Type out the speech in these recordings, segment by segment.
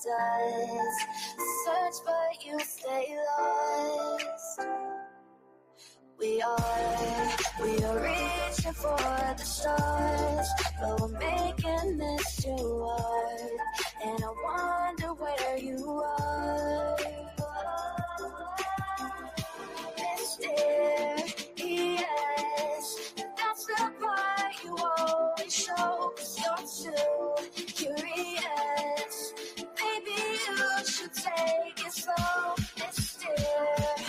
does. Search but you stay lost. We are reaching for the stars, but we're making this too hard. And I wonder where you are. Mysterious, that's the part you always show. 'Cause you're too curious. Maybe you should take it slow. Mysterious,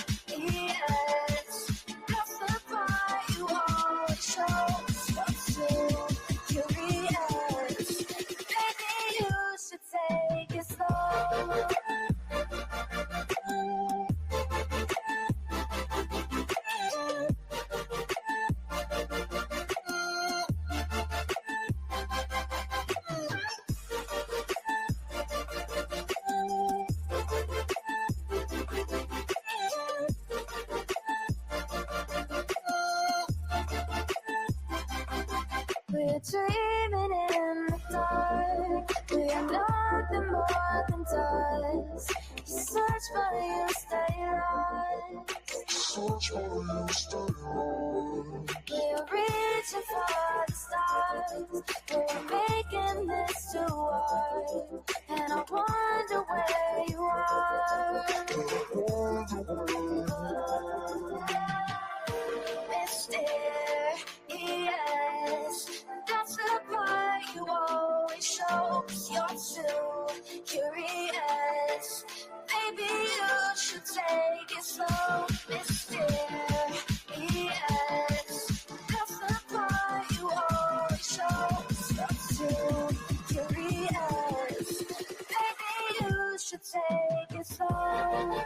that's the part you always show. 'Cause you're too curious. Maybe you should take it slow. We're dreaming in the dark. We are nothing more than dust. You search but you stay lost. Search but you stay lost. We're reaching for the stars. We're making this too hard. And I wonder where you are. Mysterious, that's the part you always show. 'Cause you're too curious. Maybe you should take it slow. Mysterious, that's the part you always show. 'Cause you're too curious. Maybe you should take it slow.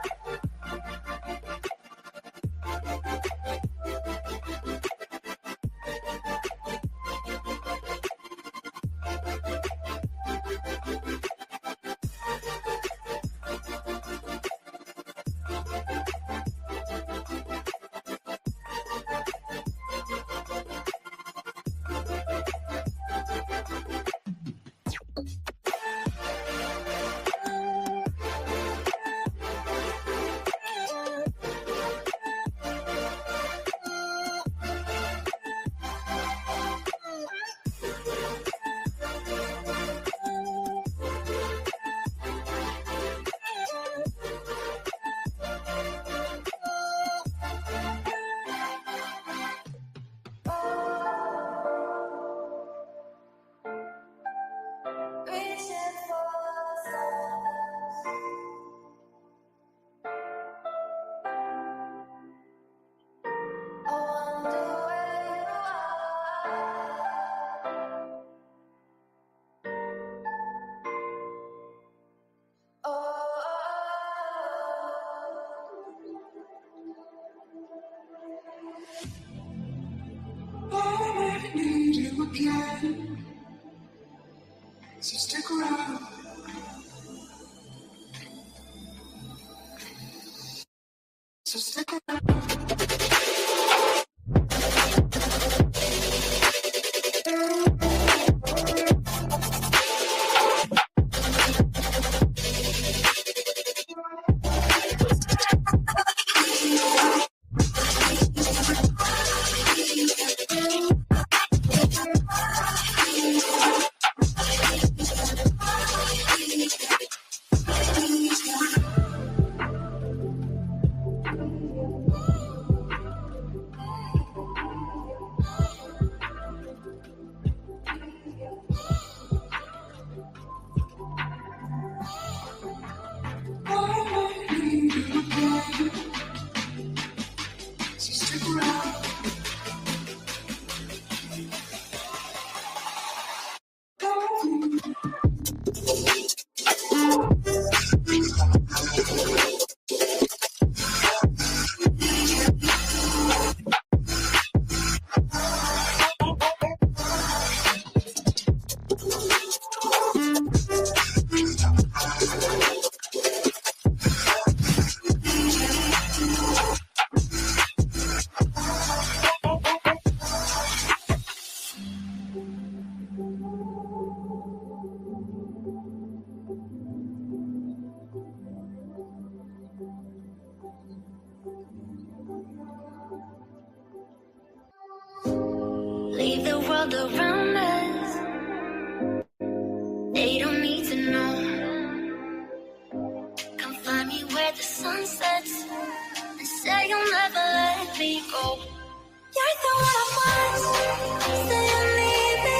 Again. So stick around. So stick around. world around us. They don't need to know. Come find me where the sun sets and say you'll never let me go. You're the one I want. Say you need me.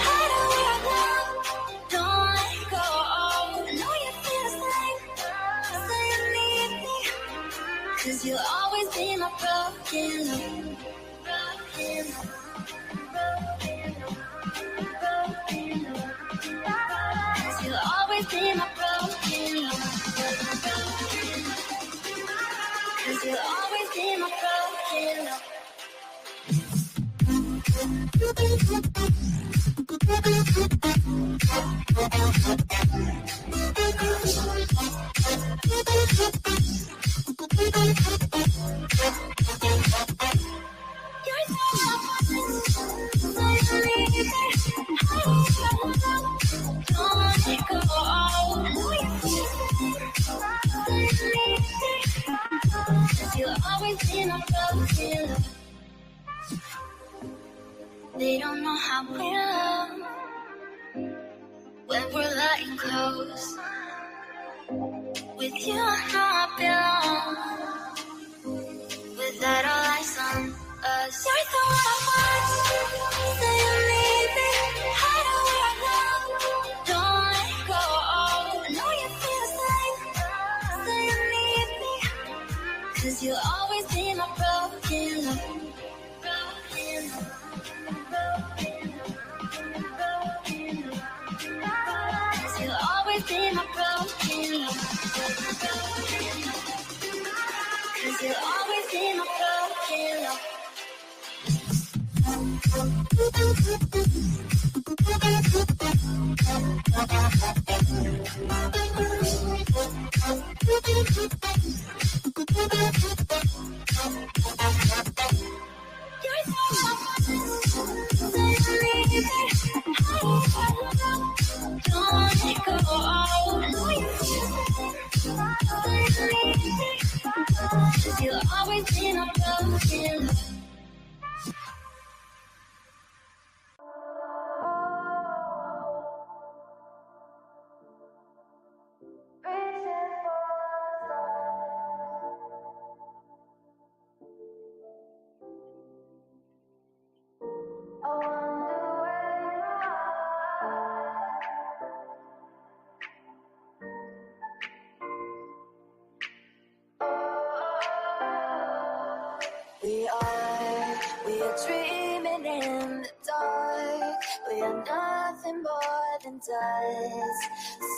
Hide where I want. Don't let go. I know you feel the same. Say you need me. 'Cause you'll always be my broken love. Broken love. Broken love. Broken love. 'Cause you'll always be my broken love. Broken love. 'Cause you'll always be my broken love. You'll always be my broken love. They don't know how we love when we're lying close. With you, I know I belong. Without all eyes on us, you're the one I want. Say you need me. Hide where I love. Don't let go. I know you feel the same. Say you need me. 'Cause you'll always be my broken love. Broken love. Cause you'll always be my broken love. Cause you'll always be my broken love. You'll always be my broken love. We are dreaming in the dark. We are nothing more than dust.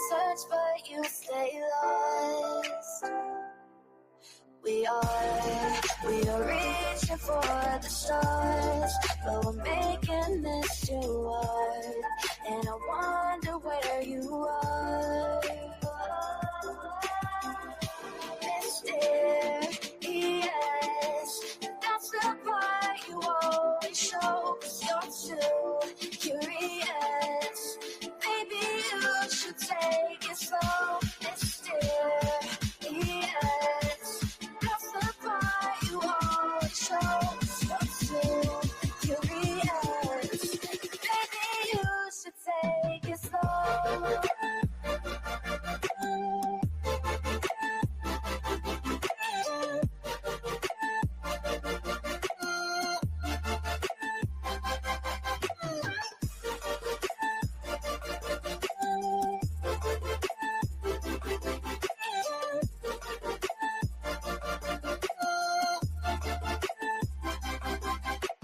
Search but you stay lost. We are reaching for the stars, but we're making this too hard. And I wonder where you are. Mysterious, that's the part you always show. 'Cause you're too curious. Maybe you should take it slow. Mysterious, that's the part you always show. 'Cause you're too curious. Maybe you should take it slow.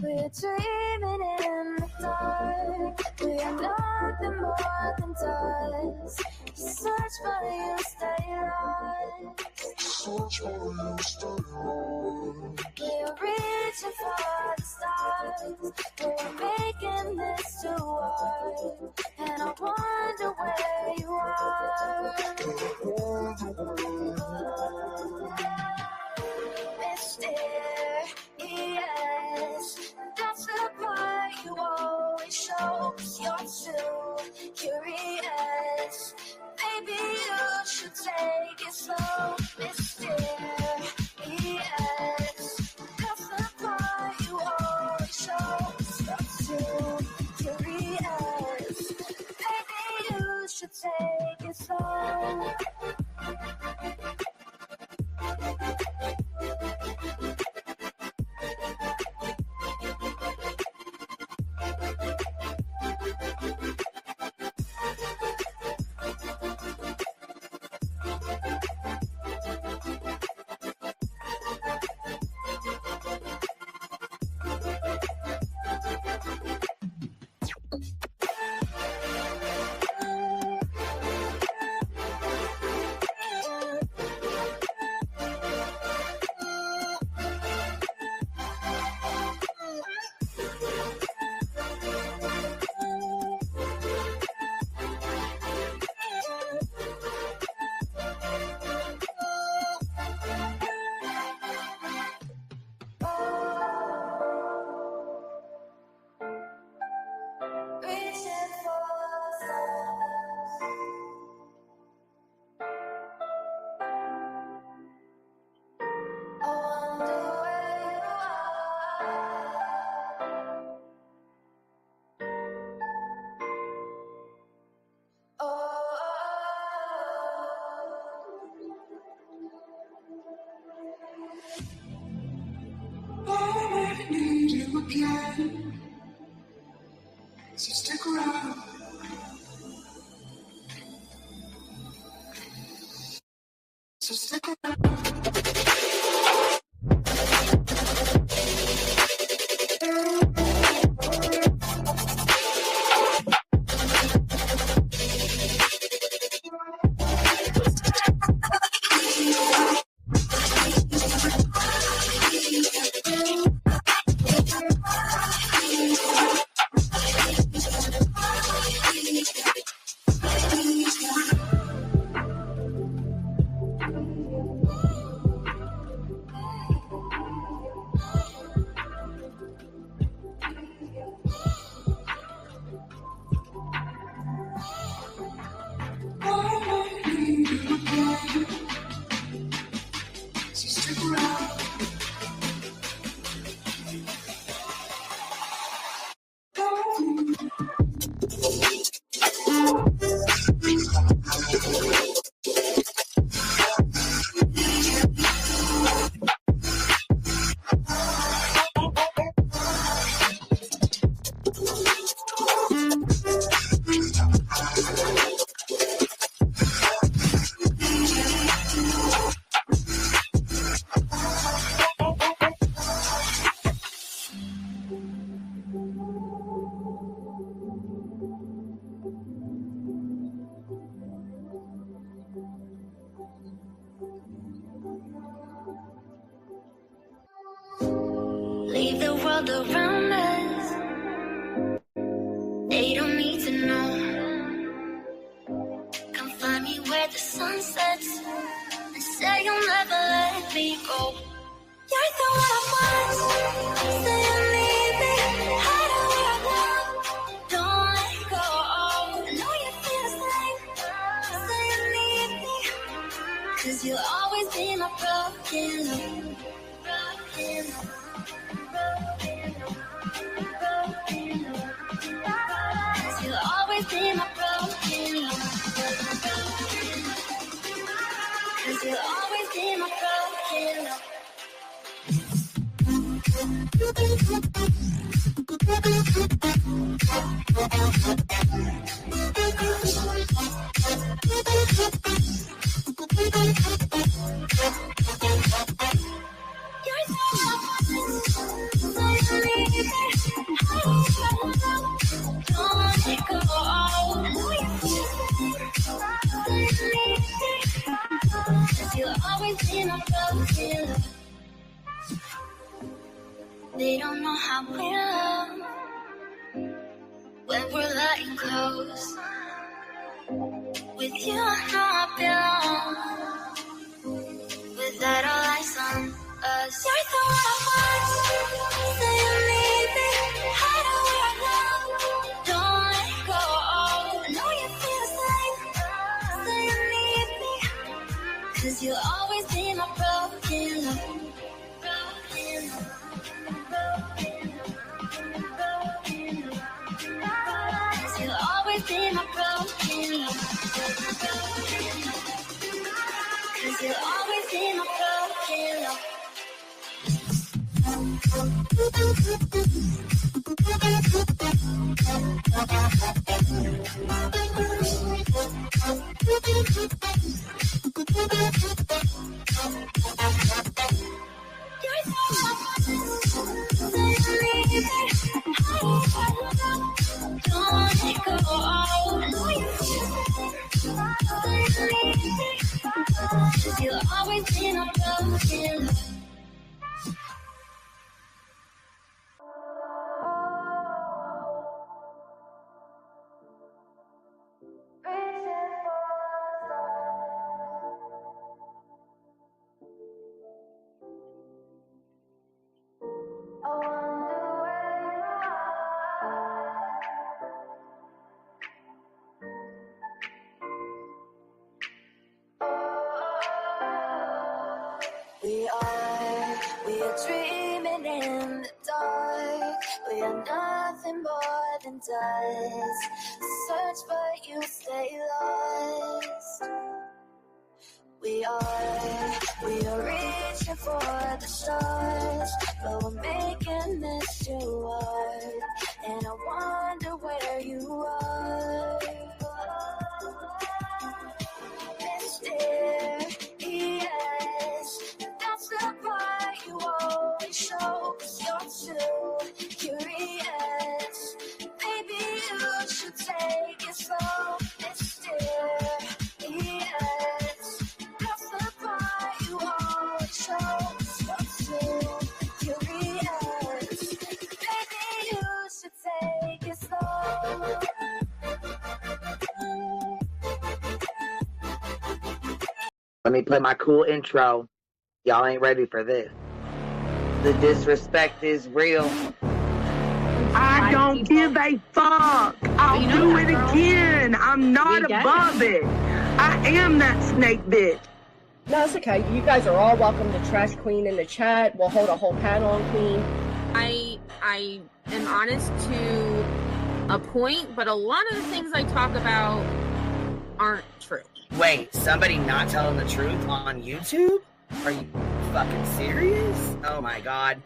We're dreaming in the dark. We are nothing more than dust. Search but you stay lost. Search but you stay lost. We're reaching for the stars. We're making this too hard. And I wonder where you are. Mysterious, that's the part you always show. 'Cause you're too curious. Maybe you should take it slow. Mysterious, that's the part you always show. 'Cause you're too you again. So stick around. So stick around. Leave the world around us. They don't need to know. Come find me where the sun sets and say you'll never let me go. You're the one I want. Say you need me. Hide where I love. Don't let go. I know you feel the same. Say you need me. 'Cause you'll always be my broken love. Broken love. Cause you'll always be my broken love. Cause you'll always be my broken love. They don't know how we love when we're letting close. With you, I know I belong. With that, all eyes on us. You're the one I want. Say you need me. Hide where I love. Don't let go. I know you feel the same. Say you need me. 'Cause you'll always be my broken love. Broken love. Cause you'll always be my broken love. Cause you'll always be my broken love. You'll always be my broken love. We are dreaming in the dark. We are nothing more than dust. Search but you stay lost. We are reaching for the stars, but we're making this you are, and I wonder where you are. Mysterious, that's the part you always show, 'cause you're too curious. Baby, you should take it slow. Mysterious, that's the part you always show, 'cause you're too curious. Baby, you should take it slow. Let me play my cool intro. Y'all ain't ready for this. The disrespect is real. I don't give a fuck. I'll do it again. I'm not above it. I am that snake bitch. No, it's okay. You guys are all welcome to trash Queen in the chat. We'll hold a whole panel on Queen. I am honest to a point, but a lot of the things I talk about aren't true. Wait, somebody not telling the truth on YouTube? Are you fucking serious? Oh my god.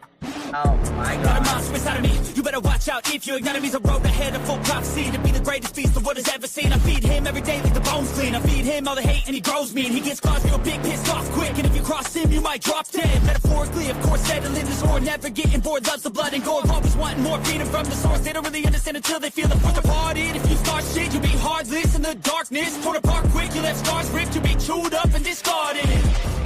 Oh my god. Got a monster inside of me. You better watch out if you ignite me. The road ahead of full prophecy to be the greatest beast the world has ever seen. I feed him every day like the bones clean. I feed him all the hate and he grows me. And he gets claws real big, pissed off quick. And if you cross him, you might drop dead. Metaphorically, of course, settling this war. Never getting bored, loves the blood and gore. Always wanting more freedom from the source. They don't really understand until they feel the force apart. If you start shit, you'll be heartless in the darkness. Torn apart quick, you left scars ripped. You'll be chewed up and discarded.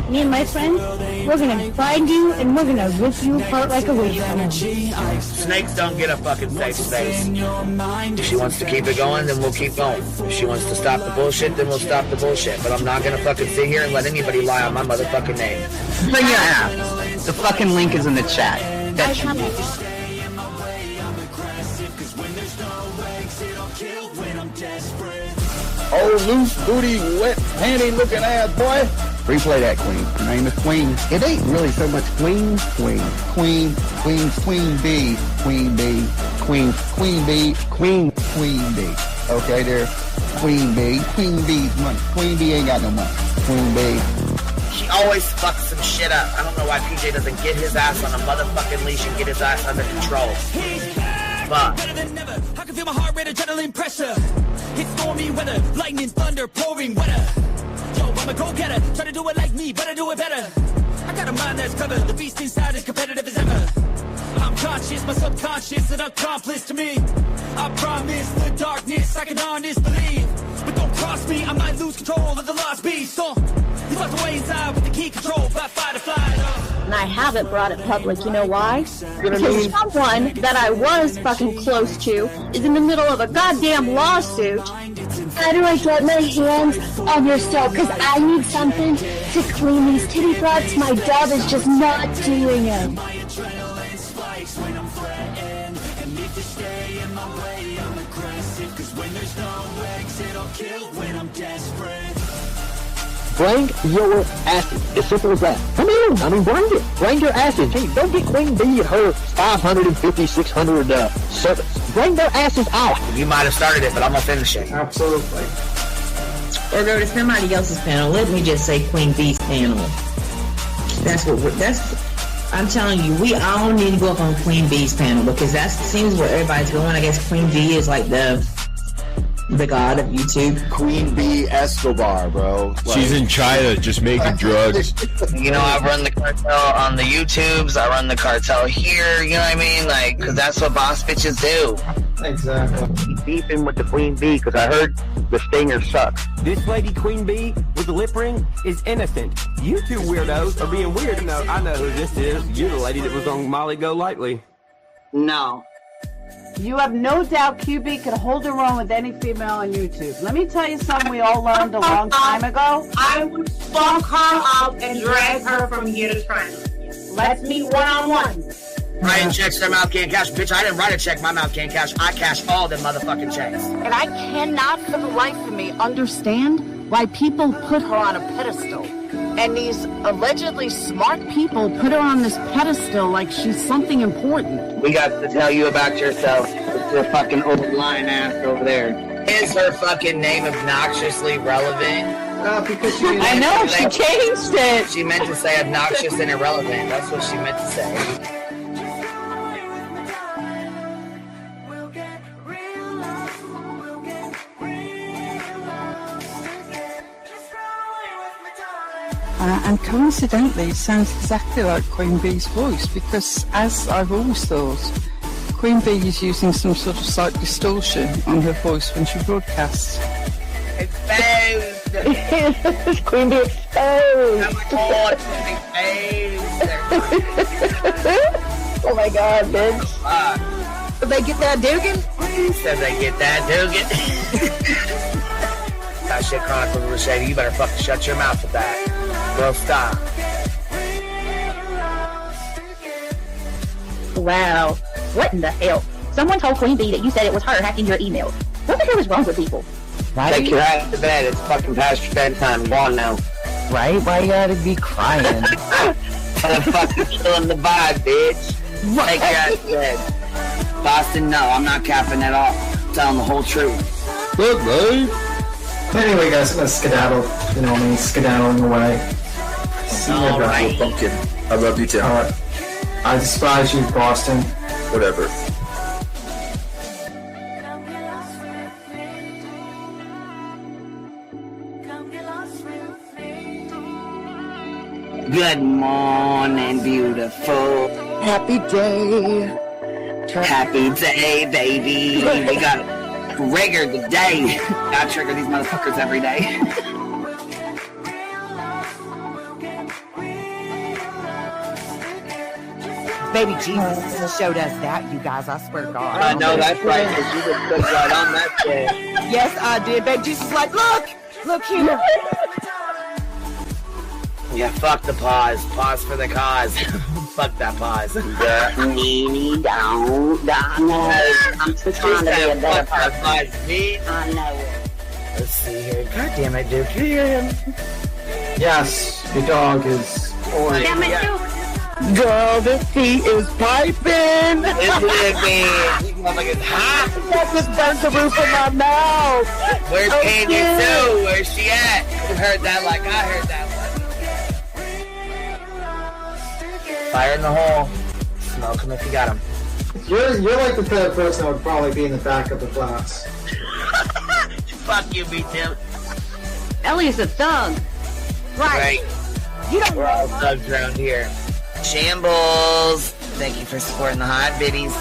Me and my friends, we're gonna find you and we're gonna rip you apart like a wasteland. Snakes don't get a fucking safe space. If she wants to keep it going, then we'll keep going. If she wants to stop the bullshit, then we'll stop the bullshit. But I'm not gonna fucking sit here and let anybody lie on my motherfucking name. Bring your app. The fucking link is in the chat. That's your Oh, loose booty, wet panty looking ass boy. Replay that, Queen. Her name is Queen. It ain't really so much Queen. Queen Bee. Queen Bee. Queen Bee. Queen Bee. Okay, there. Queen Bee. Queen Bee's money. Queen Bee ain't got no money. Queen Bee. She always fucks some shit up. I don't know why PJ doesn't get his ass on a motherfucking leash and get his ass under control. Fuck. Better than never. I can feel my heart rate, adrenaline pressure. It's stormy weather, lightning, thunder, pouring weather. Yo, I'm a go-getter, try to do it like me, but I do it better. I got a mind that's covered, the beast inside is competitive as ever. I'm conscious, my subconscious, an accomplice to me. I promise the darkness, I can honest believe. But don't cross me, I might lose control of the lost beast. So, you locked away inside with the key control, by fight or flight. And I haven't brought it public, you know why? Because someone that I was fucking close to is in the middle of a goddamn lawsuit. How do I get my hands on your soap? Because I need something to clean these titty flaps. My dove is just not doing it. Bring your asses. As simple as that. Come in. I mean, bring it. Bring your asses. Hey, don't get Queen Bee and her 550, 600 servants. Bring their asses out. You might have started it, but I'm gonna finish it. Absolutely. Or go to somebody else's panel. Let me just say Queen Bee's panel. I'm telling you, we all need to go up on Queen Bee's panel because that seems where everybody's going. I guess Queen Bee is like the god of YouTube. Queen Bee Escobar, bro. She's in China just making drugs. You know, I run the cartel on the YouTubes. I run the cartel here. You know what I mean? Like, because that's what boss bitches do. Exactly. Beefing with the Queen Bee because I heard the stinger sucks. This lady Queen Bee with the lip ring is innocent. You two weirdos are being weird. No, I know who this is. You're the lady that was on Molly Go Lightly. No. You have no doubt QB could hold her own with any female on YouTube. Let me tell you something we all learned a long time ago. I would fuck her up and drag her from here to China. Let's meet one-on-one. Writing checks their mouth can't cash. Bitch, I didn't write a check my mouth can't cash. I cash all them motherfucking checks. And I cannot for the life of me understand why people put her on a pedestal. And these allegedly smart people put her on this pedestal like she's something important. We got to tell you about yourself. It's your fucking old lying ass over there. Is her fucking name obnoxiously relevant? Because she I know, she changed it. She meant to say obnoxious and irrelevant. That's what she meant to say. And coincidentally, it sounds exactly like Queen Bee's voice, because as I've always thought, Queen Bee is using some sort of slight distortion on her voice when she broadcasts. Exposed! Queen Bee exposed! Oh my god, bitch. Did they get that Dugan? Said they get that Dugan. That shit chronicles of the shady. You better fucking shut your mouth with that. Bro, stop. Wow. What in the hell? Someone told Queen Bee that you said it was her hacking your emails. What the hell is wrong with people? Right? Take your ass to bed. It's fucking past your bedtime. Go on now. Right? Why you gotta be crying? I'm fucking killing the vibe, bitch. Take your ass to bed. Boston, no, I'm not capping at all. I'm telling the whole truth. Good, right? Anyway, guys, I'm gonna skedaddle. You know me, skedaddling away. See you guys. Right. Pumpkin. I love you too. Alright. I despise you, Boston. Whatever. Good morning, beautiful. Happy day. Happy day, baby. We got triggered today. I trigger these motherfuckers every day. Baby Jesus showed us that, you guys. I swear to God. I know that's right, because you just put right on that shit. Yes, I did. Baby Jesus was like, look here. Yeah, fuck the pause. Pause for the cause. Fuck that pause. I'm just trying to be a better person. I know it. Let's see here. God damn it, Duke. You hear him? Yes, your dog is. Damn it, Duke. Girl, this tea is piping. Isn't it, man? These motherfuckers hot. That just burnt the roof of my mouth. Where's Candy Sue? Where's she at? You heard that like I heard that one. Fire in the hole. Smoke him if you got him. You're like the type of person that would probably be in the back of the class. Fuck you, B-Tim. Ellie's a thug. Right. You don't We're all thugs around here. Shambles. Thank you for supporting the hot biddies.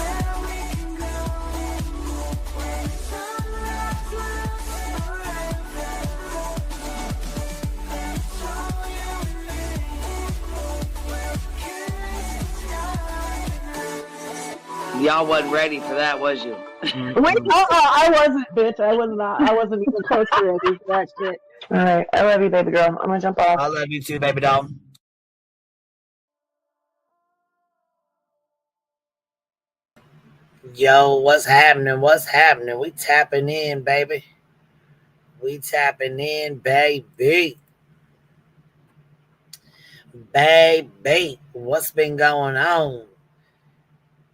Y'all wasn't ready for that, was you? Wait, I wasn't, bitch. I was not. I wasn't even close to ready for that shit. All right, I love you, baby girl. I'm gonna jump off. I love you too, baby doll. Yo, what's happening? What's happening? We tapping in, baby. We tapping in, baby. Baby, what's been going on?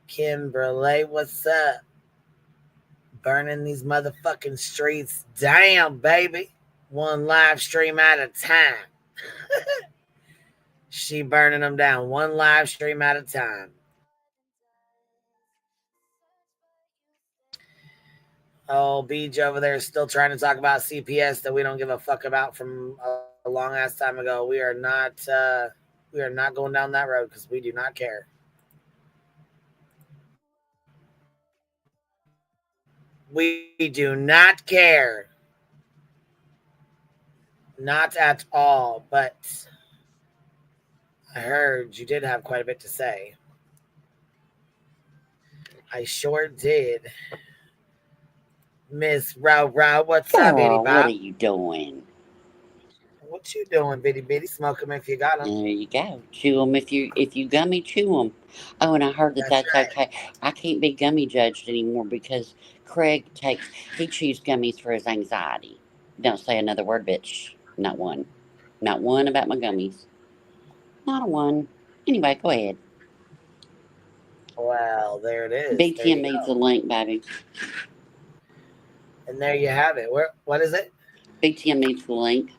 Kimberly, what's up? Burning these motherfucking streets down, baby. One live stream at a time. She burning them down one live stream at a time. Oh, BEEJ over there is still trying to talk about CPS that we don't give a fuck about from a long ass time ago. We are not going down that road because we do not care. We do not care. Not at all, but I heard you did have quite a bit to say. I sure did. Miss Row, what's up, Bitty Bob? What are you doing? What you doing, Bitty Bitty? Smoke them if you got them. There you go. Chew them if you gummy, chew them. Oh, and I heard that's right. Okay. I can't be gummy judged anymore because Craig he chews gummies for his anxiety. Don't say another word, bitch. Not one. Not one about my gummies. Not a one. Anyway, go ahead. Well, there it is. BTM needs a link, baby. And there you have it. What is it? BTM needs the link.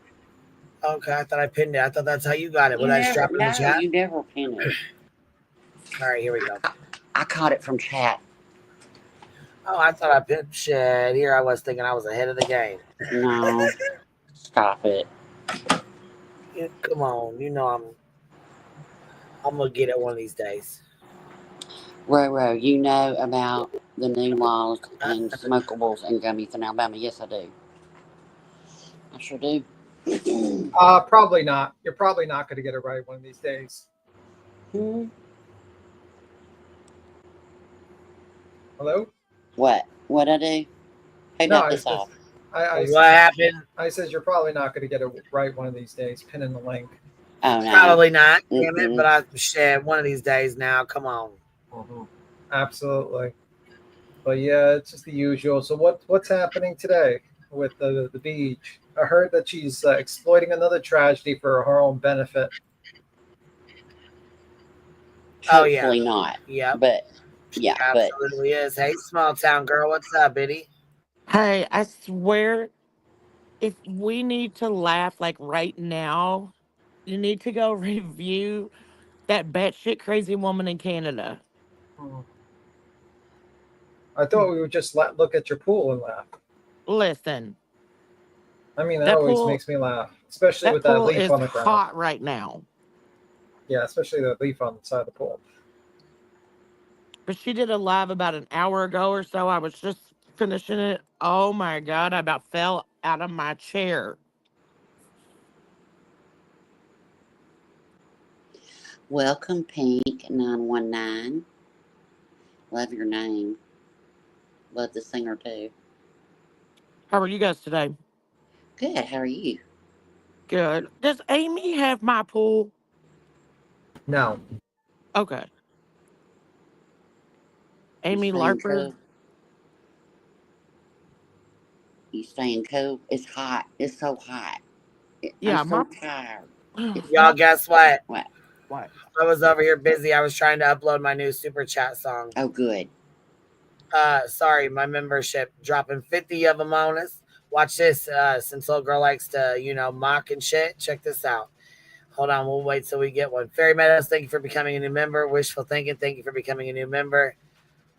Okay, I thought I pinned it. I thought that's how you got it. Would I just drop it in the chat? You never pin it. All right, here we go. I caught it from chat. Oh, I thought I pinned shit. Here I was thinking I was ahead of the game. No. Stop it. Come on, you know I'm gonna get it one of these days. Roro, you know about the new laws and smokables and gummies in Alabama? Yes, I do. I sure do. Probably not. You're probably not going to get it right one of these days. Hmm. Hello? What? What I do? Who No, got this off? What happened? I said you're probably not going to get it right one of these days. Pin in the link. Oh, no. Probably not, damn it. But I shit one of these days now. Come on. Absolutely. But yeah, it's just the usual. So what's happening today with the BEEJ? I heard that she's exploiting another tragedy for her own benefit. Hopefully not. Yeah. But yeah, absolutely is. Hey, small town girl, what's up, Biddy? Hey, I swear, if we need to laugh like right now, you need to go review that batshit crazy woman in Canada. I thought we would just look at your pool and laugh. Listen. I mean, that always makes me laugh, especially with that pool leaf is on the ground. hot right now. Yeah, especially the leaf on the side of the pool. But she did a live about an hour ago or so. I was just finishing it. Oh my God, I about fell out of my chair. Welcome, Pink919. Love your name. Love the singer too. How are you guys today? Good. How are you? Good. Does Amy have my pool? No. Okay. Amy You staying Larper. cool? You staying cool? It's hot. It's so hot. Yeah, I'm so tired. Y'all, guess what? What? I was over here busy. I was trying to upload my new super chat song. Oh, good. Sorry, my membership dropping 50 of them on us. Watch this. Since little girl likes to, mock and shit. Check this out. Hold on, we'll wait till we get one. Fairy Meadows, thank you for becoming a new member. Wishful Thinking, thank you for becoming a new member.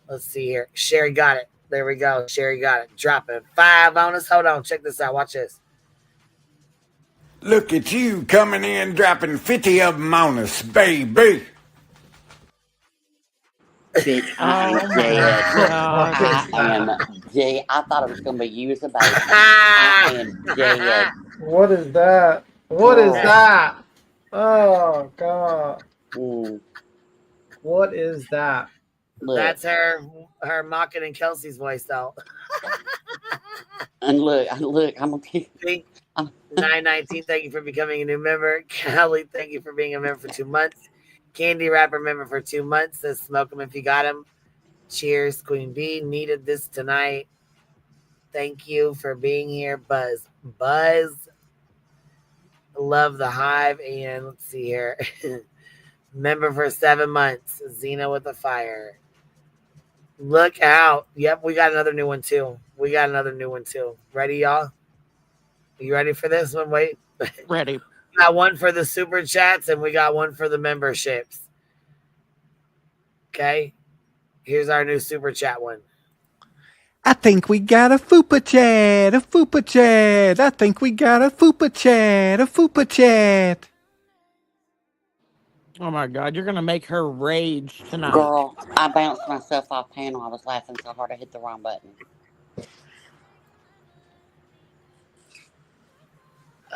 Let's see here. Sherry got it. There we go. Sherry got it. Dropping 5 on us. Hold on, check this out. Watch this. Look at you coming in, dropping 50 of them on us, baby. Bitch, I am dead. I am dead. I thought it was going to be you as a baby. I am dead. What is that? What is that? Oh, God. What is that? Look. That's her mocking in Kelsey's voice, though. And look, I'm going to keep... 919, thank you for becoming a new member. Kelly, thank you for being a member for 2 months. Candy Rapper member for 2 months. Says smoke him if you got him. Cheers, Queen Bee. Needed this tonight. Thank you for being here, Buzz. Love the Hive. And let's see here. Member for 7 months. Xena with the fire. Look out. Yep, we got another new one too. Ready, y'all? Are you ready for this one? Wait. Ready. We got one for the super chats and we got one for the memberships. Okay. Here's our new super chat one. I think we got a fupa chat. I think we got a fupa chat. Oh my God, you're going to make her rage tonight. Girl, I bounced myself off panel. I was laughing so hard I hit the wrong button.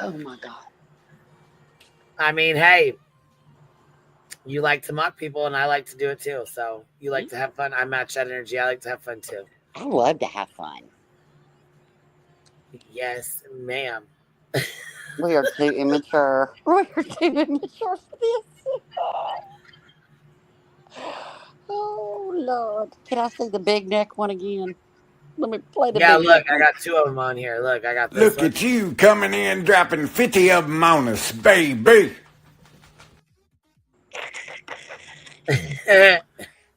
Oh my God. I mean, hey, you like to mock people and I like to do it too. So you like to have fun. I match that energy. I like to have fun too. I love to have fun. Yes, ma'am. We are too immature. We are too immature for this. Oh, Lord. Can I see the big neck one again? Let me play the big look, neck I one. got 2 of them on here. Look, I got this Look one. at you coming in, dropping 50 of them on us, baby.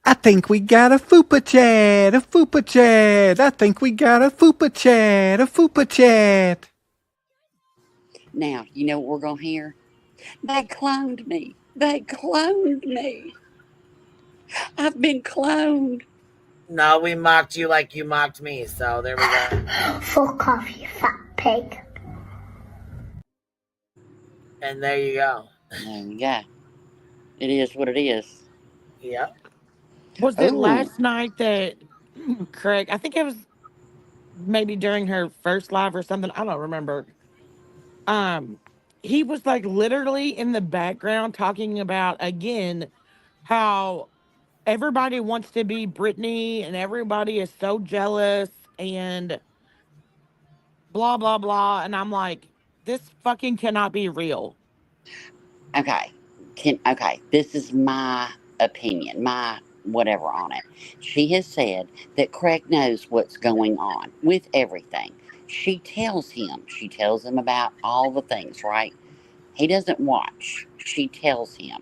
I think we got a fupa chat. I think we got a fupa chat. Now, you know what we're going to hear? They cloned me. I've been cloned. No, we mocked you like you mocked me. So there we go. Fuck off, you fat pig. And there you go. There you go. It is what it is. Yep. Was it Ooh. last night that Craig? I think it was maybe during her first live or something. I don't remember. Um, he was like literally in the background talking about again how everybody wants to be Britney and everybody is so jealous and blah blah blah. And I'm like, this fucking cannot be real. Okay. This is my opinion, my whatever on it. She has said that Craig knows what's going on with everything. She tells him about all the things, right? He doesn't watch. She tells him.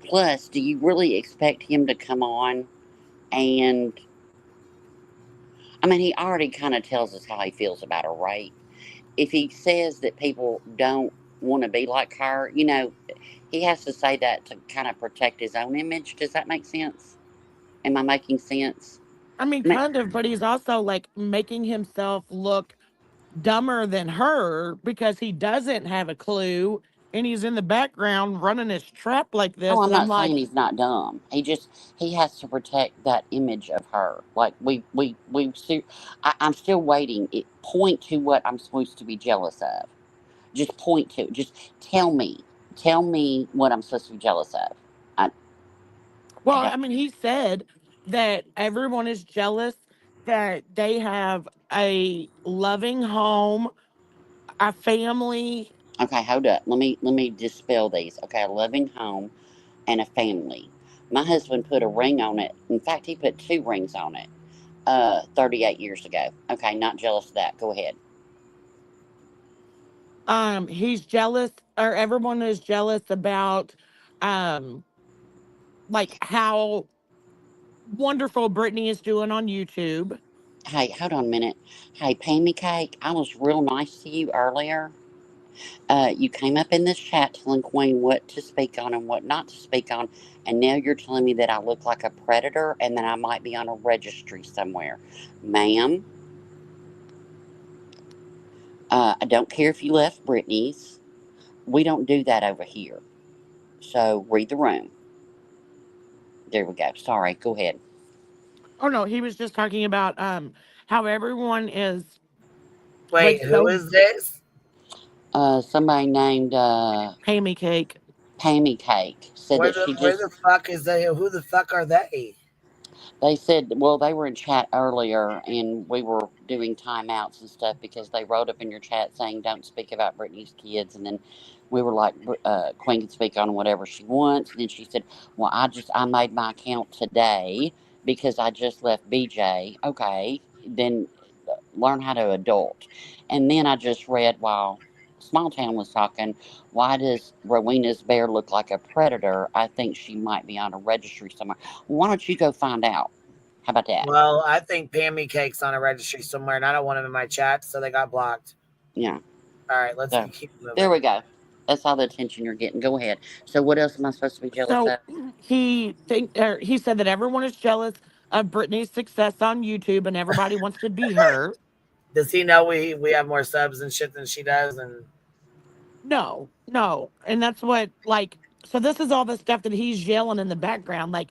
Plus, do you really expect him to come on and I mean, he already kind of tells us how he feels about her, right? If he says that people don't want to be like her, he has to say that to kind of protect his own image. Does that make sense? Am I making sense? I mean, kind of, but he's also like making himself look dumber than her because he doesn't have a clue and he's in the background running his trap like Oh, this. I'm And I'm not like, saying he's not dumb. He has to protect that image of her. Like I'm still waiting. Point to what I'm supposed to be jealous of. Just point to. Just tell me what I'm supposed to be jealous of. I, I well, don't. I mean, he said that everyone is jealous that they have a loving home, a family. Okay, hold up. Let me dispel these. Okay, a loving home and a family. My husband put a ring on it. In fact, he put two rings on it. 38 years ago. Okay, not jealous of that. Go ahead. He's jealous, or everyone is jealous about, um, like how wonderful Brittany is doing on YouTube. Hey, hold on a minute. Hey, Pammy Cake, I was real nice to you earlier. You came up in this chat telling Queen what to speak on and what not to speak on, and now you're telling me that I look like a predator and that I might be on a registry somewhere. Ma'am, I don't care if you left Britney's. We don't do that over here. So read the room. There we go. Sorry, go ahead. Oh no, he was just talking about how everyone is like Wait, who so is this? Somebody named Pammy Cake. Pammy Cake said Where that the she where just the fuck is they? Who the fuck are they? they said, well, they were in chat earlier and we were doing timeouts and stuff because they wrote up in your chat saying don't speak about Britney's kids. And then we were like, Queen can speak on whatever she wants. And then she said, well, I made my account today because I just left BJ. Okay, then learn how to adult. And then I just read while Small Town was talking, why does Rowena's bear look like a predator? I think she might be on a registry somewhere. Why don't you go find out? How about that? Well, I think Pammy Cake's on a registry somewhere, and I don't want him in my chat, so they got blocked. Yeah. All right, let's So, keep moving. there we go. That's all the attention you're getting. Go ahead. So, what else am I supposed to be jealous So of? he said that everyone is jealous of Britney's success on YouTube and everybody wants to be her. Does he know we have more subs and shit than she does? And No, no. And that's what, like, so this is all the stuff that he's yelling in the background. Like,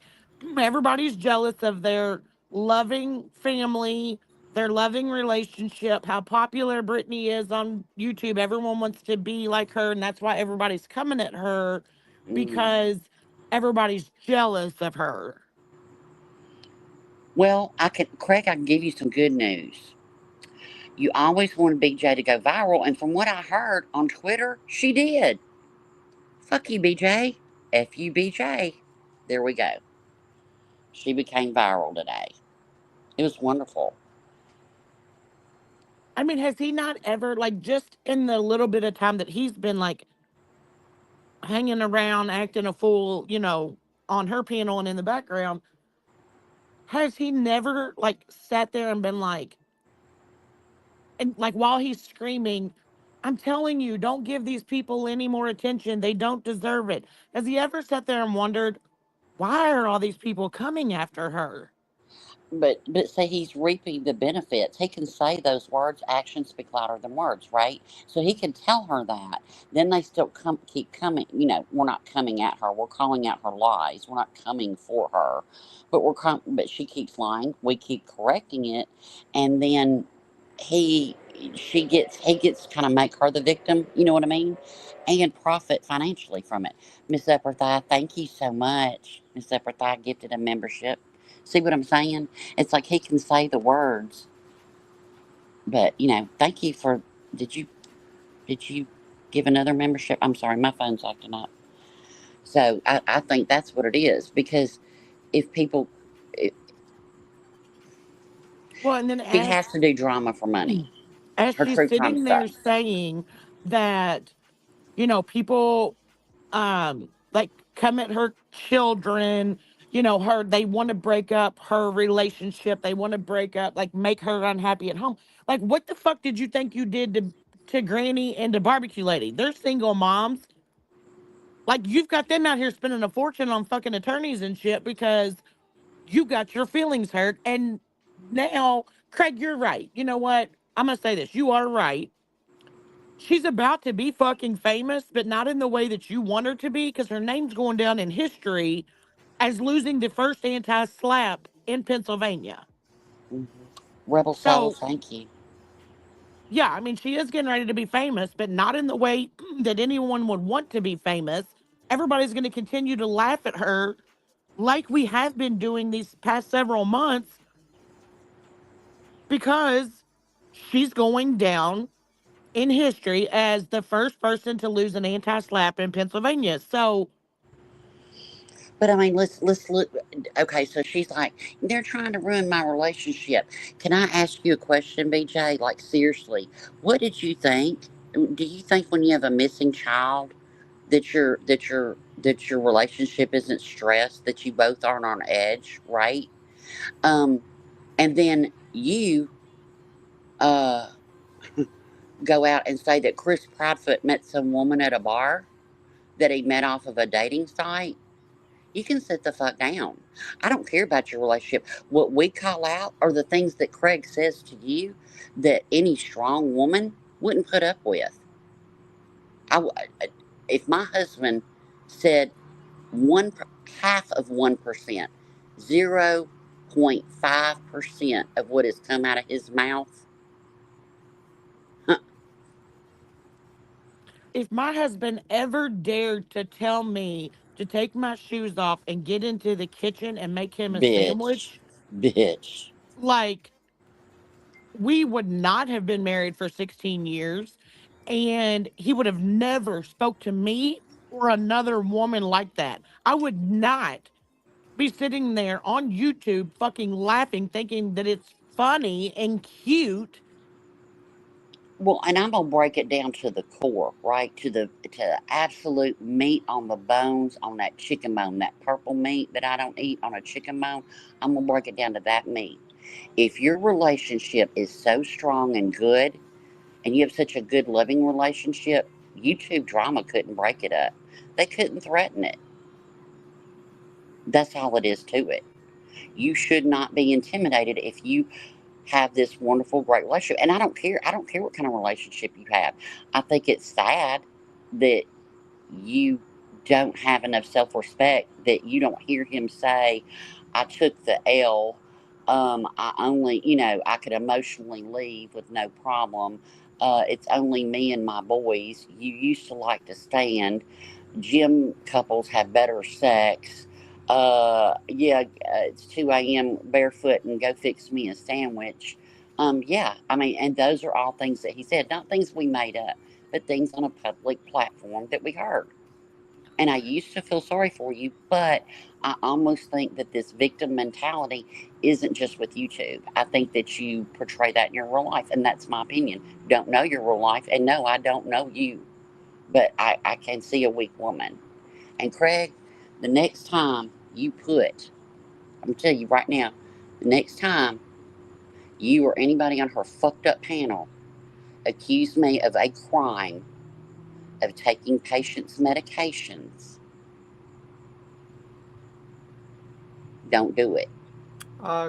everybody's jealous of their loving family, their loving relationship, how popular Britney is on YouTube. Everyone wants to be like her. And that's why everybody's coming at her because everybody's jealous of her. Well, Craig, I can give you some good news. You always wanted BJ to go viral, and from what I heard on Twitter, she did. Fuck you, BJ. F you, BJ. There we go. She became viral today. It was wonderful. I mean, has he not ever, like, just in the little bit of time that he's been, like, hanging around, acting a fool, on her panel and in the background, has he never, like, sat there and been like, and, like, while he's screaming, I'm telling you, don't give these people any more attention. They don't deserve it. Has he ever sat there and wondered, why are all these people coming after her? But say he's reaping the benefits. He can say those words. Actions speak louder than words, right? So he can tell her that. Then they still keep coming. You know, we're not coming at her. We're calling out her lies. We're not coming for her, but but she keeps lying. We keep correcting it, and then he he gets kind of make her the victim. You know what I mean? And profit financially from it. Miss Upper Thigh, thank you so much. Miss Upper Thigh gifted a membership. See what I'm saying? It's like he can say the words, but you know, thank you for. Did you give another membership? I'm sorry, my phone's acting up. So I think that's what it is because if people, if, Well, and then he has to do drama for money. as Her she's true crime sitting there sucks. saying that, you know, people like come at her children, you know, they want to break up her relationship, they want to break up, like make her unhappy at home. Like, what the fuck did you think you did to Granny and to Barbecue Lady? They're single moms. Like, you've got them out here spending a fortune on fucking attorneys and shit because you got your feelings hurt. And now, Craig, you're right. You know what? I'm gonna say this. You are right. She's about to be fucking famous, but not in the way that you want her to be, because her name's going down in history as losing the first anti-slap in Pennsylvania. Mm-hmm. Rebel Soul, So, thank you. yeah, I mean, she is getting ready to be famous, but not in the way that anyone would want to be famous. Everybody's going to continue to laugh at her like we have been doing these past several months because she's going down in history as the first person to lose an anti-slap in Pennsylvania. So, But I mean, let's look. Okay, so she's like, they're trying to ruin my relationship. Can I ask you a question, BJ? Like seriously, what did you think? Do you think when you have a missing child that your relationship isn't stressed, that you both aren't on edge, right? Um, and then you uh go out and say that Chris Proudfoot met some woman at a bar that he met off of a dating site. You can sit the fuck down. I don't care about your relationship. What we call out are the things that Craig says to you that any strong woman wouldn't put up with. If my husband said one half of 1%, 0.5% of what has come out of his mouth, if my husband ever dared to tell me to take my shoes off and get into the kitchen and make him a bitch, sandwich, bitch. like, we would not have been married for 16 years and he would have never spoke to me or another woman like that. I would not be sitting there on YouTube fucking laughing thinking that it's funny and cute. Well, and I'm gonna break it down to the core, right? To the absolute meat on the bones on that chicken bone, that purple meat that I don't eat on a chicken bone. I'm gonna break it down to that meat. If your relationship is so strong and good, and you have such a good loving relationship, YouTube drama couldn't break it up. They couldn't threaten it. That's all it is to it. You should not be intimidated if you have this wonderful, great relationship. And I don't care. I don't care what kind of relationship you have. I think it's sad that you don't have enough self respect that you don't hear him say, I took the L. I only, I could emotionally leave with no problem. It's only me and my boys. You used to like to stand. Gym couples have better sex. Yeah, it's 2 a.m. barefoot and go fix me a sandwich. Yeah, I mean, and those are all things that he said, not things we made up, but things on a public platform that we heard. And I used to feel sorry for you, but I almost think that this victim mentality isn't just with YouTube. I think that you portray that in your real life, and that's my opinion. Don't know your real life, and no, I don't know you, but I can see a weak woman. And Craig, the next time I'm gonna tell you right now, the next time you or anybody on her fucked up panel accuse me of a crime of taking patients' medications, don't do it.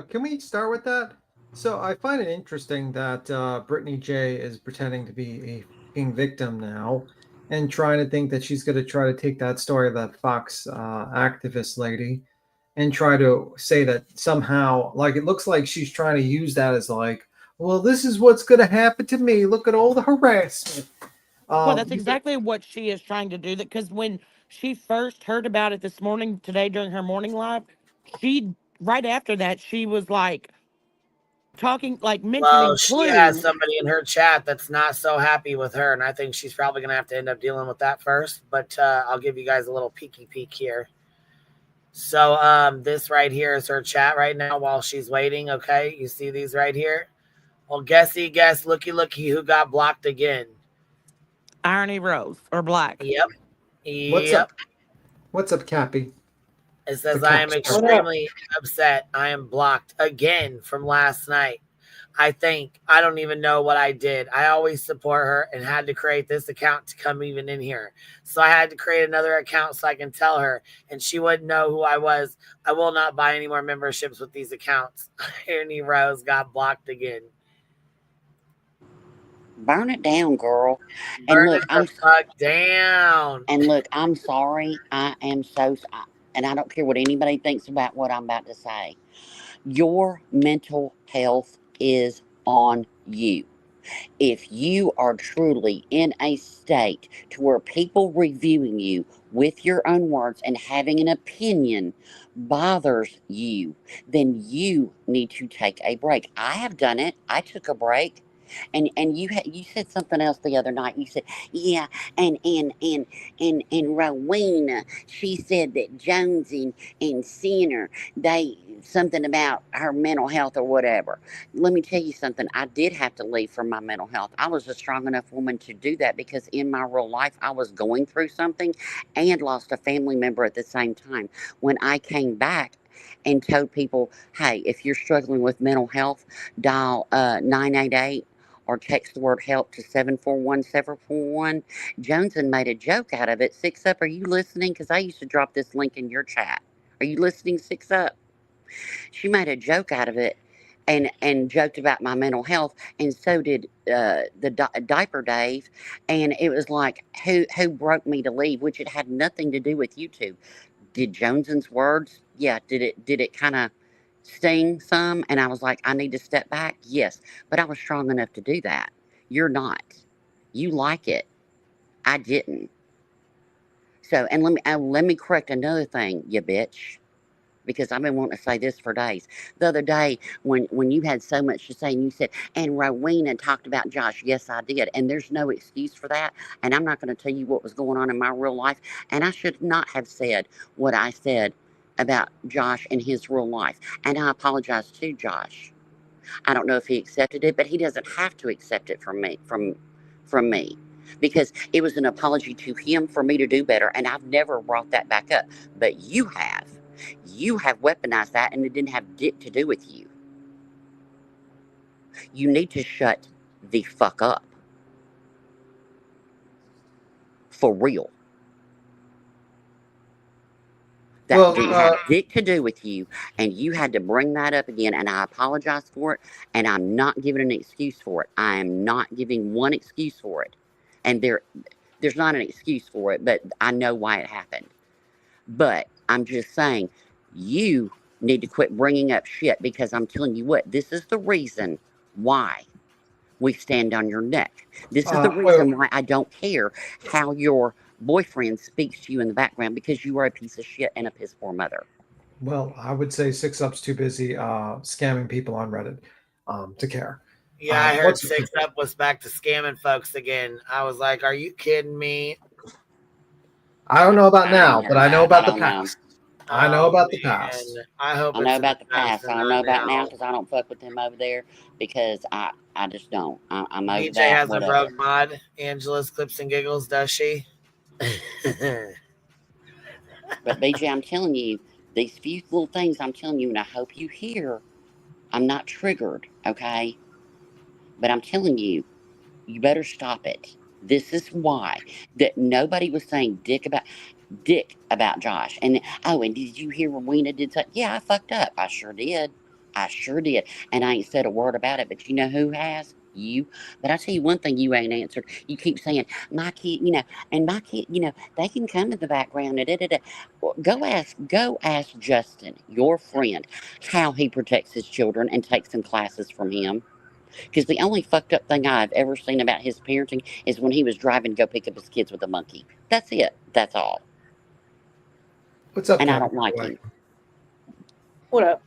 Can we start with that? So I find it interesting that Brittany J is pretending to be a fucking victim now and trying to think that she's going to try to take that story of that Fox activist lady and try to say that somehow, like, it looks like she's trying to use that as like, well, this is what's going to happen to me. Look at all the harassment. Well, that's exactly what she is trying to do. That because when she first heard about it this morning, today during her morning live, she right after that she was like talking, like Well, mentioning she has Clue. somebody in her chat that's not so happy with her, and I think she's probably going to have to end up dealing with that first. But I'll give you guys a little peeky peek here. So this right here is her chat right now while she's waiting. Okay, you see these right here? Well, guess, looky, who got blocked again? Irony Rose or Black. Yep. What's up? What's up, Cappy? It says, I am extremely upset. I am blocked again from last night. I don't even know what I did. I always support her and had to create this account to come even in here. So I had to create another account so I can tell her, and she wouldn't know who I was. I will not buy any more memberships with these accounts. Irony Rose got blocked again. Burn it down, girl. Burn it the fuck down. And look, I'm sorry. I am so, and I don't care what anybody thinks about what I'm about to say. Your mental health is on you. If you are truly in a state to where people reviewing you with your own words and having an opinion bothers you, then you need to take a break. I have done it. I took a break. And you said something else the other night. You said, yeah, and Rowena, she said that Jones and Sinner, they something about her mental health or whatever. Let me tell you something. I did have to leave for my mental health. I was a strong enough woman to do that because in my real life I was going through something and lost a family member at the same time. When I came back and told people, hey, if you're struggling with mental health, dial 988 or text the word help to 741-741. Joneson made a joke out of it. Six Up, are you listening? Because I used to drop this link in your chat. Are you listening, Six Up? She made a joke out of it and joked about my mental health, and so did the Diaper Dave. And it was like, who broke me to leave, which it had nothing to do with YouTube. Did Joneson's words, yeah, did it kind of sting some? And I was like, I need to step back? Yes, but I was strong enough to do that. You're not. You like it. I didn't. So, and let me correct another thing, you bitch, because I've been wanting to say this for days. The other day, when you had so much to say, and you said, and Rowena talked about Josh. Yes, I did. And there's no excuse for that. And I'm not going to tell you what was going on in my real life. And I should not have said what I said about Josh and his real life. And I apologize to Josh. I don't know if he accepted it, but he doesn't have to accept it from me. Because it was an apology to him for me to do better. And I've never brought that back up. But you have. You have weaponized that, and it didn't have dick to do with you. You need to shut the fuck up. For real. That didn't have dick to do with you, and you had to bring that up again, and I apologize for it, and I'm not giving an excuse for it. I am not giving one excuse for it. And there's not an excuse for it, but I know why it happened. But I'm just saying, you need to quit bringing up shit, because I'm telling you what, this is the reason why we stand on your neck. This is the reason why I don't care how your boyfriend speaks to you in the background, because you are a piece of shit and a piss poor mother. Well, I would say Six Up's too busy scamming people on Reddit to care. Yeah, I heard Six Up was back to scamming folks again. I was like, are you kidding me? I don't know about now, but I know about the past. I know about the past. I hope I know about the past. I don't know about now, because I don't fuck with them over there, because I just don't. I'm over BJ that. has whatever. a rogue mod. Angela's Clips and Giggles, does she? But BJ, I'm telling you, these few little things I'm telling you, and I hope you hear, I'm not triggered, okay? But I'm telling you, you better stop it. This is why that nobody was saying dick about Josh. And and did you hear Rowena did something? Yeah, I fucked up. I sure did. I sure did. And I ain't said a word about it, but you know who has? You. But I tell you one thing you ain't answered. You keep saying, my kid, and my kid, they can come in the background. Da, da, da, da. Well, go ask Justin, your friend, how he protects his children and takes some classes from him. Because the only fucked up thing I've ever seen about his parenting is when he was driving to go pick up his kids with a monkey. That's it. That's all. What's up, And I Kevin? don't like him. What up?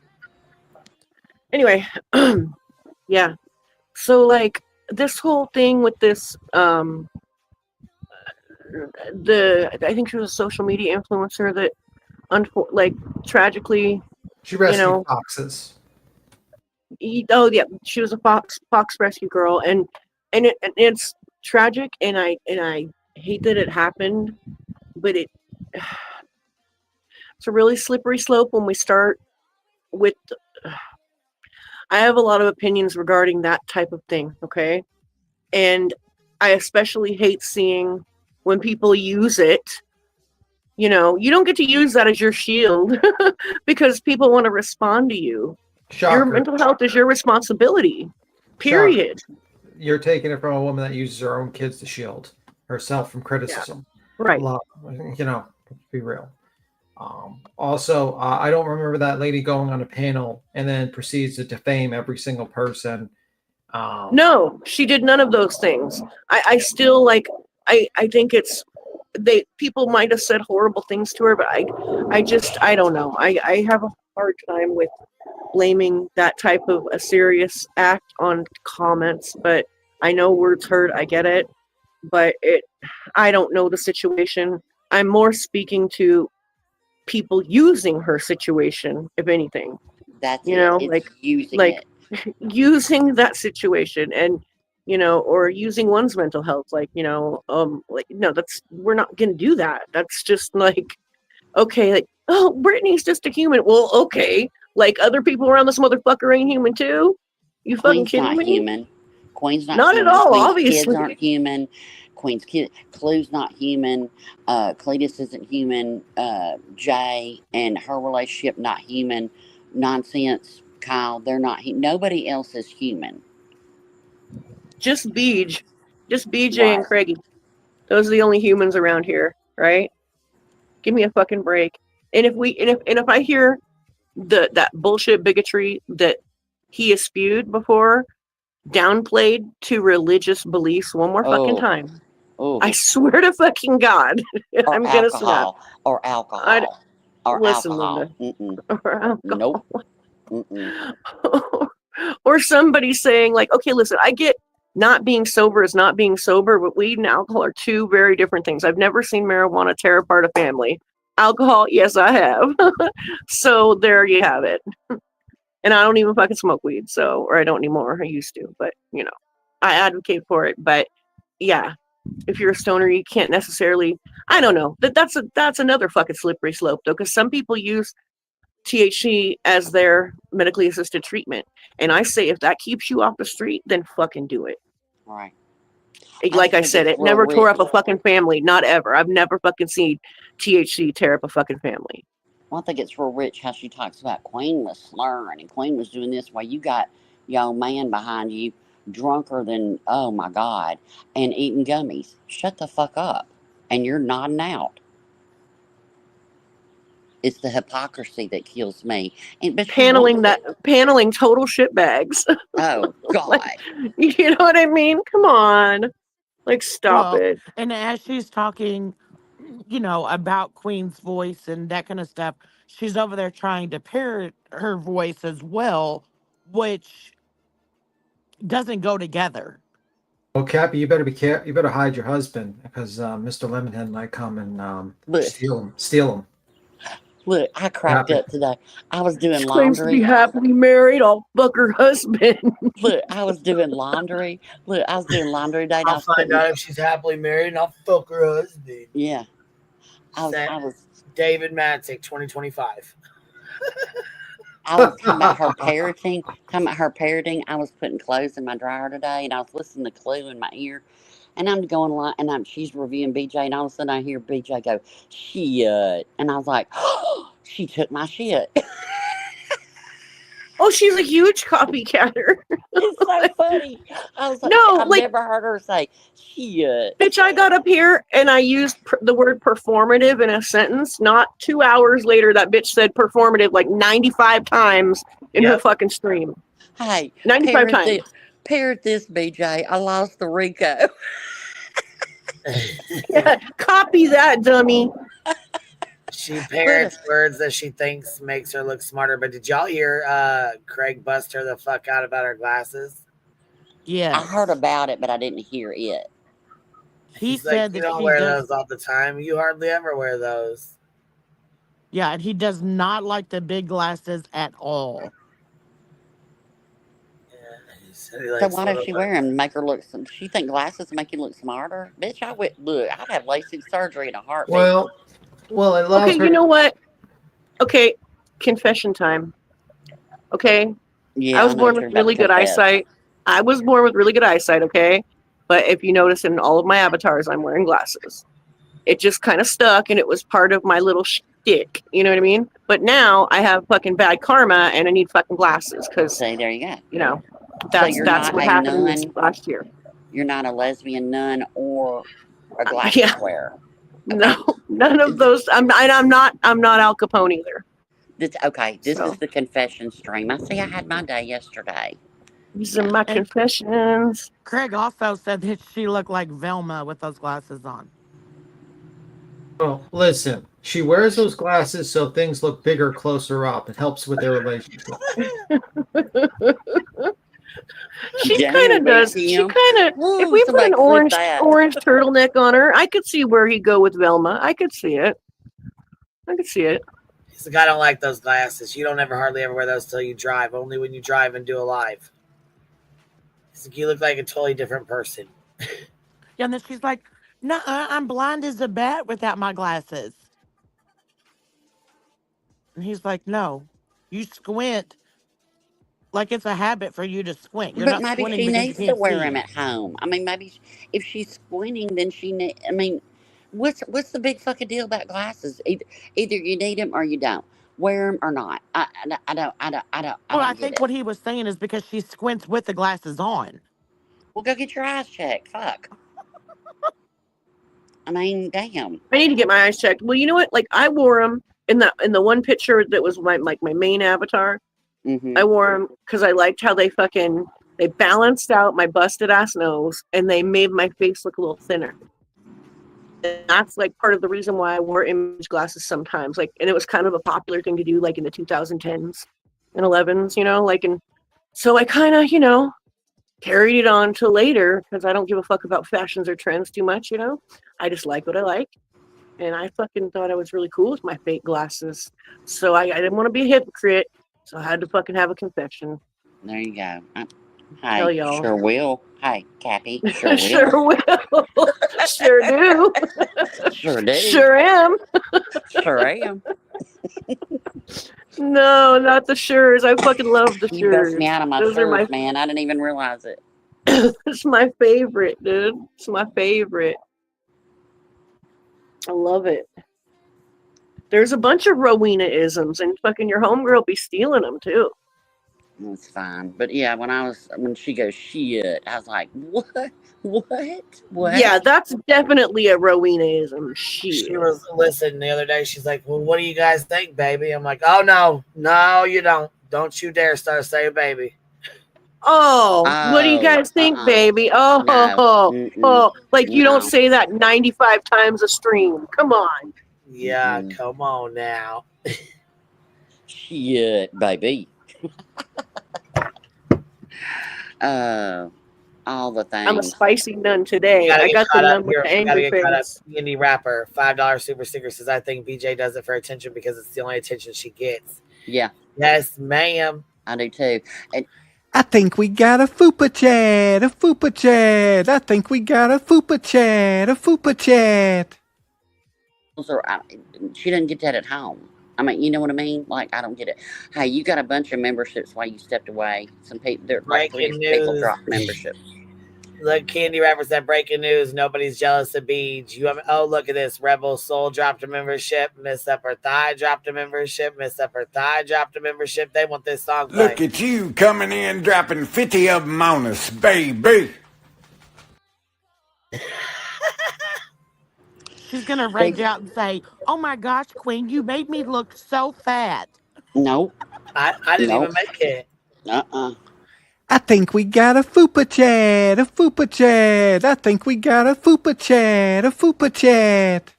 Anyway, yeah. So like this whole thing with this, I think she was a social media influencer that, tragically, She rescued foxes. Oh yeah, she was a fox rescue girl, and it's tragic, and I hate that it happened, but it's a really slippery slope when we start with. I have a lot of opinions regarding that type of thing, okay, and I especially hate seeing when people use it. You don't get to use that as your shield because people want to respond to you. Shocker. Your mental health is your responsibility. Period. Shocker. You're taking it from a woman that uses her own kids to shield herself from criticism. Yeah. Right. Let's be real. Also, I don't remember that lady going on a panel and then proceeds to defame every single person. No, she did none of those things. I still I think people might have said horrible things to her, but I don't know. I have a hard time with blaming that type of a serious act on comments, but I know words hurt. I get it, but I don't know the situation. I'm more speaking to people using her situation, if anything. That's using using that situation, and or using one's mental health, no, we're not gonna do that. That's just okay, oh, Brittany's just a human. Well, okay, other people around this motherfucker ain't human too. You fucking kidding me? Human. Queen's not human. Not at all. Queen's obviously, kids aren't human. Queen's kid, Clue's not human. Cletus isn't human. Jay and her relationship not human. Nonsense. Kyle, they're not. Nobody else is human. Just BEEJ, BJ and Craigie. Those are the only humans around here, right? Give me a fucking break. And if I hear that bullshit bigotry that he has spewed before, downplayed to religious beliefs one more fucking time, I swear to fucking God, I'm gonna snap. Or alcohol. Listen, alcohol. Linda. Or alcohol. Nope. Or somebody saying okay, listen, I get not being sober is not being sober, but weed and alcohol are two very different things. I've never seen marijuana tear apart a family. Alcohol, yes, I have. So there you have it. And I don't even fucking smoke weed, or I don't anymore. I used to, but I advocate for it. But yeah, if you're a stoner, you can't necessarily. I don't know. That's another fucking slippery slope, though, because some people use THC as their medically assisted treatment, and I say if that keeps you off the street, then fucking do it. Right. Like I said, it never tore up a fucking family. Not ever. I've never fucking seen THC tear up a fucking family. Well, I think it's real rich how she talks about Queen was slurring and Queen was doing this while you got your old man behind you drunker than, oh my God, and eating gummies. Shut the fuck up. And you're nodding out. It's the hypocrisy that kills me. But paneling total shitbags. Oh God. You know what I mean? Come on. Stop it. And as she's talking, about Queen's voice and that kind of stuff, she's over there trying to parrot her voice as well, which doesn't go together. Well, Cappy, you better be careful. You better hide your husband because Mr. Lemonhead might come and steal him. Look, I cracked up today. I was doing laundry. Claims to be happily married. I'll fuck her husband. Look, I was doing laundry. Look, I was doing laundry today. I'll find out if she's happily married and I'll fuck her husband. Yeah. I was David Matzik, 2025. I was talking about her parroting. I was putting clothes in my dryer today, and I was listening to Clue in my ear, and I'm going along, and she's reviewing BJ, and all of a sudden I hear BJ go, shit, and I was like, oh, she took my shit. Oh, she's a huge copycatter. It's so funny. I was like, No, I've like, never heard her say shit. bitch, I got up here and I used the word performative in a sentence. Not 2 hours later, that bitch said performative like 95 times in her fucking stream. Hey, 95 times. Parrot this, BJ. I lost the Rico. Yeah, copy that, dummy. She parrots words that she thinks makes her look smarter. But did y'all hear Craig bust her the fuck out about her glasses? Yeah. I heard about it, but I didn't hear it. He's like, you don't wear those all the time. You hardly ever wear those. Yeah, and he does not like the big glasses at all. So why does she wear them? Make her look? She think glasses make you look smarter? Bitch, I would look. I'd have LASIK surgery in a heartbeat. Well, it allows okay, her. You know what? Okay, confession time. Okay. Yeah, I was born with really good eyesight. I was born with really good eyesight. Okay, but if you notice in all of my avatars, I'm wearing glasses. It just kind of stuck, and it was part of my little shtick. You know what I mean? But now I have fucking bad karma, and I need fucking glasses because. See, there you go. You know. That's what happened this last year. You're not a lesbian nun or a glasses wearer. Okay? No, none of those. I'm not Al Capone either. This is the confession stream. I see I had my day yesterday. These are my confessions. Craig also said that she looked like Velma with those glasses on. Oh, listen. She wears those glasses so things look bigger closer up. It helps with their relationship. She kind of does. She kind of. If we put an orange turtleneck on her, I could see where he'd go with Velma. I could see it. He's like, I don't like those glasses. You don't hardly ever wear those till you drive. Only when you drive and do a live. He's like, you look like a totally different person. Yeah, and then she's like, "No, I'm blind as a bat without my glasses." And he's like, "No, you squint like it's a habit for you to squint. You're but not maybe squinting she because needs you to can't wear see." them at home. I mean, maybe if she's squinting, then what's the big fucking deal about glasses? Either you need them or you don't. Wear them or not. I don't Well, I think what he was saying is because she squints with the glasses on. Well, go get your eyes checked. Fuck. I mean, damn. I need to get my eyes checked. Well, you know what? Like I wore them in the one picture that was my main avatar. Mm-hmm. I wore them because I liked how they balanced out my busted ass nose and they made my face look a little thinner. And that's like part of the reason why I wore image glasses sometimes. Like, and it was kind of a popular thing to do, like in the 2010s and 11s, you know, like, and so I kind of, you know, carried it on to later because I don't give a fuck about fashions or trends too much, you know. I just like what I like. And I fucking thought I was really cool with my fake glasses. So I didn't want to be a hypocrite. So I had to fucking have a confession. There you go. Hell, Hey, y'all. sure will. Hey, Cappy, sure will. Sure will. Sure do. Sure do. Sure am. Sure am. No, not the Shures. I fucking love the You Shures. bust me out of my Those shirt, are man. I didn't even realize it. It's my favorite, dude. It's my favorite. I love it. There's a bunch of Rowena-isms, and fucking your homegirl be stealing them, too. It's fine. But yeah, when she goes, shit, I was like, what? What? Yeah, that's definitely a Rowena-ism. Shit. She was listening the other day. She's like, well, what do you guys think, baby? I'm like, oh, no, you don't. Don't you dare start saying baby. Oh, what do you guys think, baby? Oh, like you don't say that 95 times a stream. Come on. Yeah, come on now. Shit, baby. All the things. I'm a spicy nun today. I got the nun with the angry face. Indie rapper, $5 super sticker says, I think BJ does it for attention because it's the only attention she gets. Yeah. Yes, ma'am. I do too. And I think we got a fupa chat, a fupa chat. I think we got a fupa chat, a fupa chat. She doesn't get that at home. I mean, you know what I mean? Like, I don't get it. Hey, you got a bunch of memberships while you stepped away. Some people, like, people dropped memberships. Look, Candy Rapper said breaking news. Nobody's jealous of BEEJ. You have look at this. Rebel Soul dropped a membership. Miss Upper Thigh dropped a membership. Miss Upper Thigh dropped a membership. They want this song played. Look at you coming in, dropping 50 of them on us, baby. She's gonna rage out and say, "Oh my gosh, Queen, you made me look so fat." Nope. I didn't even make it. I think we got a fupa chat, a fupa chat. I think we got a fupa chat, a fupa chat.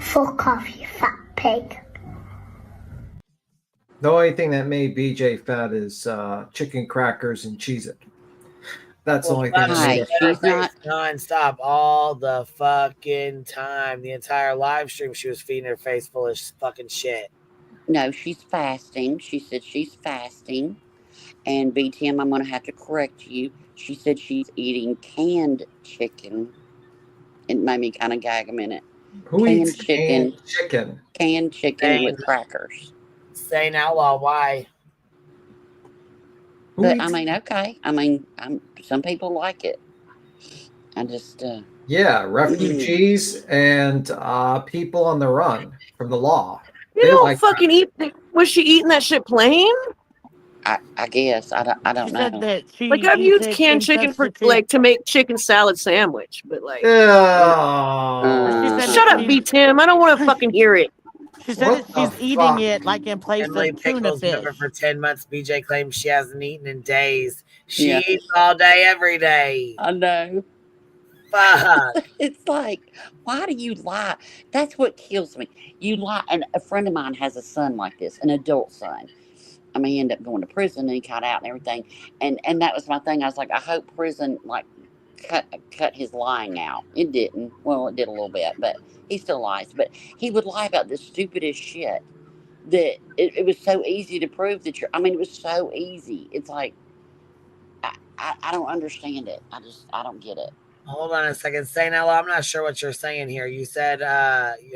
Fuck off, you fat pig. The only thing that made BJ fat is chicken crackers and Cheez-It. That's the only thing that made her She's fat. not nonstop all the fucking time. The entire live stream, she was feeding her face full of fucking shit. No, she's fasting. She said she's fasting. And BTM, I'm going to have to correct you. She said she's eating canned chicken. It made me kind of gag a minute. Who eats canned chicken? Canned chicken with crackers. Saying Outlaw, why? But I mean, okay. I mean, some people like it. I just. Yeah, refugees and people on the run from the law. You don't fucking eat. Was she eating that shit plain? I guess I don't know. Said that she Like I've eats used it canned in chicken for substitute. like to make chicken salad sandwich, but like, She said shut that up, B Tim. I don't want to fucking hear it. She said that she's eating it like in place Emily of tuna Pickles fish. member for 10 months. BJ claims she hasn't eaten in days. She Yeah. eats all day, every day. I know. Fuck. It's like, why do you lie? That's what kills me. You lie. And a friend of mine has a son like this, an adult son. I mean, he ended up going to prison and he got out and everything. And that was my thing. I was like, I hope prison like cut his lying out. It didn't. Well, it did a little bit, but he still lies. But he would lie about the stupidest shit. That it was so easy to prove that you're. I mean, it was so easy. It's like I don't understand it. I don't get it. Hold on a second. Say now, I'm not sure what you're saying here. You said,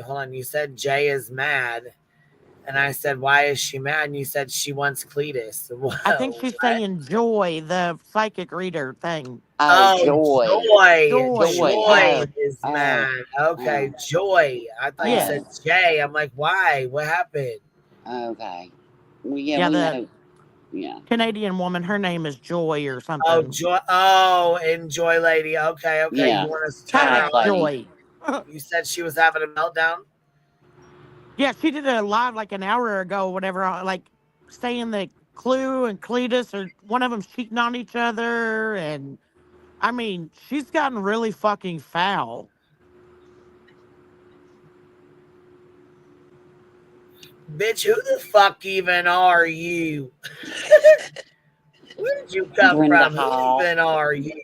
hold on. You said Jay is mad. And I said, why is she mad? And you said she wants Cletus. I think she's saying Joy, the psychic reader thing. Joy is mad. Okay, Joy. I thought you said Jay. I'm like, why? What happened? Okay. Well, yeah, we know. Yeah. Canadian woman, her name is Joy or something. Oh, Joy. Oh, Enjoy Lady. Okay. Yeah. You want us to turn around? Joy. You said she was having a meltdown? Yeah, she did a live like an hour ago, whatever, like saying that Clue and Cletus or one of them's cheating on each other. And I mean, she's gotten really fucking foul. Bitch, who the fuck even are you? Where did you come from? Who even are you?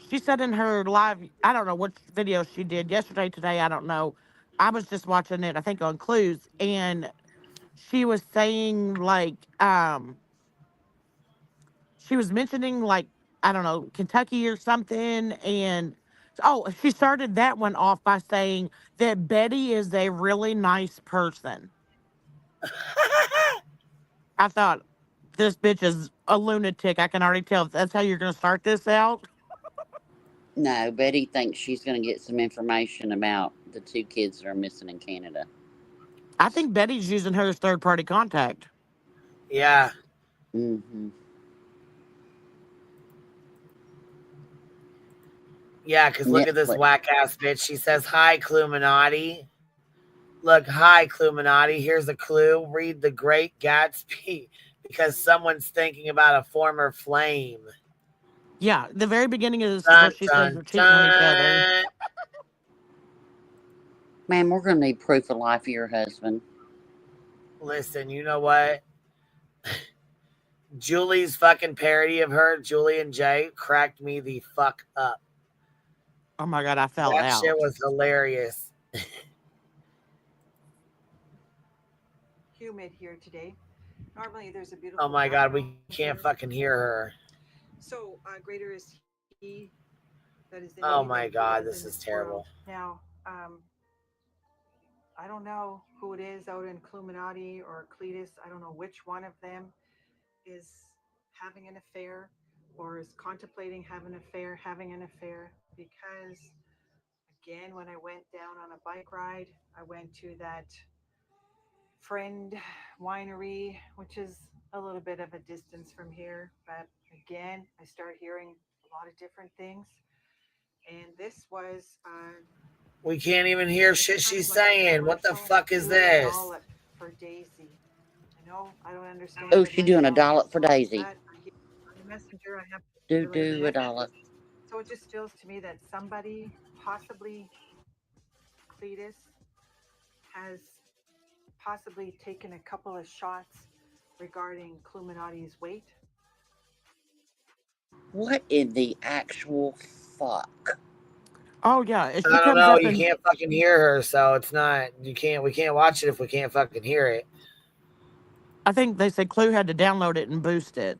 She said in her live, I don't know what video she did yesterday, today, I don't know. I was just watching it, I think on Clues, and she was saying like, she was mentioning like, I don't know, Kentucky or something, and she started that one off by saying that Betty is a really nice person. I thought, this bitch is a lunatic. I can already tell if that's how you're going to start this out. No, Betty thinks she's going to get some information about the 2 kids that are missing in Canada. I think Betty's using her as third-party contact. Yeah. Mm-hmm. Yeah, because look at this whack-ass bitch. She says, hi, Cluminati. Look, hi, Cluminati. Here's a clue. Read The Great Gatsby because someone's thinking about a former flame. Yeah, the very beginning of this is where she says they're cheating on each other. Man, we're going to need proof of life of your husband. Listen, you know what? Julie's fucking parody of her, Julie and Jay, cracked me the fuck up. Oh my God, I fell out. That shit was hilarious. Humid here today. Normally there's a beautiful. Oh my God, we can't fucking hear her. So greater is he that is in Oh me my than God, he is this in is terrible. Now, I don't know who it is out in Cluminati or Cletus. I don't know which one of them is having an affair, or is contemplating having an affair, because again, when I went down on a bike ride, I went to that friend winery, which is a little bit of a distance from here, but again, I start hearing a lot of different things. And this was We can't even hear shit she's saying. What the fuck is this? dollop for Daisy. I know I don't understand. Oh, what she's mental doing a health dollop is, for so Daisy. that I hear on the messenger, I have Do relay the a message. dollop. So it just feels to me that somebody, possibly Cletus, has possibly taken a couple of shots regarding Cluminati's weight. What in the actual fuck? Oh yeah, if I she don't comes know. up You and can't fucking hear her, so it's not. We can't watch it if we can't fucking hear it. I think they said Clue had to download it and boost it.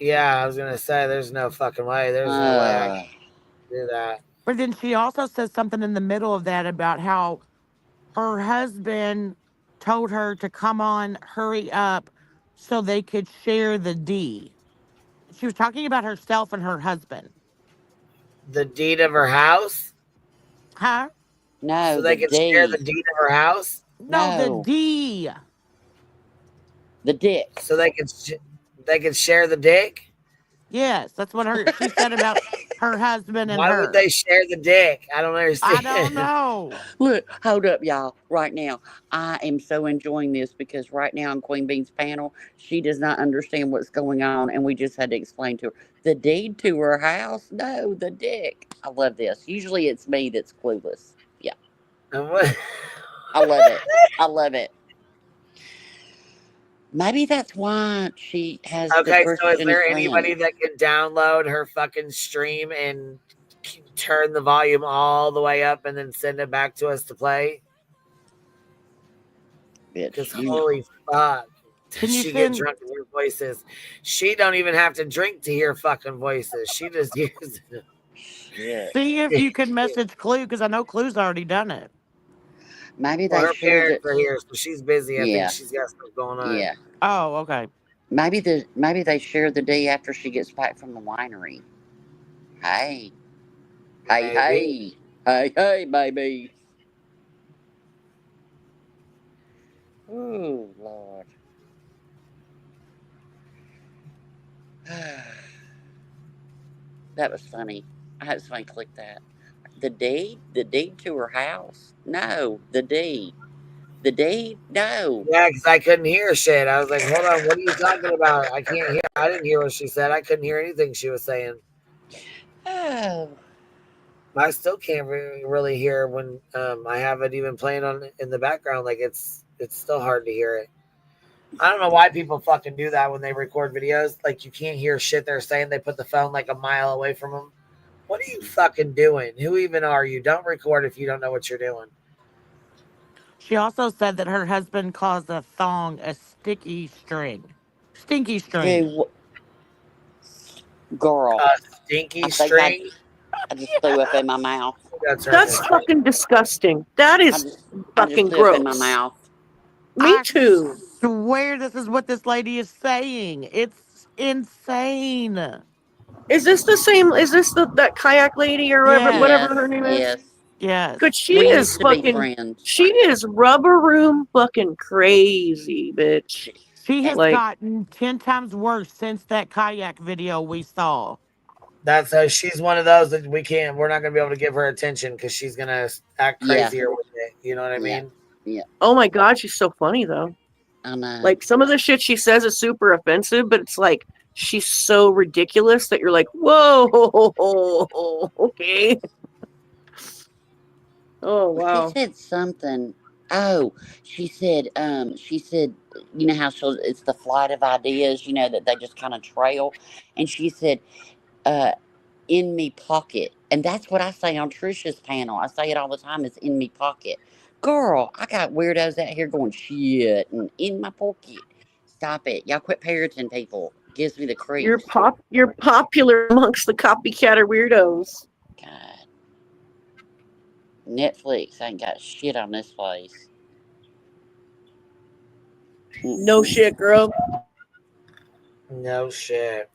Yeah, I was gonna say there's no fucking way. There's no way I can do that. But then she also says something in the middle of that about how her husband told her to come on, hurry up, so they could share the D. She was talking about herself and her husband. The deed of her house? Huh? No, so they the could share D. the deed of her house? No, the No. D. The dick. So they could share the dick? Yes, that's what she said about her husband and Why would her. they share the dick? I don't I understand. don't know. Look, hold up, y'all. Right now, I am so enjoying this because right now on Queen Bee's panel, she does not understand what's going on, and we just had to explain to her the deed to her house. No, the dick. I love this. Usually, it's me that's clueless. Yeah, I love it. I love it. Maybe that's why she has the Okay, so is Christian there friend. anybody that can download her fucking stream and turn the volume all the way up and then send it back to us to play? Because holy fuck, Can you she get send? drunk to hear voices. She don't even have to drink to hear fucking voices. She just uses them. See if you can message Clue because I know Clue's already done it. Maybe Well, they her shared parents it. are here, so she's busy. I Yeah. think she's got stuff going on. Yeah. Oh, okay. Maybe they share the D after she gets back from the winery. Hey. Hey, hey. Hey, hey, baby. Oh, Lord. That was funny. I had somebody click that. The deed? The deed to her house? No, the deed. The deed? No. Yeah, because I couldn't hear shit. I was like, hold on, what are you talking about? I can't hear. I didn't hear what she said. I couldn't hear anything she was saying. Oh. I still can't really hear when I have it even playing on in the background. Like it's still hard to hear it. I don't know why people fucking do that when they record videos. Like you can't hear shit they're saying. They put the phone like a mile away from them. What are you fucking doing? Who even are you? Don't record if you don't know what you're doing. She also said that her husband calls a thong a sticky string. Stinky string. Girl. A stinky string? I just threw up in my mouth. That's fucking disgusting. That is I just fucking threw up in my gross. mouth. Me too. I swear this is what this lady is saying. It's insane. Is this the same? Is this that kayak lady or whatever her name is? Yes. Good. She We is used to be fucking. friends. She is rubber room fucking crazy, bitch. She has like gotten 10 times worse since that kayak video we saw. That's she's one of those that we're not gonna be able to give her attention because she's gonna act crazier with it. You know what I mean? Yeah. Oh my god, she's so funny though. I know. Like some of the shit she says is super offensive, but it's like she's so ridiculous that you're like, whoa, okay. Oh wow. She said something. Oh, she said, you know how it's the flight of ideas, that they just kind of trail. And she said, in me pocket. And that's what I say on Trisha's panel. I say it all the time. It's in me pocket. Girl, I got weirdos out here going shit and in my pocket. Stop it. Y'all quit parroting people. Gives me the creeps. You're popular amongst the copycat or weirdos. God. Netflix ain't got shit on this place. No shit, girl. No shit.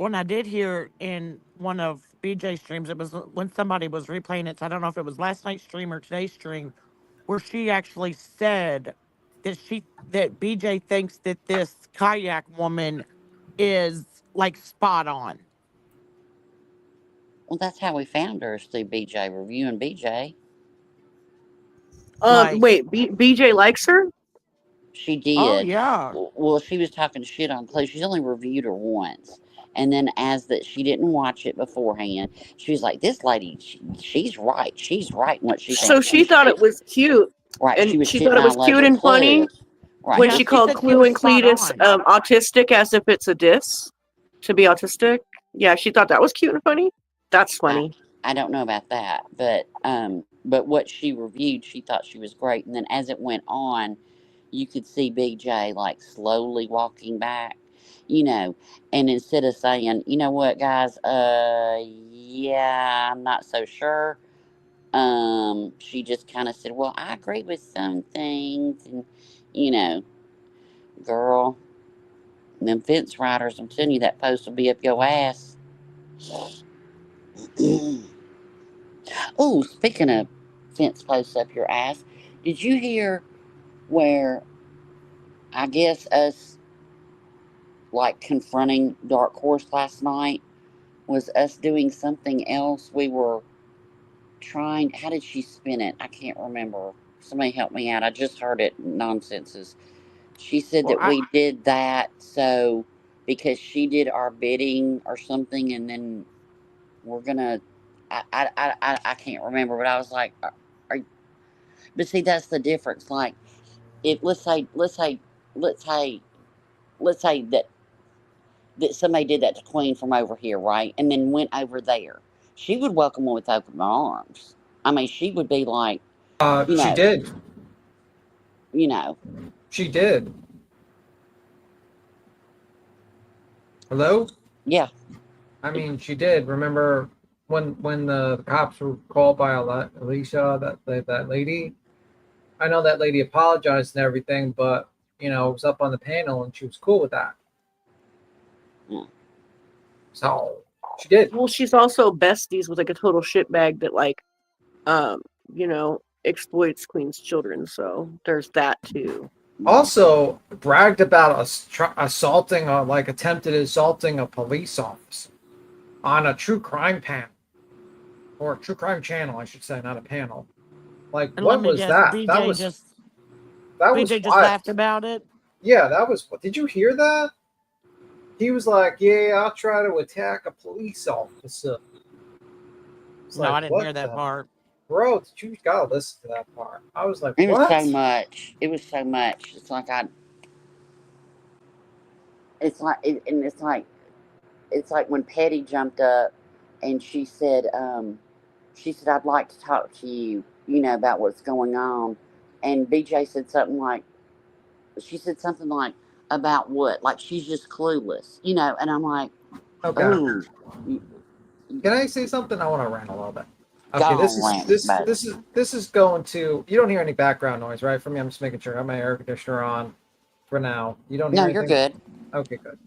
When I did hear in one of BJ streams, it was when somebody was replaying it. So I don't know if it was last night's stream or today's stream, where she actually said that BJ thinks that this kayak woman is like spot on. Well, that's how we found her, is through BJ, reviewing BJ. Wait, BJ likes her? She did. Oh, yeah. Well, she was talking shit on Chloe. She's only reviewed her once. And then as that she didn't watch it beforehand, she was like, this lady, she's right. She's right in what she thinks. So she thought it was cute. Right. And she thought it was cute and funny. Right. When Yeah, she called said she Clue was and spot Cletus on. autistic as if it's a diss to be autistic. Yeah, she thought that was cute and funny. That's funny. I don't know about that, but what she reviewed, she thought she was great. And then as it went on, you could see BJ like slowly walking back, you know, and instead of saying, you know what, guys, yeah, I'm not so sure. She just kind of said, well, I agree with some things, and you know, girl, them fence riders, I'm telling you, that post will be up your ass. Oh, speaking of fence posts up your ass, did you hear where I guess us like confronting Dark Horse last night was us doing something else? We were trying, how did she spin it? I can't remember. Somebody help me out. I just heard it nonsenses. She said that we did that so because she did our bidding or something, and then we're gonna. I can't remember, but I was like, but see, that's the difference. Like, if let's say that somebody did that to Queen from over here, right, and then went over there, she would welcome them with open arms. I mean, she would be like, you know, she did. You know, she did. Hello? Yeah. I mean, she did. Remember when the cops were called by Alicia, that lady? I know that lady apologized and everything, but you know, it was up on the panel and she was cool with that. Yeah. So she did. Well, she's also besties with like a total shitbag that like, you know, exploits Queen's children. So there's that too. Also bragged about assaulting, like attempted assaulting a police officer on a true crime panel, or a true crime channel, I should say, not a panel. Like, And what was that? BJ That was just wild. laughed about it. Yeah, that was. Did you hear that? He was like, "Yeah, I'll try to attack a police officer." No, I didn't hear that part. Bro, you gotta listen to that part. I was like, it what? was so much. It was so much. It's like it's like when Petty jumped up and she said, I'd like to talk to you, you know, about what's going on. And BJ said something like, about what? Like she's just clueless, you know, and I'm like, okay. Ooh. Can I say something? I want to rant a little bit. Okay, this is going to. You don't hear any background noise, right? For me, I'm just making sure I have my air conditioner on for now. You don't hear anything? You're good. Okay, good.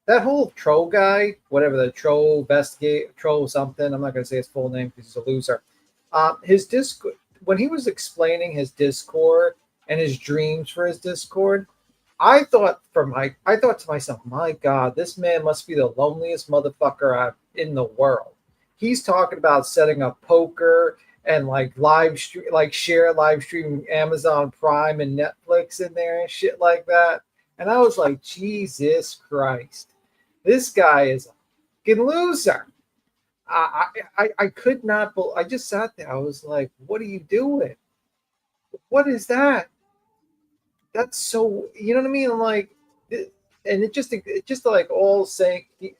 That whole troll guy, whatever the troll something. I'm not going to say his full name because he's a loser. His Discord, when he was explaining his Discord and his dreams for his Discord, I thought to myself, my God, this man must be the loneliest motherfucker in the world. He's talking about setting up poker and like share live stream Amazon Prime and Netflix in there and shit like that. And I was like, Jesus Christ, this guy is a fucking loser. I could not. I just sat there. I was like, what are you doing? What is that? That's so, you know what I mean? I'm like, and it just like all sank in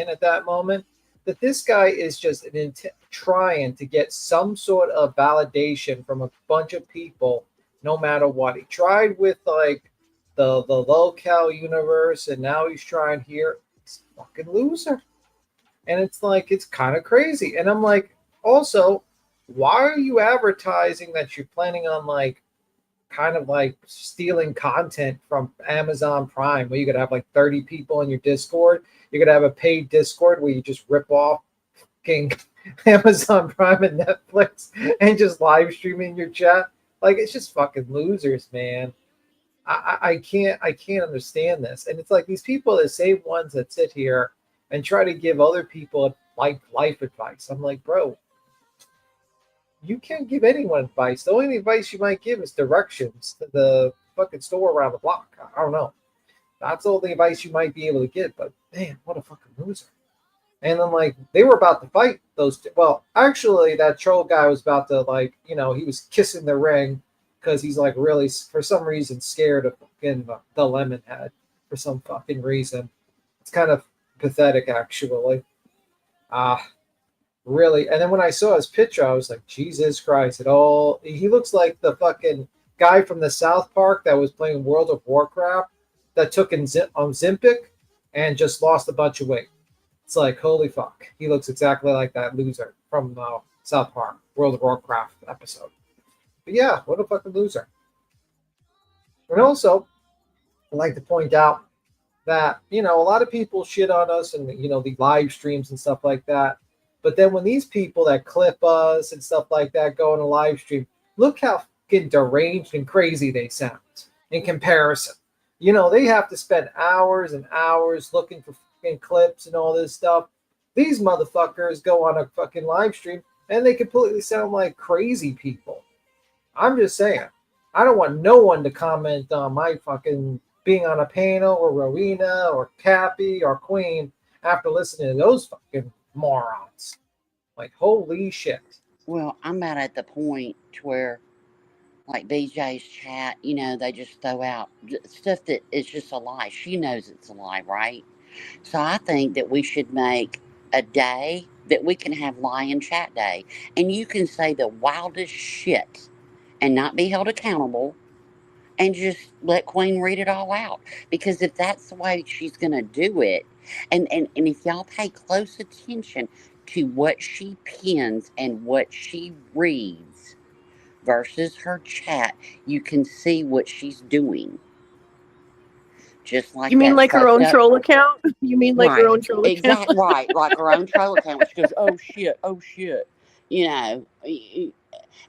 at that moment. That this guy is just trying to get some sort of validation from a bunch of people, no matter what. He tried with like the locale universe, and now he's trying here. He's a fucking loser. And it's like, it's kind of crazy. And I'm like, also, why are you advertising that you're planning on like kind of like stealing content from Amazon Prime, where you could have like 30 people in your Discord. You could have a paid Discord where you just rip off fucking Amazon Prime and Netflix and just live stream in your chat. Like, it's just fucking losers, man. I can't understand this. And it's like these people are the same ones that sit here and try to give other people like life advice. I'm like, bro, you can't give anyone advice. The only advice you might give is directions to the fucking store around the block. I don't know. That's the only advice you might be able to get. But man, what a fucking loser. And then like they were about to fight those two. Well, actually, that troll guy was about to like, he was kissing the ring because he's like really for some reason scared of fucking the lemon head for some fucking reason. It's kind of pathetic, actually. Really. And then when I saw his picture, I was like, Jesus Christ! He looks like the fucking guy from the South Park that was playing World of Warcraft that took Ozempic and just lost a bunch of weight. It's like, holy fuck. He looks exactly like that loser from South Park, World of Warcraft episode. But yeah, what a fucking loser. And also, I'd like to point out that, a lot of people shit on us and, the live streams and stuff like that. But then when these people that clip us and stuff like that go on a live stream, look how fucking deranged and crazy they sound in comparison. They have to spend hours and hours looking for fucking clips and all this stuff. These motherfuckers go on a fucking live stream and they completely sound like crazy people. I'm just saying, I don't want no one to comment on my fucking being on a panel or Rowena or Cappy or Queen after listening to those fucking morons. Like, holy shit. Well, I'm about at the point where, like BJ's chat, they just throw out stuff that is just a lie. She knows it's a lie, right? So I think that we should make a day that we can have Lion Chat Day. And you can say the wildest shit and not be held accountable and just let Queen read it all out. Because if that's the way she's going to do it, and if y'all pay close attention to what she pins and what she reads versus her chat, you can see what she's doing. Just like you mean that like her own up, troll account? You mean like right, her own troll account? Exactly, right, like her own troll account, which goes, oh shit.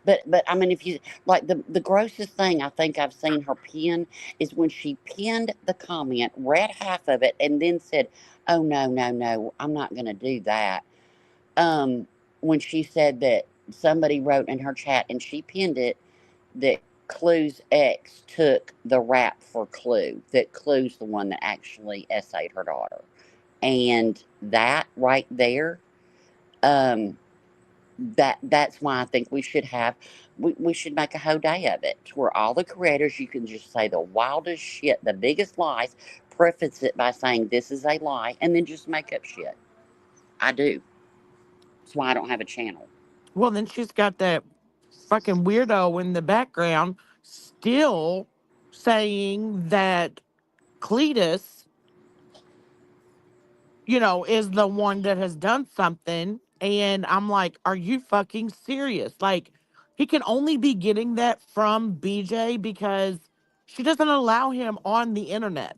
But I mean, if you like the grossest thing I think I've seen her pin is when she pinned the comment, read half of it, and then said, "Oh no, I'm not going to do that." When she said that somebody wrote in her chat and she pinned it that Clue's ex took the rap for Clue, that Clue's the one that actually essayed her daughter, and that right there, that's why I think we should make a whole day of it where all the creators, you can just say the wildest shit, the biggest lies, preface it by saying this is a lie, and then just make up shit. I do. That's why I don't have a channel. Well, then she's got that fucking weirdo in the background still saying that Cletus, is the one that has done something. And I'm like, are you fucking serious? Like, he can only be getting that from BJ because she doesn't allow him on the internet.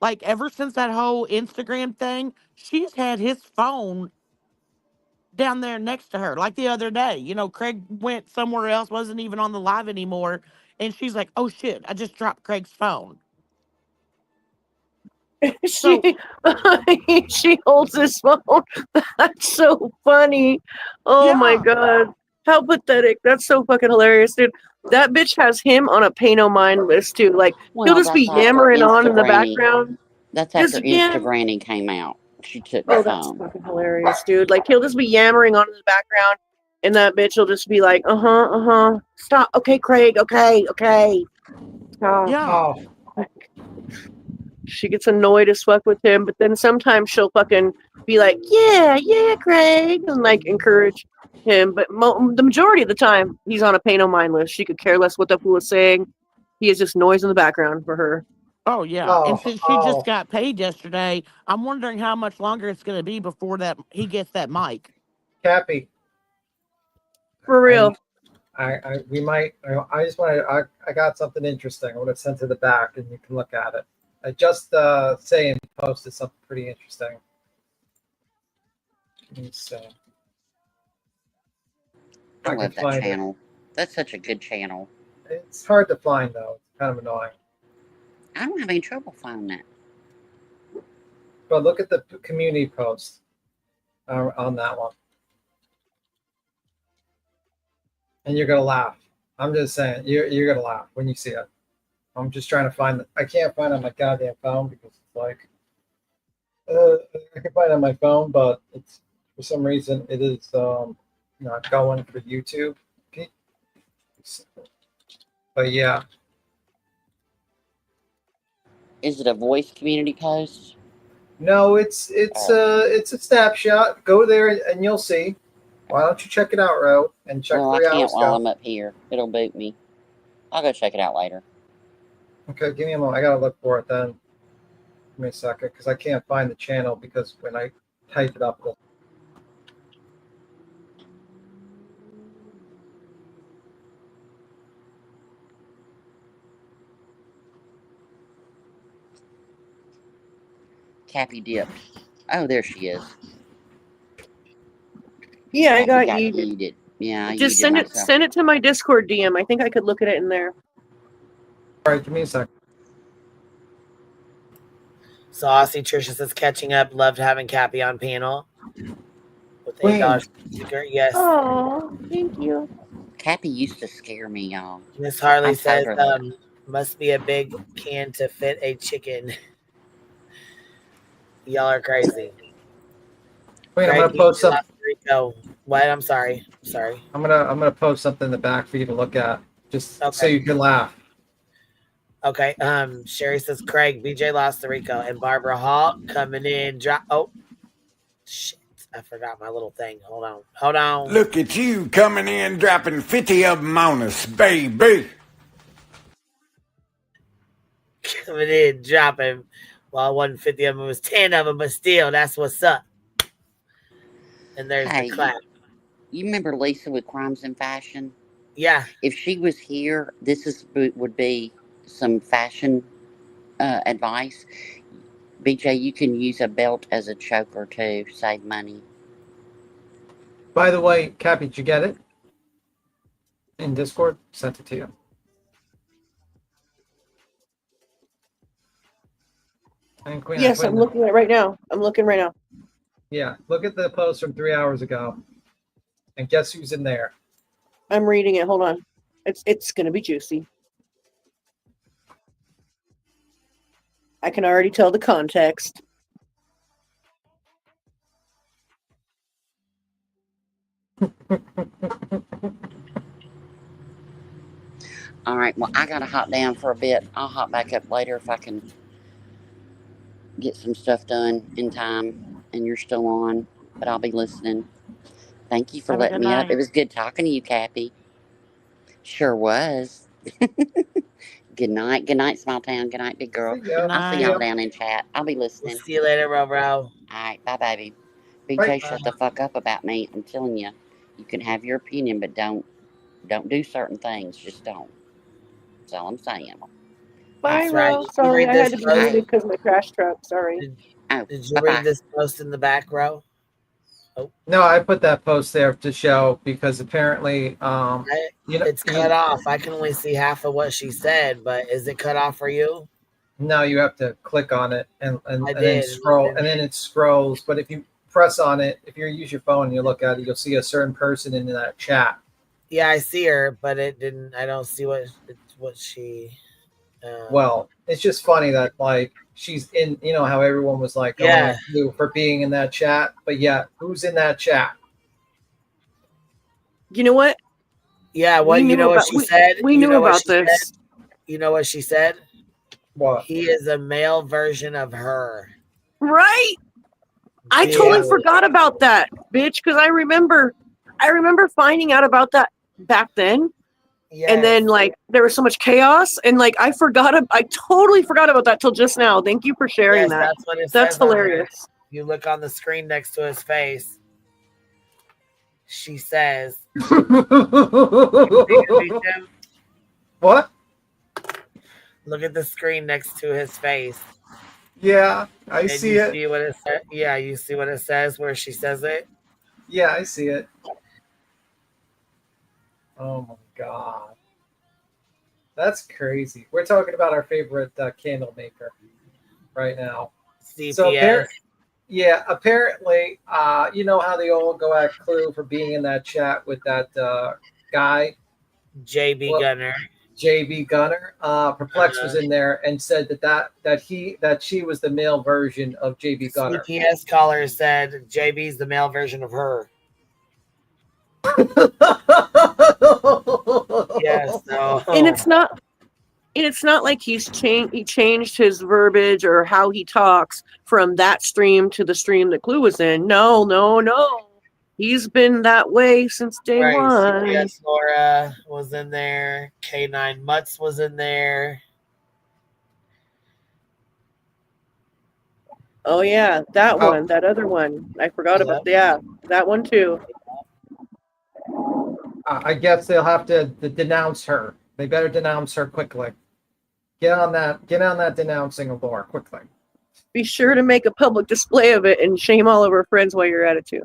Like, ever since that whole Instagram thing, she's had his phone down there next to her. Like the other day, Craig went somewhere else, wasn't even on the live anymore. And she's like, oh shit, I just dropped Craig's phone. She holds his phone. That's so funny. Oh my god. How pathetic. That's so fucking hilarious, dude. That bitch has him on a pay no mind list too. Like, he'll just be yammering on in the background. That's after Instagram came out. She took the phone. That's fucking hilarious, dude. Like, he'll just be yammering on in the background, and that bitch will just be like, stop. Okay, Craig. Okay. Yeah. She gets annoyed as fuck with him, but then sometimes she'll fucking be like, yeah, Craig, and like encourage him. But the majority of the time, he's on a pay no mind list. She could care less what the fool is saying. He is just noise in the background for her. Oh, yeah. And since she just got paid yesterday, I'm wondering how much longer it's going to be before that he gets that mic. Cappy. For real. we might. I just want to. I got something interesting. I want to send to the back, and you can look at it. I just saying posted something pretty interesting. Let me see. I can love that find it. channel. That's such a good channel. It's hard to find though. It's kind of annoying. I don't have any trouble finding that. But look at the community post on that one. And you're gonna laugh. I'm just saying, you're gonna laugh when you see it. I'm just trying to find I can't find it on my goddamn phone because it's like I can find it on my phone, but it's for some reason it is not going for YouTube. Okay. But yeah. Is it a voice community post? No, it's a snapshot. Go there and you'll see. Why don't you check it out, Ro? And check Well, 3 I can't hours while ago. I'm up here. It'll boot me. I'll go check it out later. Okay, give me a moment. I gotta look for it then. Give me a second, because I can't find the channel because when I type it up. Cappy dipped. Oh, there she is. Yeah, I got Cappy you. yeeted. Yeah, I Just yeeted myself. send it to my Discord DM. I think I could look at it in there. All right, give me a second. So Aussie Trisha says catching up. Loved having Cappy on panel. With $8 sticker. Yes. Oh, thank you. Cappy used to scare me, y'all. Miss Harley I says told her that. must be a big can to fit a chicken. Y'all are crazy. Wait, I'm gonna post something. What? I'm sorry. I'm gonna post something in the back for you to look at, just so you can laugh. Okay. Sherry says Craig, BJ lost to Rico, and Barbara Hall coming in. Oh, shit! I forgot my little thing. Hold on. Look at you coming in, dropping 50 of them on us, baby. Coming in, dropping. Well, it wasn't 50 of them, it was 10 of them, but still, that's what's up. And there's the clap. You remember Lisa with Crimes and Fashion? Yeah. If she was here, would be some fashion advice. BJ, you can use a belt as a choker to save money. By the way, Cappy, did you get it? In Discord? Sent it to you. And Queen, Yes, I'm looking at it right now. Yeah, look at the post from 3 hours ago. And guess who's in there? I'm reading it. Hold on. It's gonna be juicy. I can already tell the context. All right, well, I gotta hop down for a bit. I'll hop back up later if I can get some stuff done in time and you're still on, but I'll be listening. Thank you for Have a letting good me up. night. It was good talking to you, Cappy. Sure was. Good night. Good night, small town. Good night, big girl. I'll see y'all down in chat. I'll be listening. See you later, Ro. All right, bye, baby. BJ, shut the fuck up about me. I'm telling you, you can have your opinion, but don't do certain things. Just don't. That's all I'm saying. Bye, That's right. Ro. Did you Sorry, read I this had to be post? muted because of my crash truck. Sorry. Did you read this post in the back, Ro? No, I put that post there to show because apparently, It's cut off. I can only see half of what she said, but is it cut off for you? No, you have to click on it and then did. scroll, and then it scrolls. But if you press on it, if you use your phone and you look at it, you'll see a certain person in that chat. Yeah, I see her, but it didn't. I don't see what she. Well, it's just funny that like she's in. You know how everyone was like going at you for being in that chat, but yeah, who's in that chat? You know what? Yeah, well, you know what she said? We knew about this. You know what she said? What? He is a male version of her. Right? I totally forgot about that, bitch, because I remember finding out about that back then. Yes. And then like there was so much chaos and like I totally forgot about that till just now. Thank you for sharing that. That's what it That's says on hilarious. there. You look on the screen next to his face. she says. What? Look at the screen next to his face. Yeah, I And see you it. see what it says? Yeah, you see what it says where she says it? Yeah, I see it. Oh my god. That's crazy. We're talking about our favorite candle maker right now. CPS. So apparently, you know how they all go at Clue for being in that chat with that guy? JB Gunner. JB Gunner. Perplex was in there and said that she was the male version of JB Gunner. CPS caller said JB's the male version of her. Yes, no. And it's not like he changed his verbiage or how he talks from that stream to the stream that Clue was in. No. He's been that way since day one. CPS Laura was in there. K9 Mutz was in there. Oh yeah, that one, that other one. I forgot about that one too. I guess they'll have to denounce her. They better denounce her quickly. Get on that denouncing of Laura quickly. Be sure to make a public display of it and shame all of her friends while you're at it too.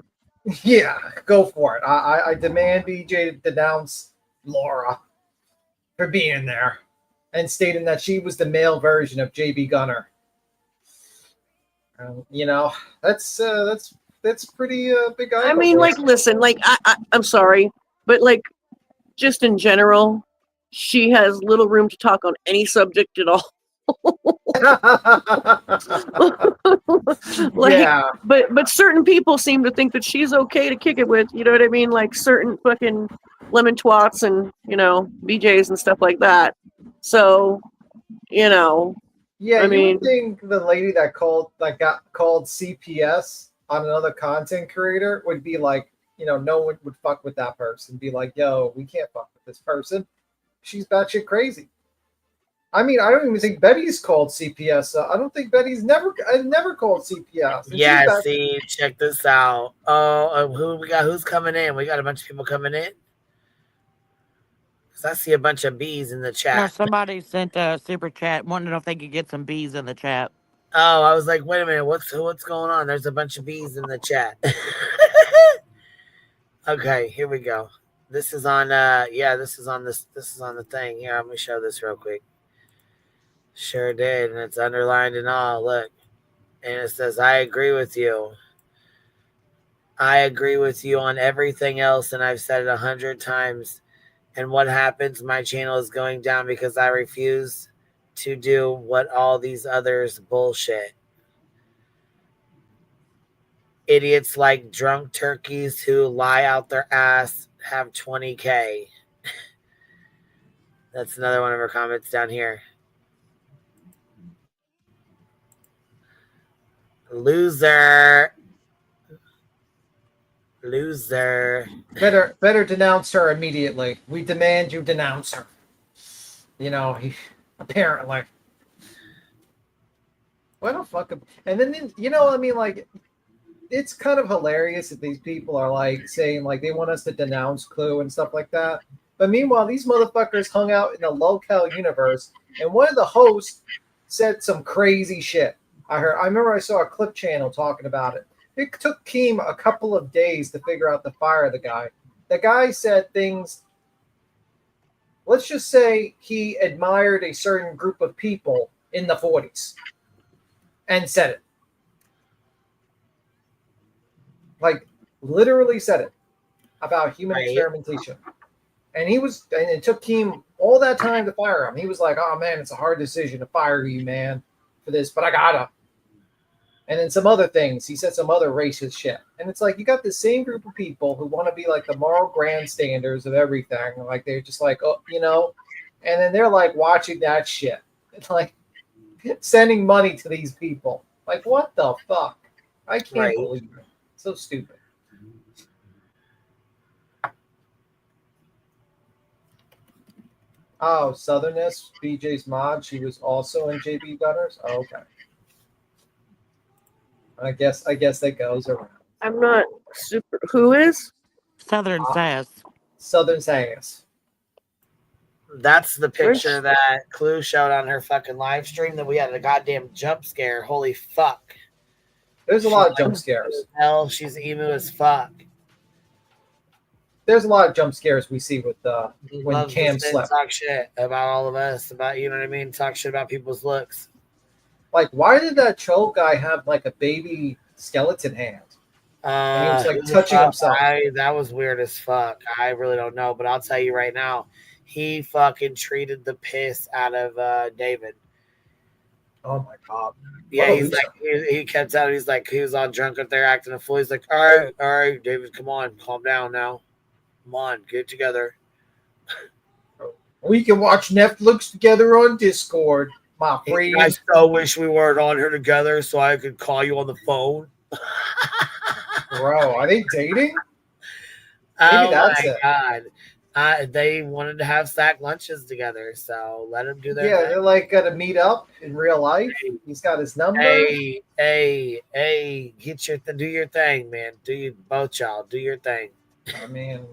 Yeah, go for it. I demand BJ to denounce Laura for being there and stating that she was the male version of JB Gunner. You know, that's pretty big. I mean, like, listen, like, I'm sorry, but like, just in general, she has little room to talk on any subject at all. Like, yeah. But certain people seem to think that she's okay to kick it with, you know what I mean? Like certain fucking lemon twats and, you know, BJs and stuff like that. So, you know. Yeah, I mean, would think the lady that got called CPS on another content creator would be like, you know, no one would fuck with that person. Be like, yo, we can't fuck with this person. She's batshit crazy. I mean, I don't even think Betty's called CPS. I don't think Betty's never called CPS. And yeah, see, check this out. Oh, who we got? Who's coming in? We got a bunch of people coming in. Cause I see a bunch of bees in the chat. No, somebody sent a super chat, wanting to know if they could get some bees in the chat. Oh, I was like, wait a minute, what's going on? There's a bunch of bees in the chat. Okay, here we go. This is on this is on the thing. Here, let me show this real quick. Sure did, and it's underlined and all. Look. And it says, I agree with you. I agree with you on everything else, and I've said it 100 times. And what happens? My channel is going down because I refuse to do what all these others bullshit. Idiots like drunk turkeys who lie out their ass have 20K. That's another one of her comments down here. Loser. Better denounce her immediately. We demand you denounce her. You know, apparently. What a fucking... And then, you know, I mean, like, it's kind of hilarious that these people are, like, saying, like, they want us to denounce Clue and stuff like that. But meanwhile, these motherfuckers hung out in the locale universe, and one of the hosts said some crazy shit. I remember I saw a clip channel talking about it. It took Keem a couple of days to figure out to fire the guy. The guy said things. Let's just say he admired a certain group of people in the 40s and said it. Like, literally said it about human experimentation. And it took Keem all that time to fire him. He was like, oh man, it's a hard decision to fire you, man, for this, but I gotta. And then some other things. He said some other racist shit. And it's like, you got the same group of people who want to be like the moral grandstanders of everything. Like, they're just like, oh, you know, and then they're like watching that shit. It's like sending money to these people. Like, what the fuck? I can't believe it. So stupid. Oh, Southerness, BJ's mod. She was also in JB Gunners. Oh, okay. I guess that goes around. I'm not super. Who is? Southern sass. Southern sass. That's the picture that Clue showed on her fucking live stream that we had a goddamn jump scare. Holy fuck. There's a lot of jump scares. Hell, she's emu as fuck. There's a lot of jump scares we see with when Loves Cam to sit and slept. talk shit about all of us, about, you know what I mean? Talk shit about people's looks. Like, why did that troll guy have like a baby skeleton hand? And he was like touching himself. That was weird as fuck. I really don't know, but I'll tell you right now, he fucking treated the piss out of David. Oh my god. Yeah, he's like he kept out. He's like he was all drunk up there acting a fool. He's like, all right, David, come on, calm down now. Come on, get it together. We can watch Netflix together on Discord, my friend. I so wish we weren't on here together so I could call you on the phone. Bro, are they dating? Oh my god. They wanted to have sack lunches together, so let them do their thing. They're like gonna meet up in real life. He's got his number. Hey, do your thing, man. Both y'all do your thing. I mean,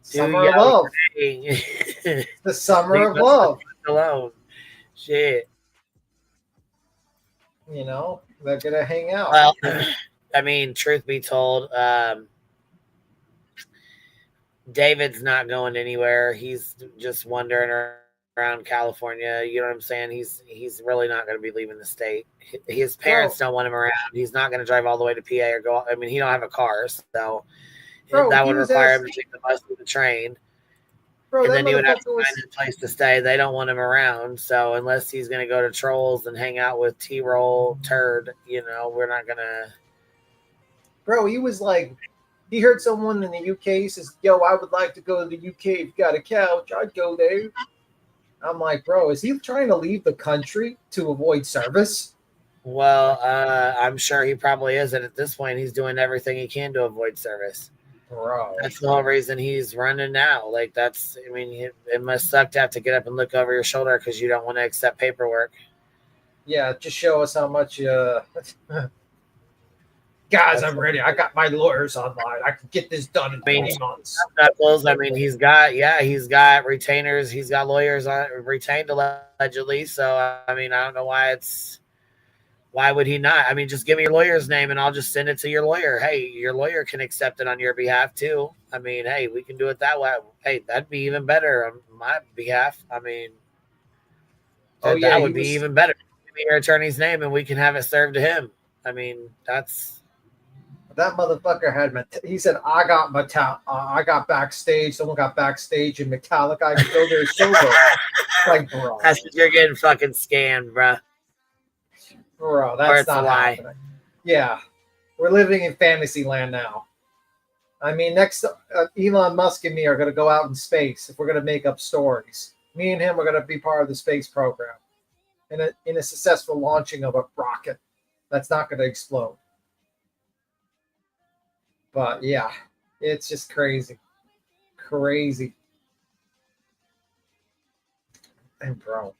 summer of love. The summer of love. Alone. Shit. You know, they're gonna hang out. Well, I mean, truth be told, David's not going anywhere. He's just wandering around California. You know what I'm saying? He's really not going to be leaving the state. His parents don't want him around. He's not going to drive all the way to PA or go. I mean, he don't have a car, so that would require him to take the bus or the train. And then he would have to find a place to stay. They don't want him around, so unless he's going to go to Trolls and hang out with T-Roll Turd, you know, we're not going to. Bro, he was like. He heard someone in the UK says, yo, I would like to go to the UK. If you got a couch, I'd go there. I'm like, bro, is he trying to leave the country to avoid service? Well, I'm sure he probably is. And at this point, he's doing everything he can to avoid service. Bro. That's the whole reason he's running now. Like, I mean, it must suck to have to get up and look over your shoulder because you don't want to accept paperwork. Yeah, just show us how much guys, I'm ready. I got my lawyers online. I can get this done in 20 months. I mean, he's got retainers. He's got lawyers retained allegedly. So, I mean, I don't know why would he not? I mean, just give me your lawyer's name and I'll just send it to your lawyer. Hey, your lawyer can accept it on your behalf too. I mean, hey, we can do it that way. Hey, that'd be even better on my behalf. I mean, that would be even better. Give me your attorney's name and we can have it served to him. I mean, that motherfucker had. He said, "I got backstage. Someone got backstage in Metallica. I could go there sober." Like, bro, that's what you're getting fucking scammed, bro. Bro, that's not happening. Yeah, we're living in fantasy land now. I mean, next Elon Musk and me are going to go out in space if we're going to make up stories. Me and him are going to be part of the space program in a successful launching of a rocket that's not going to explode. But yeah, it's just crazy. And bro,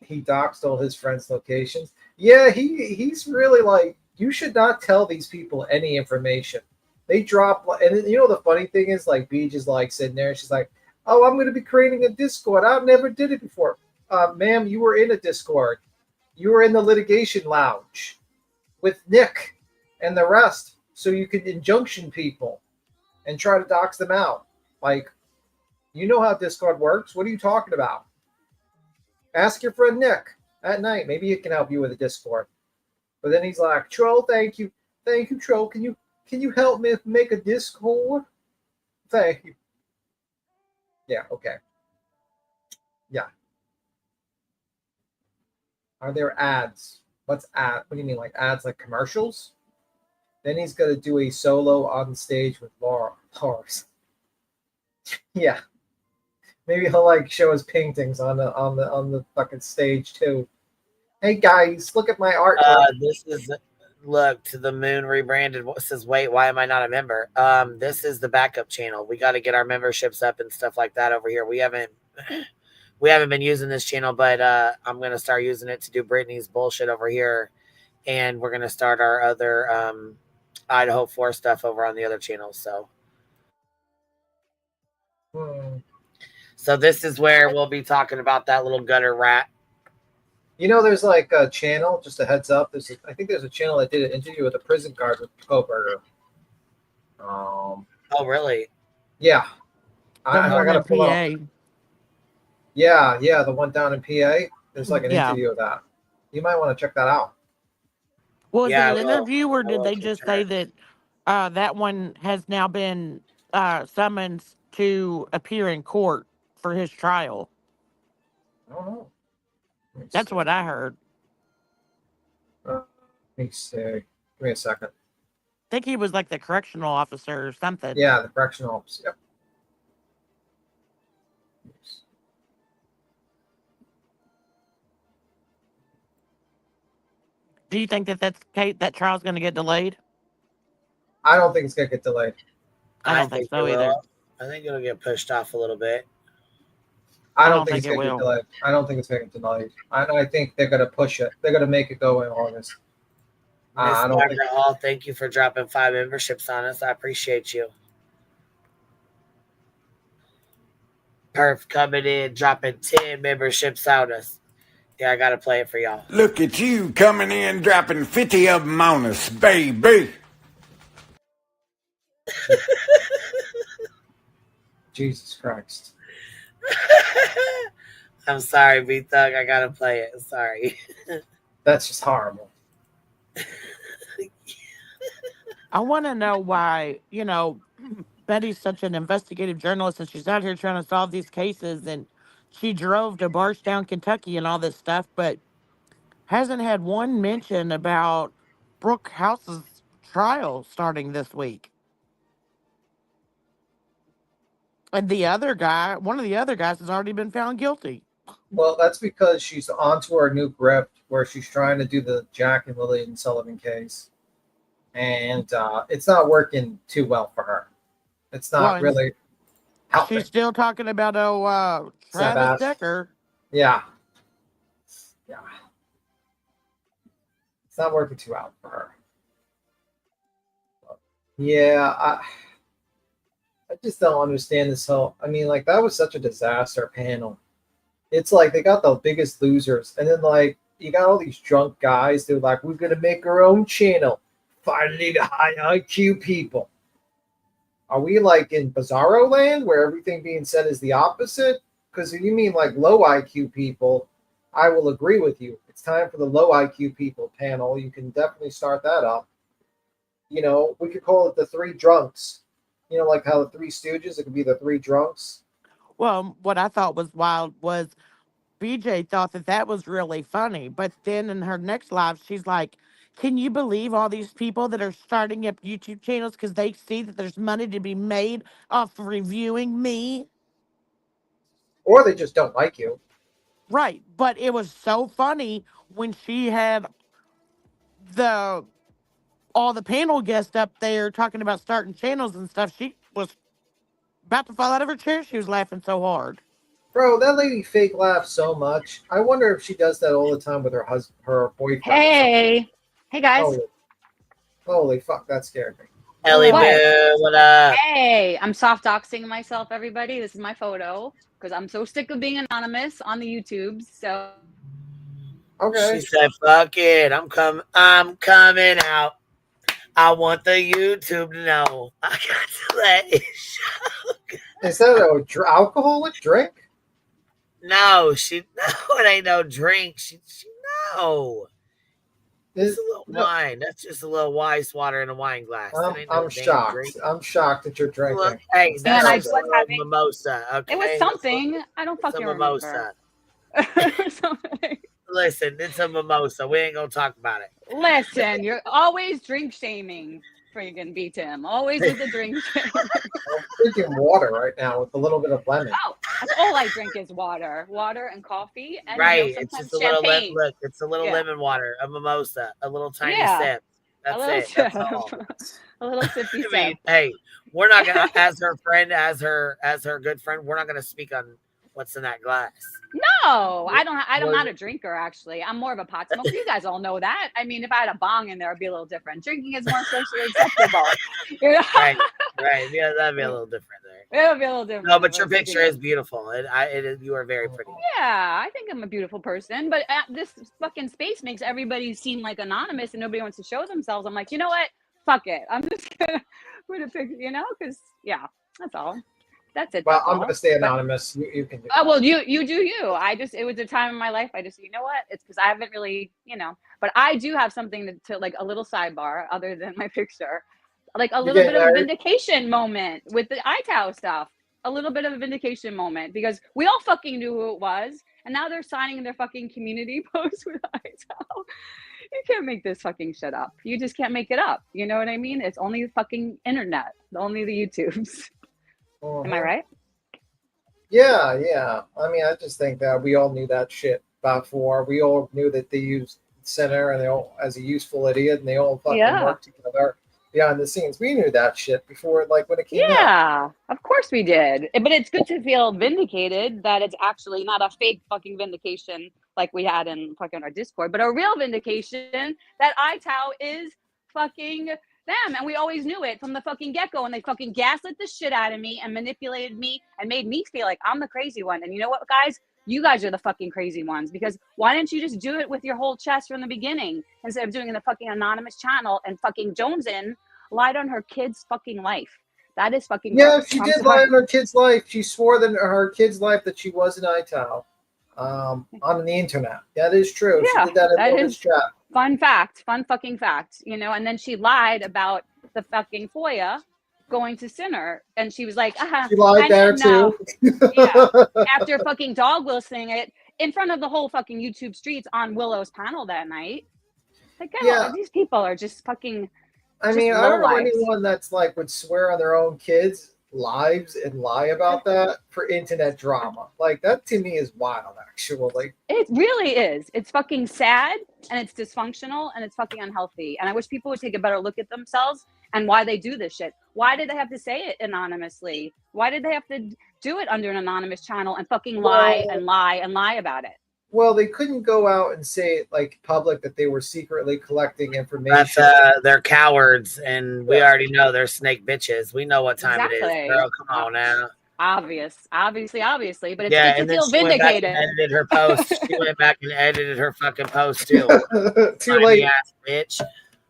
he doxed all his friends' locations. Yeah, he's really like, you should not tell these people any information. They drop, and you know the funny thing is, like, BEEJ is like sitting there, she's like, oh, I'm going to be creating a Discord. I never did it before. Ma'am, you were in a Discord. You were in the litigation lounge with Nick and the rest. So you could injunction people and try to dox them out. Like, you know how Discord works. What are you talking about? Ask your friend Nick at night. Maybe he can help you with a Discord. But then he's like, Troll, thank you. Thank you, Troll. Can you help me make a Discord? Thank you. Yeah, okay. Yeah. Are there ads? What's ad? What do you mean, like ads like commercials? Then he's going to do a solo on stage with Lars. Yeah. Maybe he'll like show his paintings on the fucking stage too. Hey guys, look at my art. This is look to the moon rebranded. What says? Wait, why am I not a member? This is the backup channel. We got to get our memberships up and stuff like that over here. We haven't been using this channel, but I'm gonna start using it to do Brittany's bullshit over here, and we're gonna start our other Idaho 4 stuff over on the other channels. So So this is where we'll be talking about that little gutter rat. You know, there's like a channel, just a heads up. I think there's a channel that did an interview with a prison guard with Koberger. Oh, really? Yeah. The I one gotta in pull PA. up. Yeah, the one down in PA. There's like an Yeah. interview of that. You might want to check that out. Was Yeah, it I an will. interview, or I did will they for just sure. say that that one has now been summoned to appear in court for his trial? I don't know. That's what I heard. Let me see. Give me a second. I think he was like the correctional officer or something. Yeah, the correctional officer. Yep. Do you think that that trial's going to get delayed? I don't think it's gonna get delayed. I don't think so it either. will. I think it'll get pushed off a little bit. I don't think it's gonna get delayed. I don't think it's gonna get delayed. I think they're gonna push it. They're gonna make it go in August. Miss I don't Margaret think. Hall, thank you for dropping 5 memberships on us. I appreciate you. Perf coming in, dropping 10 memberships on us. Yeah, I gotta play it for y'all. Look at you coming in, dropping 50 of them on us, baby. Jesus Christ. I'm sorry, B-Thug. I gotta play it. Sorry. That's just horrible. I want to know why, Betty's such an investigative journalist and she's out here trying to solve these cases, and she drove to Barstown, Kentucky and all this stuff, but hasn't had one mention about Brooke House's trial starting this week. And one of the other guys has already been found guilty. Well, that's because she's onto her new grip where she's trying to do the Jack and Lillian Sullivan case. And it's not working too well for her. It's not really helping. She's still talking about Travis Decker. Yeah. It's not working too well for her. Yeah, I just don't understand this whole. I mean, like, that was such a disaster panel. It's like they got the biggest losers, and then like you got all these drunk guys. They're like, "We're gonna make our own channel. Finally, the high IQ people." Are we like in Bizarro land where everything being said is the opposite? Because if you mean like low IQ people, I will agree with you. It's time for the low IQ people panel. You can definitely start that up. You know, we could call it the three drunks. You know, like how the Three Stooges, it could be the three drunks. Well, what I thought was wild was BJ thought that was really funny. But then in her next live, she's like, can you believe all these people that are starting up YouTube channels because they see that there's money to be made off reviewing me? Or they just don't like you. Right. But it was so funny when she had all the panel guests up there talking about starting channels and stuff. She was about to fall out of her chair. She was laughing so hard. Bro, that lady fake laughs so much. I wonder if she does that all the time with her boyfriend. Hey guys. Holy fuck, that scared me. Ellie Boo, what up? Hey, I'm soft doxing myself, everybody. This is my photo because I'm so sick of being anonymous on the YouTubes. So okay. She said, "Fuck it, I'm coming out. I want the YouTube to know. I got to let it show." Is that an alcoholic drink? No, it ain't no drink. She no. It's a little wine. That's just a little ice water in a wine glass. I'm shocked. Drink. I'm shocked that you're drinking. Look, hey, that's a mimosa. Okay, it was something. I don't fucking remember. Listen, it's a mimosa. We ain't gonna talk about it. Listen, you're always drink shaming. Friggin' B Tim. Always with the drink shaming. I'm drinking water right now with a little bit of lemon. Oh, that's all I drink is water and coffee. And right, it's just a little champagne. Look, it's a little lemon water, a mimosa, a little tiny sip. That's it. Sip. That's all. A little sippy sip. I mean, hey, we're not gonna, as her friend, as her good friend, we're not gonna speak on what's in that glass. No, I'm not a drinker, actually. I'm more of a pot smoker. You guys all know that. I mean, if I had a bong in there, it'd be a little different. Drinking is more socially acceptable. You know? Right. Yeah, that'd be a little different there. It would be a little different. No, but your if I was picture looking is beautiful. It is. You are very pretty. Yeah, I think I'm a beautiful person, but this fucking space makes everybody seem like anonymous and nobody wants to show themselves. I'm like, you know what? Fuck it. I'm just gonna put a picture, because yeah, that's all. That's it. Well, That's I'm all. gonna stay anonymous. You can do. Oh well, you do you. It was a time in my life. I just, you know what? It's because I haven't really, but I do have something to like a little sidebar other than my picture, like a little bit of a vindication moment with the iTow stuff. A little bit of a vindication moment because we all fucking knew who it was, and now they're signing their fucking community posts with iTow. You can't make this fucking shit up. You just can't make it up. You know what I mean? It's only the fucking internet, only the YouTubes. Am I right? Yeah, yeah. I mean, I just think that we all knew that shit before. We all knew that they used Center and they all as a useful idiot, and they all fucking worked together behind the scenes. We knew that shit before, like when it came out. Yeah, of course we did. But it's good to feel vindicated that it's actually not a fake fucking vindication like we had in fucking our Discord, but a real vindication that iTow is fucking them. And we always knew it from the fucking get-go, and they fucking gaslit the shit out of me and manipulated me and made me feel like I'm the crazy one. And you know what, guys? You guys are the fucking crazy ones, because why didn't you just do it with your whole chest from the beginning instead of doing it in a fucking anonymous channel and fucking Jonesin lied on her kid's fucking life? That is fucking gross. She did lie on her kid's life. She swore that her kid's life that she was an iTow on the internet. That is true. Yeah, she did that in that Logan's is chat. fun fact, fun fucking fact, and then she lied about the fucking FOIA going to Sinner, and she was like, she lied there too. Yeah, after fucking dog whistling it in front of the whole fucking YouTube streets on Willow's panel that night. Like, these people are just fucking. I mean, I don't know anyone that's like would swear on their own kids' lives and lie about that for internet drama. Like that to me is wild, actually. It really is. It's fucking sad and it's dysfunctional and it's fucking unhealthy. And I wish people would take a better look at themselves and why they do this shit. Why did they have to say it anonymously? Why did they have to do it under an anonymous channel and fucking lie and lie and lie about it? Well, they couldn't go out and say it like public that they were secretly collecting information. They're cowards, and we already know they're snake bitches. We know what time it is, girl. Come on now. Obviously, but it's good to feel vindicated. Edited her post. She went back and edited her fucking post too. Too late, ass bitch.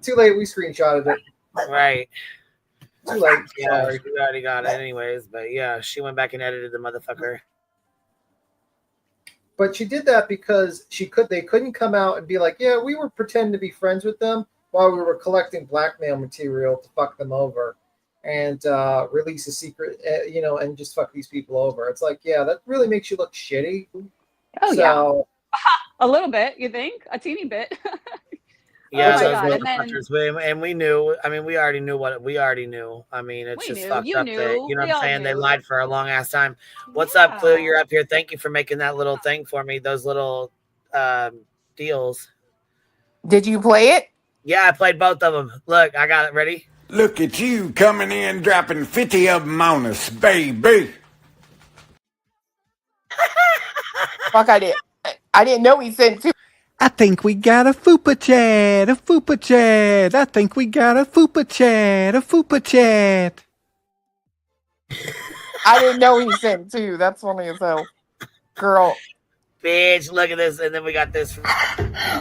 Too late. We screenshotted it. Right. Too late. Yeah, Sorry. we already got it anyways. But yeah, she went back and edited the motherfucker. But she did that because they couldn't come out and be like, yeah, we were pretending to be friends with them while we were collecting blackmail material to fuck them over and release a secret, and just fuck these people over. It's like, yeah, that really makes you look shitty. Oh, yeah. A little bit, you think? A teeny bit. Yeah, those motherfuckers. And we knew. I mean, we already knew what we already knew. I mean, it's just fucked up. You know what I'm saying? They lied for a long ass time. What's up, Clue? You're up here. Thank you for making that little thing for me. Those little deals. Did you play it? Yeah, I played both of them. Look, I got it ready. Look at you coming in, dropping 50 of them on us, baby. Fuck, I didn't know he sent two. I think we got a fupa chat, a fupa chat. I think we got a fupa chat, a fupa chat. I didn't know he sent two. That's funny as hell. Girl. Bitch, look at this. And then we got this.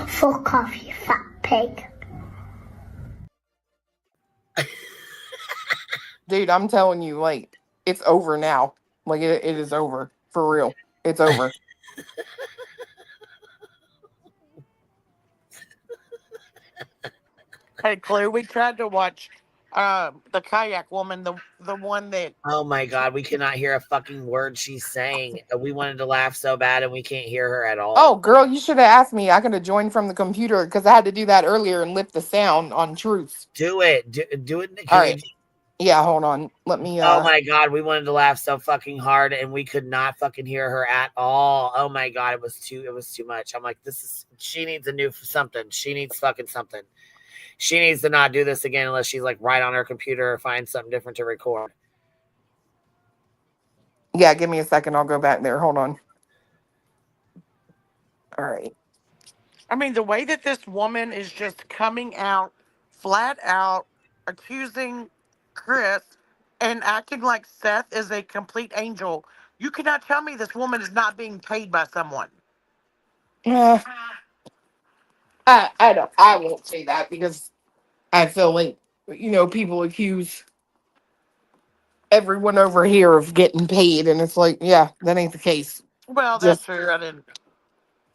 Fuck off, you fat pig. Dude, I'm telling you, like, it's over now. Like, it is over. For real. It's over. Hey, Clue, we tried to watch the kayak woman, the one that... Oh, my God. We cannot hear a fucking word she's saying. We wanted to laugh so bad, and we can't hear her at all. Oh, girl, you should have asked me. I could have joined from the computer because I had to do that earlier and lift the sound on Truth. Do it. Do it. All right. Yeah, hold on. Let me... Oh, my God. We wanted to laugh so fucking hard, and we could not fucking hear her at all. Oh, my God. It was too much. I'm like, she needs a new something. She needs fucking something. She needs to not do this again unless she's like right on her computer or find something different to record. Yeah, give me a second. I'll go back there. Hold on. All right. I mean, the way that this woman is just coming out, flat out, accusing Chris and acting like Seth is a complete angel. You cannot tell me this woman is not being paid by someone. I won't say that because I feel like, people accuse everyone over here of getting paid, and it's like, yeah, that ain't the case. Well, that's Just true. I didn't.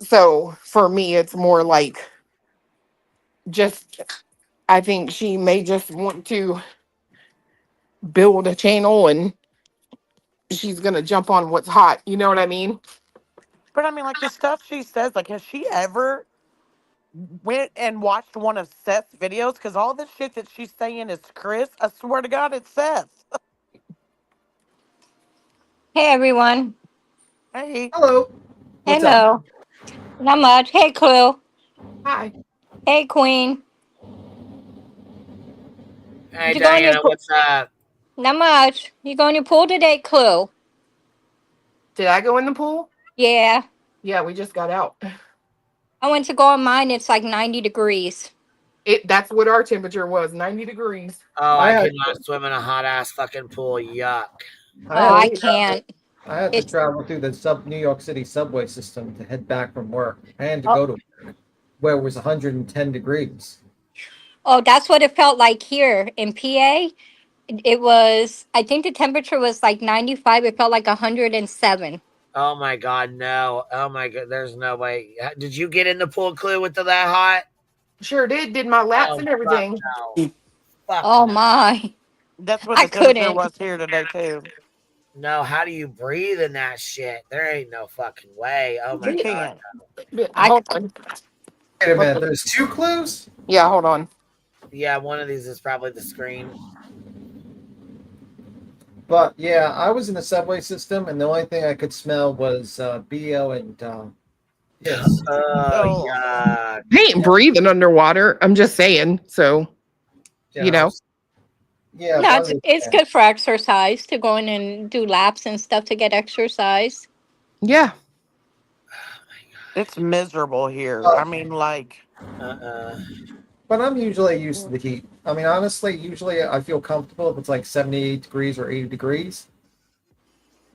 so for me, it's more like just I think she may just want to build a channel and she's gonna jump on what's hot. You know what I mean? But I mean, like the stuff she says, like, has she ever went and watched one of Seth's videos? Because all the shit that she's saying is Chris. I swear to God, it's Seth. Hey everyone. Hey. Hello. What's up? Hello. Not much. Hey Clue. Hi. Hey Queen. Hey, You going to Diana, what's up? Not much. You going to pool today, Clue? Did I go in the pool? Yeah. Yeah, we just got out. I went to go on mine. It's like 90 degrees. That's what our temperature was, 90 degrees. Oh, I cannot swim in a hot ass fucking pool. Yuck. I can't. I had to travel through the New York City subway system to head back from work. I had to go to work where it was 110 degrees. Oh, that's what it felt like here in PA. It was, I think the temperature was like 95. It felt like 107. Oh my God, no. Oh my God, there's no way. Did you get in the pool, Clue, with that hot? Sure did my laps and everything. No. Fuck Oh no. my. That's what I the temperature couldn't. was here today, too. No, how do you breathe in that shit? There ain't no fucking way. Oh my You God. can't. Hold on. Wait a minute, there's two clues? Yeah, hold on. Yeah, one of these is probably the screen. But yeah, I was in the subway system, and the only thing I could smell was BO and piss. Oh, yeah. I ain't breathing underwater. I'm just saying. So, you know. Yeah, No, it's good for exercise to go in and do laps and stuff to get exercise. Yeah. It's miserable here. I mean, like. But I'm usually used to the heat. I mean, honestly, usually I feel comfortable if it's like 78 degrees or 80 degrees.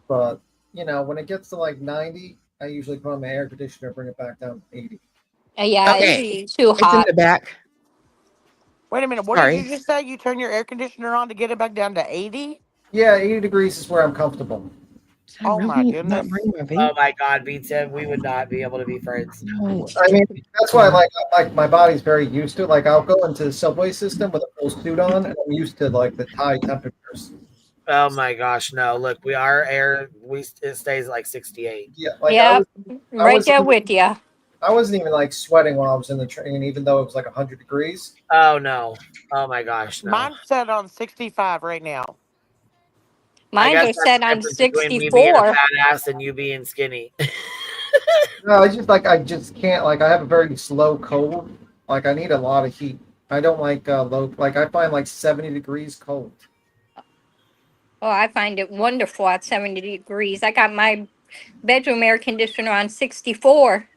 But, when it gets to like 90, I usually put on my air conditioner, bring it back down to 80. Yeah, Okay. it's too It's hot. in the back. Wait a minute. What did you just say? You turn your air conditioner on to get it back down to 80? Yeah, 80 degrees is where I'm comfortable. Oh my goodness. Oh my God, B10, we would not be able to be friends. No. I mean, that's why like my body's very used to it. Like I'll go into the subway system with a full suit on, and I'm used to like the high temperatures. Oh my gosh, no! Look, it stays like 68. Yeah, like Yeah, right there with you. I wasn't even like sweating while I was in the train, even though it was like 100 degrees. Oh no! Oh my gosh, no! Mine's set on 65 right now. I Mine guess are that's set the on difference between me being a 64. fat ass and you being skinny. No, I just can't. Like I have a very slow cold. Like I need a lot of heat. I don't like low. Like I find like 70 degrees cold. Oh, I find it wonderful at 70 degrees. I got my bedroom air conditioner on 64.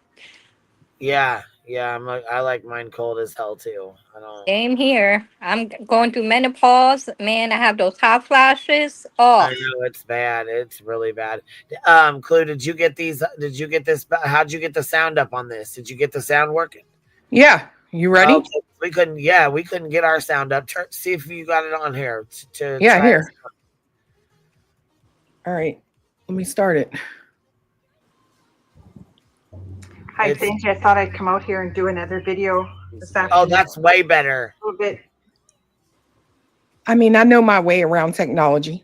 Yeah, I like mine cold as hell too. I don't. Same here. I'm going through menopause. Man, I have those hot flashes. Oh, I know it's bad. It's really bad. Clue, did you get these? Did you get this? How'd you get the sound up on this? Did you get the sound working? Yeah. You ready? Okay. We couldn't get our sound up. See if you got it on here to Yeah, try here. All right. Let me start it. Hi, Benji. I thought I'd come out here and do another video this afternoon. Oh, that's way better. A little bit. I mean, I know my way around technology.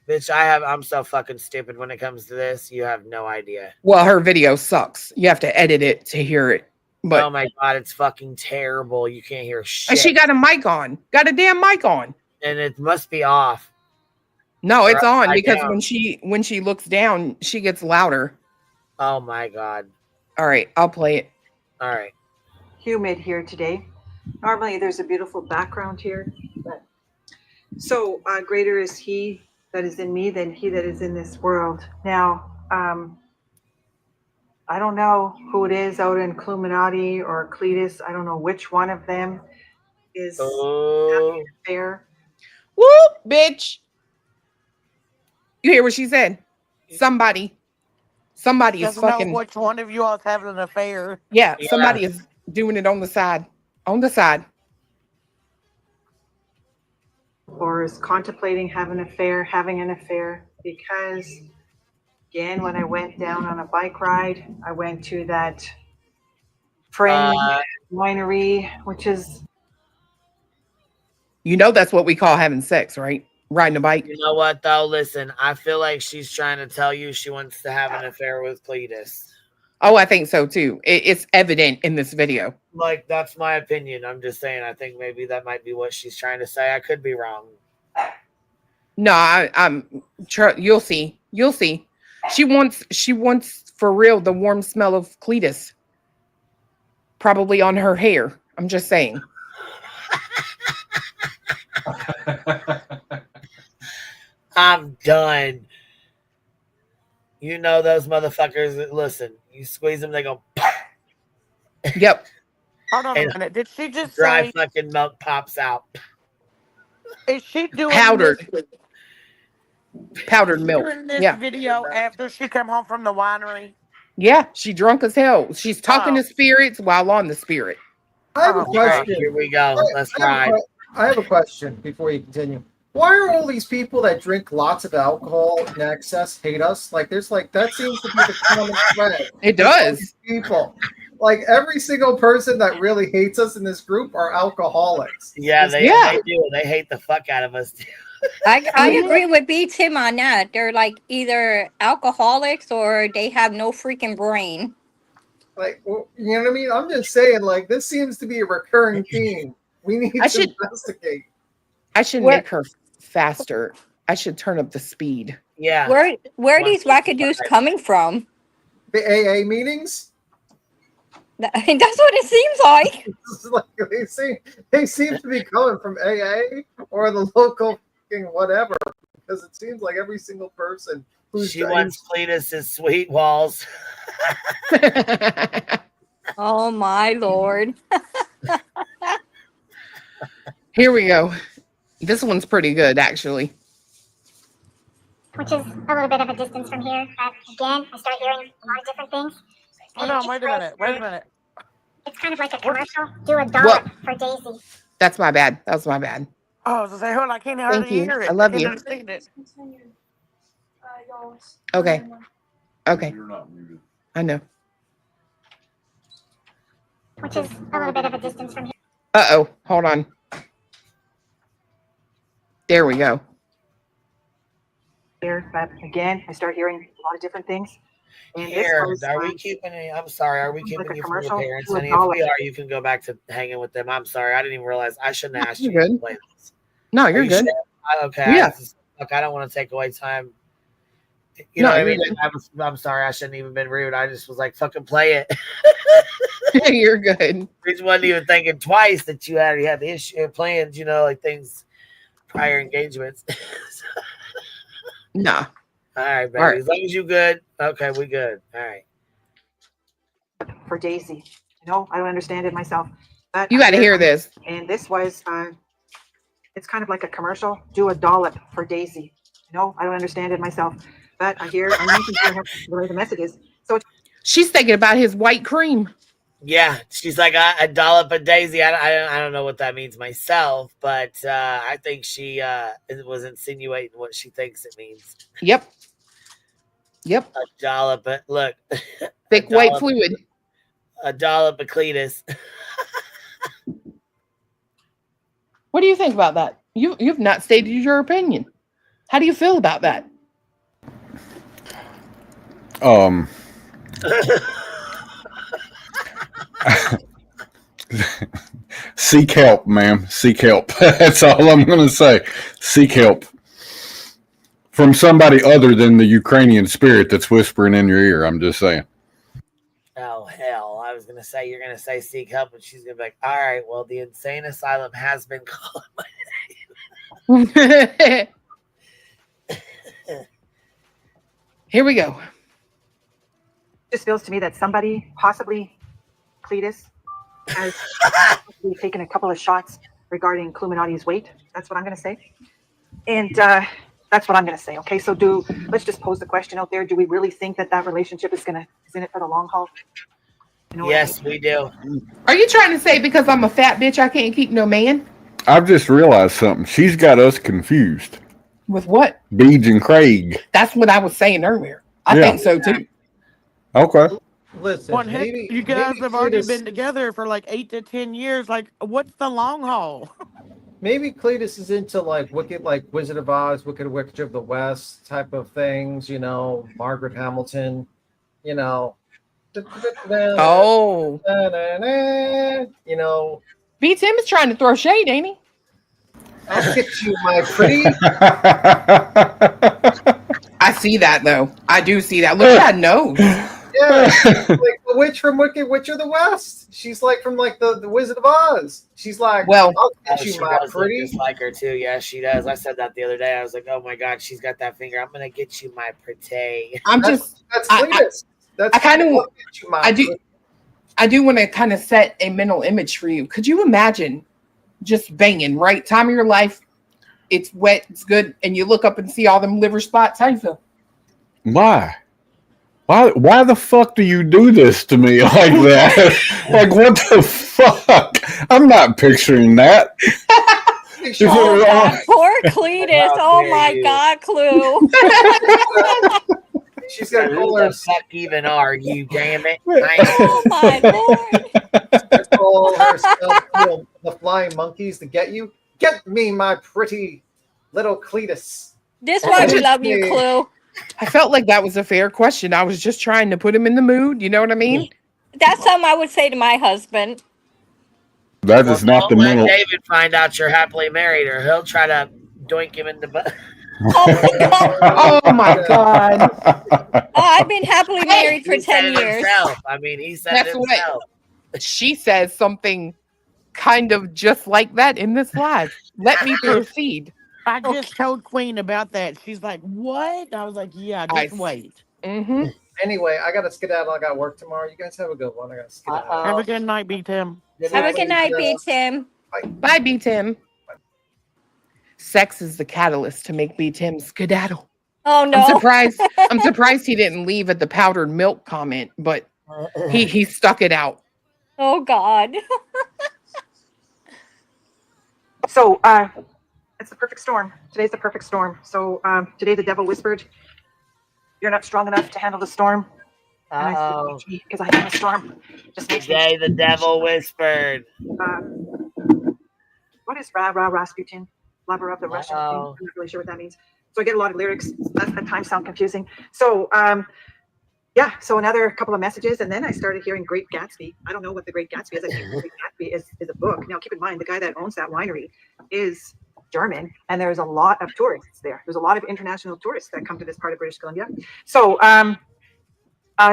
Bitch, I'm so fucking stupid when it comes to this. You have no idea. Well, her video sucks. You have to edit it to hear it. But oh my God, it's fucking terrible. You can't hear shit. And she got a mic on. Got a damn mic on. And it must be off. No, it's on because down. when she looks down, she gets louder. Oh my God. All right, I'll play it. All right. Humid here today. Normally there's a beautiful background here, but so greater is he that is in me than he that is in this world. Now, I don't know who it is out in Illuminati or Cletus. I don't know which one of them is having an affair. Whoop, bitch. You hear what she said? Somebody is Doesn't know fucking. which one of you all is having an affair. Yeah, somebody is doing it on the side. On the side. Or is contemplating having an affair, because again, when I went down on a bike ride, I went to that friend winery, which is, You know that's what we call having sex, right? Riding a bike. You know what though? Listen, I feel like she's trying to tell you she wants to have an affair with Cletus. Oh, I think so too. It's evident in this video. Like, that's my opinion. I'm just saying, I think maybe that might be what she's trying to say. I could be wrong. No, I'm. You'll see. You'll see. She wants for real the warm smell of Cletus. Probably on her hair. I'm just saying. I'm done. You know those motherfuckers. Listen, you squeeze them, they go. Yep. Hold on a minute. Did she just dry say fucking milk pops out? is she doing Powdered. this, Powdered milk. doing this Yeah. video after she come home from the winery? Yeah, she drunk as hell. She's talking to spirits while on the spirit. I have a question. Here we go. Let's ride. I have a question before you continue. Why are all these people that drink lots of alcohol in excess hate us? Like, there's like that seems to be the common thread. It does. People, like every single person that really hates us in this group are alcoholics. Yeah, they do. They hate the fuck out of us. I agree with B Tim on that. They're like either alcoholics or they have no freaking brain. Like, well, you know what I mean? I'm just saying, like, this seems to be a recurring theme. We need to investigate. I should make her faster. I should turn up the speed. Yeah. Where are these wackadoos coming from? The AA meetings? That's what it seems like. Like they seem to be coming from AA or the local fucking whatever, because it seems like every single person who's She wants Cletus's sweet walls. Oh my lord. Here we go. This one's pretty good, actually. Which is a little bit of a distance from here. But again, I start hearing a lot of different things. Hold on, wait a minute. Wait a minute. It's kind of like a commercial. Do a dollop for Daisy. That's my bad. That was my bad. Oh, I was gonna say, hold on, I can't hardly Thank you. hear it. I love can't you. understand it. Okay. Okay. I know. Which is a little bit of a distance from here. Uh-oh. Hold on. There we go. here, but again, I start hearing a lot of different things. And Here, are we keeping it? I'm sorry, are we keeping you from your parents? And if we are, you can go back to hanging with them. I'm sorry, I didn't even realize. I shouldn't have asked you to play this. No, you're good. Sure? Okay. Yeah. Look, I don't want to take away time. You know what I mean? I'm sorry, I shouldn't even been rude. I just was like, fucking play it. You're good. I just wasn't even thinking twice that you already had the issue plans, you know, like things, prior engagements. Nah. All right, baby. All right. As long as you good. Okay, we good. All right. For Daisy, you know, I don't understand it myself. But You got to hear this. And this was, it's kind of like a commercial. Do a dollop for Daisy. You know, I don't understand it myself. But I hear, I'm not sure what the message is. So She's thinking about his white cream. Yeah, she's like a dollop of Daisy. I don't know what that means myself, but I think she was insinuating what she thinks it means. Yep. Yep. A dollop, but look, thick white fluid. A dollop of Cletus. What do you think about that? You've not stated your opinion. How do you feel about that? Seek help, ma'am. Seek help. That's all I'm going to say. Seek help from somebody other than the Ukrainian spirit that's whispering in your ear. I'm just saying. Oh, hell. I was going to say, you're going to say seek help, and she's going to be like, all right, well, the insane asylum has been calling my name. Here we go. it just feels to me that somebody, possibly Cletus, has taken a couple of shots regarding Illuminati's weight. That's what I'm going to say. And That's what I'm going to say. Okay, so let's just pose the question out there. Do we really think that relationship is in it for the long haul? You know Yes, we do. Are you trying to say because I'm a fat bitch I can't keep no man? I've just realized something. She's got us confused. With what? BEEJ and Craig. That's what I was saying earlier. I think so too. Okay. Listen, What, heck, maybe you guys have already Cletus, been together for like 8 to 10 years. Like, what's the long haul? maybe Cletus is into like Wicked, like Wizard of Oz, Wicked Witch of the West type of things. You know, Margaret Hamilton. You know. Oh. You know. B. Tim is trying to throw shade, ain't he? I'll get you, my pretty. I see that though. I do see that. Look at that nose. Yeah, like the witch from Wicked Witch of the West. She's like from like the Wizard of Oz. She's like, well, I'll get she you, my does pretty. look just like her too. Yeah, she does. I said that the other day. I was like, oh my god, she's got that finger. I'm gonna get you, my pretty. That's Cletus. That's I kind of, I'll get you, my pretty. I do want to kind of set a mental image for you. Could you imagine just banging, right? Time of your life, it's wet, it's good, and you look up and see all them liver spots. How you feel? Why? Why the fuck do you do this to me like that? Like, what the fuck? I'm not picturing that. Oh, God, poor Cletus. Oh my God, Clue. She's gonna Who call the her. fuck even are you? Damn it! Oh my Lord. Call herself, the flying monkeys to get you. Get me, my pretty little Cletus. This why we love you, Clue. I felt like that was a fair question. I was just trying to put him in the mood. You know what I mean? That's something I would say to my husband. That is not the Don't mental. let David find out you're happily married, or he'll try to doink him in the butt. Oh my God. Oh, I've been happily married for 10 years. Himself. I mean, he said That's it himself. what she says something kind of just like that in this live. Let me proceed. I just told Queen about that. She's like, what? I was like, yeah, just wait. Mm-hmm. Anyway, I gotta skedaddle. I got work tomorrow. You guys have a good one. I gotta skedaddle. Have a good night, B. Tim. Have a good night, B. Tim. Bye, B. Tim. Sex is the catalyst to make B. Tim skedaddle. Oh no! I'm surprised he didn't leave at the powdered milk comment, but he stuck it out. Oh God. So, it's the perfect storm. Today's the perfect storm. So, today the devil whispered, "You're not strong enough to handle the storm." Oh, because I am a storm. Just today the devil whispered. What is Rasputin? Lover of the Russian thing. I'm not really sure what that means. So I get a lot of lyrics that at times sound confusing. So, yeah, so another couple of messages, and then I started hearing Great Gatsby. I don't know what the Great Gatsby is. I think Great Gatsby is a book. Now, keep in mind, the guy that owns that winery is German, and there's a lot of tourists there. There's a lot of international tourists that come to this part of British Columbia. So,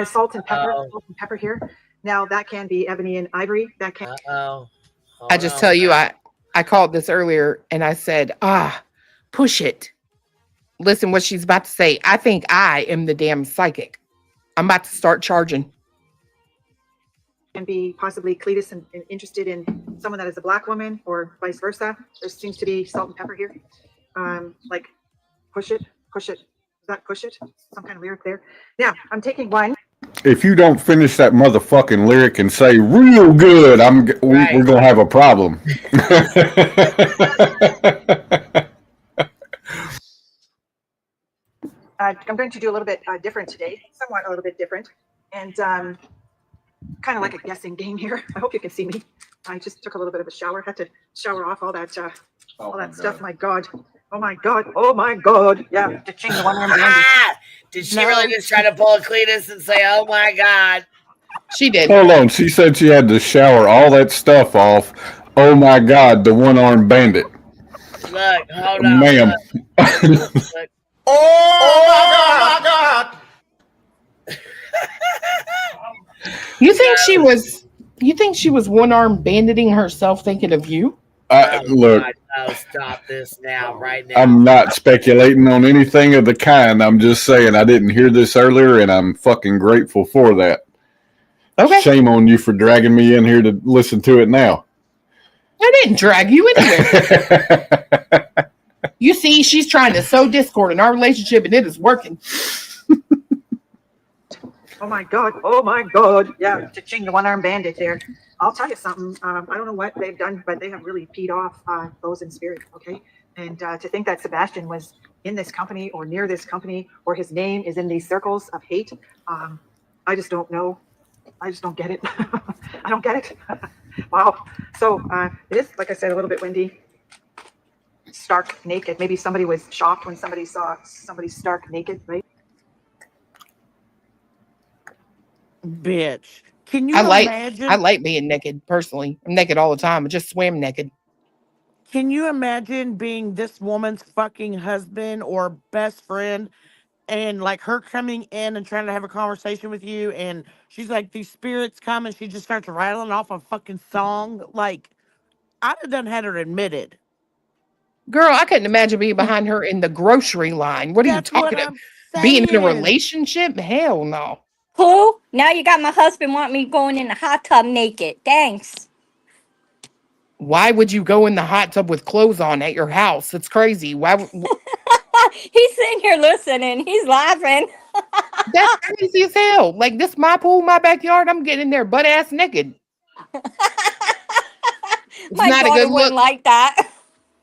salt and pepper here. Now, that can be ebony and ivory. That can. I just tell you, I called this earlier, and I said, push it. Listen what she's about to say. I think I am the damn psychic. I'm about to start charging. Can be possibly Cletus and interested in someone that is a black woman or vice versa. There seems to be salt and pepper here. Like push it. Is that push it? Some kind of lyric there. Now I'm taking one. If you don't finish that motherfucking lyric and say real good, we're gonna have a problem. I'm going to do a little bit different today, somewhat a little bit different, and kind of like a guessing game here. I hope you can see me. I just took a little bit of a shower. Had to shower off all that stuff. My God. Oh my God. Yeah. Did she really just try to pull a Cletus and say, "Oh my God"? She did. Hold on. She said she had to shower all that stuff off. Oh my God, the one-armed bandit. Look, hold on. Ma'am. Look. Oh my God! You think she was one-armed banditing herself thinking of you? Look, stop this now, right now. I'm not speculating on anything of the kind. I'm just saying I didn't hear this earlier, and I'm fucking grateful for that. Okay. Shame on you for dragging me in here to listen to it now. I didn't drag you anywhere. You see, she's trying to sow discord in our relationship, and it is working. Oh my God. Oh my God. Yeah, cha-ching, the one-armed bandit there. I'll tell you something. I don't know what they've done, but they have really peed off those in spirit, okay? And to think that Sebastian was in this company or near this company or his name is in these circles of hate, I just don't know. I just don't get it. I don't get it. Wow. So it is, like I said, a little bit windy. Stark naked. Maybe somebody was shocked when somebody saw somebody stark naked, right? Bitch. Can you imagine? I like being naked, personally. I'm naked all the time. I just swim naked. Can you imagine being this woman's fucking husband or best friend and like her coming in and trying to have a conversation with you and she's like, these spirits come and she just starts rattling off a fucking song? Like, I'd have done had her admitted. Girl, I couldn't imagine being behind her in the grocery line. What are you talking about? Being in a relationship? Hell no. Who? Now you got my husband want me going in the hot tub naked. Thanks. Why would you go in the hot tub with clothes on at your house? It's crazy. Why? He's sitting here listening. He's laughing. That's crazy as hell. Like, this my pool, my backyard. I'm getting in there butt ass naked. My daughter wouldn't like that.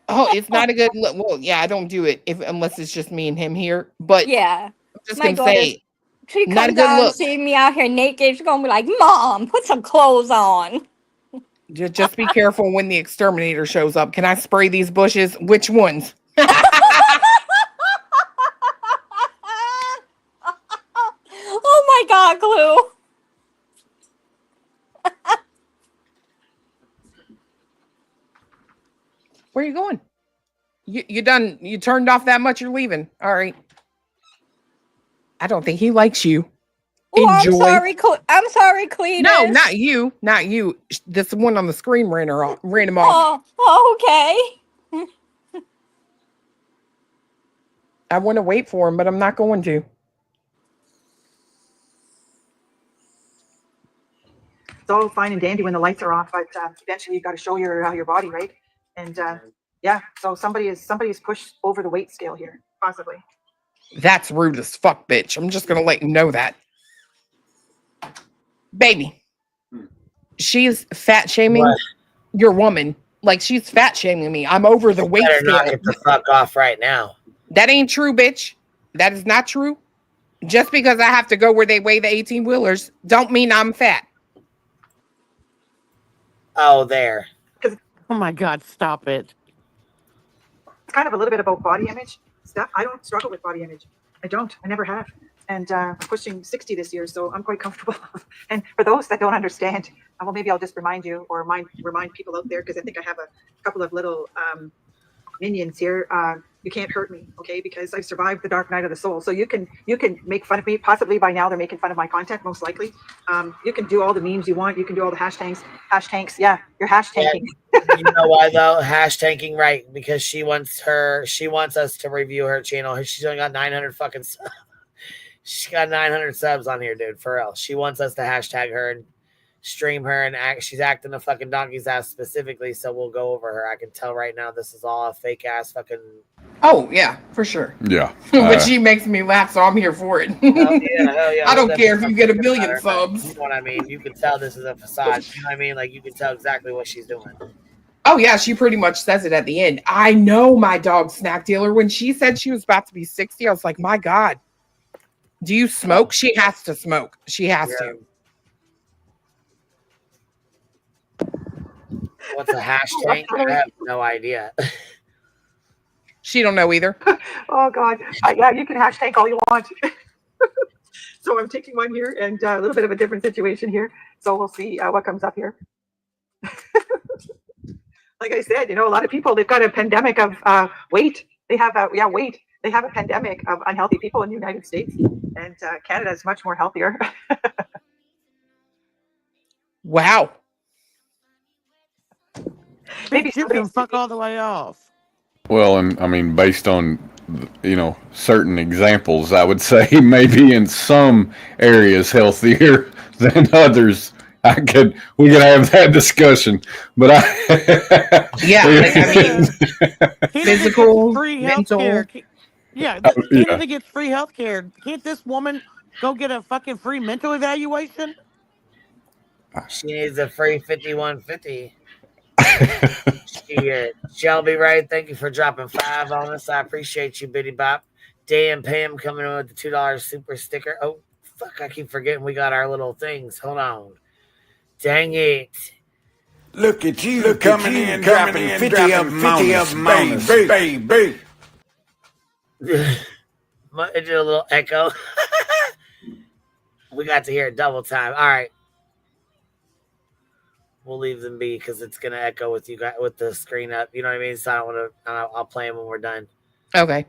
Oh, it's not a good look. Well, yeah, I don't do it unless it's just me and him here. But yeah, I'm just my gonna say, she not a comes good out and look. see me out here naked. She's gonna be like, "Mom, put some clothes on." Just be careful when the exterminator shows up. Can I spray these bushes? Which ones? Oh my God, Clue. Where are you going? You done? You turned off that much? You're leaving. All right. I don't think he likes you. Oh, Enjoy. I'm sorry, Cletus. No, not you. Not you. This one on the screen ran him off. Oh, okay. I want to wait for him, but I'm not going to. It's all fine and dandy when the lights are off, but eventually you got to show your body, right? And yeah, so somebody is pushed over the weight scale here, possibly. That's rude as fuck, bitch. I'm just gonna let you know that. Baby, she's fat shaming your woman. Like, she's fat shaming me. I'm over the weight Better scale. knock it the fuck off right now. That ain't true, bitch. That is not true. Just because I have to go where they weigh the 18-wheelers don't mean I'm fat. Oh, there. Oh my God, stop it. It's kind of a little bit about body image stuff. I don't struggle with body image. I don't. I never have. And I'm pushing 60 this year, so I'm quite comfortable. And for those that don't understand, well, maybe I'll just remind you or remind people out there, because I think I have a couple of little minions here. You can't hurt me, okay? Because I've survived the dark night of the soul. So you can make fun of me. Possibly by now they're making fun of my content, most likely. You can do all the memes you want. You can do all the hashtags. Yeah, you're hashtagging. You know why though? Hashtagging, right? Because she wants us to review her channel. She's only got 900 fucking subs. She's got 900 subs on here, dude. For real. She wants us to hashtag her and stream her and she's acting a fucking donkey's ass specifically, so we'll go over her. I can tell right now this is all a fake ass fucking. Oh yeah, for sure. Yeah. But she makes me laugh, so I'm here for it. Hell yeah. I don't care if you get 1 million subs. You know what I mean? You can tell this is a facade. You know what I mean? Like, you can tell exactly what she's doing. Oh yeah, she pretty much says it at the end. I know my dog snack dealer. When she said she was about to be 60, I was like, my God. Do you smoke? She has to smoke. She has to. What's a hashtag? I have no idea. She don't know either. Oh God. Yeah, you can hashtag all you want. So I'm taking one here and a little bit of a different situation here. So we'll see what comes up here. Like I said, a lot of people, they've got a pandemic of weight. They have weight. They have a pandemic of unhealthy people in the United States, and Canada is much more healthier. Wow. Maybe you can fuck all the way off. Well, and I mean, based on, certain examples, I would say maybe in some areas healthier than others. we could have that discussion, but Yeah, like, I mean, physical, free mental. healthcare. Yeah, Oh, yeah. Canada gets free healthcare. Can't this woman go get a fucking free mental evaluation? She needs a free 5150. Shelby Ray, thank you for dropping 5 on us. I appreciate you, Biddy Bop. Dan Pam coming in with the $2 super sticker. Oh, fuck, I keep forgetting we got our little things. Hold on. Dang it. Look at you coming in, dropping 50 of them on us, baby. It did a little echo. We got to hear it double time. All right. We'll leave them be because it's gonna echo with you guys with the screen up. You know what I mean? So I don't want to. I'll play them when we're done. Okay.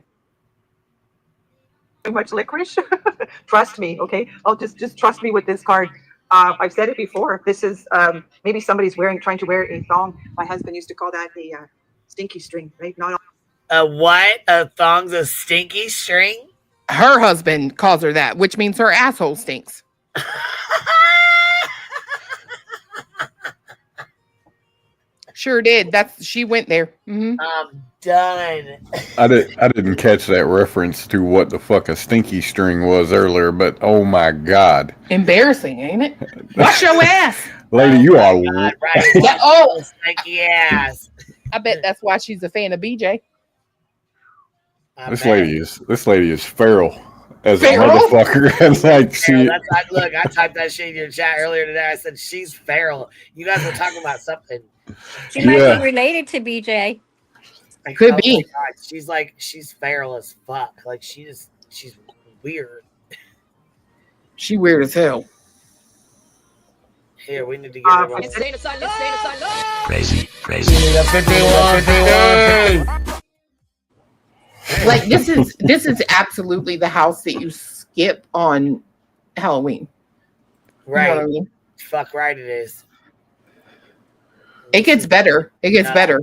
Too much licorice. Trust me, okay? I'll just trust me with this card. I've said it before. This is maybe somebody's trying to wear a thong. My husband used to call that a stinky string, right? Not a what? A thong's a stinky string? Her husband calls her that, which means her asshole stinks. Sure did. She went there. Mm-hmm. I'm done. I didn't catch that reference to what the fuck a stinky string was earlier, but oh my god. Embarrassing, ain't it? Wash your ass. Lady, you are right. Yeah, oh, stinky ass. I bet that's why she's a fan of BJ. This lady is feral as a motherfucker. It's like look, I typed that shit in your chat earlier today. I said she's feral. You guys were talking about something. She might be related to BJ. Could be. She's feral as fuck. Like she's weird. She weird as hell. Here, we need to get her Crazy. Like this is absolutely the house that you skip on Halloween. Right. You know what I mean? Fuck right it is. It gets better. It gets better.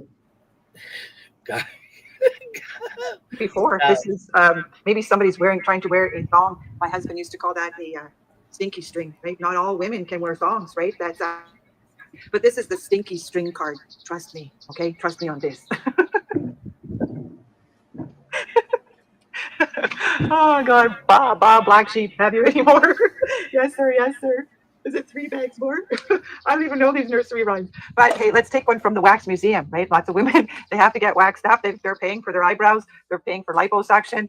God. before. This is maybe somebody's trying to wear a thong. My husband used to call that a stinky string, right? Not all women can wear thongs, right? That's but this is the stinky string card. Trust me, okay? Trust me on this. Oh God, Bob, Black Sheep, have you any more? Yes, sir. Is it 3 bags more? I don't even know these nursery rhymes. But hey, let's take one from the wax museum, right? Lots of women, they have to get waxed up. They're paying for their eyebrows. They're paying for liposuction.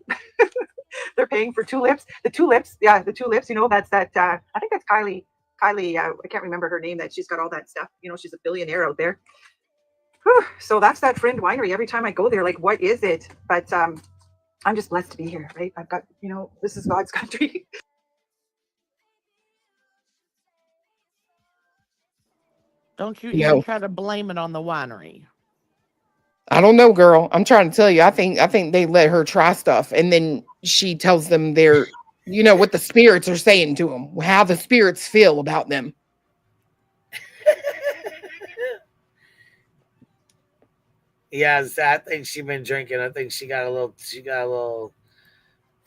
They're paying for tulips. The tulips, you know, that's that, I think that's Kylie, I can't remember her name, that she's got all that stuff. You know, she's a billionaire out there. Whew. So that's that Friend Winery. Every time I go there, like, what is it? But I'm just blessed to be here, right? I've got, you know, this is God's country. Don't you even try to blame it on the winery. I don't know, girl. I'm trying to tell you. I think they let her try stuff, and then she tells them they're, you know, what the spirits are saying to them, how the spirits feel about them. Yeah, I think she's been drinking. I think she got a little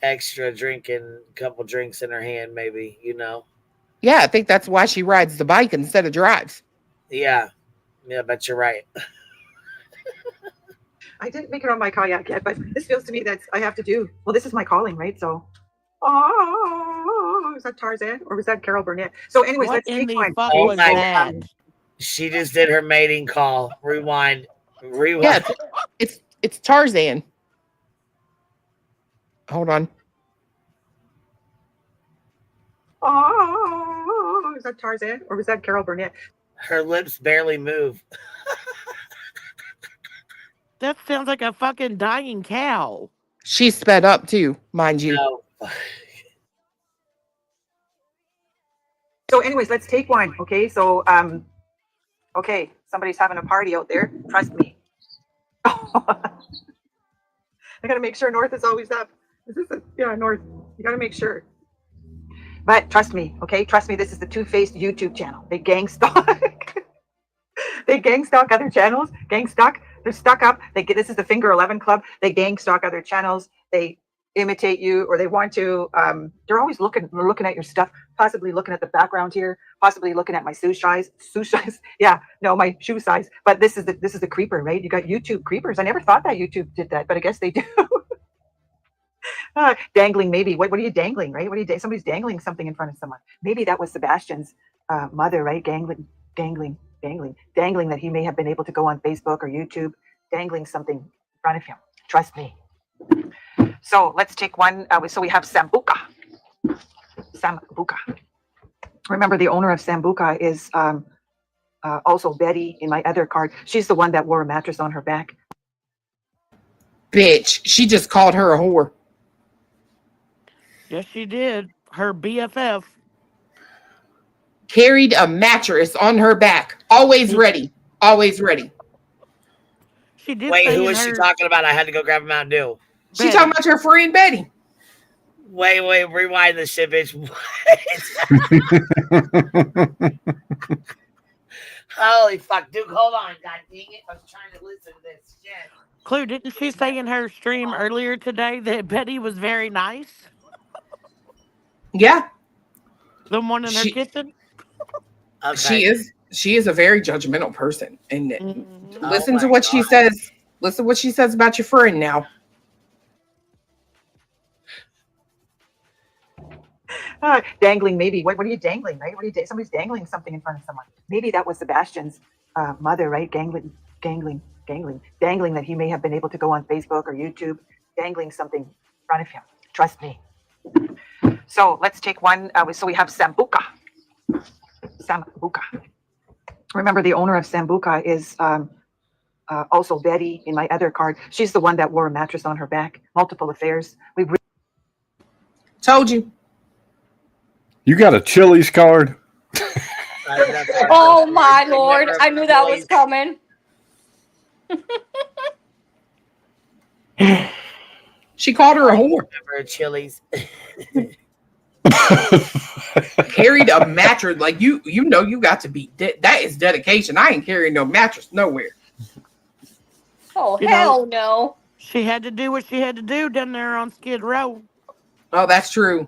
extra drinking, couple drinks in her hand, maybe, you know. Yeah, I think that's why she rides the bike instead of drives. Yeah, I bet you're right. I didn't make it on my kayak yet, but this feels to me that I have to do. Well, this is my calling, right? So, oh, is that Tarzan or was that Carol Burnett? So, anyways, let's take one. Oh my God. She just did her mating call. Rewind. Yeah, it's Tarzan. Hold on. Oh, is that Tarzan or was that Carol Burnett? Her lips barely move. That sounds like a fucking dying cow. She sped up too, mind you. No. So anyways, let's take one. Okay. So, okay. Somebody's having a party out there. Trust me. I got to make sure North is always up. Is this North? You got to make sure. But trust me. Okay. Trust me. This is the Two-Faced YouTube channel. They gang stalk. They gang stalk other channels. Gang stalk. They're stuck up. This is the Finger 11 Club. They gang stalk other channels. They imitate you, or they want to. They're always looking at your stuff, possibly looking at the background here, possibly looking at my shoe size. Yeah, no, my shoe size. But this is the creeper, right? You got YouTube creepers. I never thought that YouTube did that, but I guess they do. Dangling, maybe. What are you dangling, right? What are you? Somebody's dangling something in front of someone. Maybe that was Sebastian's mother, right? Dangling that he may have been able to go on Facebook or YouTube, dangling something in front of him. Trust me. So let's take one. So we have Sambuca. Remember, the owner of Sambuca is also Betty in my other card. She's the one that wore a mattress on her back. Bitch, she just called her a whore. Yes, she did. Her BFF. Carried a mattress on her back. Always ready. Always ready. She did. Wait, who is she talking about? I had to go grab a Mountain Dew. She talking about your friend Betty. Wait, rewind this shit, bitch. Holy fuck, Duke, hold on. God dang it. I was trying to listen to this shit. Clue, didn't she say in her stream earlier today that Betty was very nice? Yeah. The one in her kitchen? Okay. She is a very judgmental person. And listen to what she says. Listen to what she says about your friend now. Dangling, maybe. What are you dangling, right? What are you? Somebody's dangling something in front of someone. Maybe that was Sebastian's mother, right? Dangling that he may have been able to go on Facebook or YouTube, dangling something in front of him. Trust me. So let's take one. So we have Sambuca. Remember, the owner of Sambuca is also Betty in my other card. She's the one that wore a mattress on her back. Multiple affairs. Told you. You got a Chili's card? Oh my lord! I knew that was coming. She called her a whore. Remember Chili's. Carried a mattress. Like you know you got to be that is dedication. I ain't carrying no mattress nowhere. Oh, hell no. She had to do what she had to do down there on Skid Row. Oh, that's true.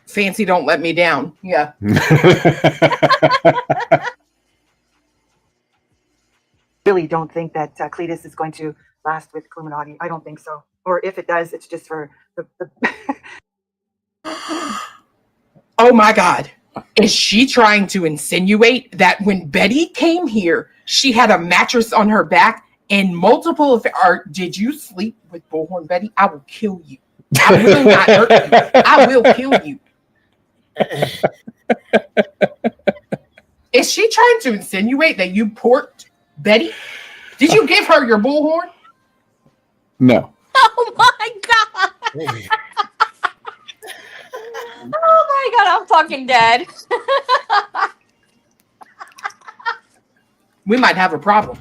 Fancy don't let me down. Yeah. Really don't think that Cletus is going to last with Illuminati. I don't think so. Or if it does, it's just for the Oh my God. Is she trying to insinuate that when Betty came here, she had a mattress on her back and multiple did you sleep with Bullhorn Betty? I will kill you. I will not hurt you. I will kill you. Is she trying to insinuate that you porked Betty? Did you give her your bullhorn? No. Oh my God. Oh my God, I'm fucking dead. We might have a problem.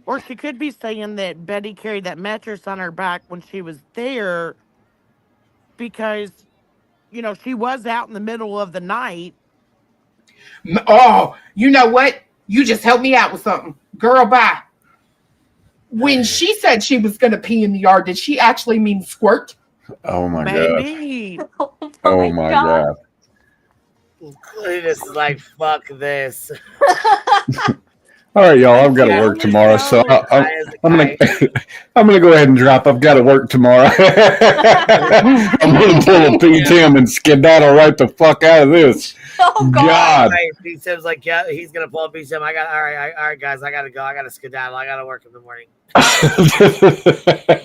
Or she could be saying that Betty carried that mattress on her back when she was there because, you know, she was out in the middle of the night. Oh, you know what? You just helped me out with something. Girl, bye. When she said she was going to pee in the yard, did she actually mean squirt? Oh my Maybe. God. Oh my God. Cletus is like, fuck this. All right, y'all. I've got to work tomorrow, so I'm gonna go ahead and drop. I've got to work tomorrow. I'm gonna pull a P. Tim and skedaddle right the fuck out of this. Oh God. P. Tim's like, yeah, he's gonna pull a P. Tim. All right, guys. I gotta go. I gotta skedaddle. I gotta work in the morning.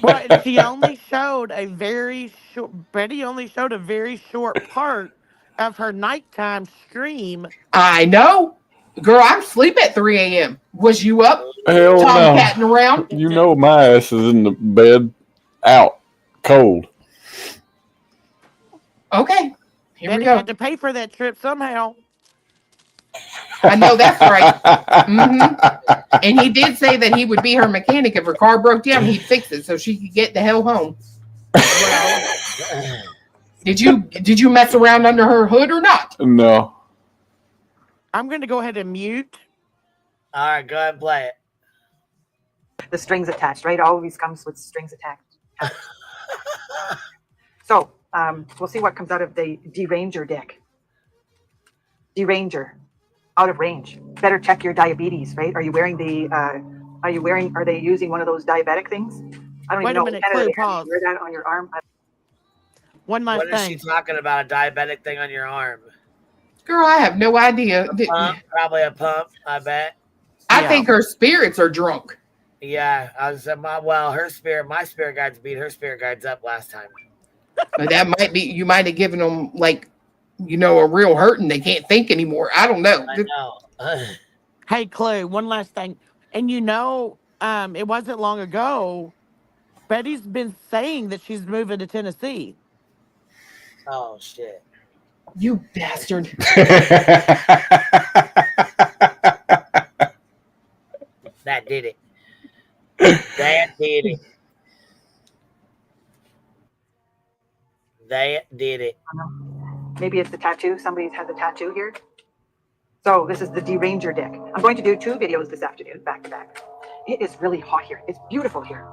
But she only showed a very short. Betty only showed a very short part of her nighttime stream. I know. Girl, I'm asleep at 3 a.m. Was you up? Hell Tomcatting no. around? You know my ass is in the bed, out, cold. Okay. Here Betty we go. had to pay for that trip somehow. I know that's right. Mm-hmm. And he did say that he would be her mechanic if her car broke down. He'd fix it so she could get the hell home. Well, did you mess around under her hood or not? No. I'm going to go ahead and mute. All right, go ahead and play it. The strings attached, right? Always comes with strings attached. So we'll see what comes out of the Deranger deck. Deranger, out of range. Better check your diabetes, right? Are you wearing the? Are they using one of those diabetic things? I don't Wait even a know. minute, Canada, Clue, they have you pause. wear that on your arm. One last What is thing. she talking about? A diabetic thing on your arm? Girl, I have no idea. A pump? Probably a pump, I bet. I think her spirits are drunk. Yeah, I was well, my spirit guides beat her spirit guides up last time. But that might be, you might have given them like, a real hurting. They can't think anymore. I don't know. I know. Hey, Clue, one last thing. And it wasn't long ago, Betty's been saying that she's moving to Tennessee. Oh, shit. You bastard. That did it. That did it. That did it. Maybe it's the tattoo. Somebody has a tattoo here. So this is the Deranger deck. I'm going to do 2 videos this afternoon, back to back. It is really hot here. It's beautiful here.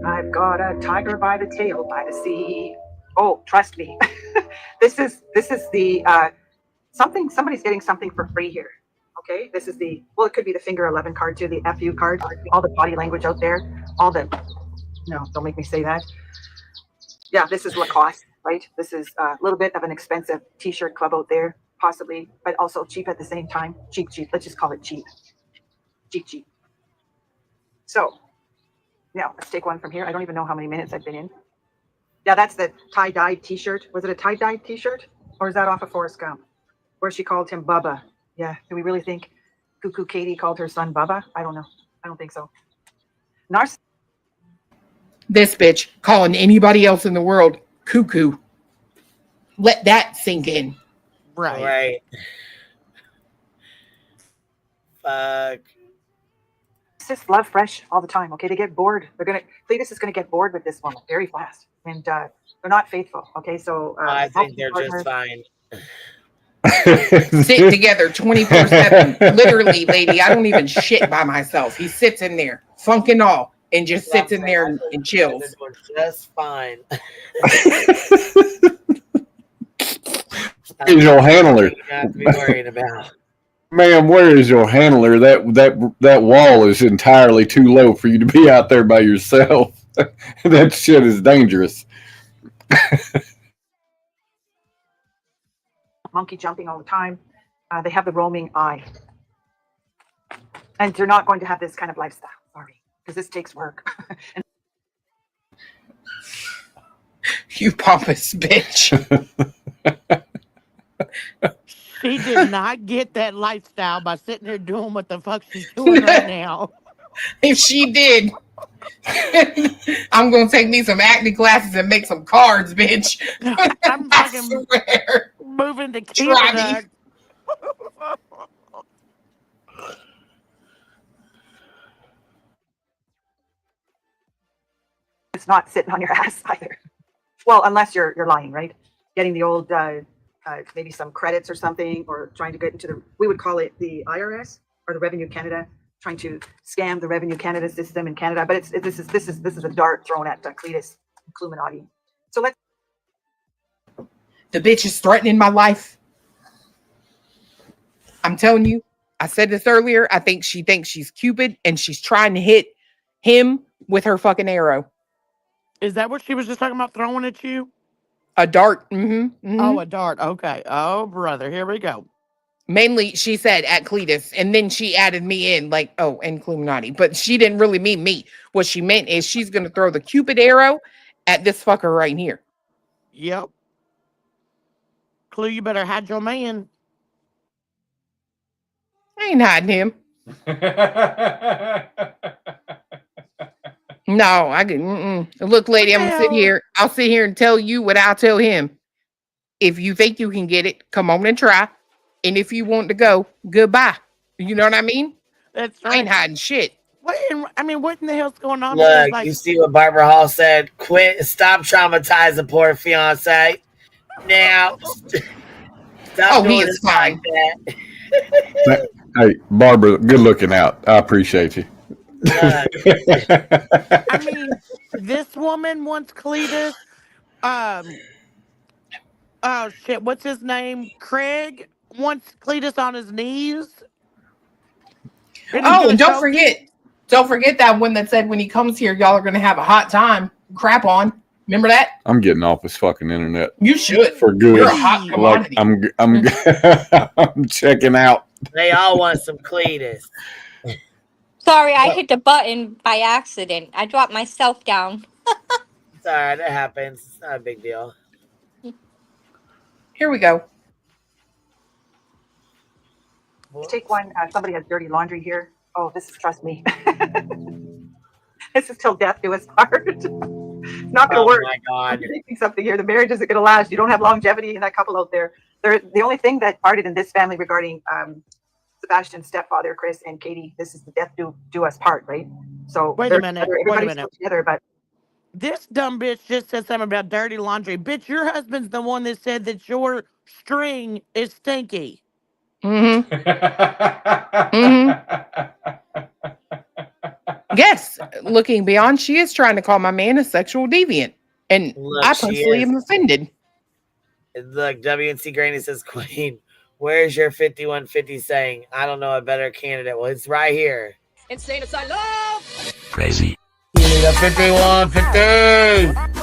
I've got a tiger by the tail by the sea. Oh, trust me. This is the somebody's getting something for free here. Okay, this is it could be the finger 11 card too, the FU card, all the body language out there, no, don't make me say that. Yeah, this is Lacoste, right? This is a little bit of an expensive t-shirt club out there, possibly, but also cheap at the same time. Cheap. Let's just call it cheap. Cheap. So, now let's take one from here. I don't even know how many minutes I've been in. Yeah, that's the tie-dyed t-shirt. Was it a tie-dyed t-shirt? Or is that off of Forrest Gump? Where she called him Bubba. Yeah, do we really think Cuckoo Katie called her son Bubba? I don't know. I don't think so. This bitch calling anybody else in the world cuckoo. Let that sink in. Right. Fuck. Just love fresh all the time. Okay, they get bored. Cletus is gonna get bored with this woman very fast, and they're not faithful. Okay, so I think they're just fine. Sit together 24/7. Literally, lady, I don't even shit by myself. He sits in there, funk and all, and just sits in there and chills. Just fine. Where's your handler? You have to be worried about. Ma'am, where is your handler? That wall is entirely too low for you to be out there by yourself. That shit is dangerous. Monkey jumping all the time. They have the roaming eye. And they're not going to have this kind of lifestyle. Sorry. Because this takes work. You pompous bitch. She did not get that lifestyle by sitting there doing what the fuck she's doing right now. If she did, I'm going to take me some acting classes and make some cards, bitch. I'm fucking moving to Canada. It's not sitting on your ass either. Well, unless you're lying, right? Getting the old maybe some credits or something, or trying to get into we would call it the IRS or the Revenue Canada, trying to scam the Revenue Canada system in Canada. But this is a dart thrown at Cletus Illuminati. So let's. The bitch is threatening my life. I'm telling you, I said this earlier. I think she thinks she's Cupid and she's trying to hit him with her fucking arrow. Is that what she was just talking about throwing at you? A dart. Mm-hmm. Oh, a dart. Okay. Oh, brother. Here we go. Mainly, she said at Cletus, and then she added me in like, oh, and Illuminati. But she didn't really mean me. What she meant is she's going to throw the Cupid arrow at this fucker right here. Yep. Clue, you better hide your man. I ain't hiding him. No, I can. Look, lady, I'm gonna sit here. I'll sit here and tell you what I'll tell him. If you think you can get it, come on and try. And if you want to go, goodbye. You know what I mean? That's right. I ain't hiding shit. What in the hell's going on? Look, you see what Barbara Hall said? Stop traumatizing poor fiance. Now, stop he is fine. Like that. Hey, Barbara, good looking out. I appreciate you. I mean, this woman wants Cletus. Oh shit, what's his name? Craig wants Cletus on his knees. Oh, and don't forget that one that said when he comes here, y'all are gonna have a hot time. Crap on. Remember that? I'm getting off this fucking internet. You should. For good. You're a hot commodity. Like I'm checking out. They all want some Cletus. Sorry, I hit the button by accident. I dropped myself down. It's all right. It happens. It's not a big deal. Here we go. Let's take one. Somebody has dirty laundry here. Oh, this is, trust me. This is till death do us part. It's not going to work. Oh my God. You're making something here. The marriage isn't going to last. You don't have longevity in that couple out there. They're the only thing that parted in this family regarding Sebastian's stepfather, Chris and Katie. This is the death do us part, right? So Wait a minute. Everybody's still together, but this dumb bitch just said something about dirty laundry. Bitch, your husband's the one that said that your string is stinky. Mm-hmm. Yes, looking beyond, she is trying to call my man a sexual deviant. And Look, I personally am offended. Look, WNC Granny says, Queen, where's your 5150 saying? I don't know a better candidate. Well, it's right here. Insane asylum! Crazy. You need a 5150.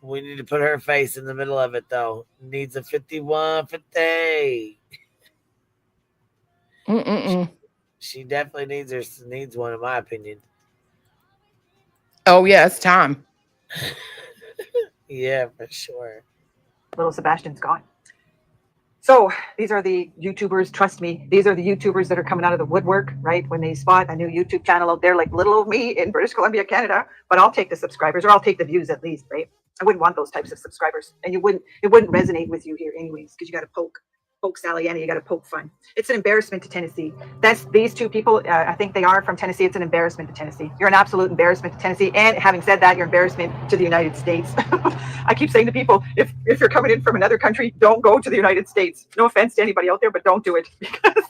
We need to put her face in the middle of it, though. Needs a 5150. She definitely needs one, in my opinion. Oh, yeah, it's time. Yeah, for sure. little Sebastian's gone. So these are the YouTubers, trust me, these are the YouTubers that are coming out of the woodwork, right? When they spot a new YouTube channel out there like little old me in British Columbia, Canada, but I'll take the subscribers, or I'll take the views at least, right? I wouldn't want those types of subscribers. And it wouldn't resonate with you here anyways, because you got to poke Sally Annie, you got to poke fun. It's an embarrassment to Tennessee. That's these two people, I think they are from Tennessee. It's an embarrassment to Tennessee. You're an absolute embarrassment to Tennessee. And having said that, you're embarrassment to the United States. I keep saying to people, if you're coming in from another country, don't go to the United States. No offense to anybody out there, but don't do it. Because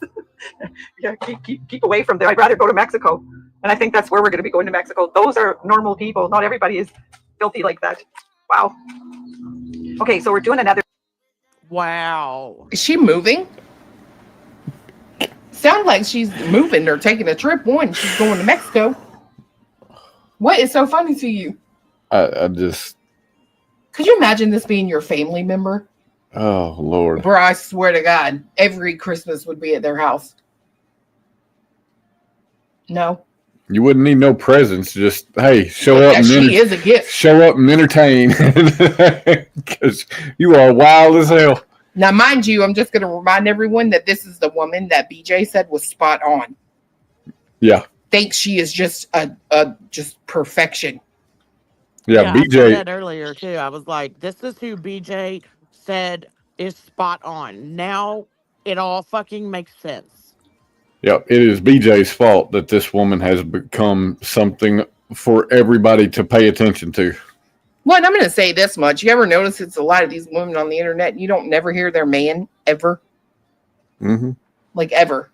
yeah, keep away from there. I'd rather go to Mexico. And I think that's where we're going to be going, to Mexico. Those are normal people. Not everybody is filthy like that. Wow. Okay, so we're doing another. Wow. Is she moving? Sounds like she's moving or taking a trip. One, she's going to Mexico. What is so funny to you? I just... Could you imagine this being your family member? Oh, Lord. Bro, I swear to God, every Christmas would be at their house. No. You wouldn't need no presents. Just, hey, show up and she is a gift. Show up and entertain. Because you are wild as hell. Now, mind you, I'm just going to remind everyone that this is the woman that BJ said was spot on. Yeah. Thinks she is just just perfection. Yeah, BJ. I said that earlier too. I was like, this is who BJ said is spot on. Now it all fucking makes sense. Yep, it is BJ's fault that this woman has become something for everybody to pay attention to. Well, and I'm going to say this much. You ever notice it's a lot of these women on the internet, you don't never hear their man ever? Mm-hmm. Like, ever.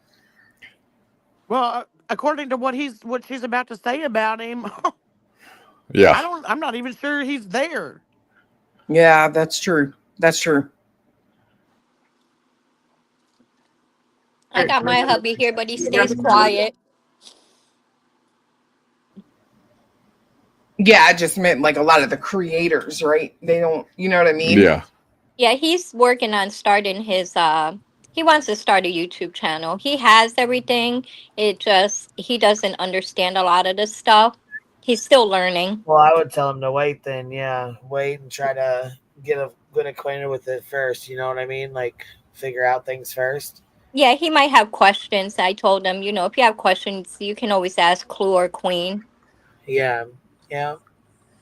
Well, according to what she's about to say about him, yeah. I'm not even sure he's there. Yeah, that's true. That's true. I got my hubby here, but he stays quiet. Yeah, I just meant like a lot of the creators, right? They don't, you know what I mean? Yeah. Yeah, he's working on starting his he wants to start a YouTube channel. He has everything. It just he doesn't understand a lot of this stuff. He's still learning. Well, I would tell him to wait then, yeah. Wait and try to get acquainted with it first, you know what I mean? Like figure out things first. Yeah, he might have questions. I told him, if you have questions, you can always ask Clue or Queen. Yeah. Yeah.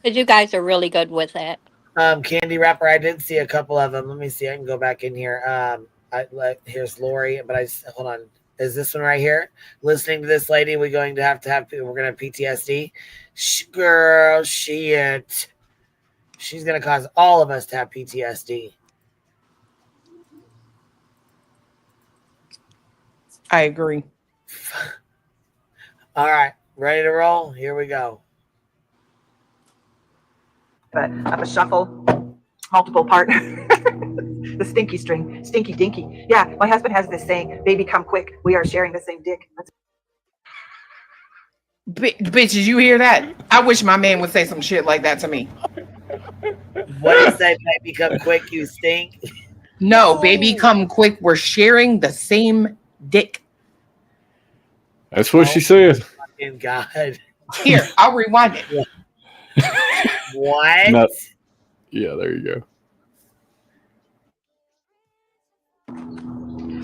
Because you guys are really good with it. Candy Wrapper, I did see a couple of them. Let me see. I can go back in here. Here's Lori, but hold on. Is this one right here? Listening to this lady, we're going to have we're going to have PTSD. Girl, shit. She's going to cause all of us to have PTSD. I agree. All right, ready to roll? Here we go. But of a shuffle, multiple part. The stinky string, stinky dinky. Yeah, my husband has this saying, baby, come quick. We are sharing the same dick. Bitches, you hear that? I wish my man would say some shit like that to me. What did you say, baby, come quick, you stink? No, baby, come quick. We're sharing the same dick. That's what she said. Fucking God. Here, I'll rewind it. What? No. Yeah, there you go.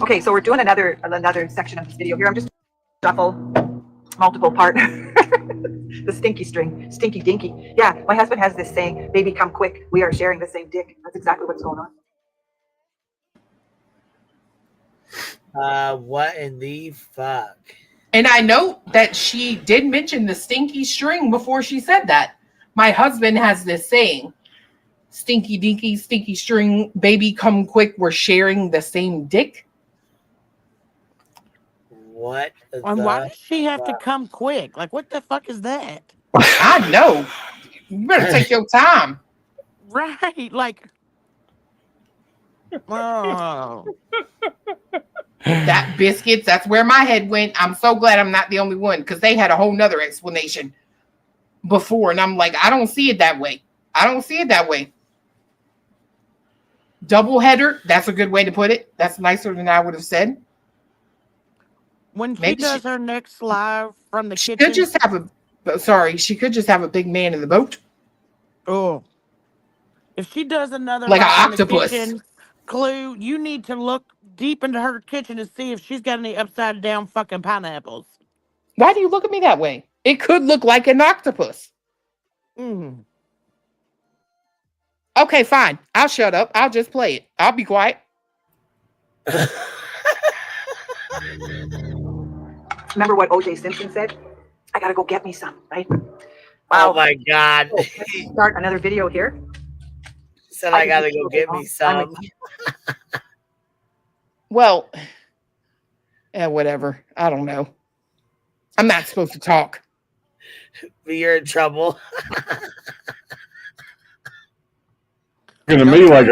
Okay, so we're doing another section of this video here. I'm just shuffle, multiple part. The stinky string, stinky dinky. Yeah, my husband has this saying, baby, come quick. We are sharing the same dick. That's exactly what's going on. What in the fuck? And I know that she did mention the stinky string before she said that. My husband has this saying, stinky dinky, stinky string, baby, come quick. We're sharing the same dick. What? And why does she have to come quick? Like, what the fuck is that? I know. You better take your time. Right. Like, oh. That biscuits, that's where my head went. I'm so glad I'm not the only one, because they had a whole nother explanation before. And I'm like, I don't see it that way. I don't see it that way. Double header, that's a good way to put it. That's nicer than I would have said. When she does her next live from the kitchen. She could just have a big man in the boat. Oh. If she does another like live an octopus. In the kitchen, Clue, you need to look deep into her kitchen to see if she's got any upside down fucking pineapples. Why do you look at me that way? It could look like an octopus. Mm. Okay, fine. I'll shut up. I'll just play it. I'll be quiet. Remember what O.J. Simpson said? I gotta go get me some, right? Wow. Oh my God. So, let's start another video here. Said I gotta go get me some. Well, whatever. I don't know. I'm not supposed to talk. But you're in trouble. To me like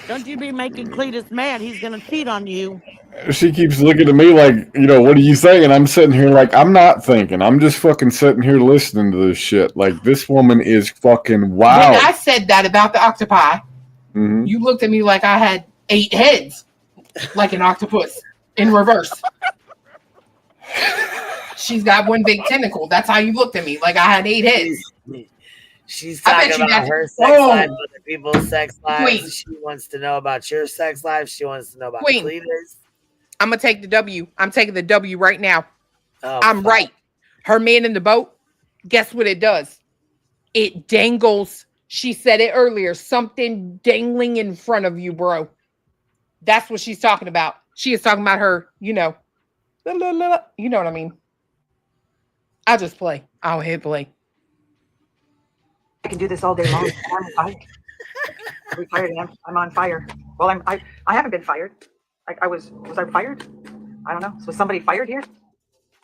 don't you be making Cletus mad. He's gonna cheat on you. She keeps looking at me like, what are you saying? I'm sitting here like, I'm not thinking. I'm just fucking sitting here listening to this shit. Like, this woman is fucking wild. When I said that about the octopi, you looked at me like I had 8 heads, like an octopus in reverse. She's got one big tentacle. That's how you looked at me, like I had 8 heads. She's talking about her sex life, other people's sex lives. Queen. She wants to know about your sex life. She wants to know about Cletus. I'm going to take the W. I'm taking the W right now. Oh, I'm right. Her man in the boat, guess what it does? It dangles. She said it earlier. Something dangling in front of you, bro. That's what she's talking about. She is talking about her, you know what I mean. I'll just play. I'll hit play. I can do this all day long. I'm retired. I'm on fire. Well, I haven't been fired. Was I fired? I don't know. Was somebody fired here?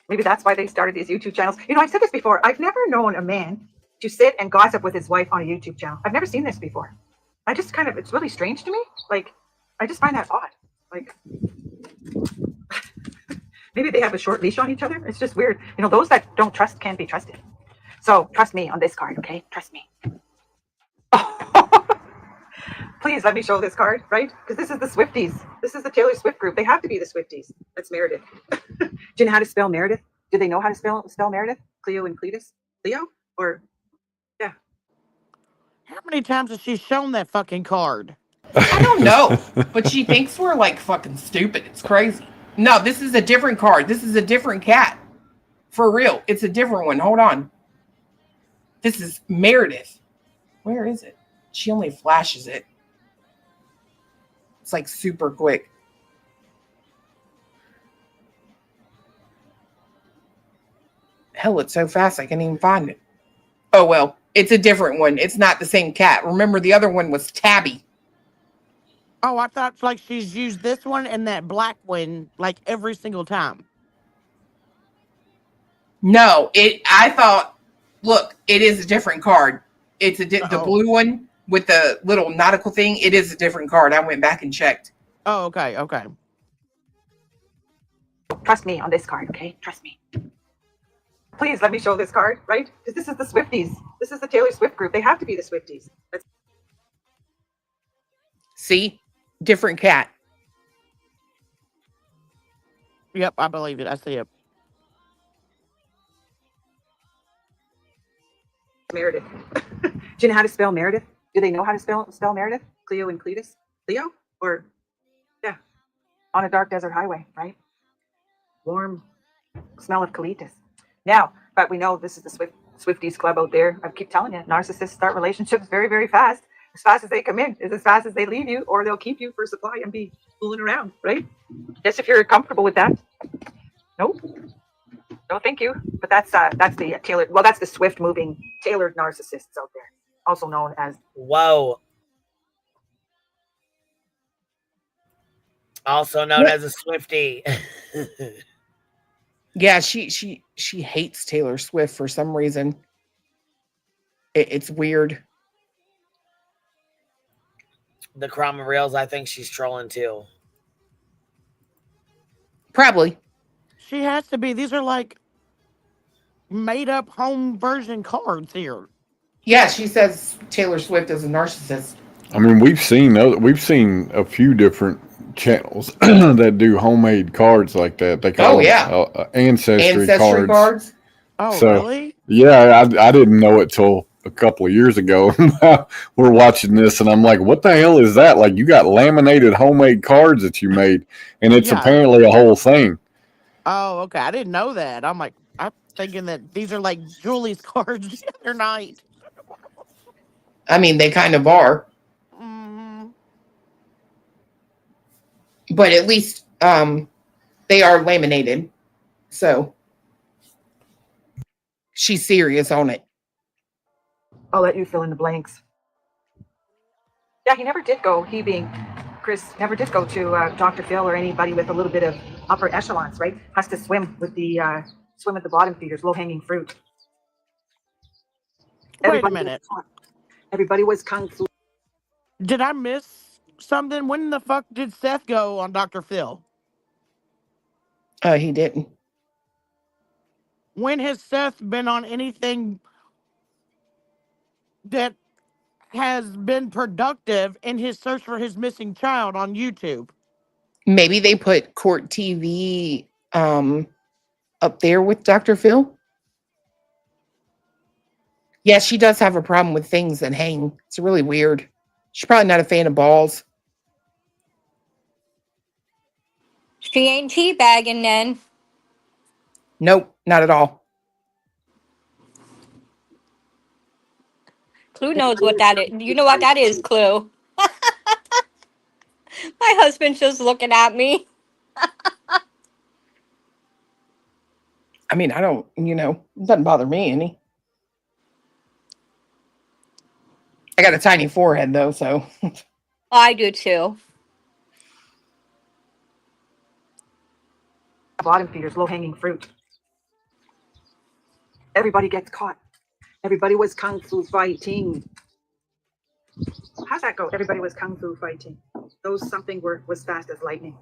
Maybe that's why they started these YouTube channels. I've said this before. I've never known a man to sit and gossip with his wife on a YouTube channel. I've never seen this before. It's really strange to me. Like, I just find that odd. Like, maybe they have a short leash on each other. It's just weird. Those that don't trust can't be trusted. So trust me on this card, okay? Trust me. Please let me show this card, right? Because this is the Swifties. This is the Taylor Swift group. They have to be the Swifties. That's Meredith. Do you know how to spell Meredith? Do they know how to spell Meredith? Cleo and Cletus? Leo? Or, yeah. How many times has she shown that fucking card? I don't know. But she thinks we're like fucking stupid. It's crazy. No, this is a different card. This is a different cat. For real. It's a different one. Hold on. This is Meredith. Where is it? She only flashes it. It's like super quick. Hell, it's so fast I can't even find it. Oh, well, it's a different one. It's not the same cat. Remember, the other one was Tabby. Oh, I thought like she's used this one and that black one like every single time. No, I thought, look, it is a different card. It's the blue one with the little nautical thing. It is a different card. I went back and checked. Oh, okay, okay. Trust me on this card, okay? Trust me. Please let me show this card, right? Because this is the Swifties. This is the Taylor Swift group. They have to be the Swifties. See? Different cat. Yep, I believe it. I see it. Meredith. Do you know how to spell Meredith? Do they know how to spell Meredith? Cleo and Cletus? Cleo? Or, yeah. On a dark desert highway, right? Warm smell of Cletus. Now, but we know this is the Swifties club out there. I keep telling you, narcissists start relationships very, very fast. As fast as they come in is as fast as they leave you, or they'll keep you for supply and be fooling around, right? Just if you're comfortable with that. Nope. No, thank you. But that's the tailored. Well, that's the swift moving tailored narcissists out there, also known as. Whoa. Also known as a Swiftie. Yeah, she hates Taylor Swift for some reason. It's weird. The Chroma Reels, I think she's trolling too. Probably. She has to be. These are like made up home version cards here. Yeah, she says Taylor Swift is a narcissist. I mean, we've seen a few different channels that do homemade cards like that. They call them ancestry cards. Oh, so, really? Yeah, I didn't know it till a couple of years ago. We're watching this, and I'm like, "What the hell is that?" Like, you got laminated homemade cards that you made, and it's apparently a whole thing. Oh, okay. I didn't know that. I'm thinking that these are like Julie's cards the other night. I mean, they kind of are. Mm-hmm. But at least they are laminated. So she's serious on it. I'll let you fill in the blanks. Yeah, he never did go. He being Chris never did go to Dr. Phil or anybody with a little bit of upper echelons, right? Has to swim with the swim at the bottom feeders, low hanging fruit. Wait a minute. Everybody was kung fu. Did I miss something? When the fuck did Seth go on Dr. Phil? He didn't. When has Seth been on anything that has been productive in his search for his missing child on YouTube? Maybe they put Court TV up there with Dr. Phil. Yeah, she does have a problem with things that hang. It's really weird. She's probably not a fan of balls. She ain't teabagging then. Nope, not at all. Clue knows what that is. You know what that is, Clue. My husband's just looking at me. I mean, I don't, it doesn't bother me any. I got a tiny forehead, though, so. I do, too. Bottom feeders, low hanging fruit. Everybody gets caught. Everybody was kung fu fighting. How's that go? Everybody was kung fu fighting. Those something was fast as lightning.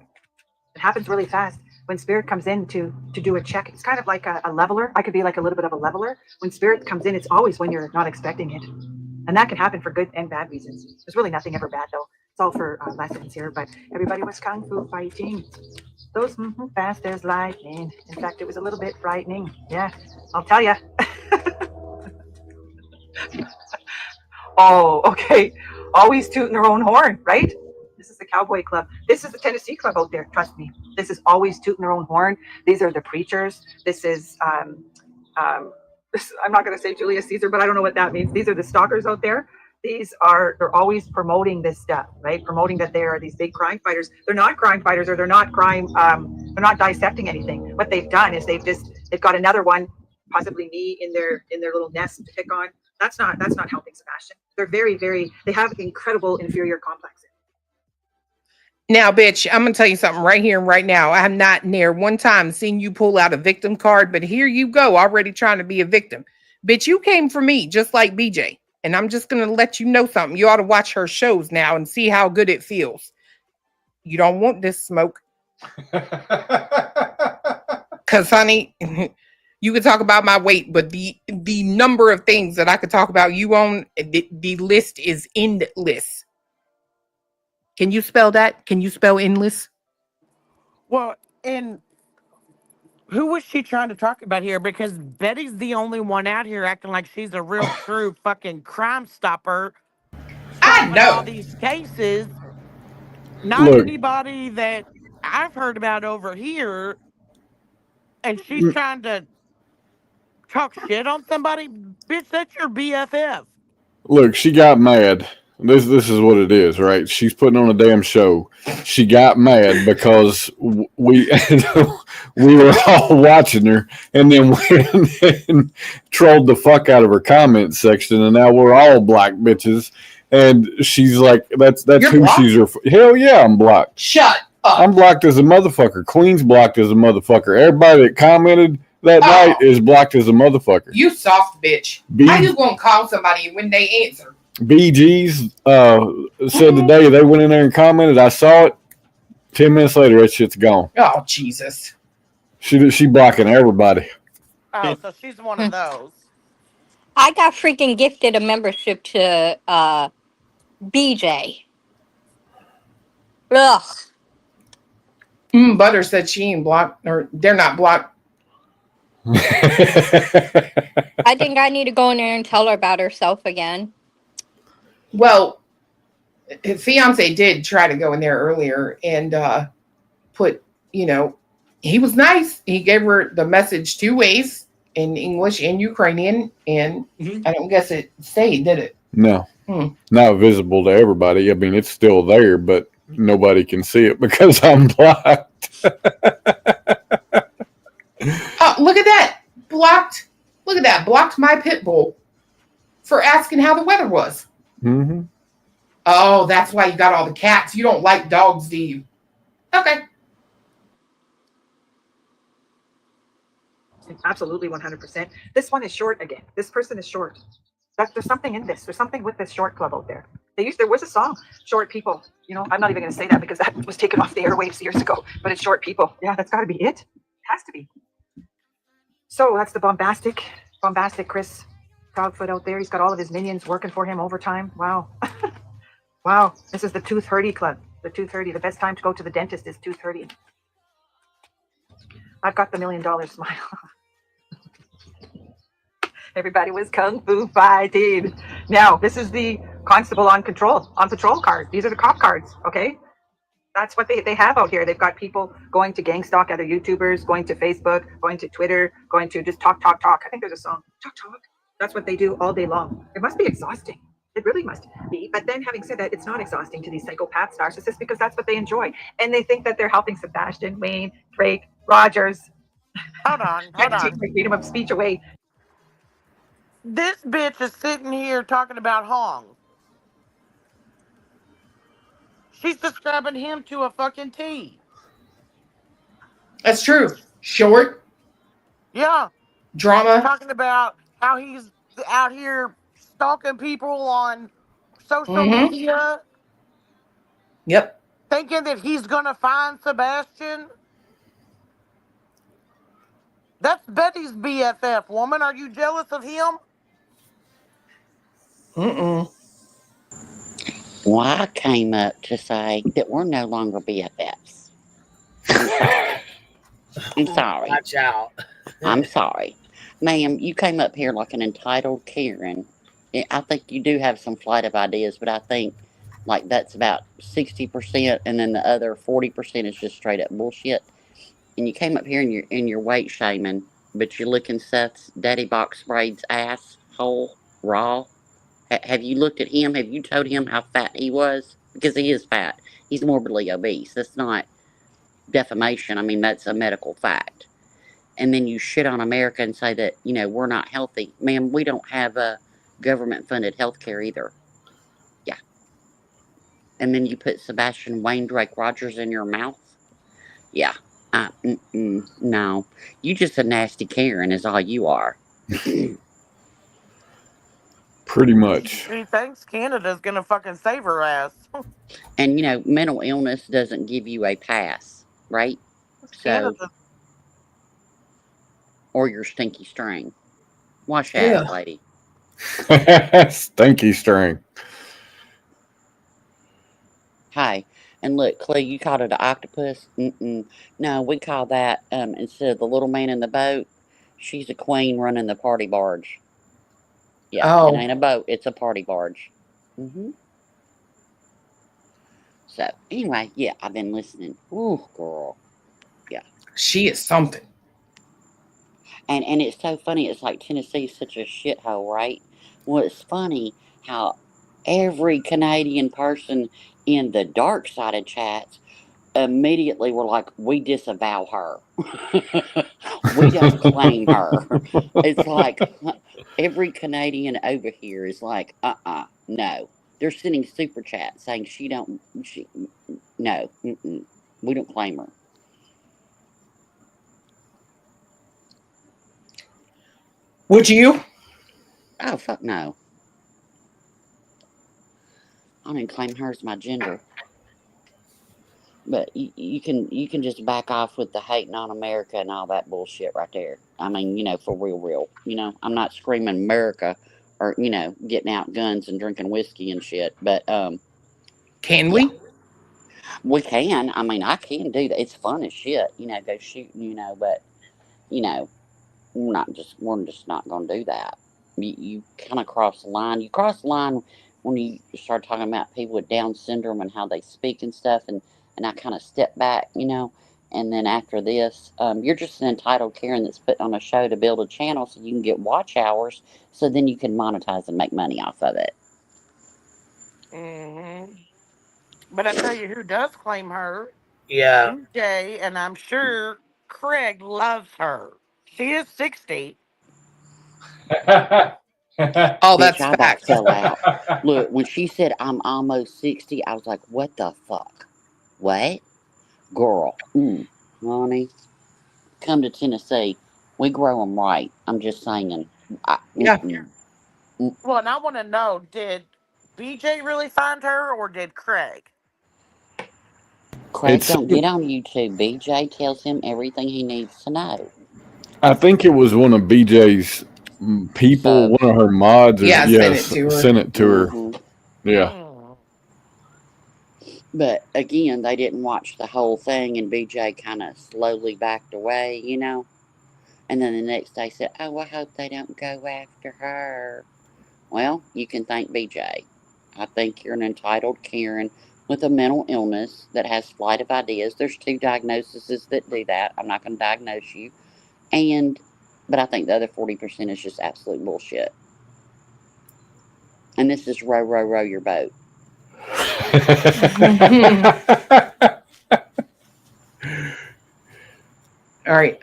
It happens really fast. When spirit comes in to do a check, it's kind of like a leveler. I could be like a little bit of a leveler. When spirit comes in, it's always when you're not expecting it. And that can happen for good and bad reasons. There's really nothing ever bad, though. It's all for lessons here. But everybody was kung fu fighting. Those fast as lightning. In fact, it was a little bit frightening. Yeah, I'll tell you. Oh, okay. Always tooting their own horn, right? This is the Cowboy Club. This is the Tennessee Club out there. Trust me. This is always tooting their own horn. These are the preachers. This is I'm not going to say Julius Caesar, but I don't know what that means. These are the stalkers out there. They're always promoting this stuff, right? Promoting that they are these big crime fighters. They're not crime fighters, or they're not they're not dissecting anything. What they've done is they've got another one, possibly me, in their little nest to pick on. That's not helping Sebastian. They're very, very, they have incredible inferior complexes. Now, bitch, I'm gonna tell you something right here and right now. I have not near one time seen you pull out a victim card, but here you go, already trying to be a victim. Bitch, you came for me just like BJ. And I'm just gonna let you know something. You ought to watch her shows now and see how good it feels. You don't want this smoke. Cause honey, you could talk about my weight, but the number of things that I could talk about you on, the list is endless. Can you spell that? Can you spell endless? Well, and who was she trying to talk about here? Because Betty's the only one out here acting like she's a real true fucking crime stopper. Stopping all these cases. Not Look. anybody that I've heard about over here. And she's trying to talk shit on somebody. Bitch, that's your BFF. Look, she got mad. This is what it is, right? She's putting on a damn show. She got mad because we we were all watching her, and then went and trolled the fuck out of her comment section, and now we're all black bitches. And she's like, that's You're who blocked? she's hell yeah, I'm blocked. Shut up. I'm blocked as a motherfucker. Queen's blocked as a motherfucker. Everybody that commented that night is blocked as a motherfucker. You soft bitch. How you gonna call somebody when they answer? BG's said today they went in there and commented. I saw it. 10 minutes later, that shit's gone. Oh, Jesus. She blocking everybody. Oh, so she's one of those. I got freaking gifted a membership to BJ. Ugh. Butter said she ain't blocked, or they're not blocked. I think I need to go in there and tell her about herself again. Well, his fiance did try to go in there earlier and put, he was nice. He gave her the message 2 ways, in English and Ukrainian, and I don't guess it stayed, did it? No. Not visible to everybody. I mean, it's still there, but nobody can see it because I'm blocked. Oh, look at that. Blocked. Look at that. Blocked my pit bull for asking how the weather was. Mm-hmm. Oh, that's why you got all the cats. You don't like dogs, do you? Okay. Absolutely 100%. This one is short again. This person is short. There's something in this. There's something with this short club out there. There was a song, Short People. I'm not even going to say that because that was taken off the airwaves years ago. But it's Short People. Yeah, that's got to be it. It has to be. So that's the bombastic Chris Proudfoot out there. He's got all of his minions working for him overtime. Wow. Wow. This is the 2:30 club. The 2:30. The best time to go to the dentist is 2:30. I've got the $1 million smile. Everybody was kung fu fighting. Now, this is the constable on patrol card. These are the cop cards, okay? That's what they have out here. They've got people going to gang stalk other YouTubers, going to Facebook, going to Twitter, going to just talk. I think there's a song, talk. That's what they do all day long. It must be exhausting. It really must be. But then having said that, it's not exhausting to these psychopath narcissists because that's what they enjoy. And they think that they're helping Sebastian, Wayne, Drake, Rogers. Hold on. Take my freedom of speech away. This bitch is sitting here talking about Hong. She's describing him to a fucking T. That's true. Short. Yeah. Drama. Talking about how he's out here stalking people on social media. Yep. Thinking that he's going to find Sebastian. That's Betty's BFF, woman. Are you jealous of him? Well, I came up to say that we're no longer BFFs. I'm sorry. I'm sorry. Watch out. I'm sorry. Ma'am, you came up here like an entitled Karen. I think you do have some flight of ideas, but I think like that's about 60%, and then the other 40% is just straight up bullshit. And you came up here and you're weight shaming, but you're licking Seth's daddy box braids ass whole raw. Have you looked at him? Have you told him how fat he was? Because he is fat. He's morbidly obese. That's not defamation. I mean, that's a medical fact. And then you shit on America and say that, we're not healthy. Ma'am, we don't have a government-funded health care either. Yeah. and then you put Sebastian Wayne Drake Rogers in your mouth? Yeah. No. You just a nasty Karen is all you are. Pretty much. She thinks Canada's gonna fucking save her ass. And, you know, mental illness doesn't give you a pass, right? So, Canada. or your stinky string. Wash Yeah. ass, lady. Stinky string. Hi. And look, Clay, you called it an octopus? No, we call that, instead of the little man in the boat, she's a queen running the party barge. Yeah, it ain't a boat, it's a party barge. So, anyway, yeah, I've been listening. Ooh, girl. Yeah. She is something. And it's so funny. It's like Tennessee's such a shithole, right? Well, it's funny how every Canadian person in the dark side of chats immediately were like, we disavow her. We don't claim her. It's like every Canadian over here is like, no. They're sending super chats saying no, we don't claim her. Would you? Oh, fuck no. I didn't claim her as my gender. But you can just back off with the hating on America and all that bullshit right there. I mean, you know, for real. You know, I'm not screaming America or, you know, getting out guns and drinking whiskey and shit. But, can we? We can. I mean, I can do that. It's fun as shit, you know, go shooting, you know, but, you know, we're just not going to do that. You kind of cross the line. You cross the line when you start talking about people with Down syndrome and how they speak and stuff, and I kind of step back, you know, and then after this, you're just an entitled Karen that's put on a show to build a channel so you can get watch hours, so then you can monetize and make money off of it. But I tell you who does claim her. Yeah. BJ, and I'm sure Craig loves her. She is 60. Oh, that's Bitch, I about facts. fell out. Look, when she said I'm almost 60, I was like, what the fuck? What? Girl. Honey. Come to Tennessee. We grow them right. I'm just saying. Yeah. Well, and I want to know, did BJ really find her or did Craig? Craig don't get on YouTube. BJ tells him everything he needs to know. I think it was one of BJ's people, one of her mods. Yeah, sent it to her. Yeah. But again, they didn't watch the whole thing, and BJ kind of slowly backed away, you know. And then the next day said, oh, I hope they don't go after her. Well, you can thank BJ. I think you're an entitled Karen with a mental illness that has flight of ideas. There's 2 diagnoses that do that. I'm not going to diagnose you. But I think the other 40% is just absolute bullshit. And this is row, row, row your boat. All right.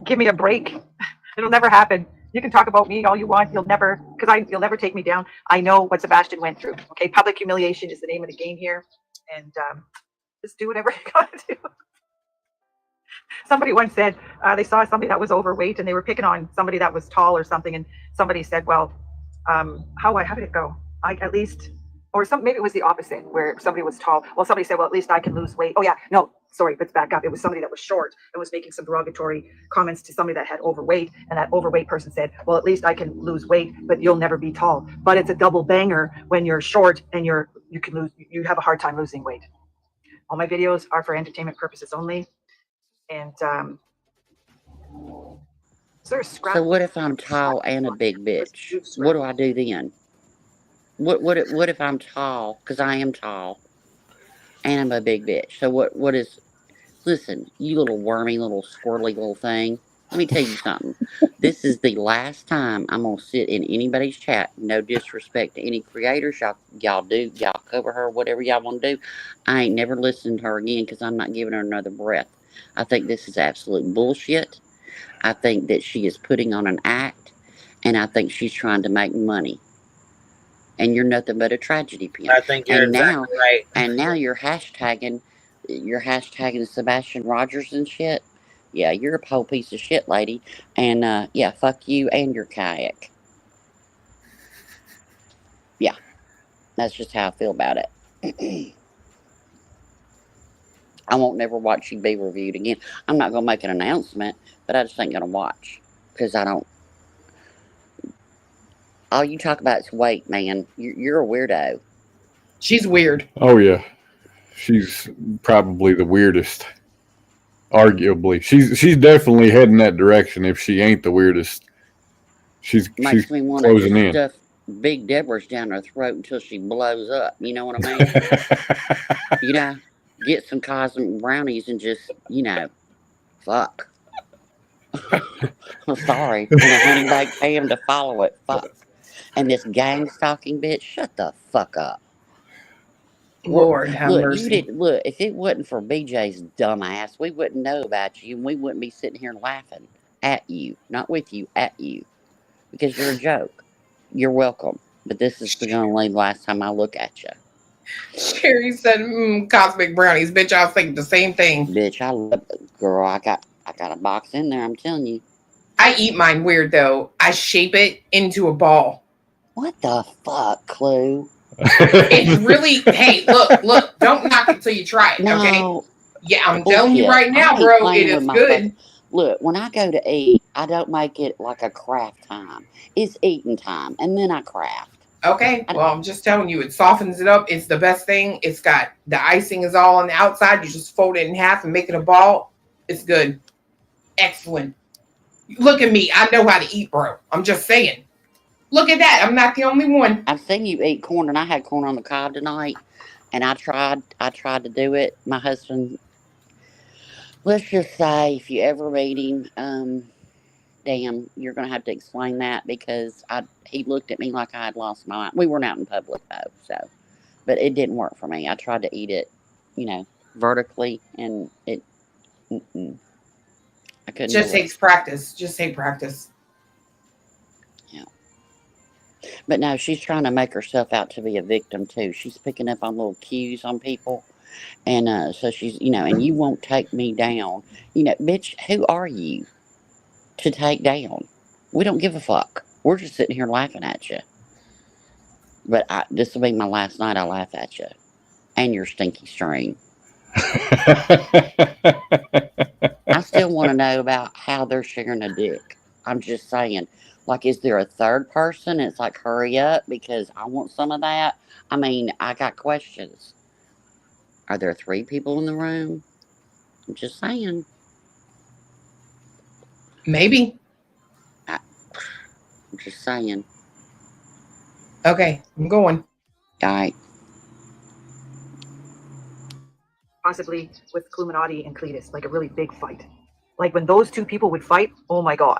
Give me a break. It'll never happen. You can talk about me all you want. You'll never take me down. I know what Sebastian went through. Okay, public humiliation is the name of the game here, and just do whatever you gotta do. Somebody once said they saw somebody that was overweight and they were picking on somebody that was tall or something, and somebody said, "Well, how did it go? Maybe it was the opposite, where somebody was tall. Well, somebody said, well, at least I can lose weight. Oh yeah, no, sorry, let's back up. It was somebody that was short and was making some derogatory comments to somebody that had overweight, and that overweight person said, well, at least I can lose weight, but you'll never be tall. But it's a double banger when you're short and you have a hard time losing weight. All my videos are for entertainment purposes only, and so what if I'm tall and a big bitch? What do I do then? What if I'm tall, because I am tall, and I'm a big bitch? So what is... Listen, you little wormy, little squirrely little thing. Let me tell you something. This is the last time I'm going to sit in anybody's chat. No disrespect to any creators. Y'all cover her, whatever y'all want to do. I ain't never listened to her again because I'm not giving her another breath. I think this is absolute bullshit. I think that she is putting on an act, and I think she's trying to make money. and you're nothing but a tragedy pimp. I think you're And now, exactly right. and now you're hashtagging Sebastian Rogers and shit. Yeah, you're a whole piece of shit, lady. And yeah, fuck you and your kayak. Yeah, that's just how I feel about it. I won't never watch you be reviewed again. I'm not gonna make an announcement, but I just ain't gonna watch because I don't. All you talk about is weight, man. You're a weirdo. She's weird. Oh yeah, she's probably the weirdest. Arguably, she's definitely heading that direction. If she ain't the weirdest, she's me want to closing in. stuff Big Deborah's down her throat until she blows up. You know what I mean? You know, get some cosmic brownies and just, you know, fuck. I'm sorry. And a honey baked ham to follow it. Fuck. And this gang stalking bitch, shut the fuck up. Lord have mercy. Look, if it wasn't for BJ's dumbass, we wouldn't know about you and we wouldn't be sitting here laughing at you. Not with you, at you. Because you're a joke. You're welcome. But this is going to be the last time I look at you. Sherry said, cosmic brownies. Bitch, I was thinking the same thing. Bitch, I love it. Girl, I got a box in there, I'm telling you. I eat mine weird, though. I shape it into a ball. What the fuck, Clue? It's really, hey, look, don't knock it till you try it, no. Okay? Yeah, I'm telling you right now, bro, it is good. Look, when I go to eat, I don't make it like a craft time. It's eating time, and then I craft. Okay, well, I'm just telling you, it softens it up. It's the best thing. It's got, the icing is all on the outside. You just fold it in half and make it a ball. It's good. Excellent. Look at me. I know how to eat, bro. I'm just saying. Look at that. I'm not the only one. I've seen you eat corn, and I had corn on the cob tonight, and I tried to do it. My husband, let's just say, if you ever meet him, damn, you're going to have to explain that because he looked at me like I had lost my mind. We weren't out in public, though, so. But it didn't work for me. I tried to eat it, you know, vertically, and it, I couldn't Just takes practice. Just take practice. Yeah. But no, she's trying to make herself out to be a victim, too. She's picking up on little cues on people. And so she's, you know, and you won't take me down. You know, bitch, who are you to take down? We don't give a fuck. We're just sitting here laughing at you. But this will be my last night I laugh at you. And your stinky string. I still want to know about how they're sharing a dick. I'm just saying. Like, is there a third person? It's like, hurry up because I want some of that. I mean, I got questions. Are there 3 people in the room? I'm just saying. Maybe. I'm just saying. Okay, I'm going. All right. Possibly with Illuminati and Cletus, like a really big fight. Like when those 2 people would fight, oh my God.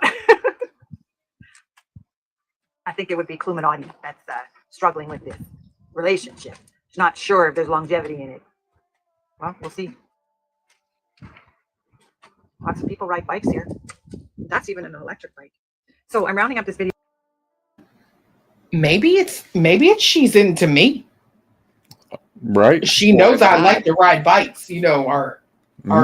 I think it would be Illuminati that's struggling with this relationship. She's not sure if there's longevity in it. Well, we'll see. Lots of people ride bikes here. That's even an electric bike. So I'm rounding up this video. Maybe it's she's into me. Right. She knows I like to ride bikes, you know, our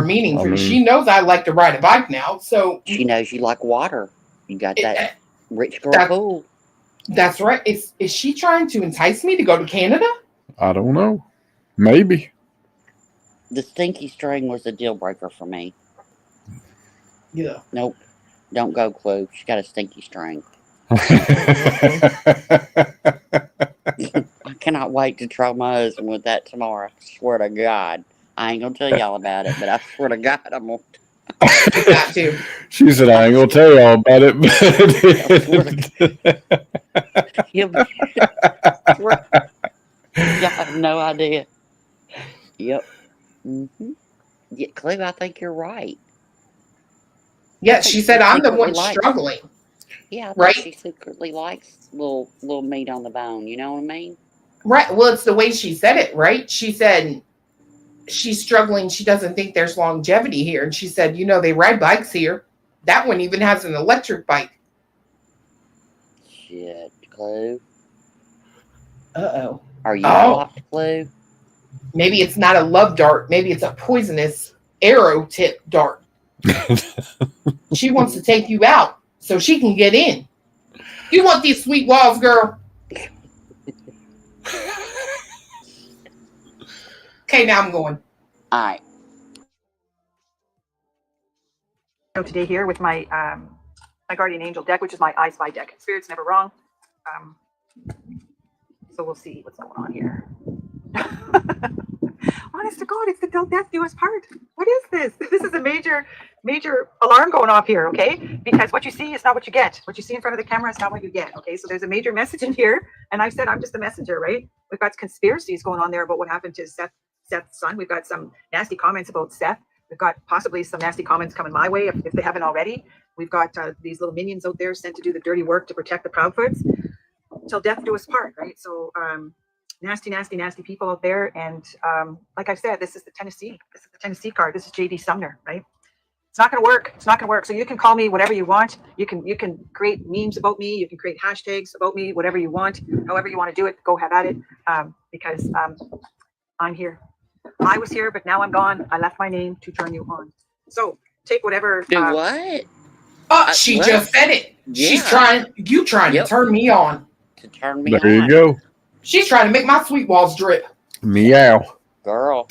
meaning. She knows I like to ride a bike now. So she knows you like water. You got that rich girl pool. That's right. Is she trying to entice me to go to Canada? I don't know. Maybe. The stinky string was a deal breaker for me. Yeah. Nope. Don't go, Clue. She got a stinky string. I cannot wait to try my husband with that tomorrow. I swear to God. I ain't gonna tell y'all about it, but I swear to God I'm gonna. Got to. She said, I ain't gonna tell y'all about it. Y'all have no idea. Yep. Mm-hmm. Yeah, Clue, I think you're right. Yeah, she said I'm the one struggling. Yeah, right. She secretly likes little meat on the bone. You know what I mean? Right. Well, it's the way she said it, right? She said she's struggling. She doesn't think there's longevity here. And she said, you know, they ride bikes here. That one even has an electric bike. Shit, Clue. Uh-oh. Are you blocked, Clue? Maybe it's not a love dart. Maybe it's a poisonous arrow tip dart. She wants to take you out so she can get in. You want these sweet walls, girl? Okay, now I'm going. All right. Today here with my my guardian angel deck, which is my I Spy deck. Spirit's never wrong. So we'll see what's going on here. Honest to God, it's the till death do us part. What is this? This is a major alarm going off here, okay? Because what you see is not what you get. What you see in front of the camera is not what you get, okay? So there's a major message in here, and I've said I'm just a messenger, right? We've got conspiracies going on there about what happened to Seth's son. We've got some nasty comments about Seth. We've got possibly some nasty comments coming my way if they haven't already. We've got these little minions out there sent to do the dirty work to protect the Proudfoots. Till death do us part, right? So nasty people out there. And like I said, this is the Tennessee. This is the Tennessee card. This is J.D. Sumner, right? It's not going to work. It's not going to work. So you can call me whatever you want. You can create memes about me. You can create hashtags about me, whatever you want. However you want to do it, go have at it. Because I'm here. I was here, but now I'm gone. I left my name to turn you on. So take whatever. Do what? She just said it. Yeah. She's trying to turn me on. To turn me there on. You go. She's trying to make my sweet walls drip. Meow. Girl.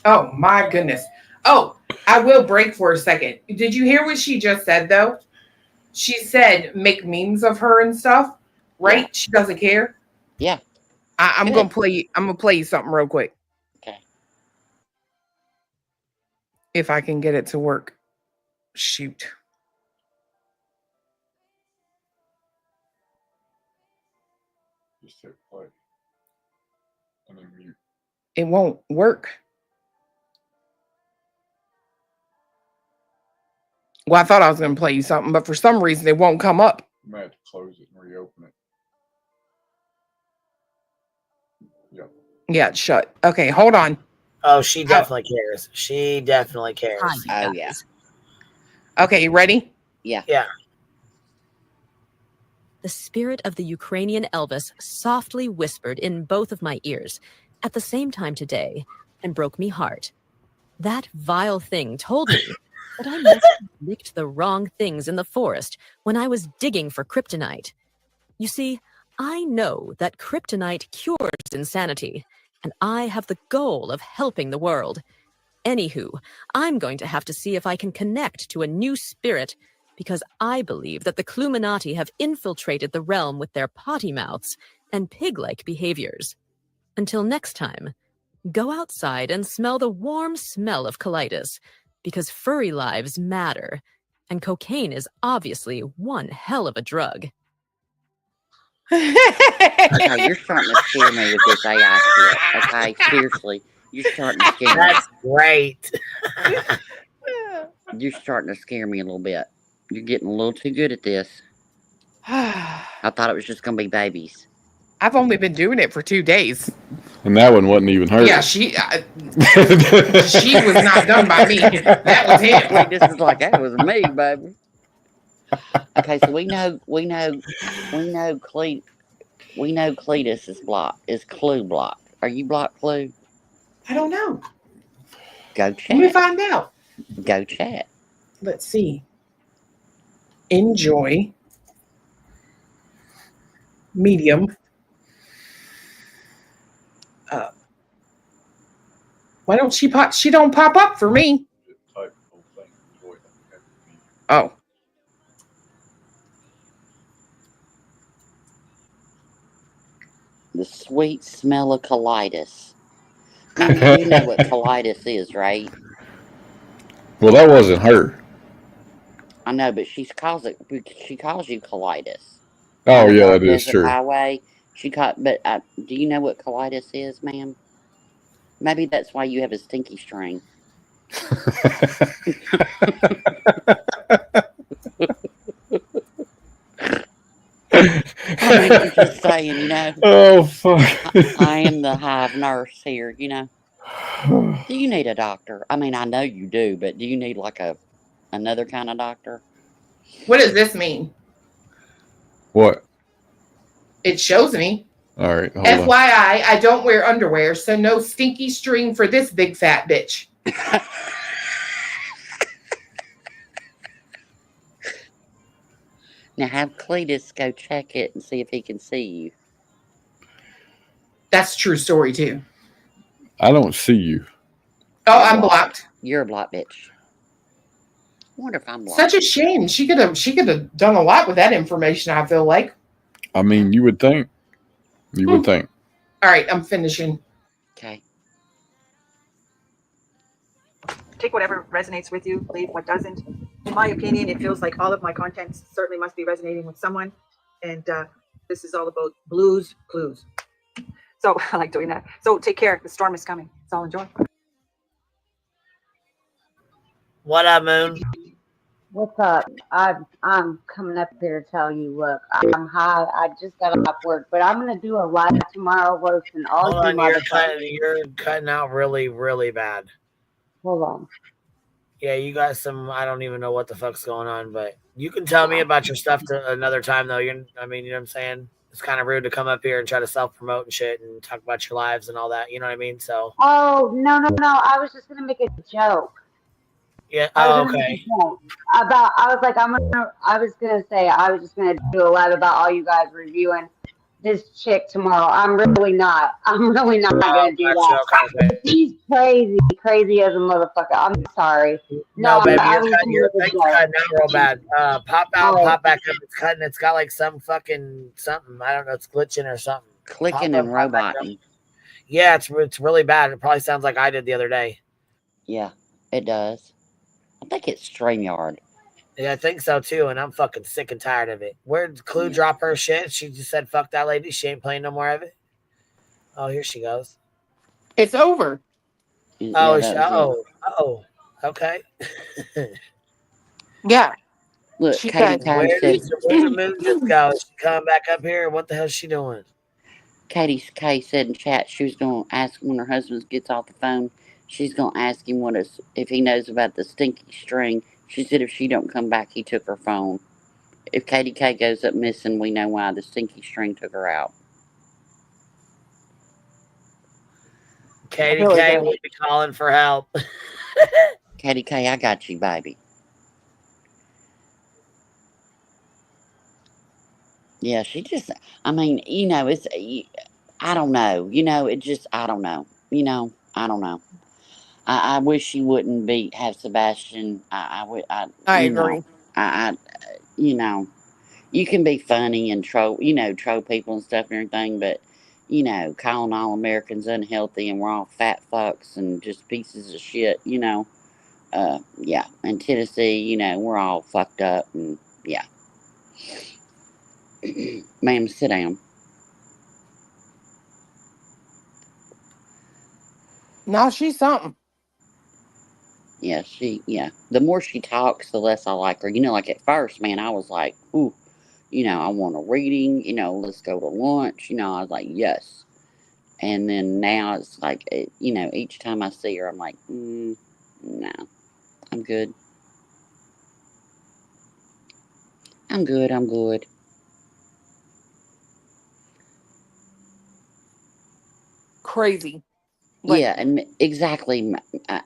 Oh my goodness. Oh, I will break for a second. Did you hear what she just said though? She said make memes of her and stuff, right? Yeah. She doesn't care. Yeah. I'm gonna play you something real quick. Okay. If I can get it to work. Shoot. It won't work. Well, I thought I was going to play you something, but for some reason it won't come up. You might have to close it and reopen it. Yep. Yeah, it's shut. Okay, hold on. Oh, she definitely cares. She definitely cares. Oh, yeah. Okay, you ready? Yeah. Yeah. The spirit of the Ukrainian Elvis softly whispered in both of my ears at the same time today and broke me heart. That vile thing told me that I must have licked the wrong things in the forest when I was digging for kryptonite. You see, I know that kryptonite cures insanity, and I have the goal of helping the world. Anywho, I'm going to have to see if I can connect to a new spirit, because I believe that the Cluminati have infiltrated the realm with their potty mouths and pig-like behaviors. Until next time, go outside and smell the warm smell of colitis, because furry lives matter, and cocaine is obviously one hell of a drug. Okay, you're starting to scare me with this AI shit. Okay, seriously. You're starting to scare me. That's great. You're starting to scare me a little bit. You're getting a little too good at this. I thought it was just going to be babies. I've only been doing it for 2 days. And that one wasn't even her. Yeah, she was not done by me. That was him. Like, this is like, that was me, baby. Okay, so we know Cletus is blocked. Is Clue blocked? Are you blocked, Clue? I don't know. Go chat. Let me find out. Go chat. Let's see. Enjoy. Medium. Why don't she pop? She don't pop up for me. Oh. The sweet smell of colitis. Now, you know what colitis is, right? Well, that wasn't her. I know, but she calls you colitis. Oh, yeah, that is true. Highway, but do you know what colitis is, ma'am? Maybe that's why you have a stinky string. I mean, I'm just saying, you know. Oh, fuck. I am the hive nurse here, you know. Do you need a doctor? I mean, I know you do, but do you need like another kind of doctor? What does this mean? What? It shows me. All right, hold on. FYI, I don't wear underwear, so no stinky string for this big fat bitch. Now have Cletus go check it and see if he can see you. That's a true story too. I don't see you. Oh, I'm blocked. You're a block bitch. I wonder if I'm blocked. Such a shame. She could have done a lot with that information, I feel like. I mean, you would think. You would think. All right, I'm finishing. Okay. Take whatever resonates with you, leave what doesn't. In my opinion, it feels like all of my content certainly must be resonating with someone. And this is all about blues clues. So I like doing that. So take care. The storm is coming. So I'll enjoy. What up, Moon? What's up? I'm coming up here to tell you, look, I'm high. I just got off work, but I'm gonna do a live tomorrow roasting all Hold you on, motherfuckers. you're cutting out really, really bad. Hold on. Yeah, you got some. I don't even know what the fuck's going on, but you can tell me about your stuff to another time, though. You know what I'm saying? It's kind of rude to come up here and try to self promote and shit and talk about your lives and all that. You know what I mean? So. Oh no! I was just gonna make a joke. Yeah. I Oh, was gonna okay. make a joke about. I was gonna say I was just gonna do a live about all you guys reviewing this chick tomorrow. I'm really not gonna do that. Okay. She's crazy as a motherfucker. I'm sorry. No, baby, I was your gonna make a thing's joke. cutting out real bad. Pop out, Oh. pop back up. It's cutting. It's got like some fucking something. I don't know. It's glitching or something. Clicking and roboting. Yeah, it's really bad. It probably sounds like I did the other day. Yeah, it does. I think it's StreamYard. Yeah, I think so too, and I'm fucking sick and tired of it. Where'd Clue drop her shit? She just said, fuck that lady. She ain't playing no more of it. Oh, here she goes. It's over. Oh, okay. Yeah. Look, she Katie got, Where did the moon just go? She coming back up here? What the hell is she doing? Katie K said in chat she was going to ask when her husband gets off the phone. She's going to ask him if he knows about the stinky string. She said if she don't come back, he took her phone. If Katie K goes up missing, we know why the stinky string took her out. Katie K will be calling for help. Katie K, I got you, baby. Yeah, she just, I mean, it's, I don't know. It just, I don't know. I don't know. I wish she wouldn't have Sebastian. I agree. You can be funny and troll people and stuff and everything, but, calling all Americans unhealthy and we're all fat fucks and just pieces of shit, yeah. In Tennessee, we're all fucked up and, yeah. Ma'am, sit down. No, she's something. Yeah, the more she talks, the less I like her. Like at first, man, I was like, ooh, I want a reading, let's go to lunch. I was like, yes. And then now it's like, each time I see her, I'm like, no, I'm good. I'm good. Crazy. Yeah, and exactly,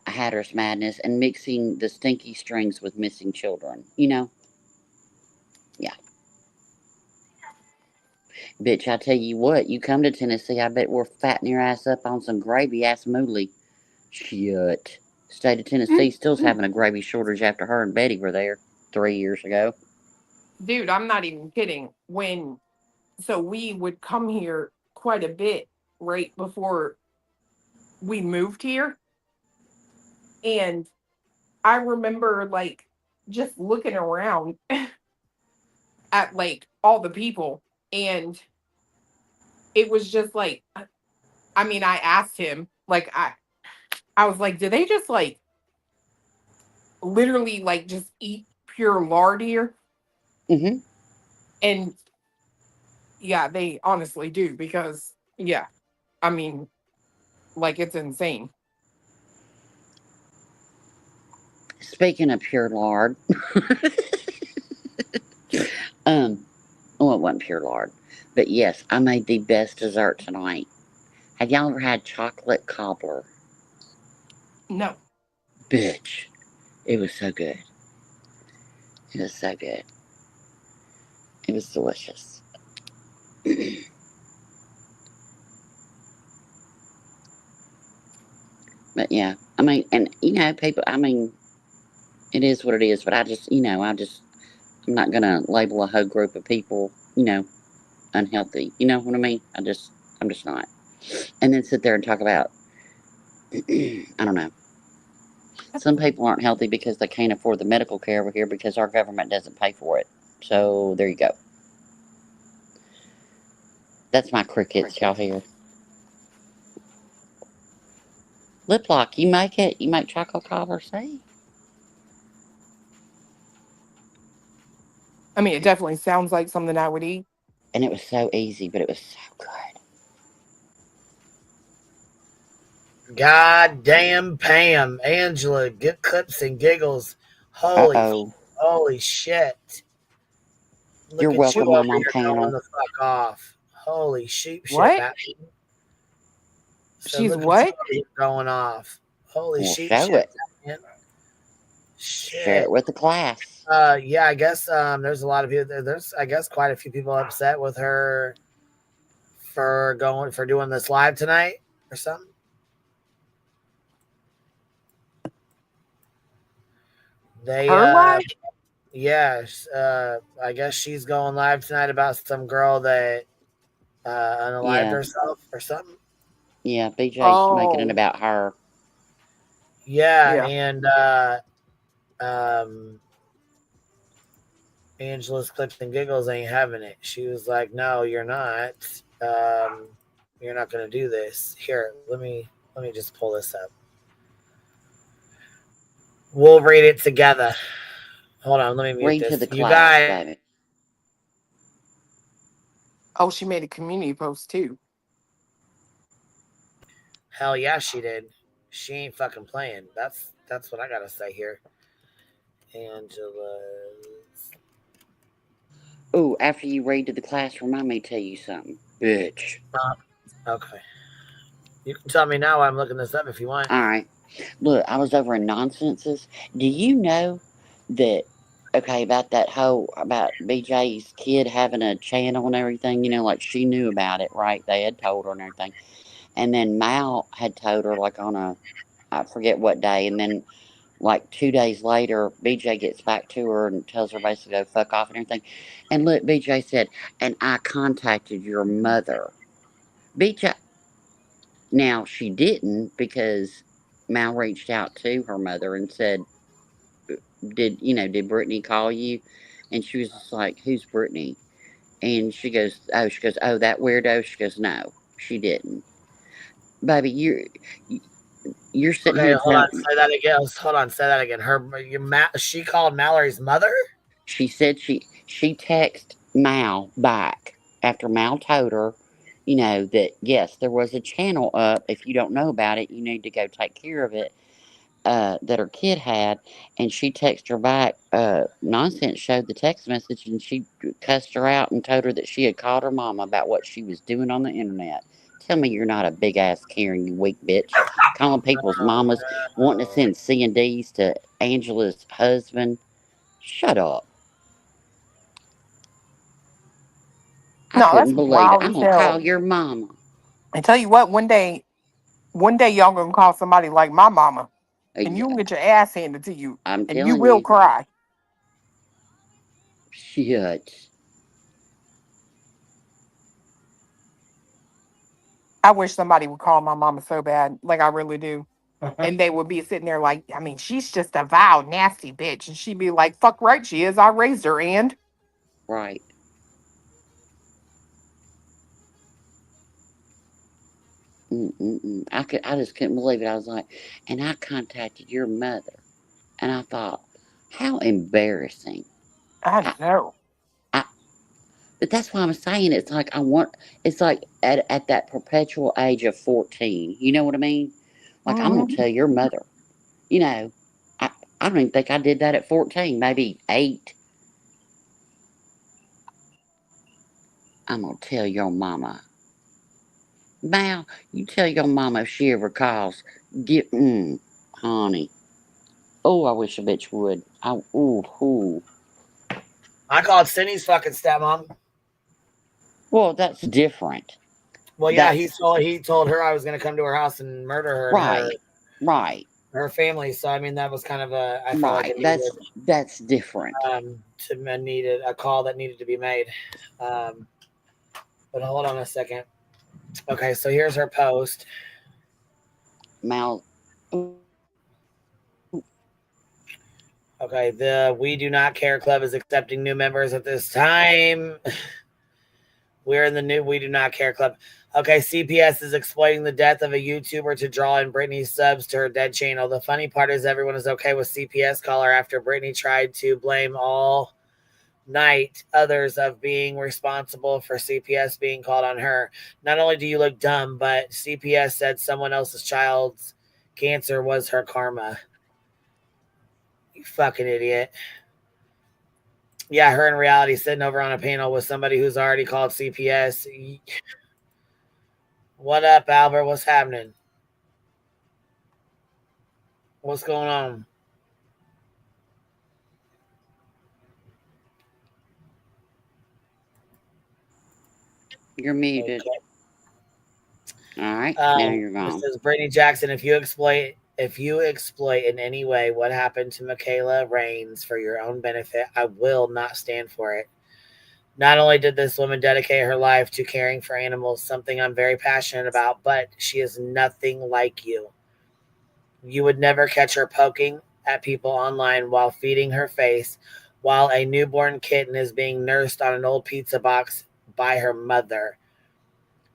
Hatter's madness and mixing the stinky strings with missing children, Yeah. Bitch, I tell you what, you come to Tennessee, I bet we're fattening your ass up on some gravy-ass moolie. Shit. State of Tennessee still's having a gravy shortage after her and Betty were there 3 years ago. Dude, I'm not even kidding. So we would come here quite a bit right before we moved here. And I remember just looking around at all the people, and it was just I asked him, I was like, do they just literally just eat pure lard here? Mm-hmm. And yeah, they honestly do, because yeah, it's insane. Speaking of pure lard, well, it wasn't pure lard. But yes, I made the best dessert tonight. Have y'all ever had chocolate cobbler? No. Bitch. It was so good. It was so good. It was delicious. But yeah, I mean, and people, I mean, it is what it is, but I'm not gonna label a whole group of people, unhealthy. You know what I mean? I'm just not. And then sit there and talk about, I don't know. Some people aren't healthy because they can't afford the medical care over here because our government doesn't pay for it. So there you go. That's my crickets, y'all hear. Lip lock, you make it? You make chocolate cobbler, see? I mean, it definitely sounds like something I would eat. And it was so easy, but it was so good. God damn Pam, Angela, good clips and giggles. Holy shit. Look You're at welcome, you I'm over on here going panel. the fuck off. Holy sheep shit, What? Batman. So She's look what? at you over here going off. Holy Well, sheep show shit, it. Batman. Share Shit. it with the class. Yeah, I guess there's a lot of people. There's I guess quite a few people upset with her for doing this live tonight or something. They Her life? yeah, I guess she's going live tonight about some girl that unalived Yeah. herself or something. Yeah, BJ's making it Oh. about her. Yeah, Yeah. and Angela's clips and giggles ain't having it. She was like, "No, you're not. You're not going to do this. Here, let me just pull this up. We'll read it together. Hold on, let me mute Read to this. the You class, guys." baby. Oh, she made a community post too. Hell yeah, she did. She ain't fucking playing. That's what I gotta say here. Angela's. Ooh, after you read to the class, remind me to tell you something. Bitch. Okay. You can tell me now while I'm looking this up if you want. Alright. Look, I was over in Nonsenses. Do you know that, okay, about BJ's kid having a channel and everything, like she knew about it, right? They had told her and everything. And then Mal had told her, like on I forget what day, and then like 2 days later, BJ gets back to her and tells her basically to go fuck off and everything. And look, BJ said, and I contacted your mother. BJ, now she didn't because Mal reached out to her mother and said, did Brittany call you? And she was just like, who's Brittany? And oh, that weirdo? She goes, no, she didn't. Baby, you're sitting Okay, here hold on. telling. Say that again. Hold on. Say that again. She called Mallory's mother. She said she texted Mal back after Mal told her, that yes, there was a channel up. If you don't know about it, you need to go take care of it. That her kid had, and she texted her back. Nonsense showed the text message, and she cussed her out and told her that she had called her mama about what she was doing on the internet. Tell me you're not a big ass Karen, you weak bitch. Calling people's mamas, wanting to send C&Ds to Angela's husband. Shut up. I No, that's couldn't believe it. wild I'm as gonna call hell. your mama. I tell you what, one day y'all gonna call somebody like my mama, and you Yeah, will get your ass handed to you, I'm and you telling will you. cry. Shit. I wish somebody would call my mama so bad, like I really do. And they would be sitting there like, I mean, she's just a vile, nasty bitch. And she'd be like, fuck right she is. I raised her, and Right. Mm-mm-mm. I just couldn't believe it. I was like, and I contacted your mother, and I thought, how embarrassing. I I, know. I, but that's why I'm saying it's like at that perpetual age of 14. You know what I mean? Like I'm gonna Hmm. tell your mother. You know, I I don't even think I did that at 14. Maybe 8. I'm going to tell your mama. Mal, you tell your mama if she ever calls. Honey. Oh, I wish a bitch would. Ooh. I called Cindy's fucking stepmom. Well, that's different. Well, yeah, he told her I was going to come to her house and murder her and her family. So I mean, that was kind of I felt like it needed, that's different. Needed a call that needed to be made. But hold on a second. Okay, so here's her post. Mal. Okay, the We Do Not Care Club is accepting new members at this time. We're in the new We Do Not Care Club. Okay, CPS is exploiting the death of a YouTuber to draw in Britney's subs to her dead channel. The funny part is everyone is okay with CPS caller after Britney tried to blame all night others of being responsible for CPS being called on her. Not only do you look dumb, but CPS said someone else's child's cancer was her karma. You fucking idiot. Yeah, her in reality sitting over on a panel with somebody who's already called CPS. What up, Albert? What's happening? What's going on? You're muted. Okay. All right, now you're gone. This says Brittany Jackson, if you exploit in any way what happened to Michaela Raines for your own benefit, I will not stand for it. Not only did this woman dedicate her life to caring for animals, something I'm very passionate about, but she is nothing like you. You would never catch her poking at people online while feeding her face, while a newborn kitten is being nursed on an old pizza box by her mother.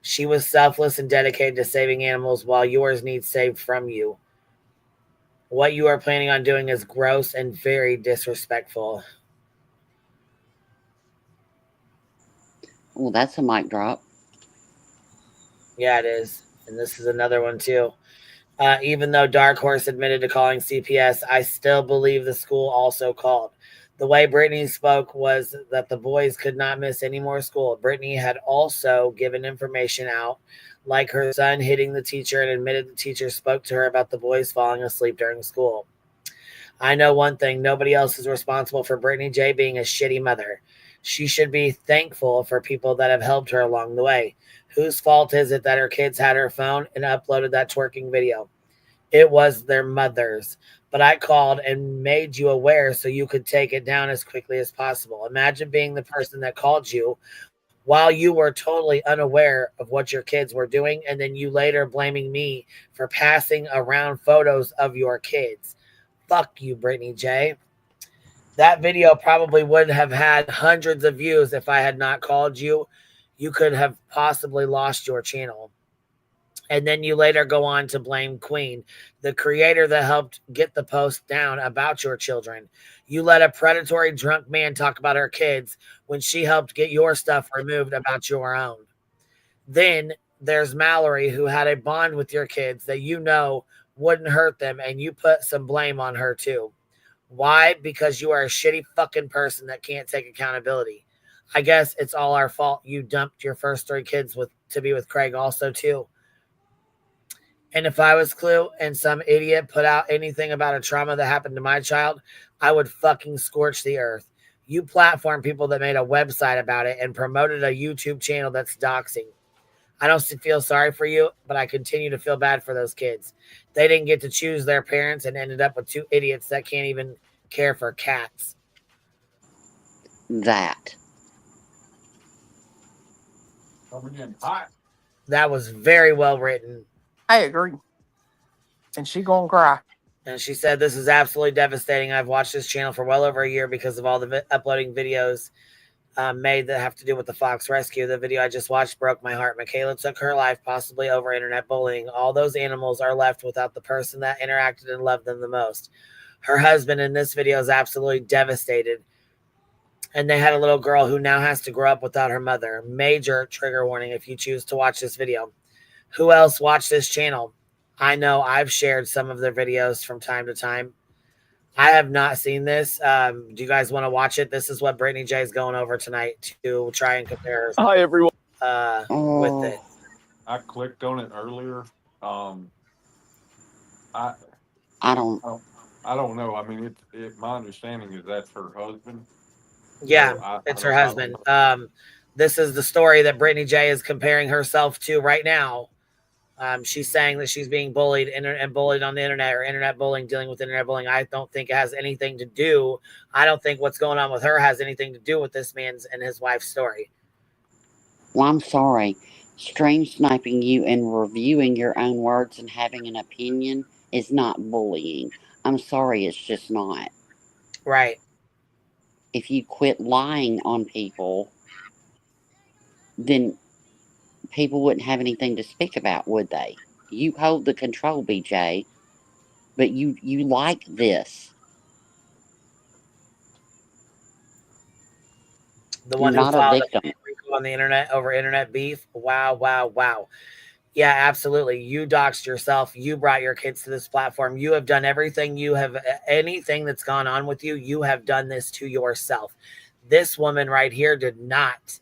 She was selfless and dedicated to saving animals while yours needs saved from you. What you are planning on doing is gross and very disrespectful. Well, that's a mic drop. Yeah, it is. And this is another one, too. Even though Dark Horse admitted to calling CPS, I still believe the school also called. The way Brittany spoke was that the boys could not miss any more school. Brittany had also given information out, like her son hitting the teacher, and admitted the teacher spoke to her about the boys falling asleep during school. I know one thing, nobody else is responsible for Brittany J being a shitty mother. She should be thankful for people that have helped her along the way. Whose fault is it that her kids had her phone and uploaded that twerking video? It was their mother's. But I called and made you aware so you could take it down as quickly as possible. Imagine being the person that called you while you were totally unaware of what your kids were doing, and then you later blaming me for passing around photos of your kids. Fuck you, Brittany J. That video probably would have had hundreds of views if I had not called you. You could have possibly lost your channel. And then you later go on to blame Queen, the creator that helped get the post down about your children. You let a predatory drunk man talk about her kids when she helped get your stuff removed about your own. Then there's Mallory, who had a bond with your kids that you know wouldn't hurt them, and you put some blame on her too. Why? Because you are a shitty fucking person that can't take accountability. I guess it's all our fault you dumped your first 3 kids to be with Craig also too. And if I was Clue and some idiot put out anything about a trauma that happened to my child, I would fucking scorch the earth. You platform people that made a website about it and promoted a YouTube channel that's doxing. I don't feel sorry for you, but I continue to feel bad for those kids. They didn't get to choose their parents and ended up with 2 idiots that can't even care for cats. That was very well written. I agree. And she gonna cry. And she said, this is absolutely devastating. I've watched this channel for well over a year because of all the uploading videos made that have to do with the Fox rescue. The video I just watched broke my heart. Michaela took her life, possibly over internet bullying. All those animals are left without the person that interacted and loved them the most. Her husband in this video is absolutely devastated. And they had a little girl who now has to grow up without her mother. Major trigger warning if you choose to watch this video. Who else watched this channel? I know I've shared some of their videos from time to time. I have not seen this. Do you guys want to watch it? This is what Brittany J is going over tonight to try and compare. Hi, everyone. With it. I clicked on it earlier. I don't. I don't know. I mean, my understanding is that's her husband. Yeah, So it's her husband. This is the story that Brittany J is comparing herself to right now. She's saying that she's being bullied and bullied on the internet, or internet bullying, dealing with internet bullying. I don't think it has anything to do. I don't think what's going on with her has anything to do with this man's and his wife's story. Well, I'm sorry. Stream sniping you and reviewing your own words and having an opinion is not bullying. I'm sorry, it's just not. Right. If you quit lying on people, then people wouldn't have anything to speak about, would they? You hold the control, BJ, but you like this. The one You're who not a filed victim on the internet over internet beef. Wow, wow, wow. Yeah, absolutely. You doxed yourself. You brought your kids to this platform. You have done everything. Anything that's gone on with you, you have done this to yourself. This woman right here did not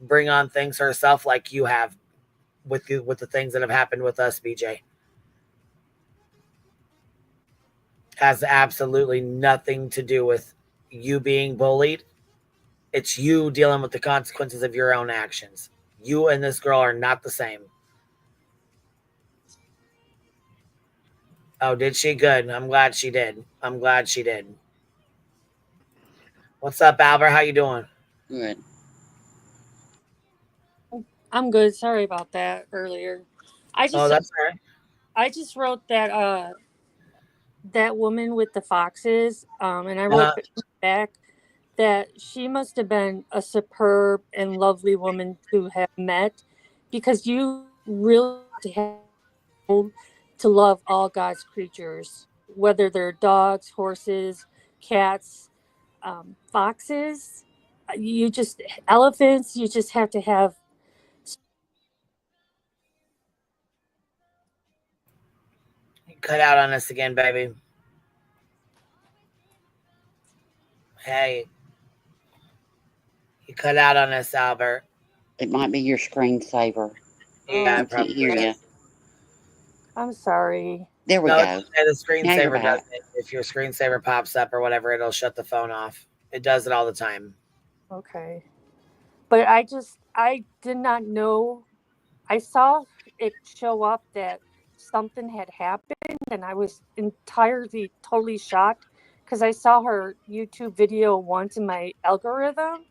bring on things herself like you have with the things that have happened with us, BJ. Has absolutely nothing to do with you being bullied. It's you dealing with the consequences of your own actions. You and this girl are not the same. Oh, did she? Good. I'm glad she did. I'm glad she did. What's up, Albert? How you doing? Good. I'm good. Sorry about that earlier. That's all right. I just wrote that that woman with the foxes, and I wrote back that she must have been a superb and lovely woman to have met, because you really have to love all God's creatures, whether they're dogs, horses, cats, foxes, elephants. You just have to have. Cut out on us again, baby. Hey. You cut out on us, Albert. It might be your screensaver. Yeah, I can't hear you. I'm sorry. There we go. The screensaver does it. If your screensaver pops up or whatever, it'll shut the phone off. It does it all the time. Okay. But I did not know. I saw it show up that something had happened, and I was totally shocked, because I saw her YouTube video once in my algorithm.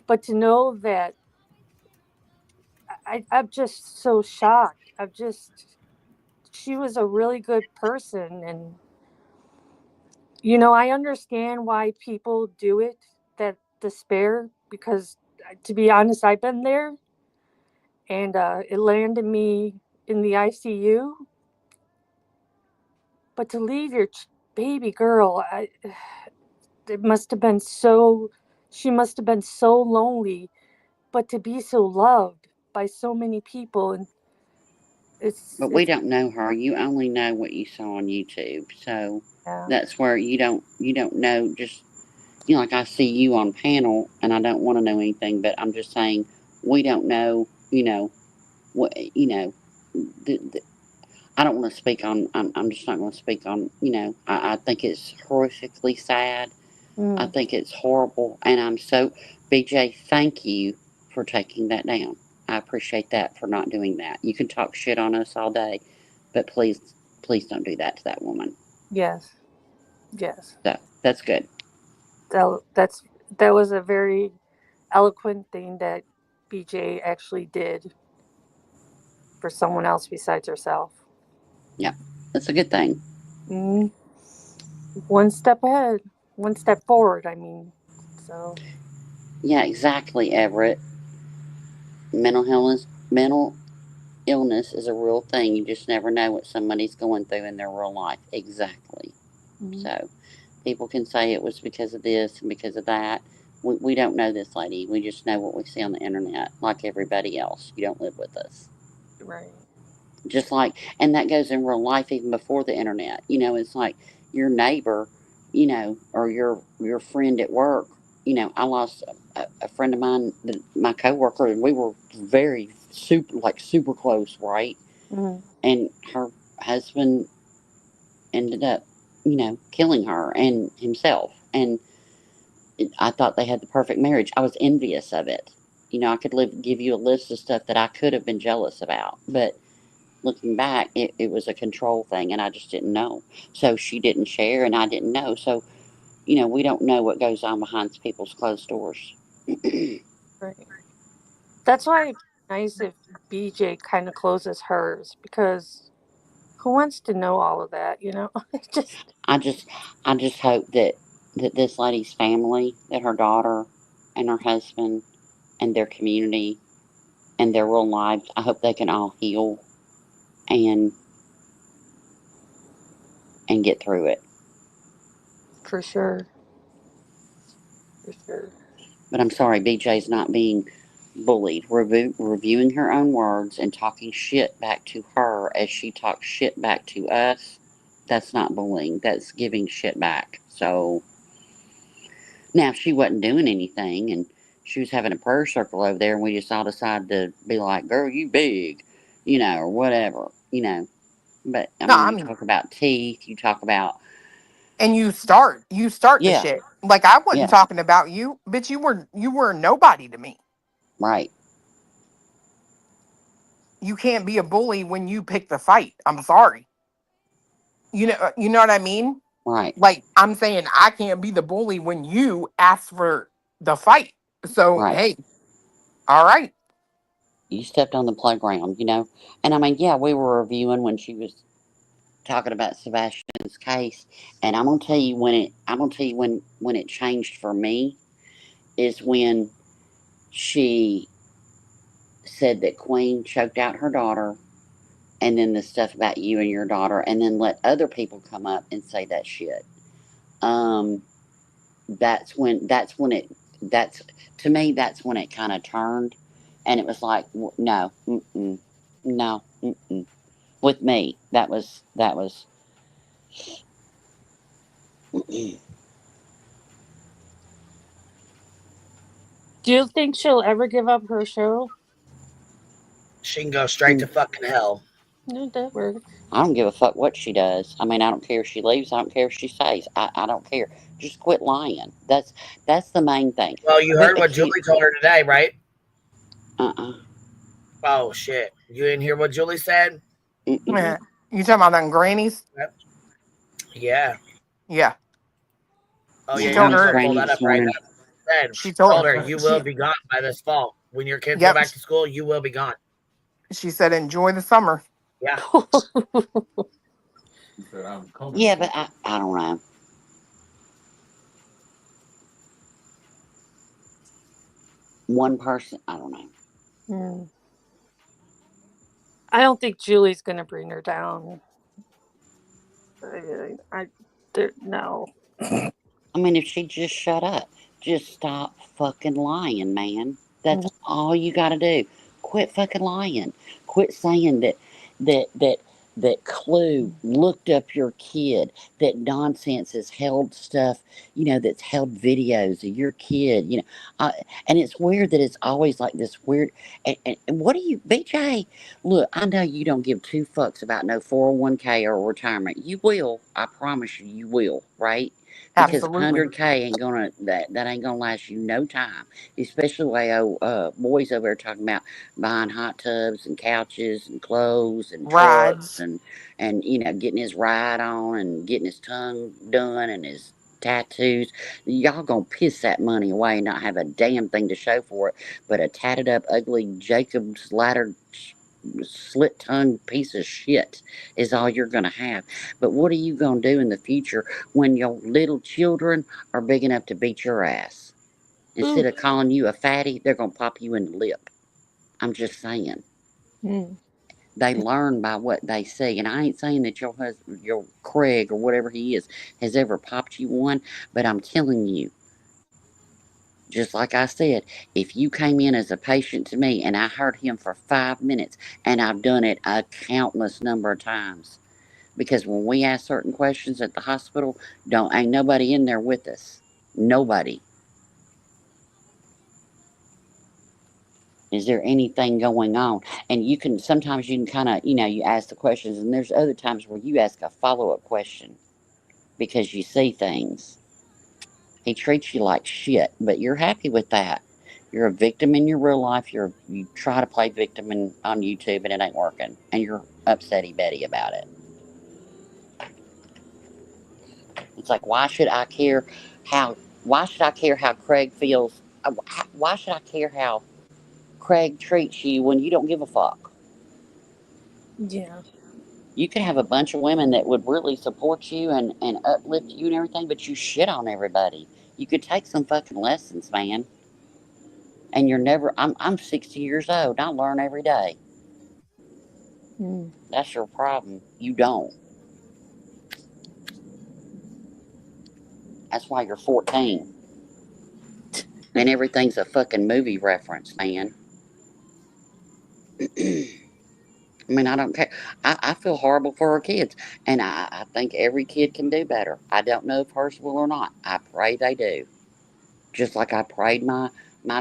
But to know that, I'm just so shocked. She was a really good person, and I understand why people do it, that despair, because to be honest, I've been there, and it landed me in the ICU. But to leave your baby girl, it must have been so. She must have been so lonely, but to be so loved by so many people, and But we don't know her. You only know what you saw on YouTube, so that's where you don't know. Just like I see you on panel, and I don't want to know anything, but I'm just saying we don't know. What I don't want to speak on. I'm just not going to speak on. I think it's horrifically sad. I think it's horrible, and I'm so. BJ, thank you for taking that down. I appreciate that for not doing that. You can talk shit on us all day, but please don't do that to that woman. Yes. So that's good. That was a very eloquent thing that BJ actually did for someone else besides herself. Yeah, that's a good thing. Mm-hmm. One step ahead, one step forward. I mean, so. Yeah, exactly, Everett. Mental illness is a real thing. You just never know what somebody's going through in their real life. Exactly. Mm-hmm. So people can say it was because of this and because of that. We don't know this lady. We just know what we see on the internet, like everybody else. You don't live with us. Right. Just like, and that goes in real life even before the internet. It's like your neighbor you know, or your friend at work. You know, I lost a friend of mine, my coworker, and we were very super close, right? Mm-hmm. And her husband ended up, you know, killing her and himself. And I thought they had the perfect marriage. I was envious of it. You know, I could give you a list of stuff that I could have been jealous about, but looking back, it was a control thing, and I just didn't know. So she didn't share, and I didn't know. So, you know, we don't know what goes on behind people's closed doors. Right. That's why it's nice if BJ kind of closes hers, because who wants to know all of that, you know? Just I just hope that this lady's family, that her daughter and her husband and their community and their real lives, I hope they can all heal and get through it. for sure. For sure. But I'm sorry, BJ's not being bullied. Reviewing her own words and talking shit back to her as she talks shit back to us, that's not bullying. That's giving shit back. So now, if she wasn't doing anything and she was having a prayer circle over there and we just all decided to be like, girl, you big, you know, or whatever, you know. But, I No, mean, I you mean, talk about teeth, you talk about, and you start the yeah, shit. Like I wasn't yeah, talking about you, but you were nobody to me. right, You can't be a bully when you pick the fight. I'm sorry. You know what I mean? right, Like I'm saying I can't be the bully when you ask for the fight. So right. hey, all right. You stepped on the playground, you know. And, I mean, yeah, we were reviewing when she was talking about Sebastian's case. And I'm gonna tell you when it changed for me is when she said that Queen choked out her daughter, and then the stuff about you and your daughter, and then let other people come up and say that shit. Um, that's to me that's when it kind of turned, and it was like no, no, with me that was. Do you think she'll ever give up her show? She can go straight to fucking hell. No, that works. I don't give a fuck what she does. I mean, I don't care if she leaves. I don't care if she stays. I don't care. Just quit lying. That's the main thing. Well, you heard what She, Julie told her today, right? uh-uh. Oh shit! You didn't hear what Julie said? Yeah. You talking about them grannies? Yep. Yeah. Yeah. Oh Yeah, yeah, She you told need to Miss go her. pull Granny that up this right morning. now. Said, She told told her you will she. be gone by this fall. When your kids go Yep. back to school, you will be gone. She said enjoy the summer. Yeah. He said, I'm coming. Yeah, but I don't know. One person, I don't know. Hmm. I don't think Julie's gonna bring her down. No. I mean, if she just shut up, just stop fucking lying, man. That's all you got to do. Quit fucking lying. Quit saying that that Clue looked up your kid. That nonsense has held stuff, you know, that's held videos of your kid. You know, and it's weird that it's always like this weird. And what do you, BJ? Look, I know you don't give two fucks about no 401k or retirement. You will. I promise you, you will. Right? Because Absolutely. 100K ain't gonna that ain't gonna last you no time. Especially the way boys over there talking about buying hot tubs and couches and clothes and trucks Rides. and you know getting his ride on and getting his tongue done and his tattoos. Y'all gonna piss that money away and not have a damn thing to show for it but a tatted up ugly Jacob's ladder slit tongue piece of shit is all you're going to have. But what are you going to do in the future when your little children are big enough to beat your ass? Instead Ooh. of calling you a fatty, they're going to pop you in the lip. I'm just saying. Mm. They learn by what they see. And I ain't saying that your husband, your Craig or whatever he is, has ever popped you one, but I'm telling you, just like I said, if you came in as a patient to me and I heard him for 5 minutes, and I've done it a countless number of times, Because when we ask certain questions at the hospital, ain't nobody in there with us. Nobody. Is there anything going on? And sometimes you can kind of, you ask the questions, and there's other times where you ask a follow-up question because you see things. He treats you like shit, but you're happy with that. You're a victim in your real life. You try to play victim on YouTube, and it ain't working. And you're upsetty Betty about it. It's like, why should I care how Craig feels? Why should I care how Craig treats you when you don't give a fuck? Yeah. You could have a bunch of women that would really support you and uplift you and everything, but you shit on everybody. You could take some fucking lessons, man. And you're never, I'm 60 years old. I learn every day. That's your problem. You don't. That's why you're 14. And everything's a fucking movie reference, man. I mean, I don't care. I feel horrible for her kids. And I think every kid can do better. I don't know if hers will or not. I pray they do. Just like I prayed my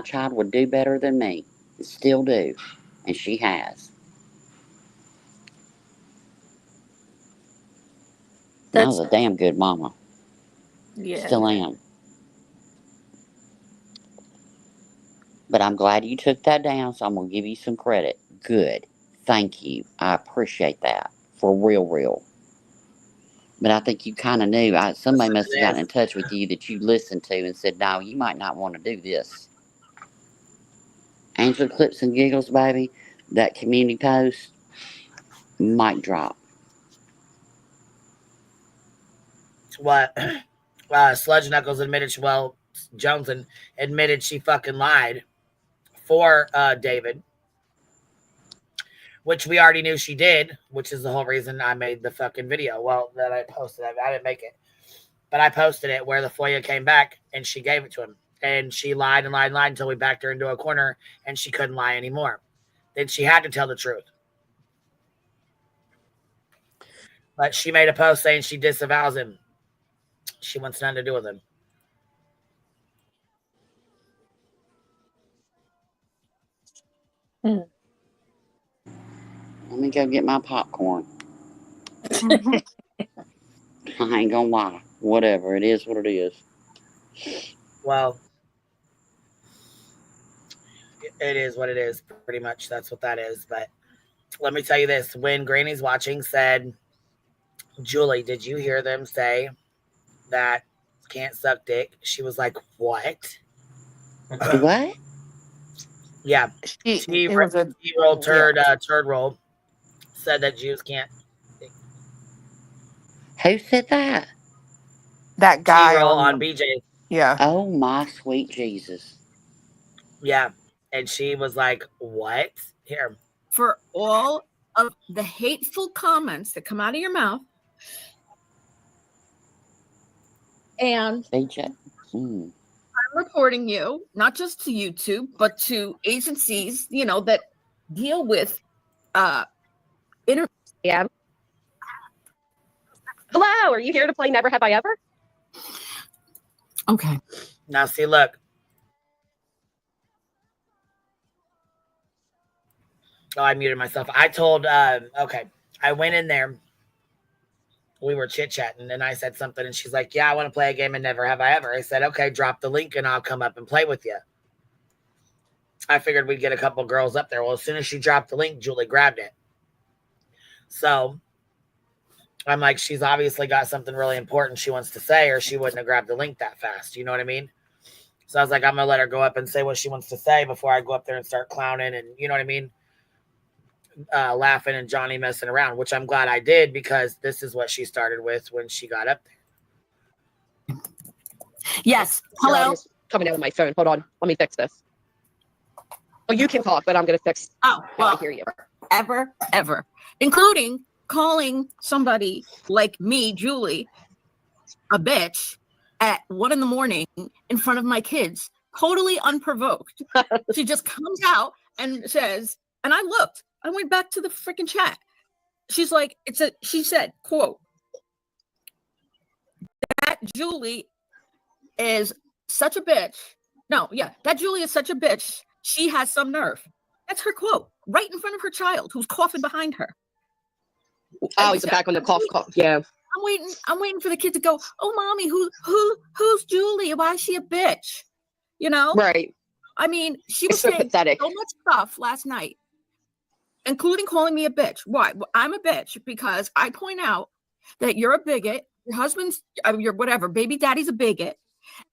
child would do better than me. Still do. And she has. I was a damn good mama. Yeah. Still am. But I'm glad you took that down, so I'm going to give you some credit. Good. Thank you. I appreciate that. For real. But I think you kind of knew. Somebody must have gotten in touch with you that you listened to and said, no, you might not want to do this. Angela Clips and Giggles, baby. That community post. Mic drop. What? Sludge Knuckles admitted Jones admitted she fucking lied for David, which we already knew she did, which is the whole reason I made the fucking video. Well, that I posted. I didn't make it, but I posted it where the FOIA came back and she gave it to him. And she lied and lied and lied until we backed her into a corner and she couldn't lie anymore. Then she had to tell the truth. But she made a post saying she disavows him. She wants nothing to do with him. Let me go get my popcorn. I ain't gonna lie. Whatever. It is what it is. Well, it is what it is. Pretty much that's what that is. But let me tell you this. When Granny's watching said, Julie, did you hear them say that can't suck dick? She was like, what? What? Yeah. T-roll turd roll said that Jews can't. Who said that? That guy T-roll on BJ. Yeah. Oh my sweet Jesus. Yeah. And she was like, what? Here. For all of the hateful comments that come out of your mouth. And I'm reporting you, not just to YouTube, but to agencies, that deal with Yeah. Hello, are you here to play Never Have I Ever? Okay. Now see, look. Oh, I muted myself. I told, okay. I went in there. We were chit-chatting and I said something and she's like, yeah, I want to play a game and Never Have I Ever. I said, okay, drop the link and I'll come up and play with you. I figured we'd get a couple girls up there. Well, as soon as she dropped the link, Julie grabbed it. So I'm like, she's obviously got something really important she wants to say or she wouldn't have grabbed the link that fast. You know what I mean? So I was like, I'm going to let her go up and say what she wants to say before I go up there and start clowning and, you know what I mean? Laughing and Johnny messing around, which I'm glad I did because this is what she started with when she got up there. Yes. Hello. It's coming out of my phone. Hold on. Let me fix this. Oh, you can talk, but I'm going to fix. Oh, well, I hear you. Ever. Including calling somebody like me, Julie, a bitch at 1 a.m. in front of my kids, totally unprovoked. She just comes out and says, and I went back to the freaking chat. she's like, she said, quote, that Julie is such a bitch. No, yeah, that Julie is such a bitch. She has some nerve. That's her quote, right in front of her child who's coughing behind her. Oh, he's back on the cough. Yeah. I'm waiting for the kid to go, oh, mommy, who's Julie? Why is she a bitch? You know? Right. I mean, she was so saying pathetic. so much stuff last night, including calling me a bitch. Why? Well, I'm a bitch because I point out that you're a bigot. Your husband's, your whatever, baby daddy's a bigot.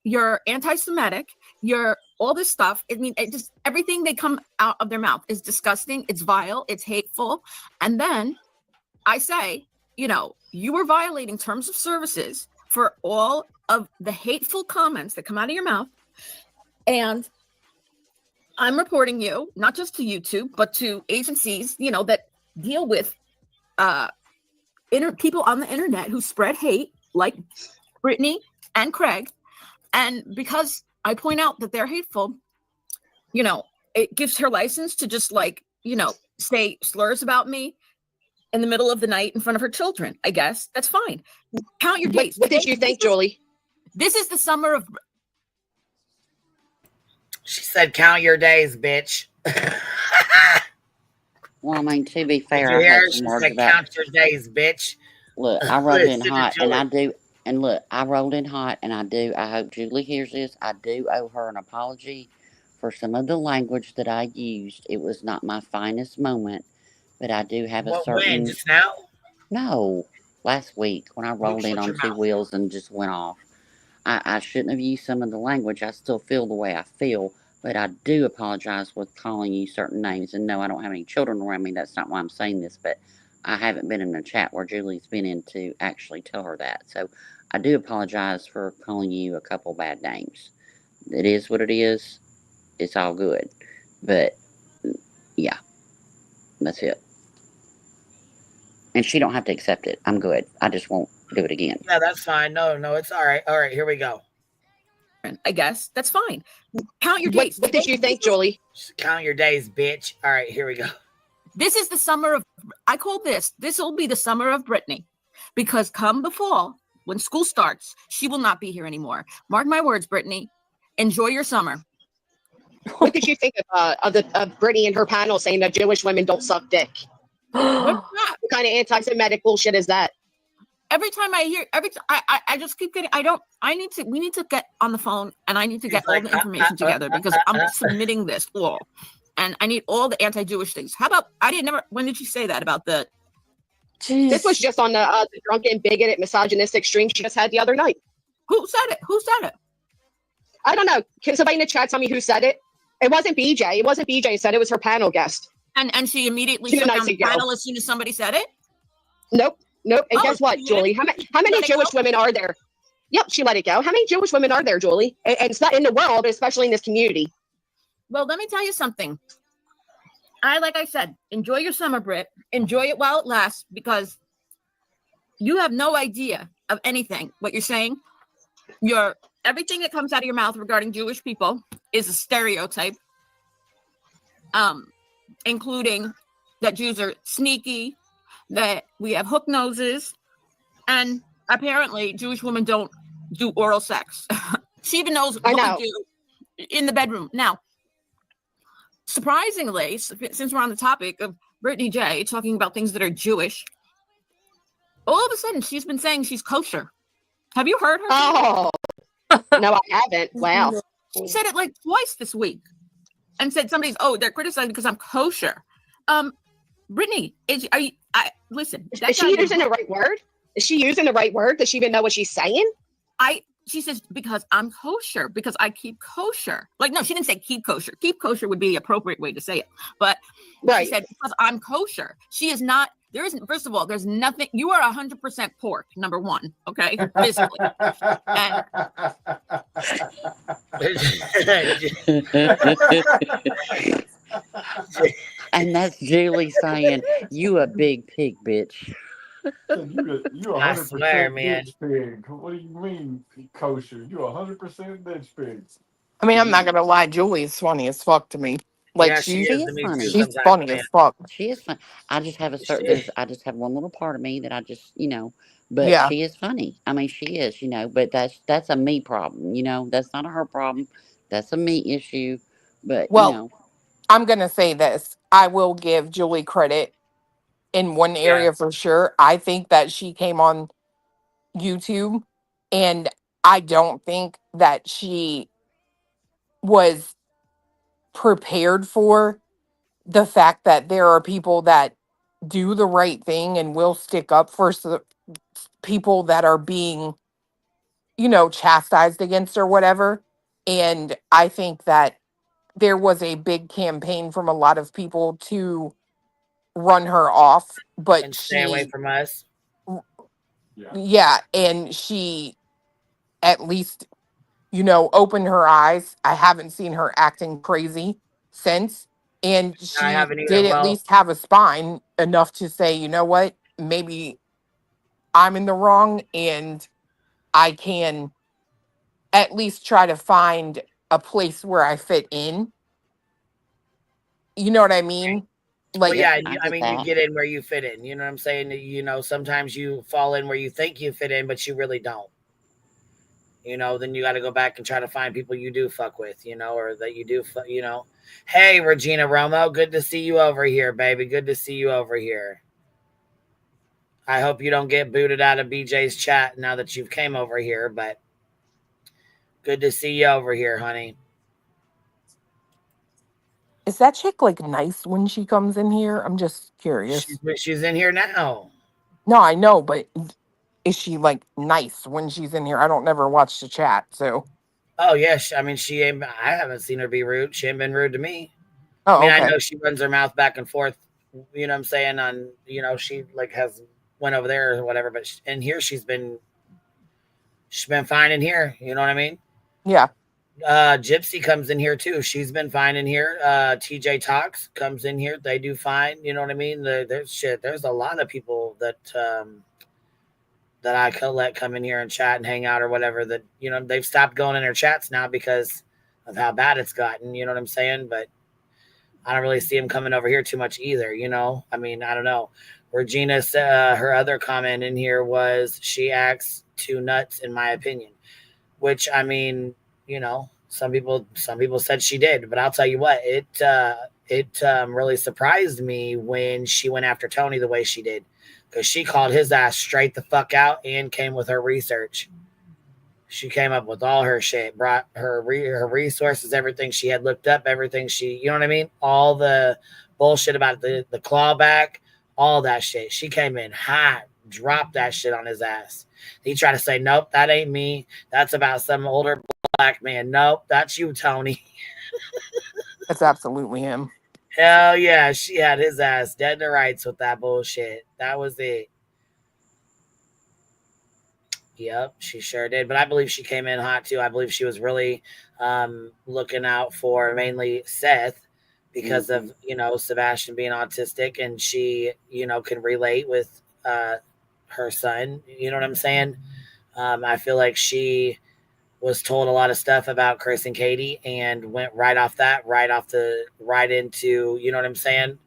You're anti-Semitic. You're all this stuff. I mean, it just everything they come out of their mouth is disgusting. It's vile. It's hateful. And then I say, you know, you were violating terms of services for all of the hateful comments that come out of your mouth. And I'm reporting you, not just to YouTube, but to agencies, you know, that deal with people on the internet who spread hate, like Brittany and Craig. And because I point out that they're hateful, you know, it gives her license to just like, you know, say slurs about me in the middle of the night in front of her children. I guess that's fine. Count your days. What did you think, Julie? This is the summer of. She said, count your days, bitch. Well, I mean, to be fair, Did you I hear had her? some She words said, about. count your days, bitch. Look, I rolled in Listen to hot, and I Julie. do. And look, I rolled in hot, and I do. I hope Julie hears this. I do owe her an apology for some of the language that I used. It was not my finest moment, but I do have a What, certain. when? Just now? No, last week when I rolled in Shut on your two mouth. wheels and just went off. I shouldn't have used some of the language. I still feel the way I feel, but I do apologize with calling you certain names. And no, I don't have any children around me. That's not why I'm saying this, but I haven't been in a chat where Julie's been in to actually tell her that. So I do apologize for calling you a couple bad names. It is what it is. It's all good. But yeah, that's it. And she don't have to accept it. I'm good. I just won't do it again. Yeah, that's fine. No, it's all right. All right, here we go. I guess that's fine. Count your What, days. what did you think, Julie? Just count your days, bitch. All right, here we go. This is the summer of. I call this will be the summer of Brittany, because come the fall, when school starts, she will not be here anymore. Mark my words, Brittany. Enjoy your summer. What did you think of Brittany and her panel saying that Jewish women don't suck dick? What's that? What kind of anti-Semitic bullshit is that? Every time I hear, I just keep getting. We need to get on the phone, and I need to get all the information together because I'm submitting this all, and I need all the anti-Jewish things. How about when did you say that about the? Jeez. This was just on the drunken, bigoted, misogynistic stream she just had the other night. Who said it? I don't know. Can somebody in the chat tell me who said it? It wasn't BJ. It wasn't BJ who said it. It was her panel guest. And she immediately shut down the panel as soon as somebody said it? Nope. And guess what, Julie? How many Jewish women are there? Yep, she let it go. How many Jewish women are there, Julie? And it's not in the world, but especially in this community. Well, let me tell you something. Like I said, enjoy your summer, Brit. Enjoy it while it lasts, because you have no idea of anything. What you're saying, everything that comes out of your mouth regarding Jewish people is a stereotype, including that Jews are sneaky, that we have hook noses, and apparently Jewish women don't do oral sex. She even knows what we do in the bedroom. Now, surprisingly, since we're on the topic of Brittany J talking about things that are Jewish, all of a sudden she's been saying she's kosher. Have you heard her? Oh, no, I haven't. Wow. She said it like twice this week and said they're criticizing because I'm kosher. Brittany, listen. Is she using the right word? Is she using the right word? Does she even know what she's saying? She says, because I'm kosher, because I keep kosher. Like, no, she didn't say keep kosher. Keep kosher would be the appropriate way to say it. But she said, because I'm kosher. She is not, first of all, there's nothing, you are 100% pork, number one, okay? Physically. And that's Julie saying, you a big pig, bitch. You I swear, man. bitch pig. What do you mean kosher? You 100% bitch pig. I mean, I'm not gonna lie, Julie is funny as fuck to me. Like Yeah, she is to me too she's sometimes, funny man. as fuck. She is fun. I just have a certain. She, I just have one little part of me that I just, But Yeah. she is funny. I mean, she is, But that's a me problem. That's not a her problem. That's a me issue. But Well, I'm gonna say this. I will give Julie credit in one yeah, area for sure. I think that she came on YouTube, and I don't think that she was prepared for the fact that there are people that do the right thing and will stick up for people that are being, chastised against or whatever. And I think that there was a big campaign from a lot of people to run her off, but and stay away from us. yeah, and she at least, opened her eyes. I haven't seen her acting crazy since. And I she haven't either. did at Well, least have a spine enough to say, you know what, maybe I'm in the wrong and I can at least try to find a place where I fit in. You know what I mean? well, Like, yeah. I mean, you get in where you fit in. You know what I'm saying? Sometimes you fall in where you think you fit in, but you really don't. Then you got to go back and try to find people you do fuck with, or that you do, Hey, Regina Romo, good to see you over here, baby. Good to see you over here. I hope you don't get booted out of BJ's chat now that you've came over here, but good to see you over here, honey. is that chick like nice when she comes in here? I'm just curious. She's in here now. No, I know, but is she like nice when she's in here? I don't never watch the chat, so. Oh yes, I mean she ain't. I haven't seen her be rude. She ain't been rude to me. I Oh, mean, I okay. know she runs her mouth back and forth. You know what I'm saying? She like has went over there or whatever. But in here, she's been fine in here. You know what I mean? Yeah. Gypsy comes in here too. She's been fine in here. TJ Talks comes in here. They do fine. You know what I mean? There's a lot of people that that I could let come in here and chat and hang out or whatever. That they've stopped going in their chats now because of how bad it's gotten. You know what I'm saying? But I don't really see him coming over here too much either. I mean, I don't know. Regina, her other comment in here was she acts too nuts, in my opinion. Which I mean, some people said she did, but I'll tell you what, it really surprised me when she went after Tony the way she did, because she called his ass straight the fuck out and came with her research. She came up with all her shit, brought her resources, everything she had looked up, everything you know what I mean? All the bullshit about the clawback, all that shit. She came in hot, dropped that shit on his ass. He tried to say, nope, that ain't me. That's about some older black man. Nope, that's you, Tony. That's absolutely him. Hell yeah, she had his ass dead to rights with that bullshit. That was it. Yep, she sure did. But I believe she came in hot too. I believe she was really looking out for mainly Seth because of, Sebastian being autistic, and she, can relate with her son. You know what I'm saying? I feel like she was told a lot of stuff about Chris and Katie and went right into, you know what I'm saying?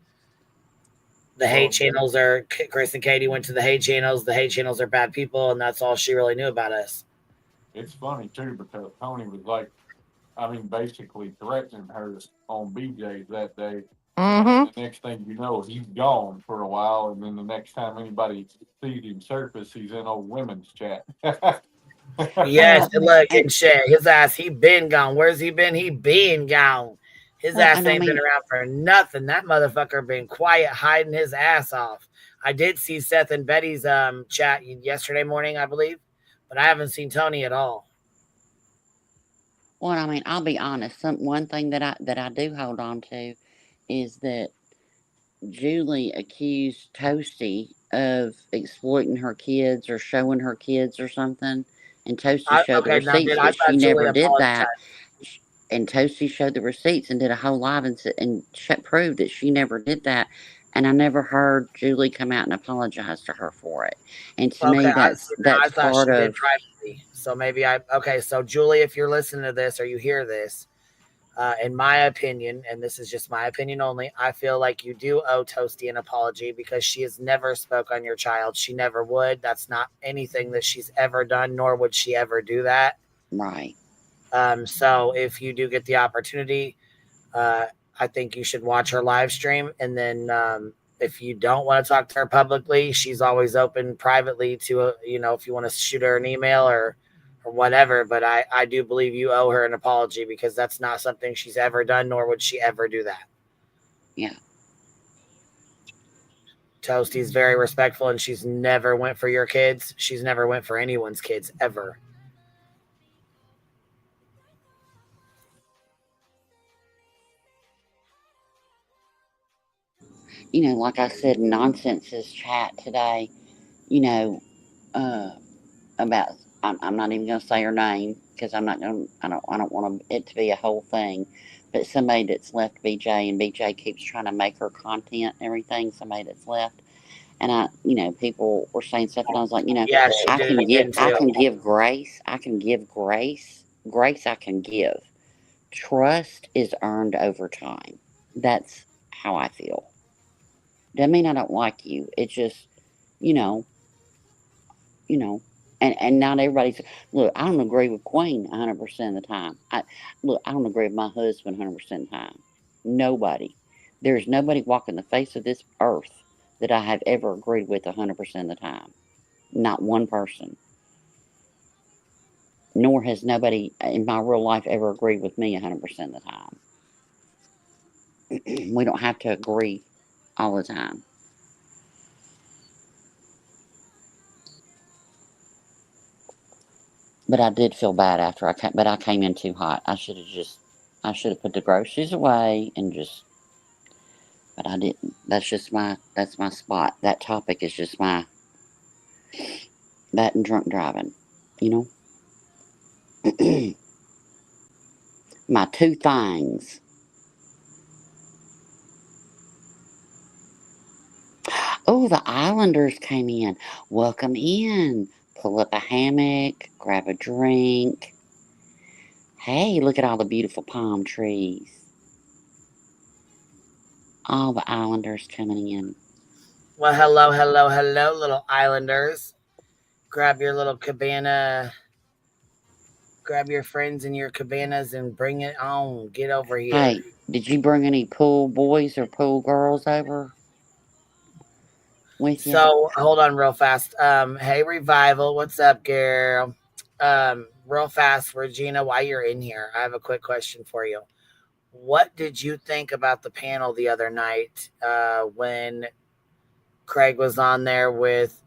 The hate channels are Chris and Katie went to the hate channels. The hate channels are bad people, and that's all she really knew about us. It's funny too because Tony was like, I mean, basically threatening her on BJ's that day. And the next thing you know, he's gone for a while, and then the next time anybody sees him surface, he's in old women's chat. Yes, and look and shit. His ass, he been gone. Where's he been? He been gone. His ass ain't been around for nothing. That motherfucker been quiet, hiding his ass off. I did see Seth and Betty's chat yesterday morning, I believe, but I haven't seen Tony at all. Well, I mean, I'll be honest. One thing that I do hold on to is that Julie accused Toasty of exploiting her kids or showing her kids or something, and Toasty showed the receipts that she never did that. And Toasty showed the receipts and did a whole live and proved that she never did that. And I never heard Julie come out and apologize to her for it. And to me, that's I thought part she did of. privately. So maybe so Julie, if you're listening to this or you hear this, In my opinion, and this is just my opinion only, I feel like you do owe Toasty an apology because she has never spoke on your child. She never would. That's not anything that she's ever done, nor would she ever do that. Right. So if you do get the opportunity, I think you should watch her live stream. And then if you don't want to talk to her publicly, she's always open privately to, if you want to shoot her an email or whatever. But I do believe you owe her an apology because that's not something she's ever done, nor would she ever do that. Yeah. Toasty's very respectful, and she's never went for your kids. She's never went for anyone's kids ever. Like I said, Nonsense's chat today, about, I'm not even going to say her name because I don't want it to be a whole thing, but somebody that's left BJ, and BJ keeps trying to make her content and everything, somebody that's left. And people were saying stuff, and I was like, Yeah, she I did can it again give, I too. can give grace. I can give grace. Grace I can give. Trust is earned over time. That's how I feel. Doesn't mean I don't like you. It's just, and not everybody's. Look, I don't agree with Queen 100% of the time. I don't agree with my husband 100% of the time. Nobody. There's nobody walking the face of this earth that I have ever agreed with 100% of the time. Not one person. Nor has nobody in my real life ever agreed with me 100% of the time. We don't have to agree all the time. But I did feel bad after I came in too hot. I should have put the groceries away and but I didn't. That's my spot. That topic is just that and drunk driving, my two things. Oh, the Islanders came in. Welcome in. Pull up a hammock, grab a drink. Hey, look at all the beautiful palm trees. All the Islanders coming in. Well, hello, hello, hello, little Islanders. Grab your little cabana. Grab your friends in your cabanas and bring it on. Get over here. Hey, did you bring any pool boys or pool girls over with you? So, hold on real fast. Hey, Revival. What's up, girl? Real fast, Regina, while you're in here, I have a quick question for you. What did you think about the panel the other night when Craig was on there with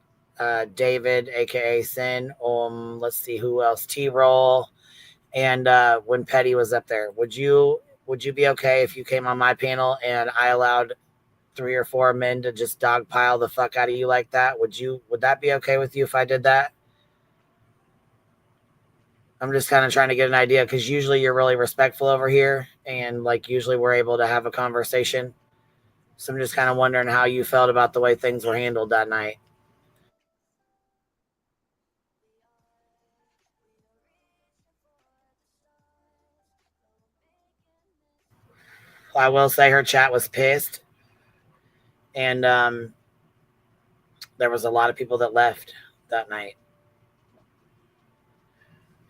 David, aka Sin? Let's see who else. T-Roll, and when Petty was up there. Would you be okay if you came on my panel and I allowed 3 or 4 men to just dogpile the fuck out of you like that? Would that be okay with you if I did that? I'm just kind of trying to get an idea because usually you're really respectful over here and usually we're able to have a conversation. So I'm just kind of wondering how you felt about the way things were handled that night. I will say her chat was pissed. And there was a lot of people that left that night.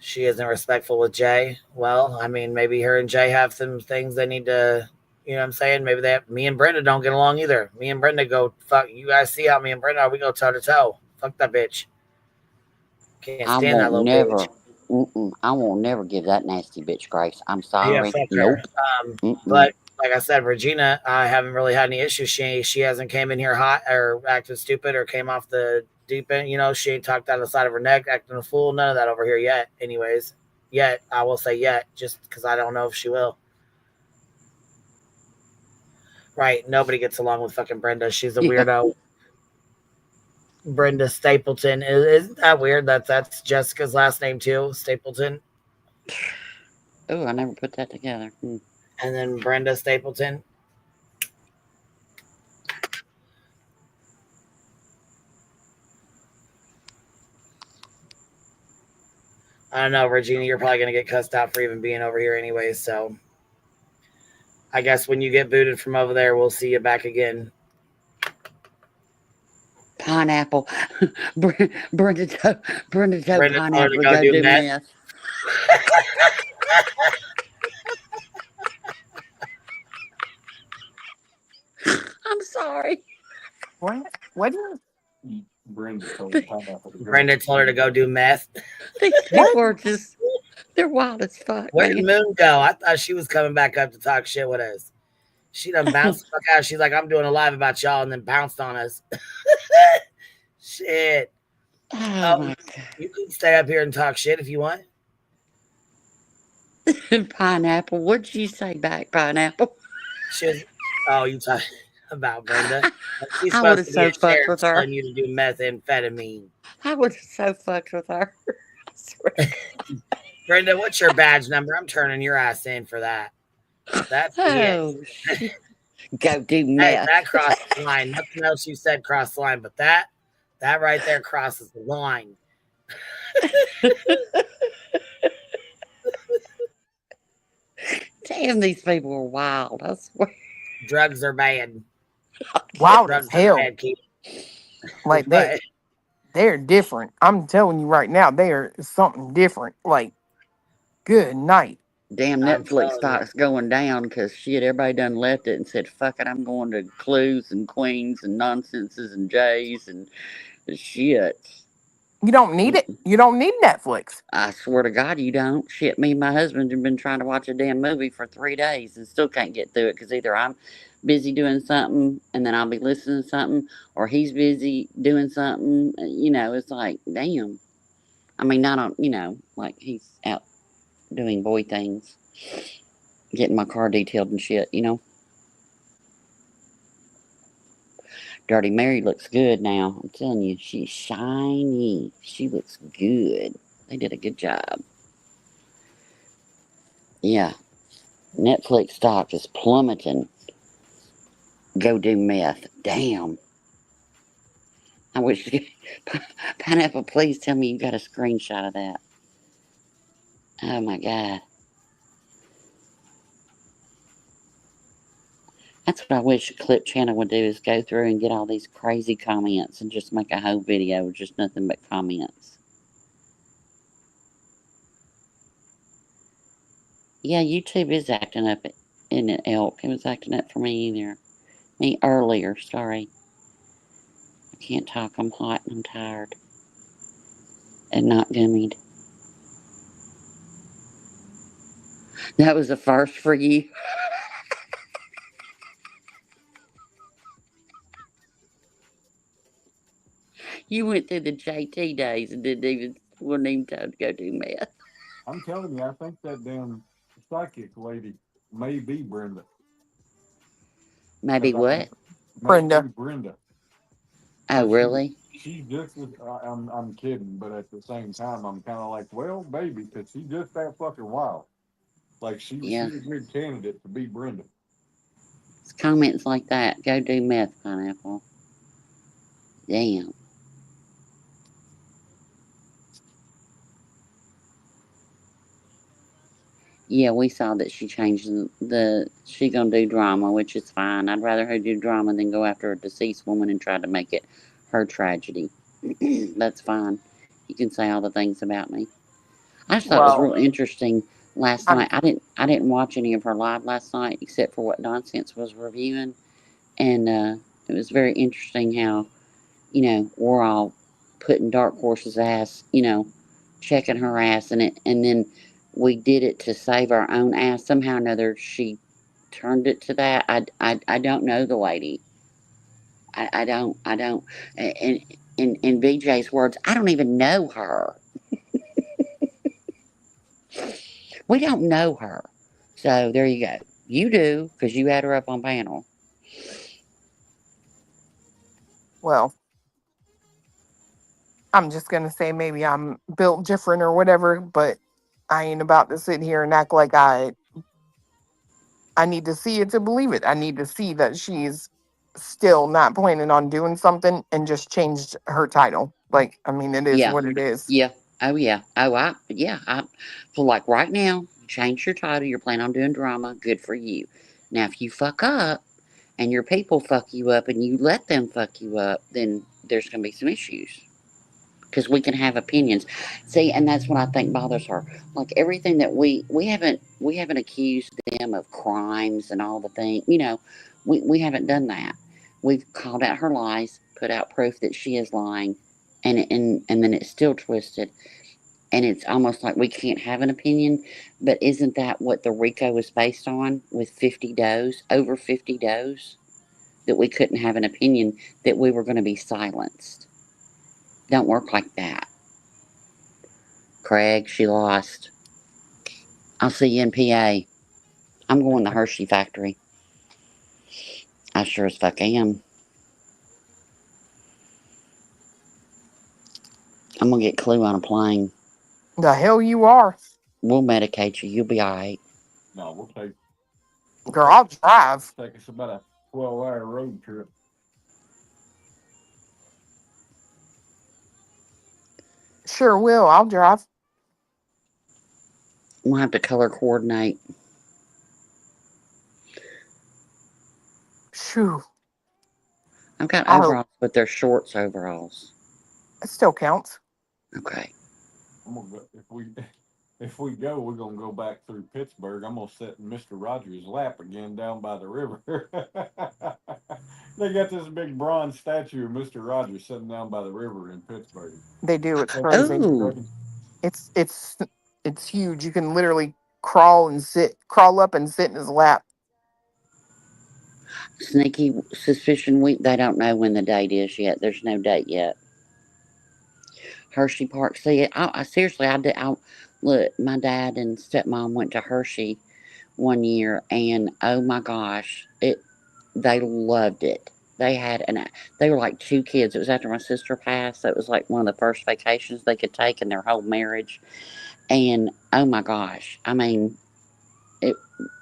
She isn't respectful with Jay. Well, I mean, maybe her and Jay have some things they need to, you know what I'm saying? Maybe me and Brenda don't get along either. Me and Brenda go, fuck, you guys see how me and Brenda are? We go toe to toe. Fuck that bitch. Can't stand that little bitch. I won't never give that nasty bitch grace. I'm sorry. Yeah, fuck nope. her. But like I said, Regina, I haven't really had any issues. She hasn't came in here hot or acted stupid or came off the deep end. She ain't talked out of the side of her neck, acting a fool. None of that over here yet. Anyways, yet I will say yet, just because I don't know if she will. Right? Nobody gets along with fucking Brenda. She's a weirdo. Brenda Stapleton. Isn't that weird? That's Jessica's last name too, Stapleton. Oh, I never put that together. And then Brenda Stapleton. I don't know, Regina, you're probably going to get cussed out for even being over here anyway, so. I guess when you get booted from over there, we'll see you back again. Pineapple. Brenda told Pineapple to go do meth. I'm sorry. What? What do you? Brenda told Pineapple to go. Brenda told her to go do meth. These people are just, they're wild as fuck. Where'd Moon go? I thought she was coming back up to talk shit with us. She done bounced the fuck out. She's like, I'm doing a live about y'all, and then bounced on us. Shit. Oh my God. You can stay up here and talk shit if you want. Pineapple. What'd you say back, Pineapple? Oh, you talking about Brenda? She's I would supposed have to so be a fucked sheriff with her. telling you to do methamphetamine. I would have so fucked with her. Brenda, what's your badge number? I'm turning your ass in for that. That's it. Go do meth. Hey, that crossed the line. Nothing else you said crossed the line, but that right there crosses the line. Damn, these people are wild. I swear. Drugs are bad. Wild Drugs as hell. are bad, Like they're different. I'm telling you right now, they are something different. Like, good night. Damn, Netflix stock's going down because shit, everybody done left it and said, fuck it, I'm going to Clues and Queens and Nonsenses and Jays and shit. You don't need it. You don't need Netflix. I swear to God, you don't. Shit, me and my husband have been trying to watch a damn movie for 3 days and still can't get through it because either I'm busy doing something and then I'll be listening to something, or he's busy doing something. You know, it's like, damn. I mean, not on, you know, like he's out doing boy things, getting my car detailed and shit, you know. Dirty Mary looks good now. I'm telling you, she's shiny. She looks good. They did a good job. Yeah. Netflix stock is plummeting. Go do meth. Damn. I wish you could. Pineapple, please tell me you got a screenshot of that. Oh my God. That's what I wish a clip channel would do, is go through and get all these crazy comments and just make a whole video with just nothing but comments. Yeah, YouTube is acting up, isn't it, Elk? It was acting up for me either. Me earlier, sorry. I can't talk, I'm hot and I'm tired. And not gummied. That was a first for you. You went through the JT days and wasn't even told to go do meth. I'm telling you, I think that damn psychic lady may be Brenda. Maybe what? Brenda. Brenda. Oh, really? She just as, I'm kidding, but at the same time, I'm kind of like, well, baby, because she's just that fucking wild. Like, she's a good candidate to be Brenda. It's comments like that. Go do meth, Pineapple. Damn. Yeah, we saw that she changed she gonna do drama, which is fine. I'd rather her do drama than go after a deceased woman and try to make it her tragedy. That's fine. You can say all the things about me. I just thought it was real interesting last night. I didn't watch any of her live last night except for what Nonsense was reviewing, and it was very interesting how, you know, we're all putting Dark Horse's ass, you know, checking her ass, and then we did it to save our own ass. Somehow or another, she turned it to that. I don't know the lady. I don't. And in BJ's words, I don't even know her. We don't know her. So there you go. You do, because you had her up on panel. Well, I'm just going to say maybe I'm built different or whatever, but I ain't about to sit here and act like I need to see it to believe it. I need to see that she's still not planning on doing something and just changed her title. Like, I mean, it is what it is. Yeah. Oh, yeah. Oh, I feel like right now, change your title. You're planning on doing drama. Good for you. Now, if you fuck up and your people fuck you up and you let them fuck you up, then there's going to be some issues. Because we can have opinions. See, and that's what I think bothers her. Like everything that we haven't accused them of crimes and all the things. You know, we haven't done that. We've called out her lies, put out proof that she is lying, and then it's still twisted. And it's almost like we can't have an opinion. But isn't that what the RICO was based on with 50 does, over 50 does? That we couldn't have an opinion, that we were going to be silenced. Don't work like that. Craig, she lost. I'll see you in PA. I'm going to Hershey factory. I sure as fuck am. I'm going to get Clue on a plane. The hell you are. We'll medicate you. You'll be all right. No, we'll take. Girl, I'll drive. Take us about a 12-hour road trip. Sure will. I'll drive. We'll have to color coordinate. Shoo. I've got overalls, but they're shorts overalls. It still counts. Okay. I'm gonna go, if we go, we're gonna go back through Pittsburgh. I'm gonna sit in Mr. Rogers' lap again down by the river. They got this big bronze statue of Mr. Rogers sitting down by the river in Pittsburgh. They do. It's crazy. Ooh. It's huge. You can literally crawl up and sit in his lap. Sneaky suspicion week. They don't know when the date is yet. There's no date yet. Hershey Park. See, I seriously, look, my dad and stepmom went to Hershey one year, and oh my gosh, they loved it. They were like two kids. It was after my sister passed, so it was like one of the first vacations they could take in their whole marriage. And oh my gosh, I mean,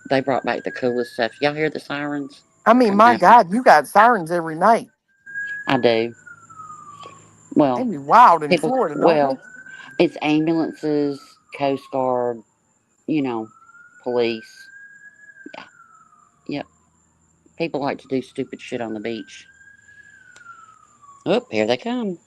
they brought back the coolest stuff. Y'all hear the sirens? I mean, my God, you got sirens every night. I do. Well, they be wild in Florida, don't they? It's ambulances, Coast Guard, police. Yeah. Yep. People like to do stupid shit on the beach. Oh, here they come.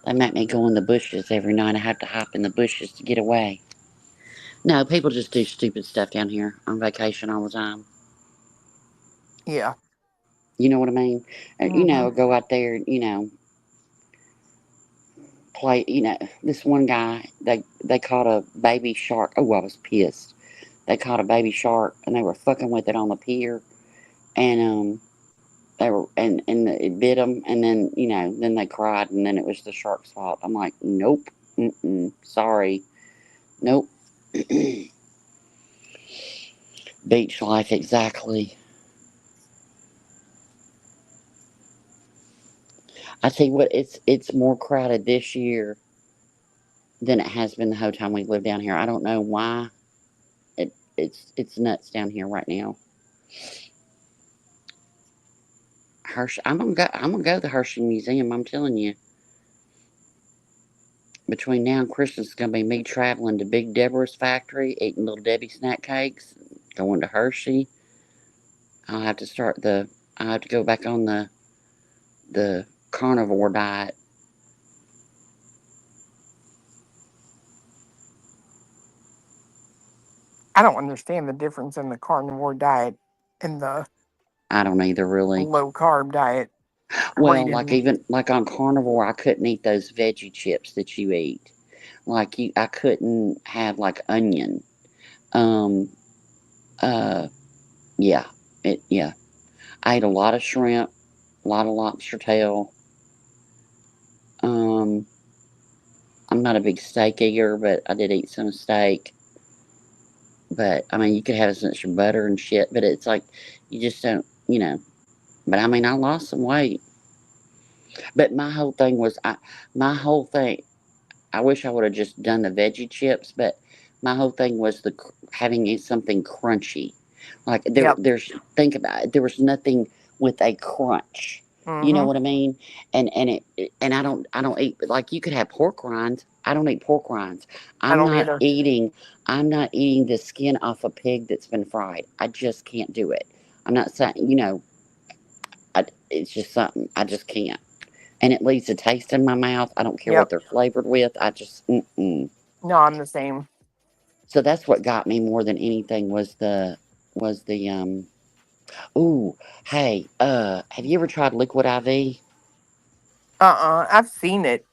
They make me go in the bushes every night. I have to hop in the bushes to get away. No, people just do stupid stuff down here on vacation all the time. Yeah. You know what I mean? Mm-hmm. Go out there, play, this one guy, they caught a baby shark. Oh, I was pissed. They caught a baby shark and they were fucking with it on the pier. And, it bit them, and then then they cried, and then it was the shark's fault. I'm like, nope, sorry, nope. Beach life, exactly. I tell you what, it's more crowded this year than it has been the whole time we lived down here. I don't know why. It's nuts down here right now. Hershey, I'm gonna go to the Hershey Museum. I'm telling you. Between now and Christmas, it's gonna be me traveling to Big Deborah's factory, eating Little Debbie snack cakes, going to Hershey. I'll have to go back on the carnivore diet. I don't understand the difference in the carnivore diet and the I don't either, really. Low carb diet. Well, like on carnivore, I couldn't eat those veggie chips that you eat. I couldn't have like onion. Yeah. I ate a lot of shrimp, a lot of lobster tail. I'm not a big steak eater, but I did eat some steak. But, I mean, you could have as much butter and shit, but it's like, you just don't, But, I mean, I lost some weight. But my whole thing was, I wish I would have just done the veggie chips, but my whole thing was having something crunchy. Like Yep. think about it. There was nothing with a crunch. You know Mm-hmm. what I mean? And I don't eat, like, you could have pork rinds. I don't eat pork rinds. I I'm don't not either. eating I'm not eating the skin off a pig that's been fried. I just can't do it. I'm not saying, it's just something I just can't. And it leaves a taste in my mouth. I don't care what Yep. they're flavored with. I just mm-mm. No, I'm the same. So that's what got me more than anything was the. Ooh, hey, have you ever tried Liquid IV? I've seen it.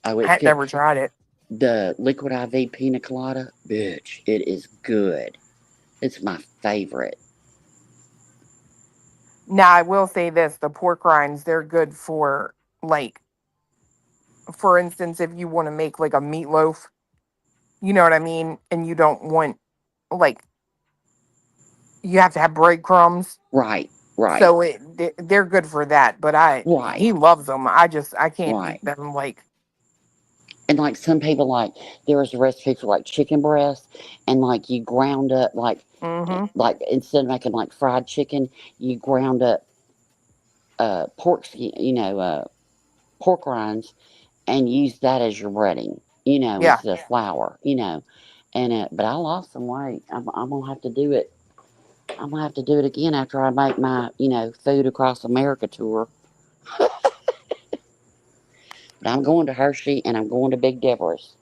Oh, I it's had good. never tried it. The Liquid IV Pina Colada, bitch, it is good. It's my favorite. Now I will say this: the pork rinds, they're good for, like, for instance, if you want to make like a meatloaf, you know what I mean, and you don't want, like, you have to have breadcrumbs. Right, right, So they're good for that. But right, he loves them. I can't eat right. them. Like, And like some people, like, there was a recipe for like chicken breast, and like you ground up mm-hmm. like instead of making like fried chicken, you ground up pork skin, pork rinds, and use that as your breading, Yeah. instead of flour, And but I lost some weight. I'm gonna have to do it. I'm gonna have to do it again after I make my, food across America tour. But I'm going to Hershey and I'm going to Big Deborah's.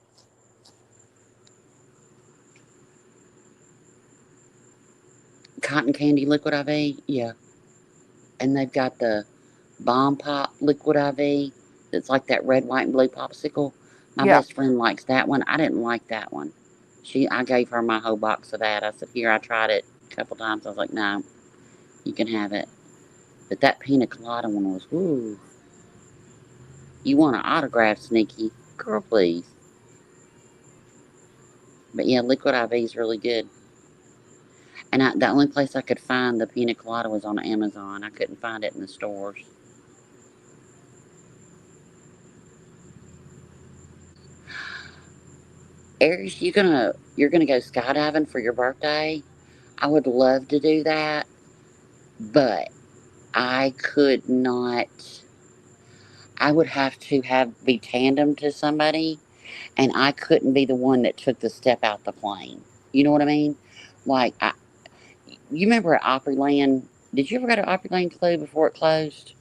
Cotton candy liquid IV, yeah. And they've got the bomb pop liquid IV. That's like that red, white, and blue popsicle. My Yeah. best friend likes that one. I didn't like that one. I gave her my whole box of that. I said, here, I tried it a couple times. I was like, no, you can have it. But that pina colada one was, woo. You want an autograph, Sneaky? Girl, please. But yeah, liquid IV is really good. And the only place I could find the pina colada was on Amazon. I couldn't find it in the stores. Aries, you're gonna go skydiving for your birthday? I would love to do that, but I could not. I would have to be tandem to somebody, and I couldn't be the one that took the step out the plane. You know what I mean? Like, you remember at Opryland? Did you ever go to Opryland Club before it closed?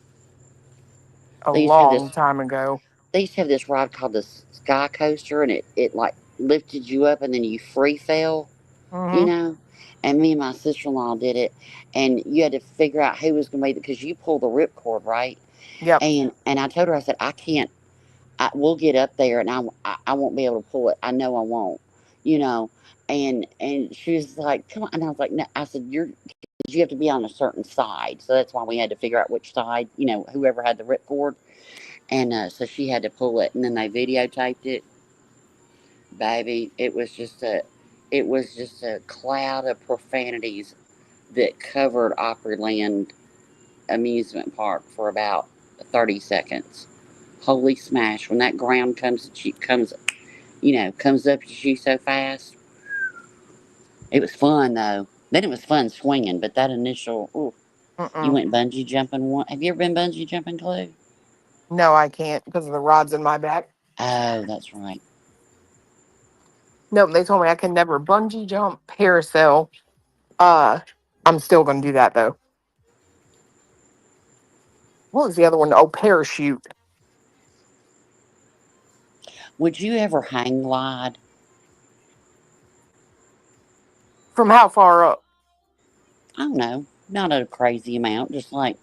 A They used to have this. long time ago. They used to have this ride called the Sky Coaster, and it like lifted you up, and then you free fell. you Mm-hmm. know. And me and my sister-in-law did it, and you had to figure out who was going to be because you pull the ripcord, right? Yep. And I told her, I said, I can't. We'll get up there, and I won't be able to pull it. I know I won't, you know. And she was like, come on. And I was like, no. I said, you have to be on a certain side, so that's why we had to figure out which side, whoever had the ripcord. And so she had to pull it, and then they videotaped it. Baby, it was just a cloud of profanities that covered Opryland amusement park for about 30 seconds. Holy smash! When that ground comes up at you so fast. It was fun though. Then it was fun swinging, but that initial, ooh, you Mm-mm. went bungee jumping one. Have you ever been bungee jumping, Chloe? No, I can't because of the rods in my back. Oh, that's right. Nope, they told me I can never bungee jump, parasail. Uh, I'm still gonna do that though. What was the other one? Oh, parachute. Would you ever hang glide? From how far up? I don't know, not a crazy amount, just like,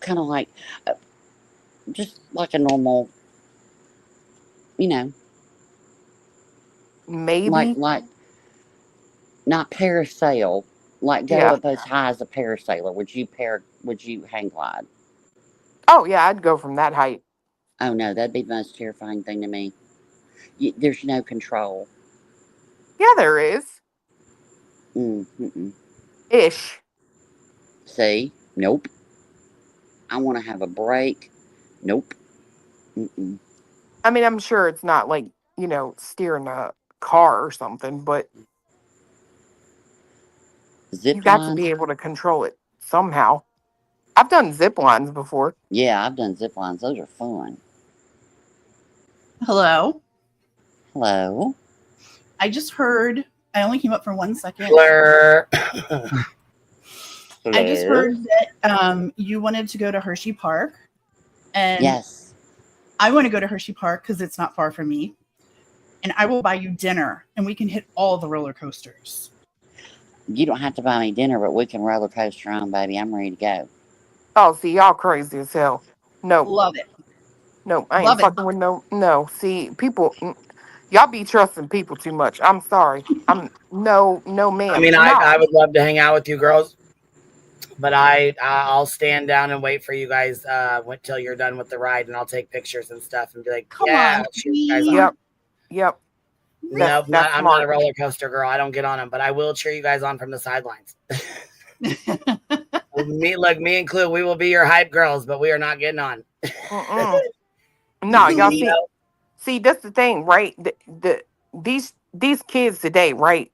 kind of like, uh, just like a normal, you know, like Maybe. like not parasail, like go Yeah. up as high as a parasailer. Would you hang glide? Oh yeah, I'd go from that height. Oh no, that'd be the most terrifying thing to me. There's no control. Yeah, there is. Mm-mm. Ish. See? Nope. I want to have a break. Nope. Mm-mm. I mean, I'm sure it's not like, steering a car or something, but Zip You got to line? be able to control it somehow. I've done zip lines before. Yeah, I've done zip lines. Those are fun. Hello. Hello. I just heard. I only came up for 1 second. Blur. I just heard that you wanted to go to Hershey Park, and yes, I want to go to Hershey Park because it's not far from me, and I will buy you dinner, and we can hit all the roller coasters. You don't have to buy me dinner, but we can roller coaster on, baby. I'm ready to go. Oh, see, y'all crazy as hell. No. Love it. No, I ain't Love it. fucking with no. See, people, y'all be trusting people too much. I'm sorry. No, ma'am. I mean, No. I would love to hang out with you girls, but I'll stand down and wait for you guys until you're done with the ride, and I'll take pictures and stuff and be like, Come yeah, on, I'll cheer you guys on. Yep. Nope, I'm not a roller coaster girl. I don't get on them, but I will cheer you guys on from the sidelines. me and Clue, we will be your hype girls, but we are not getting on. No, y'all see, that's the thing, right? These kids today, right?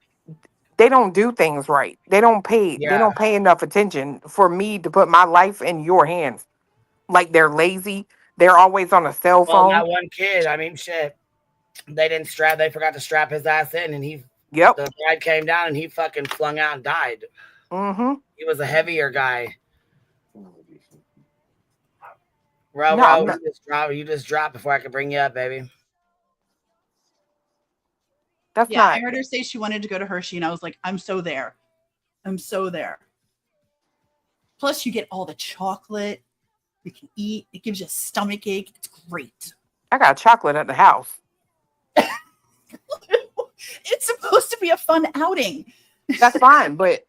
They don't do things right. They don't pay enough attention for me to put my life in your hands. Like they're lazy. They're always on a cell phone. Well, that one kid, I mean, shit. They forgot to strap his ass in, and the ride came down, and he fucking flung out and died. Mm-hmm. He was a heavier guy. You just dropped before I could bring you up, baby. I heard her say she wanted to go to Hershey, and I was like, I'm so there. I'm so there. Plus, you get all the chocolate you can eat. It gives you a stomach ache. It's great. I got chocolate at the house. It's supposed to be a fun outing. That's fine, but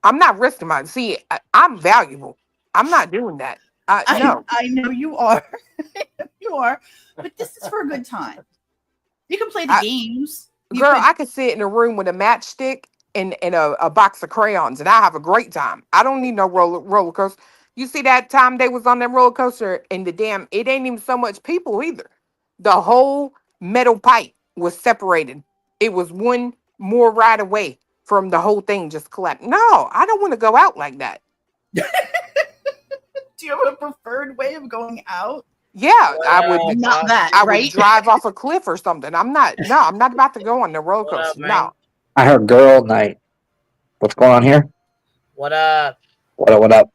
I'm not risking my. See, I'm valuable. I'm not doing that. No. I know you are. You are. But this is for a good time. You can play the games. I could sit in a room with a matchstick and a box of crayons, and I have a great time. I don't need no roller coaster. You see that time they was on that roller coaster, and it ain't even so much people either. The whole metal pipe was separated. It was one more ride away from the whole thing just collapsed. No, I don't want to go out like that. Do you have a preferred way of going out? Yeah, I would not that. I right? would drive off a cliff or something. I'm not about to go on the roller coaster. No. I heard girl night. What's going on here? What up? What up?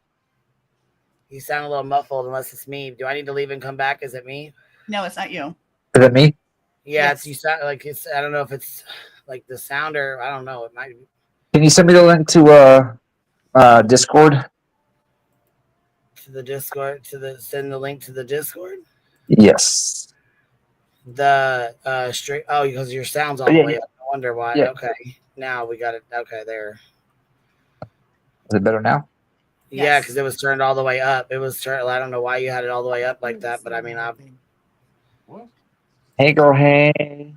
You sound a little muffled unless it's me. Do I need to leave and come back? Is it me? No, it's not you. Is it me? Yeah, you sound like it's. I don't know if it's like the sound or I don't know. It might be. Can you send me the link to Discord? To the Discord. Send the link to the Discord. Yes. The stream. Oh, because your sound's all the way up. I wonder why. Yeah. Okay, now we got it. Okay, there. Is it better now? Yeah, because it was turned all the way up. It was turned. I don't know why you had it all the way up like that, but I mean, Hey, girl. Hey.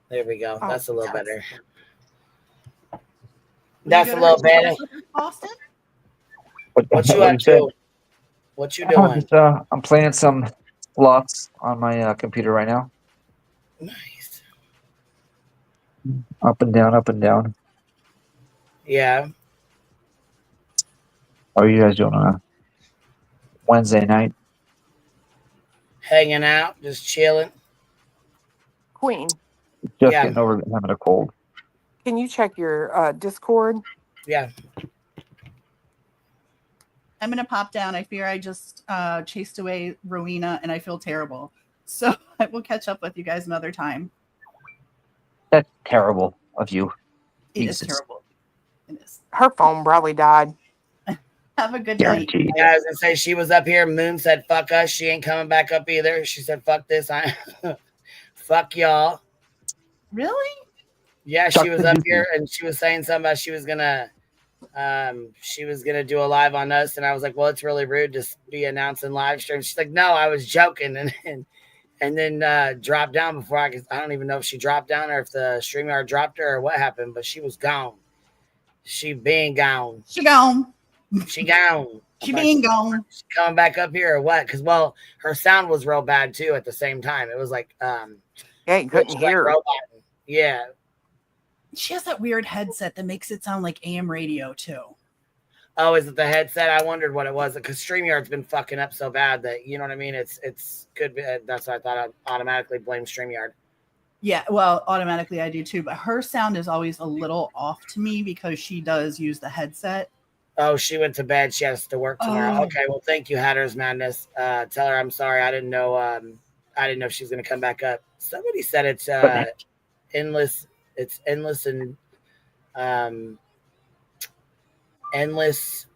There we go. That's a little better. That's a little better. Austin? What you up to? What you doing? I'm playing some slots on my computer right now. Nice. Up and down, up and down. Yeah. What are you guys doing on a Wednesday night? Hanging out, just chilling. Queen. Just getting over having a cold. Can you check your Discord? Yeah. I'm going to pop down. I fear I just chased away Rowena, and I feel terrible. So I will catch up with you guys another time. That's terrible of you. It is terrible. It is. Her phone probably died. Have a good night. Yeah, I was gonna say she was up here. Moon said, "Fuck us." She ain't coming back up either. She said, "Fuck this." Fuck y'all. Really? Yeah, she was up here and she was saying something about she was gonna do a live on us, and I was like, "Well, it's really rude to be announcing live stream." She's like, "No, I was joking," and then dropped down before I could. I don't even know if she dropped down or if the StreamYard dropped her or what happened, but she was gone. She been gone. She gone. She gone. She been gone. She coming back up here or what? Because her sound was real bad too at the same time. It was like you couldn't hear. Robot. Yeah. She has that weird headset that makes it sound like AM radio too. Oh, is it the headset? I wondered what it was because StreamYard's been fucking up so bad that you know what I mean. It's could be. That's why I thought I'd automatically blame StreamYard. Yeah, well, automatically I do too, but her sound is always a little off to me because she does use the headset. Oh, she went to bed. She has to work tomorrow. Oh. Okay, well, thank you, Hatter's Madness. Tell her I'm sorry. I didn't know. I didn't know she was going to come back up. Somebody said it's endless. It's endless and endless.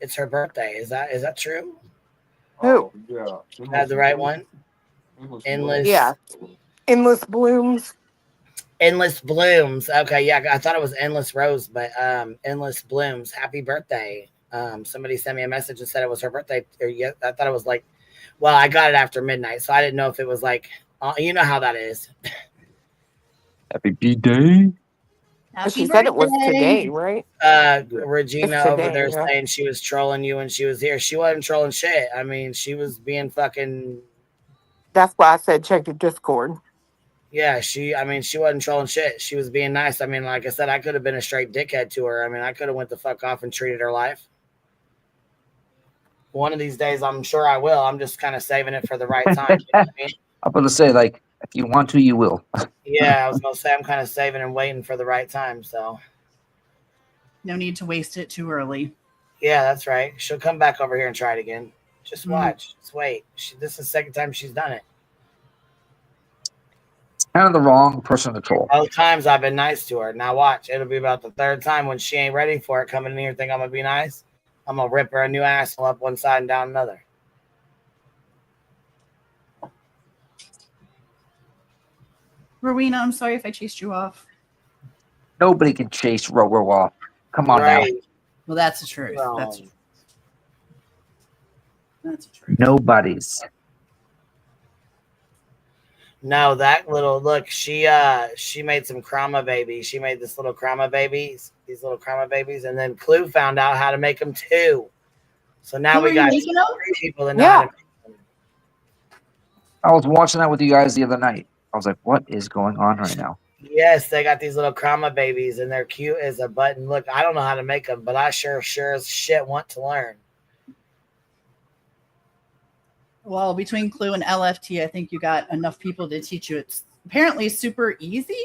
It's her birthday. Is that true? Who? Yeah. Had the right one. Endless. Yeah. Endless blooms. Endless blooms. Okay, yeah, I thought it was endless rose, but endless blooms. Happy birthday. Somebody sent me a message and said it was her birthday. Or yeah, I thought it was like, well, I got it after midnight, so I didn't know if it was like, you know how that is. Happy B-Day. She said it was today, right? Regina today, over there yeah. saying she was trolling you when she was here. She wasn't trolling shit. I mean, she was being fucking. That's why I said check your Discord. Yeah, she wasn't trolling shit. She was being nice. I mean, like I said, I could have been a straight dickhead to her. I mean, I could have went the fuck off and treated her life. One of these days, I'm sure I will. I'm just kind of saving it for the right time. You know what I mean? I'm going to say, like, if you want to, you will. Yeah, I was going to say I'm kind of saving and waiting for the right time. So, no need to waste it too early. Yeah, that's right. She'll come back over here and try it again. Just watch. Just wait. This is the second time she's done it. Kind of the wrong person to troll. Both times I've been nice to her. Now watch. It'll be about the third time when she ain't ready for it coming in here and think I'm going to be nice. I'm going to rip her a new asshole up one side and down another. Rowena, I'm sorry if I chased you off. Nobody can chase Row off. Come on now. Well, that's the truth. Well, That's the truth. Nobody's. No, that little look. She made some Krama babies. She made this little Krama babies. These little Krama babies, and then Clue found out how to make them too. So now we got 3 people that know how to make them. I was watching that with you guys the other night. I was like, what is going on right now? Yes, they got these little Krama babies, and they're cute as a button. Look, I don't know how to make them, but I sure as shit want to learn. Well, between Clue and LFT, I think you got enough people to teach you. It's apparently super easy.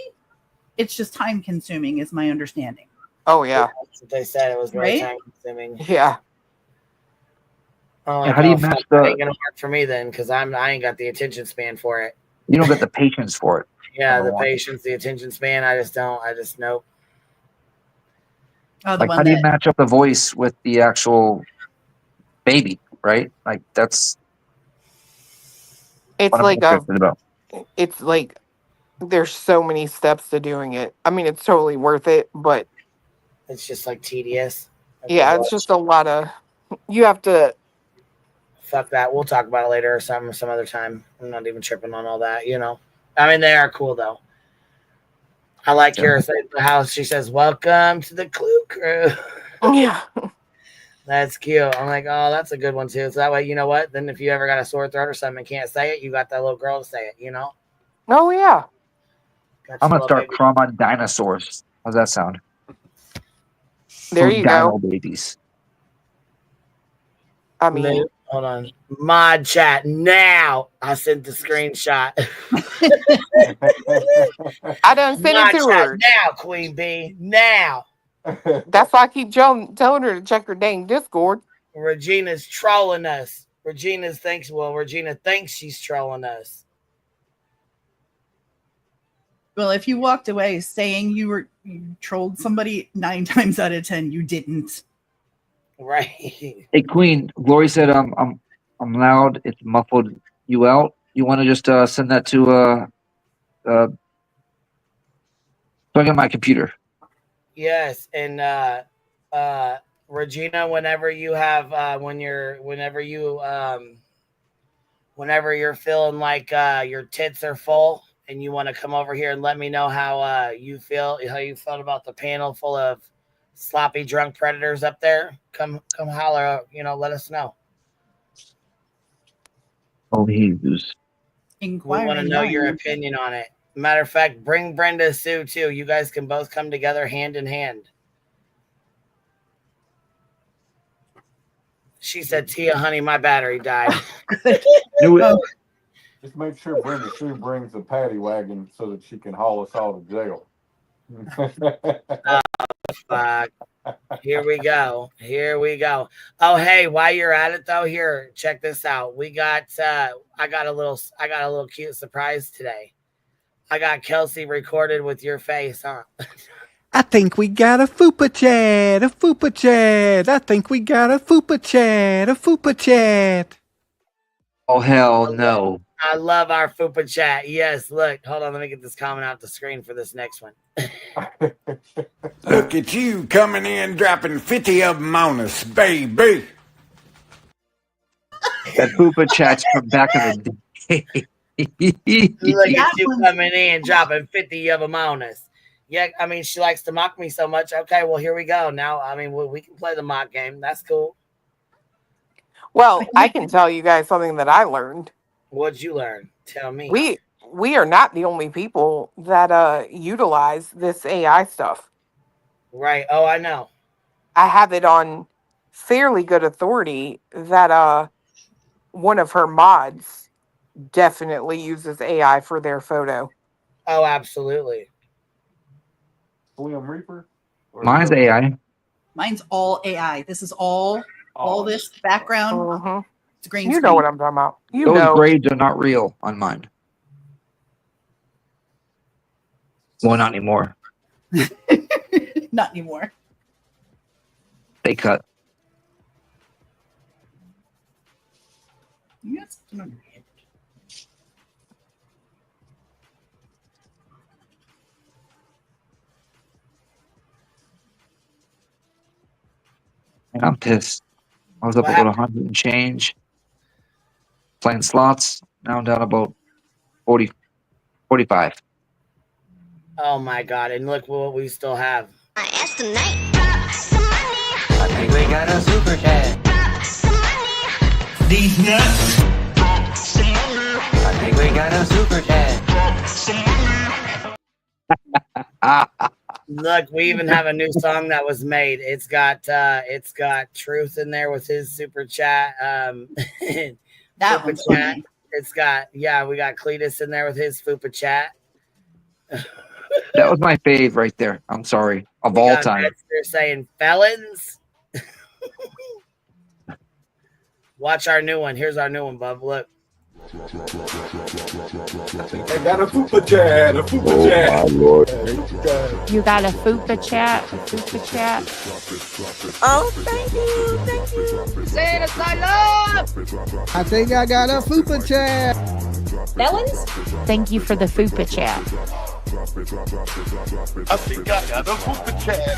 It's just time consuming, is my understanding. Oh yeah. That's what they said. It was really Right? time consuming. Yeah. Oh, Yeah, how do you match the? It ain't gonna work for me then, because I ain't got the attention span for it. You don't get the patience for it. Yeah, the patience, the attention span. I just don't. I just nope. Oh, Like, how do you match up the voice with the actual baby? Right? Like that's. It's what I'm like interested about. it's like there's so many steps to doing it. I mean, it's totally worth it, but it's just like tedious. Yeah, it's just a lot of. You have to. Fuck that. We'll talk about it later or some other time. I'm not even tripping on all that. You know. I mean, they are cool though. I like her saying the house. She says, "Welcome to the Clue Crew." Yeah. That's cute. I'm like, oh, that's a good one too. So that way, you know what? Then if you ever got a sore throat or something and can't say it, you got that little girl to say it, you know? Oh, yeah. I'm going to start crawling on dinosaurs. How's that sound? There you Dino go. babies. I mean, hold on. Mod chat now. I sent the screenshot. I done sent Mod it to chat her. now, Queen Bee. Now. That's why I keep telling her to check her dang Discord. Regina's trolling us. Regina thinks she's trolling us. Well, if you walked away saying you trolled somebody 9 times out of 10, you didn't. Right. Hey, Queen. Glory said, I'm loud. It's muffled you out. You want to just send that to plug in my computer. Yes, and Regina, whenever you're feeling like your tits are full and you want to come over here and let me know how you felt about the panel full of sloppy drunk predators up there, come holler, let us know. Oh, he's We want to know your opinion on it. Matter of fact, bring Brenda Sue too. You guys can both come together hand in hand. She said, Tia, honey, my battery died. Just make sure Brenda Sue brings the paddy wagon so that she can haul us all to jail. Oh, fuck. Here we go. Here we go. Oh, hey, while you're at it though, here, check this out. We got I got a little cute surprise today. I got Kelsey recorded with your face, huh? I think we got a fupa chat, a fupa chat. I think we got a fupa chat, a fupa chat. Oh, hell no. I love our fupa chat. Yes, look, hold on, let me get this comment off the screen for this next one. Look at you coming in, dropping 50 of them on us, baby. That fupa chat's from back in the day. Look at you coming in, dropping 50 of them on us. Yeah, I mean, she likes to mock me so much. Okay, well, here we go. Now, I mean, we can play the mock game. That's cool. Well, I can tell you guys something that I learned. What'd you learn? Tell me. We are not the only people that utilize this AI stuff. Right. Oh, I know. I have it on fairly good authority that one of her mods definitely uses AI for their photo. Oh, absolutely. William Reaper? Mine's AI. Mine's all AI. This is all this background. It's green You screen. know what I'm talking about. You Those know. grades are not real on mine. Well, not anymore. Not anymore. They cut. You got something on your head. And I'm pissed. I was up about 100 and change. Playing slots. Now I'm down about 40, 45. Oh, my God. And look what we still have. I think we got a super chat. These nuts. I think we got a super chat. Look, we even have a new song that was made. It's got Truth in there with his super chat. That fupa one's chat. funny. It's got we got Cletus in there with his fupa chat. That was my fave right there. I'm sorry. Of We all got time. They're saying felons. Watch our new one. Here's our new one, bub. Look. I got a fupa chat, a fupa chat. Oh, my Lord. You got a fupa chat, a fupa chat. Oh, thank you. Say it, I love. I think I got a fupa chat. Felons? Thank you for the fupa chat. I think I got a fupa chat.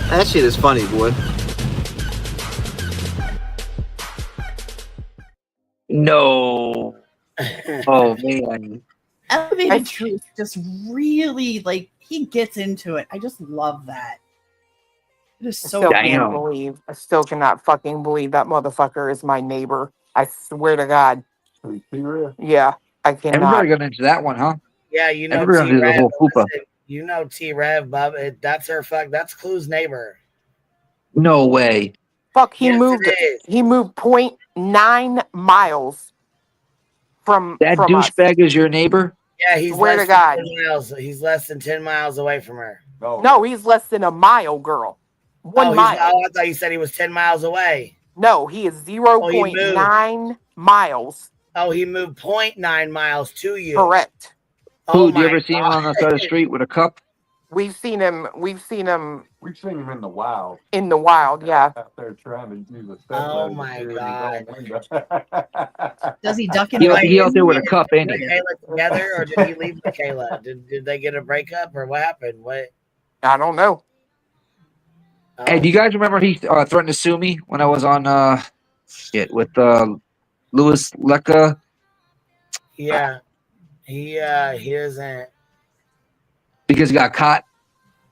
That shit is funny, boy. No. Oh, man. Elevated Truth just really, like, he gets into it. I just love that. It is so I still cannot fucking believe that motherfucker is my neighbor. I swear to God. Yeah, I cannot. Everybody got into that one, huh? Yeah, you know Everybody did the T-Rev. whole fupa. You know T-Rev, bub. That's her That's Clue's neighbor. No way. Fuck, he Yes, moved. it is. He moved 0.9 miles from That us. douchebag is your neighbor? Yeah, he's Swear less to than God. 10 miles. He's less than 10 miles away from her. No, he's less than a mile, girl. 1 mile. I thought you said he was 10 miles away. No, he is 0.9 miles. Oh, he moved 0.9 miles to you. Correct. Oh, Who, do you my ever see him on the side of the street with a cup? We've seen him. We've seen him in the wild. in the wild. Yeah. Out there trying to use a step Oh, ladder to my carry his God. own window. Does he duck in He out there with a cup, ain't Did he? Kayla together, or did he leave with Kayla? Did they get a breakup, or what happened? What? I don't know. Hey, do you guys remember he threatened to sue me when I was on with Louis Lecca? Yeah, he doesn't. Because he got caught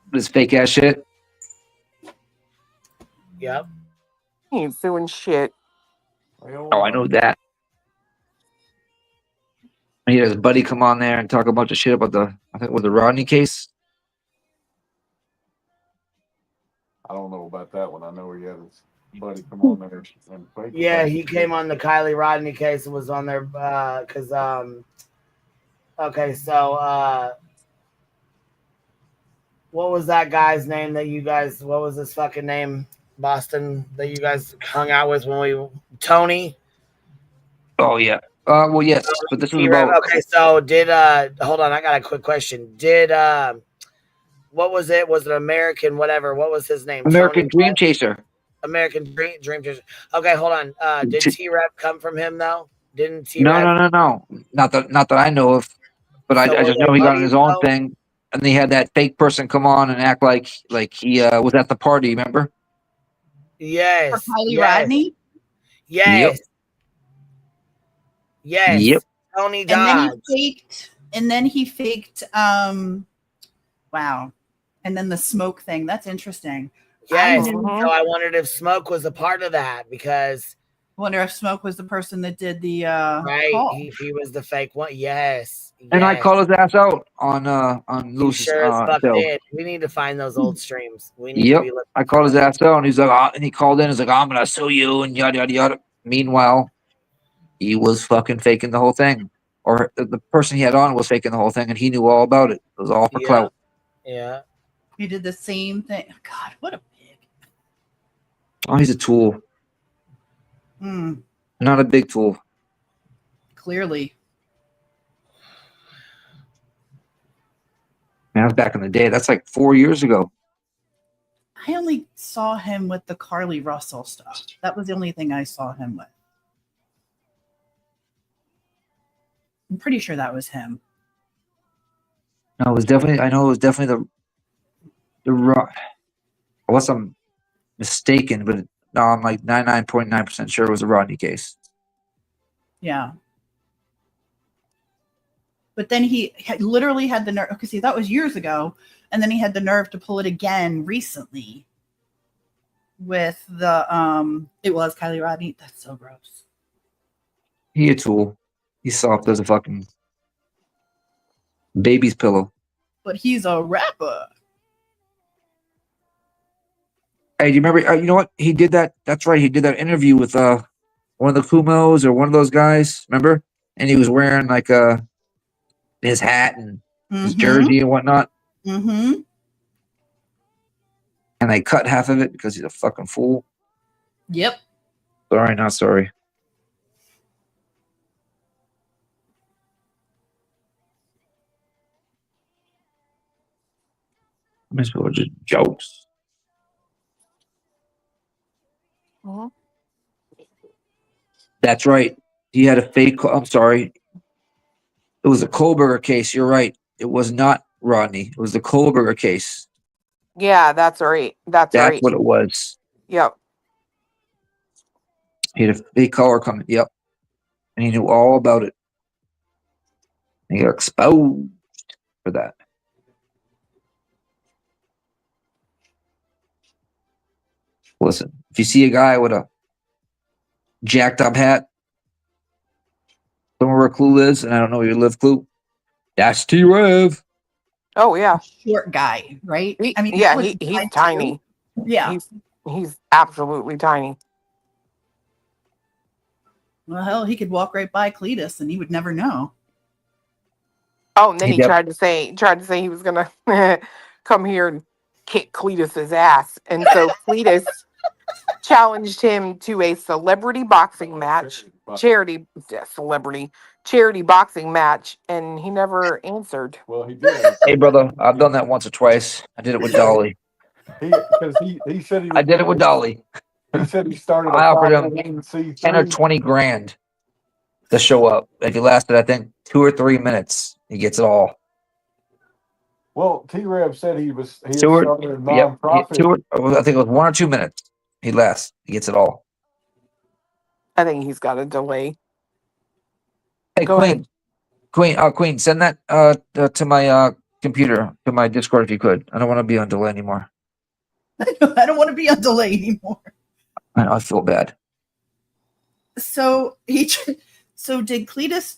with his fake ass shit. Yep. He ain't doing shit. Oh, I know that. He had his buddy come on there and talk a bunch of shit about I think it was the Rodney case. I don't know about that one. I know he had his buddy come on there and fake Yeah, about he it. came on the Kylie Rodney case and was on there because okay, so what was that guy's name that you guys? What was his fucking name? Boston that you guys hung out with when we Tony. Oh yeah. Well, yes, but this was about. Okay, so did hold on, I got a quick question. Did what was it? Was it American whatever? What was his name? American Tony Dream Chaser. American Dream Chaser. Okay, hold on. Did T-Rep come from him though? Didn't No, T-Rep? no. Not that I know of, but So I were just they know he got on buddies, his own though? thing, and they had that fake person come on and act like he was at the party. Remember? Yes. For Kylie yes. Rodney? Yes. Yes. Yep. Tony And then Dodge. he faked wow. And then the smoke thing. That's interesting. Yes. So I wondered if Smoke was a part of that because I wonder if Smoke was the person that did the right. call. He was the fake one. Yes. And I yes. called his ass out on He Lewis's sure as fuck show. did. We need to find those old streams. We need to Yep. be looking I called his ass out, and he's like, and he called in. He's like, I'm gonna sue you, and yada yada yada. Meanwhile, he was fucking faking the whole thing, or the person he had on was faking the whole thing, and he knew all about it. It was all for clout. Yeah. He did the same thing. God, what a Oh, he's a tool, not a big tool. clearly. Man, that was back in the day. That's like 4 years ago. I only saw him with the Carly Russell stuff. That was the only thing I saw him with. I'm pretty sure that was him. No, it was definitely. I know it was definitely the. Unless I'm mistaken, but no, I'm like 99.9% sure it was a Rodney case. Yeah. But then he literally had the nerve, because see, that was years ago, and then he had the nerve to pull it again recently with the it was Kylie Rodney. That's so gross. He a tool. He's soft as a fucking baby's pillow. But he's a rapper. Hey, do you remember? You know what? He did that. That's right. He did that interview with one of the Kumos or one of those guys. Remember? And he was wearing like his hat and his jersey and whatnot. Mm-hmm. And they cut half of it because he's a fucking fool. Yep. Sorry, not sorry. These people are just jokes. That's right. He had a fake. I'm sorry. It was a Kohlberger case. You're right. It was not Rodney. It was the Kohlberger case. Yeah, that's right. That's right. What it was. Yep. He had a fake collar coming. Yep. And he knew all about it. And he got exposed for that. Listen, if you see a guy with a jacked up hat, somewhere where Clue is, and I don't know where you live, Clue, that's T-Rev. Oh yeah. Short guy, right? He, I mean, yeah, he's he's tiny. Yeah. He's absolutely tiny. Well, hell, he could walk right by Cletus and he would never know. Oh, and then he tried to say he was gonna come here and kick Cletus's ass, and so Cletus challenged him to a celebrity boxing match, charity boxing match, and he never answered. Well, he did. Hey, brother, I've done that once or twice. I did it with Dolly. Because he said he. I did it with Dolly. He said he started. I offered him 10 or 20 grand to show up. If he lasted, I think, 2 or 3 minutes, he gets it all. Well, T-Rev said he had started a Yep, nonprofit. I think it was 1 or 2 minutes. He lasts. He gets it all. I think he's got a delay. Hey, Go ahead. Queen, send that to my computer, to my Discord if you could. I don't want to be on delay anymore. I don't want to be on delay anymore. I feel bad. So did Cletus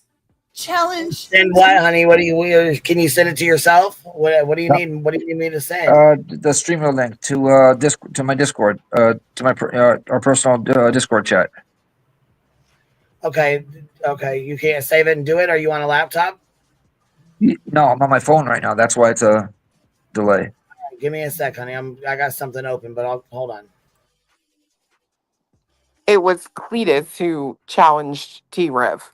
challenge. Send what, honey? What do you? Can you send it to yourself? What do you No. need? What do you need me to send? The streamer link to to my Discord, to my our personal Discord chat. Okay, okay. You can't save it and do it. Are you on a laptop? No, I'm on my phone right now. That's why it's a delay. Give me a sec, honey. I got something open, but I'll hold on. It was Cletus who challenged T-Rev.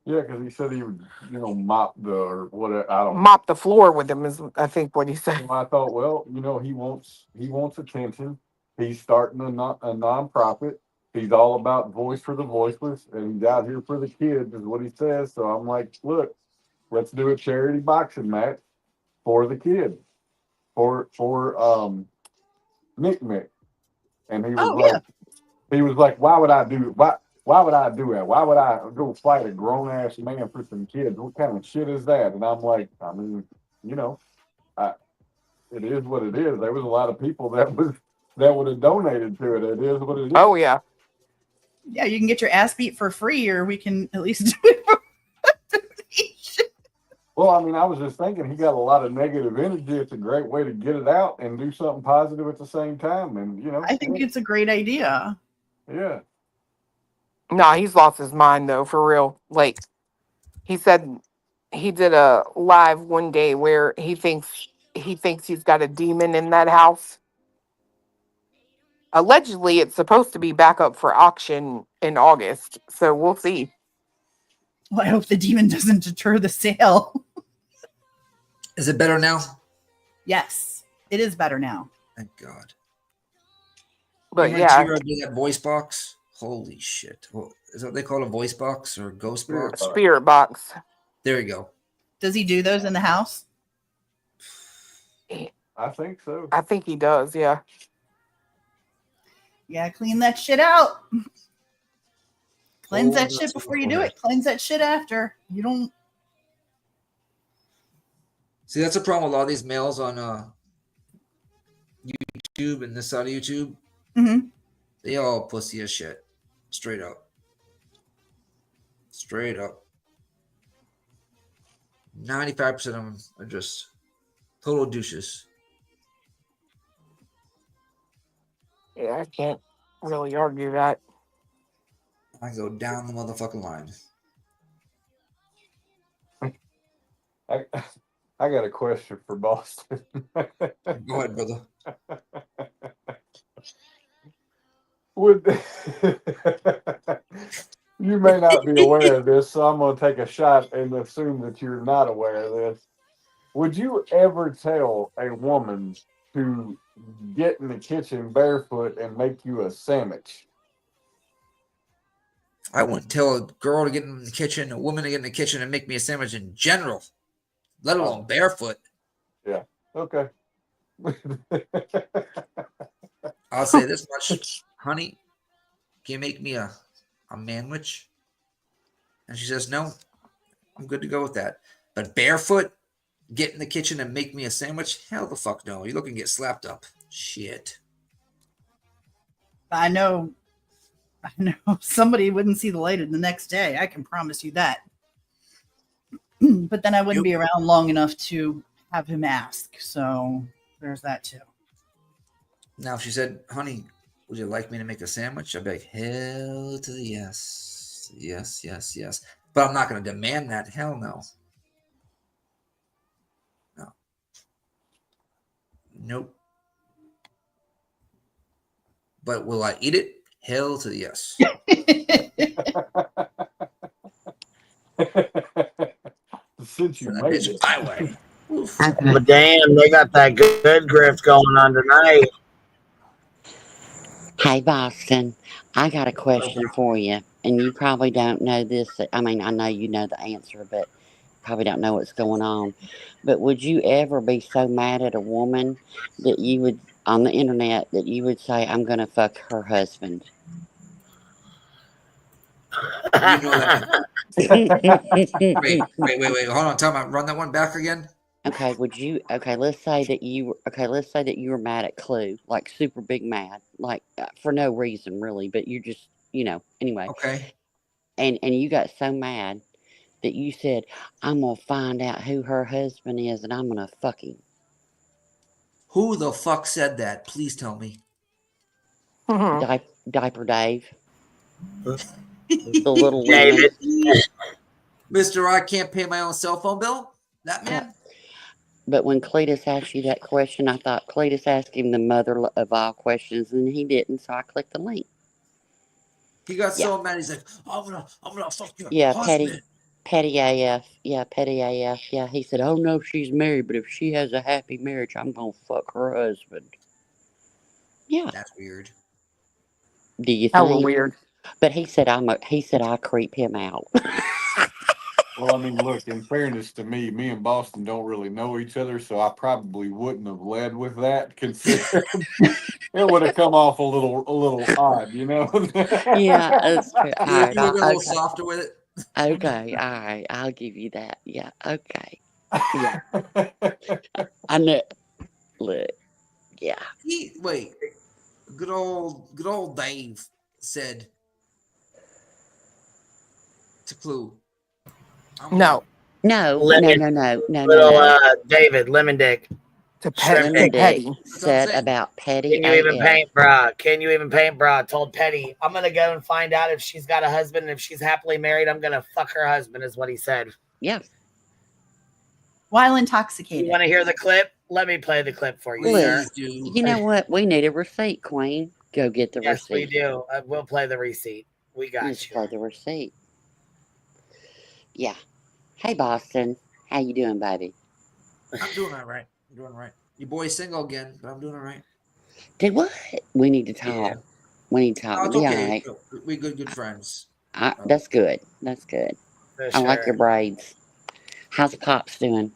Yeah, because he said he would, mop Mop the floor with him is, I think, what he said. And I thought, well, he wants attention. He's starting a nonprofit. He's all about voice for the voiceless, and he's out here for the kids, is what he says. So I'm like, look, let's do a charity boxing match for the kids, for Nick Nick. And he was like, why would I do that? Why would I go fight a grown ass man for some kids? What kind of shit is that? And I'm like, it is what it is. There was a lot of people that would have donated to it. It is what it is. Oh yeah. Yeah, you can get your ass beat for free, or we can at least do it for donation. Well, I was just thinking he got a lot of negative energy. It's a great way to get it out and do something positive at the same time. And I think it's a great idea. Yeah. Nah, he's lost his mind though, for real. Like he said, he did a live one day where he thinks he's got a demon in that house. Allegedly, it's supposed to be back up for auction in August, so we'll see. Well, I hope the demon doesn't deter the sale. Is it better now? Yes, it is better now. Thank God. But you yeah, do that voice box. Holy shit! Is that what they call a voice box or ghost box? Spirit box. There you go. Does he do those in the house? I think so. I think he does. Yeah. Yeah, clean that shit out. Cleanse that shit before you do it. Cleanse that shit after. You don't. See, that's a problem with a lot of these males on YouTube and this side of YouTube. Mm-hmm. They all pussy as shit. Straight up. Straight up. 95% of them are just total douches. Yeah, I can't really argue that. I go down the motherfucking line. I got a question for Boston. Go ahead, brother. You may not be aware of this, so I'm going to take a shot and assume that you're not aware of this. Would you ever tell a woman to get in the kitchen barefoot and make you a sandwich? I wouldn't tell a girl to get in the kitchen, a woman to get in the kitchen and make me a sandwich in general, let alone barefoot. Yeah. Okay. I'll say this much, honey, can you make me a manwich? And she says, no, I'm good to go with that. But barefoot, get in the kitchen and make me a sandwich? Hell the fuck no. You're looking to get slapped up. Shit. I know somebody wouldn't see the light the next day. I can promise you that. But then I wouldn't be around long enough to have him ask. So there's that too. Now, if she said, honey, would you like me to make a sandwich? I'd be like, hell to the yes. Yes, yes, yes. But I'm not going to demand that. Hell no. No. Nope. But will I eat it? Hell to the yes. Since you made it my way. But damn, they got that good grift going on tonight. Hey, Boston, I got a question for you, and you probably don't know this. I mean, I know you know the answer, but probably don't know what's going on. But would you ever be so mad at a woman that you would, on the internet, that you would say, I'm going to fuck her husband? You know that. wait. Hold on. Tell me, run that one back again. Okay, let's say that you were mad at Clue, like super big mad, like for no reason really, but you just, anyway. Okay. And you got so mad that you said, I'm going to find out who her husband is and I'm going to fuck him. Who the fuck said that? Please tell me. Diaper Dave. The little lemon. Mr. I can't pay my own cell phone bill? That man? But when Cletus asked you that question, I thought Cletus asked him the mother of all questions, and he didn't, so I clicked the link. He got so mad, he's like, I'm gonna fuck your Yeah, husband. petty AF. Yeah, petty AF. Yeah, he said, oh no, she's married, but if she has a happy marriage, I'm gonna fuck her husband. Yeah. That's weird. Do you Hella think? weird. But he said I creep him out. Well, I mean, look, in fairness to me and Boston don't really know each other, so I probably wouldn't have led with that, considering it would have come off a little odd, you know? Yeah, that's true. All right, You were a little softer with it? Okay, all right, I'll give you that. Yeah, okay. Yeah. I know. Look, yeah. Wait. Good old Dave said to Clue. No. No. David, Lemon Dick. To Lemon Dick said about Petty Can you even AF. paint, brah? Can you even paint, brah? Told Petty, I'm gonna go and find out if she's got a husband, and if she's happily married, I'm gonna fuck her husband, is what he said. Yeah. While intoxicated. You want to hear the clip? Let me play the clip for you, sir. You know what? We need a receipt, Queen. Go get the Yes, receipt. we do. We'll play the receipt. We got Let's you. play the receipt. Yeah. Hey, Boston. How you doing, baby? I'm doing all right. Your boy's single again, but I'm doing all right. Did what? We need to talk. Yeah. We need to talk. Oh, it's Yeah, okay. right. We're good friends. That's good. That's good. For I like sure. your braids. How's Pops doing?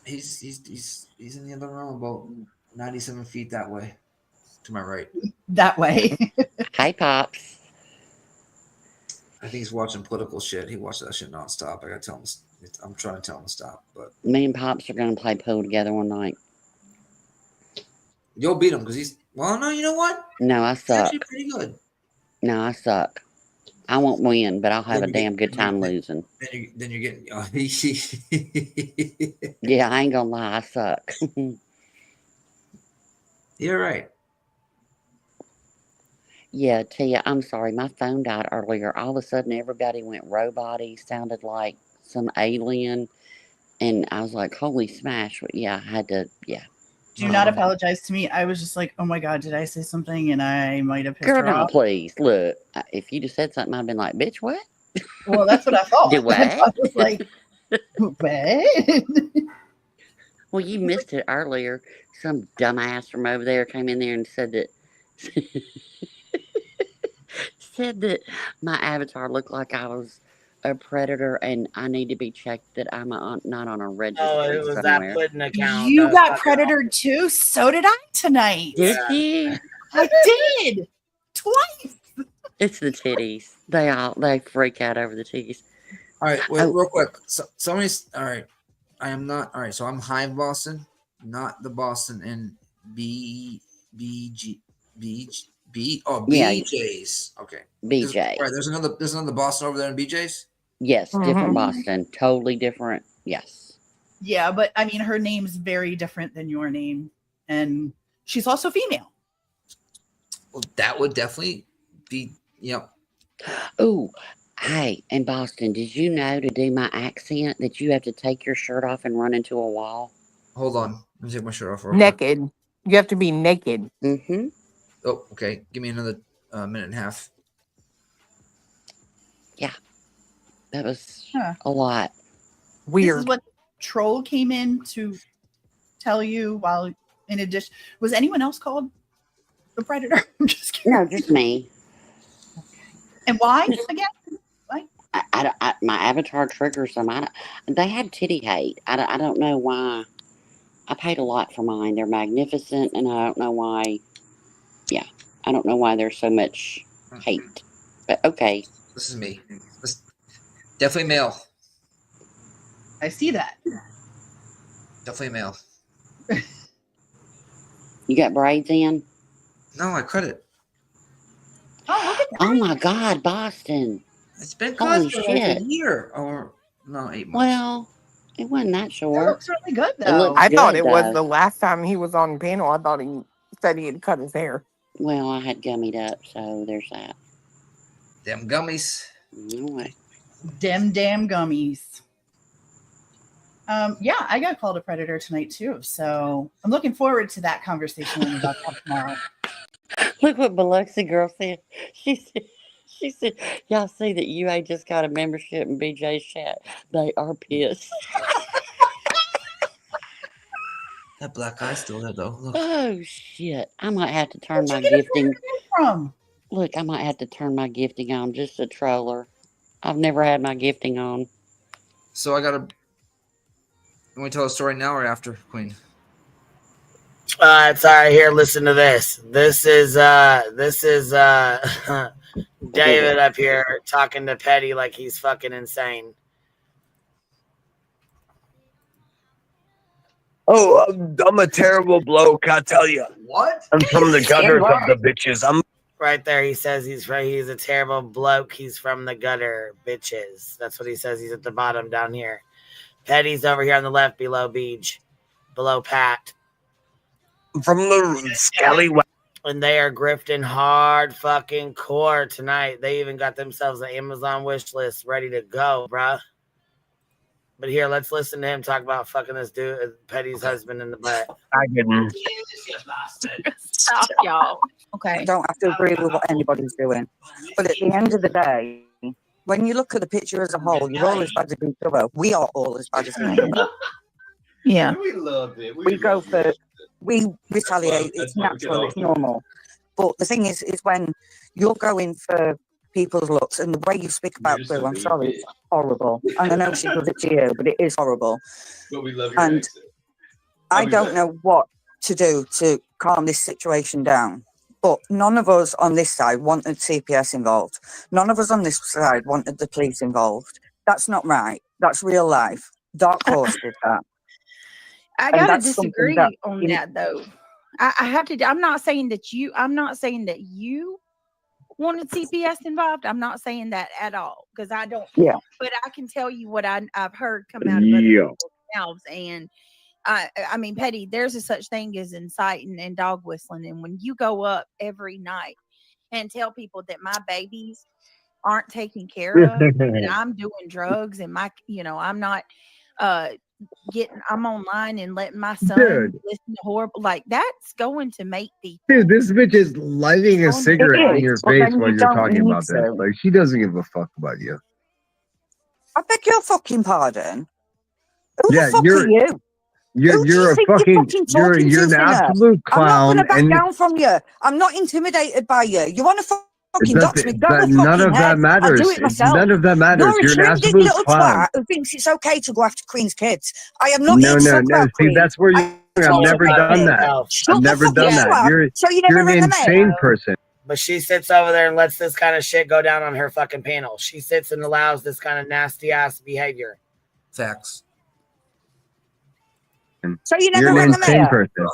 He's in the other room, about 97 feet that way, to my right. That way. Hey, Pops. I think he's watching political shit. He watches that shit nonstop. I gotta tell him. I'm trying to tell him to stop, but Me and Pops are gonna play pool together one night. you'll beat him because he's. Well, no, you know what? No, I He's suck. actually pretty good. No, I suck. I won't win, but I'll have a damn good time losing. Then you're getting. Yeah, I ain't gonna lie, I suck. You're right. Yeah, Tia, I'm sorry. My phone died earlier. All of a sudden, everybody went robot-y, sounded like some alien. And I was like, holy smash. But yeah, I had to, yeah. Do not apologize to me. I was just like, oh my God, did I say something? And I might have pissed Girl, her no, off. please. Look, if you just said something, I'd been like, bitch, what? Well, that's what I thought. Do what? I was like, what? Well, you missed it earlier. Some dumbass from over there came in there and said that my avatar looked like I was a predator and I need to be checked that I'm not on a registry Oh, it was somewhere. that pudding account. You got predatored too? So did I tonight. Did you? I did. Twice. It's the titties. They freak out over the titties. All right, wait, real quick. So, somebody's all right. I am not all right. So I'm Hive Boston, not the Boston and BEEJ. BJ's. Okay. BJ. All right. There's another Boston over there in BJ's. Yes, different Boston. Totally different. Yes. Yeah, but I mean, her name's very different than your name, and she's also female. Well, that would definitely be. Yep. Oh, hey, in Boston, did you know to do my accent that you have to take your shirt off and run into a wall? Hold on. Let me take my shirt off. Naked. You have to be naked. Mm-hmm. Oh, okay. Give me another minute and a half. Yeah. That was a lot. Weird. This is what Troll came in to tell you while in addition. Was anyone else called the Predator? I'm just kidding. No, just me. And why again? Why? My avatar triggers them. They have titty hate. I don't know why. I paid a lot for mine. They're magnificent, and I don't know why. Yeah, I don't know why there's so much hate. But okay. This is me. Definitely male. I see that. Definitely male. You got braids in? No, I cut it. Oh, look at that. Oh my God, Boston. It's been Holy cut for like shit. a year or No, 8 months. Well, it wasn't that That short. looks really good It though. looks I thought good, it was though. the last time he was on panel. I thought he said he had cut his hair. Well, I had gummied up, so there's that. Them gummies. No way. Damn gummies. Yeah, I got called a predator tonight too, so I'm looking forward to that conversation when we're about to have tomorrow. Look what Biloxi girl said. She said, y'all see that UA just got a membership in BJ's chat. They are pissed. That black eye still there though. Look. Oh shit! I might have to turn Where'd my you get gifting. From? Look, I might have to turn my gifting on. Just a troller. I've never had my gifting on. So I gotta. You want to tell a story now or after, Queen? It's all right. Here, listen to this. This is David up here talking to Petty like he's fucking insane. Oh, I'm a terrible bloke, I tell you. What? I'm from the gutters of the bitches. I'm right there. He says he's a terrible bloke. He's from the gutter, bitches. That's what he says. He's at the bottom down here. Petty's over here on the left, below BEEJ, below Pat. from the scallywag. And they are grifting hard fucking core tonight. They even got themselves an Amazon wish list ready to go, bruh. But here, let's listen to him talk about fucking this dude, Petty's husband in the butt. I didn't. Stop, y'all. Okay. I don't have to agree with what anybody's doing. But at the end of the day, when you look at the picture as a whole, you're all as bad as each other. We are all as bad as each other. Yeah. We loved it. We go for, we retaliate. It's natural. It's normal. But the thing is when you're going for people's looks and the way you speak about Blue, I'm sorry, it's horrible. And I know she does it to you, but it is horrible. But we love your and accent. I don't know what to do to calm this situation down. But none of us on this side wanted CPS involved. None of us on this side wanted the police involved. That's not right. That's real life. Dark Horse did that. I gotta disagree on that though. I have to. I'm not saying that you wanted CPS involved. I'm not saying that at all because I don't. Yeah. But I can tell you what I've heard come out of other people's mouths, and I mean, Petty, there's a such thing as inciting and dog whistling, and when you go up every night and tell people that my babies aren't taken care of, and I'm doing drugs, and I'm not I'm online and letting my son listen to horrible, like that's going to make people. Dude, this bitch is lighting a cigarette in your face while you're talking about this. Like, she doesn't give a fuck about you. I beg your fucking pardon. Who Yeah, the fuck are you? You're a fucking you're an absolute clown. I'm not going to back down from you. I'm not intimidated by you. You want to fucking dox me? None of that matters. I'll do it myself. None of that matters. You're an absolute clown. Who thinks it's okay to go after Queen's kids? I am not. No. See, that's where you. I've never done that. I've never done that. You're an insane person. But she sits over there and lets this kind of shit go down on her fucking panel. She sits and allows this kind of nasty ass behavior. Facts. So you're an insane person.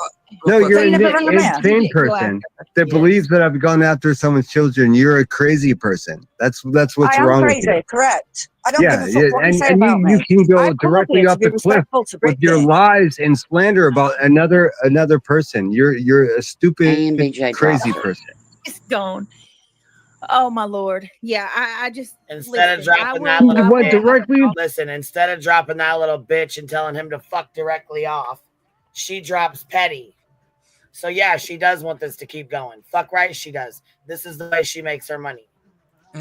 No, you're an insane person that believes that I've gone after someone's children. You're a crazy person. That's what's wrong with you. Correct. I don't give a fuck what you say and about you me. can go directly off the cliff with your lies and slander about another person. You're a stupid, crazy person. It's gone. Oh my Lord. Yeah, I just instead of dropping that little bitch, listen, instead of dropping that little bitch and telling him to fuck directly off, she drops Petty. So yeah, she does want this to keep going. Fuck right, she does. This is the way she makes her money.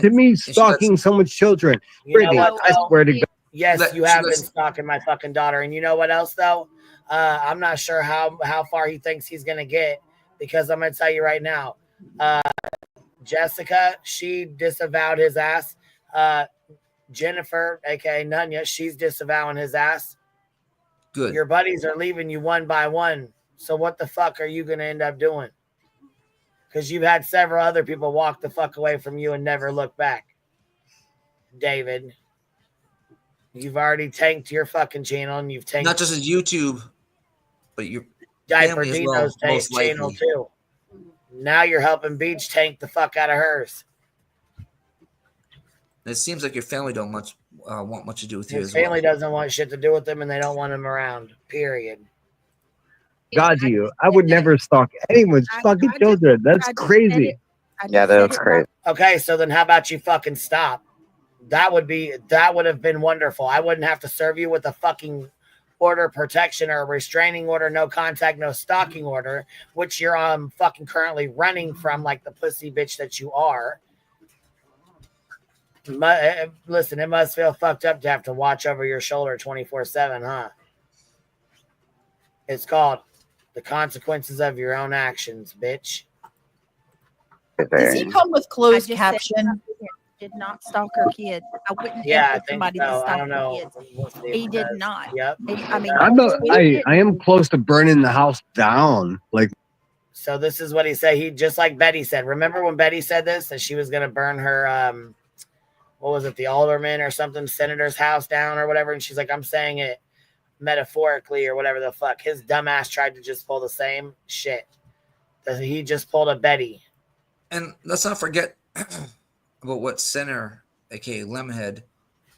To me, stalking someone's children. Brittany, I swear to God. Yes, you have been stalking my fucking daughter. And you know what else though? I'm not sure how far he thinks he's gonna get, because I'm gonna tell you right now. Jessica, she disavowed his ass. Jennifer, aka Nunya, she's disavowing his ass. Good. Your buddies are leaving you one by one. So what the fuck are you gonna end up doing? Because you've had several other people walk the fuck away from you and never look back. David, you've already tanked your fucking channel, and you've tanked not just his YouTube, but your Diaper family as Dino's well, most channel likely. too. Now you're helping BEEJ tank the fuck out of hers. It seems like your family don't want much to do with you His as well. family doesn't want shit to do with him, and they don't want him around. Period. God, you. I would never stalk anyone's fucking children. That's crazy. Yeah, that's crazy. Okay, so then how about you fucking stop? That would have been wonderful. I wouldn't have to serve you with a fucking order of protection or a restraining order, no contact, no stalking order, which you're fucking currently running from like the pussy bitch that you are. Listen, it must feel fucked up to have to watch over your shoulder 24/7, huh? It's called the consequences of your own actions, bitch. Does he come with closed caption? Did not stalk her kid. I wouldn't Yeah, I ever think somebody so. to I stalk don't her know. kids. We'll see if He it did does. not. Yep. I mean, I am close to burning the house down. Like, so this is what he said. He just like Betty said. Remember when Betty said this, that she was gonna burn her what was it, the alderman or something, senator's house down or whatever, and she's like, I'm saying it metaphorically or whatever the fuck. His dumbass tried to just pull the same shit that he just pulled a Betty. And let's not forget about what Senator, aka Lemonhead,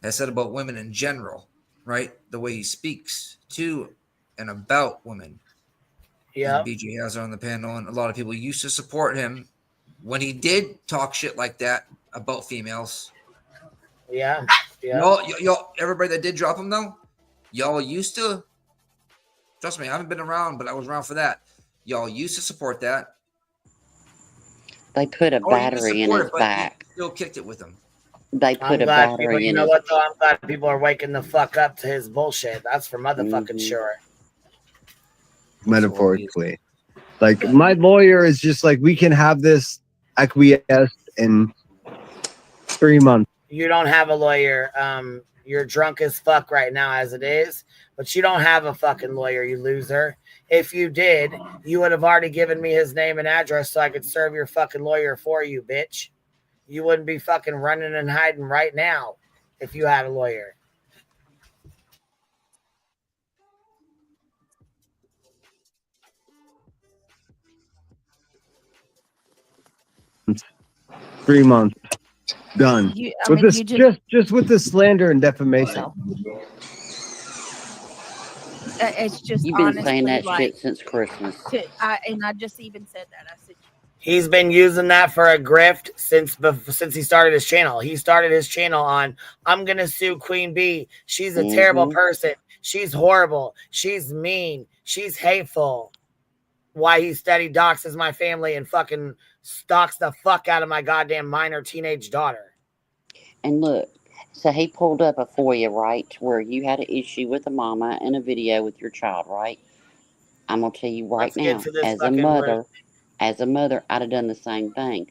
has said about women in general, right? The way he speaks to and about women. Yeah. BJ has her on the panel, and a lot of people used to support him when he did talk shit like that about females. Yeah. Yeah. Y'all, everybody that did drop him though, y'all used to. Trust me, I haven't been around, but I was around for that. Y'all used to support that. They put a battery in his back. Still kicked it with him. They put a battery in you know his. what though? I'm glad people are waking the fuck up to his bullshit. That's for motherfucking sure. metaphorically. Like, my lawyer is just like, we can have this acquiesced in 3 months. You don't have a lawyer. You're drunk as fuck right now as it is, but you don't have a fucking lawyer, you loser. If you did, you would have already given me his name and address so I could serve your fucking lawyer for you, bitch. You wouldn't be fucking running and hiding right now if you had a lawyer. It's 3 months. Done. Just with the slander and defamation. It's just You've been honestly, saying that like, shit since Christmas. And I just even said that. I said, He's been using that for a grift since he started his channel. He started his channel on, I'm going to sue Queen Bee. She's a terrible person. She's horrible. She's mean. She's hateful. Why he steady doxes my family and fucking stalks the fuck out of my goddamn minor teenage daughter. And look, so he pulled up a FOIA, right, where you had an issue with a mama and a video with your child, right? I'm going to tell you right now, as a mother, I'd have done the same thing.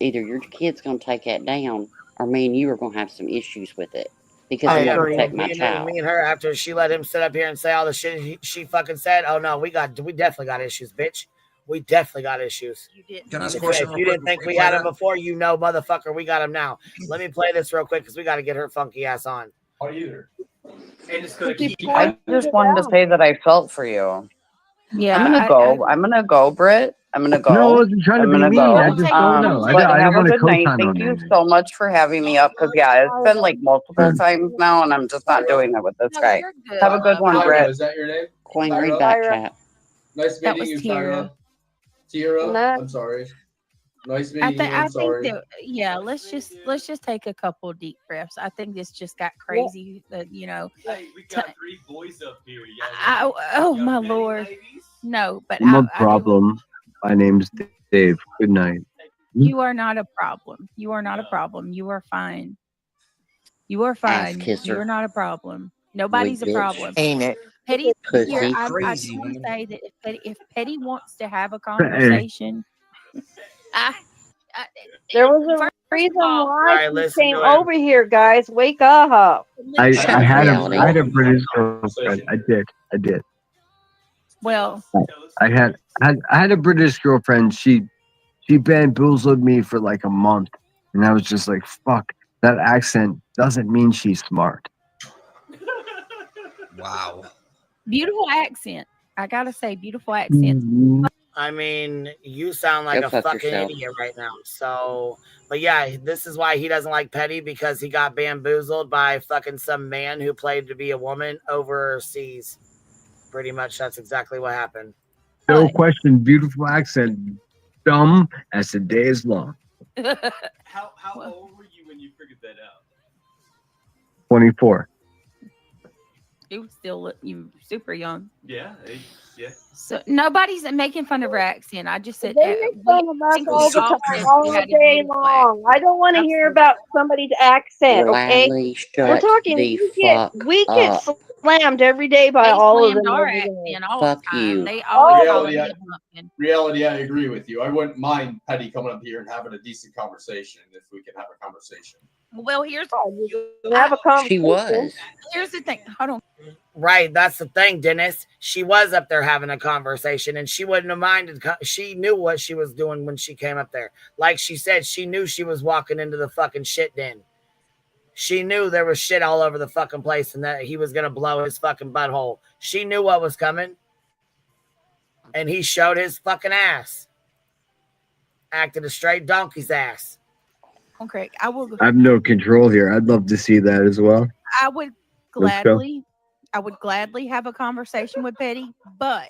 Either your kid's going to take that down, or me and you are going to have some issues with it. Because I'm going to protect my child. Me and her, after she let him sit up here and say all the shit she fucking said, oh no, we definitely got issues, bitch. We definitely got issues. Can I ask a question? If you didn't think we had them before, you know, motherfucker, we got them now. Let me play this real quick because we got to get her funky ass on. Oh, either. I just wanted to say that I felt for you. Yeah, I'm gonna go. I'm gonna go, Britt. I'm gonna go. No, I wasn't trying to be mean. I just don't know. I don't want to night. co-sign Thank on you it. so much for having me up. Because it's been like multiple times now, and I'm just not doing it with this guy. Have a good one, Britt. Is that your name? Queen, read back chat. Nice That meeting was you, Tyra. Tyra, I'm sorry. Nice meeting you. I'm sorry. think that, yeah, let's just take a couple deep breaths. I think this just got crazy. You know, Hey, we got 3 boys up here. oh my lord, no, but I'm a problem. My name's Dave. Good night. You are not a problem. You are not a problem. You are fine. You are fine. kisser. You are not a problem. Nobody's a Weak bitch. problem. Ain't it? Petty, Pussy. here, I Crazy want to woman. say that if Petty wants to have a conversation, There was a reason why he came over here, guys. Wake up. I had a British girlfriend. I did. well, I had a British girlfriend. She bamboozled me for like a month, and I was just like, "Fuck, that accent doesn't mean she's smart." Wow. beautiful accent. I gotta say, beautiful accent. I mean, you sound like Go a fuck fucking yourself. idiot right now. So, but yeah, this is why he doesn't like Petty, because he got bamboozled by fucking some man who played to be a woman overseas. Pretty much, that's exactly what happened. No question, beautiful accent, dumb as the day is long. How old were you when you figured that out? 24. You still look super young. Yeah, yeah. So nobody's making fun of her accent. I just said They make fun of us all the time, all had a day beautiful long. I don't want to hear about somebody's accent. Okay, Gladly we're shut talking. the We get fuck slammed every day by all of them. our over there. accent all Fuck the time. you. They always call Reality, him Pumpkin. reality, I agree with you. I wouldn't mind Petty coming up here and having a decent conversation if we can have a conversation. Well, here's have a conversation. She was. Here's the thing. Hold on. Right, that's the thing, Dennis. She was up there having a conversation, and she wouldn't have minded. She knew what she was doing when she came up there. Like she said, she knew she was walking into the fucking shit den. She knew there was shit all over the fucking place and that he was going to blow his fucking butthole. She knew what was coming. And he showed his fucking ass. Acted a straight donkey's ass. Okay, I will. I have no control here. I'd love to see that as well. I would Let's go. gladly have a conversation with Petty, but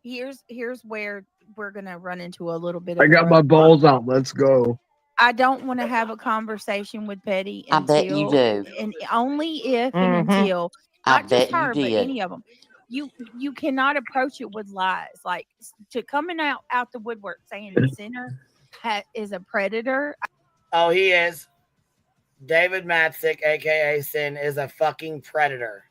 here's where we're gonna run into a little bit of I got my balls out. Let's go. I don't want to have a conversation with Petty I until, bet you do. and only if and Mhm. until I not just bet you her, but did. any of them. You cannot approach it with lies, like to coming out the woodwork saying the sinner is a predator. Oh, he is. David Matzik, aka Sin, is a fucking predator.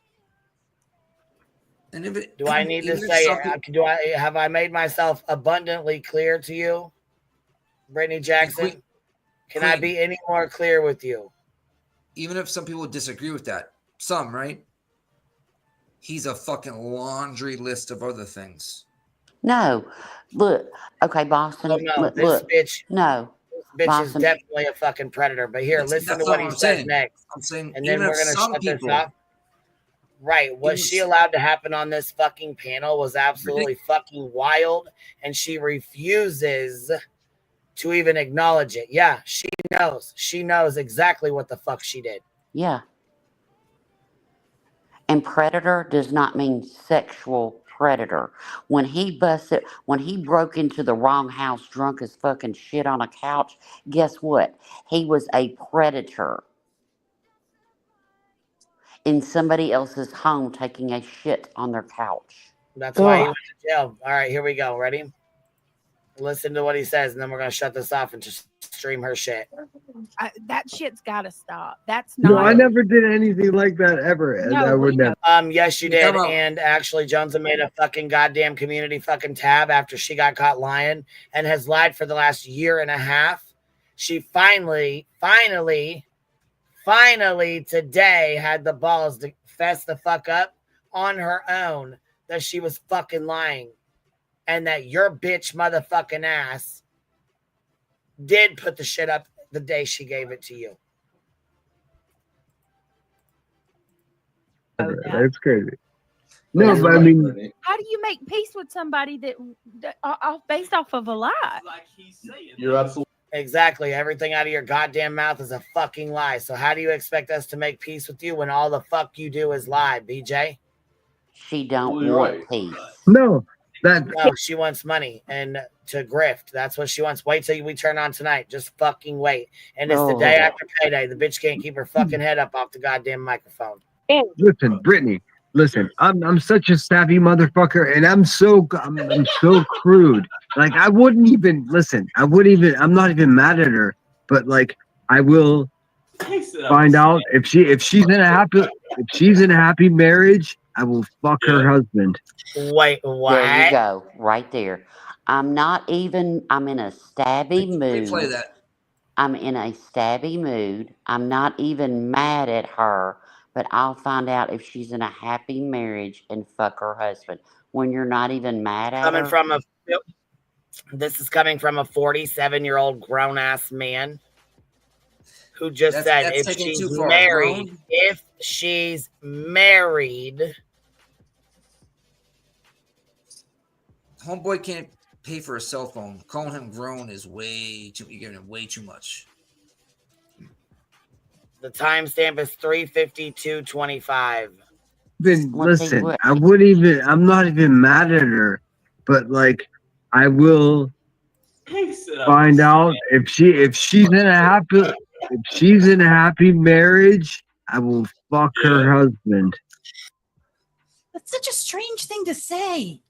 And if it, Do I need to even if say some it? Have I made myself abundantly clear to you, Brittany Jackson? Can I be any more clear with you? even if some people disagree with that, some, right? He's a fucking laundry list of other things. No, look, okay, Boston. Oh no, look, this bitch. No, This bitch Boston. is definitely a fucking predator. But here, listen to what he says next. I'm saying, and then even we're if gonna some shut this people, off. Right. What she allowed to happen on this fucking panel was absolutely fucking wild, and she refuses to even acknowledge it. Yeah, she knows. She knows exactly what the fuck she did. Yeah. And predator does not mean sexual predator. When he broke into the wrong house drunk as fucking shit on a couch, guess what? He was a predator in somebody else's home taking a shit on their couch. That's why he went to jail. All right, here we go. Ready? Listen to what he says, and then we're gonna shut this off and just stream her shit. That shit's got to stop. That's not. No, I never did anything like that ever. And No, I would never. Yes, you did. And actually, Jonesy made a fucking goddamn community fucking tab after she got caught lying and has lied for the last year and a half. She finally today had the balls to fess the fuck up on her own that she was fucking lying. And that your bitch motherfucking ass did put the shit up the day she gave it to you. That's crazy. No, but I mean, How do you make peace with somebody that based off of a lie? You're absolutely exactly. Everything out of your goddamn mouth is a fucking lie. So how do you expect us to make peace with you when all the fuck you do is lie, BJ? She don't want peace. No. No, she wants money and to grift. That's what she wants. Wait till we turn on tonight. Just fucking wait. And it's the day after payday. The bitch can't keep her fucking head up off the goddamn microphone. Listen, Brittany. Listen, I'm such a savvy motherfucker, and I'm so crude. Like I wouldn't even listen. I'm not even mad at her. But like I will find out if she's in a happy marriage. I will fuck her husband. Wait, what? There you go, right there. I'm in a stabby mood. Play that. I'm in a stabby mood. I'm not even mad at her, but I'll find out if she's in a happy marriage and fuck her husband. When you're not even mad at her. This is coming from a 47-year-old grown-ass man who just said if she's married, homeboy can't pay for a cell phone. Calling him grown is way too. You're giving him way too much. The timestamp is 3:52:25. Then listen, I wouldn't even. I'm not even mad at her, but like, I will find out if she's in a happy marriage. I will fuck her husband. That's such a strange thing to say.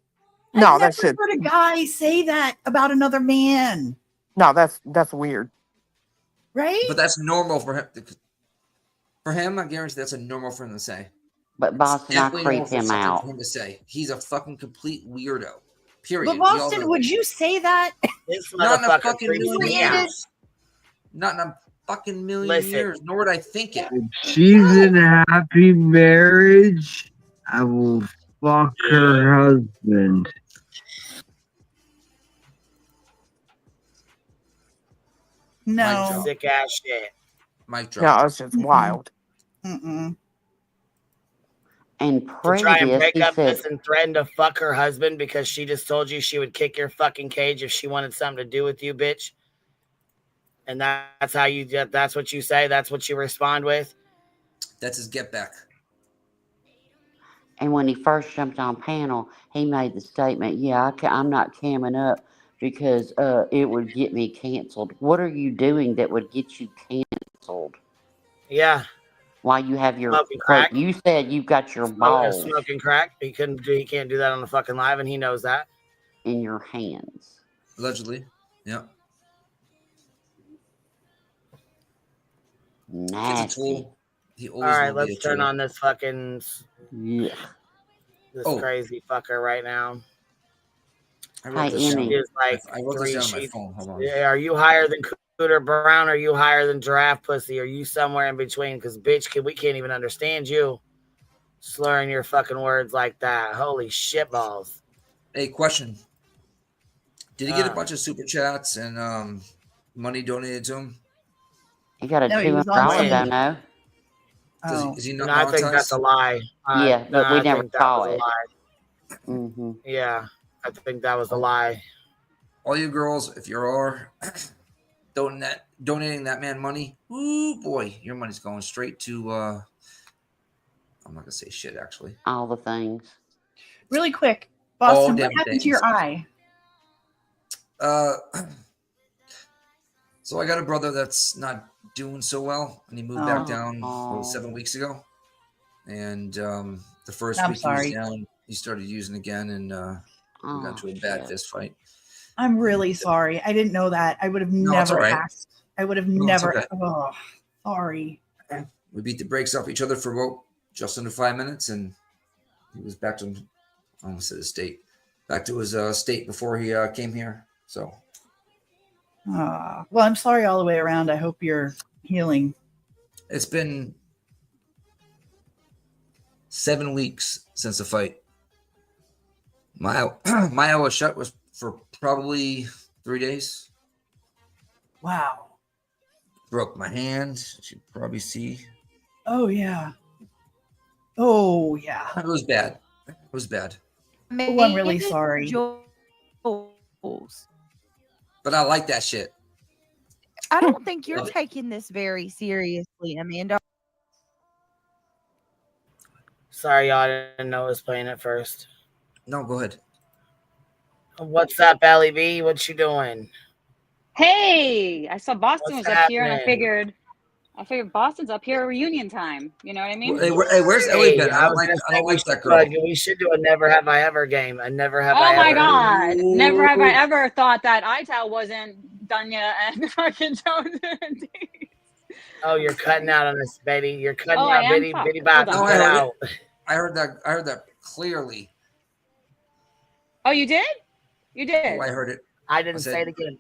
No, I've that's never it. heard a guy say that about another man. No, that's weird. Right? But that's normal for him. For him, I guarantee that's a normal for him to say. But Boston, I creep him out. For him to say he's a fucking complete weirdo. Period. But Boston, would you say that? This Not in a motherfucker fucking creeps million me out. years. Not in a fucking million Listen. years. Nor would I think it. If she's in a happy marriage, I will fuck her husband. No. Sick ass shit. Mic drop. No, it's just wild. Mm-mm. And To pray try and this, break he up said, this and threaten to fuck her husband because she just told you she would kick your fucking cage if she wanted something to do with you, bitch. And that's how you. That's what you say. That's what you respond with. That's his get back. and when he first jumped on panel, he made the statement, yeah, I'm not camming up because it would get me canceled. What are you doing that would get you canceled? Yeah. While you have your Smoking crack. You said you've got your balls Smoking crack. He can't do that on the fucking live, and he knows that. in your hands. Allegedly. Yeah. Nasty. He's a tool. He All always right, will be let's a turn tool. on this fucking Yeah. crazy fucker right now. I wrote this down. Is like I wrote this three down on my sheets. phone. Hold on. Yeah, are you higher than Cooter Brown? Or are you higher than Giraffe Pussy? Are you somewhere in between? Because bitch, we can't even understand you slurring your fucking words like that. Holy shit balls. Hey, question. Did he get a bunch of super chats and money donated to him? He got a No, he was on $200 Sunday. dono. Is he not No, I think that's a lie. Yeah, but we I never think that saw was a it. lie. Mm-hmm. Yeah, I think that was a lie. All you girls, if you are donating that man money, ooh boy, your money's going straight to I'm not gonna say shit actually. All the things. Really quick, All Boston, what damn happened to your things. eye? So I got a brother that's not doing so well, and he moved back down 7 weeks ago. And the first I'm week sorry. he was down, he started using again, and we got into a bad fist fight. I'm really sorry. I didn't know that. I would have No, it's never all right. asked. I would have No, it's never. okay. Oh, sorry. We beat the brakes off each other for about just under 5 minutes, and he was back to, I almost said his state, back to his state before he came here. So Well, I'm sorry all the way around. I hope you're healing. it's been 7 weeks since the fight. My eye was shut was for probably 3 days. Wow. Broke my hand. As you can probably see. Oh yeah. Oh yeah. It was bad. It was bad. Oh, I'm really sorry. But I like that shit. I don't think you're taking this very seriously, Amanda. Sorry, y'all. I didn't know it was playing at first. No, go ahead. What's up, BAYY-BEEE? What you doing? Hey, I saw Boston What's was up here, and I happening? figured Boston's up here reunion time. You know what I mean? Hey, where's Ellie been? I don't like that girl. We should do a Never Have I Ever game. A Never Have Oh I my Ever. God! Never have I ever thought that ITAL wasn't Dunya and fucking Jones. Oh, you're cutting out on this, Betty. You're cutting Oh, I out, am? Bitty. Fuck. Bitty Hold Bop. on. No, Cut out. I heard that clearly. Oh, you did? You did. Oh, I heard it. I didn't said- say it again.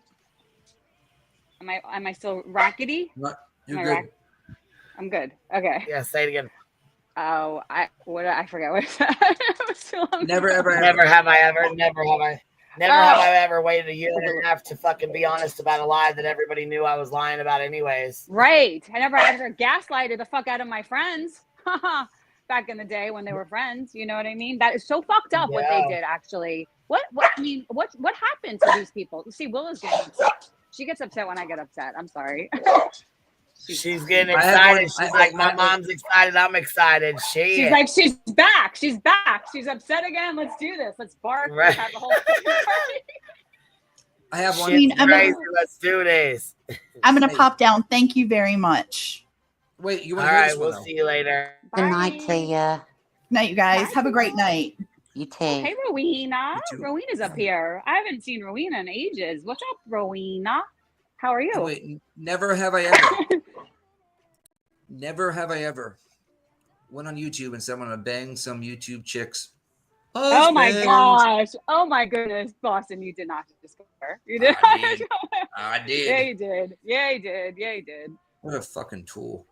Am I still rackety? You're Am I good. I'm good. Okay. Yeah, say it again. Oh, I forgot what I said. It was too long. Never ever. Never have I ever. Never have I. Never have I ever waited a year and a half to fucking be honest about a lie that everybody knew I was lying about anyways. Right. I never ever gaslighted the fuck out of my friends. Back in the day when they were friends. You know what I mean? That is so fucked up what they Yeah. did, actually. What I mean, what happened to these people? See, Willa's getting upset. She gets upset when I get upset. I'm sorry. She's getting excited. She's like, my mom's excited. I'm excited. She's like, she's back. She's back. She's upset again. Let's do this. Let's bark. Right. Have a whole party. I have one. Shit's crazy. Let's do this. I'm gonna pop down. Thank you very much. Wait, you All want to hear right, this we'll one? see you later. Good night to ya. Night, you guys. Have a great night. You too. Hey, Rowena. Rowena's up here. I haven't seen Rowena in ages. What's up, Rowena? How are you? Wait, never have I ever. Never have I ever went on YouTube and said I'm gonna bang some YouTube chicks. Oh my Husband. gosh. Oh my goodness, Boston, you did not discover. You did. I did. Yeah, you did. Yeah, you did. Yeah, you did. What a fucking tool.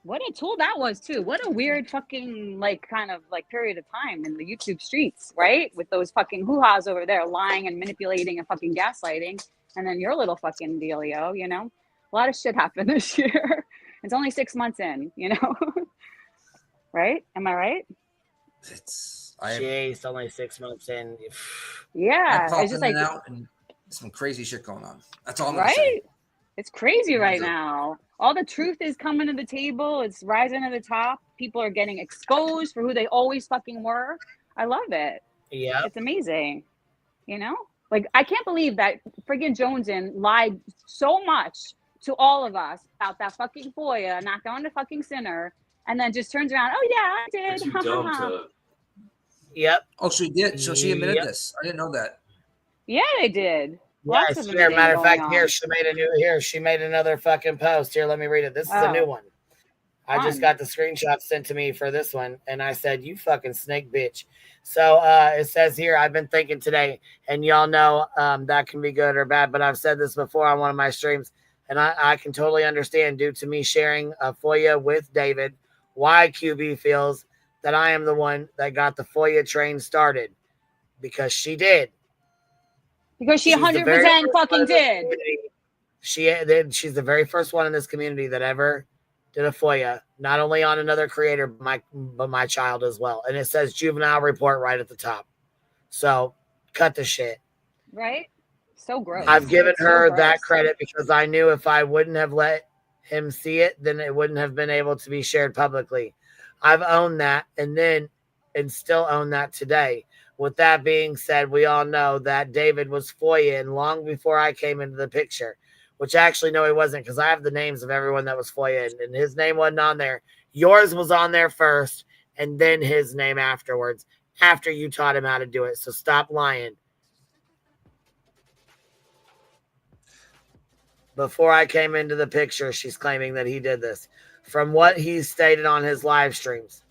What a tool that was too. What a weird fucking kind of period of time in the YouTube streets, right? With those fucking hoo-has over there lying and manipulating and fucking gaslighting. And then your little fucking dealio, you know? A lot of shit happened this year. It's only 6 months in, you know? Right? Am I right? Jeez, only 6 months in. Yeah. I It's just like out and some crazy shit going on. That's all I'm gonna right? say. It's crazy right now. All the truth is coming to the table. It's rising to the top. People are getting exposed for who they always fucking were. I love it. Yeah. It's amazing. You know? Like, I can't believe that friggin' Jonesin lied so much to all of us about that fucking FOIA, not going to fucking Sinner, and then just turns around, oh yeah, I did. Too dumb to. Yep. Oh, she did. So she admitted Yep. this. I didn't know that. Yeah, they did. Yes, Lots of here. Matter of going fact, on. here she made another fucking post. Here, let me read it. This is a new one. I just Fun. got the screenshot sent to me for this one, and I said, "You fucking snake bitch." So it says here, I've been thinking today, and y'all know that can be good or bad, but I've said this before on one of my streams, and I can totally understand, due to me sharing a FOIA with David, why QB feels that I am the one that got the FOIA train started, because she did. Because she She's the 100% very first one fucking in this did. community. She's the very first one in this community that ever did a FOIA, not only on another creator, but my child as well. And it says juvenile report right at the top. So cut the shit. Right? So gross. I've given It's so her gross. that credit because I knew if I wouldn't have let him see it, then it wouldn't have been able to be shared publicly. I've owned that and still own that today. With that being said, we all know that David was FOIA long before I came into the picture, which actually, no, he wasn't, because I have the names of everyone that was FOIA, and his name wasn't on there. Yours was on there first, and then his name afterwards, after you taught him how to do it. So stop lying. Before I came into the picture, she's claiming that he did this. From what he stated on his live streams,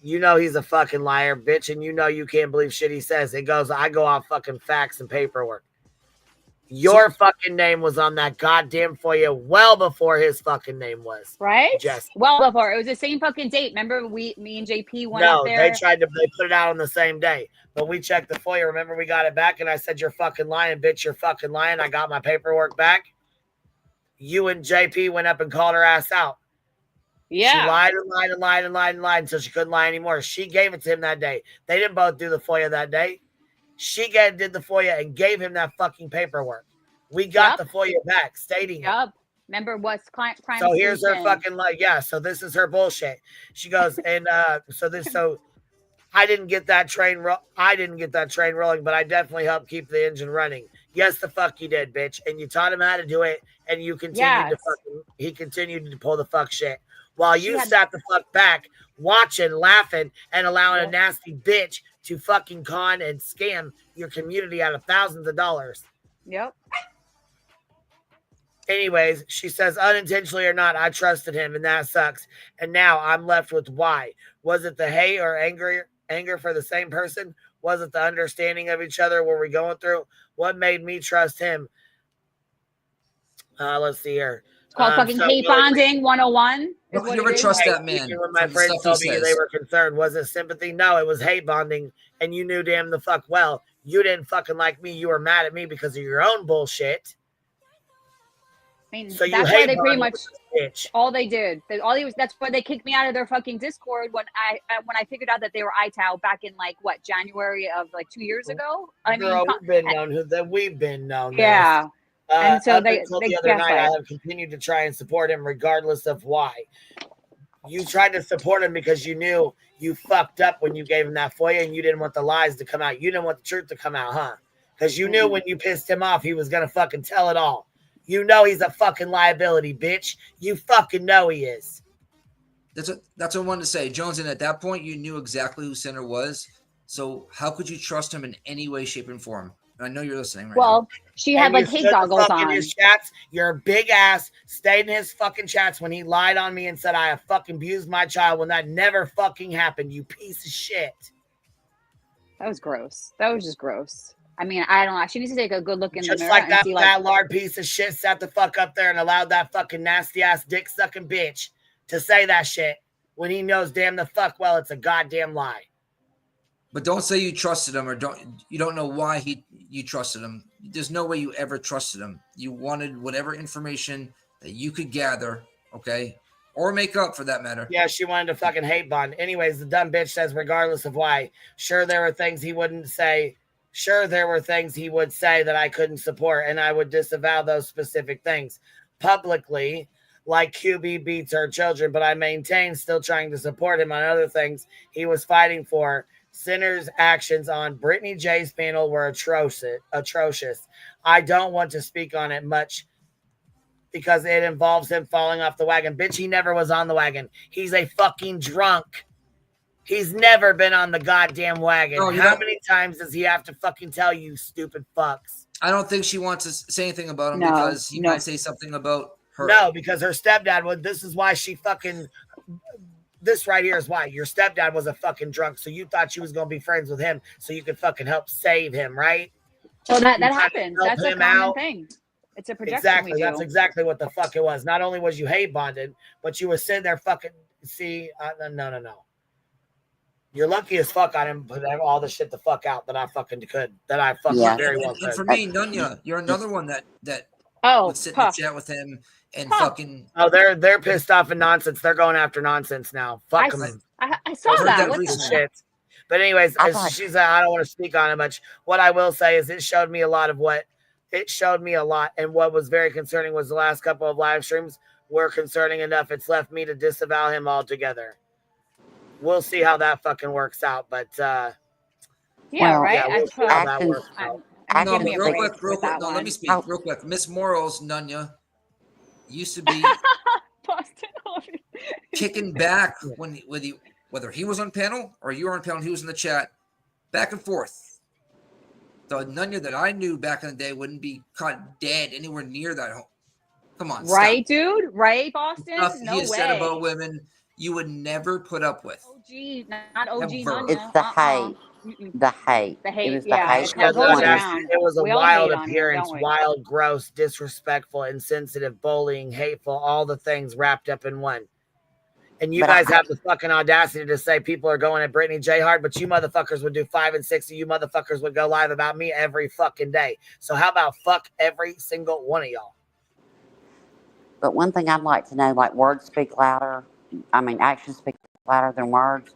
you know he's a fucking liar, bitch, and you know you can't believe shit he says. I go off fucking facts and paperwork. Your fucking name was on that goddamn FOIA well before his fucking name was. Right? Jesse. Well before. It was the same fucking date. Remember me and JP went No, up there? they put it out on the same day. But we checked the FOIA. Remember, we got it back, and I said, "You're fucking lying, bitch. You're fucking lying." I got my paperwork back. You and JP went up and called her ass out. Yeah. She lied and lied and lied and lied and lied until she couldn't lie anymore. She gave it to him that day. They didn't both do the FOIA that day. She did the FOIA and gave him that fucking paperwork. We got the FOIA back stating it. Remember what's crime? So here's her fucking so this is her bullshit. She goes, and so I didn't get that train rolling, but I definitely helped keep the engine running. Yes, the fuck you did, bitch. And you taught him how to do it, and you continued he continued to pull the fuck shit. While you sat the fuck back, watching, laughing, and allowing a nasty bitch to fucking con and scam your community out of thousands of dollars. Yep. Anyways, she says, unintentionally or not, I trusted him, and that sucks. And now I'm left with why. Was it the hate or anger for the same person? Was it the understanding of each other? Were we going through? What made me trust him? Let's see here. It's called fucking hate bonding 101. How could you ever trust that man? Even when my friends told me they were concerned, was it sympathy? No, it was hate bonding, and you knew damn the fuck well. You didn't fucking like me. You were mad at me because of your own bullshit. I mean, So you that's why hate they pretty Bonnie much bitch. all they did. That's why they kicked me out of their fucking Discord when I figured out that they were ITAL back in like what January of like 2 years ago. I mean, Girl, we've been known yeah. this. And so up until the other night, I gaslight. have continued to try and support him regardless of why. You tried to support him because you knew you fucked up when you gave him that FOIA and you didn't want the lies to come out. You didn't want the truth to come out, huh? Because you knew when you pissed him off, he was going to fucking tell it all. You know he's a fucking liability, bitch. You fucking know he is. That's what I wanted to say. Jones, and at that point, you knew exactly who Sinner was. So how could you trust him in any way, shape, and form? And I know you're listening right now. She had like hate goggles on. His chats, your big ass stayed in his fucking chats when he lied on me and said I have fucking abused my child when that never fucking happened, you piece of shit. That was gross. That was just gross. I mean, I don't know. She needs to take a good look in the Just mirror like and that see fat lard piece of shit sat the fuck up there and allowed that fucking nasty ass dick sucking bitch to say that shit when he knows damn the fuck well it's a goddamn lie. But don't say you trusted him, or you don't know why you trusted him. There's no way you ever trusted him. You wanted whatever information that you could gather, okay, or make up for that matter. Yeah, she wanted to fucking hate bond. Anyways, the dumb bitch says regardless of why. Sure, there were things he wouldn't say. Sure, there were things he would say that I couldn't support, and I would disavow those specific things publicly, like QB beats our children, but I maintain still trying to support him on other things he was fighting for. Sinner's actions on Brittany J's panel were atrocious. I don't want to speak on it much because it involves him falling off the wagon. Bitch, he never was on the wagon. He's a fucking drunk. He's never been on the goddamn wagon. Oh, How many times does he have to fucking tell you, stupid fucks? I don't think she wants to say anything about him because he might say something about her. No, because her stepdad would. This is why she fucking... This right here is why your stepdad was a fucking drunk. So you thought she was going to be friends with him so you could fucking help save him, right? Well, that happens. That's a common thing. It's a projection. Exactly. We do. That's exactly what the fuck it was. Not only was you hate bonded, but you were sitting there fucking... See, no. You're lucky as fuck I didn't put all the shit the fuck out that I fucking could. That I fucking very well could. And for me, Nunya, you're another one that would sit and chat with him and fucking... Oh, they're pissed off and nonsense. They're going after nonsense now. Fuck them. I saw that. What the shit? But anyways, she said I don't want to speak on it much. What I will say is it showed me a lot. And what was very concerning was the last couple of live streams were concerning enough. It's left me to disavow him altogether. We'll see how that fucking works out. But right. We'll see how that works out. No, real quick. No, let me speak real quick. Miss Morals, Nunya, used to be kicking back whether he was on panel or you were on panel and he was in the chat, back and forth. The Nunya that I knew back in the day wouldn't be caught dead anywhere near that home. Come on, right, stop. dude? Right, Boston? Stuff No he way. said about women you would never put up with. OG, not OG Nunya. It's the hate. The hate. The hate, It was yeah, the hate. it goes around. It was a We all wild hate on here, appearance, don't we? wild, gross, disrespectful, insensitive, bullying, hateful, all the things wrapped up in one. And you guys have the fucking audacity to say people are going at Brittany J hard, but you motherfuckers would do 5 and 6, and you motherfuckers would go live about me every fucking day. So how about fuck every single one of y'all? But one thing I'd like to know, like words speak louder. I mean, actions speak louder than words.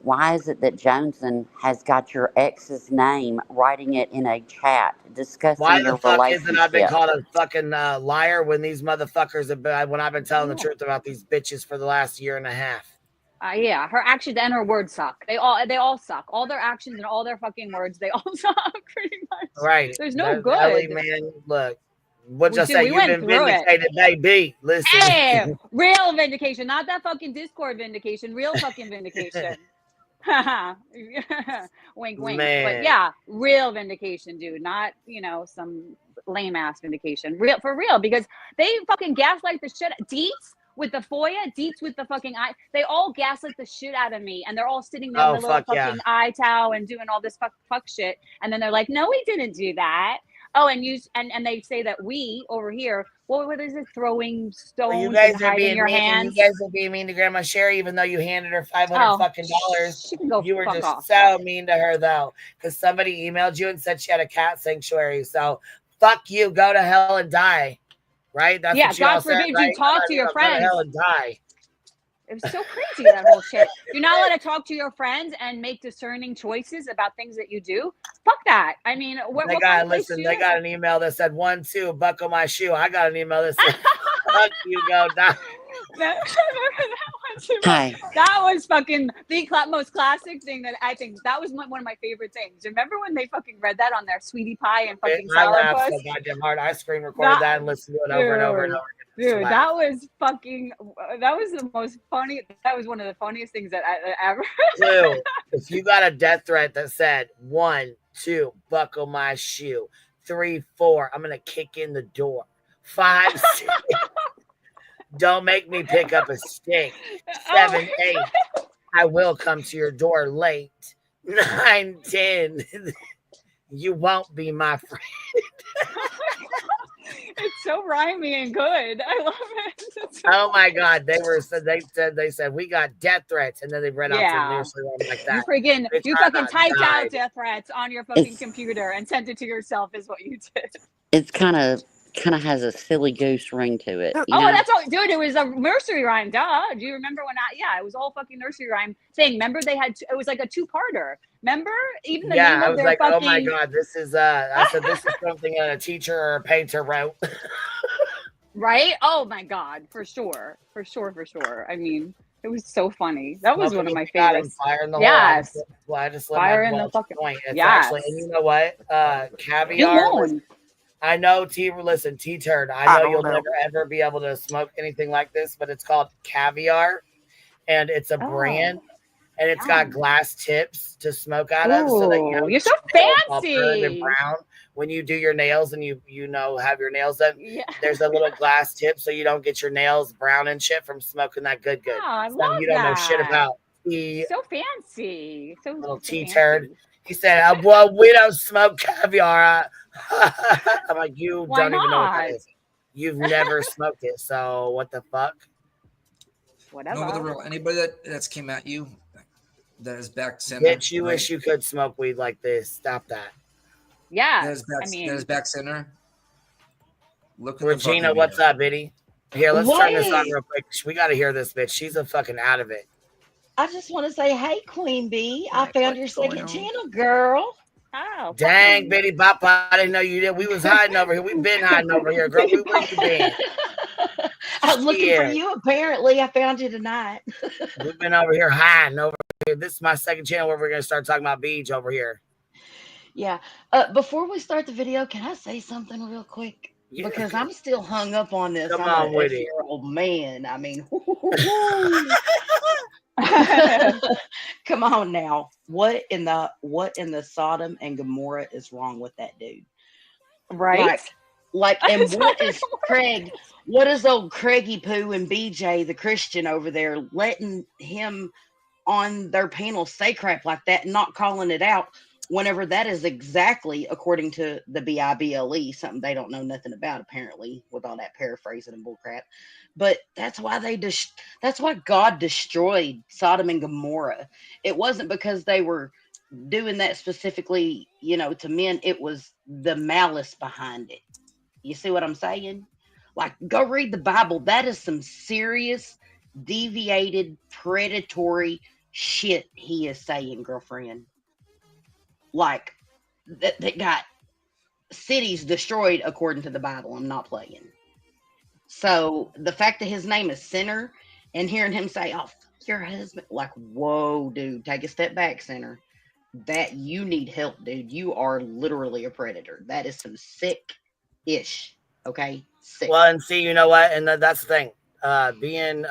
Why is it that Joneson has got your ex's name writing it in a chat discussing Why your the fuck relationship? isn't I been called a fucking liar when these motherfuckers have been, when I've been telling the truth about these bitches for the last year and a half? Yeah, her actions and her words suck. They all suck. All their actions and all their fucking words, they all suck pretty much. Right. There's no good. Ellie, man, look. What We just did- say? we You've went been through it. vindicated, baby. Listen. Hey, real vindication, not that fucking Discord vindication. Real fucking vindication. Wink, wink. Man. But yeah, real vindication, dude. Not some lame ass vindication. Real for real, because they fucking gaslight the shit. Deets with the FOIA, Deets with the fucking eye. They all gaslight the shit out of me, and they're all sitting there in the little fucking eye towel and doing all this fuck shit. And then they're like, "No, we didn't do that." Oh, and they say that we over here. What is it? Throwing stones Well, you guys and are hiding being your mean. hands. You guys are being mean to Grandma Sherry, even though you handed her $500 fucking dollars. She can go You were fuck just off, so mean to her though, because somebody emailed you and said she had a cat sanctuary. So fuck you. Go to hell and die. right? That's Yeah, what you all God said, forbid right? you talk to your Go to friends. hell and die. It was so crazy, that whole shit. You're not allowed to talk to your friends and make discerning choices about things that you do. Fuck that. I mean, what kind of place do you They live? got an email that said 1, 2, buckle my shoe. I got an email that said, fuck you, go die. Hi. That was fucking the most classic thing that I think that was one of my favorite things. Remember when they fucking read that on their Sweetie Pie and fucking I laughed Sourpuss? so goddamn hard. I screen recorded that and listened to it over and over and over again. Dude, that was fucking. That was the most funny. That was one of the funniest things that I ever. Clue. If you got a death threat that said 1, 2, buckle my shoe, 3, 4, I'm gonna kick in the door, 5, 6, don't make me pick up a stick, 7, 8, I will come to your door late, 9, 10, you won't be my friend. It's so rhymey and good. I love it. So oh my God, they said we got death threats, and then they read out to the nursery rhyme like that. You fucking typed out death threats on your fucking computer and sent it to yourself. Is what you did. It's kind of has a silly goose ring to it. You Oh, know? that's all, dude. It was a nursery rhyme. Duh. Do you remember when it was all fucking nursery rhyme thing. Remember they had, it was like a 2-parter. Remember? Even the name I of was their like, fucking. oh my God, this is, I said, this is something that a teacher or a painter wrote. Right? Oh my God, for sure. I mean, it was so funny. That was one of my favorites. Fire in the yes. hole. I just let Fire my in the fucking point. It's yes. actually, and you know what? You Caviar. won't. I know, T-Turd. I know you'll never ever be able to smoke anything like this, but it's called Caviar, and it's a brand, and it's got glass tips to smoke out of, so that you know you're so all burned and fancy. brown. When you do your nails and you have your nails done, Yeah. there's a little glass tip so you don't get your nails brown and shit from smoking that good. Oh, I So love you don't know shit that. about So fancy. So little so T-turd. fancy. He said, well, we don't smoke caviar. I'm like, you Why don't even know what that not? is. You've never smoked it, so what the fuck? Whatever. No, the real anybody that's came at you that is back center. Bitch, you wish you could smoke weed like this. Stop that. Yeah. That is back center. Look at Regina, what's up, bitty? Here, let's turn this on real quick. We got to hear this bitch. She's a fucking out of it. I just want to say, hey, Queen Bee, I found your second channel, girl. Oh, dang, Bitty Bop, I didn't know you did. We was hiding over here. We've been hiding over here, girl. Where you been? I was looking for you. Apparently, I found you tonight. We've been over here hiding over here. This is my second channel where we're going to start talking about BEEJ over here. Yeah. Before we start the video, can I say something real quick? Yeah. Because I'm still hung up on this. Come I'm on with it. Old man. I mean, come on now. What in the Sodom and Gomorrah is wrong with that dude? Right. Like, and what is Craig? What is old Craigie Poo and BJ, the Christian over there, letting him on their panel say crap like that and not calling it out? Whenever that is exactly, according to the BIBLE, something they don't know nothing about, apparently, with all that paraphrasing and bullcrap. But that's why that's why God destroyed Sodom and Gomorrah. It wasn't because they were doing that specifically, to men. It was the malice behind it. You see what I'm saying? Like, go read the Bible. That is some serious, deviated, predatory shit he is saying, girlfriend. Like, that got cities destroyed according to the Bible. I'm not playing. So the fact that his name is Sinner and hearing him say, oh, fuck your husband, like, whoa, dude, take a step back, Sinner. That you need help, dude. You are literally a predator. That is some sick-ish, okay? Sick. Well, and see, you know what? And that's the thing. Being,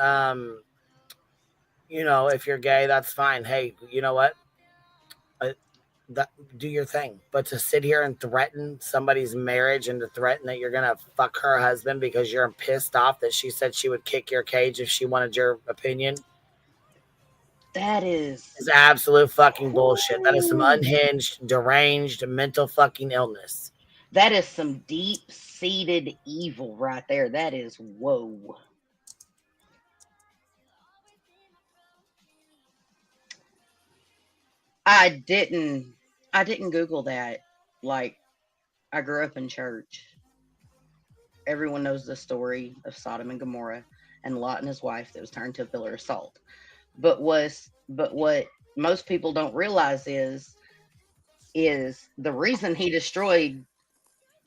if you're gay, that's fine. Hey, you know what? Do your thing, but to sit here and threaten somebody's marriage and to threaten that you're gonna fuck her husband because you're pissed off that she said she would kick your cage if she wanted your opinion, that is absolute fucking bullshit. That is some unhinged, deranged, mental fucking illness. That is some deep-seated evil right there. That is whoa. I didn't Google that. Like, I grew up in church. everyone knows the story of Sodom and Gomorrah and Lot and his wife that was turned to a pillar of salt. But what most people don't realize is the reason he destroyed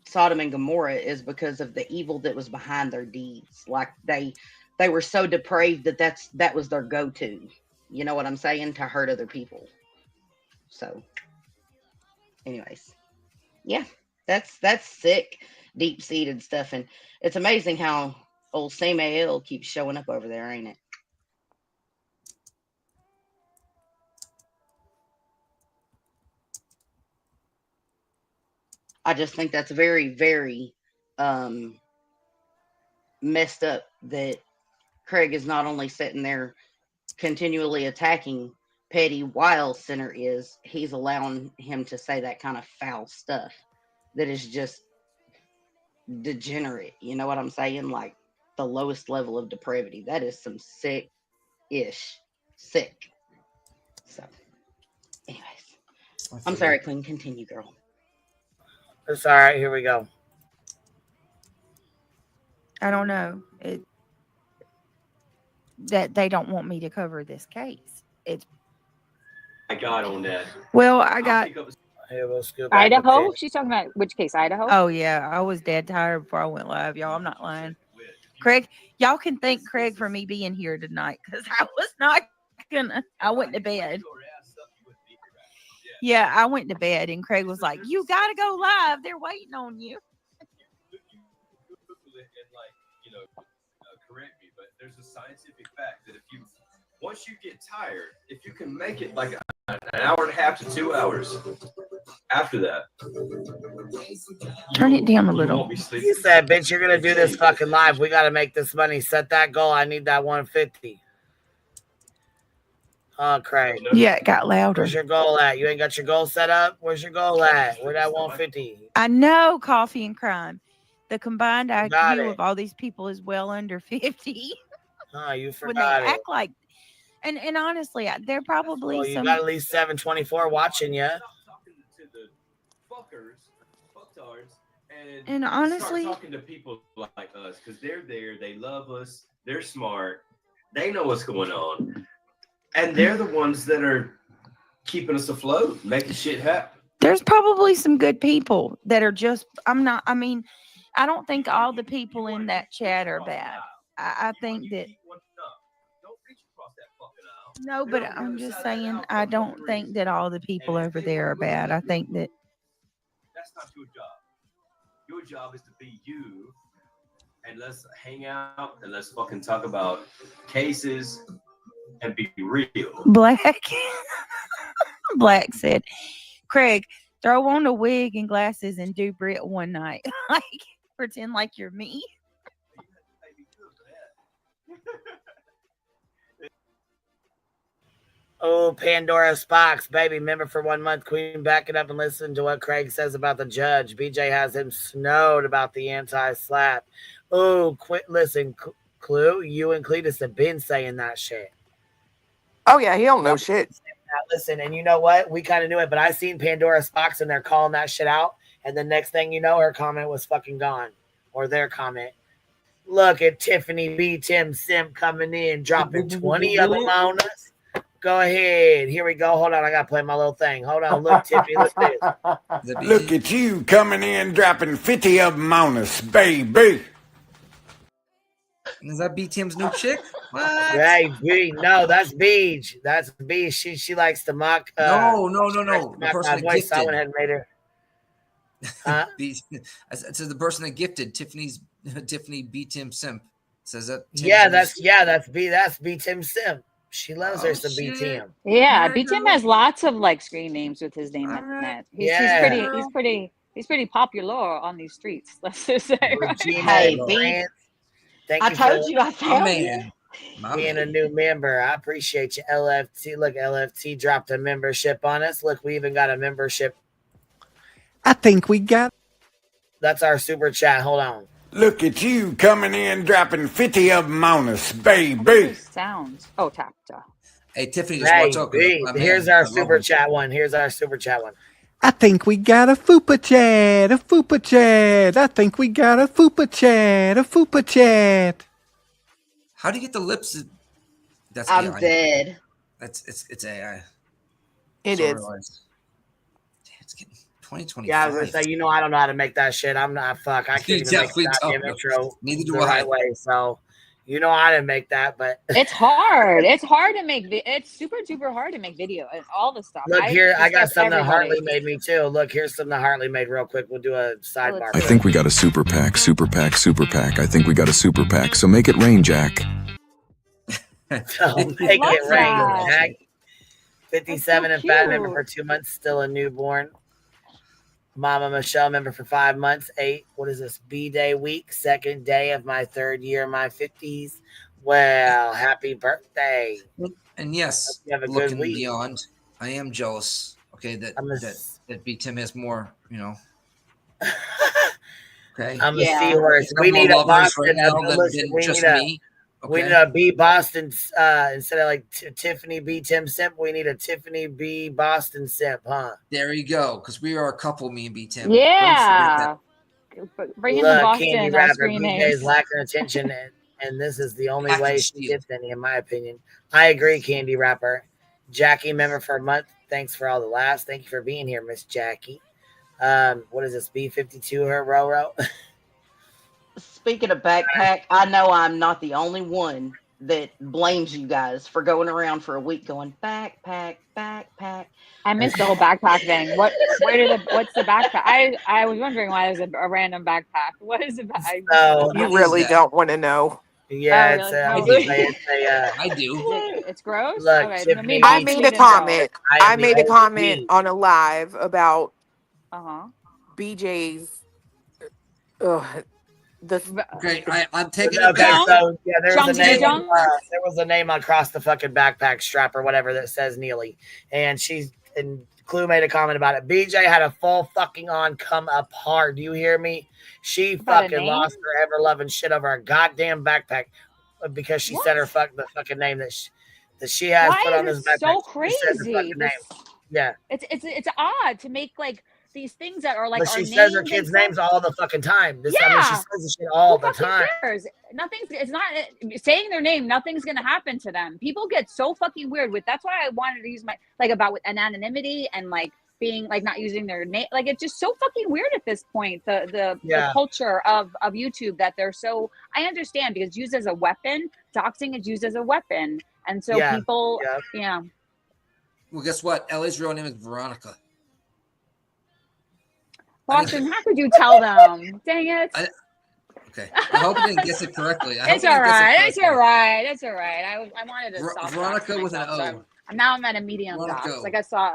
Sodom and Gomorrah is because of the evil that was behind their deeds. Like they were so depraved that was their go-to. You know what I'm saying? To hurt other people. So, anyways, yeah, that's sick, deep-seated stuff, and it's amazing how old Samael keeps showing up over there, ain't it? I just think that's very, very messed up that Craig is not only sitting there continually attacking Petty while Center he's allowing him to say that kind of foul stuff that is just degenerate. You know what I'm saying? Like the lowest level of depravity. That is some sick. So, anyways, I'm sorry, Queen. Continue, girl. It's all right. Here we go. I don't know. That they don't want me to cover this case. It's I got on that. well, I got Idaho. She's talking about which case? Idaho. Oh yeah, I was dead tired before I went live, y'all. I'm not lying. Craig, y'all can thank Craig for me being here tonight because I was not gonna. I went to bed. Yeah, I went to bed and Craig was like, "You gotta go live. They're waiting on you." Correct me, but there's a scientific fact that once you get tired, if you can make it like an hour and a half to 2 hours after that, turn it down a little. You said, bitch, you're gonna do this fucking live. We gotta make this money. Set that goal. I need that 150. Oh, Craig. Yeah, it got louder. Where's your goal at? You ain't got your goal set up? Where's your goal at? Where that 150? I know coffee and crime. The combined IQ of all these people is well under 50. Oh, you When they forgot act like, and honestly, they're probably well, you some. got at least 724 watching you. And honestly, start talking to people like us because they're there, they love us, they're smart, they know what's going on, and they're the ones that are keeping us afloat, making shit happen. there's probably some good people that are just. I don't think all the people in that chat are bad. I think that. No, but I'm just saying, I don't think that all the people over there are bad. I think that. That's not your job. Your job is to be you, and let's hang out and let's fucking talk about cases and be real. Black said, Craig, throw on a wig and glasses and do Brit one night. Like, pretend like you're me. Oh, Pandora's box, baby. Member for 1 month. Queen, back it up and listen to what Craig says about the judge. BJ has him snowed about the anti-slap. Oh, listen, Clue, you and Cletus have been saying that shit. Oh, yeah, he don't know shit. Listen, and you know what? We kind of knew it, but I seen Pandora's box and they're calling that shit out. And the next thing you know, her comment was fucking gone. Or their comment. Look at Tiffany B. Tim Simp coming in, dropping 20 of them on us. Go ahead. Here we go. Hold on. I got to play my little thing. Hold on. Look, Tiffany. Look at this. Look at you coming in, dropping 50 of them on us, baby. Is that BTM's new chick? What? Hey, B. No, that's BEEJ. That's BEEJ. She likes to mock. No. The person that gifted. I went ahead and made her. Huh? It says the person that gifted Tiffany B. Tim Simp. Says that. That's B. Tim Simp. She loves her some BTM. Yeah, BTM has lots of like screen names with his name in that. He's pretty popular on these streets. Let's just say. Hey, B. I told you I found you. Being a new member, I appreciate you, LFT. Look, LFT dropped a membership on us. Look, we even got a membership. I think we got. That's our super chat. Hold on. Look at you coming in, dropping 50 of them on us, baby. Sounds. Oh, tap. Hey, Tiffany, just watch out. Here's our super chat one. I think we got a fupa chat, a fupa chat. I think we got a fupa chat, a fupa chat. How do you get the lips? That's I'm AI. dead. It's AI. It So I is. realized. Damn, it's getting 2025. Yeah, I was gonna say, you know, I don't know how to make that shit. I'm not I You can't even make the definitely goddamn don't. intro Neither the do I. right way. So, you know, I didn't make that, but It's hard. It's hard to make. It's super duper hard to make video and all the stuff. look here, I got suggest something that everybody. Hartley made me too. Look, here's something that Hartley made real quick. We'll do a sidebar. I think we got a super pack, super pack, super pack. I think we got a super pack. So make it rain, Jack. So make Love it rain, that. Jack. 57 and fat, member cute. for 2 months, still a newborn. Mama Michelle, member for 5 months. 8. What is this? B-Day week, second day of my 3rd year, my 50s. Well, happy birthday. And yes, you have a good looking week. beyond, I am jealous. Okay, that B Tim has more, you know. Okay, I'm a seahorse. We need a Boston. Listen, we need a B Boston instead of like Tiffany B Tim Simp. We need a Tiffany B Boston Simp, huh? There you go, because we are a couple, me and B Tim. Yeah. Bring in the Look, Boston Candy Rapper, screen BJ's names. lacking attention, and this is the only I way can she steal. gets any, in my opinion. I agree, Candy Rapper. Jackie, member for a month. Thanks for all the laughs. Thank you for being here, Miss Jackie. What is this? B52 her Roro? Speaking of backpack, I know I'm not the only one that blames you guys for going around for a week going backpack, backpack. I missed the whole backpack thing. What's the backpack? I was wondering why there's a random backpack. What is the backpack? So, You really don't want to know. Yeah, Oh, it's really? I do. It's gross. Look, Okay, Tiffany, I made a comment. I made a OG. comment on a live about Uh-huh. BJ's. Okay, I'm taking Okay, it back. so yeah, there was a name. Jung. There was a name across the fucking backpack strap or whatever that says Neely, and Clue made a comment about it. BJ had a full fucking on come apart. Do you hear me? She About a fucking name? lost her ever loving shit over a goddamn backpack because she said the fucking name that she has Why put on is this it backpack. so She said the crazy? fucking name. Yeah. It's odd to make like these things that are like But our she says her names kids' and stuff. names all the fucking time. I mean, she Yeah. says this shit all Who the fucking time. cares? It's not saying their name. Nothing's gonna happen to them. People get so fucking weird with. That's why I wanted to use my about with anonymity and like being like not using their name. Like it's just so fucking weird at this point. The culture of YouTube that they're so. I understand because it's used as a weapon. Doxing is used as a weapon, and so people. Yeah. Well, guess what? Ellie's real name is Veronica. Boston, how could you tell them? Dang it. Okay. I hope I didn't guess it correctly. It's all right. It's all right. It's all right. I wanted to stop Veronica doxing with an myself, O. so now I'm at a medium dox. Like I saw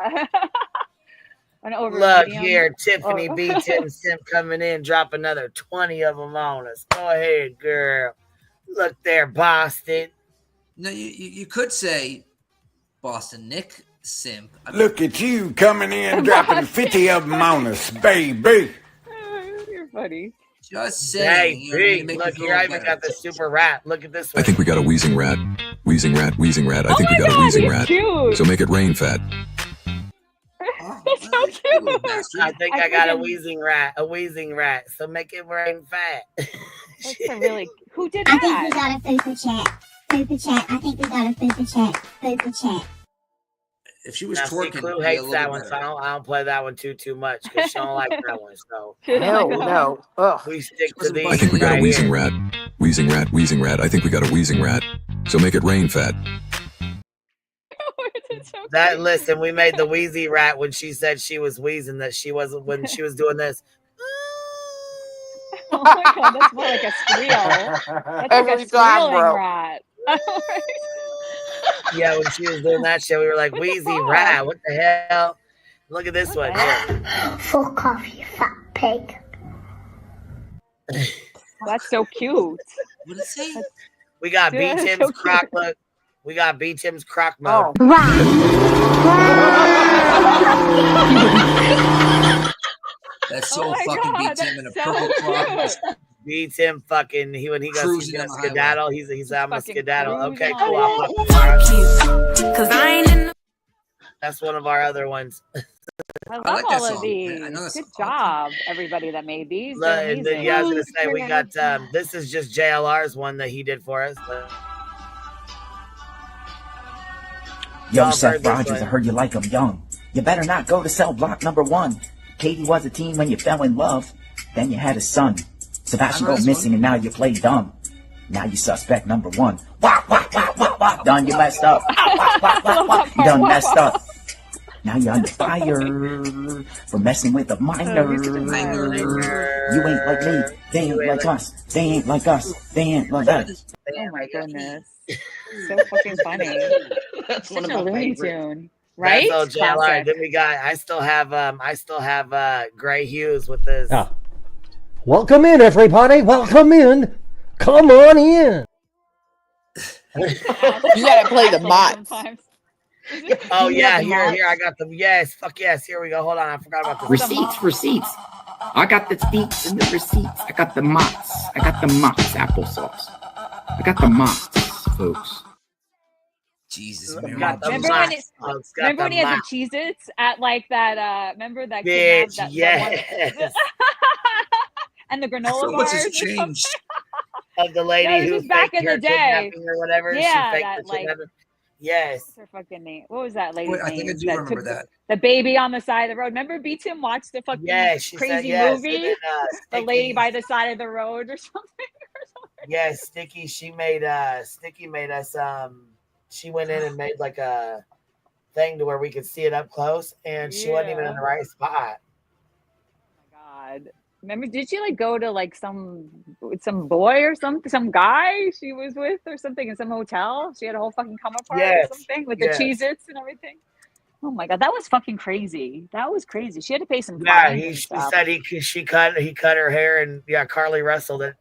an over Look medium. here, Tiffany Oh. B. Tim Sim coming in, drop another 20 of them on us. Go ahead, girl. Look there, Boston. No, you could say Boston Nick Simp. Look at you coming in, dropping 50 of them on us, baby. You're funny. Just Hey, saying. You know, to big. make Look you feel here, I even better. got the super rat. Look at this I one. think we got a wheezing rat. Wheezing rat, wheezing rat. I think we got a wheezing rat. cute. So make it rain, fat. That's so cute. I think I got a wheezing rat. So make it rain fat. That's a really. Who did I that? think we got a fupa chat. Fupa chat. I think we got a fupa chat. Fupa chat. If she was Now, see, twerking, Clue it'd be a hates little that bit one, better. so I don't play that one too much because she don't like that one. So Hell no. Ugh. we stick to these. I think we got a right wheezing here. rat. Wheezing rat, wheezing rat. I think we got a wheezing rat. So make it rain, fat. That listen, we made the wheezy rat when she said she was wheezing, that she wasn't when she was doing this. Oh my god, that's more like a squeal. That's like Every a time, squealing bro. rat. Yeah, when she was doing that shit, we were like, wheezy rat, what the hell? Look at this one here. Fuck off, you fat pig. That's so cute. What did it say? We got Dude, B that's Tim's so croc cute. look. We got B Tim's croc mode. That's so Oh my fucking God, beats him in a that's purple so crop. cute. B Tim fucking when he goes Cruising he's on gonna the skedaddle. He's I'm a fucking skedaddle. Okay, cruising cool. on I'll fuck Cause I ain't in the That's one of our other ones. I love like that all of song. these. I know that Good song. job, everybody that made these. They're And then, amazing. yeah, I was gonna say we got this is just JLR's one that he did for us. Yo, Seth Rogers, I heard you like 'em young. You better not go to cell block number 1. Katie was a teen when you fell in love. Then you had a son. Sebastian go missing and now you play dumb. Now you suspect number 1. Wah, wah, wah, wah, wah. Done, you messed up. Wah, wah, wah, wah. You done messed up. Now you're under fire for messing with a minor. You ain't like me. They ain't like us. They ain't like us. They ain't like us. Oh my goodness. So fucking funny. That's Such one a of my Looney favorites. Tune. Right? That's all JLR. Classic. Then we got I still have Gray Hughes with this. Yeah. Welcome in, everybody. Welcome in. Come on in. You gotta play the mods. Oh Do you yeah, have the here, mods? here I got them. Yes, fuck yes. Here we go. Hold on, I forgot about this. Receipts. I got the steaks and the receipts. I got the Mott's. I got the Mott's applesauce. I got the Mott's, folks. Jesus, Remember when he had the Cheez-Its at like that remember that kid Bitch, that yes. and the granola So much has bars or changed. Of the lady Yeah, this who was back faked in her the day. kidnapping or whatever. Yeah, she faked that, the like- kidnapping. Yes. What's her fucking name? What was that lady's Wait, I think I name? do remember took that. The baby on the side of the road. Remember B-Tim watched the fucking Yeah, she said crazy yes. movie? And then, The lady Sticky- by the side of the road or something. Yes, Sticky. Sticky made us. She went in and made like a thing to where we could see it up close, and she wasn't even in the right spot. God. Remember, did she like go to like some boy or some guy she was with or something in some hotel? She had a whole fucking come apart Yes, or something with yes. the Cheez-Its and everything. Oh my God, that was fucking crazy. That was crazy. She had to pay some Yeah, fines he and she stuff. said he cut her hair, and yeah, Carly Russell that.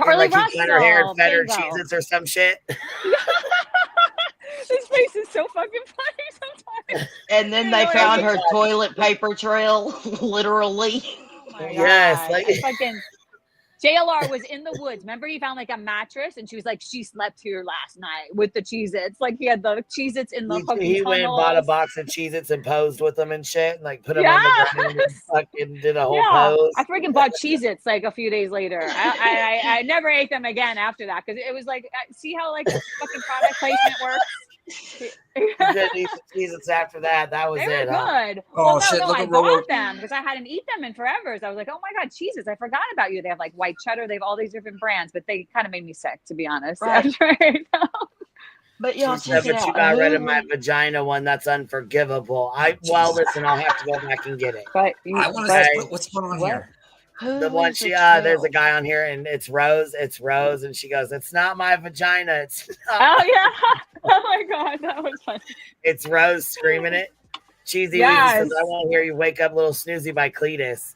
Carly like he cut her hair and Russell, fed her bingo. Cheez-Its or some shit. His face is so fucking funny sometimes. And then You they know, found like- her toilet paper trail, literally. Oh my Yes, God. like- And fucking JLR was in the woods. Remember, he found like a mattress, and she was like, "She slept here last night with the Cheez-Its." Like he had the Cheez-Its in the fucking He went and bought a tunnels. box of Cheez-Its and posed with them and shit, and like put them on the ground and fucking did a whole Yeah, pose. I freaking bought Cheez-Its like a few days later. I never ate them again after that because it was like, see how like fucking product placement works. You couldn't eat the Cheez-Its after that. That was They were it. Huh? good. Oh, Well, shit, no, look I at Robo. bought them because I hadn't eaten them in forever. So I was like, oh my God, Cheez-Its, I forgot about you. They have like white cheddar. They have all these different brands, but they kind of made me sick, to be honest. Right. After I- But y'all She said, check it but you out. got rid of Who my vagina one. That's unforgivable. Listen, I'll have to go back and get it. But I want to see what's going on here. The one is she the there's a trail? guy on here and it's Rose, and she goes, "It's not my vagina, it's not Oh yeah. Oh my God, that was funny. it's Rose screaming it." Cheesy Yes. says, "I won't hear you wake up, little snoozy" by Cletus.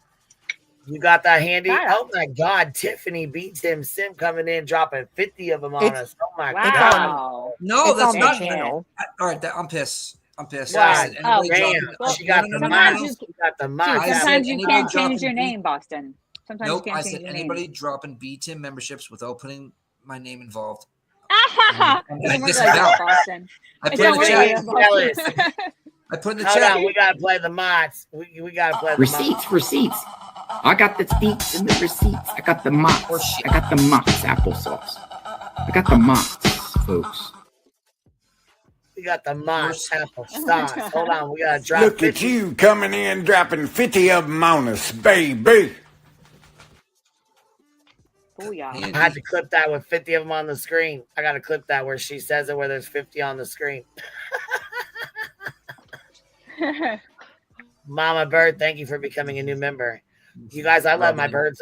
You got that handy? Got it. Oh my God, Tiffany beats him. Sim coming in, dropping 50 of them on It's- us. Oh my Wow. God. No, It's that's on not. the channel. All right, I'm pissed. I'm pissed. God, Listen, anybody damn. dropping- Well, She got the sometimes mic. you- She got the Dude, mic. I sometimes said you anybody can't change dropping your B- name, Boston. Sometimes Nope, you I can't said change your anybody name. dropping B-Tim memberships without putting my name involved. Ah, I'm it doesn't work like disavowed. that, Boston. I It put in don't the work chat. like that, Boston. I put in the Hold chat. on, we gotta play the mods. We gotta play the mods. Receipts. I got the steaks and the receipts. I got the Mott's. I got the Mott's applesauce. I got the Mott's, folks. We got the mods apple sauce. Hold on, we gotta drop Look at 50. you coming in, dropping 50 of them on us, baby. Booyah. I had to clip that with 50 of them on the screen. I gotta clip that where she says it where there's 50 on the screen. Mama Bird, thank you for becoming a new member. You guys, I let my birds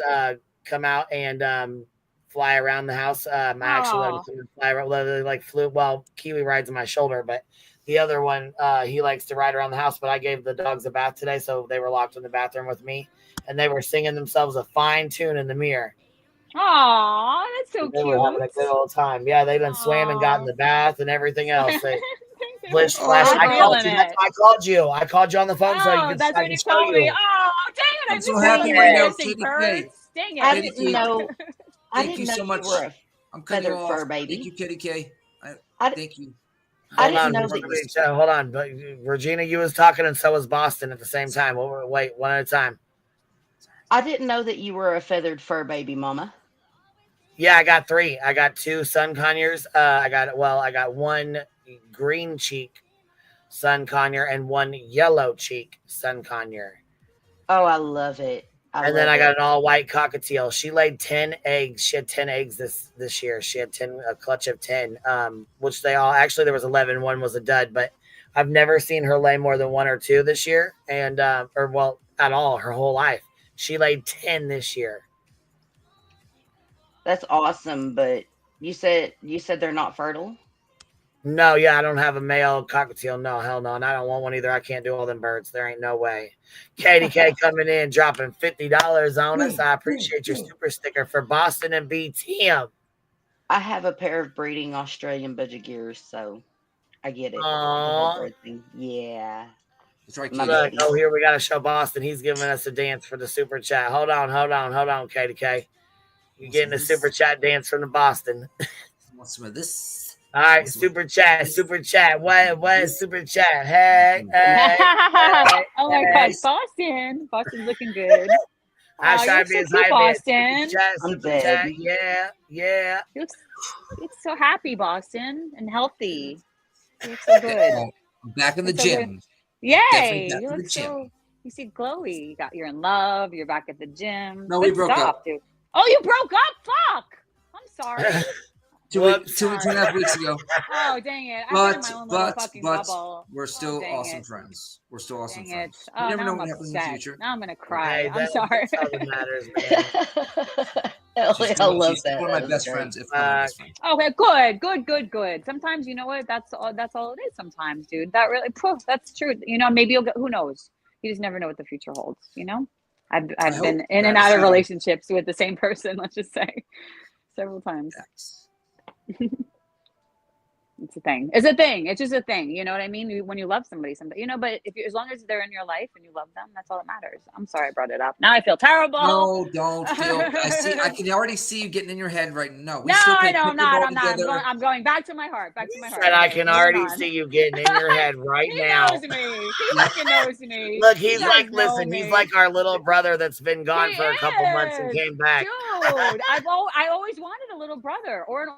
come out and fly around the house. I actually let them come and fly around. They like flew. Well, Kiwi rides on my shoulder, but the other one, he likes to ride around the house. But I gave the dogs a bath today, so they were locked in the bathroom with me, and they were singing themselves a fine tune in the mirror. Aw, that's so They cute. were having a good old time. Yeah, they done swam and got in the bath and everything else. They splish splash. Oh, I called feeling you. it. I called you. I called you on the phone so you Oh, could that's I when can you show called me. you. Oh, dang it! I I'm missed so all happy the right now, missing KDK. birds. Dang it! I didn't know. I Thank you didn't so know much. you were a I'm cutting you feathered fur off. baby. Thank you, Kitty K. I- Thank you. Hold on. But Regina, you was talking and so was Boston at the same time. Wait, one at a time. I didn't know that you were a feathered fur baby mama. Yeah, I got 3. I got 2 sun conures. I got one green cheek sun conure and 1 yellow cheek sun conure. Oh, I love it. And then I got an all white cockatiel. She laid 10 eggs. She had 10 eggs this year. She had a clutch of 10. Which there was 11. One was a dud, but I've never seen her lay more than 1 or 2 this year, and at all her whole life. She laid 10 this year. That's awesome, but you said they're not fertile? No, yeah, I don't have a male cockatiel. No, hell no. And I don't want one either. I can't do all them birds. There ain't no way. Katie K coming in, dropping $50 on us. I appreciate your super sticker for Boston and B Tim. I have a pair of breeding Australian budgergears, so I get it. Aww. Yeah. That's right. Look, here we got to show Boston. He's giving us a dance for the super chat. Hold on, Katie K. You're getting a super chat dance from the Boston. Want some of this? All right, super chat. What is super chat? Hey. Oh my God, Boston's looking good. I try to be as high, Boston. Super chat. Yeah. You look so happy, Boston, and healthy. You look so good. Back in the gym. Yay! You look so. You see glowy. You're in love. You're back at the gym. No, we broke up. Dude. Oh, you broke up? Fuck! I'm sorry. Two and a half weeks ago. Oh, dang it. But we're still awesome friends. We're still awesome friends. Oh, you never know I'm what happens in the upset. future. Now I'm going to cry. Okay, I'm sorry. That's all that matters, man. I love that. One of my best friends, if not my best friend. Okay, good. Sometimes, you know what? That's all it is sometimes, dude. That really, that's true. You know, maybe you'll go, who knows? You just never know what the future holds, you know? I've been in and out of relationships with the same person, let's just say, several times. It's a thing. It's just a thing. You know what I mean? When you love somebody, but as long as they're in your life and you love them, that's all that matters. I'm sorry I brought it up. Now I feel terrible. No, don't feel. I can already see you getting in your head right now. I know. I'm going back to my heart. And I can already see you getting in your head right now. He knows me. He fucking knows me. Look, he's like, listen, he's like our little brother that's been gone for a couple months and came back. Dude, I always wanted a little brother or an.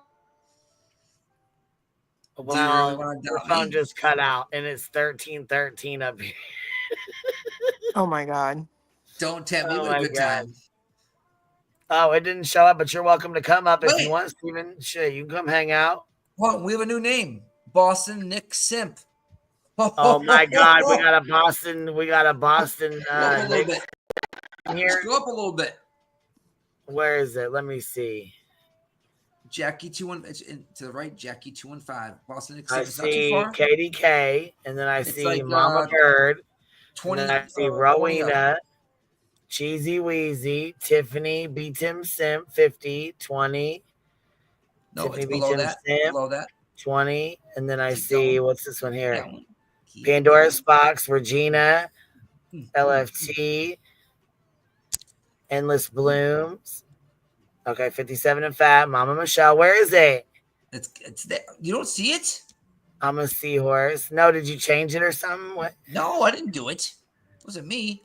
Well, your phone just cut out, and it's 1313 up here. Oh my God! Don't tempt me with a good time. Oh, it didn't show up, but you're welcome to come up if you want, Steven. Shit, you can come hang out. Well, we have a new name, Boston Nick Simp. Oh my God, we got a Boston. Nick here. Go up a little bit. Where is it? Let me see. Jackie 215 to the right. Jackie 215. Boston Nick I Simp. see Katie K, and then I see Mama Bird. 20. And I see Rowena, Cheesy Weezy, Tiffany, B Tim Simp 50, 20. No, Tiffany it's below that. Simp, Below that. 20, and then I see what's this one here? Pandora's Box, Regina, LFT, Endless Blooms. Okay, 57 and fat. Mama Michelle, where is it? It's there. You don't see it? I'm a seahorse. No, did you change it or something? What? No, I didn't do it. It wasn't me.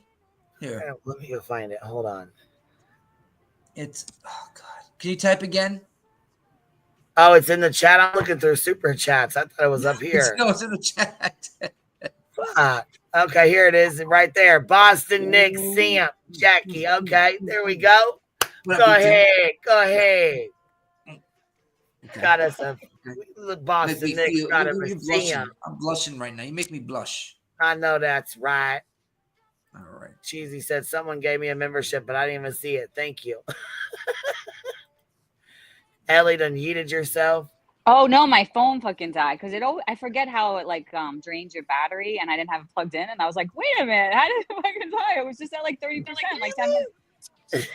Here. Let me go find it. Hold on. Oh God. Can you type again? Oh, it's in the chat. I'm looking through super chats. I thought it was up here. No, it's in the chat. Fuck. Okay, here it is right there. Boston Nick Simp. Jackie. Okay, there we go. Go ahead. Okay. Got us a Boston Nick. Got him a Simp. I'm blushing right now. You make me blush. I know that's right. All right. Cheesy said someone gave me a membership, but I didn't even see it. Thank you. Ellie done yeeted yourself. Oh no, my phone fucking died because I forget how it drains your battery, and I didn't have it plugged in, and I was like, wait a minute, how did it fucking die? It was just at 30%, like 10 minutes.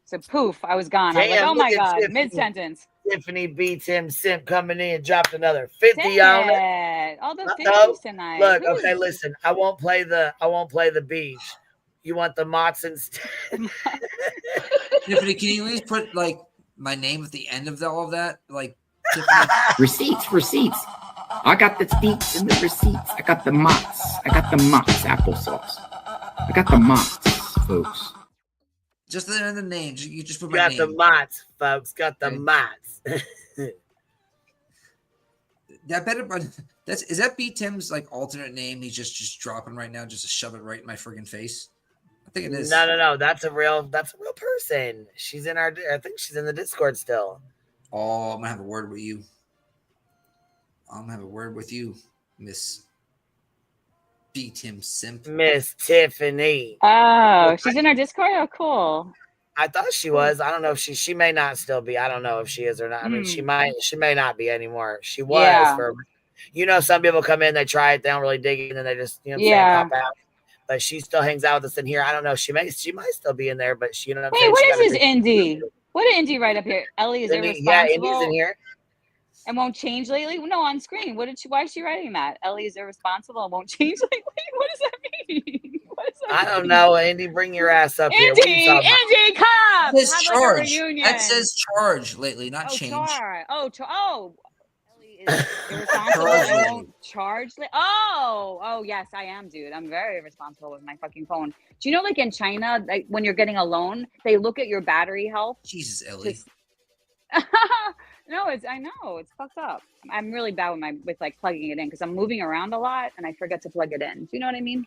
So poof, I was gone. I was like, oh my God, mid-sentence. Tiffany B. Tim Simp coming in, dropped another 50 on it. All those 50s tonight. Look, okay, listen. I won't play the BEEJ. You want the Mott's instead? Tiffany, can you at least put my name at the end of all of that? Tiffany. Receipts. I got the deets and the receipts. I got the mots. I got the mots applesauce. I got the mots, folks. Just the names. You just put my Got name. the mots, folks. Got the mots. That better, is that B Tim's like alternate name? He's just dropping right now, just to shove it right in my friggin' face. I think it is. No. That's a real person. She's in our. I think she's in the Discord still. Oh, I'm gonna have a word with you. Miss B Tim Simp. Miss Tiffany. Oh, she's in our Discord. Oh, cool. I thought she was. I don't know if she may not still be. I don't know if she is or not. I mean, she may not be anymore. She was for, some people come in, they try it, they don't really dig it, and then they just, pop out. But she still hangs out with us in here. I don't know. She might still be in there, but she, Hey, what is this Indy? What did Indy write up here? Ellie is irresponsible. Yeah, Indy's in here. And won't change lately? No, on screen. Why is she writing that? Ellie is irresponsible and won't change lately? What does that mean? I don't know. Indy, bring your ass up here. Indy, come! It says Have charge. Like a reunion. That says charge lately, not change. Ellie is irresponsible and won't charge. Yes, I am, dude. I'm very irresponsible with my fucking phone. Do you know, like in China, like when you're getting a loan, they look at your battery health? Jesus, Ellie. No, I know it's fucked up. I'm really bad with like plugging it in because I'm moving around a lot and I forget to plug it in. Do you know what I mean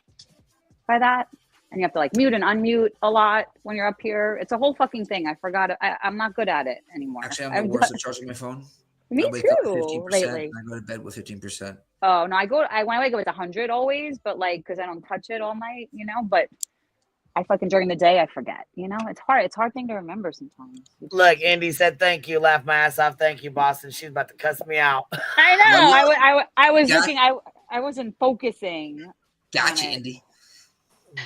by that? And you have to like mute and unmute a lot when you're up here. It's a whole fucking thing. I forgot. I'm not good at it anymore. Actually, I'm the worst at charging my phone. Me I wake up too. 15%, Lately, and I go to bed with 15%. Oh no, when I wake up it's 100 always, but like because I don't touch it all night, But I fucking during the day I forget. It's hard. It's a hard thing to remember sometimes. Look, Indy said thank you. Laugh my ass off. Thank you, Boston. She's about to cuss me out. I know. I was looking. I wasn't focusing. Gotcha, Indy.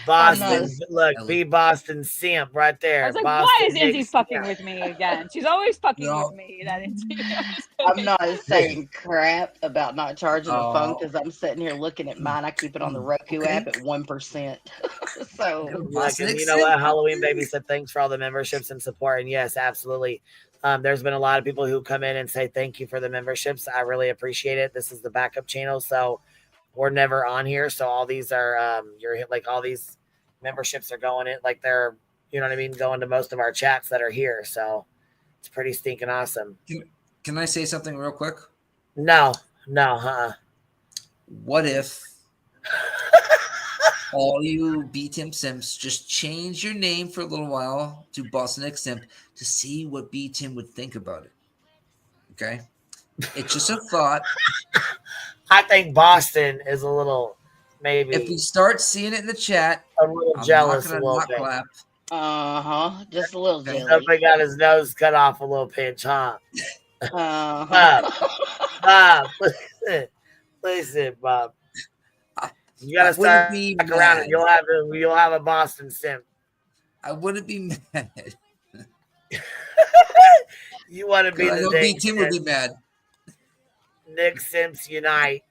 Boston, look, be Boston simp right there. I was like, Boston why is Indy fucking with me again? She's always fucking with me. That Indy. I'm not saying crap about not charging the phone because I'm sitting here looking at mine. I keep it on the Roku app at 1%. So, like, and you know what? Halloween Baby said thanks for all the memberships and support. And yes, absolutely. There's been a lot of people who come in and say thank you for the memberships. I really appreciate it. This is the backup channel, so we're never on here. So all these are all these memberships are going in, like they're, going to most of our chats that are here. So it's pretty stinking awesome. Can I say something real quick? No. What if all you B-Tim Simps just change your name for a little while to Boston X Simp to see what B-Tim would think about it? Okay? It's just a thought. I think Boston is a little, maybe. If we start seeing it in the chat, a little jealous a little bit. Clap. Just a little jelly. Somebody got his nose cut off a little pinch, huh? Bob, listen, Bob. You gotta start back around and you'll have a Boston simp. I wouldn't be mad. You want to be the Nick Tim would be mad. Nick Simps unite.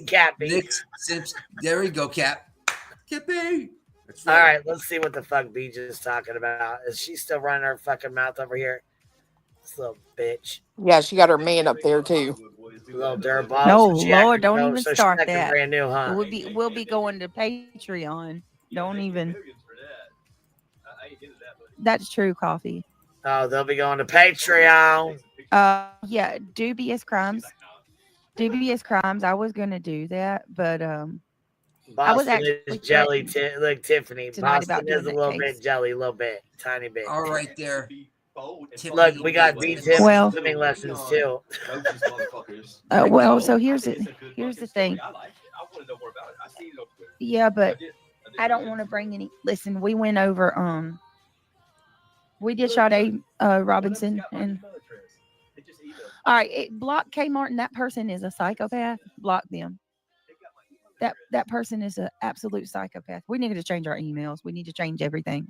Cappy. Nick Simps. There we go, Cap. Cappy. All right, let's see what the fuck BEEJ is talking about. Is she still running her fucking mouth over here? This little bitch. Yeah, she got her man up there too. Little dirtball. No, Lord, don't even start that. Brand new, huh? We'll be going to Patreon. Don't even. That's true, Coffee. Oh, they'll be going to Patreon. Yeah, dubious crimes. I was gonna do that, but Boston I was actually is jelly. Like Tiffany, Boston is a little bit jelly, a little bit, tiny bit. All right, there. Look, we got BEEJ swimming lessons too. Well, so here's the thing. Yeah, but I don't want to bring any. Listen, we went over. We did Sade Robinson and. All right, block K Martin. That person is a psychopath. Block them. That person is an absolute psychopath. We need to change our emails. We need to change everything.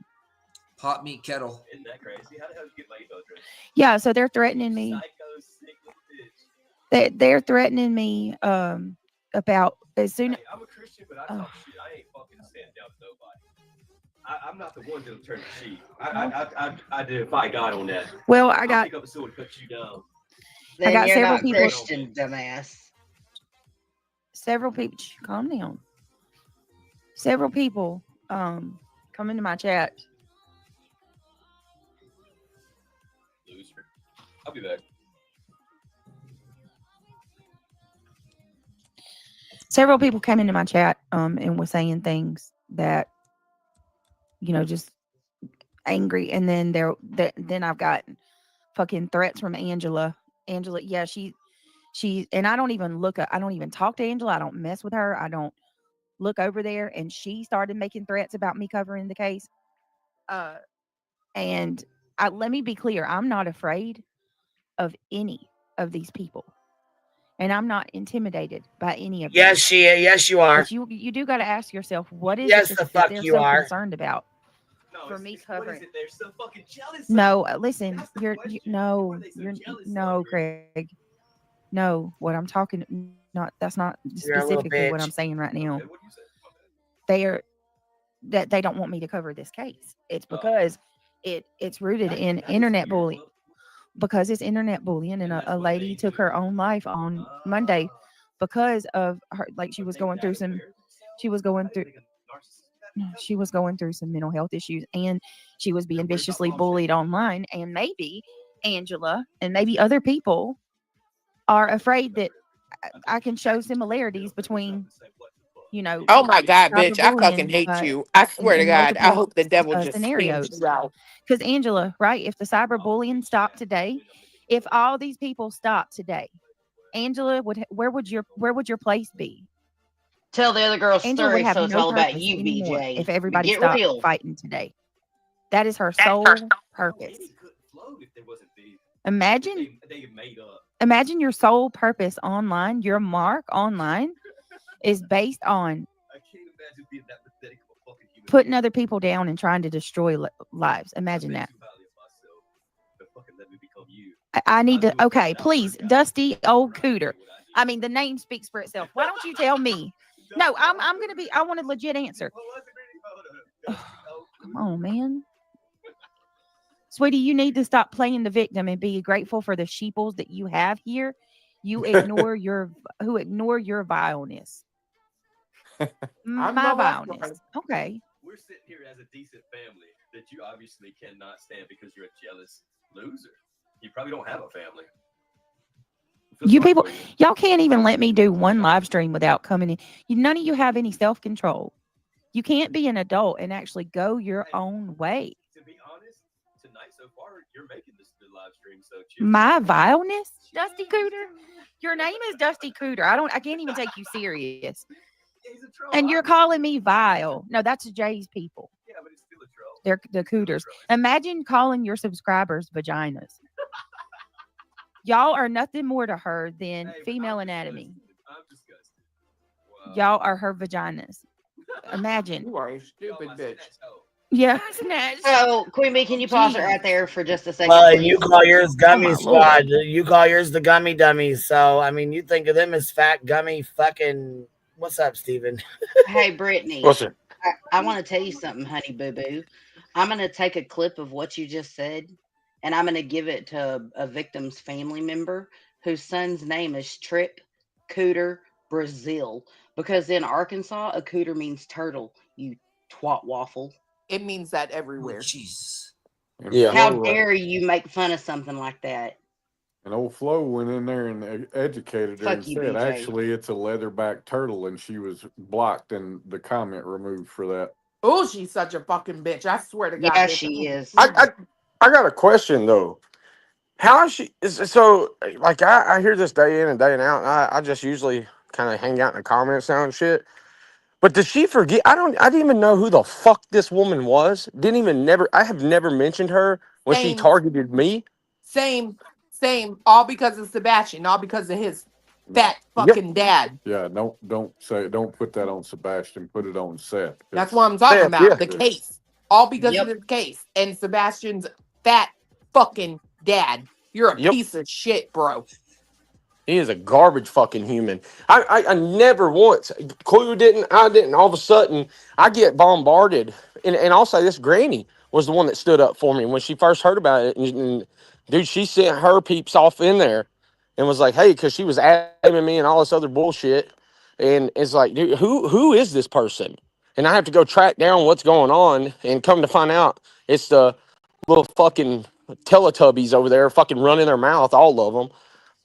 Hot meat kettle. Isn't that crazy? How the hell did you get my email address? Yeah, so they're threatening me. They're threatening me about as soon. Hey, I'm a Christian, but I talk shit. I ain't fucking stand down to nobody. I'm not the one that'll turn the sheet. I defy God on that. Well, I got. Pick up a sword and cut you down. Then I got you're several not people. Christian, dumbass. several people, calm down. Several people come into my chat. Loser. I'll be back. Several people came into my chat and were saying things that, just angry. And then then I've got fucking threats from Angela. Angela, yeah, she and I don't even talk to Angela. I don't mess with her. I don't look over there. And she started making threats about me covering the case. And let me be clear, I'm not afraid of any of these people. And I'm not intimidated by any of them. Yes, you are. But you do got to ask yourself, what is Yes, it the that fuck they're you so are. concerned about? No, For me covering. What is it? They're so fucking jealous. No, listen, no, Craig. No, what I'm talking, that's not specifically what I'm saying right now. They don't want me to cover this case. It's because it's rooted in internet bullying. Because it's internet bullying, and a lady took her own life on Monday because of her, like she was going through some mental health issues, and she was being viciously bullied online. And maybe Angela and maybe other people are afraid that I can show similarities between, Oh my God, bitch! I fucking cyberbullying, hate you. I swear to in God, I multiple hope the devil just scenarios. spins you out. Because Angela, right? If the cyberbullying stopped today, if all these people stopped today, Angela where would your place be? Tell the other girl's Angela story, would have so it's no all about purpose you, anymore BJ. if everybody Get stopped real. fighting today. That is her sole purpose. Imagine your sole purpose online, your mark online is based on putting other people down and trying to destroy lives. Imagine that. I need to. Okay, please, Dusty Old Cooter. I mean, the name speaks for itself. Why don't you tell me? No, I'm gonna be. I want a legit answer. Come on, man. Sweetie, you need to stop playing the victim and be grateful for the sheeples that you have here. You ignore your vileness. My vileness. Okay. We're sitting here as a decent family that you obviously cannot stand because you're a jealous loser. You probably don't have a family. You people, y'all can't even let me do one live stream without coming in. None of you have any self-control. You can't be an adult and actually go your own way. To be honest, tonight so far, you're making this good live stream. So my vileness, Dusty Cooter. Your name is Dusty Cooter. I can't even take you serious. And you're calling me vile. No, that's Jay's people. Yeah, but it's still a troll. They're the Cooters. Imagine calling your subscribers vaginas. Y'all are nothing more to her than female anatomy. I'm disgusted. Wow. Y'all are her vaginas. Imagine. You are a stupid bitch. Yeah, snatch. So, Queen Bee, can you pause it right there for just a second? You call yours Gummy my Squad. You call yours the Gummy Dummies. So, I mean, you think of them as fat, gummy, fucking. What's up, Steven? Hey, Brittany. What's it? I want to tell you something, honey boo boo. I'm going to take a clip of what you just said, and I'm going to give it to a victim's family member whose son's name is Trip Cooter Brazil. Because in Arkansas, a cooter means turtle, you twat waffle. It means that everywhere. Jesus. Yeah. How dare you make fun of something like that? And old Flo went in there and educated her Fuck and you, said, BJ. actually, it's a leatherback turtle, and she was blocked and the comment removed for that. Oh, she's such a fucking bitch. I swear to God. Yeah, bitch. she is. I got a question though. How is she? So like I hear this day in and day out, and I just usually kind of hang out in the comments now and shit. But did she forget? I didn't even know who the fuck this woman was. I have never mentioned her when she Same. targeted me. Same. All because of Sebastian. All because of his fat fucking dad. Yeah, don't put that on Sebastian. Put it on Seth. That's what I'm talking about. Yeah. The case. All because of this case. And Sebastian's fat fucking dad. You're a piece of shit, bro. He is a garbage fucking human. I never once, Clue didn't, I didn't. All of a sudden, I get bombarded. And I'll say this, Granny was the one that stood up for me when she first heard about it. And dude, she sent her peeps off in there and was like, hey, because she was aiming me and all this other bullshit. And it's like, dude, who is this person? And I have to go track down what's going on, and come to find out it's the little fucking Teletubbies over there fucking running their mouth, all of them.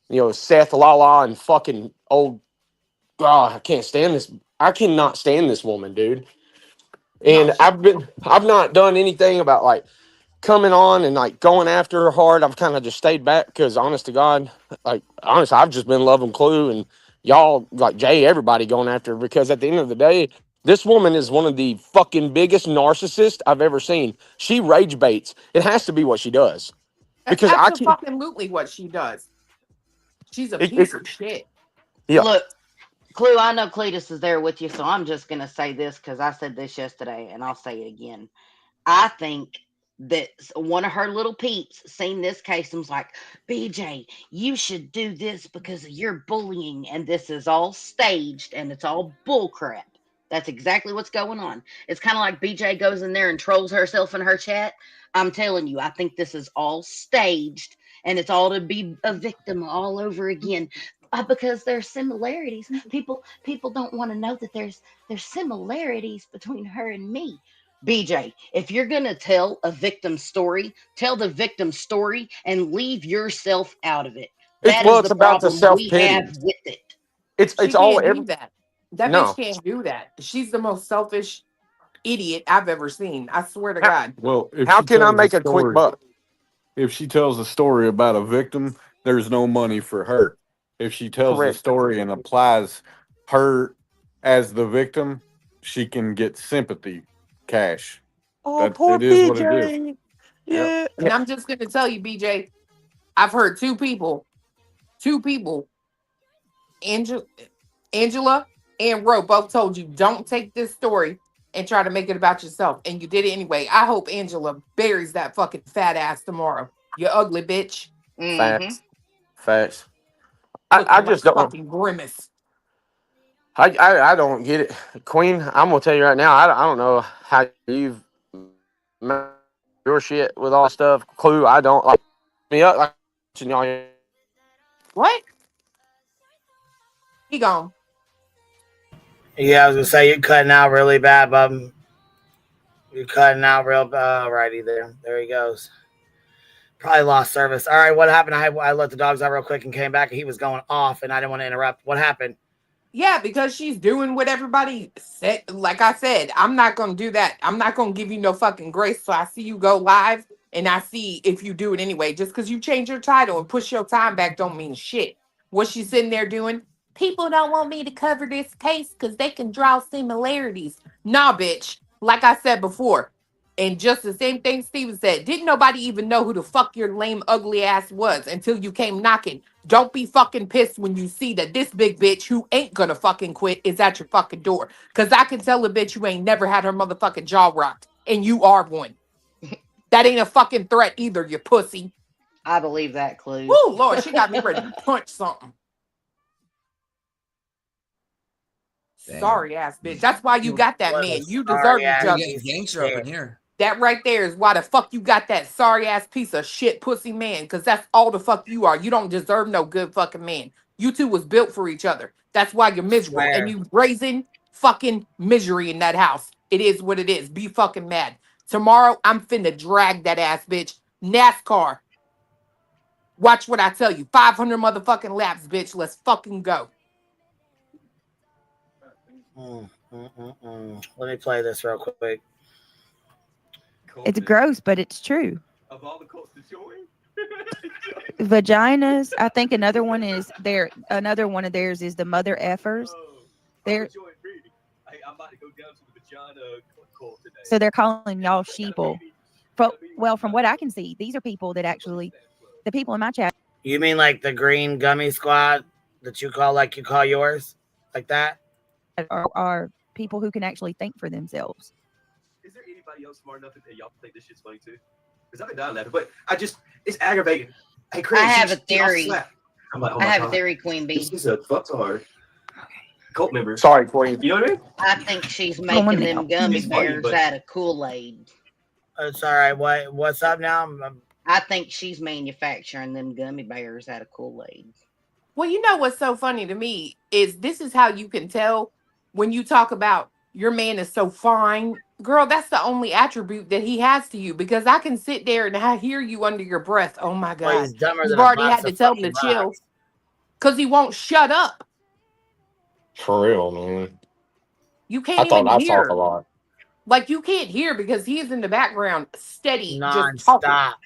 You know, Seth, Lala, and fucking old. God, I can't stand this. I cannot stand this woman, dude. And I've not done anything about like coming on and like going after her hard. I've kind of just stayed back because, honest to God, like honestly, I've just been loving Clue and y'all, like Jay, everybody going after her, because at the end of the day, this woman is one of the fucking biggest narcissists I've ever seen. She rage baits. It has to be what she does, That's because I can't. absolutely what she does. She's a It, piece of shit. yeah. Look, Clue, I know Cletus is there with you, so I'm just going to say this because I said this yesterday and I'll say it again. I think that one of her little peeps seen this case and was like, BJ, you should do this because of your bullying, and this is all staged and it's all bullcrap. That's exactly what's going on. It's kind of like BJ goes in there and trolls herself in her chat. I'm telling you, I think this is all staged and it's all to be a victim all over again. Because there's similarities. People don't want to know that there's similarities between her and me. BJ, if you're going to tell a victim story, tell the victim story and leave yourself out of it. That is It's the about the problem self we pity. have with it. It's She all can't do that. That no. bitch can't do that. She's the most selfish idiot I've ever seen. I swear to How, God. Well, if how she can I tells a make a quick story, buck? if she tells a story about a victim, there's no money for her. If she tells the Correct. story and applies her as the victim, she can get sympathy cash. Oh, That poor it is what it is. PJ. Yep. Yeah. And I'm just gonna tell you, BJ, I've heard two people, Angela and Ro both told you don't take this story and try to make it about yourself. And you did it anyway. I hope Angela buries that fucking fat ass tomorrow. You ugly bitch. Mm-hmm. Facts. Looking I like just don't. fucking grimace. I don't get it, Queen. I'm gonna tell you right now. I don't know how you've made your shit with all stuff. Clue. I don't like me up like y'all. What? He gone. Yeah, I was gonna say you're cutting out really bad, bub. You're cutting out real righty there. There he goes. Probably lost service. All right, what happened? I let the dogs out real quick and came back, and he was going off, and I didn't want to interrupt. What happened? Yeah, because she's doing what everybody said. Like I said, I'm not gonna do that. I'm not gonna give you no fucking grace. So I see you go live, and I see if you do it anyway. Just because you change your title and push your time back don't mean shit. What she's sitting there doing? People don't want me to cover this case because they can draw similarities. Nah, bitch. Like I said before, and just the same thing Steven said. Didn't nobody even know who the fuck your lame, ugly ass was until you came knocking. Don't be fucking pissed when you see that this big bitch who ain't gonna fucking quit is at your fucking door. Cause I can tell a bitch who ain't never had her motherfucking jaw rocked, and you are one. That ain't a fucking threat either, you pussy. I believe that, Clue. Woo, Lord, she got me ready to punch something. Damn. Sorry ass bitch. That's why you got that What man. a You sorry deserve each ass other. Getting gangster up in here. That right there is why the fuck you got that sorry ass piece of shit pussy man. Cause that's all the fuck you are. You don't deserve no good fucking man. You two was built for each other. That's why you're miserable. Swear. And you raising fucking misery in that house. It is what it is. Be fucking mad. Tomorrow I'm finna drag that ass bitch. NASCAR. Watch what I tell you. 500 motherfucking laps, bitch. Let's fucking go. Let me play this real quick. It's gross, but it's true. Of all the cults to join? Vaginas. I think another one is there. Another one of theirs is the mother effers. They're I'm about to go down to the vagina cult today. so they're calling y'all sheeple. From what I can see, these are people that actually, the people in my chat. You mean like the green gummy squad that you call like you call yours? Like that? Are people who can actually think for themselves. Is there anybody else smart enough that y'all think this shit's funny too? Because I've been dying laughing, but it's aggravating. Hey, Chris, I have a theory. I'm like, oh I my have God. a theory, Queen Bee. This is a fuck so hard. Cult member. Sorry, Queen. You know what I mean? I think she's making them gummy bears out of Kool-Aid. It's all right. What's up now? I think she's manufacturing them gummy bears out of Kool-Aid. Well, you know what's so funny to me is this is how you can tell when you talk about your man is so fine. Girl, that's the only attribute that he has to you because I can sit there and I hear you under your breath. Oh my Well, God. he's dumber You've than a already box had to of tell him fucking to chill rocks. because he won't shut up. For real, man. You I can't thought even I talk a hear. lot. Like you can't hear because he's in the background steady, just talking. Non-stop.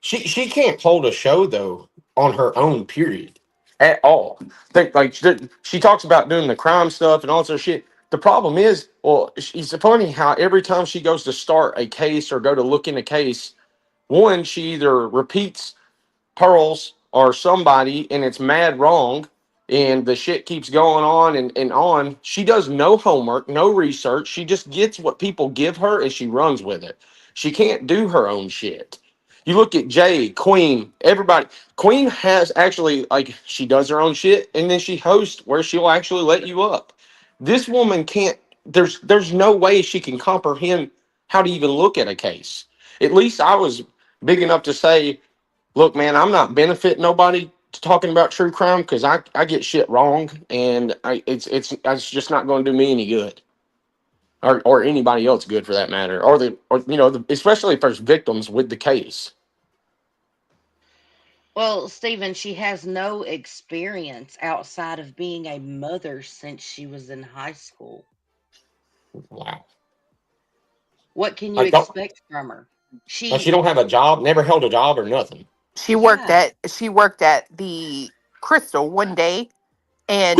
She can't hold a show though on her own. Period. At all. Think like she talks about doing the crime stuff and all this other shit. The problem is, well, it's funny how every time she goes to start a case or go to look in a case, one she either repeats Pearls or somebody and it's mad wrong and the shit keeps going on and on. She does no homework, no research. She just gets what people give her and she runs with it. She can't do her own shit. You look at Jay, Queen, everybody. Queen has actually, like, she does her own shit and then she hosts where she'll actually let you up. This woman can't, there's no way she can comprehend how to even look at a case. At least I was big enough to say, look, man, I'm not benefiting nobody talking about true crime because I get shit wrong and it's just not going to do me any good or anybody else good for that matter or especially if there's victims with the case. Well, Stephen, she has no experience outside of being a mother since she was in high school. Wow. What can you Like, don't, expect from her? like she She, don't have a job, never held a job or nothing. She worked yeah. at the Crystal one day and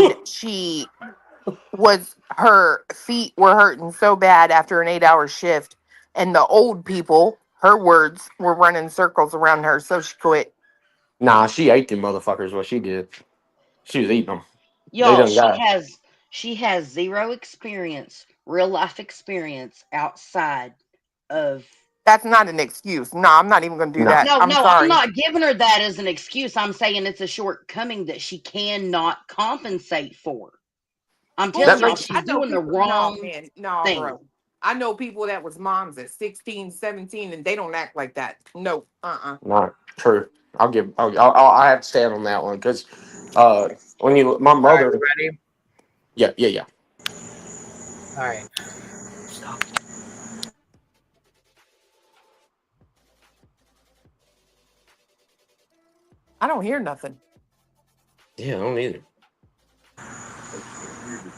her feet were hurting so bad after an 8-hour shift and the old people, her words, were running circles around her, so she quit. Nah, she ate them motherfuckers. What she did, she was eating them. They Y'all, done got. she has zero experience, real life experience outside of. That's not an excuse. No, I'm not even going to do No. that. No, I'm no, I'm sorry. not giving her that as an excuse. I'm saying it's a shortcoming that she cannot compensate for. I'm telling y'all, I she's know doing the people. No, wrong man. No, thing. bro. I know people that was moms at 16, 17, and they don't act like that. No. Not true. I have to stand on that one because when my All right, mother. you ready? Yeah. All right. I don't hear nothing. Yeah, I don't either.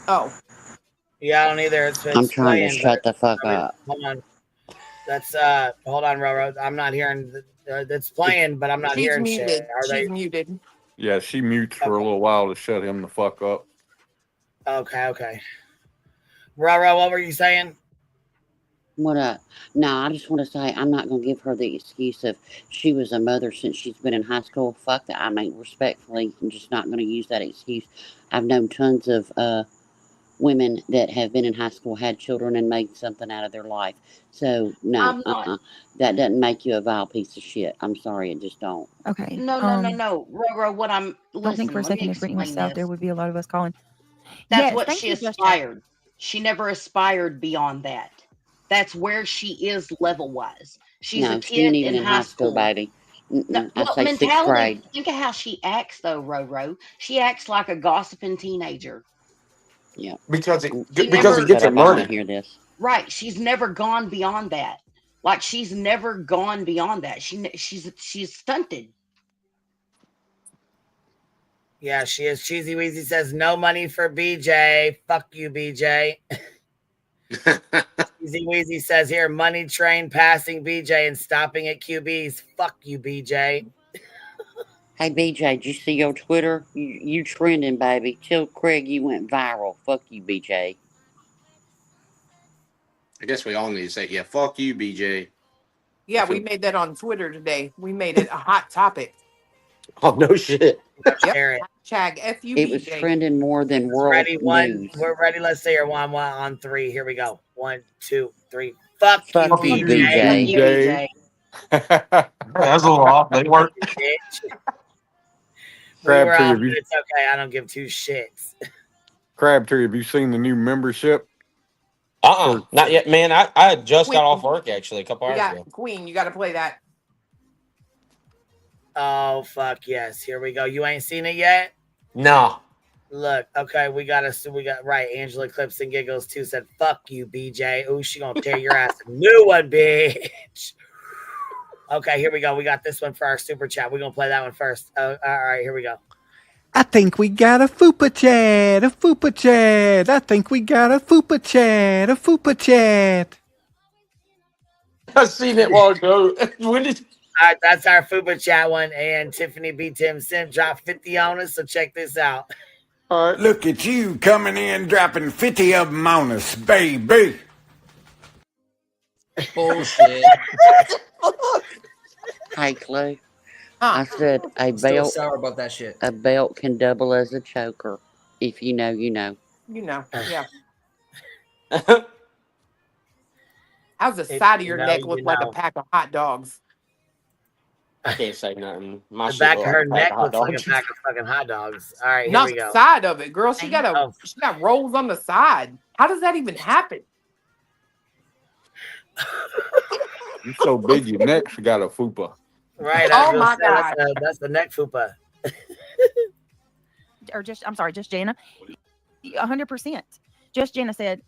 Oh. Yeah, I don't either. I'm trying to shut the fuck up. Hold on. That's hold on, Roro. I'm not hearing. That's playing, but I'm not She's hearing shit. muted. Are they? She's muted. Yeah, she mutes for a little while to shut him the fuck up. Okay. Roro, what were you saying? What up? No, I just want to say I'm not going to give her the excuse of she was a mother since she's been in high school. Fuck that. I mean, respectfully, I'm just not going to use that excuse. I've known tons of women that have been in high school, had children, and made something out of their life. So, no, I'm not. that doesn't make you a vile piece of shit. I'm sorry, it just don't. Okay. No. Roro, what I'm Don't think for a listen, let me second if Brittany was explain out there this. would be a lot of us calling. That's Yes, what thank she you, Just Chat. aspired. She never aspired beyond that. That's where she is level wise. She's a No, she ain't kid even in high school. baby. No, I well, say sixth mentality. grade. Think of how she acts, though, Roro. She acts like a gossiping teenager. Yeah. Because She he never, gets her I want money. to hear this. right. She's never gone beyond that. Like she's never gone beyond that. She's stunted. Yeah, she is. Cheesy Weezy says no money for BJ. Fuck you, BJ. Cheesy Weezy says here money train passing BJ and stopping at QBs. Fuck you, BJ. Hey, BJ, did you see your Twitter? You trending, baby. Tell Craig you went viral. Fuck you, BJ. I guess we all need to say, yeah, fuck you, BJ. Yeah, we made that on Twitter today. We made it a hot topic. Oh, no shit. Yep. Share it. Hashtag FUBJ. It was trending more than world Ready? news. We're ready. Let's say your one on three. Here we go. 1, 2, 3. Fuck you, Fuck you, BJ. That was a little off. They work. We were Crabtree, off, have but you, it's okay. I don't give two shits. Crabtree, have you seen the new membership? Not yet, man. I just got off work actually a couple hours Yeah, ago. Queen, you got to play that. Oh fuck yes! Here we go. You ain't seen it yet? No. Look, okay, we got right. Angela Clips and Giggles too said, "Fuck you, BJ." Ooh, she gonna tear your ass a new one, bitch. Okay, here we go. We got this one for our super chat. We're gonna play that one first. All right, here we go. I think we got a fupa chat, a fupa chat. I think we got a fupa chat, a fupa chat. I seen it while ago. When did? All right, that's our fupa chat one. And Tiffany B. Tim Sim dropped 50 on us. So check this out. All right. Look at you coming in, dropping 50 of them on us, baby. Bullshit. Hey, Clay. I said I'm still sour about that shit. a belt can double as a choker. If you know, you know. You know, yeah. How's the side of your neck look like a pack of hot dogs? I can't say nothing. My The shit back look of like her a pack neck of hot looks like a dogs. pack of fucking hot dogs. All right, here Not we the go. side of it, girl. She got rolls on the side. How does that even happen? You so big, your neck's got a fupa. Right. Oh my God. That's the neck fupa. Or I'm sorry, just Jana. 100%. Just Jana said,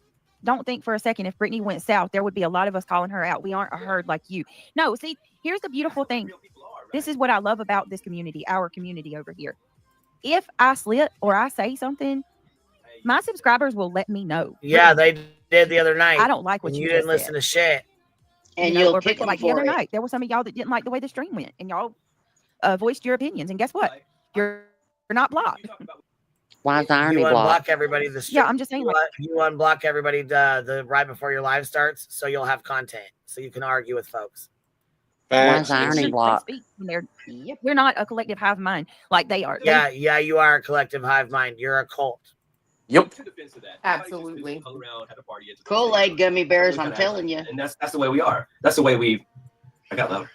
don't think for a second if Brittany went south, there would be a lot of us calling her out. We aren't a herd like you. No, see, here's the beautiful thing. This is what I love about this community, our community over here. If I slip or I say something, my subscribers will let me know. Yeah, they did the other night. I don't like what you you didn't just listen said. to shit. And You know, you'll or kick them like the for other it. night, there were some of y'all that didn't like the way the stream went, and y'all voiced your opinions. And guess what? You're not blocked. Why is irony You blocked? unblock everybody the stream. Yeah, I'm just saying, like, you unblock everybody the right before your live starts, so you'll have content, so you can argue with folks. Why is irony they blocked? speak when we're not a collective hive mind like they are. Yeah, you are a collective hive mind. You're a cult. Yep. Absolutely. Kool-Aid gummy bears, I'm telling you. And that's the way we are. That's the way we. I got louder.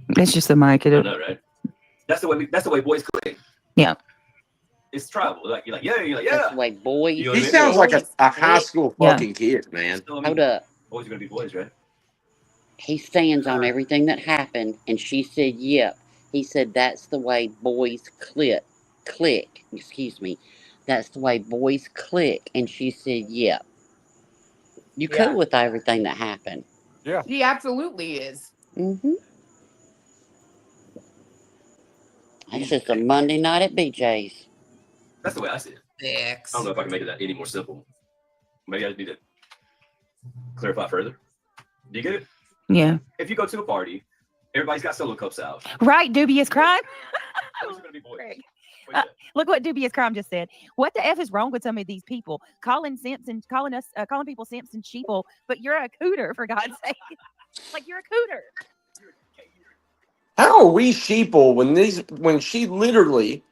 It's just the mic. I know, right? That's the way boys click. Yeah. It's tribal. You're like, yeah. That's the way boys. You know what He I mean? sounds like a high school Yeah. fucking kid, man. So, I mean, Hold up. boys are gonna be boys, right? He stands on everything that happened, and she said, yep. He said, that's the way boys click. Excuse me. That's the way boys click. And she said, yep. You cool with everything that happened. Yeah. He absolutely is. Mm-hmm. It's just a Monday night at BJ's. That's the way I see it. I don't know if I can make it that any more simple. Maybe I just need to clarify further. Do you get it? Yeah. If you go to a party, everybody's got solo cups out. Right, dubious crime. Boys are gonna be boys. Look what dubious crime just said. What the F is wrong with some of these people? Calling people simps and sheeple, but you're a cooter, for God's sake. Like, you're a cooter. How are we sheeple when she literally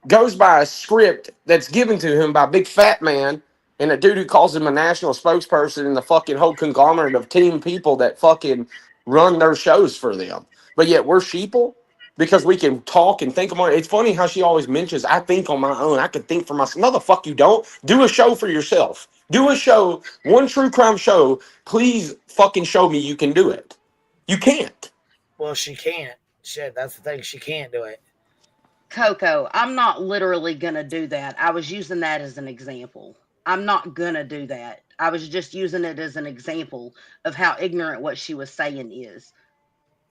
goes by a script that's given to him by Big Fat Man and a dude who calls him a national spokesperson and the fucking whole conglomerate of team people that fucking run their shows for them. But yet we're sheeple because we can talk and think on it. It's funny how she always mentions, I think on my own. I can think for myself. No, the fuck you don't. Do a show for yourself. Do a show, one true crime show. Please fucking show me you can do it. You can't. Well, she can't. Shit, that's the thing. She can't do it. Coco, I'm not literally gonna do that. I was using that as an example. I'm not gonna do that. I was just using it as an example of how ignorant what she was saying is.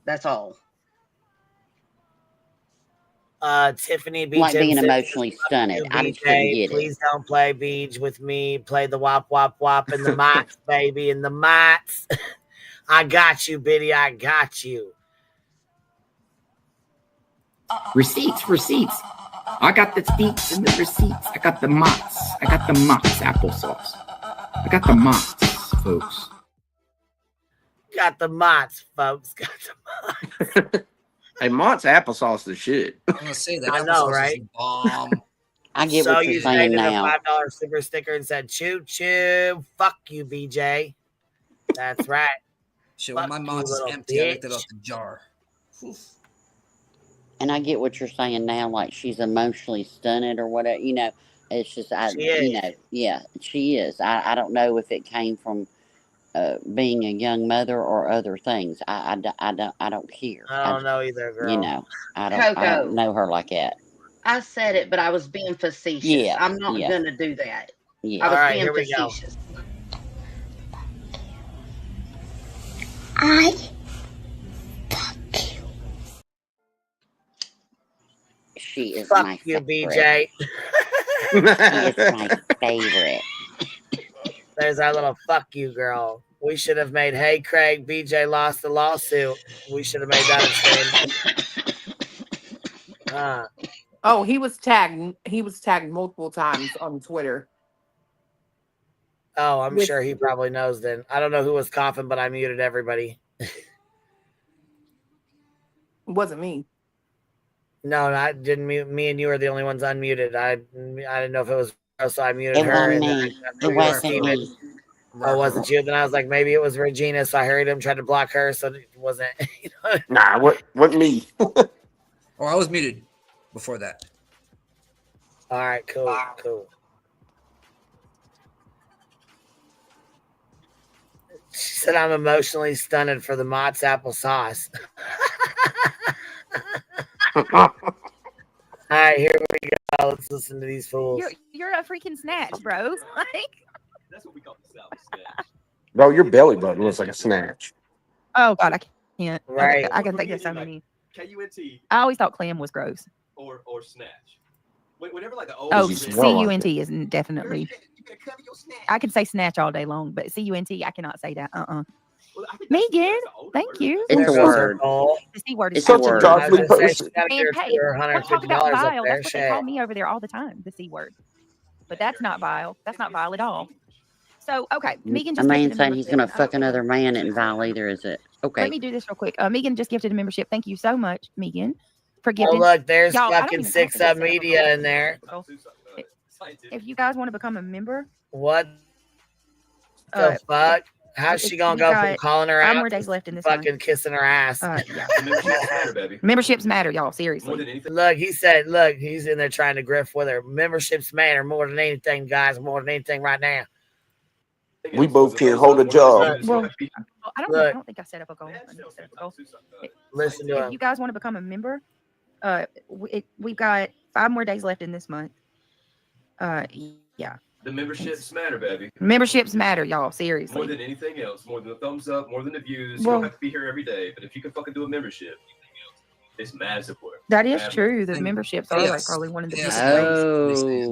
That's all. Tiffany B. Like being Tim emotionally stunted. I just couldn't get it. Please don't play BEEJ with me. Play the wop wop wop and the mots, baby, and the mots. I got you, Biddy. I got you. Receipts. I got the deets and the receipts. I got the mots. I got the mots applesauce. I got the mots, folks. Got the mots, folks. Got the mots. Hey, Mott's applesauce the shit. I'm gonna say that. I know, applesauce is right? Bomb. I get so what you're you saying stated now. a $5 super sticker and said, choo choo. Fuck you, BJ. That's right. Shit, when my mouth is little empty, I licked it bitch. out the jar. Oof. And I get what you're saying now, like she's emotionally stunted or whatever. You know, it's just, She is. yeah, she is. I don't know if it came from being a young mother or other things. I don't care. I don't know either, girl. You know, I don't Coco, know her like that. I said it, but I was being facetious. Yeah, I'm not yeah. gonna do that. Yeah. I was All right, being here we go. facetious. She is Fuck my you, favorite. BJ. She is my favorite. There's our little fuck you, girl. We should have made, hey, Craig, BJ lost the lawsuit. We should have made that a trend. Oh, he was tagged. He was tagged multiple times on Twitter. Oh, I'm sure he probably knows then. I don't know who was coughing, but I muted everybody. It wasn't me. No, I didn't mute. Me and you are the only ones unmuted. I didn't know if it was Rose, so I muted It her. wasn't And me. then It wasn't me. Oh, it wasn't you? Then I was like, maybe it was Regina, so I hurried him, tried to block her, so it wasn't. You know? Nah, wasn't me. Oh, I was muted before that. All right, cool. She said, I'm emotionally stunned for the Mott's applesauce. All right, here we go. Let's listen to these fools. You're a freaking snatch, bro. Like, That's what we call the South snatch. Bro, your belly button looks like a snatch. oh god, I can't. Right. I can think of so many. KUNT I always thought clam was gross. or snatch. Whenever like the old Oh, smell like CUNT is definitely. I could say snatch all day long, but CUNT, I cannot say that. Megan, thank you. It's a word. The C word is It's a word. I was gonna say, person. she gotta get And her hey, $150 don't talk about up vile. there. That's what they Shit. call me over there all the time. The C word, but that's not vile. That's not vile at all. So okay, Megan A just man gifted a saying he's membership. gonna fuck another man isn't vile either, is it? Okay. Let me do this real quick. Megan just gifted a membership. Thank you so much, Megan, for Oh, gifting. look, there's Y'all, I don't fucking even have 6 to get Up set up a Media goal. in there. If you guys want to become a member, What the fuck? How's she gonna we go from got calling her 5 out more to days left in this month. fucking kissing her ass? Yeah. Memberships matter, baby. Memberships matter, y'all. More Seriously. than anything. Look, he said, look, he's in there trying to grift with her. Memberships matter more than anything, guys, more than anything right now. We both can't hold a job. Well, I don't know. I don't think I set up a goal. Let me set up a goal. Listen to If him. you guys want to become a member, we've got 5 more days left in this month. Yeah. The memberships matter, baby. Memberships matter, y'all. Seriously. More than anything else. More than the thumbs up, more than the views. You Well- don't have to be here every day, but if you can fucking do a membership, it's massive work. That is Massive. true. The memberships are like Yes. probably one of the Yes. biggest ways.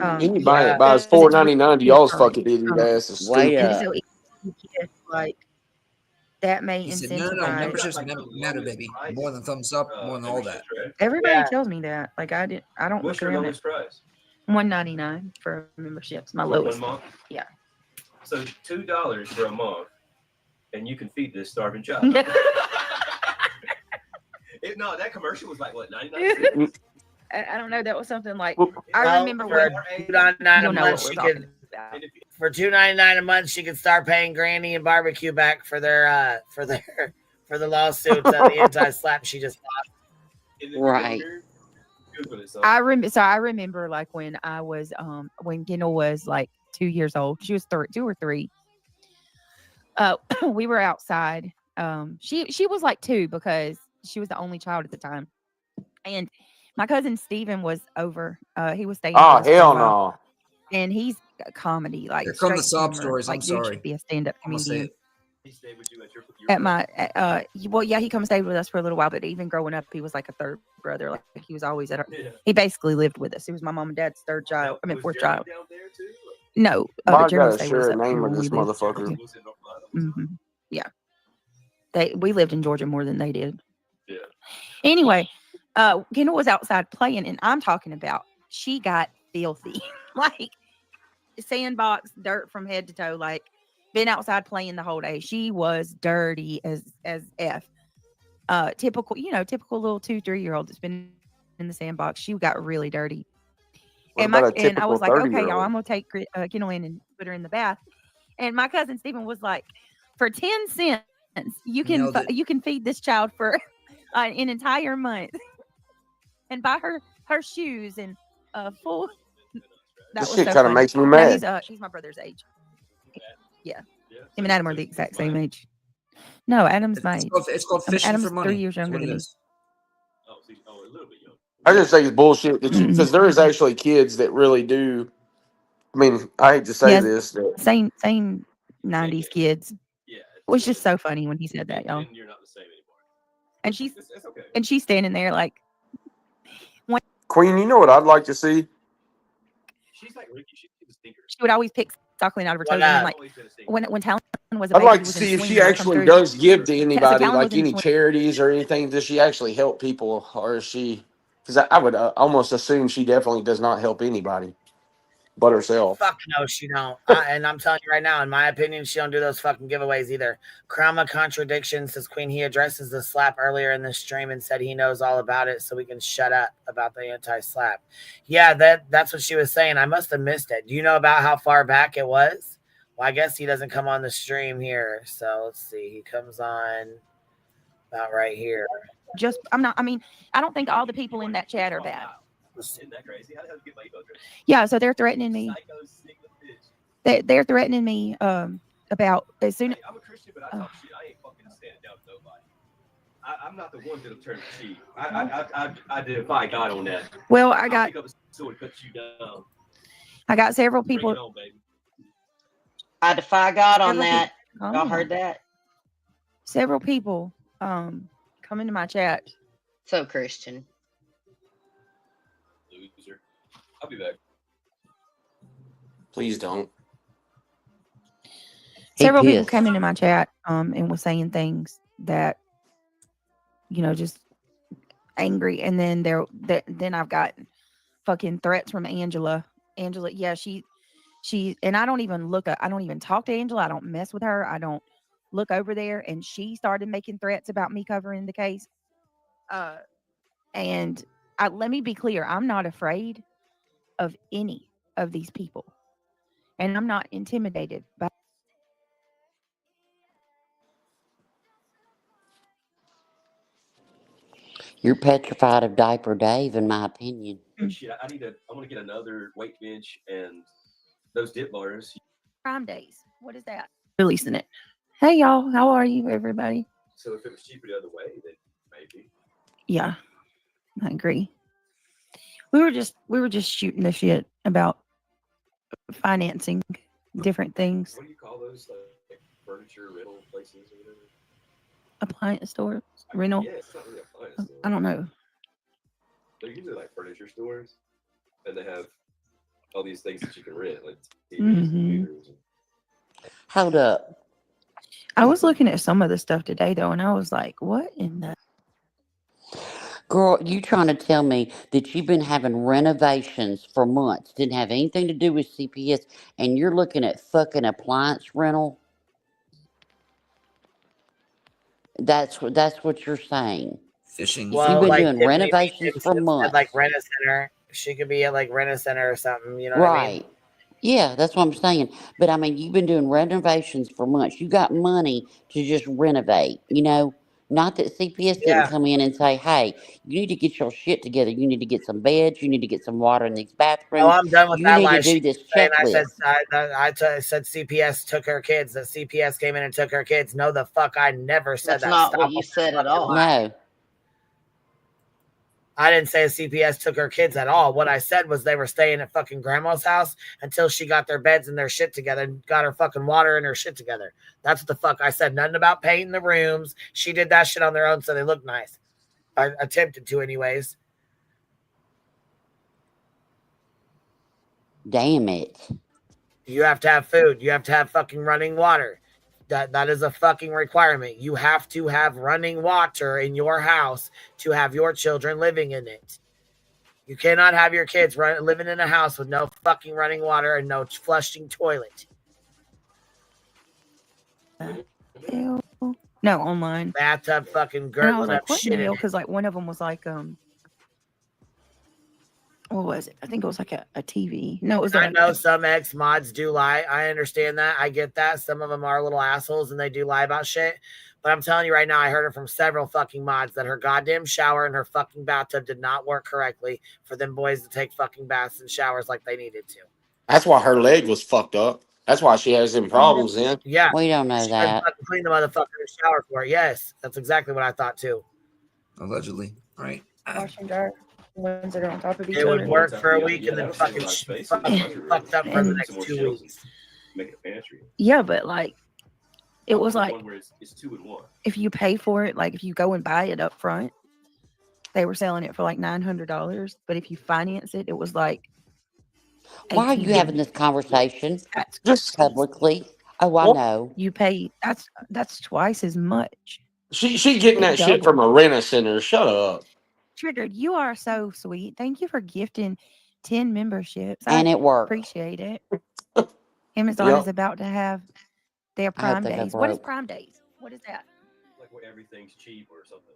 Oh. Anybody Yeah. that buys Because it's $4.99 to really y'all's free. fucking idiot ass is Way stupid. And up. so if you get like that may He said, no, incentivize. memberships matter, baby. More than thumbs up, more than all that. Everybody Yeah. tells me that. Like I don't What's look your around lowest it. price? $199 for memberships. My For lowest. 1 month? Yeah. So $2 for a month, and you can feed this starving child. No, that commercial was like what, 99 cents? I don't know. That was something like Well, I remember for when $2.99 a you'll know month, what we're she talking could about. for $2.99 a month, she could start paying Granny and Barbecue back for their for the lawsuits, the anti-slap she just lost. Right. I remember like when I was when Kendall was like 2 years old. She was 2 or 3. We were outside. She was like 2 because she was the only child at the time. And my cousin Steven was over. He was staying. Oh, with us for a hell while. no. And he's a comedy, like Here come the straight sob humor. stories. Like I'm dude sorry. should be a stand-up I'm gonna say comedian. it. He stayed with you at your At my well, yeah, he come stay with us for a little while, but even growing up, he was like a third brother. Like he was always at our. Yeah. He basically lived with us. He was my mom and dad's third child. I mean, Was fourth Jeremy child. down there too? No, Well, but I Jeremy gotta stayed with us share a up here name of when we this lived. motherfucker. Was in North Carolina. Hmm. Yeah, we lived in Georgia more than they did. Yeah. Anyway, Kendall was outside playing, and I'm talking about she got filthy, like sandbox, dirt from head to toe, like been outside playing the whole day. She was dirty as f. Typical little 2-3-year-old that's been in the sandbox. She got really dirty. What And about a I was typical like, okay, 30-year-old? y'all, I'm gonna take Kendall in and put her in the bath. And my cousin Stephen was like, for 10 cents, you Nailed it. can feed this child for an entire month, and buy her shoes and full. That This was shit so kind of funny. makes me No, mad. he's my brother's age. Yeah. Him and Adam are the exact same age. No, Adam's my. It's called fishing Adam's for money. 3 years That's younger what it than me. is. A little bit young. I just think it's bullshit because there is actually kids that really do. I mean, I hate to say Yes, this. That, same 90s kids. It was just so funny when he said that, y'all. You're not the same anymore. And she's It's okay. and she's standing there like. Queen, you know what I'd like to see? She's like Ricky. She's a stinker. She would always pick suckling out of her toes. And then, like when Talon was a I'd baby, like he to was in see if swing she when it come actually through. does give to So anybody, Talon like was in any swing. charities or anything. Does she actually help people, or is she? Because I would almost assume she definitely does not help anybody but herself. Fuck no, she don't. And I'm telling you right now, in my opinion, she don't do those fucking giveaways either. Krama Contradiction says, Queen, he addresses the slap earlier in the stream and said he knows all about it, so we can shut up about the anti-slap. Yeah, that's what she was saying. I must have missed it. Do you know about how far back it was? Well, I guess he doesn't come on the stream here. So let's see. He comes on about right here. I don't think all the people in that chat are bad. Isn't that crazy? How the hell did you get my email address? Yeah, so they're threatening me. They're threatening me about as soon. I'm a Christian, but I talk shit. I ain't fucking standing down with nobody. I'm not the one that'll turn the cheek. I defy God on that. Well, I'll pick up a sword and cut you down. I got several Bring people. it on, baby. I defy God on Several that. people- Y'all heard that? Several people come into my chat. So Christian. Loser. I'll be back. Please don't. Several people came into my chat and was saying things that, just angry. And then then I've got fucking threats from Angela. Angela, yeah, she and I don't even talk to Angela. I don't mess with her. I don't look over there. And she started making threats about me covering the case. And let me be clear, I'm not afraid of any of these people. And I'm not intimidated by. You're petrified of Diaper Dave, in my opinion. Shit, I want to get another weight bench and those dip bars. Prime Days. What is that? Releasing it. Hey y'all, how are you, everybody? So if it was cheaper the other way, then maybe. Yeah, I agree. We were just shooting the shit about financing different things. What do you call those? Like furniture rental places or whatever? Appliance store, rental. Yeah, it's not really appliance store. I don't know. They're usually like furniture stores, and they have all these things that you can rent, like TVs, computers. Hold up. I was looking at some of the stuff today though, and I was like, "What in the?" Girl, you trying to tell me that you've been having renovations for months, didn't have anything to do with CPS, and you're looking at fucking appliance rental? That's what you're saying. Fishing. Well, You've been like doing renovations for months. like Rent a Center. She could be at like Rent a Center or something. You know what I mean? Right. Yeah, that's what I'm saying. But I mean, you've been doing renovations for months. You got money to just renovate, Not that CPS didn't come in and say, hey, you need to get your shit together. You need to get some beds. You need to get some water in these bathrooms. Oh, I'm done with you that need lie. to do this And I checklist. said CPS took her kids. That CPS came in and took her kids. No, the fuck, I never said That's that. not Stop what you with said at fucking all. lie. No. I didn't say CPS took her kids at all. What I said was they were staying at fucking grandma's house until she got their beds and their shit together and got her fucking water and her shit together. That's what the fuck I said. Nothing about painting the rooms. She did that shit on their own so they look nice. I attempted to anyways. Damn it. You have to have food. You have to have fucking running water. That is a fucking requirement. You have to have running water in your house to have your children living in it. You cannot have your kids living in a house with no fucking running water and no flushing toilet. No, online. Bathtub fucking And I was gurgling like, up what shit the in hell? it. Because like one of them was like, what was it? I think it was like a TV. No, it was. I know some ex mods do lie. I understand that. I get that. Some of them are little assholes and they do lie about shit. But I'm telling you right now, I heard it from several fucking mods that her goddamn shower and her fucking bathtub did not work correctly for them boys to take fucking baths and showers like they needed to. That's why her leg was fucked up. That's why she has them problems then. Yeah. We don't know She couldn't that. fucking clean the motherfucker in the shower for it. Yes, that's exactly what I thought too. Allegedly, right? Wash and dry. Ones that are on top of each It would other. work for a week Yeah, and then that'll save a fucking lot of space in the laundry room. fucked up for the And- next Some more 2 shelves. weeks. Make it a pantry. Yeah, but like it was like one where it's 2 in 1. if you pay for it, like if you go and buy it up front, they were selling it for like $900. But if you finance it, it was like Why are you $1,800. having this conversation Just publicly? Oh, I know. You pay that's twice as much. She getting that shit from a rent-a-center. Shut up. Triggered, you are so sweet. Thank you for gifting 10 memberships. And it worked. Appreciate it. Amazon Yep. is about to have their I hope Prime they go Days. What is broke. Prime Days? What is that? Like where everything's cheap or something.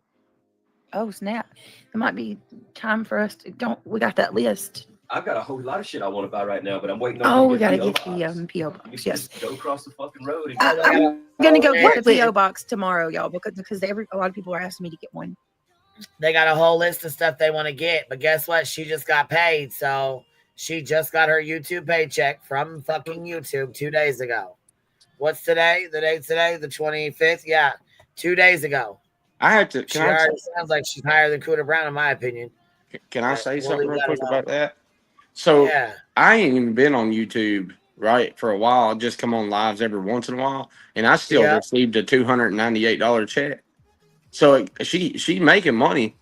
Oh snap! It might be time for us to we got that list. I've got a whole lot of shit I want to buy right now, but I'm waiting on. Oh, we gotta PO get the PO box. box. You Yes, just go across the fucking road. And I'm gonna go get the PO box tomorrow, y'all, because a lot of people are asking me to get one. They got a whole list of stuff they want to get, but guess what? She just got paid, so she just got her YouTube paycheck from fucking YouTube 2 days ago. What's today? The date's today, the 25th. Yeah, 2 days ago. I have to. She already sounds like she's higher than Cooter Brown, in my opinion. Can I say We'll something leave real that quick alone. about that? So Yeah. I ain't even been on YouTube for a while. I just come on lives every once in a while, and I still Yeah. received a $298 check. So she making money,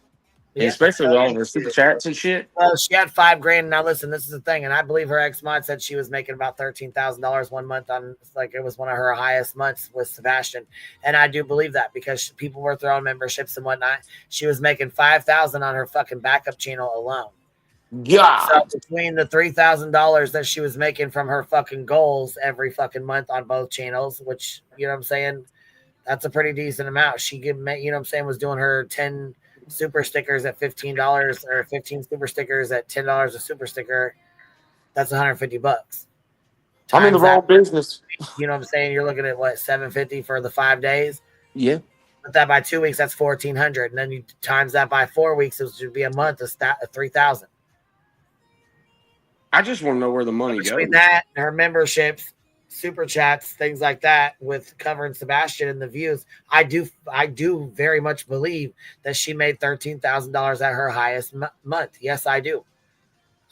Yeah. especially with all the super chats and shit. Well, she had $5,000. Now listen, this is the thing, and I believe her ex-mod said she was making about $13,000 one month on, like, it was one of her highest months with Sebastian, and I do believe that because people were throwing memberships and whatnot. She was making $5,000 on her fucking backup channel alone. Yeah. So between the $3,000 that she was making from her fucking goals every fucking month on both channels, which, you know what I'm saying, that's a pretty decent amount. She you know what I'm saying, was doing her 10 super stickers at $15 or 15 super stickers at $10 a super sticker. That's $150. I'm in the wrong business. You know what I'm saying? You're looking at what, $750 for the 5 days? Yeah. But that by 2 weeks, that's $1,400, and then you times that by 4 weeks, it should be a month of $3,000. I just want to know where the money goes. Between that and her memberships, super chats, things like that, with covering Sebastian and the views, I do very much believe that she made $13,000 at her highest month. Yes, I do.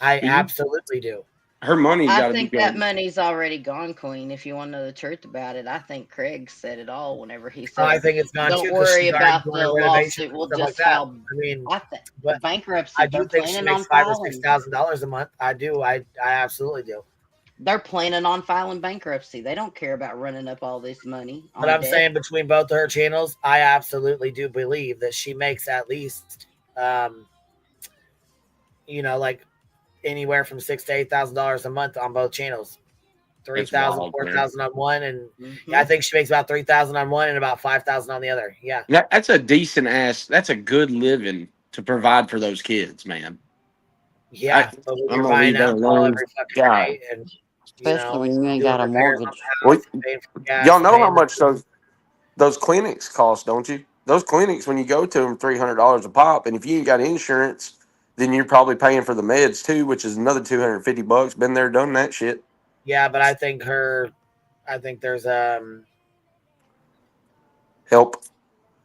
I absolutely do. Her money's got I to be think going. that money's already gone, Queen. If you want to know the truth about it, I think Craig said it all whenever he said, I think it's gone "Don't too, 'cause worry she's already about doing the renovation lawsuit. and We'll stuff just like that." file." I mean, I think but bankruptcy. I do They're think she planning on makes $5,000 or filing. $6,000 a month. I do. I absolutely do. They're planning on filing bankruptcy. They don't care about running up all this money. But I'm saying between both of her channels, I absolutely do believe that she makes at least, like anywhere from $6,000 to $8,000 a month on both channels. 3,000, 4,000 on one, and I think she makes about 3,000 on one and about 5,000 on the other. Yeah, That's a decent ass. That's a good living to provide for those kids, man. Yeah, but when you're buying alcohol every fucking day, and especially when you ain't got a mortgage. Y'all know how much those clinics cost, don't you? Those clinics, when you go to them, $300 a pop, and if you ain't got insurance, then you're probably paying for the meds too, which is another $250. Been there, done that shit. Yeah, but I think there's help.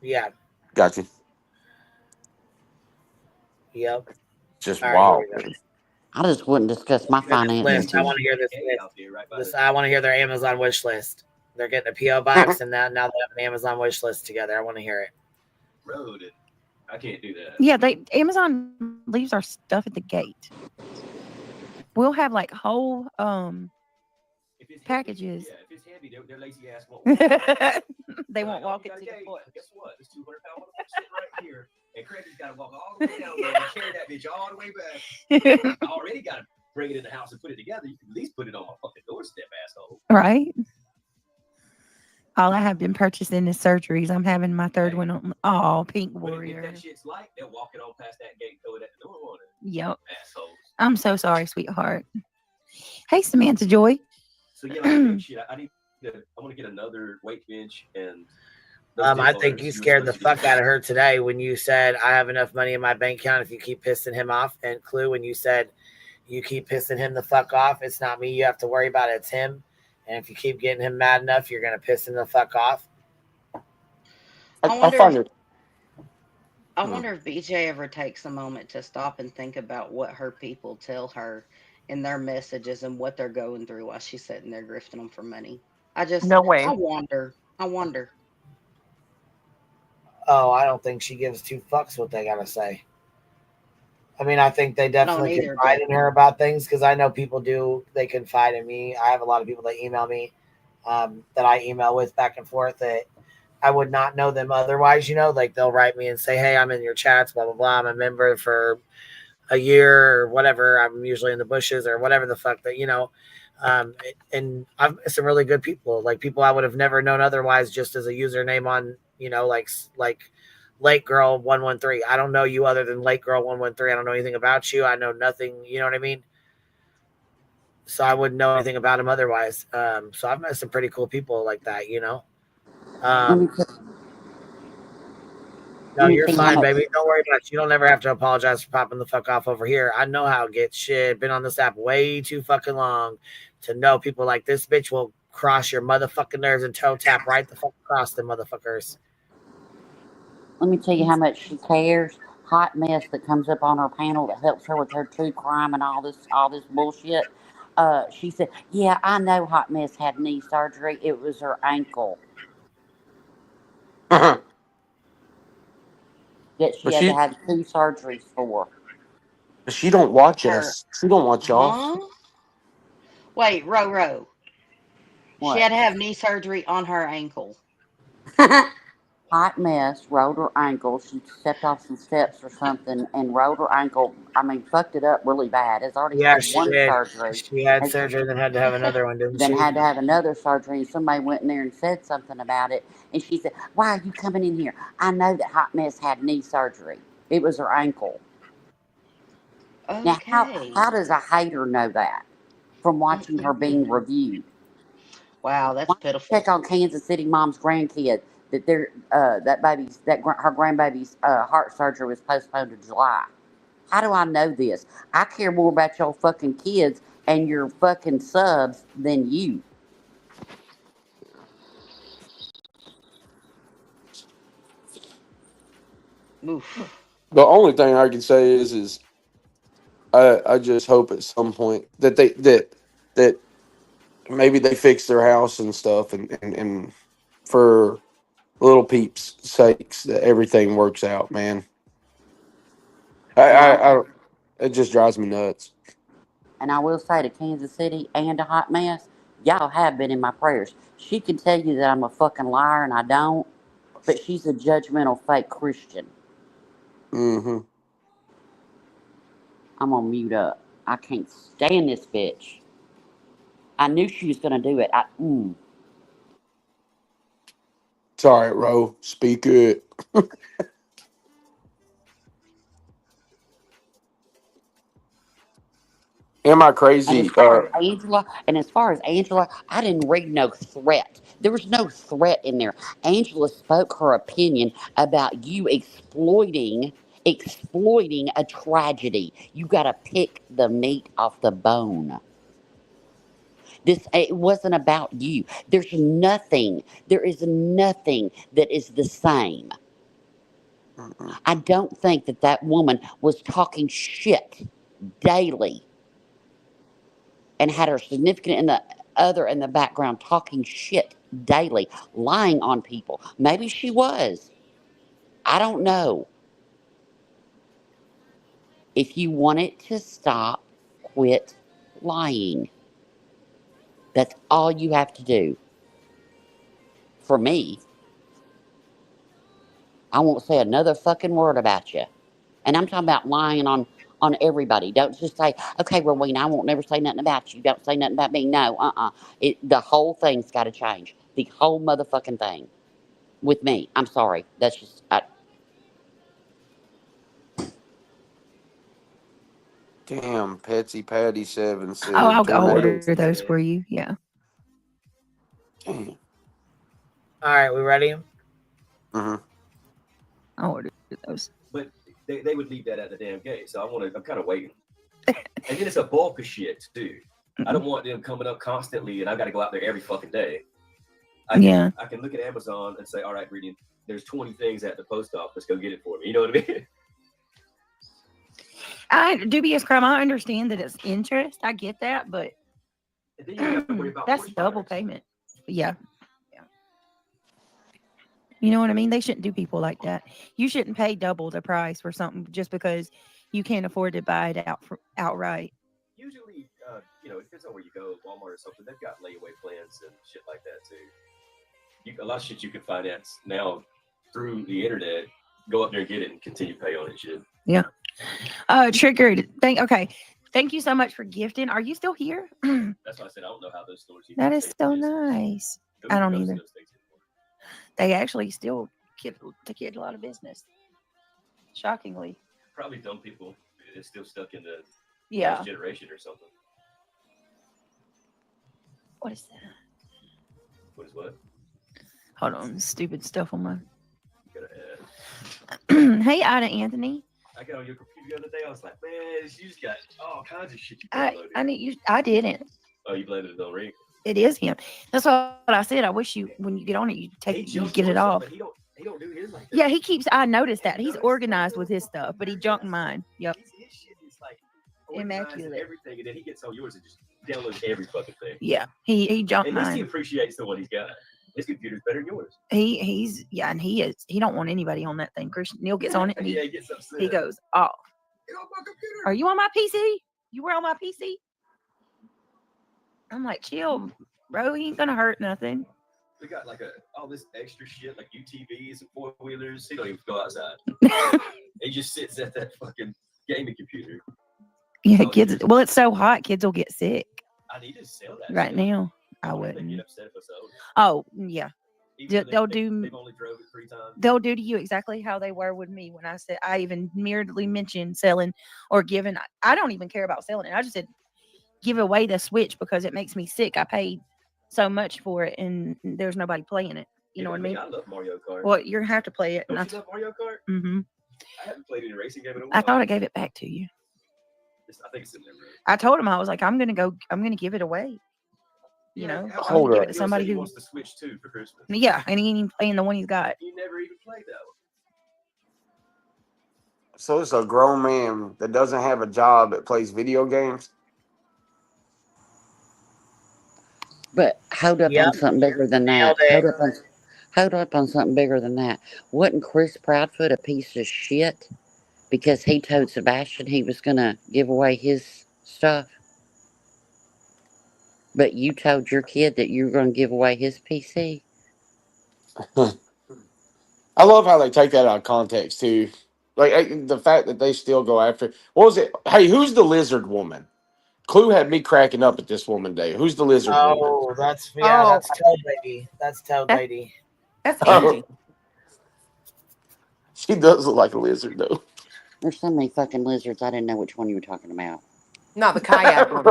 Yeah. Got you. Yep. Just All wow. right, I just wouldn't discuss my finances. I want to hear this list. I want to hear their Amazon wish list. They're getting a PO box, and now they have an Amazon wish list together. I want to hear it. Road. I can't do that. Yeah, Amazon leaves our stuff at the gate. We'll have like whole packages. Yeah, if it's heavy, they're lazy ass won't. They won't walk it to the foot. Guess what? This 200-pound motherfucker sitting right here, and Craig's got to walk all the way down there and carry that bitch all the way back. I already got to bring it in the house and put it together. You can at least put it on my fucking doorstep, asshole. Right. All I have been purchasing is surgeries. I'm having my third one on. Oh, Pink Warrior. If that shit's light, they'll walk it on past that gate and throw it at the door on it. Yep. Assholes. I'm so sorry, sweetheart. Hey, Samantha Joy. So yeah, like, shit, I want to get another weight bench and. I think you scared the fuck out of her today when you said, I have enough money in my bank account if you keep pissing him off. And Clue, when you said you keep pissing him the fuck off, it's not me you have to worry about, it's him. And if you keep getting him mad enough, you're gonna piss him the fuck off. I find it. wonder if BJ ever takes a moment to stop and think about what her people tell her in their messages and what they're going through while she's sitting there grifting them for money. I No way. wonder. Oh, I don't think she gives two fucks what they gotta say. I mean, I think they definitely either, confide but in her about things because I know people do. They confide in me. I have a lot of people that email me that I email with back and forth that I would not know them otherwise. Like they'll write me and say, "Hey, I'm in your chats, blah blah blah. I'm a member for a year or whatever. I'm usually in the bushes or whatever the fuck that." And I've met some really good people, like people I would have never known otherwise, just as a username on, like Lake Girl 113. I don't know you other than Lake Girl 113. I don't know anything about you. I know nothing. You know what I mean? So I wouldn't know anything about him otherwise. So I've met some pretty cool people like that. Let me No, you're tell you how fine, much. baby. Don't worry about it. You don't ever have to apologize for popping the fuck off over here. I know how it gets. Shit, been on this app way too fucking long to know people like this bitch will cross your motherfucking nerves and toe tap right the fuck across the motherfuckers. Let me tell you how much she cares. Hot Mess that comes up on her panel that helps her with her true crime and all this bullshit. She said, "Yeah, I know Hot Mess had knee surgery. It was her ankle that she But had to she have 2 surgeries for." she don't watch her, us. She don't watch y'all. huh? Wait, Ro. She What? had to have knee surgery on her ankle. Hot Mess rolled her ankle. She stepped off some steps or something and rolled her ankle. I mean, fucked it up really bad. Has already Yeah, had she one did. surgery. She had Has surgery, then had to have another one, didn't then she? had to have another surgery, and somebody went in there and said something about it. And she said, "Why are you coming in here? I know that Hot Mess had knee surgery. It was her ankle." Now, Okay. how does a hater know that from watching her being reviewed? Wow, that's Why don't you pitiful. check on Kansas City mom's grandkid that her grandbaby's heart surgery was postponed to July? How do I know this? I care more about your fucking kids and your fucking subs than you. Oof. The only thing I can say is I just hope at some point that that maybe they fix their house and stuff and for little peeps' sakes that everything works out, man. And I I it just drives me nuts. and I will say to Kansas City and to Hot Mess, y'all have been in my prayers. She can tell you that I'm a fucking liar and I don't, but she's a judgmental fake Christian. Mm-hmm. I'm gonna mute up. I can't stand this bitch. I knew she was gonna do it. It's all right, Ro. Speak it. Am I And crazy? as far as Angela, I didn't read no threat. There was no threat in there. Angela spoke her opinion about you exploiting a tragedy. You got to pick the meat off the bone. It wasn't about you. There is nothing that is the same. I don't think that woman was talking shit daily and had her significant in the other in the background talking shit daily, lying on people. Maybe she was. I don't know. If you want it to stop, quit lying. That's all you have to do. For me, I won't say another fucking word about you. And I'm talking about lying on everybody. Don't just say, "Okay, Rowena, I won't never say nothing about you. Don't say nothing about me." No, The whole thing's got to change. The whole motherfucking thing. With me. I'm sorry. That's just. Damn, Petsy Patty 7 Oh, said I'll tornado. order those for you. Yeah. Damn. All right, we ready? Mm-hmm. I'll order those. But they would leave that at the damn gate. So I'm kind of waiting. And then it's a bulk of shit too. I don't want them coming up constantly, and I've got to go out there every fucking day. I can look at Amazon and say, all right, Reading, there's 20 things at the post office. Go get it for me. You know what I mean? Dubious crime. I understand that it's interest. I get that, but that's double payment. Yeah. You know what I mean? They shouldn't do people like that. You shouldn't pay double the price for something just because you can't afford to buy it outright. Usually, it depends on where you go, Walmart or something. They've got layaway plans and shit like that too. A lot of shit you can finance now through the internet. Go up there and get it and continue to pay on it. Shit. Yeah. Triggered. Thank you so much for gifting. Are you still here? That's why I said I don't know how those stores. That is so nice. I don't either. They actually still get a lot of business. Shockingly. Probably dumb people. They're still stuck in the last generation or something. What is that? What is what? Hold on, stupid stuff on my. Hey, Ida Anthony. I got on your computer the other day. I was like, man, you just got all kinds of shit you downloaded. I didn't. Oh, you blamed it on Rick? It is him. That's what I said. I wish you, when you get on it, you get it off. He don't do his like that. Yeah, he keeps. I noticed that he's organized with his stuff, but he junked mine. Yep. His shit is like immaculate. Everything, and then he gets on yours and just downloads every fucking thing. Yeah, he junked mine. At least he appreciates the one he's got. His computer's better than yours. He's and he is. He don't want anybody on that thing. Christian Neil gets on it and he gets upset. He goes off. Get on my computer. Are you on my PC? You were on my PC? I'm like, chill, bro. He ain't gonna hurt nothing. We got like all this extra shit like UTVs and 4-wheelers. He don't even go outside. He just sits at that fucking gaming computer. Yeah, kids. Well, it's so hot, kids will get sick. I need to sell that right now. I wouldn't. Oh yeah, they'll do. They've only drove it 3 times. They'll do to you exactly how they were with me when I said I even merely mentioned selling or giving. I don't even care about selling it. I just said give away the Switch because it makes me sick. I paid so much for it and there's nobody playing it. You know what I mean? I love Mario Kart. Well, you're gonna have to play it. Don't you love Mario Kart? Mm-hmm. I haven't played any racing game in a while. I thought I gave it back to you. I think it's in there. I told him I was like, I'm gonna give it away. You know, hold give up. it to somebody who wants the Switch too for Christmas. Yeah, and he ain't even playing the one he's got. You never even played that one. So it's a grown man that doesn't have a job that plays video games. But hold up on something bigger than that. Hold up on something bigger than that. Wasn't Chris Proudfoot a piece of shit because he told Sebastian he was going to give away his stuff? But you told your kid that you were going to give away his PC? I love how they take that out of context, too. Like, the fact that they still go after... What was it? Hey, who's the lizard woman? Clue had me cracking up at this woman day. Who's the lizard woman? Oh, that's Toad Lady. That's Toad Lady. That's Angie. She does look like a lizard, though. There's so many fucking lizards, I didn't know which one you were talking about. Not the kayak one.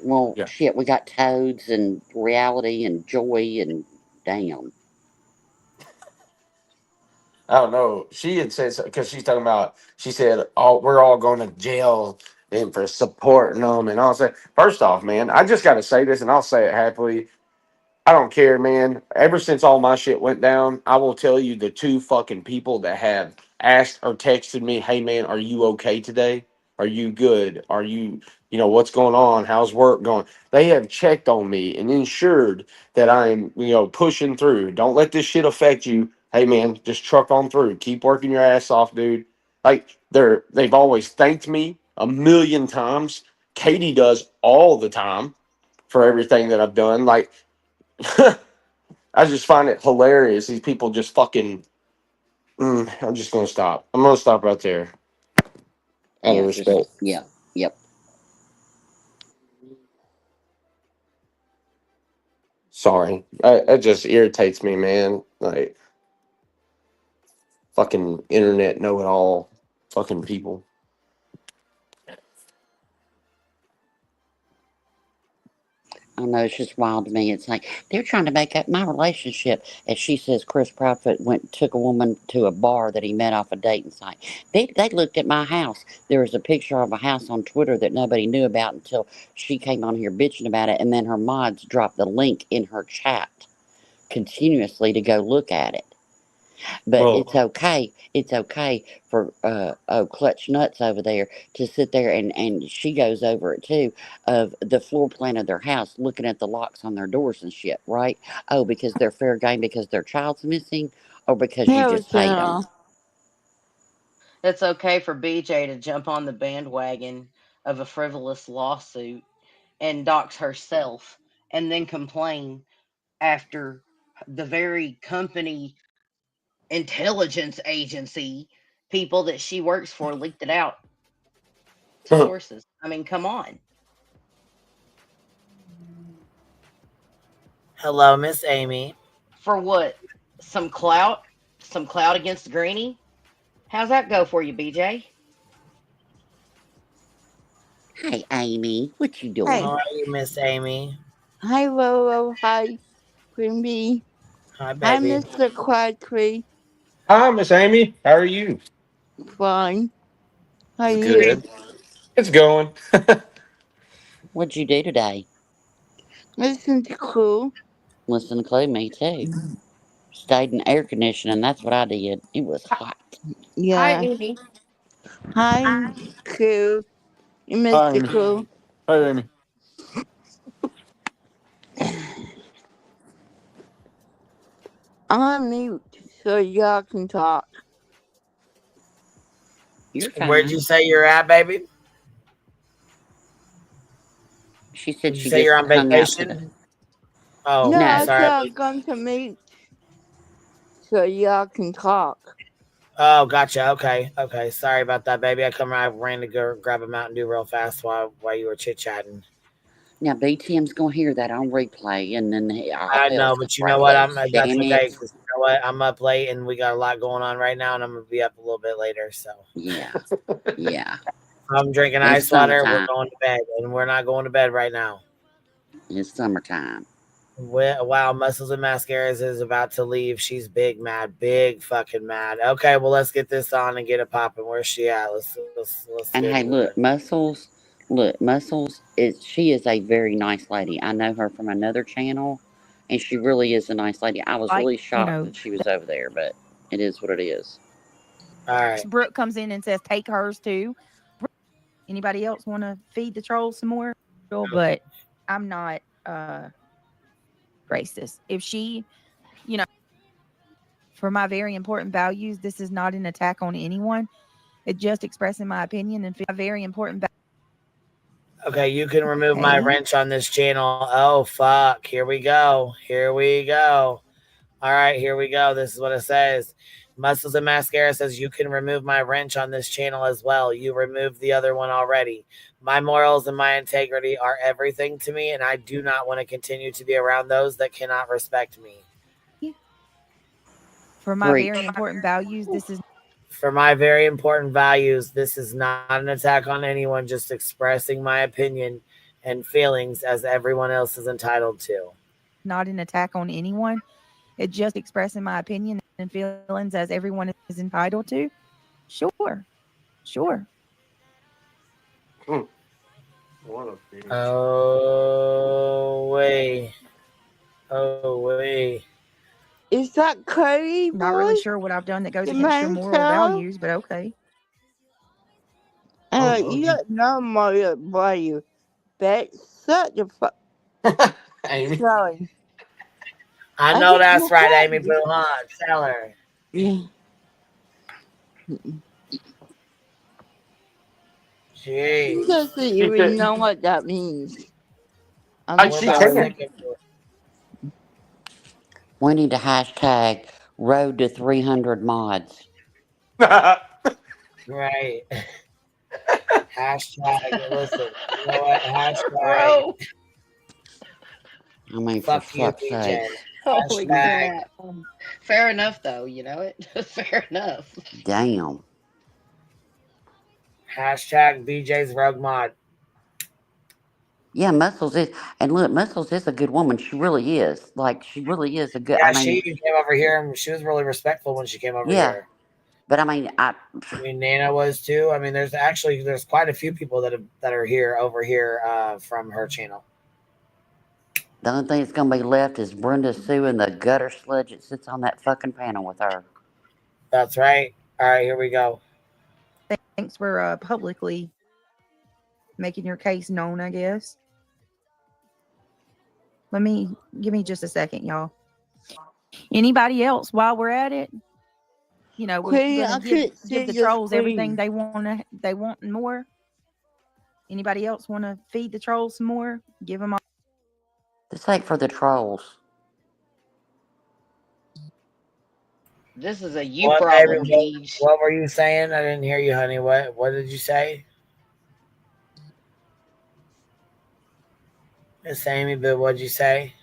Well, shit, we got toads and reality and joy and damn. I don't know. She had said, because she's talking about, she said, "Oh, we're all going to jail and for supporting them." And I'll say, first off, man, I just got to say this, and I'll say it happily. I don't care, man. Ever since all my shit went down, I will tell you the 2 fucking people that have asked or texted me, "Hey, man, are you okay today? Are you good? Are you, what's going on? How's work going?" They have checked on me and ensured that I'm, pushing through. Don't let this shit affect you. Hey, man, just truck on through. Keep working your ass off, dude. Like, they've always thanked me a million times. Katie does all the time for everything that I've done. Like, I just find it hilarious. These people just fucking... I'm just going to stop. I'm going to stop right there. Out of respect. Yep. Sorry. It just irritates me, man. Like, fucking internet know-it-all fucking people. I know it's just wild to me. It's like they're trying to make up my relationship. As she says, Chris Proudfoot took a woman to a bar that he met off a dating site. They looked at my house. There was a picture of a house on Twitter that nobody knew about until she came on here bitching about it, and then her mods dropped the link in her chat continuously to go look at it. But Well, it's okay. It's okay for Clutch Nuts over there to sit there and she goes over it too of the floor plan of their house, looking at the locks on their doors and shit, right? Oh, because they're fair game because their child's missing, or because you just hate them. It's okay for BJ to jump on the bandwagon of a frivolous lawsuit and dox herself and then complain after the very company intelligence agency people that she works for leaked it out to sources. I mean, come on. Hello, Miss Amy. For what? Some clout? Some clout against Granny? How's that go for you, BJ? Hey, Amy, what you doing? How are you, Miss Amy? Hi, Lolo. Hi, Queen Bee. Hi, Hi, baby. Mr. Quadtree. Hi, Miss Amy. How are you? Fine. How are It's you? good. It's going. What'd you do today? Listen to Clue. Listen to Clue, me too. Stayed in air conditioning. That's what I did. It was hot. Yeah. Amy. Hi, Clue. Hi, Mr. Amy. Clue. Hey, Amy. I'm on mute so y'all can talk. You're Where'd fine. you say you're at, baby? She said Did you she say just you're on hung out today. vacation? Oh, No, No. I sorry. said I'm going to mute so y'all can talk. Oh, gotcha. Okay, okay. Sorry about that, baby. I ran to go grab a Mountain Dew real fast while you were chit chatting. Now BTM's gonna hear that on replay, and then all I hell's know, gonna but you know break what? loose. That's Damn okay. it! 'Cause you know what? I'm up late, and we got a lot going on right now, and I'm gonna be up a little bit later. So Yeah, yeah. I'm drinking It's ice water. We're summertime. going to bed, and we're not going to bed right now. It's summertime. Wow, Muscles and Mascaras is about to leave. She's big mad, big fucking mad. Okay, well let's get this on and get it popping. Where's she at? Let's And get hey, to her. Muscles she is a very nice lady. I know her from another channel, and she really is a nice lady. I was Like, really you shocked know, that she was over there, but it is what it is. All right. Brooke comes in and says, take hers too. Anybody else want to feed the trolls some more? But I'm not racist. If she, you know, for my very important values, this is not an attack on anyone. It's just expressing my opinion and my very important Okay, you can remove my Okay. wrench on this channel. Oh fuck. Here we go. Here we go. All right, here we go. This is what it says. Muscles and Mascara says you can remove my wrench on this channel as well. You removed the other one already. My morals and my integrity are everything to me, and I do not want to continue to be around those that cannot respect me. For my Preach. very important values, this is For my very important values, this is not an attack on anyone, just expressing my opinion and feelings as everyone else is entitled to. not an attack on anyone. It's just expressing my opinion and feelings as everyone is entitled to. Sure. Sure. Oh, wait. Oh, wait. Is that Curry Not really boy? sure what I've done that goes The against your main moral fellow? values, but okay. You don't know my value. But shut the fuck. Amy. Sorry. I know that's right, Amy Boo, huh? Tell her. Yeah. Jeez. She doesn't even know what that means. I'm We're sorry. about sick of it. We need to hashtag road to 300 mods. Right. Hashtag, listen, you know what? Hashtag. Bro. I mean, Fuck for you, fuck's sake. BJ. Holy Hashtag. crap. Fair enough, though. You know it? Fair enough. Damn. Hashtag BJ's Rogue Mod. Yeah, Muscles is, and look, Muscles is a good woman. She really is. Like, she really is a good. I Yeah, she mean, even came over here and she was really respectful when she came over yeah, here. but I mean, I mean, Nana was too. I mean, there's quite a few people that are here over here from her channel. the only thing that's gonna be left is Brenda Sue and the gutter sludge that sits on that fucking panel with her. That's right. All right, here we go. Thanks for publicly making your case known, I guess. Give me just a second, y'all. Anybody else while we're at it? You know, we're Queen, gonna I give can't see the your trolls everything screen. they want and more. Anybody else want to feed the trolls some more? Give them all. This ain't for the trolls. This is a you What, baby? problem, BEEJ. What were you saying? I didn't hear you, honey. What did you say? Miss Amy, but what'd you say?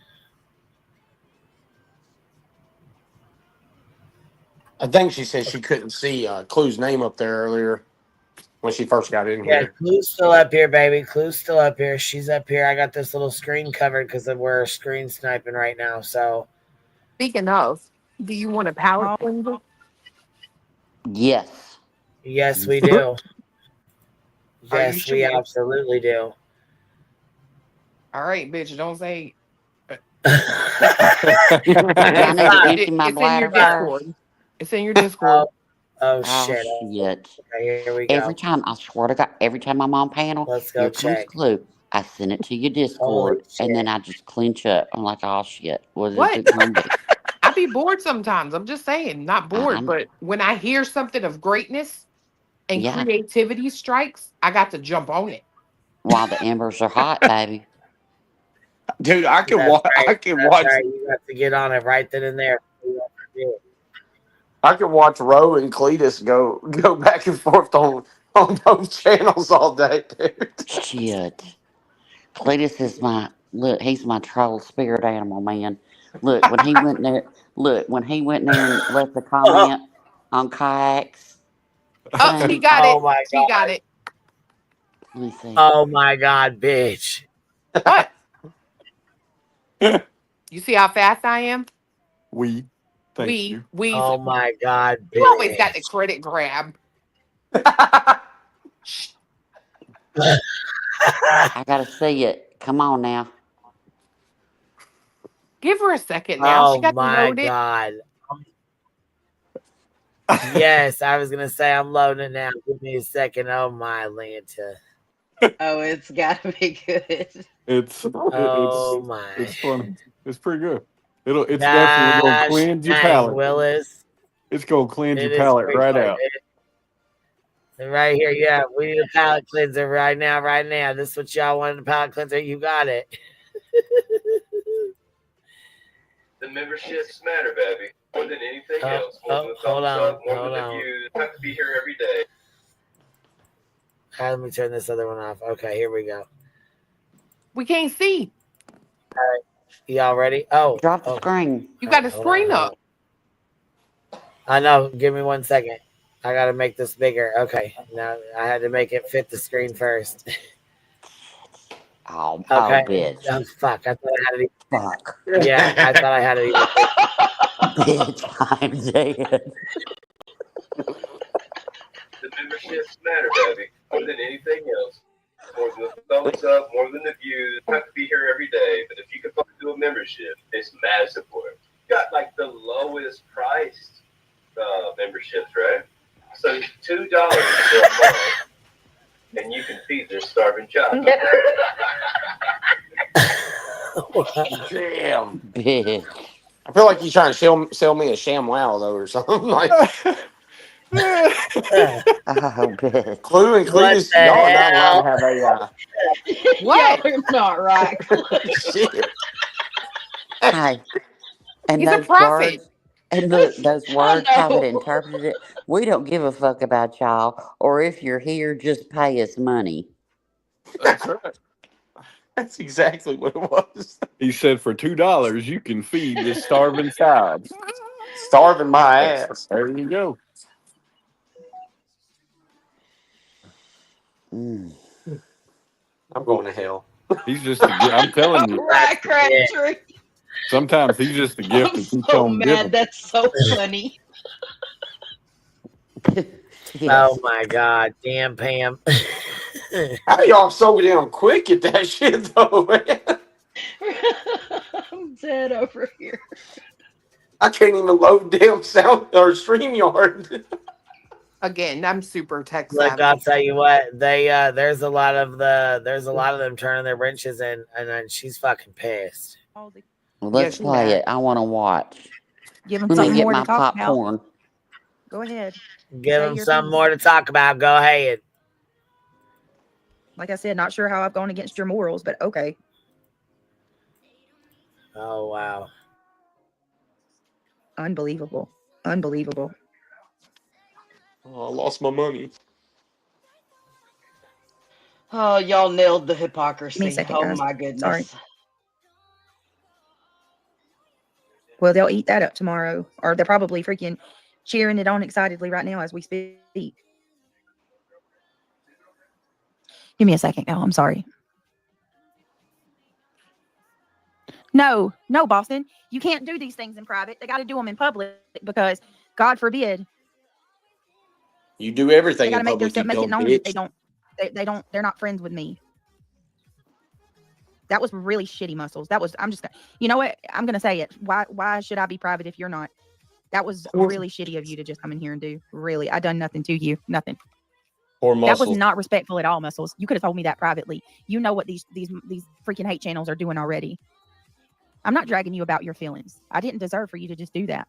I think she said she couldn't see Clue's name up there earlier when she first got in Yeah, here. Clue's still up here, baby. Clue's still up here. She's up here. I got this little screen covered because we're screen sniping right now. So, Speaking of, do you want a palette cleanser? Yes. yes, we do. Are you Yes, we sure? absolutely do. All right, bitch. Don't say. Do I need to empty my It's in your bladder first? Discord. It's in your Discord. Oh, Oh, shit. shit. Okay, here we Every go. time, I swear to God, every time I'm on panel, Let's go here comes check. Clue. I send it to your Discord, and then I just clench up. I'm like, oh, shit. What is What? it going to be? I be bored sometimes. I'm just saying, not bored, but when I hear something of greatness and Yeah. creativity strikes, I got to jump on it. While the embers are hot, baby. Dude, I can That's watch. right. I can That's watch. right. You got to get on it right then and there. I can watch Roe and Cletus go back and forth on those channels all day, dude. Shit. Cletus is he's my troll spirit animal, man. Look, when he went there, and left the comment on kayaks. Oh, she got Oh it. my She God. got it. Let me see. Oh my God, bitch. What? You see how fast I am? Thank you. Oh my God, bitch. You always got the credit grab. I gotta see it. Come on now. Give her a second now. Oh She got to my load it. God. Yes, I was gonna say I'm loading it now. Give me a second. Oh my Lanta. Oh, it's gotta be good. It's my. it's fun. It's pretty good. It's definitely gonna Gosh cleanse your dang, palate. Willis. It's gonna cleanse your It is palate pretty right good. out. And right here, yeah, we need a palate cleanser right now, right now. This is what y'all wanted, a palate cleanser. You got it. The memberships matter, baby, more than anything else. More than the hold thumbs on, up, more hold than the on. views. I have to be here every day. All right, let me turn this other one off. Okay, here we go. We can't see. All right, y'all ready? Oh, Drop the screen. You got the screen up. I know. Give me 1 second. I got to make this bigger. Okay, now I had to make it fit the screen first. Oh, Okay. bitch. Oh, fuck. I thought I had it. Fuck. Yeah, I thought I had it. Bitch, I'm dead. The memberships matter, baby, more than anything else. More than the thumbs up, more than the views. I have to be here every day, but if you can do a membership, it's mad support. You got like the lowest priced memberships, right? So $2 for a month, and you can feed this starving child. Damn. Bitch. I feel like you're trying to sell me a ShamWow though or something like. Oh, bitch. Clue and Cletus, y'all are not allowed to have AI. Y'all are not right. Shit. Hey, and He's a those prophet. words, and look, those words, how know. it interpreted it. We don't give a fuck about y'all, or if you're here, just pay us money. That's right. That's exactly what it was. He said for $2 you can feed this starving child. Starving my ass. There you go. I'm going to hell. He's just I'm telling you. Right, Crabtree. Sometimes he's just a gift I'm that keeps so on mad. giving. That's so funny. Oh my God, damn Pam. How y'all so damn quick at that shit though, man? I'm dead over here. I can't even load damn sound or StreamYard. Again, I'm super tech Look, savvy. I'll tell you what, there's a lot of them turning their wrenches in, and then she's fucking pissed. Well, let's Yes, play yeah. it. I want to watch. Give them Let me something get more my to talk about. popcorn. Go ahead. Give Say them your something piece. more to talk about. Go ahead. Like I said, not sure how I've gone against your morals, but okay. Oh wow. Unbelievable. Unbelievable. Oh, I lost my money. Oh, y'all nailed the Give me a hypocrisy. second, Oh guys. my goodness. Sorry. Well, they'll eat that up tomorrow, or they're probably freaking cheering it on excitedly right now as we speak. Give me a second, y'all. I'm sorry. No, Boston. You can't do these things in private. They got to do them in public because, God forbid, You do they everything got in to public, you make it dumb known that bitch. they're not friends with me. That was really shitty, Muscles. I'm just, you know what? I'm gonna say it. Why should I be private if you're not? That was really shitty of you to just come in here and do. Really, I done nothing to you. Nothing. Poor That was Muscles. not respectful at all, Muscles. You could have told me that privately. You know what these freaking hate channels are doing already. I'm not dragging you about your feelings. I didn't deserve for you to just do that.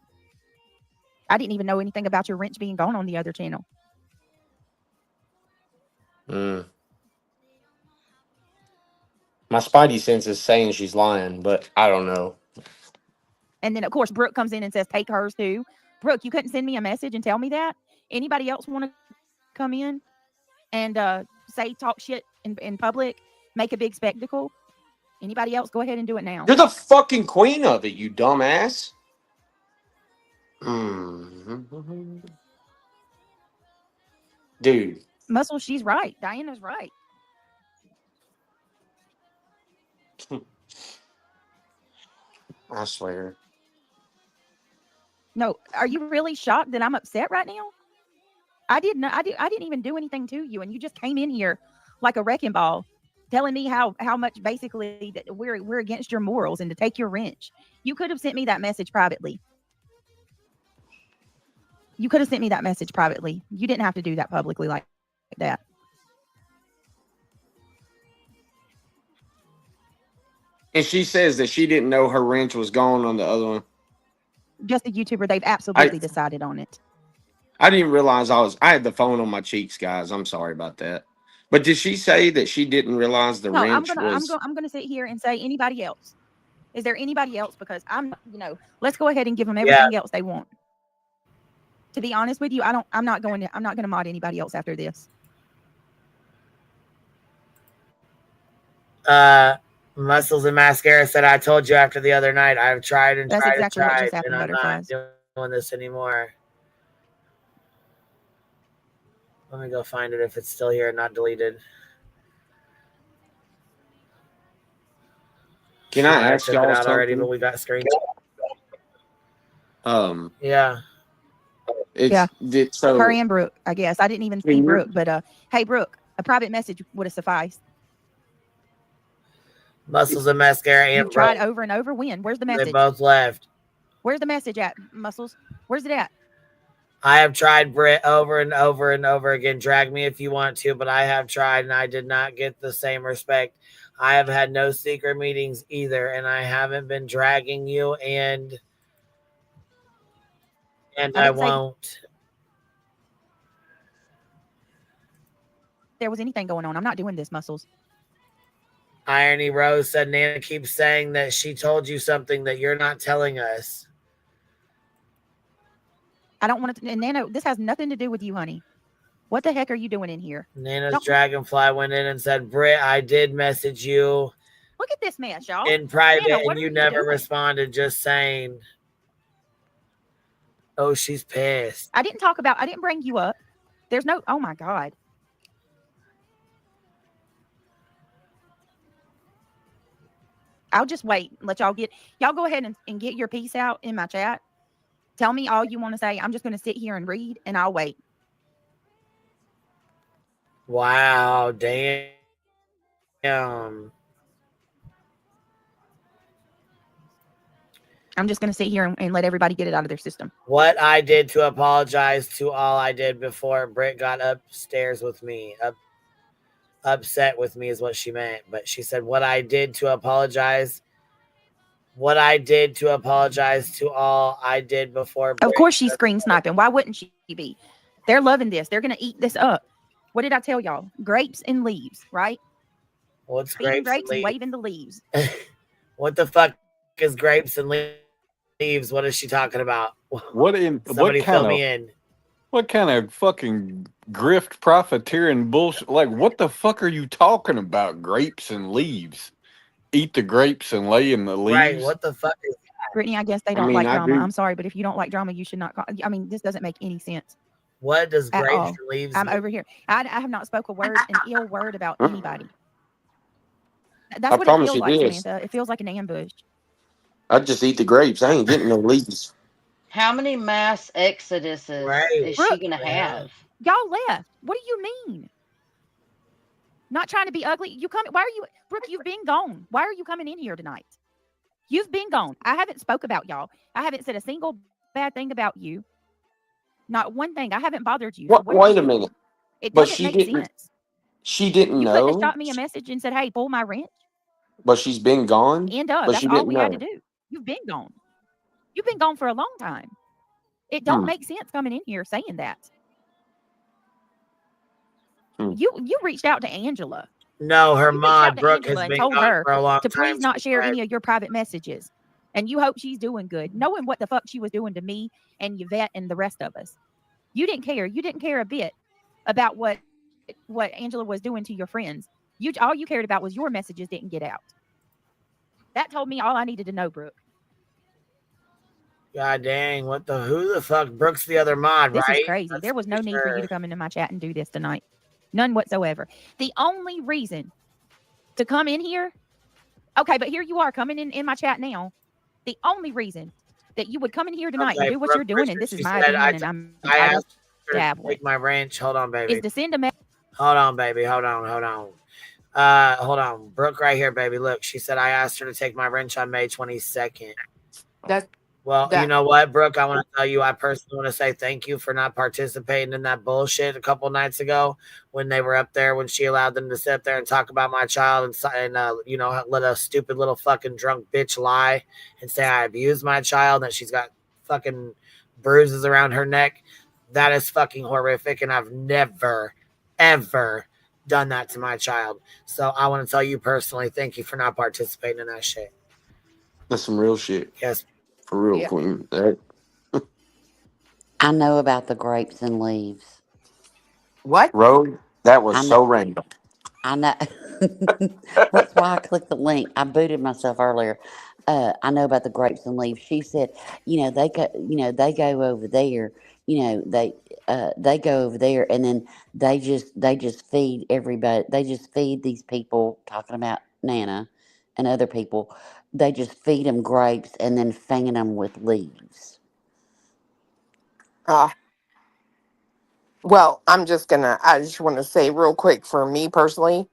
I didn't even know anything about your wrench being gone on the other channel. My spidey sense is saying she's lying, but I don't know. And then, of course, Brooke comes in and says, take hers too. Brooke, you couldn't send me a message and tell me that? Anybody else want to come in and talk shit in public, make a big spectacle? Anybody else? Go ahead and do it now. You're the fucking queen of it, you dumbass. Dude. Muscle, she's right. Diana's right. I swear. No, are you really shocked that I'm upset right now? I didn't even do anything to you, and you just came in here like a wrecking ball, telling me how much basically that we're against your morals and to take your wrench. You could have sent me that message privately. You could have sent me that message privately. You didn't have to do that publicly like that. And she says that she didn't know her wrench was gone on the other one. Just a YouTuber, they've absolutely decided on it. I didn't realize I had the phone on my cheeks, guys. I'm sorry about that. But did she say that she didn't realize the wrench was? I'm gonna sit here and say anybody else. Is there anybody else? Because let's go ahead and give them everything else they want. To be honest with you, I'm not gonna mod anybody else after this. Muscles and Mascara said, I told you after the other night, I've tried and That's tried exactly and what tried, just happened, and I'm butterflies. not doing this anymore. Let me go find it if it's still here and not deleted. Can I ask took y'all it out something? already, but we got screenshots. Yeah. So her and Brooke, I guess. I didn't even see Brooke, but hey, Brooke, a private message would have sufficed. Muscles and Mascara and You've tried over and over. When? Where's the message? They both left. Where's the message at, Muscles? Where's it at? I have tried Britt over and over and over again. Drag me if you want to, but I have tried and I did not get the same respect. I have had no secret meetings either, and I haven't been dragging you, and I won't. There was anything going on. I'm not doing this, Muscles. Irony Rose said Nana keeps saying that she told you something that you're not telling us. I don't want to. And Nana, this has nothing to do with you, honey. What the heck are you doing in here? Nana's Dragonfly went in and said, Britt, I did message you. Look at this mess, y'all. In private, Nana, and you never responded, just saying. Oh, she's pissed. I didn't bring you up. There's no, oh my God. I'll just wait. Let y'all go ahead and get your piece out in my chat. Tell me all you want to say. I'm just going to sit here and read, and I'll wait. Wow, damn. I'm just going to sit here and let everybody get it out of their system. What I did to apologize to all I did before Britt got upstairs with me. Upset with me is what she meant. But she said, what I did to apologize to all I did before Britt. Of course she's screen sniping. Why wouldn't she be? They're loving this. They're going to eat this up. What did I tell y'all? Grapes and leaves, right? What's Feeding grapes and waving the leaves. What the fuck is grapes and leaves? What is she talking about? Somebody fill me in. What kind of fucking grift profiteering bullshit? Like, what the fuck are you talking about? Grapes and leaves. Eat the grapes and lay in the leaves. Right. What the fuck is that? Brittany, I guess they don't like drama. I'm sorry, but if you don't like drama, you should not. I mean, this doesn't make any sense. What does grapes and leaves I'm mean? over here. I have not spoke an ill word about anybody. That's I what it promise feels you like, this. Samantha. It feels like an ambush. I just eat the grapes. I ain't getting no leaves. How many mass exoduses is she gonna have? Y'all left. What do you mean? Not trying to be ugly. You come. Why are you, Brooke? You've been gone. Why are you coming in here tonight? You've been gone. I haven't spoke about y'all. I haven't said a single bad thing about you. Not one thing. I haven't bothered you. So Wait a minute. It But doesn't she make didn't. sense. She didn't You couldn't have know. shot me a message and said, "Hey, pull my wrench." But she's been gone. And But that's she all didn't we know. had to do. You've been gone. You've been gone for a long time. It don't make sense coming in here saying that. You reached out to Angela. No, her mod Brooke has been told gone her for a long to time. please not share any of your private messages. And you hope she's doing good, knowing what the fuck she was doing to me and Yvette and the rest of us. You didn't care. You didn't care a bit about what Angela was doing to your friends. All you cared about was your messages didn't get out. That told me all I needed to know, Brooke. God dang, who the fuck? Brooke's the other mod, This right? is crazy. There was no need for you to come into my chat and do this tonight. None whatsoever. The only reason to come in here, okay, but here you are coming in my chat now. The only reason that you would come in here tonight and do what you're doing, and this is my opinion, and I'm entitled to have one. Take my wrench. Hold on, baby. Is to send a message. Hold on, baby. Hold on. Hold on. Brooke right here, baby. Look, she said I asked her to take my wrench on May 22nd. You know what, Brooke? I want to tell you, I personally want to say thank you for not participating in that bullshit a couple nights ago when they were up there, when she allowed them to sit there and talk about my child and let a stupid little fucking drunk bitch lie and say I abused my child and she's got fucking bruises around her neck. That is fucking horrific, and I've never, ever done that to my child. So I want to tell you personally, thank you for not participating in that shit. That's some real shit. Yes. For real, Queen. I know about the grapes and leaves. What? Road? That was so random. I know. That's why I clicked the link. I booted myself earlier. I know about the grapes and leaves. She said, they go over there. They go over there, and then they just feed everybody. They just feed these people, talking about Nana and other people. They just feed them grapes and then fan them with leaves. Well, I just want to say real quick for me personally,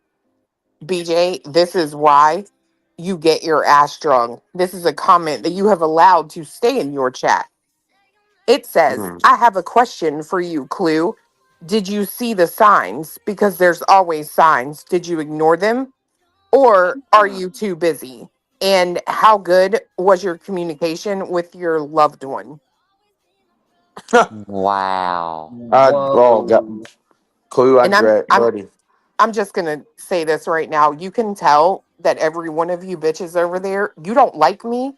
BJ, this is why you get your ass drunk. This is a comment that you have allowed to stay in your chat. It says, I have a question for you, Clue. Did you see the signs? Because there's always signs. Did you ignore them? Or are you too busy? And how good was your communication with your loved one? Wow. Clue, And buddy. I'm just going to say this right now. You can tell that every one of you bitches over there, you don't like me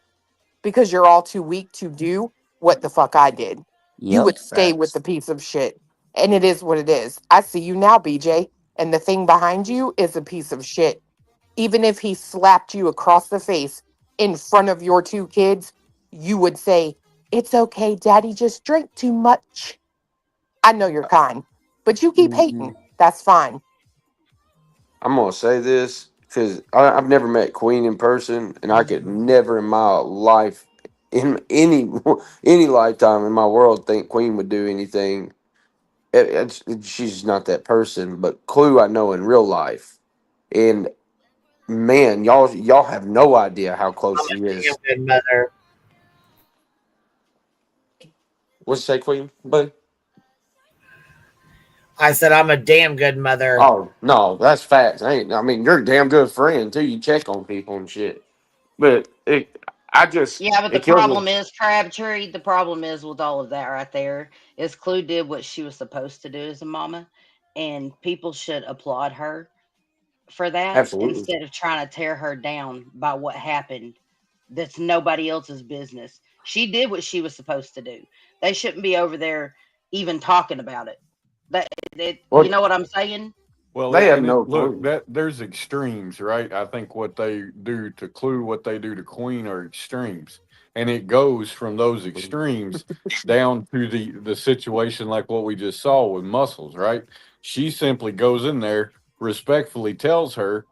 because you're all too weak to do what the fuck I did. You would stay with the piece of shit. And it is what it is. I see you now, BJ. And the thing behind you is a piece of shit. Even if he slapped you across the face in front of your two kids, you would say, it's okay, daddy just drank too much. I know you're kind, but you keep hating. That's fine. I'm gonna say this because I've never met Queen in person, and I could never in my life, in any lifetime in my world, think Queen would do anything. She's not that person, but Clue I know in real life, and man, y'all have no idea how close I'm she a damn is. good mother. What's it say, Queen? But I said I'm a damn good mother. oh no, that's facts. I mean, you're a damn good friend too. You check on people and shit. But Yeah, but the it kills me. problem is, Crabtree, the problem is with all of that right there is Clue did what she was supposed to do as a mama, and people should applaud her for that Absolutely. instead of trying to tear her down by what happened. That's nobody else's business. She did what she was supposed to do. They shouldn't be over there even talking about it. You Well, know what I'm saying? Well, they have and it no look clue. that there's extremes, right? I think what they do to Clue, what they do to Queen are extremes, and it goes from those extremes down to the situation like what we just saw with Muscles, right? She simply goes in there, respectfully tells her,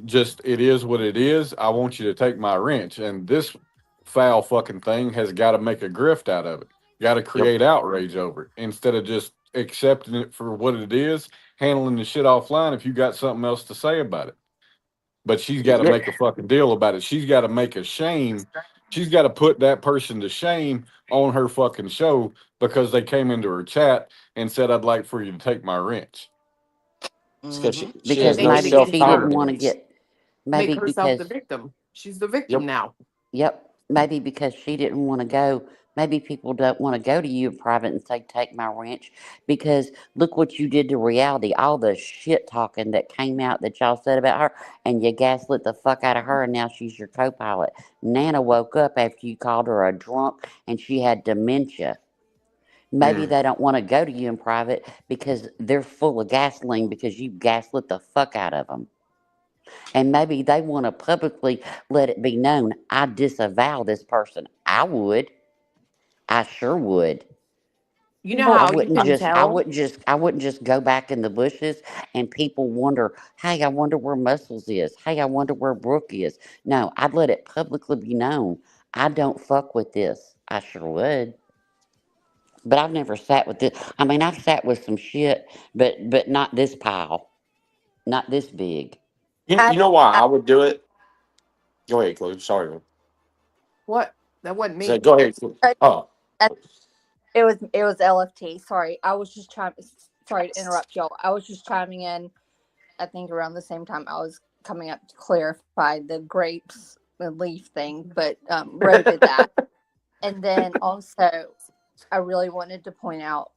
just it is what it is. I want you to take my wrench, and this foul fucking thing has got to make a grift out of it. Got to Yep. create outrage over it instead of just accepting it for what it is, handling the shit offline if you got something else to say about it. But she's got to Yeah. make a fucking deal about it. She's got to make a shame. She's got to put that person to shame on her fucking show because they came into her chat and said, "I'd like for you to take my wrench." Because she Because has no maybe self she didn't want to confidence. get, Make maybe herself the because, victim. She's the victim Yep. now. yep, maybe because she didn't want to go. Maybe people don't want to go to you in private and say, take my wrench. Because look what you did to reality. All the shit talking that came out that y'all said about her, and you gaslit the fuck out of her, and now she's your co pilot. Nana woke up after you called her a drunk and she had dementia. Maybe Mm. they don't want to go to you in private because they're full of gasoline because you gaslit the fuck out of them. And maybe they want to publicly let it be known, I disavow this person. I would. I sure would. You know how you can tell? I wouldn't just go back in the bushes and people wonder, hey, I wonder where Muscles is. Hey, I wonder where Brooke is. No, I'd let it publicly be known. I don't fuck with this. I sure would. But I've never sat with this. I mean, I've sat with some shit, but not this pile. Not this big. You know why I would do it? Go ahead, Chloe. Sorry. Man. What? That wasn't Say, me. go ahead. Chloe. Oh, It was LFT. Sorry, I was just trying. Sorry to interrupt y'all. I was just chiming in. I think around the same time I was coming up to clarify the grapes and leaf thing, but Ro did that. And then also, I really wanted to point out,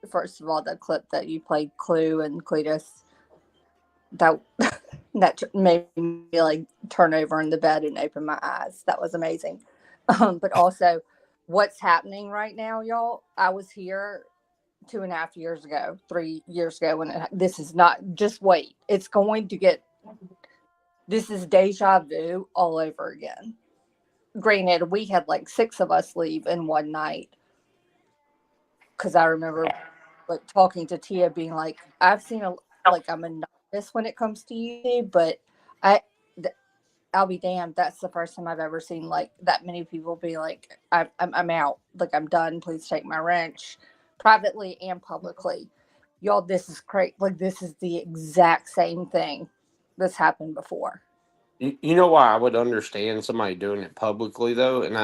first of all, the clip that you played, Clue and Cletus, that made me like turn over in the bed and open my eyes. That was amazing. But also, what's happening right now, y'all? I was here 2.5 years ago, 3 years ago, when this is not. Just wait. It's going to get. This is deja vu all over again. Granted, we had like 6 of us leave in one night because I remember like talking to Tia, being like, "I've seen I'm a novice when it comes to you, but I." I'll be damned. That's the first time I've ever seen like that many people be like, I'm out. Like, I'm done. Please take my wrench, privately and publicly. Y'all, this is great. Like, this is the exact same thing that's happened before. you know why I would understand somebody doing it publicly though, and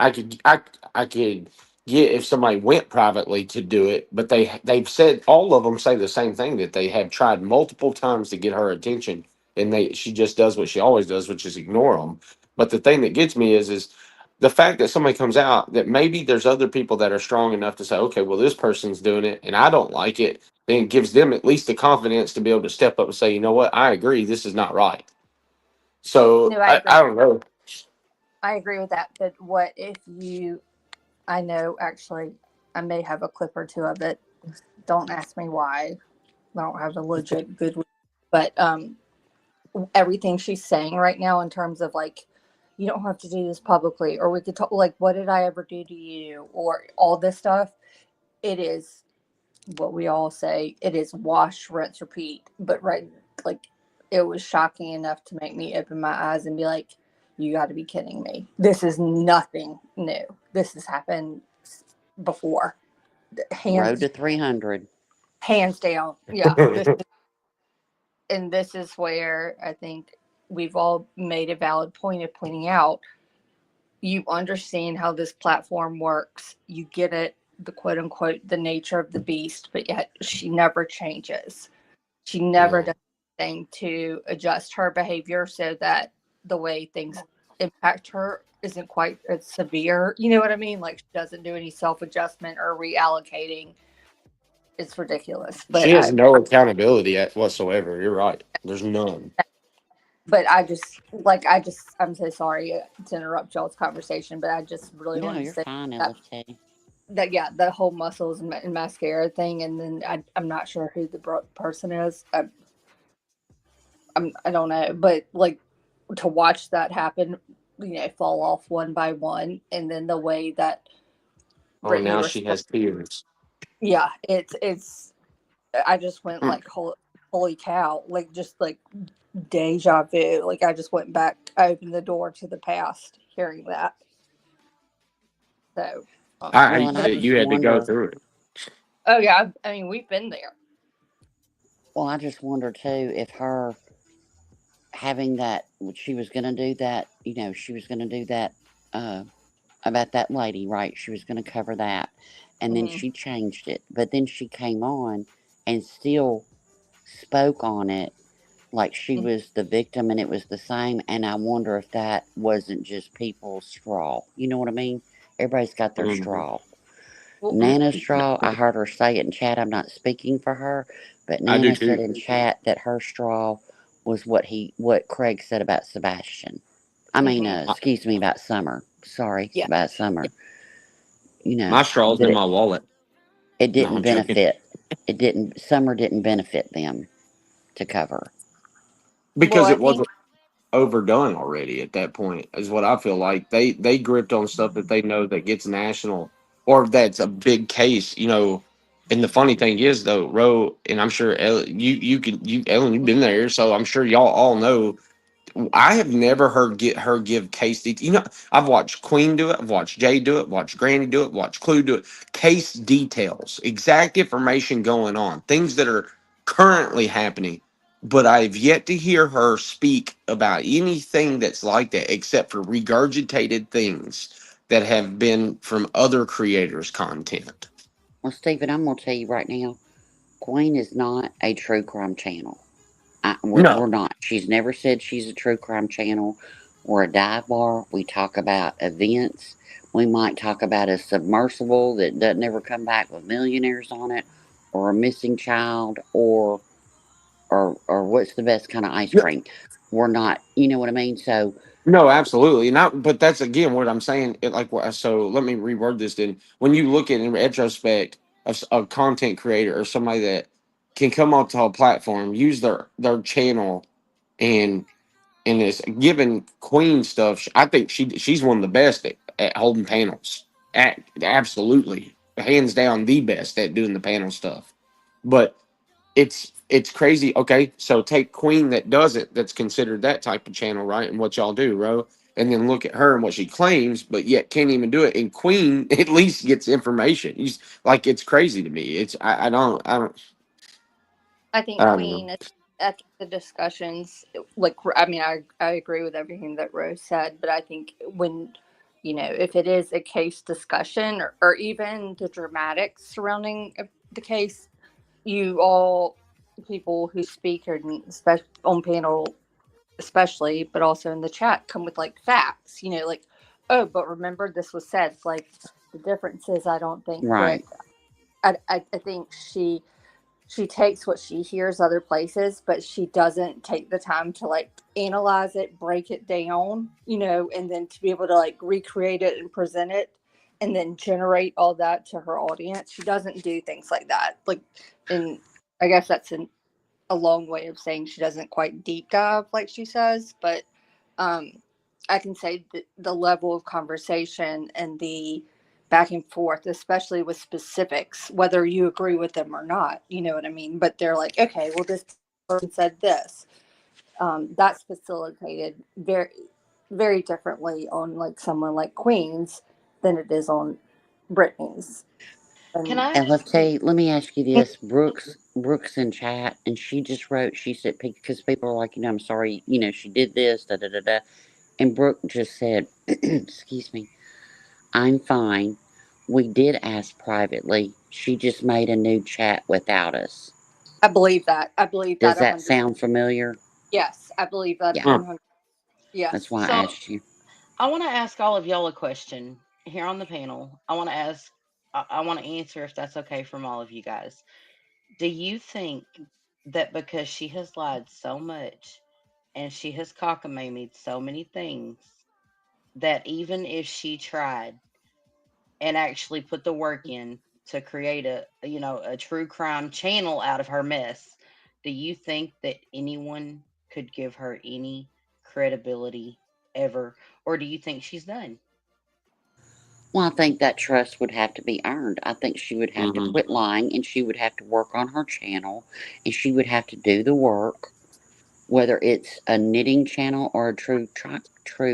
I could get if somebody went privately to do it, but they've said all of them say the same thing, that they have tried multiple times to get her attention, and she just does what she always does, which is ignore them. But the thing that gets me is the fact that somebody comes out that maybe there's other people that are strong enough to say, okay, well, this person's doing it and I don't like it, then it gives them at least the confidence to be able to step up and say, you know what, I agree, this is not right. So No, I agree. I don't know. I agree with that. But what if you? I know actually, I may have a clip or two of it. Don't ask me why. I don't have a legit good. But everything she's saying right now in terms of like, you don't have to do this publicly, or we could talk like, what did I ever do to you, or all this stuff. It is what we all say. It is wash, rinse, repeat. But right, like it was shocking enough to make me open my eyes and be like, you got to be kidding me. This is nothing new. This has happened before. Road to 300. Hands down. Yeah. This is where I think we've all made a valid point of pointing out, you understand how this platform works. You get it, the quote unquote, the nature of the beast, but yet she never changes. She never does anything to adjust her behavior so that the way things impact her isn't quite as severe. You know what I mean? Like, she doesn't do any self-adjustment or reallocating. It's ridiculous. But She has no accountability whatsoever. You're right. There's none. But I'm so sorry to interrupt y'all's conversation, but I just really No, want to you're say fine, that, LFT. the whole muscles and mascara thing, and then I'm not sure who the person is. I don't know, but like, to watch that happen, fall off one by one, and then the way that Brittany Now she has tears. yeah, it's I just went like, holy cow, like, just like deja vu. Like, I just went back, I opened the door to the past hearing that. So I hate that you had to go through it. oh yeah, I mean, we've been there. Well, I just wonder too if her having that, she was going to do that, she was going to do that about that lady, right? She was going to cover that. And then she changed it. But then she came on and still spoke on it like she was the victim and it was the same. And I wonder if that wasn't just people's straw. You know what I mean? Everybody's got their straw. Nana's straw, I heard her say it in chat. I'm not speaking for her, but Nana said in chat that her straw was what Craig said about Sebastian. I mean, excuse me, about Summer. Sorry, about Summer. My straw's in my wallet. It didn't benefit. Summer didn't benefit them to cover. Because it wasn't overdone already at that point, is what I feel like. They gripped on stuff that they know that gets national, or that's a big case, And the funny thing is, though, Ro, and I'm sure Ellen, Ellen, you've been there, so I'm sure y'all all know. I have never heard her give case details. I've watched Queen do it, I've watched Jay do it, watched Granny do it, watched Clue do it. Case details, exact information going on, things that are currently happening. But I've yet to hear her speak about anything that's like that, except for regurgitated things that have been from other creators' content. Well, Stephen, I'm going to tell you right now, Queen is not a true crime channel. We're not. She's never said she's a true crime channel. We're a dive bar. We talk about events. We might talk about a submersible that doesn't ever come back with millionaires on it, or a missing child, or what's the best kind of ice cream. We're not, you know what I mean? So no, absolutely not. But that's again what I'm saying. So let me reword this. Then, when you look at in retrospect a content creator or somebody that can come onto a platform, use their channel, and is given Queen stuff, I think she's one of the best at holding panels. Absolutely, hands down, the best at doing the panel stuff. But it's crazy. Okay, so take Queen that does it, that's considered that type of channel, right? And what y'all do, Ro, and then look at her and what she claims, but yet can't even do it. And Queen at least gets information. It's crazy to me. I don't. I think Queen, after the discussions, like, I mean, I agree with everything that Rose said, but I think when, if it is a case discussion or even the dramatics surrounding the case, you all people who speak on panel especially, but also in the chat, come with like facts, like, oh, but remember this was said. Like, the difference is, I don't think that I think she takes what she hears other places, but she doesn't take the time to like analyze it, break it down, and then to be able to like recreate it and present it and then generate all that to her audience. She doesn't do things like that. Like, and I guess that's a long way of saying she doesn't quite deep dive like she says, but I can say the level of conversation and the back and forth, especially with specifics, whether you agree with them or not, you know what I mean? But they're like, okay, well, this person said this. That's facilitated very, very differently on like someone like Queen's than it is on Brittany's. Can I? And let me ask you this. Brooks in chat, and she just wrote, she said, because people are like, I'm sorry, she did this, da da da da. And Brooke just said, excuse me, I'm fine. We did ask privately. She just made a new chat without us. I believe that. I believe Does that that 100. sound familiar? Yes, I believe that Yeah. 100. Yes. That's why I So asked you. I want to ask all of y'all a question here on the panel. I want to ask. I want to answer if that's okay from all of you guys. Do you think that because she has lied so much and she has cockamamie so many things, that even if she tried and actually put the work in to create a true crime channel out of her mess, do you think that anyone could give her any credibility ever, or do you think she's done? Well, I think that trust would have to be earned. I think she would have to Mhm. quit lying, and she would have to work on her channel, and she would have to do the work, whether it's a knitting channel or a true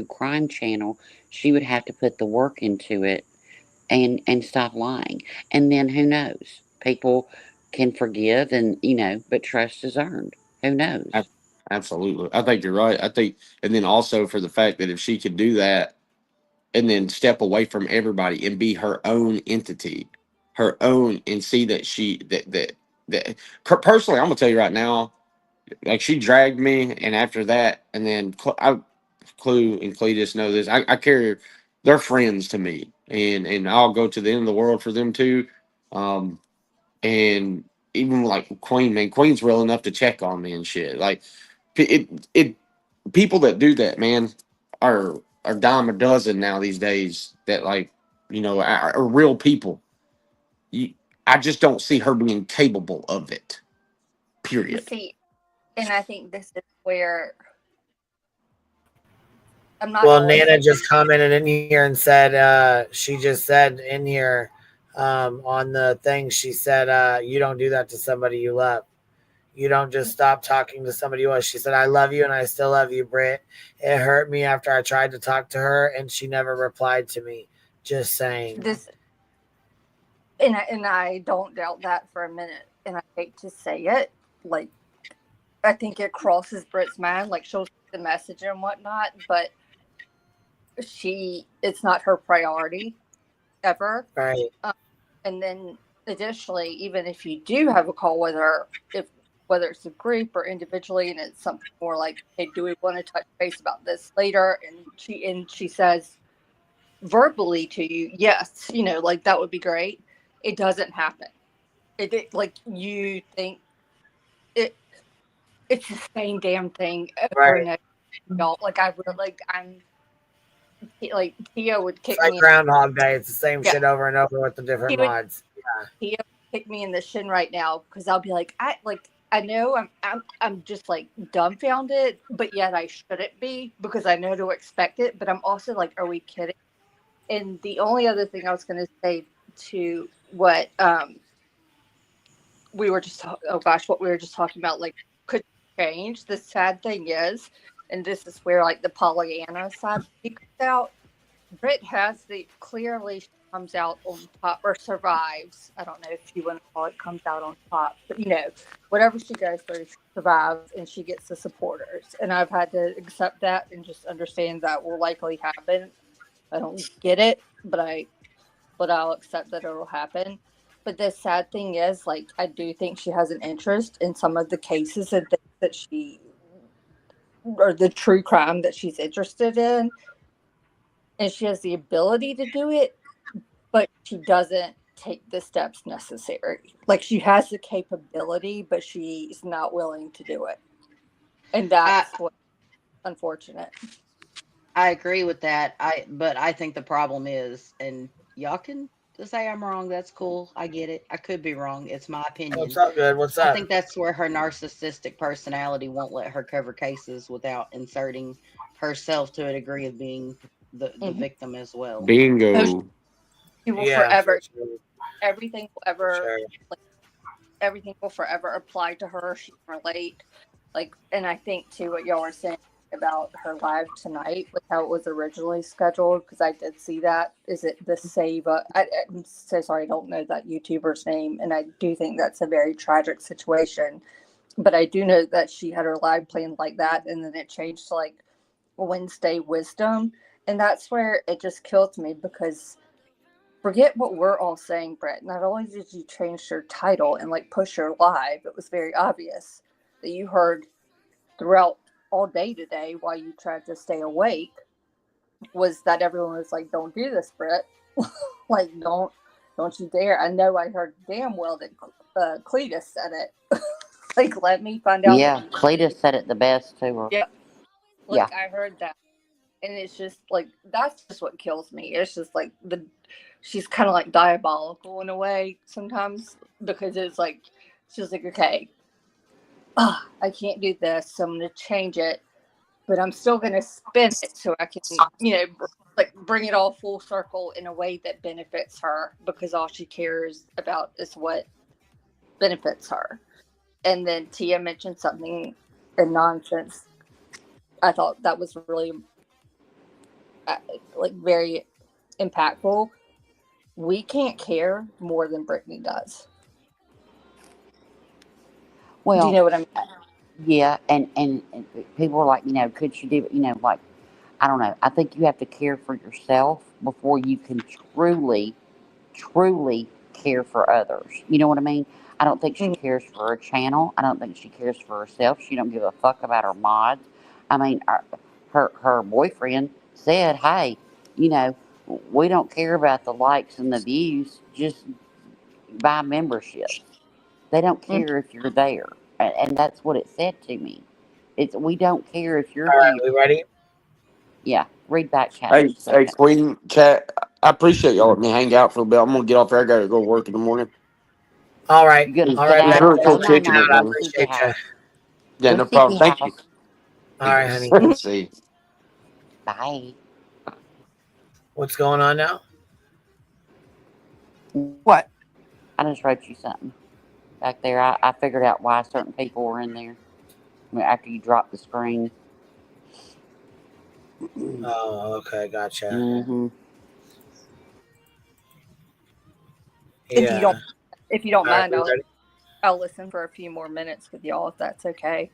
crime channel. She would have to put the work into it and stop lying. And then who knows? People can forgive, and but trust is earned. Who knows? Absolutely. I think you're right. I think, and then also for the fact that if she could do that and then step away from everybody and be her own entity, her own, and see that personally, I'm gonna tell you right now, like she dragged me, and after that, and then Clue and Cletus know this. I carry, they're friends to me, and I'll go to the end of the world for them too. Um, and even like Queen, man, Queen's real enough to check on me and shit. Like it people that do that, man, are dime a dozen now these days. That like are real people. You, I just don't see her being capable of it. Period. See, and I think this is where I'm not. Well, Nana just commented in here and said, she just said in here on the thing, she said, you don't do that to somebody you love. You don't just stop talking to somebody else. She said, I love you and I still love you, Britt. It hurt me after I tried to talk to her and she never replied to me. Just saying. And I don't doubt that for a minute. And I hate to say it, like I think it crosses Britt's mind, like she'll see the message and whatnot, but it's not her priority ever. Right. And then additionally, even if you do have a call with her, whether it's a group or individually, and it's something more like, hey, do we want to touch base about this later? And she says verbally to you, yes, like that would be great. It doesn't happen. It like you think it's the same damn thing over and over, y'all. Like I'm like Tia would kick it's like me. Groundhog Day. It's the same shit over and over with the different mods. Yeah. Tia would kick me in the shin right now because I'll be like, I know I'm just like dumbfounded, but yet I shouldn't be because I know to expect it. But I'm also like, are we kidding? And the only other thing I was going to say to what we were just what we were just talking about, like could change. The sad thing is, and this is where like the Pollyanna side comes out. Britt clearly comes out on top or survives. I don't know if you want to call it comes out on top, but whatever she goes through, she survives and she gets the supporters. And I've had to accept that and just understand that will likely happen. I don't get it, but I'll accept that it'll happen. But the sad thing is, like, I do think she has an interest in some of the cases and things that or the true crime that she's interested in. And she has the ability to do it, but she doesn't take the steps necessary. Like, she has the capability, but she's not willing to do it. And that's what's unfortunate. I agree with that. But I think the problem is, and y'all can say I'm wrong. That's cool. I get it. I could be wrong. It's my opinion. What's up, good? What's up? I think that's where her narcissistic personality won't let her cover cases without inserting herself to a degree of being the victim as well. Bingo. She will forever. Everything will ever. Everything will forever apply to her. She can relate. Like, and I think too what y'all were saying about her live tonight with how it was originally scheduled, because I did see that. Is it the Save? I'm so sorry, I don't know that YouTuber's name, and I do think that's a very tragic situation. But I do know that she had her live planned like that, and then it changed to like Wednesday Wisdom, and that's where it just kills me because forget what we're all saying, Brett. Not only did you change your title and like push her live, it was very obvious that you heard throughout all day today while you tried to stay awake was that everyone was like, "Don't do this, Brett. Like, don't you dare." I know I heard damn well that Cletus said it. Like, let me find out. Yeah, Cletus said it the best to her. Yeah. Yeah. Like, I heard that. And it's just like, that's just what kills me. It's just like she's kind of like diabolical in a way sometimes, because it's like, she's like, okay, I can't do this, so I'm going to change it, but I'm still going to spin it so I can, like bring it all full circle in a way that benefits her, because all she cares about is what benefits her. And then Tia mentioned something in nonsense. I thought that was really like very impactful. We can't care more than Brittany does. Well, do you know what I mean? Yeah, and people are like, could she do it? Like, I don't know. I think you have to care for yourself before you can truly care for others. You know what I mean? I don't think she cares for her channel. I don't think she cares for herself. She don't give a fuck about her mods. I mean, her boyfriend said, hey, we don't care about the likes and the views. Just buy memberships. They don't care if you're there. And that's what it said to me. We don't care if you're All right, here. we ready? Yeah, read back chat. Hey, Queen, chat. I appreciate y'all letting me hang out for a bit. I'm gonna get off there. I gotta go work in the morning. All right. You gonna All sit right, out? man. Really cool Thanks for kicking hanging it, out. I man. appreciate you. Yeah, Go no Sleepy problem. Thank you. House. All right, honey. Let's see. Bye. What's going on now? What? I just wrote you something back there. I figured out why certain people were in there after you dropped the screen. Oh, okay, gotcha. Mm-hmm. Yeah. If you don't All right, mind, we ready? I'll listen for a few more minutes with y'all if that's okay.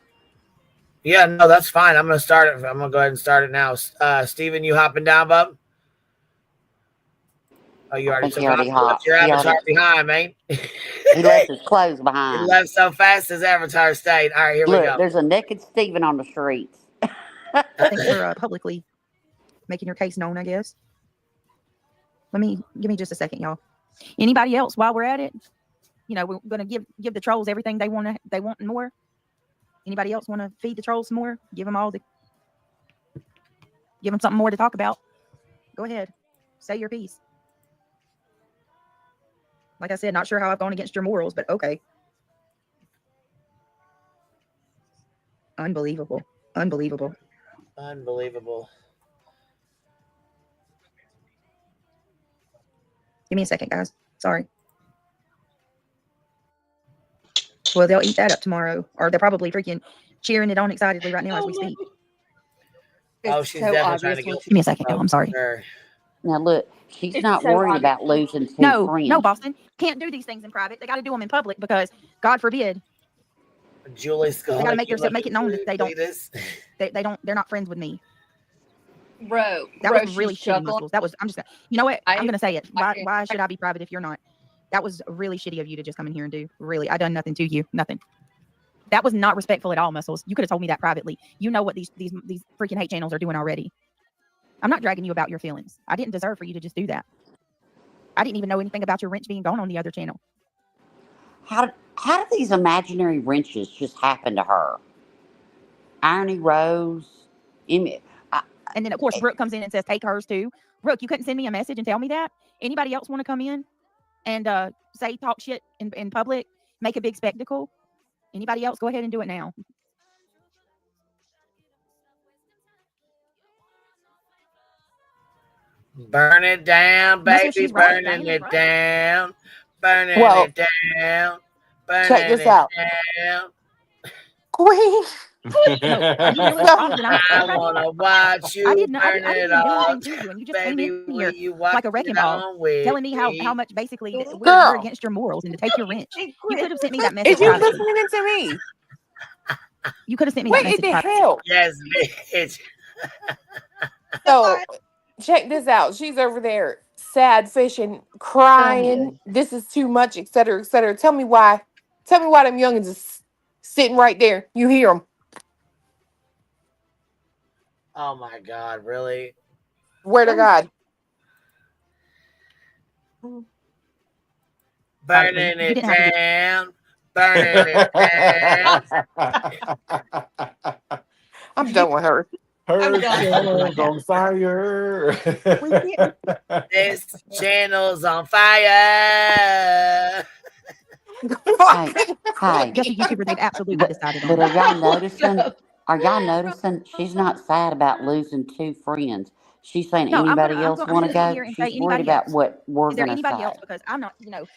Yeah, no, that's fine. I'm gonna start it. I'm gonna go ahead and start it now. Steven, you hopping down, bub? Oh, you already think took he off. already You left hopped. your He avatar already. behind, man. He left his clothes He behind. left so fast his avatar stayed. All right, here we Look, go. there's a naked Steven on the streets. Thanks for publicly making your case known, I guess. Give me just a second, y'all. Anybody else while we're at it? We're gonna give the trolls everything they want and more. Anybody else want to feed the trolls some more? Give them something more to talk about. Go ahead, say your piece. Like I said, not sure how I've gone against your morals, but okay. Unbelievable. Unbelievable. Give me a second, guys. Sorry. Well, they'll eat that up tomorrow, or they're probably freaking cheering it on excitedly right now as we speak. Oh, she's so definitely trying to Give me a second, y'all. I'm sorry. Now look, she's not worried about losing two friends. No, Boston. Can't do these things in private. They got to do them in public because, God forbid, Julie they got to make it known that they don't. They don't. They're not friends with me. Bro, that was really shitty, Muscles. That was. I'm just gonna. You know what? I'm gonna say it. Why should I be private if you're not? That was really shitty of you to just come in here and do. Really, I done nothing to you. Nothing. That was not respectful at all, Muscles. You could have told me that privately. You know what these freaking hate channels are doing already. I'm not dragging you about your feelings. I didn't deserve for you to just do that. I didn't even know anything about your wrench being gone on the other channel. How did these imaginary wrenches just happen to her? Irony Rose. And then, of course, Brooke comes in and says, take hers too. Brooke, you couldn't send me a message and tell me that? Anybody else want to come in and talk shit in public, make a big spectacle? Anybody else? Go ahead and do it now. Burn it down, baby. Burning it down. Burning it down. Check this out. Queen. I wanna watch you I didn't burn even it do all, anything to you, and you just came baby. in Will here you watch like a wrecking it ball, on with telling me how me? much basically we're Girl, against your morals and to take your wrench. You could have sent me that is message you privately. listening to me? You could have sent me What that in message the privately. hell? Yes, bitch. So check this out. She's over there, sad fishing, crying. This is too much, etc., etc. Tell me why. Tell me why them youngins is sitting right there. You hear them. Oh my God, really? Where to God? Burning it down. Burning it down. I'm done with her. Her channel's on fire. This channel's on fire. Hey, hey. Just a YouTuber, they've absolutely decided on But are it. y'all noticing? Are y'all noticing? She's not sad about losing 2 friends. She's saying No, anybody else I'm want to gonna sit go. here and say She's worried anybody about else. what we're Is there gonna anybody say. else? Because I'm not,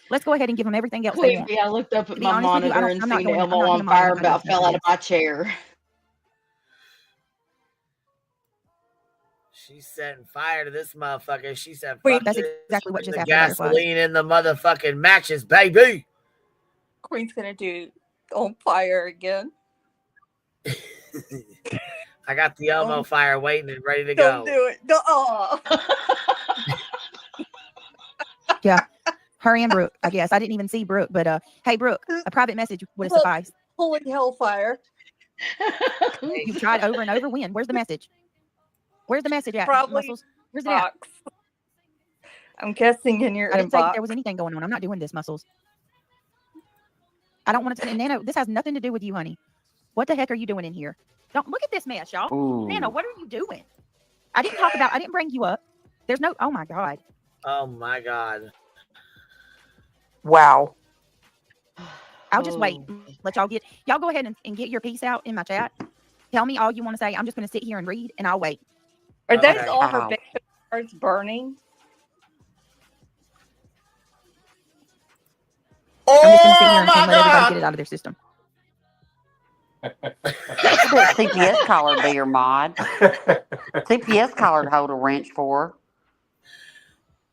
let's go ahead and give them everything else they Queefy, want. I looked up at To be my honest with you, monitor and I'm not seen going. I'm Elmo not going on to fire monitor and about nobody fell out of else's. my chair. She's setting fire to this motherfucker. She said, Queen, fuck that's this. exactly what just The happened, butterflies. gasoline in the motherfucking matches, baby. Queen's gonna do on fire again. I got the Elmo fire waiting and ready to Don't go. do it. Oh. Yeah, her and Brooke. I guess I didn't even see Brooke, but hey, Brooke, a private message would have sufficed. Holy hellfire! You've tried over and over. When? Where's the message? Where's the message at? Probably Muscles. Where's it at? I'm guessing in your I didn't say inbox. there was anything going on. I'm not doing this, Muscles. I don't want to. Nano, this has nothing to do with you, honey. What the heck are you doing in here? Don't look at this mess, y'all. Ooh. Nano, what are you doing? I didn't bring you up. There's no. Oh my God. Oh my God. Wow. I'll just wait. Let y'all go ahead and get your piece out in my chat. Tell me all you want to say. I'm just going to sit here and read, and I'll wait. Are those Okay. all her victim cards burning? I'm just going to sit here and let everybody get it out of their system. CPS collar be your mod. CPS collar hold a wrench for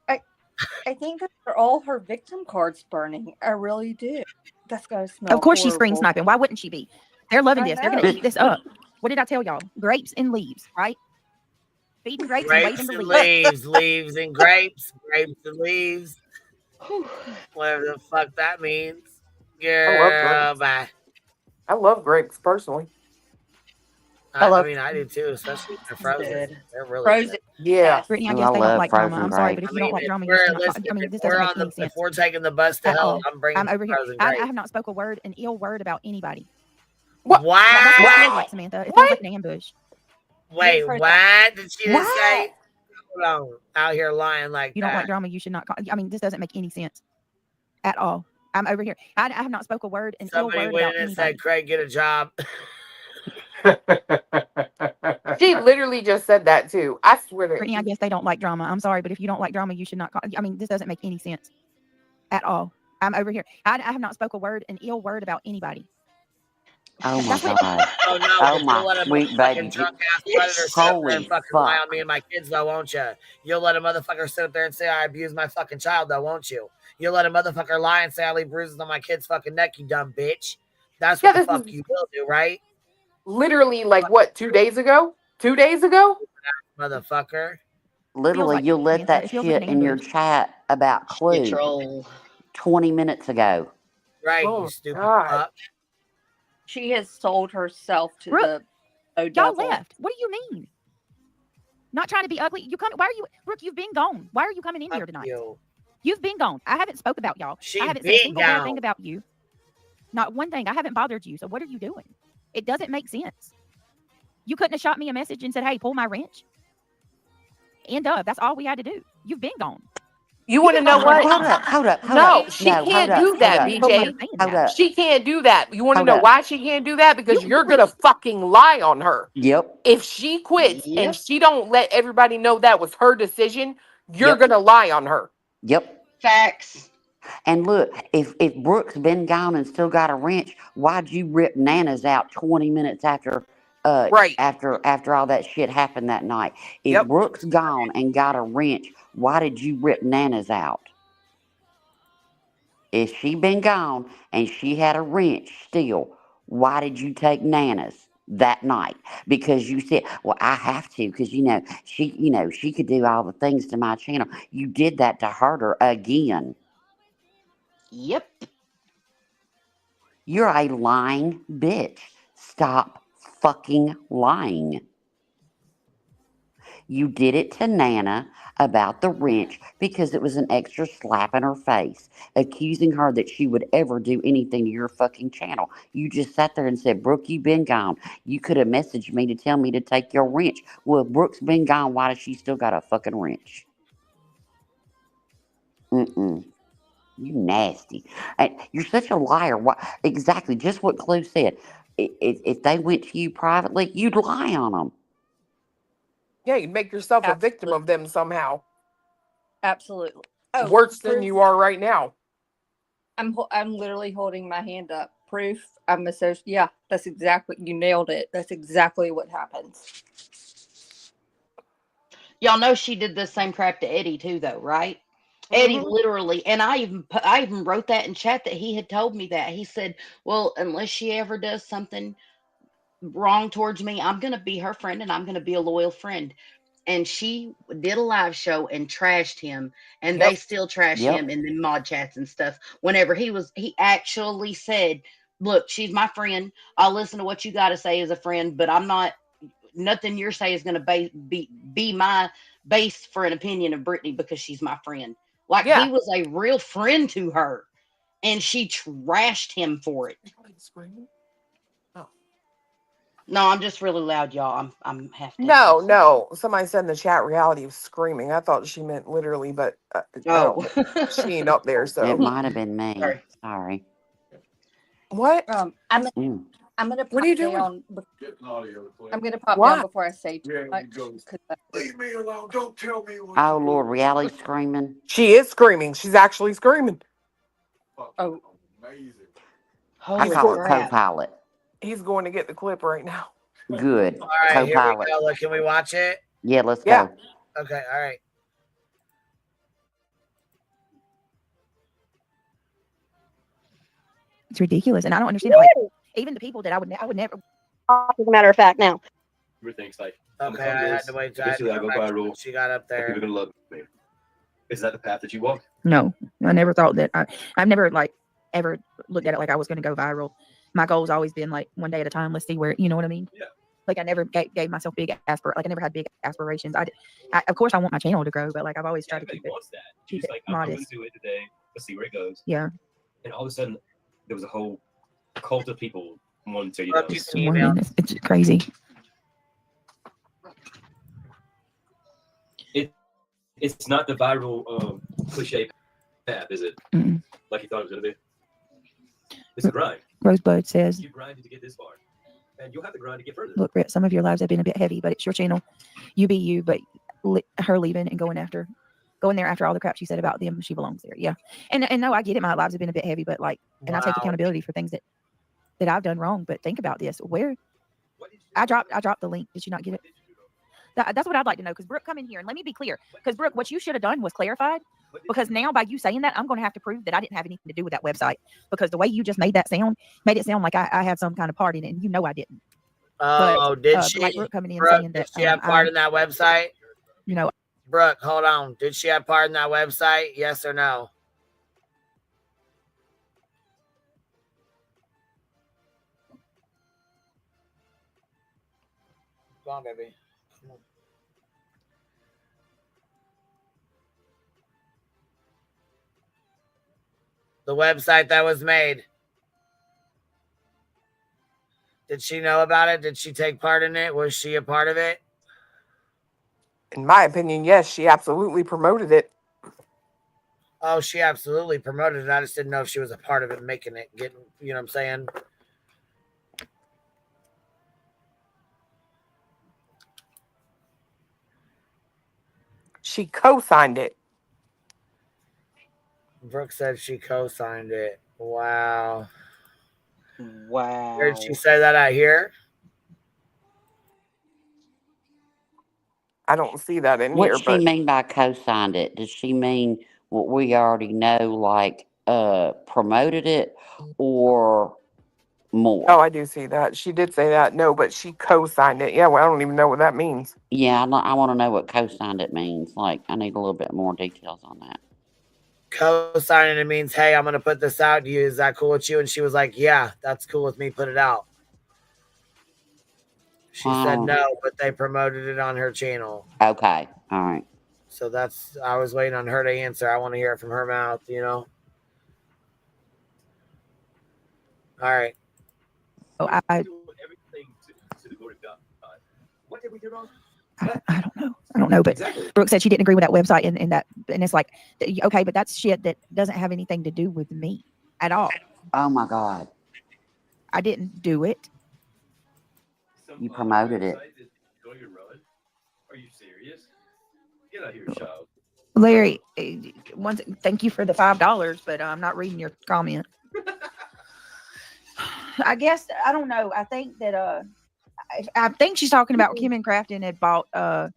her. I think that they're all her victim cards burning. I really do. That's gotta smell. Of course, she's horrible. screen sniping. Why wouldn't she be? They're loving I this. They're going to know. eat this up. What did I tell y'all? Grapes and leaves, right? Feeding grapes and Grapes waving the and leaves. leaves, leaves and grapes, grapes and leaves. Whatever the fuck that means. Girl, bye. I love grapes personally. I mean, I do too, especially if they're frozen. They're really Frozen. good. Yeah. Brittany, I Ooh, guess I they don't love like drama. frozen I'm sorry, but grapes. if you don't like drama, you We're, should not. listen, I mean, if this we're doesn't make on any sense. if we're taking the bus to At hell, all. I'm bringing I'm over here. frozen I grapes. have not spoke a word, an ill word about anybody. What? That's what it feels like, Samantha. It feels like an ambush. Wait, what did she just say? What? Hold on, out here lying like You that. don't like drama, you should not. I mean, this doesn't make any sense at all. I'm over here. I have not spoke a word, an Somebody ill word went about in and anybody. said, "Craig, get a job." She literally just said that too. I swear to Brittany, I guess they don't like drama. I'm sorry, but if you don't like drama, you should not. I mean, this doesn't make any sense at all. I'm over here. I have not spoke a word, an ill word about anybody. Oh my That's what. God. Oh no, Oh but you'll my let a sweet baby. motherfucking drunk ass predator sit up there Holy and fucking lie fuck. on me and my kids, though, won't you? You'll let a motherfucker sit up there and say I abuse my fucking child, though, won't you? You'll let a motherfucker lie and say I leave bruises on my kid's fucking neck, you dumb bitch. That's what the this fuck is you will do, right? literally like what, 2 days ago? 2 days ago? Motherfucker. Literally, like, you'll let Samantha, that it feels like shit an in your ambush. chat about Clue troll. 20 minutes ago. Right, Oh you stupid God. fuck. She has sold herself to Brooke, the y'all devil. left. What do you mean? Not trying to be ugly. You come. Why are you, Brooke? You've been gone. Why are you coming in here tonight? You've been gone. I haven't spoke about y'all. She I haven't said a been single bad gone. thing about you. Not one thing. I haven't bothered you. So what are you doing? It doesn't make sense. You couldn't have shot me a message and said, "Hey, pull my wrench." End of. That's all we had to do. You've been gone. You want to know Hold what? up. No, No, she hold can't up, do hold that, up. BJ. Hold up. She can't do that. You want to Hold know up. why she can't do that? Because you're gonna fucking lie on her. Yep. If she quits and Yep. she don't let everybody know that was her decision, you're Yep. gonna lie on her. Yep. Facts. And look, if Brooke's been gone and still got a wrench, why'd you rip Nana's out 20 minutes after Right. after all that shit happened that night? If Yep. Brooke's gone and got a wrench, why did you rip Nana's out? If she been gone and she had a wrench still, why did you take Nana's that night? Because you said, well, I have to, because she could do all the things to my channel. You did that to hurt her again. Yep. You're a lying bitch. Stop fucking lying. You did it to Nana about the wrench because it was an extra slap in her face, accusing her that she would ever do anything to your fucking channel. You just sat there and said, Brooke, you've been gone. You could have messaged me to tell me to take your wrench. Well, if Brooke's been gone, why does she still got a fucking wrench? You nasty. You're such a liar. Exactly, just what Clue said. If they went to you privately, you'd lie on them. Yeah, you'd make yourself a victim of them somehow. Absolutely. Worse than you are right now. I'm literally holding my hand up. Proof. I'm associated. Yeah, that's exactly. You nailed it. That's exactly what happens. Y'all know she did the same crap to Eddie too, though, right? Eddie literally, and I even wrote that in chat that he had told me that. He said, well, unless she ever does something wrong towards me, I'm going to be her friend and I'm going to be a loyal friend. And she did a live show and trashed him, and they still trash him in the mod chats and stuff. Whenever he actually said, look, she's my friend. I'll listen to what you got to say as a friend, but I'm not, nothing you're saying is going to be my base for an opinion of Brittany because she's my friend. Like, he was a real friend to her, and she trashed him for it. No, I'm just really loud, y'all. I'm half deaf. No. Somebody said in the chat reality was screaming. I thought she meant literally, but no, she ain't up there. So it might have been me. Sorry. What? I'm gonna pop What are you doing? down. I'm gonna pop down before I say too much. Leave me alone. Don't tell me what Oh Lord, reality screaming. She is screaming. She's actually screaming. Oh, I call her co-pilot. He's going to get the clip right now. Good. All right, here we Co-pilot. go. Look, can we watch it? Yeah, let's go. Okay, all right. It's ridiculous, and I don't understand. Like, even the people that I would never. As a matter of fact, now. Everything's like, Okay, I had to wait. Eventually, I go viral. She got up there. People are gonna love me. Is that the path that you walk? No, I never thought that. I've never ever looked at it like I was going to go viral. My goal's always been like one day at a time. Let's see where, you know what I mean? Yeah. Like, I never gave myself big I never had big aspirations. I of course I want my channel to grow, but like I've always tried to keep it. She's like, I'm going to do it today. Let's see where it goes. Yeah. And all of a sudden, there was a whole cult of people wanting to, It's crazy. It's not the viral cliche path, is it? Mm-mm. Like you thought it was going to be? It's a grind. Rosebud says, You grinded to get this far, and you'll have to grind to get further. look, Brett, some of your lives have been a bit heavy, but it's your channel. You be you, but her leaving and going there after all the crap she said about them, she belongs there. Yeah. And no, I get it. My lives have been a bit heavy, but like, and I take accountability for things that I've done wrong. But think about this. Where I dropped the link. Did you not get it? That's what I'd like to know. Because Brooke, come in here and let me be clear. Because Brooke, what you should have done was clarified. Because now by you saying that, I'm going to have to prove that I didn't have anything to do with that website. Because the way you just made it sound like I had some kind of part in it, and you know I didn't. Oh, did she? Like Brooke coming in Brooke, saying did that she have part in that website? You know, Brooke, hold on. Did she have part in that website? Yes or no? Go on, baby. Come on. The website that was made. Did she know about it? Did she take part in it? Was she a part of it? In my opinion, yes, she absolutely promoted it. Oh, she absolutely promoted it. I just didn't know if she was a part of it, making it, getting, you know what I'm saying? She co-signed it. Brooke said she co-signed it. Wow. Wow. Where did she say that at here? I don't see that in What's here, she but mean by co-signed it? Does she mean what we already know, like promoted it, or more? oh, I do see that. She did say that. No, but she co-signed it. Yeah, well, I don't even know what that means. Yeah, I want to know what co-signed it means. Like, I need a little bit more details on that. Co-signing it means, hey, I'm gonna put this out to you. Is that cool with you? And she was like, yeah, that's cool with me. Put it out. She said no, but they promoted it on her channel. Okay, all right. So that's, I was waiting on her to answer. I want to hear it from her mouth, you know? All right. Oh, I don't know, but Brooke said she didn't agree with that website, and that, and it's like, okay, but that's shit that doesn't have anything to do with me at all. Oh my God. I didn't do it. You promoted it. Are you serious? Get out of here, child. Larry, thank you for the $5, but I'm not reading your comment. I guess, I don't know. I think that I think she's talking about Kim and Crafton had bought or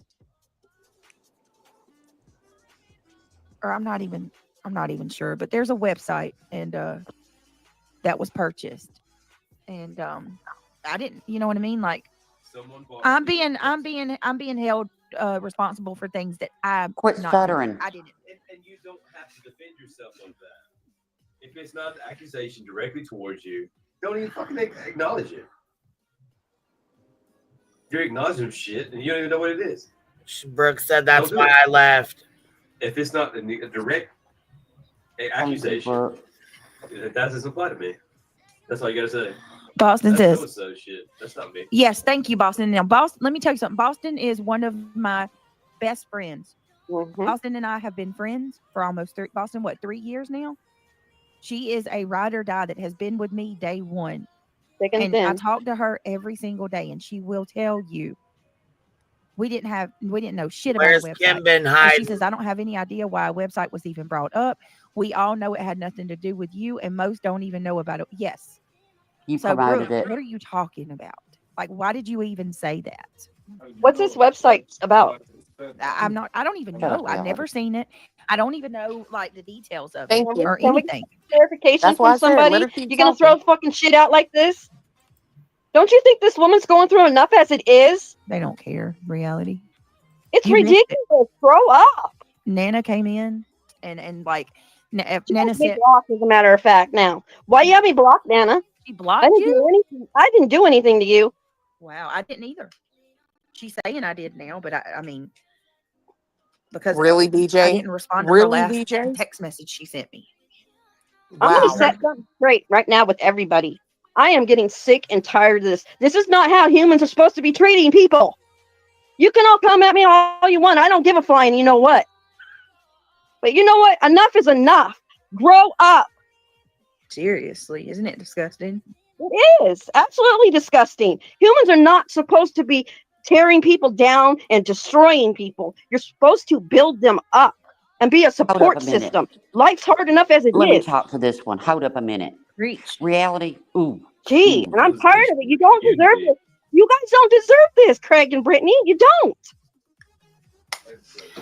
I'm not even sure, but there's a website, and that was purchased, and I didn't, you know what I mean? Like, I'm being held responsible for things that I quit stuttering. I didn't. And you don't have to defend yourself on that. If it's not an accusation directly towards you, don't even fucking acknowledge it. You're acknowledging shit and you don't even know what it is. Brooke said that's why I left. If it's not a direct accusation, that doesn't apply to me. That's all you gotta say. Boston That's says, so shit. That's not me. yes, thank you, Boston. Now, Boston, let me tell you something. Boston is one of my best friends. Boston and I have been friends for almost 3 years now. She is a ride or die that has been with me day one. And I talk to her every single day, and she will tell you we didn't know shit about a website. Kim been And hiding? she says, I don't have any idea why a website was even brought up. We all know it had nothing to do with you, and most don't even know about it. Yes. You So, promoted Brooke, it. what are you talking about? Like, why did you even say that? What's this website about? I don't even know. I've never seen it. I don't even know like the details of Thank it you. or Can we anything. get clarification That's why from I said, let somebody? her keep You're gonna talking. throw fucking shit out like this? Don't you think this woman's going through enough as it is? They don't care. Reality. It's You missed it. ridiculous. Grow up. Nana came in and like She Nana has me said blocked, as a matter of fact. Now, why you have me blocked, Nana? she blocked I didn't you. do anything. I didn't do anything to you. Wow, I didn't either. She's saying I did now, but I mean, because Really, I BJ? didn't respond to her Really, last BJ? text message she sent me. I'm gonna Wow. set something straight right now with everybody. I am getting sick and tired of this. This is not how humans are supposed to be treating people. You can all come at me all you want. I don't give a flying. You know what? But you know what? Enough is enough. Grow up. Seriously, isn't it disgusting? It is absolutely disgusting. Humans are not supposed to be tearing people down and destroying people. You're supposed to build them up and be a support minute. system. Life's hard enough as it Let me is. talk to this one. Hold up a minute. Reach. Reality. Ooh. Gee, and I'm tired of it. You don't deserve this. You guys don't deserve this, Craig and Brittany. You don't.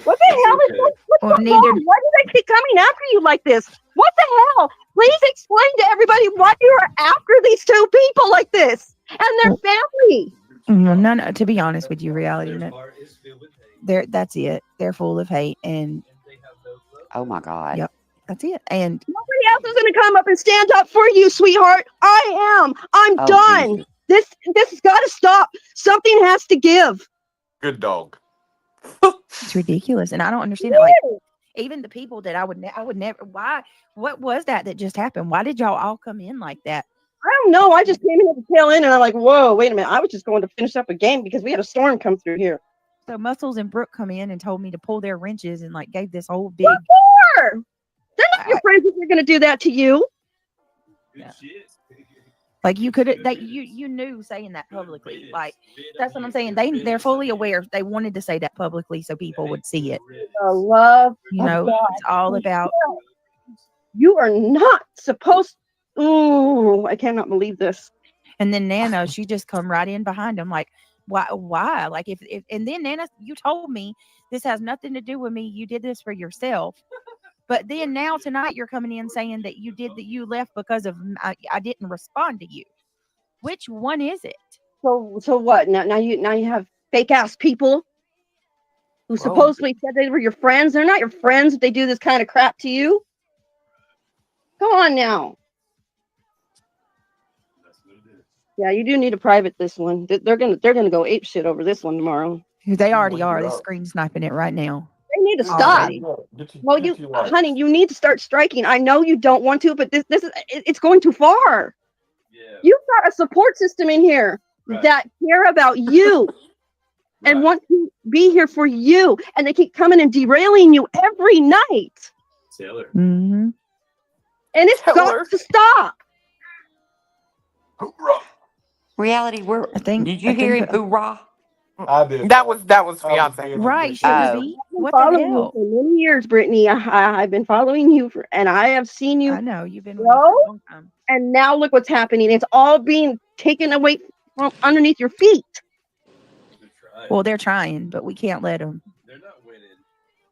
What the hell is what's going on? Why do they keep coming after you like this? What the hell? Please explain to everybody why you are after these two people like this and their family. No, to be honest with you, reality. That's it. They're full of hate, and oh my God. Yep, that's it. And nobody else is going to come up and stand up for you, sweetheart. I am. I'm done. Jesus. This has got to stop. Something has to give. Good dog. It's ridiculous, and I don't understand it. Like, even the people that I would never. Why? What was that just happened? Why did y'all all come in like that? I don't know. I just came in at the tail end, and I'm like, whoa, wait a minute. I was just going to finish up a game because we had a storm come through here. So Muscles and Brooke come in and told me to pull their wrenches and like gave this whole big. What for? They're not your friends if they're going to do that to you. Yeah. Like you could that you knew saying that publicly. Like that's what I'm saying. They're fully aware. They wanted to say that publicly so people would see it. The love, you know, God. it's all about You are not supposed. Ooh, I cannot believe this. And then Nana, she just come right in behind him, like, why? Like, if and then Nana, you told me this has nothing to do with me. You did this for yourself. But then now tonight you're coming in saying that you left because of I didn't respond to you. Which one is it? So what? Now you have fake ass people who supposedly said they were your friends. They're not your friends if they do this kind of crap to you. Come on now. Yeah, you do need to private this one. They're gonna go ape shit over this one tomorrow. They already are. They're screen sniping it right now. They need to stop. Well, honey, you need to start striking. I know you don't want to, but this is it's going too far. Yeah. You've got a support system in here that care about you and want to be here for you, and they keep coming and derailing you every night. Taylor. Mm-hmm. And it's got to stop. Reality, did you hear him? Hoorah! I did. That was Beyonce. Right, Sugar B. What the Following hell? you for many years, Brittany. I've been following you and I have seen you. I know you've been with me for a long time. And now look what's happening. It's all being taken away from underneath your feet. Well, they're trying, but we can't let them.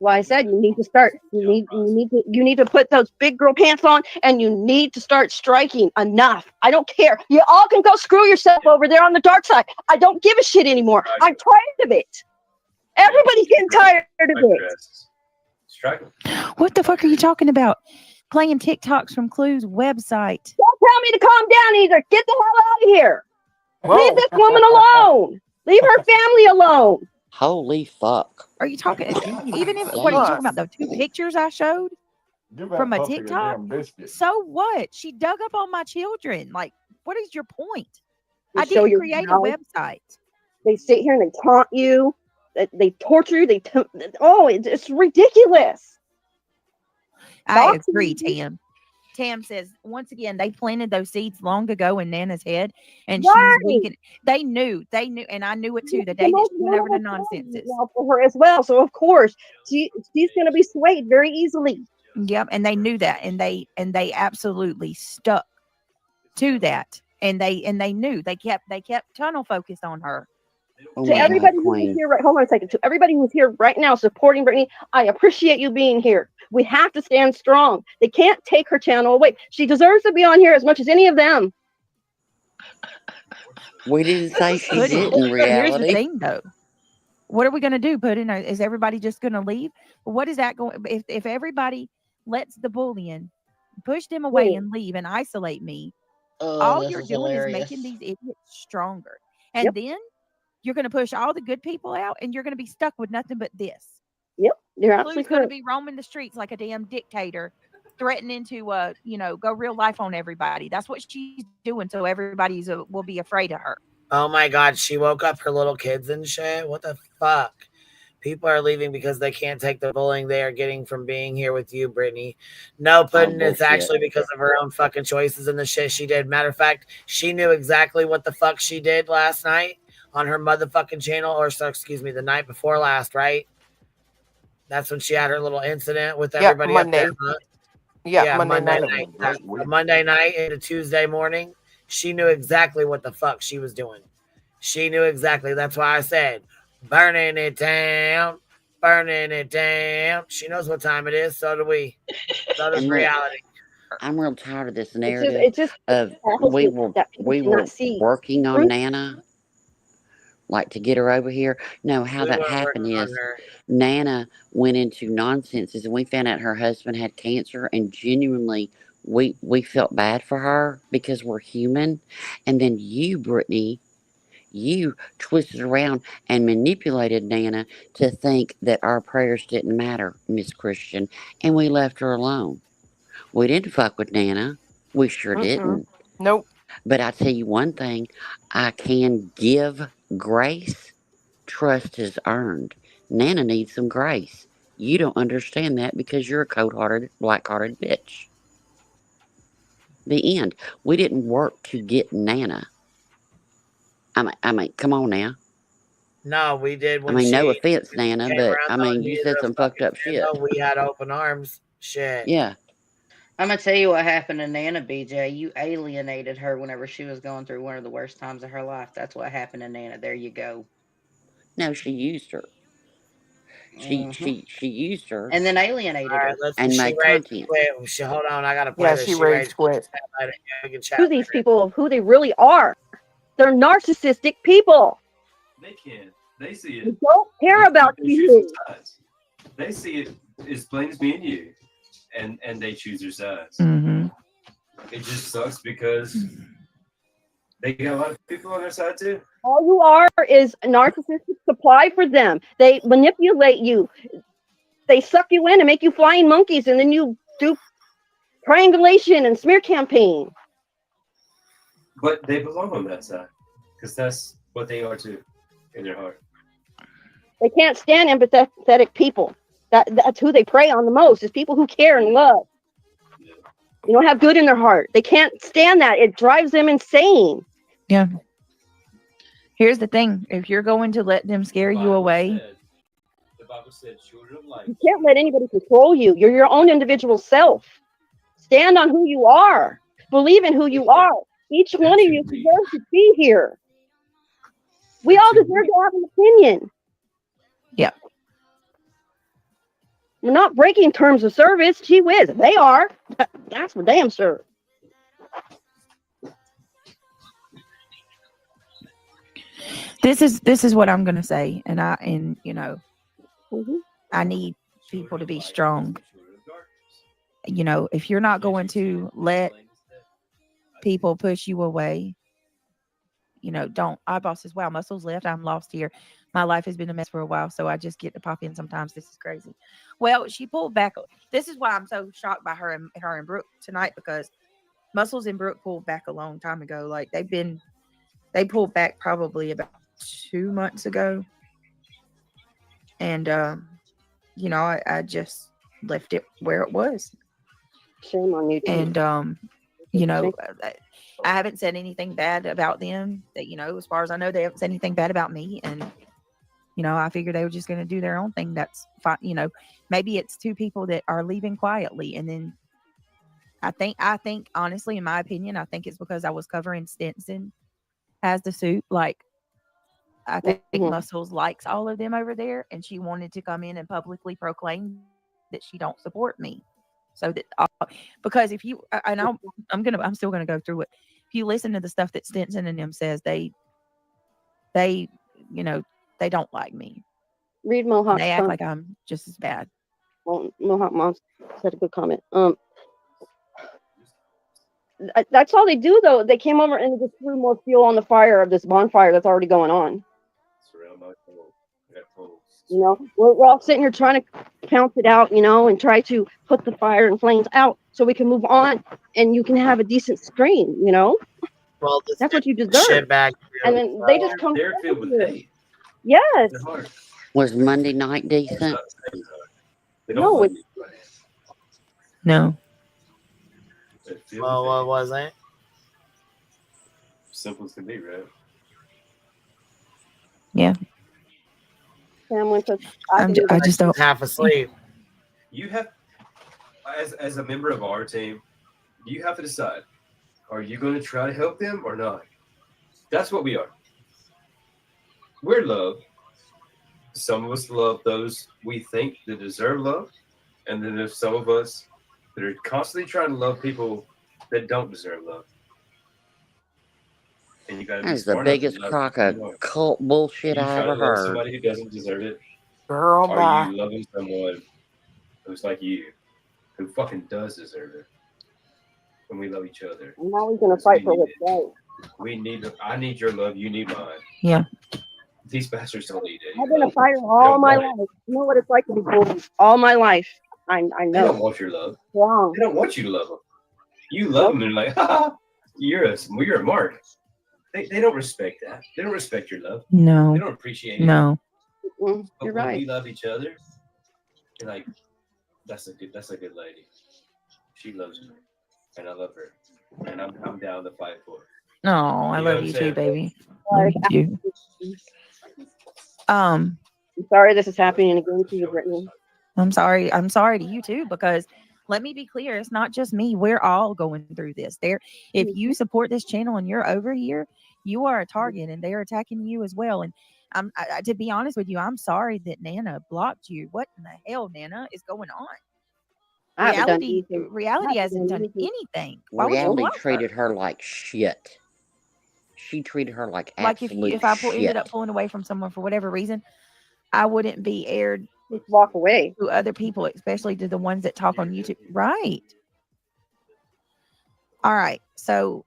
Well, I said you need to start. You need to put those big girl pants on, and you need to start striking. Enough. I don't care. You all can go screw yourself over there on the dark side. I don't give a shit anymore. I'm tired of it. Everybody's getting tired of it. What the fuck are you talking about? Playing TikToks from Clue's website. Don't tell me to calm down either. Get the hell out of here. Leave this woman alone. Leave her family alone. Holy fuck. Are you talking? Even if what are you talking about? The 2 pictures I showed from a TikTok. So what? She dug up on my children. Like, what is your point? I didn't create a website. They sit here and they taunt you. They torture you. It's ridiculous. I agree, Tam. Tam says, once again, they planted those seeds long ago in Nana's head, and she's weakening. They knew, and I knew it too, the day that she went over to nonsenses. For her as well, so of course she's going to be swayed very easily. Yep, and they knew that, and they absolutely stuck to that, and they knew they kept tunnel focused on her. To everybody who's here, hold on a second. To everybody who's here right now supporting Brittany, I appreciate you being here. We have to stand strong. They can't take her channel away. She deserves to be on here as much as any of them. We didn't say she didn't. Reality. Here's the thing, though. What are we going to do? Is everybody just going to leave? What is that going? If everybody lets the bullying push them away and leave and isolate me, all you're doing is making these idiots stronger, and then you're going to push all the good people out, and you're going to be stuck with nothing but this. Yep, you're absolutely going to be roaming the streets like a damn dictator, threatening to, go real life on everybody. That's what she's doing, so everybody's will be afraid of her. Oh my God, she woke up her little kids and shit. What the fuck? People are leaving because they can't take the bullying they are getting from being here with you, Brittany. No, Puddin', it's actually because of her own fucking choices and the shit she did. Matter of fact, she knew exactly what the fuck she did last night on her motherfucking channel, the night before last, right? That's when she had her little incident with everybody Monday. up there. Yeah, Monday night. Monday night into Tuesday morning. She knew exactly what the fuck she was doing. She knew exactly. That's why I said, burning it down, burning it down. She knows what time it is. So do we. So does reality. I'm real tired of this narrative we were working on Nana, like to get her over here. No, how that happened is Nana went into nonsenses, and we found out her husband had cancer, and genuinely we felt bad for her because we're human. And then you, Brittany, you twisted around and manipulated Nana to think that our prayers didn't matter, Miss Christian, and we left her alone. We didn't fuck with Nana. We sure didn't. Nope. But I tell you one thing, I can give grace. Trust is earned. Nana needs some grace. You don't understand that because you're a cold-hearted, black-hearted bitch. The end. We didn't work to get Nana. I mean, come on now. No, we did. I mean, no offense, Nana, but I mean, you said some fucked up shit. We had open arms. Shit. Yeah. I'm gonna tell you what happened to Nana, BJ. You alienated her whenever she was going through one of the worst times of her life. That's what happened to Nana. There you go. No, she used her. She used her And then alienated All right, her. let's. and She made rage content. quit. Hold on, I gotta play Yeah, this. she She rage rage quit. quit. You can chat To these people of who they really are. They're narcissistic people. They can. They see They it. don't care about They choose their you. sides. They see it as plain as me and you, and they choose their sides. Mm-hmm. It just sucks because they got a lot of people on their side too. All you are is a narcissistic supply for them. They manipulate you. They suck you in and make you flying monkeys, and then you do triangulation and smear campaign. But they belong on that side because that's what they are too, in their heart. They can't stand empathetic people. That's who they prey on the most, is people who care and love. You don't have good in their heart. They can't stand that. It drives them insane. Yeah. Here's the thing: if you're going to let them scare you away, The Bible said, children of light. You can't let anybody control you. You're your own individual self. Stand on who you are. Believe in who you are. Each one of you deserves to be here. We all deserve to have an opinion. Yeah. We're not breaking terms of service. Gee whiz, they are. That's for damn sure. this is what I'm gonna say, and you know, I need people to be strong. You know, if you're not going to let people push you away, you know, don't. Eyeball says, wow, Muscles left. I'm lost here. My life has been a mess for a while, so I just get to pop in sometimes. This is crazy. Well, she pulled back. This is why I'm so shocked by her and Brooke tonight, because Muscles and Brooke pulled back a long time ago. Like they pulled back probably about 2 months ago. And, you know, I just left it where it was. Shame on you. And, you know, I haven't said anything bad about them. That, you know, as far as I know, they haven't said anything bad about me. And, you know, I figured they were just going to do their own thing. That's fine. You know, maybe it's two people that are leaving quietly. And then I think honestly, in my opinion, I think it's because I was covering Stinson as the suit. Like, I think Muscles likes all of them over there, and she wanted to come in and publicly proclaim that she don't support me. So that because if you and I'm still gonna go through it. If you listen to the stuff that Stinson and them says, they you know, they don't like me. Read Mohawk. They act like I'm just as bad. Well, Mohawk Mom said a good comment. That's all they do, though. They came over and just threw more fuel on the fire of this bonfire that's already going on. You know, we're all sitting here trying to count it out, you know, and try to put the fire and flames out so we can move on and you can have a decent stream, you know. Well, that's what you deserve. And then they just come. They're filled with hate. Yes. Was Monday night decent? No. No. Well, what was it? Simple as can be, right? Yeah. Sam went to. I just don't. Half asleep. You have, as a member of our team, you have to decide: are you going to try to help them or not? That's what we are. We're love. Some of us love those we think that deserve love, and then there's some of us that are constantly trying to love people that don't deserve love. And you got to be That's the smart enough to biggest love crock of cult bullshit I ever heard. Somebody who doesn't deserve it. Girl, Are bye. you loving someone who's like you, who fucking does deserve it? And we love each other. And now we're gonna fight for what's right. I need your love. You need mine. Yeah. These bastards don't need it. I've been a fighter all my life. You know what it's like to be bullied all my life. I know. They don't want your love. Wrong. They don't want you to love them. You love them and they're like, ha, you're a mark. They don't respect that. They don't respect your love. No. They don't appreciate it. No. But You're when right. we love each other, you're like, that's a good lady. She loves me, and I love her, and I'm down to fight for her. No, I You know love what you I'm too, saying? baby. Love you too. I'm sorry this is happening again to you, Brittany. I'm sorry to you too, because let me be clear, it's not just me. We're all going through this. If you support this channel and you're over here, you are a target and they're attacking you as well. And to be honest with you, I'm sorry that Nana blocked you. What in the hell, Nana, is going on? I haven't done anything. Reality hasn't done anything. Why would you Reality block her? treated her like shit. She treated her like Like absolute if I shit. ended up pulling away from someone for whatever reason, I wouldn't be aired. Just walk away to other people, especially to the ones that talk on YouTube. Right. All right. So,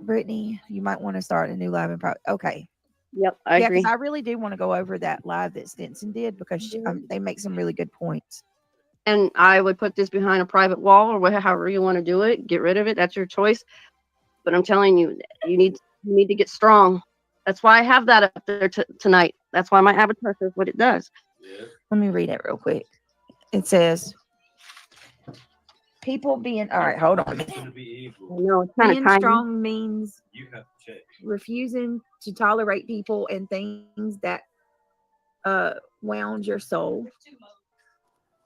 Brittany, you might want to start a new live in private. Okay. Yep, I agree. Because I really do want to go over that live that Stinson did because they make some really good points. And I would put this behind a private wall or however you want to do it. Get rid of it. That's your choice. But I'm telling you, you need to get strong. That's why I have that up there tonight. That's why my avatar says what it does. Let me read it real quick. It says, people being, all right, hold on. No, it's kind of being strong means refusing to tolerate people and things that wound your soul.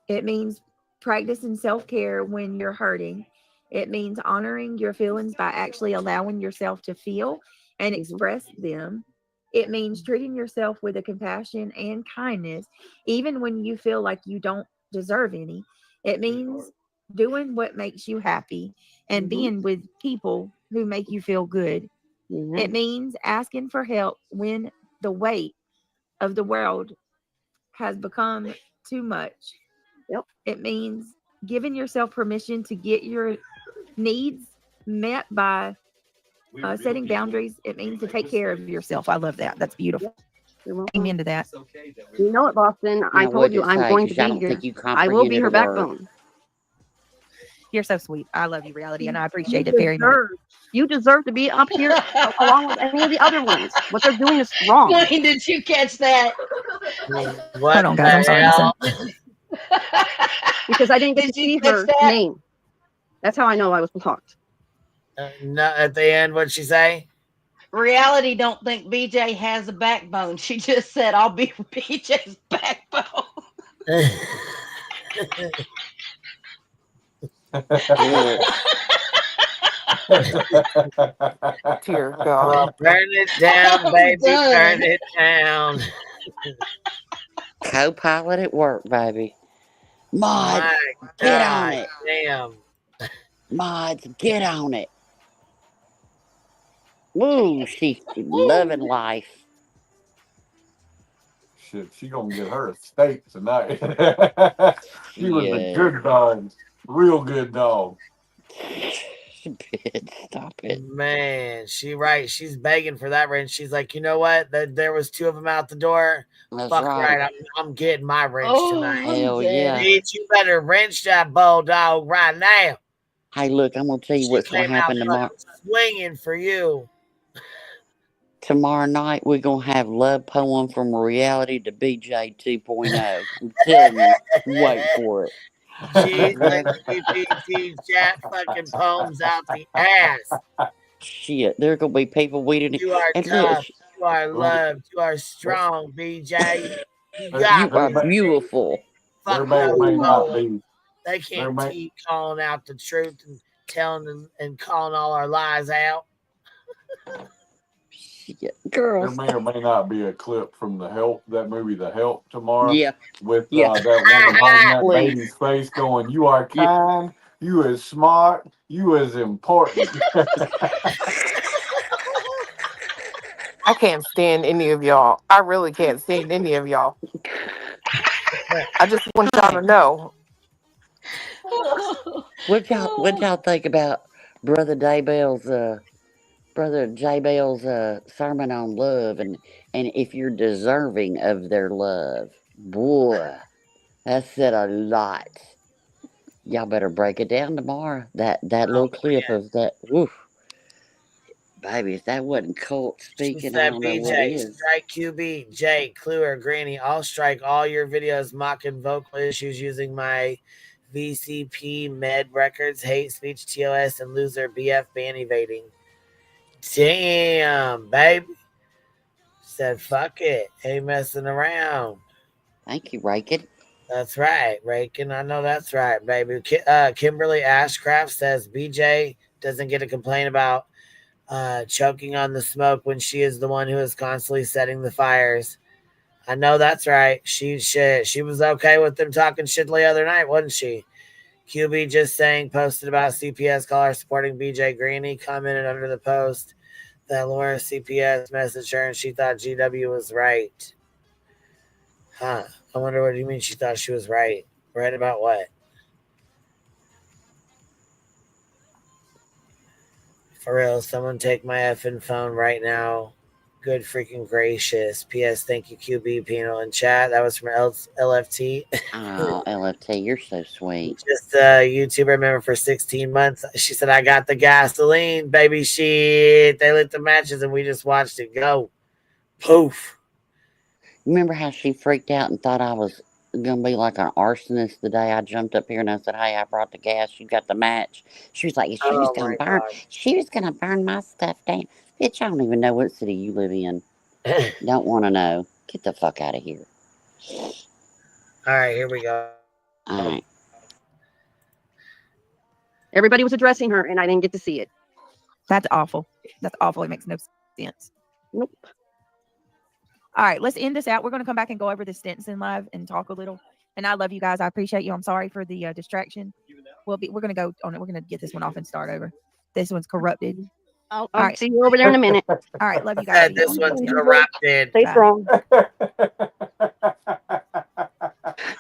It means practicing self-care when you're hurting. It means honoring your feelings by actually allowing yourself to feel and express them. It means treating yourself with a compassion and kindness, even when you feel like you don't deserve any. It means doing what makes you happy and being with people who make you feel good. It means asking for help when the weight of the world has become too much. Yep. It means giving yourself permission to get your needs met by setting boundaries. It means to take care of yourself. I love that. That's beautiful. Amen to that. You know it, Boston. I told you I'm going to be here. I will be her backbone. You're so sweet. I love you, Reality, and I appreciate it very much. You deserve to be up here along with any of the other ones. What they're doing is wrong. Wayne, did you catch that? Hold on, guys. I'm sorry. Listen. Because I didn't get to see her name. That's how I know I was blocked. No, at the end, what'd she say? Reality don't think BJ has a backbone. She just said, I'll be BJ's backbone. Dear God. Burn it down, baby. Burn it down. Co-pilot at work, baby. Mods, get on it. Damn. Mods, get on it. Woo, she's loving life. Shit, she gonna get her a steak tonight. She was a good dog. Real good dog. Stop it. Man, she's begging for that wrench. She's like, you know what? There was two of them out the door. That's Fuck right. I'm getting my wrench tonight. Hell yeah. Bitch, you better wrench that bulldog right now. Hey, look, I'm gonna tell you what's gonna happen tomorrow. Swinging for you. Tomorrow night we're gonna have love poem from reality to BJ 2.0. I'm telling you, wait for it. She's like GPT chat fucking poems out the ass. Shit, there are gonna be people we didn't. You are tough. You are loved. You are strong, BJ. You are beautiful. Fuck no. They can't keep calling out the truth and telling them and calling all our lies out. Shit, girls. There may or may not be a clip from that movie, The Help, tomorrow. Yeah. With that woman holding that baby's face going, you are kind, you is smart, you is important. I can't stand any of y'all. I really can't stand any of y'all. I just want y'all to know. What y'all think about Brother J Bell's sermon on love and if you're deserving of their love? Boy, that said a lot. Y'all better break it down tomorrow. That little clip of that. Oof. Baby, if that wasn't cult speaking, I don't know what is. Strike QB, Jay, Clue, Granny. I'll strike all your videos mocking vocal issues using my VCP med records, hate speech, TOS, and loser BF ban evading. Damn, baby. Said fuck it. Ain't messing around. Thank you, Raken. That's right, Rakin. I know that's right, baby. Kimberly Ashcraft says BJ doesn't get a complaint about choking on the smoke when she is the one who is constantly setting the fires. I know that's right. She was okay with them talking shit the other night, wasn't she? QB just saying posted about CPS caller supporting BJ Greeny, commented under the post that Laura CPS messaged her and she thought GW was right. Huh. I wonder what you mean she thought she was right. Right about what? For real, someone take my effing phone right now. Good freaking gracious. P.S. Thank you, QB Penal in chat. That was from LFT. Oh, LFT, you're so sweet. Just a YouTuber member for 16 months. She said, I got the gasoline, baby shit. They lit the matches and we just watched it go. Poof. Remember how she freaked out and thought I was going to be like an arsonist the day I jumped up here and I said, hey, I brought the gas. You got the match. She was like, she was going to burn. God. She was going to burn my stuff down. Bitch, I don't even know what city you live in. Don't want to know. Get the fuck out of here. All right, here we go. All right. Everybody was addressing her, and I didn't get to see it. That's awful. That's awful. It makes no sense. Nope. All right, let's end this out. We're going to come back and go over the Stinson live and talk a little. And I love you guys. I appreciate you. I'm sorry for the distraction. We're going to go on it. We're going to get this one off and start over. This one's corrupted. I'll see you over there in a minute. All right, love you guys. This one's corrupted. Stay strong.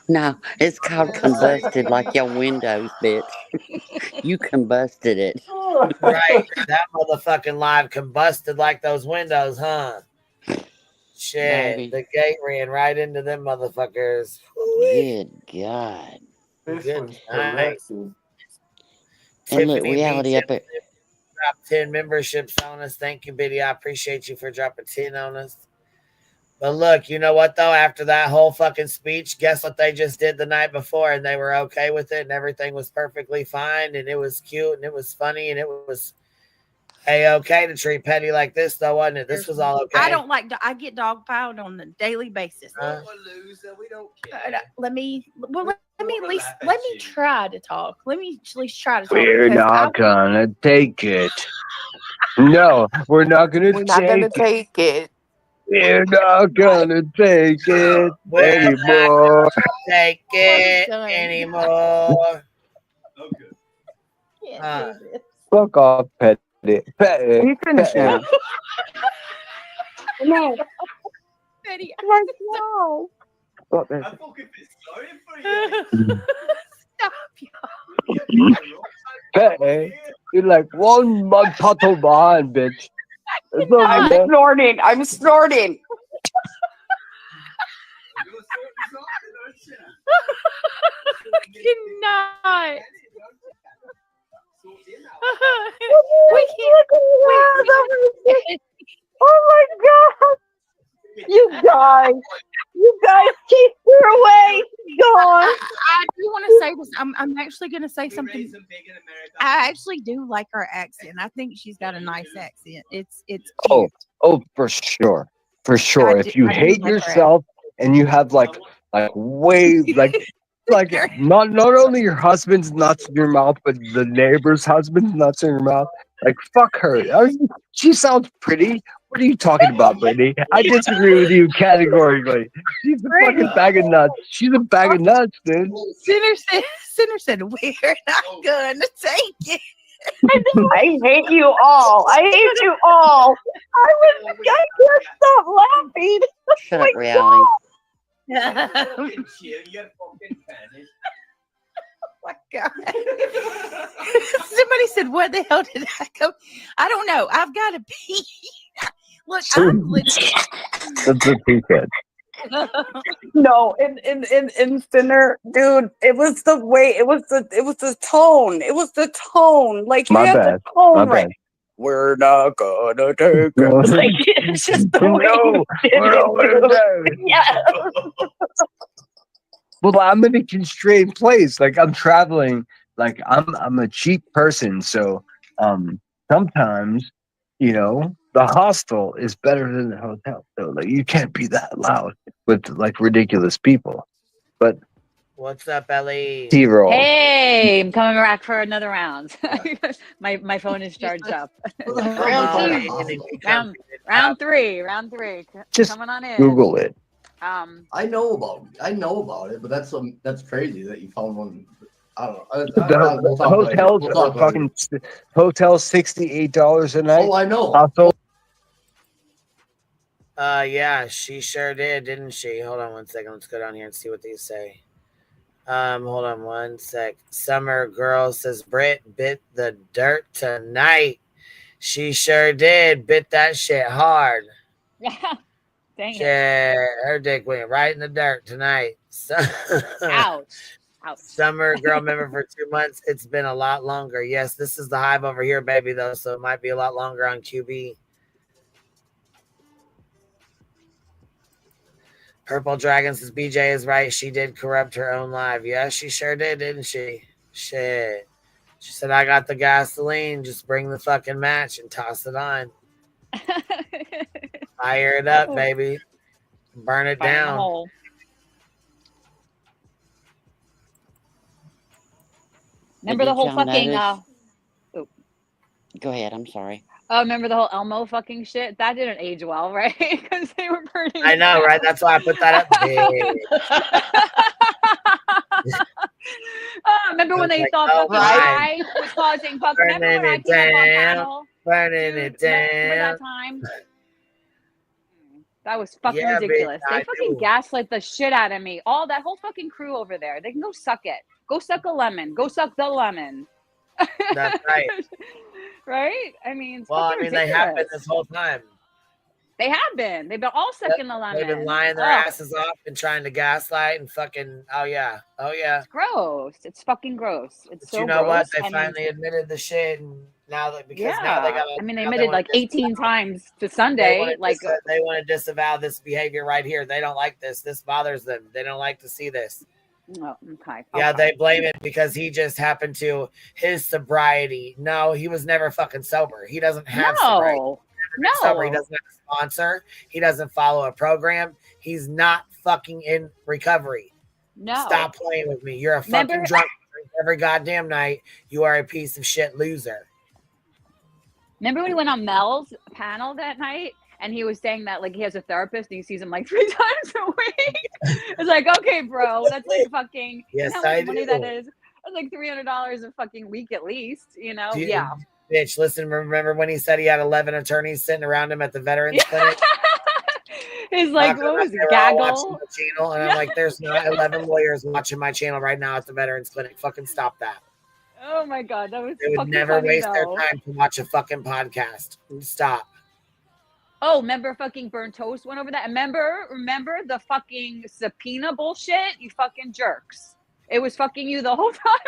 No, it's called combusted like your windows, bitch. You combusted it. Right. That motherfucking live combusted like those windows, huh? Shit. Baby. The gate ran right into them motherfuckers. Good God. Good night. And look, reality up it. Dropped 10 memberships on us. Thank you, Biddy. I appreciate you for dropping 10 on us. But look, you know what, though? After that whole fucking speech, guess what they just did the night before? And they were okay with it, and everything was perfectly fine, and it was cute, and it was funny, and it was okay to treat Petty like this, though, wasn't it? This was all okay. I don't like. I get dogpiled on a daily basis. We don't care. Let me at least let me try to talk. Let me at least try to talk. We're not gonna take it. No, we're not gonna take it. We're not gonna take it anymore. Take it anymore. Fuck off, Petty. Petty. You finish now. No. Petty. No. I fucking feel sorry for you. Stop, y'all. Petty. You're like one mud puddle behind, bitch. I'm snorting. I'm snorting. Cannot. Oh my God. You guys keep her away. Gone. I do want to say this. I'm actually going to say something. I actually do like her accent. I think she's got a nice accent. It's cute. Oh, for sure. For sure. If you hate yourself and you have like way like not only your husband's nuts in your mouth, but the neighbor's husband's nuts in your mouth. Like fuck her. She sounds pretty. What are you talking about, Brittany? I disagree with you categorically. She's a fucking bag of nuts. She's a bag of nuts, dude. Sinner said, we're not gonna take it. I hate you all. I hate you all. I can't stop laughing. Shut up, reality. Oh my God. Somebody said, what the hell did I go? I don't know. I've got to pee. Look, I'm legit. That's what he said. No, in Sinner, dude, it was the way, it was the tone. It was the tone. Like you have the tone right. We're not gonna take it. Like, it's just the way you did it. Yeah. Well, I'm in a constrained place. Like I'm traveling. Like I'm a cheap person, so sometimes, you know, the hostel is better than the hotel. So like you can't be that loud with like ridiculous people. But What's up, Ellie? T-roll. Hey, I'm coming back for another round. my phone is charged up. Round two. Round three. Just Coming on in. Google it. I know about it, but that's crazy that you found one. I don't know. We'll The talk later. hotels We'll are talk later. fucking hotels $68 a night. Oh, I know. Also, Yeah, she sure did, didn't she? Hold on one second. Let's go down here and see what these say. Hold on one sec. Summer Girl says Britt bit the dirt tonight. She sure did. Bit that shit hard. Dang Shit, it. her dick went right in the dirt tonight. So, Ouch. Summer Girl member for 2 months. It's been a lot longer. Yes, this is the hive over here, baby, though, so it might be a lot longer on QB. Purple Dragon says BJ is right. She did corrupt her own live. Yeah, she sure did, didn't she? Shit. She said, I got the gasoline. Just bring the fucking match and toss it on. Fire it up, baby. Burn it Fire in the down. hole. Remember the Did whole y'all fucking notice- Go ahead. I'm sorry. remember the whole Elmo fucking shit? That didn't age well, right? Because they were burning. I know, right? That's why I put that up. Remember when they like, thought oh, fucking right. I was causing fuck? Remember when I Burning it came up on down. panel? Burning Dude, it remember down. that time? That was fucking Yeah, ridiculous. bitch, They I fucking do. gaslit the shit out of me. All that whole fucking crew over there. They can go suck it. Go suck a lemon. Go suck the lemon. That's right. Right? I mean, it's Well, I fucking mean, they have been ridiculous. this whole time. They have been. They've been all sucking the lemon. They've been lying their Ugh, asses off and trying to gaslight and fucking, oh yeah. it's gross. It's fucking gross. It's But so you know what? gross. They I mean, finally admitted the shit, and now that because yeah. now they got. I mean, they now admitted wanna like 18 times to They Sunday. want Like, to disavow this behavior right here. They don't like this. This bothers them. They don't like to see this. oh, okay. Yeah, okay. they blame it because he just happened to his sobriety. No, he was never fucking sober. He doesn't have sobriety. Sober. He doesn't have a sponsor. He doesn't follow a program. He's not fucking in recovery. No. Stop playing with me. You're a Remember- fucking drunk every goddamn night. You are a piece of shit loser. Remember when he went on Mel's panel that night and he was saying that like he has a therapist and he sees him like 3 times a week? It's like, okay, bro, that's like fucking Yes, you know how much I money do. that is? That's like $300 a fucking week at least, you know? Dude, Yeah. Bitch, listen, remember when he said he had 11 attorneys sitting around him at the Veterans Clinic? He's like, Talking what about was it, they were all watching gaggle? the channel, and I'm like, there's not 11 lawyers watching my channel right now at the Veterans Clinic. Fucking stop that. Oh my god, that was They would fucking never funny, waste their though. time to watch a fucking podcast. Stop. Oh, remember fucking Burnt Toast went over that? Remember the fucking subpoena bullshit? You fucking jerks. It was fucking you the whole time.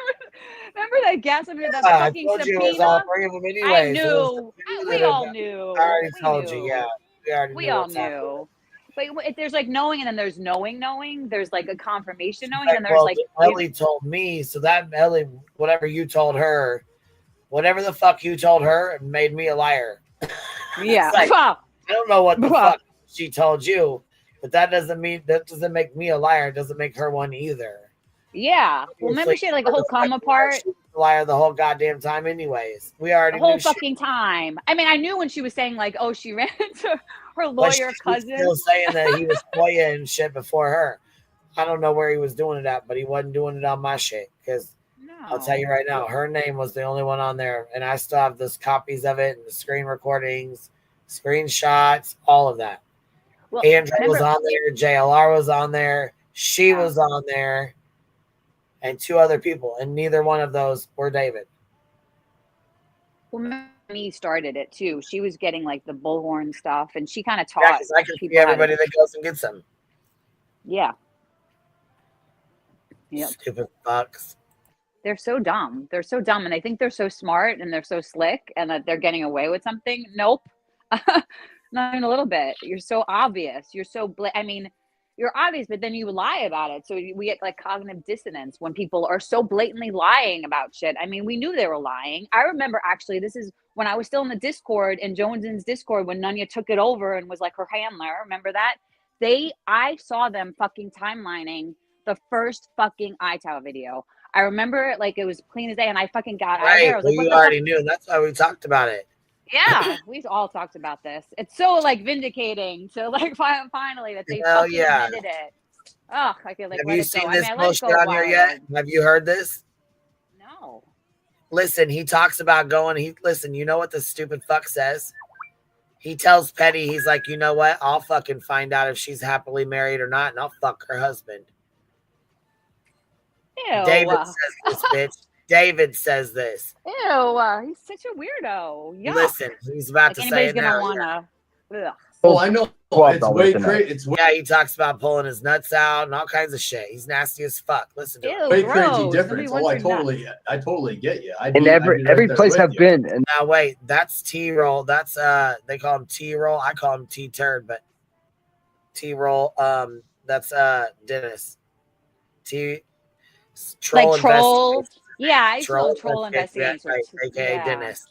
Remember that gas? I mean, that I fucking told you subpoena? it was all 3 of them anyways. I It was knew. the We that- all knew. I already We told knew. you, yeah. We already We knew all what's happening. knew. But if there's like knowing and then there's knowing. There's like a confirmation knowing Like, and then there's well, like Ellie told me, so that Ellie, whatever you told her, whatever the fuck you told her, made me a liar. yeah. It's like, I don't know what the Bah. fuck she told you, but that doesn't make me a liar. It doesn't make her one either. Yeah. Well, remember she had like a whole comma part She was a liar the whole goddamn time, anyways. We already the whole knew shit. fucking time. I mean, I knew when she was saying like, oh, she ran into her But lawyer she was cousin. still saying that he was Koya and shit before her. I don't know where he was doing it at, but he wasn't doing it on my shit. Because I'll tell you right now, her name was the only one on there, and I still have those copies of it and the screen recordings, screenshots, all of that. Well, Andrew was remember- on there, JLR was on there, she was on there, and 2 other people, and neither one of those were David. Well, me started it too. She was getting like the bullhorn stuff, and she kind of taught Yeah, 'cause I can see people how to- everybody that goes and gets them. Yeah. Yep. Stupid fucks. They're so dumb. They're so dumb, and they think they're so smart and they're so slick, and that they're getting away with something. Nope, not even a little bit. You're so obvious. You're so. I mean, you're obvious, but then you lie about it. So we get like cognitive dissonance when people are so blatantly lying about shit. I mean, we knew they were lying. I remember actually, this is when I was still in the Discord, in Jones's Discord, when Nunya took it over and was like her handler. Remember that? I saw them fucking timelining the first fucking iTower video. I remember it like it was clean as day, and I fucking got out of Right. there. I was Well, like, what you the already fuck? knew. That's why we talked about it. Yeah, we've all talked about this. It's so like vindicating to like finally that they Hell fucking yeah. admitted it. Ugh, I could like Have let you it go. seen I mean, this I let it bullshit go a on here while yet? ago. Have you heard this? No. Listen, he talks about going. Listen, you know what the stupid fuck says? He tells Petty, he's like, you know what? I'll fucking find out if she's happily married or not, and I'll fuck her husband. Ew. David says this, bitch. David says this. Ew. He's such a weirdo. Yuck. Listen, he's about like to say anybody's it gonna now. wanna. Ugh. Oh, I know. It's way crazy. It's Yeah, he talks about pulling his nuts out and all kinds of shit. He's nasty as fuck. Listen to him. way crazy difference. Oh, I totally get you. And every place I've been, and Now wait, that's T-roll. That's they call him T-roll. I call him T-turd, but T-roll. That's Dennis. Troll Like troll. Investigation. Yeah, I used to call him Troll troll Investigation, investigations. right, aka Yeah. Dennis.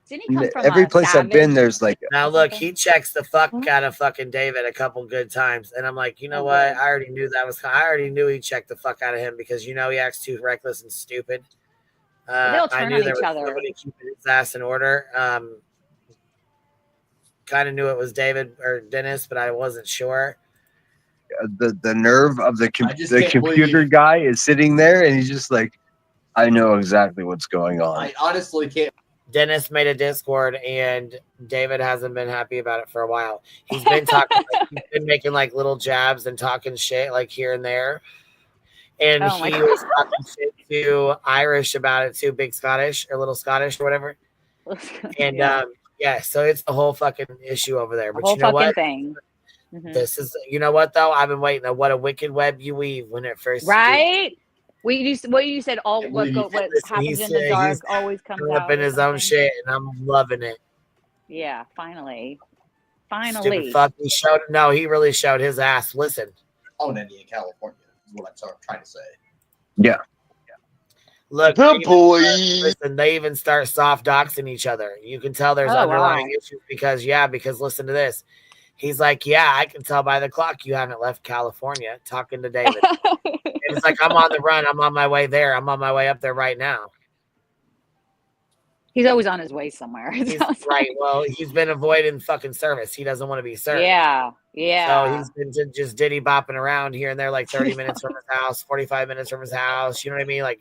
Didn't he come from every place I've been, Savage? there's like Now look, he checks the fuck out of fucking David a couple good times, and I'm like, you know what? I already knew that was. I already knew he checked the fuck out of him because you know he acts too reckless and stupid. They'll I turn knew on there each was other. somebody keeping his ass in order. Kind of knew it was David or Dennis, but I wasn't sure. the nerve of the I just the can't believe computer you- guy is sitting there, and he's just like, I know exactly what's going on. I honestly can't. Dennis made a Discord, and David hasn't been happy about it for a while. He's been talking, he's been making like little jabs and talking shit like here and there. And Oh my he was talking shit to Irish about it too, big Scottish or little Scottish or whatever. And yeah, so it's the whole fucking issue over there. The But whole you know fucking what? thing. Mhm. This is, you know what though? I've been waiting. What a wicked web you weave when it first Right? What you said, all what believe you- what listen, happens he's- in the dark he's always comes up out. in or his own something. shit, and I'm loving it. Yeah, finally. Stupid fuck. He showed. No, he really showed his ass. Listen. Own any in California is what I'm trying to say. Yeah. Look, The boy. Listen, they even start soft doxing each other. You can tell there's Oh, underlying wow. issues because listen to this. He's like, yeah, I can tell by the clock you haven't left California. Talking to David. It's like, I'm on the run. I'm on my way there. I'm on my way up there right now. He's always on his way somewhere. it He's, sounds right. like. Well, he's been avoiding fucking service. He doesn't want to be served. Yeah. Yeah. So he's been just diddy bopping around here and there, like 30 minutes from his house, 45 minutes from his house. You know what I mean? Like,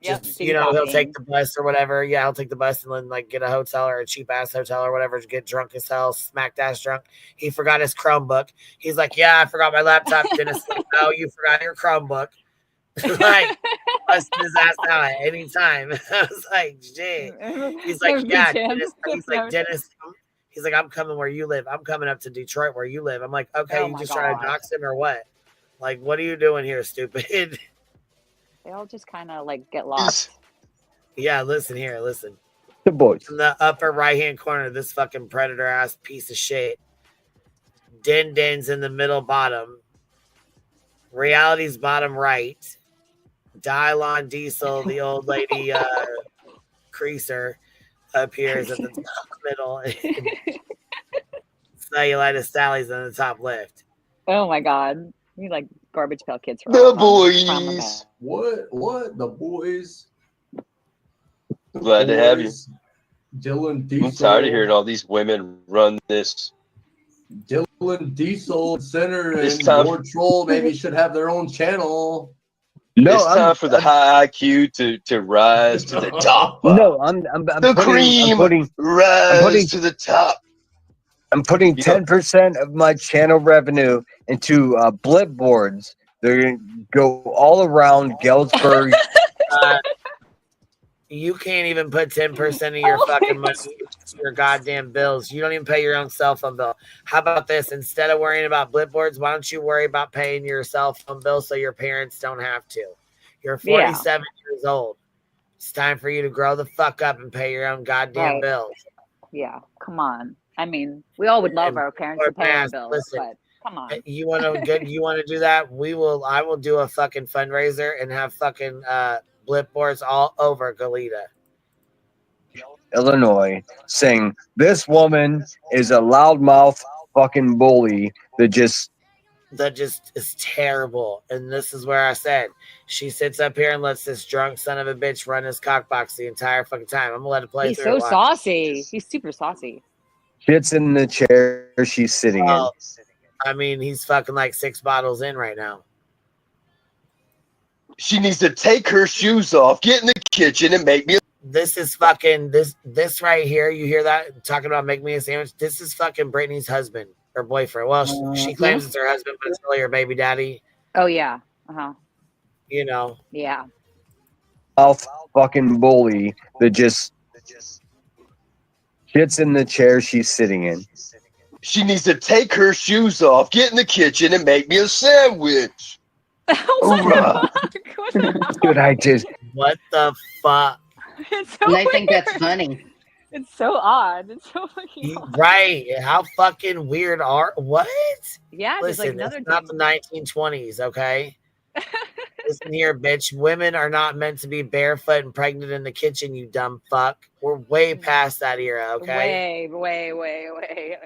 just, you know, he'll take the bus or whatever. Yeah, he'll take the bus and then like get a hotel or a cheap ass hotel or whatever to get drunk as hell, smacked ass drunk. He forgot his Chromebook. He's like, yeah, I forgot my laptop. Dennis, like, no, you forgot your Chromebook. Like, busting his ass out at any time. I was like, shit. He's like, yeah, Dennis. He's like, Dennis. He's like, I'm coming where you live. I'm coming up to Detroit where you live. I'm like, okay, Oh you my just trying to God. dox him or what? Like, what are you doing here, stupid? They all just kind of like get lost. Yeah, listen here, listen. The boys. In the upper right-hand corner, this fucking predator-ass piece of shit. Din's in the middle bottom. Reality's bottom right. Dylon Diesel, the old lady creaser, appears at the top middle. Cellulitis Sally's in the top left. Oh my God. You like garbage pail kids. For The all boys. What? The boys? Glad to have you. Dylan Diesel. I'm tired of hearing all these women run this. Dylan Diesel Center It's and time- Lord Troll maybe should have their own channel. No, it's time for the high IQ to rise to the top. No, I'm The putting, cream I'm putting, rise I'm putting to the top. I'm putting 10% of my channel revenue into blip boards. They're gonna go all around Galesburg. You can't even put 10% of your fucking money into your goddamn bills. You don't even pay your own cell phone bill. How about this? Instead of worrying about blip boards, why don't you worry about paying your cell phone bill so your parents don't have to? You're 47 years old. It's time for you to grow the fuck up and pay your own goddamn Right. bills. Yeah. Come on. I mean, we all would love our parents to pay our bills, Listen, but come on. You want to do that? I will do a fucking fundraiser and have fucking blip boards all over Goleta. Illinois, saying this woman is a loudmouth fucking bully that just that just is terrible. And this is where I said she sits up here and lets this drunk son of a bitch run his cockbox the entire fucking time. I'm gonna let it play He's through. so saucy. He's super saucy. Sits in the chair she's sitting in. I mean, he's fucking like 6 bottles in right now. She needs to take her shoes off, get in the kitchen, and make me. This is fucking this right here. You hear that talking about make me a sandwich? This is fucking Brittany's husband or boyfriend. Well, she claims it's her husband, but it's really her baby daddy. Oh yeah. Uh-huh. You know. Yeah. Mouth fucking bully that just sits in the chair she's sitting in. She needs to take her shoes off, get in the kitchen, and make me a sandwich. Dude, I just. What the fuck? It's so And they think weird. that's funny. It's so odd. It's so fucking odd. Right? How fucking weird are what? Yeah, there's like Listen, another it's not the 1920s, okay? Listen here, bitch. Women are not meant to be barefoot and pregnant in the kitchen, you dumb fuck. We're way past that era, okay? Way.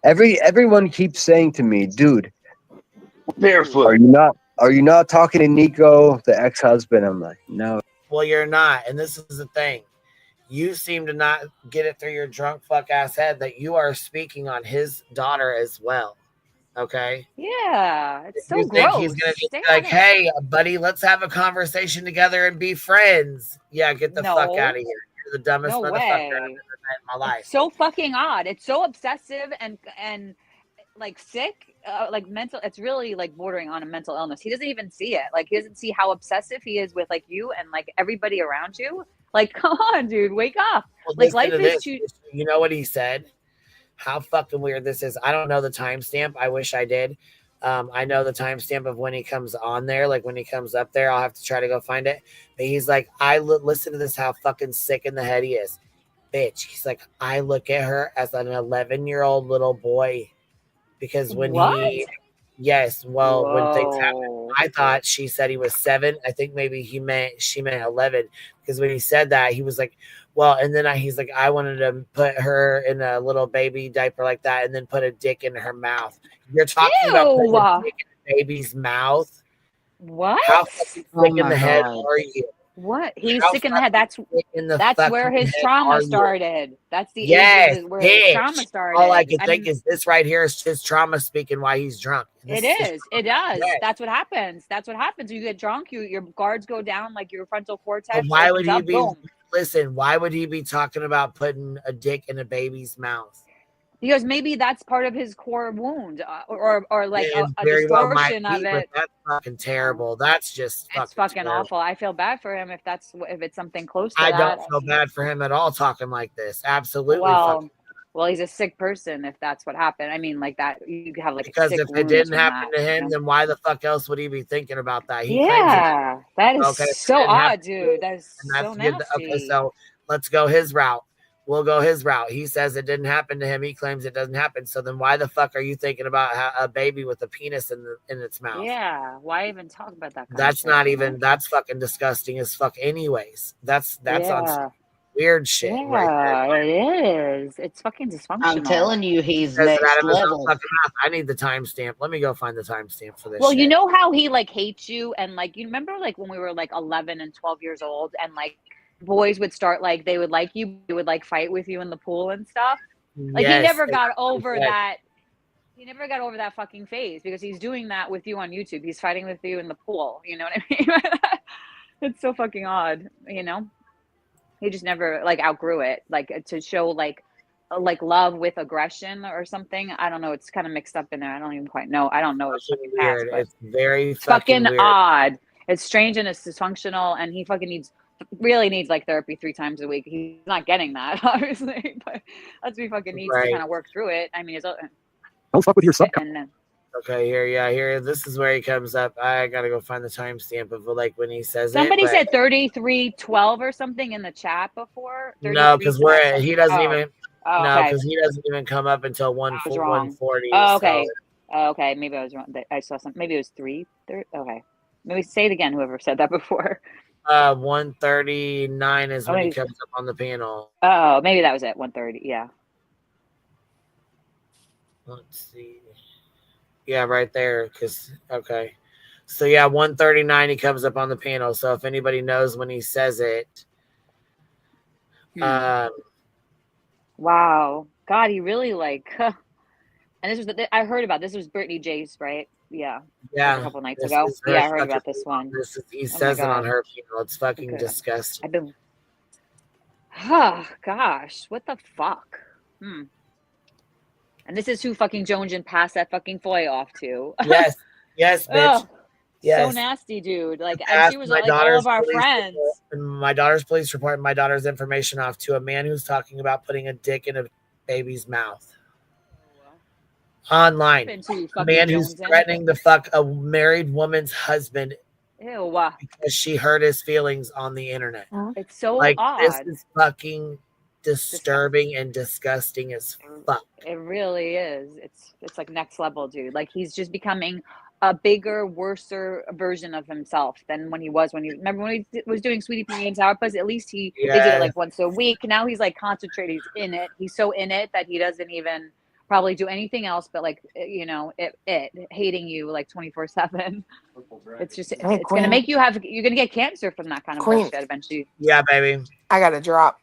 Everyone keeps saying to me, dude, barefoot. Are you not talking to Nico, the ex-husband? I'm like, no. Well, you're not. And this is the thing. You seem to not get it through your drunk fuck ass head that you are speaking on his daughter as well. Okay? Yeah, it's so You think gross. he's gonna just Stay be like, out of it. hey, buddy, let's have a conversation together and be friends. Yeah, get the fuck No. out of here. You're the dumbest No motherfucker way. I've ever met in my life. It's so fucking odd. It's so obsessive and like sick, like mental. It's really like bordering on a mental illness. He doesn't even see it. Like he doesn't see how obsessive he is with like you and like everybody around you. Like, come on, dude, wake up. Well, Like listen life to is this. too. You know what he said? How fucking weird this is. I don't know the timestamp. I wish I did. I know the timestamp of when he comes on there, like when he comes up there. I'll have to try to go find it. But he's like, listen to this, how fucking sick in the head he is. Bitch. He's like, I look at her as an 11-year-old little boy. Because when when things happened, I thought she said he was 7. I think maybe she meant 11. Because when he said that, he was like, well, and then he's like, I wanted to put her in a little baby diaper like that and then put a dick in her mouth. You're talking about putting a dick in a baby's mouth? What? How fucking sick in the head are you? What? He's How sick in the head. That's where his trauma started. That's the age where his trauma started. All I can think is this right here is his trauma speaking why he's drunk. It does. Yes. That's what happens. That's what happens. You get drunk, your guards go down, like your frontal cortex. But why would he be? Boom. Listen, why would he be talking about putting a dick in a baby's mouth? Because maybe that's part of his core wound, or like a well distortion of be, it. That's fucking terrible. That's just fucking awful. I feel bad for him if it's something close to I that. don't feel bad for him at all talking like this. Absolutely. Well, he's a sick person if that's what happened. I mean, like that you have like because sick if it didn't happen to him, then why the fuck else would he be thinking about that? He that is so odd, dude. That's so nasty. Okay, so let's go his route. We'll go his route. He says it didn't happen to him. He claims it doesn't happen. So then why the fuck are you thinking about a baby with a penis in its mouth? Yeah. Why even talk about that? That's not even, that's fucking disgusting as fuck anyways. That's on some weird shit. Yeah, right it is. It's fucking dysfunctional. I'm telling you, he's next level. I need the timestamp. Let me go find the timestamp for this. Well, you know how he like hates you, and like you remember like when we were like 11 and 12 years old, and like boys would start like they would like you, they would like fight with you in the pool and stuff. Like he never got over that. He never got over that fucking phase because he's doing that with you on YouTube. He's fighting with you in the pool. You know what I mean? It's so fucking odd. You know, he just never like outgrew it. Like to show like love with aggression or something. I don't know. It's kind of mixed up in there. I don't even quite know. I don't know. It's fucking weird. Past, it's very fucking weird. odd. It's strange and it's dysfunctional, and he fucking really needs like therapy 3 times a week. He's not getting that, obviously, but that's what he fucking needs to kind of work through it. I mean, don't fuck with your sub. Okay, here. This is where he comes up. I gotta go find the timestamp of like when he says somebody it. Said 33:12 or something in the chat before. No, because he doesn't even. Oh, no, okay. because he doesn't even come up until 140. Oh, okay. So. Okay, maybe I was wrong. I saw something. Maybe it was 3:30. Okay, maybe say it again. Whoever said that before. 139 is when he comes up on the panel. Oh, maybe that was it. 1:30. Yeah. Let's see. Yeah, right there. Cause okay. So yeah, 139 he comes up on the panel. So if anybody knows when he says it, wow. God, he really like and this was I heard about this was Brittany Jace, right? Yeah. Like a couple nights this ago. is her Yeah, I heard fucking about this one. he Oh my says it on God. her panel. It's fucking Okay. disgusting. I've been oh gosh, what the fuck? And this is who fucking Jojen passed that fucking foy off to. Yes. Yes, bitch. Oh, Yes. so nasty, dude. Like, and she was my like all of our police friends. report, my daughter's police report and my daughter's information off to a man who's talking about putting a dick in a baby's mouth. Online. A man who's threatening to fuck a married woman's husband. Ew. Because she hurt his feelings on the internet. It's so like odd. this is fucking disturbing and disgusting as fuck. It really is. It's like next level, dude. Like he's just becoming a bigger, worser version of himself than when he was remember when he was doing Sweetie Pie and Sourpuss? At least they did it like once a week. Now he's like concentrated. He's in it. He's so in it that he doesn't even probably do anything else but like it hating you like 24/7. It's just it's gonna make you're gonna get cancer from that kind of bullshit eventually. Yeah, baby. I gotta drop.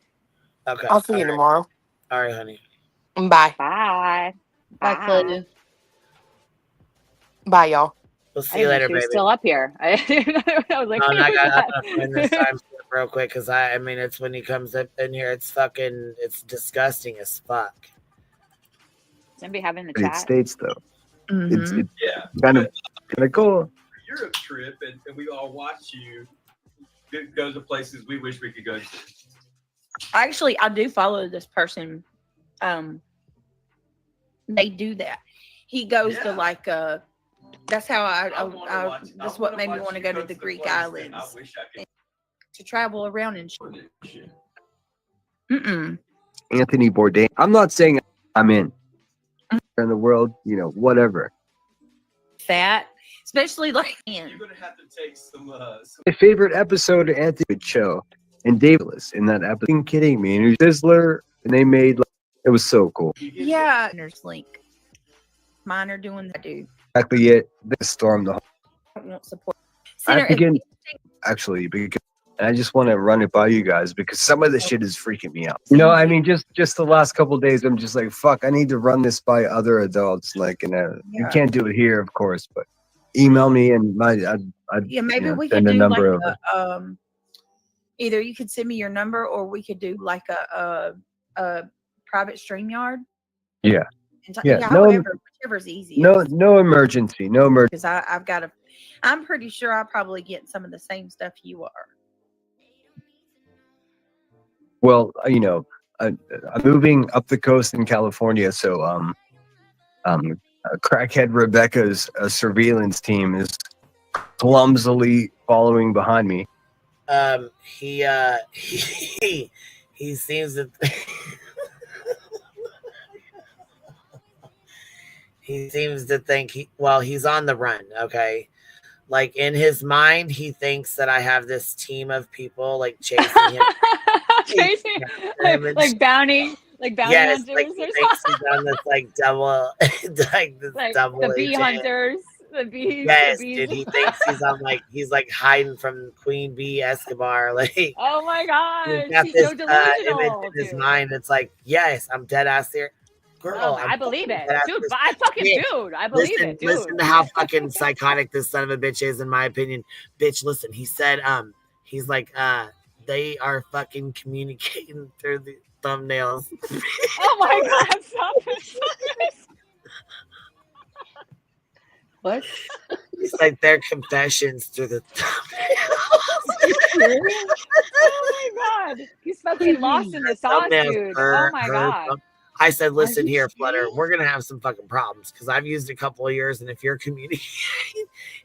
Okay. I'll see you tomorrow. All right, honey. Bye. Bye. Bye, Clue. Bye, y'all. We'll see you later, She baby. was still up here. I was like, I'm gonna find this time real quick because I mean it's when he comes up in here, it's disgusting as fuck. Somebody having the United chat. States though. It's Yeah. kind of cool. Europe trip and we all watch you go to places we wish we could go to. Actually, I do follow this person. They do that. He goes to like that's how that's what made me want to go to the Greek islands to travel around and shit. Anthony Bourdain. I'm not saying I'm in the world, whatever. That, especially like You're gonna have to take some My favorite episode of Anthony show and Davis in that episode. Are you kidding me? And it was Sizzler, and they made it was so cool. yeah. There's link. Mine are doing that, dude. Exactly it. They stormed the whole. I won't support. I begin actually because I just want to run it by you guys because some of the shit is freaking me out. I mean, just the last couple of days, I'm just like, fuck. I need to run this by other adults. Like, you can't do it here, of course, but email me and maybe we send could a do number like either you could send me your number or we could do like a private StreamYard. Yeah. Whichever's easiest. No emergency. No emergency. Because I'm pretty sure I probably get some of the same stuff you are. Well, I'm moving up the coast in California, so crackhead Rebecca's surveillance team is clumsily following behind me. He seems to he seems to think he's on the run, okay? Like in his mind, he thinks that I have this team of people like chasing him. like bounty yes, hunters like he thinks he's on this like double double the bee agent. hunters. The bees. Yes, the bees. dude, he thinks he's like hiding from Queen Bee Escobar. Like, oh my gosh, he's got he's this so delusional, image in his mind. It's like, yes, I'm dead ass here. Girl, I believe it, dude. I believe it, dude. Listen to how fucking psychotic this son of a bitch is, in my opinion. Bitch, listen. He said, he's like, they are fucking communicating through the thumbnails. Oh my god, stop it. What? It's like their confessions through the oh my god, he's fucking lost in the sauce, dude. Oh my god. I said, listen here, Flutter, we're going to have some fucking problems because I've used a couple of years. And if you're communicating,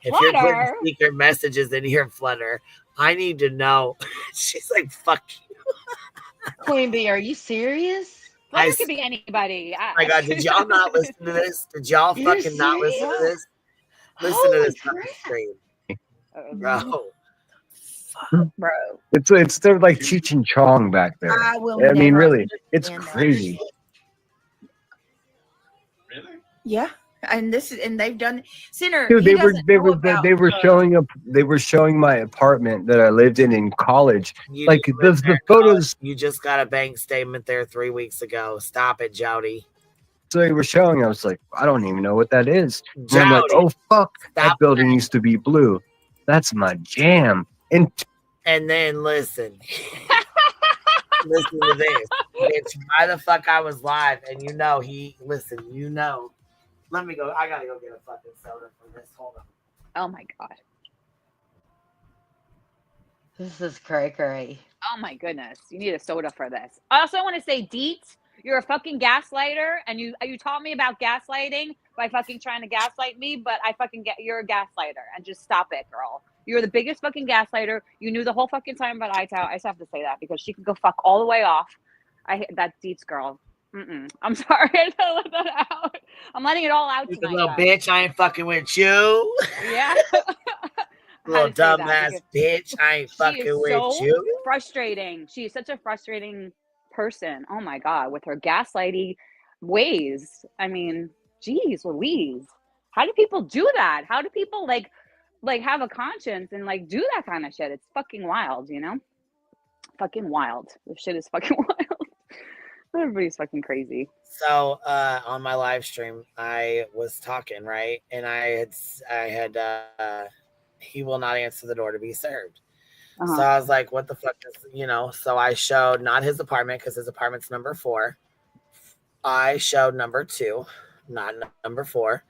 if you're putting secret messages in here, Flutter, I need to know. She's like, fuck you. Queen Bee, are you serious? Flutter could be anybody. Oh my God, did y'all not listen to this? Did y'all fucking not listen to this? Listen to this fucking stream. Bro. Bro. It's they're like Cheech and Chong back there. I mean, really, it's crazy. Yeah. And they've done Sinner. Dude, He they were doesn't know about they were showing my apartment that I lived in college. You Like didn't live there the in college. photos. You just got a bank statement there 3 weeks ago. Stop it, Jody. So they were showing. I was like, I don't even know what that is. And I'm like, Jody, oh fuck, that stop building playing. used to be blue. That's my jam. And then listen. Listen to this. Bitch, why the fuck I was live and you know Let me go. I gotta go get a fucking soda from this. Hold on. Oh my god. This is cray. Oh my goodness. You need a soda for this. I also want to say, Deets, you're a fucking gaslighter, and you taught me about gaslighting by fucking trying to gaslight me, but you're a gaslighter, and just stop it, girl. You're the biggest fucking gaslighter. You knew the whole fucking time about iTow. I just have to say that because she can go fuck all the way off. I hate that Deets girl. I'm sorry. I gotta let that out. I'm letting it all out You tonight. little bitch, I ain't fucking with you. Yeah. Little dumbass bitch, I ain't fucking with you. Frustrating. She is such a frustrating person. Oh my god, with her gaslighty ways. I mean, geez, Louise. How do people do that? How do people like have a conscience and like do that kind of shit? It's fucking wild, you know? Fucking wild. This shit is fucking wild. Everybody's fucking crazy. So on my live stream, I was talking, right? And I had he will not answer the door to be served. Uh-huh. So I was like, what the fuck is, so I showed not his apartment because his apartment's number 4. I showed number 2, not number 4.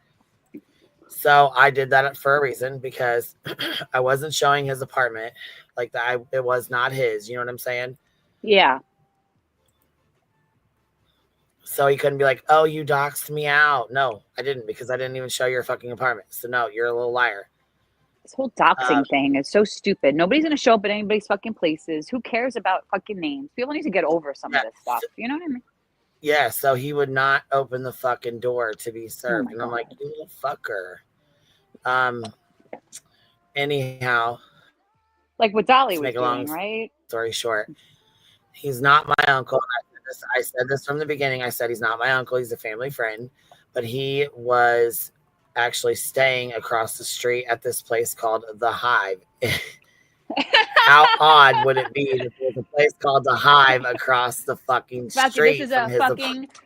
So I did that for a reason because I wasn't showing his apartment like that. It was not his, you know what I'm saying? Yeah. So he couldn't be like, oh, you doxed me out. No, I didn't because I didn't even show your fucking apartment. So no, you're a little liar. This whole doxing thing is so stupid. Nobody's going to show up at anybody's fucking places. Who cares about fucking names? People need to get over some of this stuff. You know what I mean? Yeah, so he would not open the fucking door to be served. And I'm like, you little fucker. Anyhow. Like what Dolly was doing, right? Story short. He's not my uncle. I said this from the beginning. I said he's not my uncle. He's a family friend. But he was actually staying across the street at this place called The Hive. How odd would it be if there's a place called The Hive across the fucking street?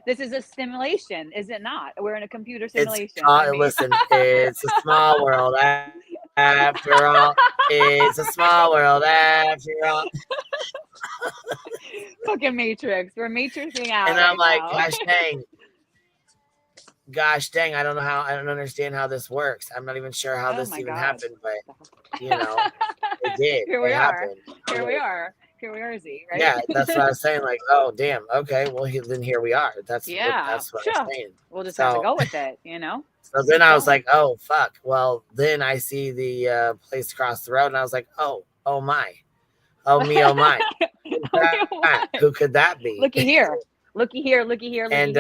This is a simulation, is it not? We're in a computer simulation. Listen, it's a small world after all. It's a small world after all. Fucking Matrix. We're matrixing out. And I'm like, now. gosh dang, I don't understand how this works. I'm not even sure how this even happened, but it did. Here we are. Happened. Here we are, Z, right? Yeah, that's what I was saying. Like, oh damn, okay, well then here we are. That's what I'm saying. We'll just have to go with it, So then I was like, oh fuck. Well, then I see the place across the road, and I was like, oh my, oh me, oh my. Who could that be? Looky here. And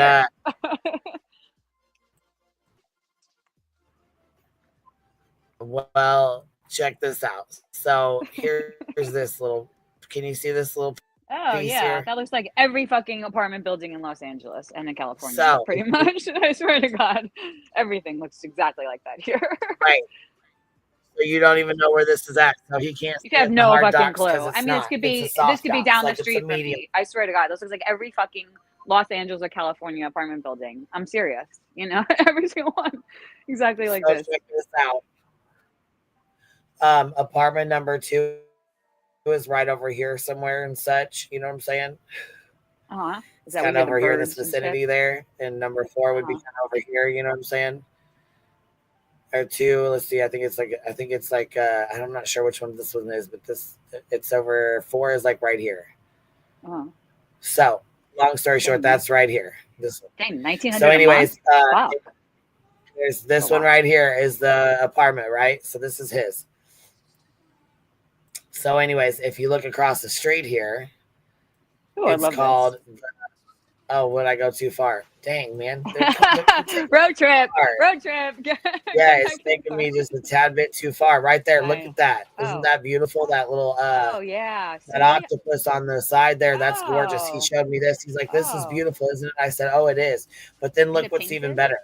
well, check this out. So here's this little. Can you see this little? Oh piece yeah, here? that looks like every fucking apartment building in Los Angeles and in California, So, pretty much. I swear to God, everything looks exactly like that here. Right. So you don't even know where this is at. So he can't. You have no hard fucking docs 'cause clue. it's I mean, not. this could It's be a soft docs, down like the it's a street from medium. me. I swear to God, this looks like every fucking Los Angeles or California apartment building. I'm serious. Every single one, exactly like So this. check this out. Apartment number 2 is right over here somewhere and such. You know what I'm saying? Uh-huh. It's kind of over here in this vicinity there, and number 4 would be kind of over here. You know what I'm saying? Or 2. Let's see. I think it's like. I'm not sure which one this one is, but it's over 4 is like right here. Uh-huh. So long story short, that's right here. This one. Dang, 1900. So, anyways, wow. There's this one right here is the apartment, right? So this is his. So, anyways, if you look across the street here, it's called. Oh, would I go too far? Dang, man. Road trip. Yeah, it's taking me just a tad bit too far. Right there. Look at that. Isn't that beautiful? That little yeah. that octopus on the side there. That's gorgeous. He showed me this. He's like, this is beautiful, isn't it? I said, oh, it is. But then look what's even better.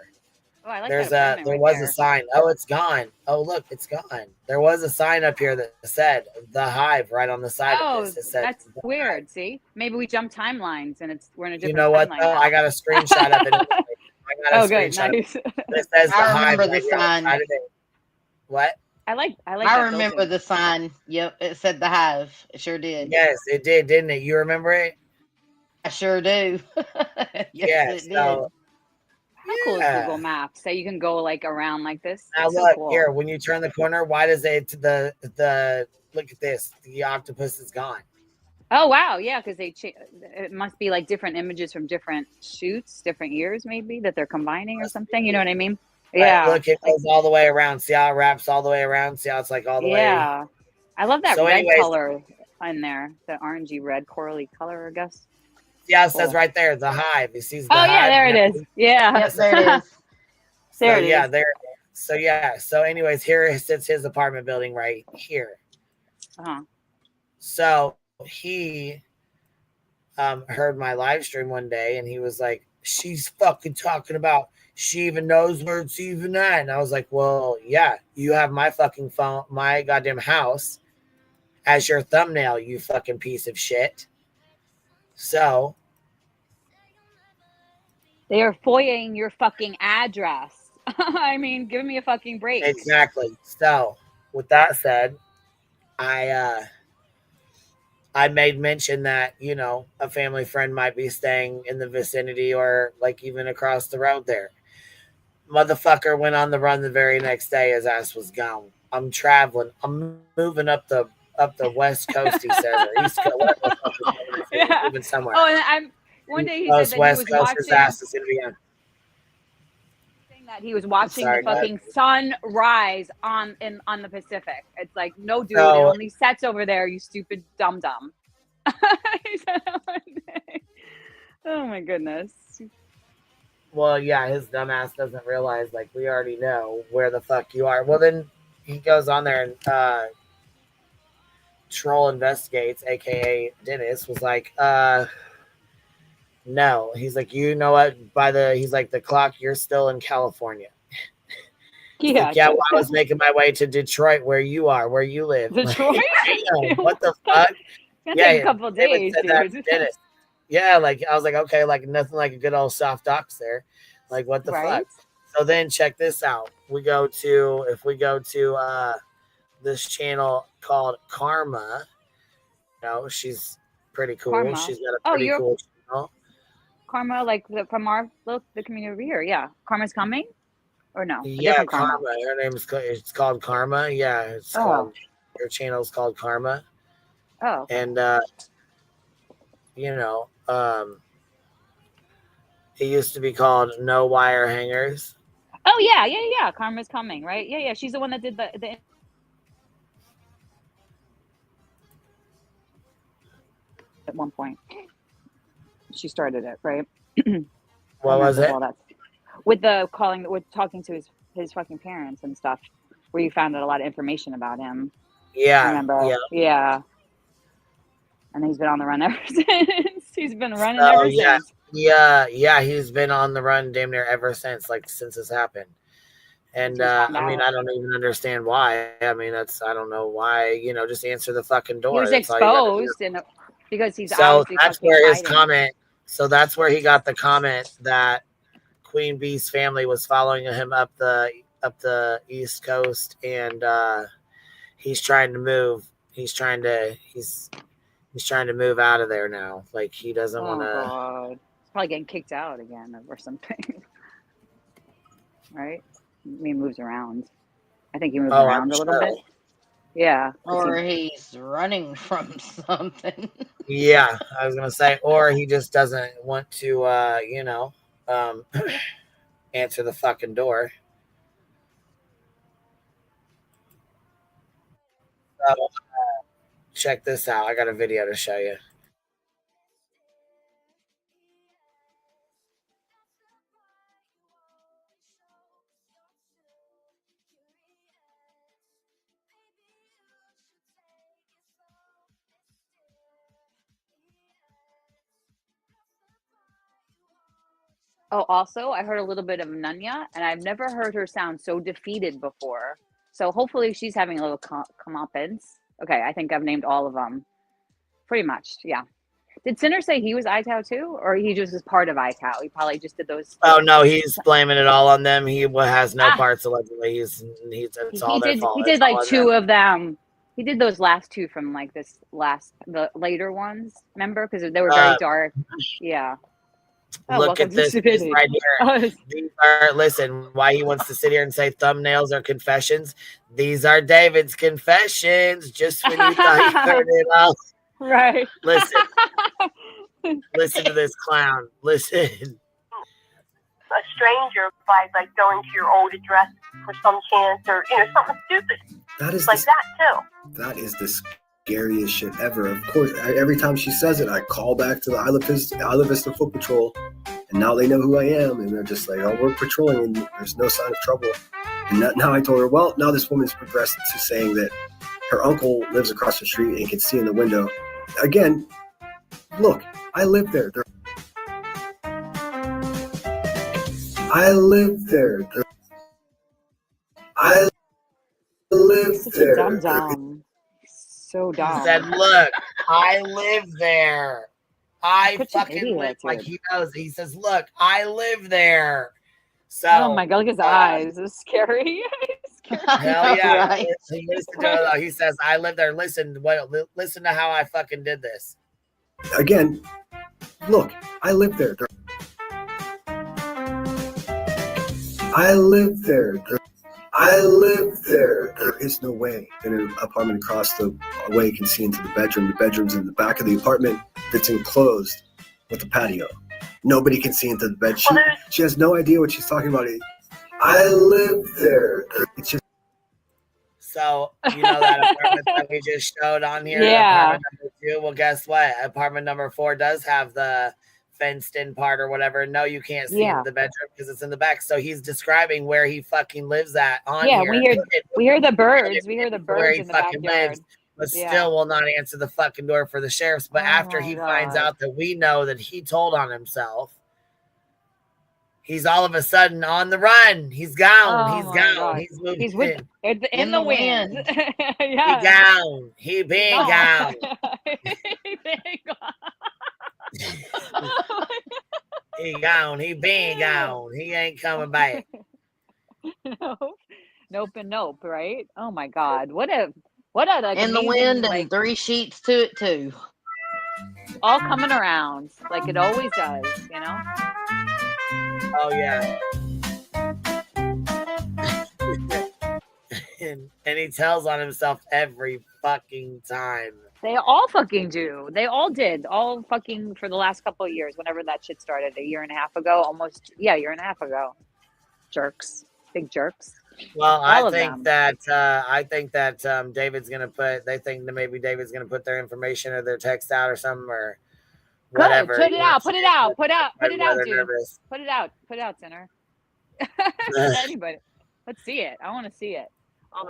Oh, I like There that apartment right was a there. sign. Oh, it's gone. Oh, look, it's gone. There was a sign up here that said the Hive right on the side of Oh, this. It said that's weird. See, maybe we jump timelines and we're in a you different know what timeline though? now. I got a screenshot of it. I got a Oh, good, screenshot of nice. it. It says the I Hive remember right the here on the sign. side of it. What? I like I that remember building. the sign. Yep, it said the Hive. It sure did. Yes, it did, didn't it? You remember it? I sure do. Yes, Yeah. it did. So How cool is yeah. Google Maps? So you can go like around like this. Now That's so look cool. here. When you turn the corner, why does the look at this? The octopus is gone. Oh wow, yeah, because it must be like different images from different shoots, different years maybe that they're combining or something. You know what I mean? Right, Yeah, look, it like goes all the way around. See how it wraps all the way around? See how it's like all the way. yeah. I love that So, red anyways, color in there, the orangey red corally color, I guess. see how it says Cool. right there, the Hive. He sees the Oh yeah, Hive. there it is. Yeah. Yep, there it is. So There it yeah, is. there. So yeah. So anyways, here sits his apartment building right here. Uh-huh. So he heard my live stream one day, and he was like, "She's fucking talking about she even knows where it's even at." And I was like, "Well, yeah, you have my fucking phone, my goddamn house, as your thumbnail, you fucking piece of shit." So They are foying your fucking address. I mean, give me a fucking break. exactly. So with that said, I made mention that, you know, a family friend might be staying in the vicinity or like even across the road there. Motherfucker went on the run the very next day. His ass was gone. I'm traveling. I'm moving up the West Coast, he says, or East Coast, whatever the fuck he's Yeah. moving somewhere. Oh, and one day he said Coast, that he West was Coast, his watching ass is gonna be on. that he was watching the Sorry, go ahead. fucking sun rise on the Pacific. It's like, no, dude, it So only sets over there. You stupid dum dum. Oh my goodness. well, yeah, his dumbass doesn't realize like we already know where the fuck you are. Well, then he goes on there and Troll Investigates, aka Dennis, was like, no. He's like, you know what? He's like, the clock, you're still in California. He's Yeah. like, yeah, well, I was making my way to Detroit, where you are, where you live. Detroit? Damn, what the fuck? It's gonna Yeah, take a couple of David days, said that dude. to Dennis. Yeah, like I was like, okay, like nothing like a good old soft docs there. Like, what the Right? fuck? So then check this out. If we go to this channel called Karma, you know, she's pretty cool. Karma. She's got a Oh, pretty you're cool channel. Karma, like from our the community over here. Yeah. Karma's coming? Or no? A Yeah, different Karma. Karma. Her name is it's called Karma. Yeah, it's Oh. called her channel's called Karma. Oh. And you know, it used to be called No Wire Hangers. Oh yeah. Karma's coming, right? Yeah. She's the one that did the at one point. She started it, right? What was it? All that with talking to his fucking parents and stuff, where you found out a lot of information about him. Yeah. I remember. Yeah. And he's been on the run ever since. He's been running ever since. Yeah. He's been on the run damn near ever since, like since this happened. And I mean, I don't even understand why. I mean, I don't know why. You know, just answer the fucking door. He was That's all you gotta do. exposed, and because he's So obviously that's fucking where his hiding. comment. So that's where he got the comment that Queen Bee's family was following him up the East Coast, and he's trying to move. He's trying to move out of there now. Like he doesn't want to. God, he's probably getting kicked out again or something. Right? I mean, he moves around. I think he moves around a little bit. Yeah. Or he's running from something. Yeah, I was gonna say, or he just doesn't want to, you know, answer the fucking door. So, check this out. I got a video to show you. Oh, also, I heard a little bit of Nunya, and I've never heard her sound so defeated before. So hopefully she's having a little comeuppance. Okay, I think I've named all of them. Pretty much, yeah. Did Sinner say he was ITOW too, or he just was part of ITOW? He probably just did those. Oh no, he's blaming it all on them. He has no parts allegedly. It's all their fault. He did It's all like on two them. of them. He did those last two from like the later ones. Remember, because they were very dark. Yeah. Oh, Look at this right here. These are, listen, why he wants to sit here and say thumbnails are confessions. These are David's confessions. Just when you thought you turned it off. Right. Listen. Listen to this clown. Listen. A stranger by like going to your old address for some chance or something stupid. That is like that too. That is the scariest shit ever. Of course, every time she says it, I call back to the Isla Vista Foot Patrol, and now they know who I am, and they're just like, "Oh, we're patrolling, and there's no sign of trouble." And now I told her, well, now this woman's progressed to saying that her uncle lives across the street and can see in the window. Again, look, I live there. I live there. I live Such there. a dumb. So dumb. He said, look, I live there. I Such an fucking live, idiot, like dude. he knows. He says, look, I live there. So, Oh my God, look at his eyes. It's scary. hell yeah. Right. Listen to it, though. He says, I live there. Listen to how I fucking did this. Again, look, I live there. I live there. I live there. There is no way that an apartment across the way can see into the bedroom. The bedroom's in the back of the apartment that's enclosed with a patio. Nobody can see into the bed. She has no idea what she's talking about. I live there. It's just. So, you know that apartment that we just showed on here? Yeah. Apartment number 2? Well, guess what? Apartment number 4 does have the fenced-in part or whatever. No, you can't see into the bedroom because it's in the back. So he's describing where he fucking lives at on here. we hear the birds. We hear the where birds he in the fucking backyard. lives, but still will not answer the fucking door for the sheriffs. But after he finds out that we know that he told on himself, he's all of a sudden on the run. He's gone. He's gone. God. He's moving. He's with in the wind. Yeah. He gone. He been gone. He been gone. He gone. He been gone. He ain't coming back. Nope and nope, right? Oh my God. What a like in the amazing, wind like, and 3 sheets to it too. all coming around like it always does, you know? Oh yeah. and he tells on himself every fucking time. They all fucking do. They all did. All fucking for the last couple of years, whenever that shit started, a year and a half ago, almost. Yeah, a year and a half ago. Jerks. Big jerks. Well, all I think that David's gonna put. They think that maybe David's gonna put their information or their text out or something or whatever. Good. Put it out. Put it out. Put it out, dude. Nervous. Put it out. Put it out, Sinner. Anybody. Let's see it. I want to see it.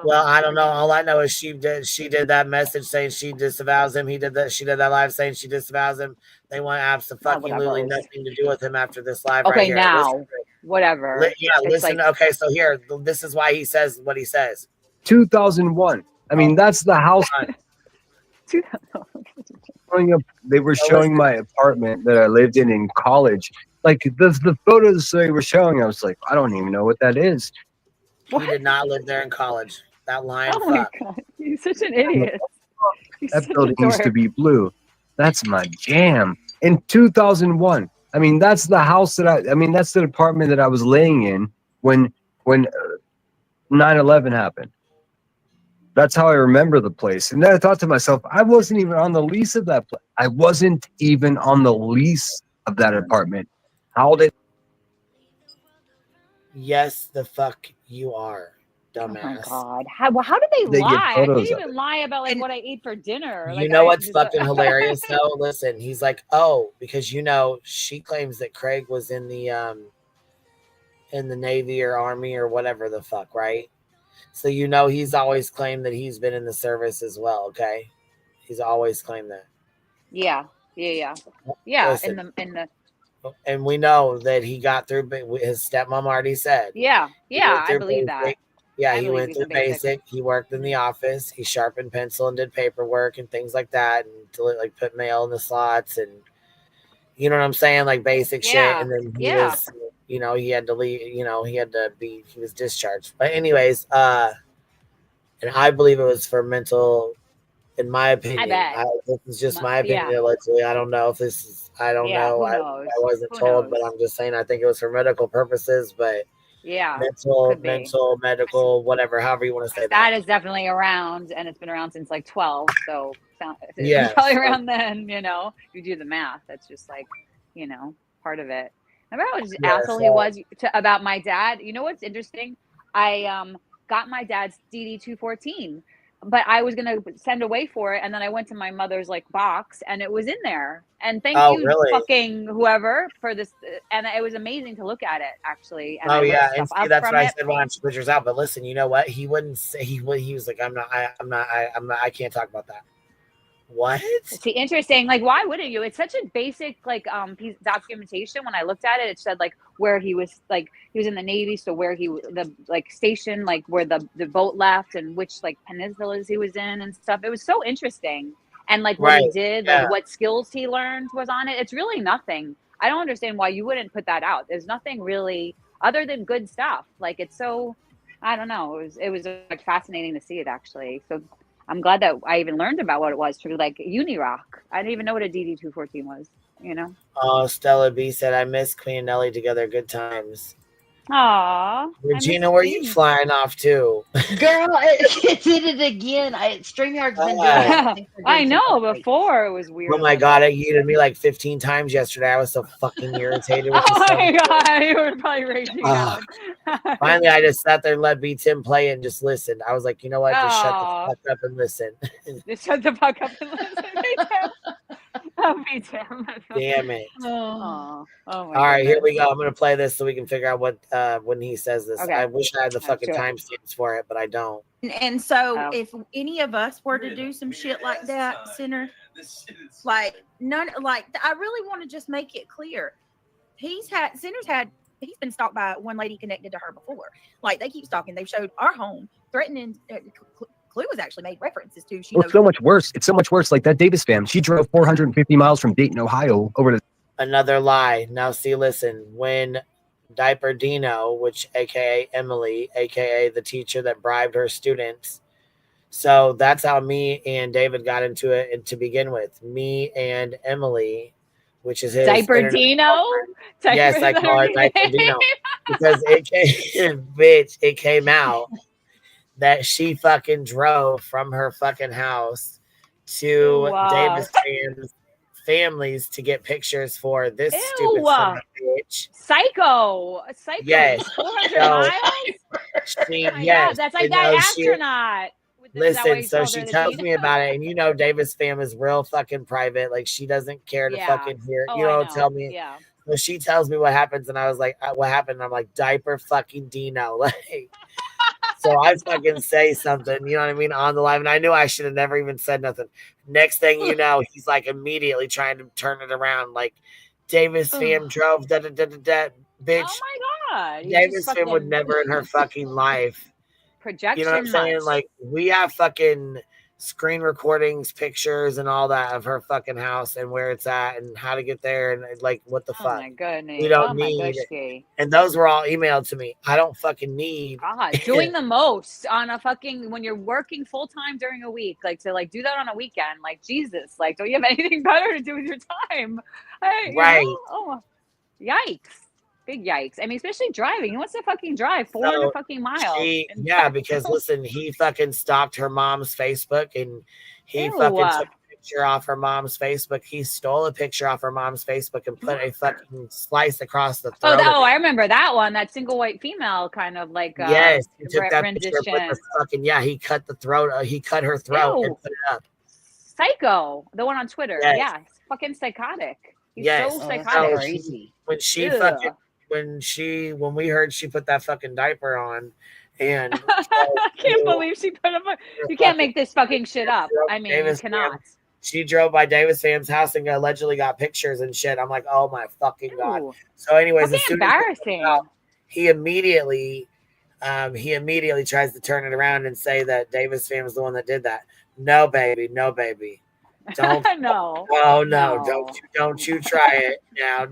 Well, I don't know. All I know is she did that message saying she disavows him. She did that live saying she disavows him. They want absolutely nothing to do with him after this live right here. Now, whatever. Listen. Like, okay, so here, this is why he says what he says. 2001. I mean, that's the house. They were showing my apartment that I lived in college. Like the photos they were showing, I was like, I don't even know what that is. He did not live there in college. That lying fuck. My God. He's such an idiot. That building used to be blue. That's my jam. In 2001. I mean, that's the house that that's the apartment that I was laying in when 9/11 happened. That's how I remember the place. And then I thought to myself, I wasn't even on the lease of that place. I wasn't even on the lease of that apartment. How did? Yes, the fuck you are, dumbass. Oh my God. How did they lie? I can't even lie about like what I ate for dinner. You know what's fucking hilarious though? Listen, he's like, oh, because she claims that Craig was in the Navy or Army or whatever the fuck, right? So he's always claimed that he's been in the service as well, okay? He's always claimed that. Yeah. Listen. in the and we know that he got through. His stepmom already said. Yeah, He went I through believe that. basic. Yeah, I he believe went he's through a basic. basic. He worked in the office. He sharpened pencil and did paperwork and things like that, and to like put mail in the slots and you know what I'm saying, like basic shit. Yeah, And then he yeah. was, you know, he had to leave. You know, he was discharged. But anyways, and I believe it was for mental. In my opinion, bet. this is just my Yeah. opinion. Allegedly, I don't know if this is. I don't Yeah, know. who I knows? wasn't Who told, but knows? I'm just saying. I think it was for medical purposes, but Yeah, could be. mental, medical, whatever, however you want to say that. That is definitely around, and it's been around since like 12. So it Yeah, was probably so- around then. You know, you do the math. That's just like, you know, part of it. Remember how Yeah, asshole he so- was about my dad? You know what's interesting? I got my dad's DD-214, but I was gonna send away for it, and then I went to my mother's like box, and it was in there. And thank Oh, you, really? fucking whoever, for this. And it was amazing to look at it actually. And I Oh looked yeah, stuff and see, up that's from what I it. said when I took pictures out. But listen, you know what? He wouldn't say he was like, I'm not, I can't talk about that. What? See, interesting. Like, why wouldn't you? It's such a basic like piece documentation. When I looked at it, it said like where he was, like he was in the Navy, so where the like station, like where the boat left, and which like peninsulas he was in and stuff. It was so interesting, and like what he Right, did, yeah. like what skills he learned was on it. It's really nothing. I don't understand why you wouldn't put that out. There's nothing really other than good stuff. Like it's so, I don't know. It was like fascinating to see it actually. So I'm glad that I even learned about what it was through like Unirock. I didn't even know what a DD-214 was, you know? Oh, Stella B said, I miss Queen and Nelly together. Good times. Aw. Regina, where you flying off to? Girl, it did it again. StreamYard's been doing that. I know, before it was weird. Oh my god, it yeeted me like 15 times yesterday. I was so fucking irritated with Oh this my thing. god, you were probably raging Ah. out. Finally, I just sat there and let B Tim play it and just listened. I was like, you know what? Just shut the Aw. fuck up and listen. Just shut the fuck up and listen. Me too. Oh, me too. Damn it. Oh my All right, here goodness. we go. I'm gonna play this so we can figure out what when he says this. Okay. I wish I had the fucking do it. timestamps for it, but I don't. And so Oh. if any of us were to do some shit like that, Sinner, like none, like I really want to just make it clear. He's been stalked by one lady connected to her before. Like they keep stalking. They've showed our home, threatening. Clue was actually made references to. She Well, knows it's so much worse. It's so much worse. Like that Davis fam, she drove 450 miles from Dayton, Ohio, over to. Another lie. Now see, listen. When Diaper Dino, which AKA Emily, AKA the teacher that bribed her students. So that's how me and David got into it and to begin with. Me and Emily, which is his Diaper internet Dino? girlfriend. Yes, I call her Diaper Dino because it came out that she fucking drove from her fucking house to Wow. Davis Fam's families to get pictures for this stupid son of a bitch. Psycho. Yes. 400 So, miles? She, Oh my yes. God, that's like and that no, she- astronaut. Is that why Listen, you so called she her the tells Dino? me about it, and you know Davis fam is real fucking private. Like she doesn't care to Yeah. fucking hear. Oh, You I know, know. tell me. Yeah. So she tells me what happens, and I was like, "What happened?" And I'm like, "Diaper fucking Dino." Like, so I fucking say something, you know what I mean, on the live, and I knew I should have never even said nothing. Next thing you know, he's like immediately trying to turn it around, like Davis fam drove da da da da da. Bitch, Oh my God. You Davis just fam would fucking never in her fucking life. projection You know what I'm saying? much. Like we have fucking screen recordings, pictures, and all that of her fucking house and where it's at and how to get there and like what the Oh fuck. my goodness. We don't Oh my need. goshki. And those were all emailed to me. I don't fucking need. God, doing the most on a fucking when you're working full time during a week, like to like do that on a weekend, like Jesus, like don't you have anything better to do with your time? Hey, Right. You know? Oh, yikes. Big yikes. I mean, especially driving. He wants to fucking drive 400 So fucking miles. yeah, because listen, he fucking stalked her mom's Facebook and he Ew. fucking took a picture off her mom's Facebook. He stole a picture off her mom's Facebook and put a fucking slice across the throat. Oh, I remember that one. That single white female kind of like Yes, he took that picture rendition. and put the fucking he cut the throat. He cut her throat and Ew. put it up. Psycho. The one on Twitter. Yes. Yeah, it's fucking psychotic. He's Yes, so that's psychotic. crazy. When she Ew. fucking when we heard she put that fucking diaper on, and I can't believe she put him on. You can't make this fucking shit up. I mean, you Davis cannot. fam, She drove by Davis Fam's house and allegedly got pictures and shit. I'm like, oh my fucking god. Ooh. So, anyways, Fucking as soon as embarrassing. he immediately tries to turn it around and say that Davis Fam is the one that did that. No, baby, no, baby. Don't. No. Oh no, No. don't you try it now.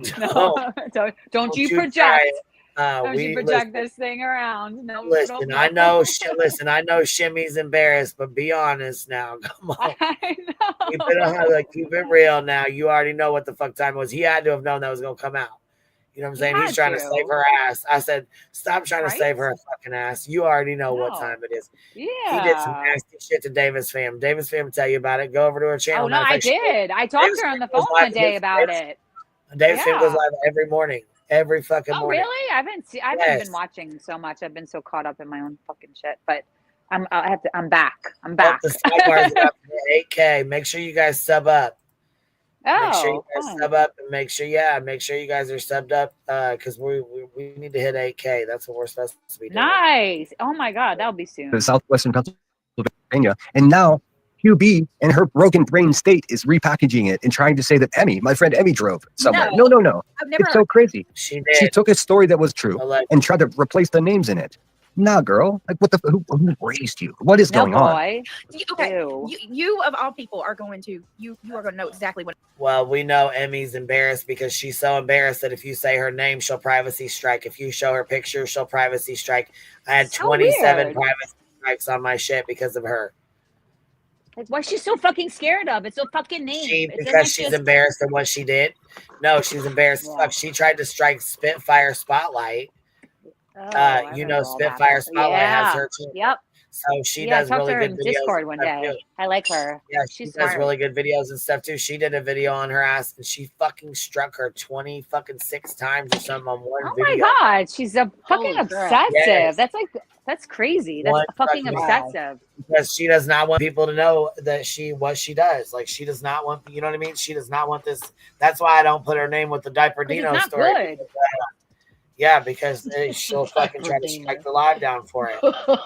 Don't you try project. it. Don't you project this thing around. No, Listen, no. I know. Listen, I know Shimmy's embarrassed, but be honest now. Come on, keep it real now. You already know what the fuck time it was. He had to have known that was gonna come out. You know what I'm saying? He's trying to save her ass. I said, stop trying to save her fucking ass. You already know what time it is. Yeah. He did some nasty shit to Davis Fam. Davis Fam tell you about it. Go over to her channel. Oh no, I did. I talked to her on the phone one day about it. Davis Fam goes live every morning. Every fucking morning. Really? I haven't been watching so much. I've been so caught up in my own fucking shit. But I'm back. I'm back. The sidebar's about to hit 8K. Make sure you guys sub up. Make sure you guys sub up and make sure you guys are subbed up because we need to hit 8K. That's what we're supposed to be doing. Nice. Oh my god, that'll be soon. The southwestern Pennsylvania, and now QB in her broken brain state is repackaging it and trying to say that Emmy, my friend Emmy, drove somewhere. No. It's so crazy. She took a story that was true and tried to replace the names in it. Nah, girl. Like, what the? Who raised you? What is going on? Okay, you of all people are going to you are going to know exactly what. Well, we know Emmy's embarrassed because she's so embarrassed that if you say her name, she'll privacy strike. If you show her pictures, she'll privacy strike. I had 27 privacy strikes on my shit because of her. Like, why is she so fucking scared of? It's a fucking name. Because she's embarrassed of what she did. No, she's embarrassed. Fuck, she tried to strike Spitfire Spotlight. Spitfire Spotlight has her too. Yep. So she does really good videos. Discord one day. I like her. Yeah, she does really good videos and stuff too. She did a video on her ass and she fucking struck her 26 times or something on one video. Oh my god, she's a fucking obsessive. Yes. That's crazy. That's fucking obsessive. Because she does not want people to know that what she does. Like she does not want, you know what I mean? She does not want this. That's why I don't put her name with the Diaper Dino story. Good. Yeah, because she'll fucking try to strike the live down for it.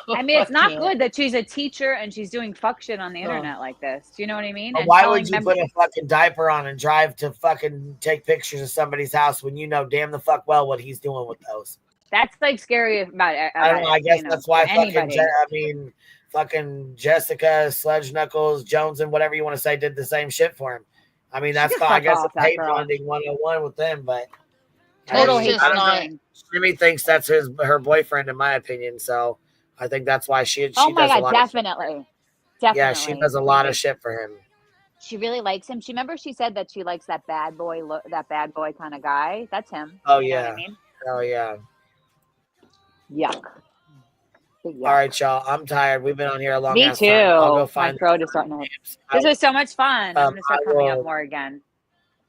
I mean, it's not good that she's a teacher and she's doing fuck shit on the internet like this. Do you know what I mean? But why would you put a fucking diaper on and drive to fucking take pictures of somebody's house when you know damn the fuck well what he's doing with those? That's like scary about it. I don't know. I guess that's why fucking Jessica, Sledge Knuckles, Jones, and whatever you want to say did the same shit for him. I mean, that's fine. I guess it's hate bonding 101 with them, but total hate bonding. Jimmy thinks that's her boyfriend, in my opinion. So I think that's why she does a lot. Definitely. Yeah, she does a lot of shit for him. She really likes him. She said that she likes that bad boy kind of guy. That's him. Oh you yeah. Know what I mean? Oh yeah. Yuck. All right, y'all. I'm tired. We've been on here a long time. Me too. I'll go find my throat is starting to. This was so much fun. I'm gonna start coming up more again.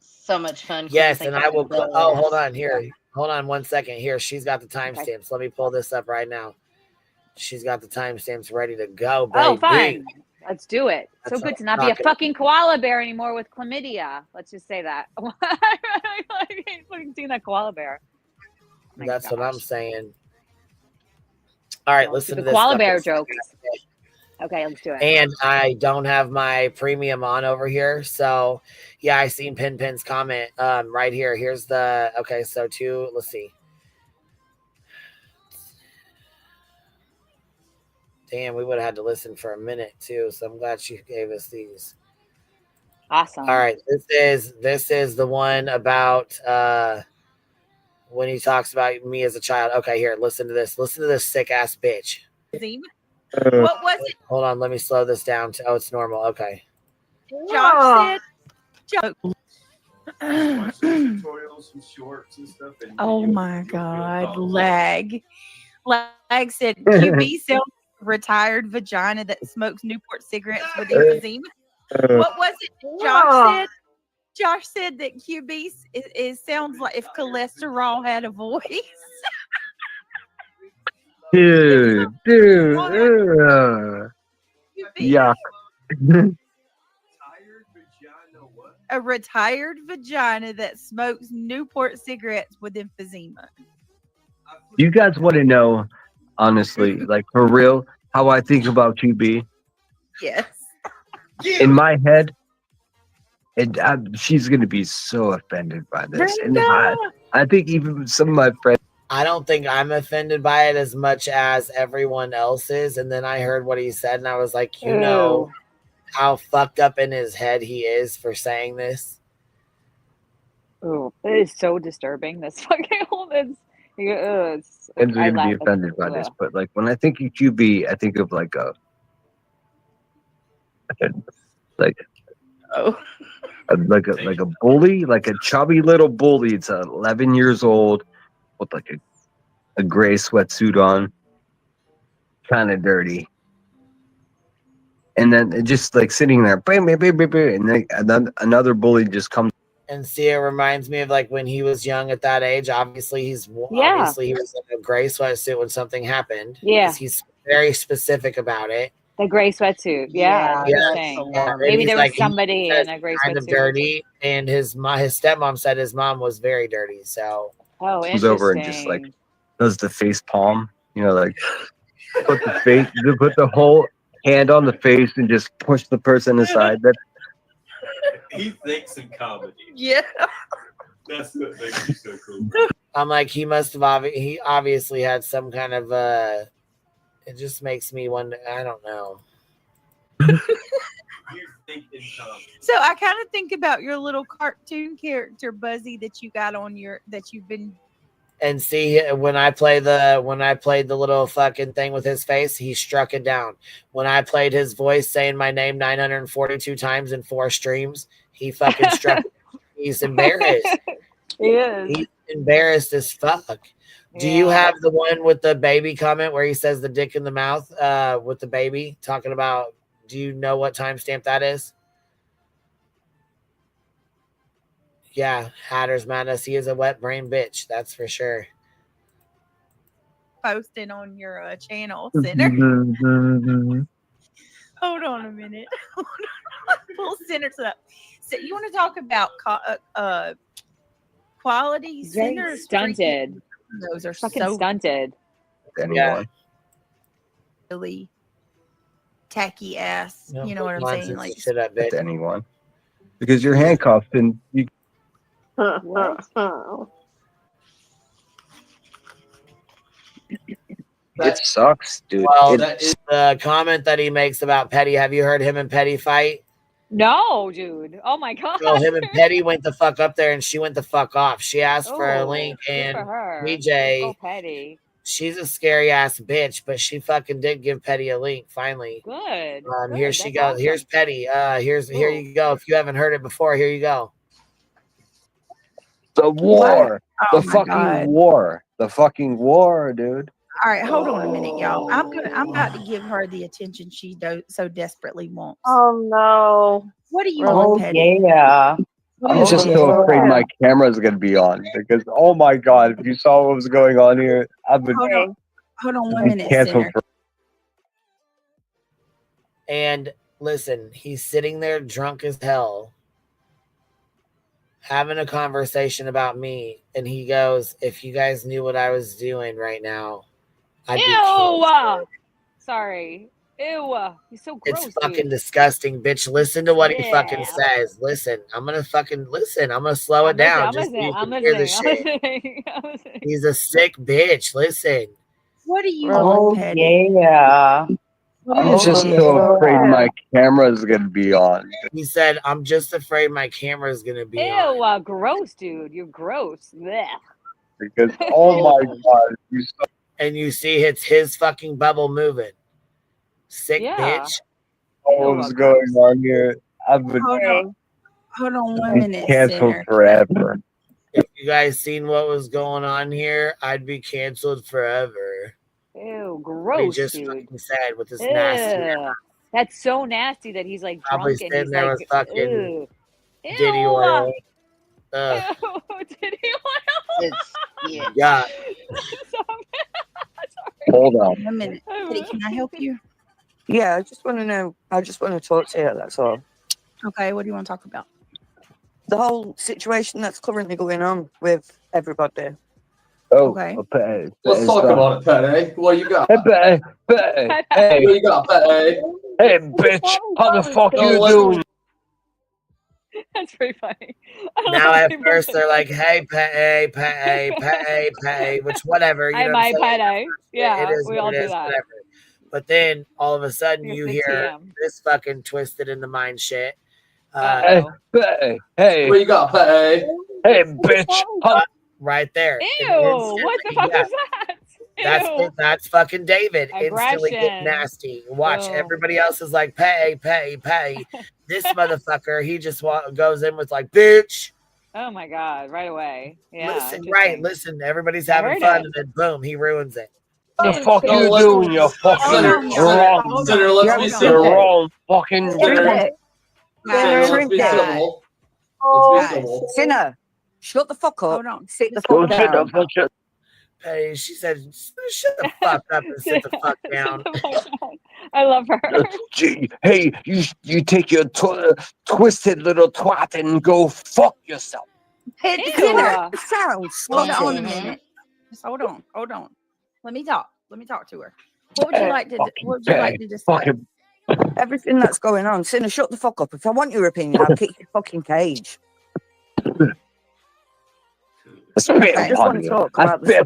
So much fun. Yes, and I will. Oh, hold on here. Hold on 1 second. Here, she's got the timestamps. Let me pull this up right now. She's got the timestamps ready to go, baby. Oh, fine. Let's do it. So good to not be a fucking koala bear anymore with chlamydia. Let's just say that. I fucking seen that koala bear. That's what I'm saying. All right, listen to this. Koala bear jokes. Okay, let's do it. And I don't have my premium on over here. So, yeah, I seen Pin's comment right here. Here's the, okay, so let's see. Damn, we would have had to listen for a minute too. So I'm glad she gave us these. Awesome. All right, this is the one about when he talks about me as a child. Okay, here, listen to this. Listen to this sick ass bitch. What was it? Hold on, let me slow this down to it's normal. Okay. Josh said. Oh my god, lag said QB sells retired vagina that smokes Newport cigarettes with emphysema. What was it? Josh said that QB it sounds like if cholesterol had a voice. Dude. Yuck. A retired vagina that smokes Newport cigarettes with emphysema. You guys want to know, honestly, like for real, how I think about QB? Yes. In my head, And she's gonna be so offended by this. And Brenda! I think even some of my friends. I don't think I'm offended by it as much as everyone else is. And then I heard what he said, and I was like, you know how fucked up in his head he is for saying this. Oh, it is so disturbing. This fucking whole this. I'm gonna be offended by this, but like when I think of QB, I think of like a bully, like a chubby little bully. It's 11 years old with like a gray sweatsuit on, kind of dirty, and then it just like sitting there, and then another bully just comes. And see, it reminds me of like when he was young at that age. Obviously, he was in a gray sweatsuit when something happened. Yeah, he's very specific about it. The gray sweatsuit. Yeah. Maybe there was somebody in a gray kind sweatsuit. of dirty, and his stepmom said his mom was very dirty. So comes over and just like does the face palm, like put the whole hand on the face and just push the person aside. He thinks in comedy. Yeah. That's what makes you so cool. I'm like, he must have he obviously had some kind of it just makes me wonder. I don't know. You think in comedy. So I kind of think about your little cartoon character Buzzy that you got on that you've been. And see, when I played the little fucking thing with his face, he struck it down. When I played his voice saying my name 942 times in 4 streams, he fucking struck it down. He's embarrassed. He is. He's embarrassed as fuck. Do you have the one with the baby comment where he says the dick in the mouth with the baby talking about, do you know what timestamp that is? Yeah, Hatter's Madness. He is a wet brain bitch. That's for sure. Posting on your channel, Center. Hold on a minute. Pull Centers up. So you want to talk about quality? Centers stunted. Those are fucking so stunted. Anyone. Really tacky ass. No, you know what I'm saying? Like To anyone, because you're handcuffed and you. It sucks, dude. Well, the comment that he makes about Petty. Have you heard him and Petty fight? No, dude. Oh my god. So him and Petty went the fuck up there, and she went the fuck off. She asked for a link, and BJ, Petty. She's a scary ass bitch, but she fucking did give Petty a link finally. Good. Here she goes. Awesome. Here's Petty. Here you go. If you haven't heard it before, here you go. The war. The fucking war. The fucking war, dude. All right, hold on a minute, y'all. I'm about to give her the attention she so desperately wants. Oh no! What do you want, Petty? Yeah. I'm just so afraid my camera's gonna be on because oh my god, if you saw what was going on here, I've been hold on 1 minute. Canceled for. And listen, he's sitting there drunk as hell, having a conversation about me, and he goes, "If you guys knew what I was doing right now, I'd be Ew! Sorry. Ew. He's so gross. It's fucking disgusting, bitch. Listen to what he fucking says. Listen, I'm gonna fucking listen. I'm gonna slow it down. Hear the shit. He's a sick bitch. Listen. What do you want, Petty? Yeah. I'm just so afraid my camera's gonna be on. He said, "I'm just afraid my camera's gonna be on." Ew, gross, dude. You're gross. Blech. Because oh my god, and you see it's his fucking bubble moving. Sick bitch. What's going on here? I've been hold on 1 minute. Canceled forever. If you guys seen what was going on here, I'd be canceled forever. Ew, gross. He just dude. fucking said with this nasty. That's so nasty that he's like probably drunk and sitting he's there like, with fucking ew. Diddy oil. Diddy oil. Yeah. Hold on. 1 minute. Petty, can I help you? Yeah, I just want to know. I just want to talk to you. That's all. Okay, what do you want to talk about? The whole situation that's currently going on with everybody. Oh, okay. Let's talk about it, Petty. What you got? Hey, Petty. Hey, what you got, Petty? Hey, bitch. How the fuck you doing? That's pretty funny. I Now love at people first that they're say like, hey, pay, which whatever, you I know what I'm my saying? pay. It Yeah, is we what all it do is, that. whatever. But then all of a sudden Here's you the hear TM. this fucking twisted in the mind shit. Hey, hey, What you got, Pay? hey, bitch. Right there. Ew! And What the instantly, fuck yeah, was that? Ew! that's fucking David instantly getting Aggression. nasty. Watch, Boom. everybody else is like, pay. This motherfucker, he just goes in with like, bitch. Oh my god! Right away. Yeah. Listen, right, Interesting. listen, everybody's I having heard fun, it. and then boom, he ruins it. The fuck No, you let's doing? You fucking Sinner, wrong. Sinner, let's be You're civil. wrong fucking Sinner, way. Sinner, let's be civil. Let's be civil. Sinner, shut the fuck up. Hold on. Sit the Go fuck sit the down. fuck up. Hey, she said, shut the fuck up and sit the fuck down. I love her. Gee, hey, you take your twisted little twat and go fuck yourself. Hey, Ew. Sinner. Sounds. Hold Stop on it. a minute. Just hold on. Let me talk to her. What would you like to discuss? Fucking Everything that's going on. Sinner, shut the fuck up. If I want your opinion, I'll kick your fucking cage. I just want to talk about this.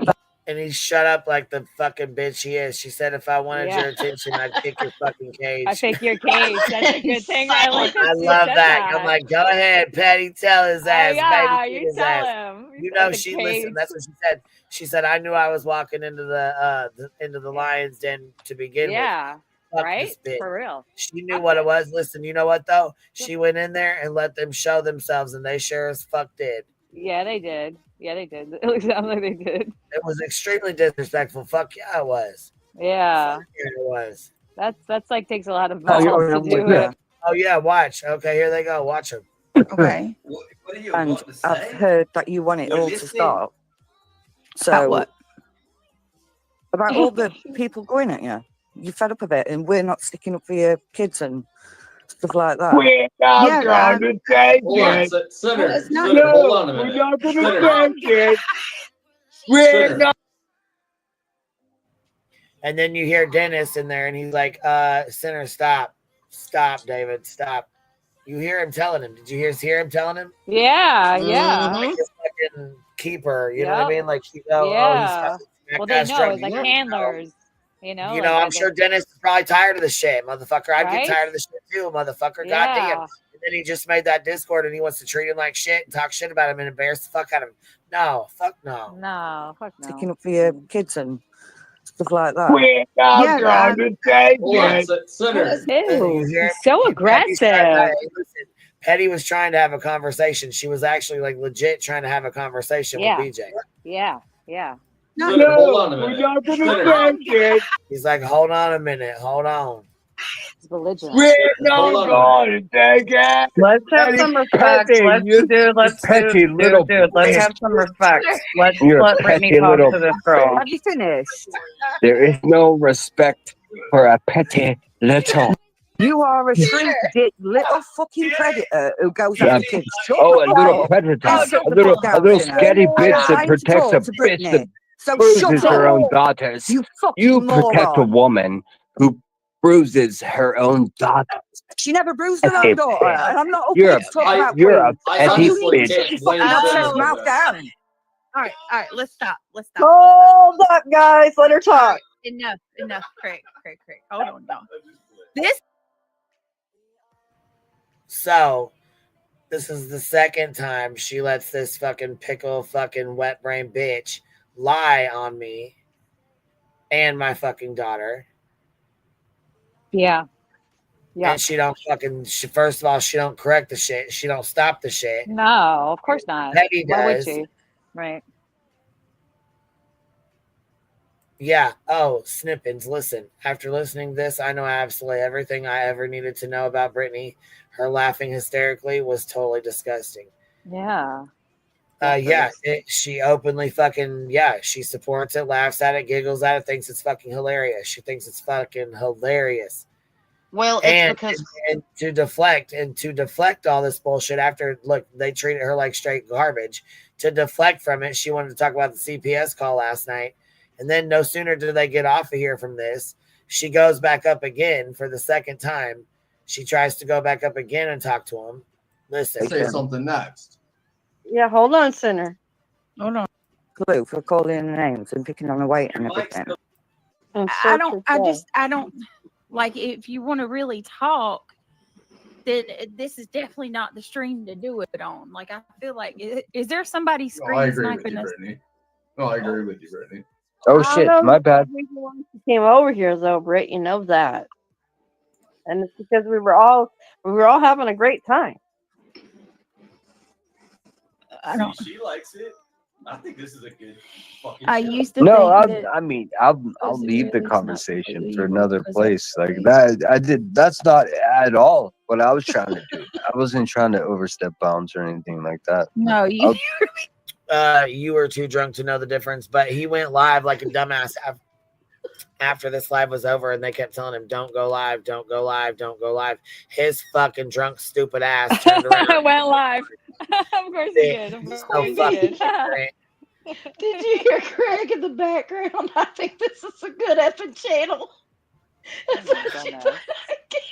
And he shut up like the fucking bitch he is. She said, if I wanted Yeah. your attention, I'd kick your fucking cage. I think your cage. That's a good thing. I like that. I you love said that. I'm like, go ahead, Patty, tell his ass, yeah, baby, you his tell ass. him. You said know, the she cage. listened. That's what she said. She said, I knew I was walking into the lion's den to begin with. Yeah. Fuck Right? this bitch. For real. She knew what it was. Listen, you know what though? She went in there and let them show themselves, and they sure as fuck did. Yeah, they did. Yeah, they did. It sounds like they did. It was extremely disrespectful. Fuck yeah, it was. Yeah. Fuck yeah, it was. That's like takes a lot of That's balls going to on do with it. her. Oh yeah, watch. Okay, here they go. Watch them. Okay. What are you And about to say? I've heard that you want it We're all to listening. stop. So About what? about all the people going at you. You fed up a bit, and we're not sticking up for your kids and stuff like that. We're not Yeah, gonna take Hold on, it. Sinner, it's not- Sinner, hold on a We're minute. not gonna Sinner, take it. We're Sinner. not. And then you hear Dennis in there, and he's like, Sinner, stop, David, stop." You hear him telling him. Did you hear him telling him? Yeah, yeah. Like his fucking keeper. You know what I Yep. mean? Like, you know, Yeah. he's Well, they know it's like handlers. You know, You like know, I'm they- sure Dennis is probably tired of the shit, motherfucker. I'd Right? get tired of the shit too, motherfucker. Yeah. Goddamn. And then he just made that Discord, and he wants to treat him like shit and talk shit about him and embarrass the fuck out of him. No, fuck no. No, fuck no. Sticking up for your kids and stuff like that. We're not Yeah, gonna take Hold on, it. Sinner. Ew, You hear he's him? so Petty's trying aggressive. to- listen, Petty was trying to have a conversation. She was actually like legit trying to have a conversation Yeah. with BJ. Yeah, yeah. Sinner, hold on a We're minute. not gonna Sinner, take it. He's like, hold on a minute, hold on. He's belligerent. We're hold not on gonna take it. Let's have Petty, some respect. petty, Let's you petty little dude. Let's bitch. have some respect. Let's You're a let Brittany petty talk little to this girl. Have you finished? There is no respect for a petty little. You are a stupid little fucking predator who goes Yeah. after kids. Shut Oh, the a fuck little up. predator, And shut a the little, fuck down, little Sinner. scatty I bitch am that trying to protects a talk to bitch Brittany. that So bruises shut her up. own daughters. You fucking You protect a moron. woman who bruises her own daughter. She never bruised her Petty own daughter, bitch. and I'm not You're okay a to talk about you're a Queen. I So petty you honestly need to bitch. shut your can't blame fucking upset Sinner mouth for that. down. All right. Let's stop. Hold up, guys. Let her talk. Enough, Craig. Hold on, y'all. This So this is the second time she lets this fucking pickle fucking wet brain bitch lie on me and my fucking daughter. Yeah. Yeah. And she don't fucking, first of all, she don't correct the shit. She don't stop the shit. No, of course not. Peggy Why would does. she? Right. Yeah. Oh, Snippins, listen. After listening to this, I know absolutely everything I ever needed to know about Brittany. Her laughing hysterically was totally disgusting. Yeah. She openly fucking, she supports it, laughs at it, giggles at it, thinks it's fucking hilarious. She thinks it's fucking hilarious. Well, it's And, because and to deflect all this bullshit after, look, they treated her like straight garbage. To deflect from it, she wanted to talk about the CPS call last night. And then no sooner do they get off of here from this, she goes back up again for the second time. She tries to go back up again and talk to him. Listen. Say something next. Yeah, hold on, Sinner. Hold on. Clue for calling names and picking on the weight and everything. I don't like, if you want to really talk, then this is definitely not the stream to do it on. Like, I feel like, is there somebody screen I agree with sniping you, us? Brittany. No, I agree with you, Brittany. Oh shit, my bad. You came over here though, Britt. You know that, and it's because we were all having a great time. I don't. She likes it. I think this is a good fucking I show. used to No, think that I mean, I'll was leave the really not conversation for illegal another because place. Like that, I did. That's not at all what I was trying to do. I wasn't trying to overstep bounds or anything like that. no, you. You were too drunk to know the difference, but he went live like a dumbass after this live was over, and they kept telling him, "Don't go live, don't go live, don't go live." His fucking drunk, stupid ass turned around. I went live. Of course he did. Of He's course so he fucking did. ignorant. Did you hear Craig in the background? I think this is a good effing channel. That's what she did, I guess.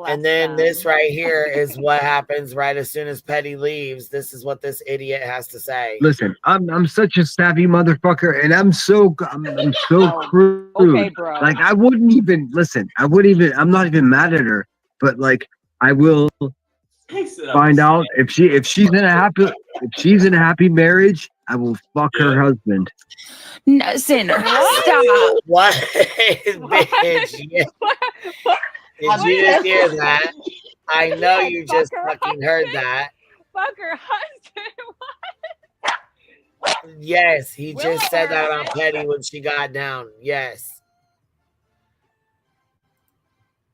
And then this right here is what happens right as soon as Petty leaves. This is what this idiot has to say. Listen, I'm such a savvy motherfucker, and I'm so crude. Okay, bro. Like I wouldn't even listen. I'm not even mad at her, but like I will find out if she's in a happy marriage. I will fuck her husband. No, Sinner, stop. What? Bitch, yeah. Did you just hear that? I know you just fucking heard that. Fuck her husband. What? Yes, he just said that about Petty when she got down. Yes.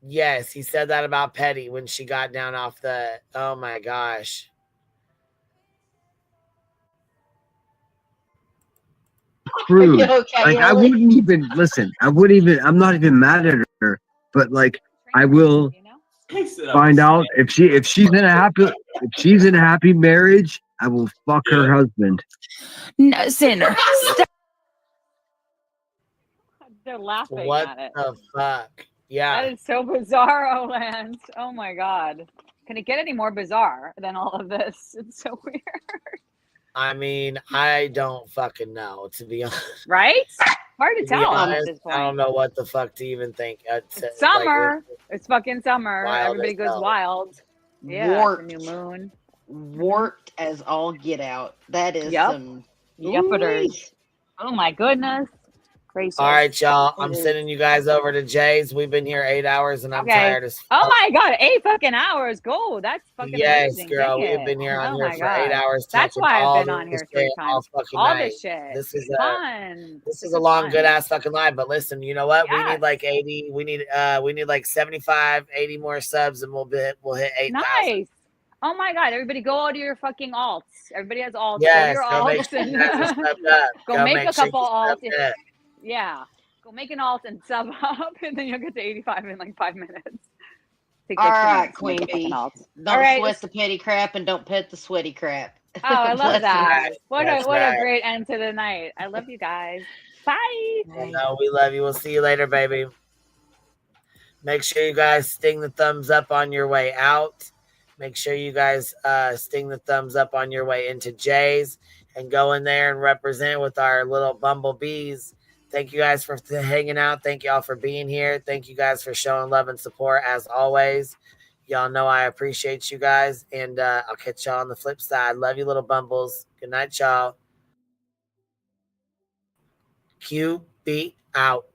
Yes, he said that about Petty when she got down off the. Oh my gosh. Crude. Okay, like I Ellie? wouldn't even listen. I'm not even mad at her, but like I will find out if she's in a happy marriage. I will fuck her husband. No, Sinner, stop. They're laughing What at it. the fuck? Yeah. That is so bizarre, Lance. Oh my god. Can it get any more bizarre than all of this? It's so weird. I mean, I don't fucking know, to be honest. Right? Hard to To be tell at honest, this I don't point. know what the fuck to even think. It's summer. It's fucking summer. Wild Everybody as goes hell. wild. Yeah, Warped. it's a new moon. Warped as all get out. That is Yep. some. Yep, it is. Oh my goodness. Gracious. All right, y'all. I'm It is. sending you guys over to Jay's. We've been here 8 hours, and I'm Okay. tired as Oh fuck. my god, 8 fucking hours. Go. That's fucking Yes, amazing. girl. Take We've it. been here on Oh here my for 8 god. hours. That's talking why I've all been on this here 3 shit all times. fucking All night. this shit. This is fun. This is a long, good ass fucking live. But listen, you know what? We Yes. need like 80. We need like 75, 80 more subs, and we'll hit 8,000. Nice. Oh my god, everybody go to your fucking alts. Everybody has alts. Yes, go to go your make alts sure you and guys are subbed up. go Go make make a sure couple you alts. subbed up. Yeah. Go make an alt and sub up, and then you'll get to 85 in like 5 minutes. Take All like 2 right, minutes to make Queen a fucking Bee. alt. Don't All right. sweat the petty crap and don't pet the sweaty crap. Oh, I love Blessings. that. What That's a right. great end to the night. I love you guys. Bye. I know we love you. We'll see you later, baby. Make sure you guys sting the thumbs up on your way out. Make sure you guys sting the thumbs up on your way into Jay's and go in there and represent with our little bumblebees. Thank you guys for hanging out. Thank y'all for being here. Thank you guys for showing love and support as always. Y'all know I appreciate you guys, and I'll catch y'all on the flip side. Love you, little bumbles. Good night, y'all. QB out.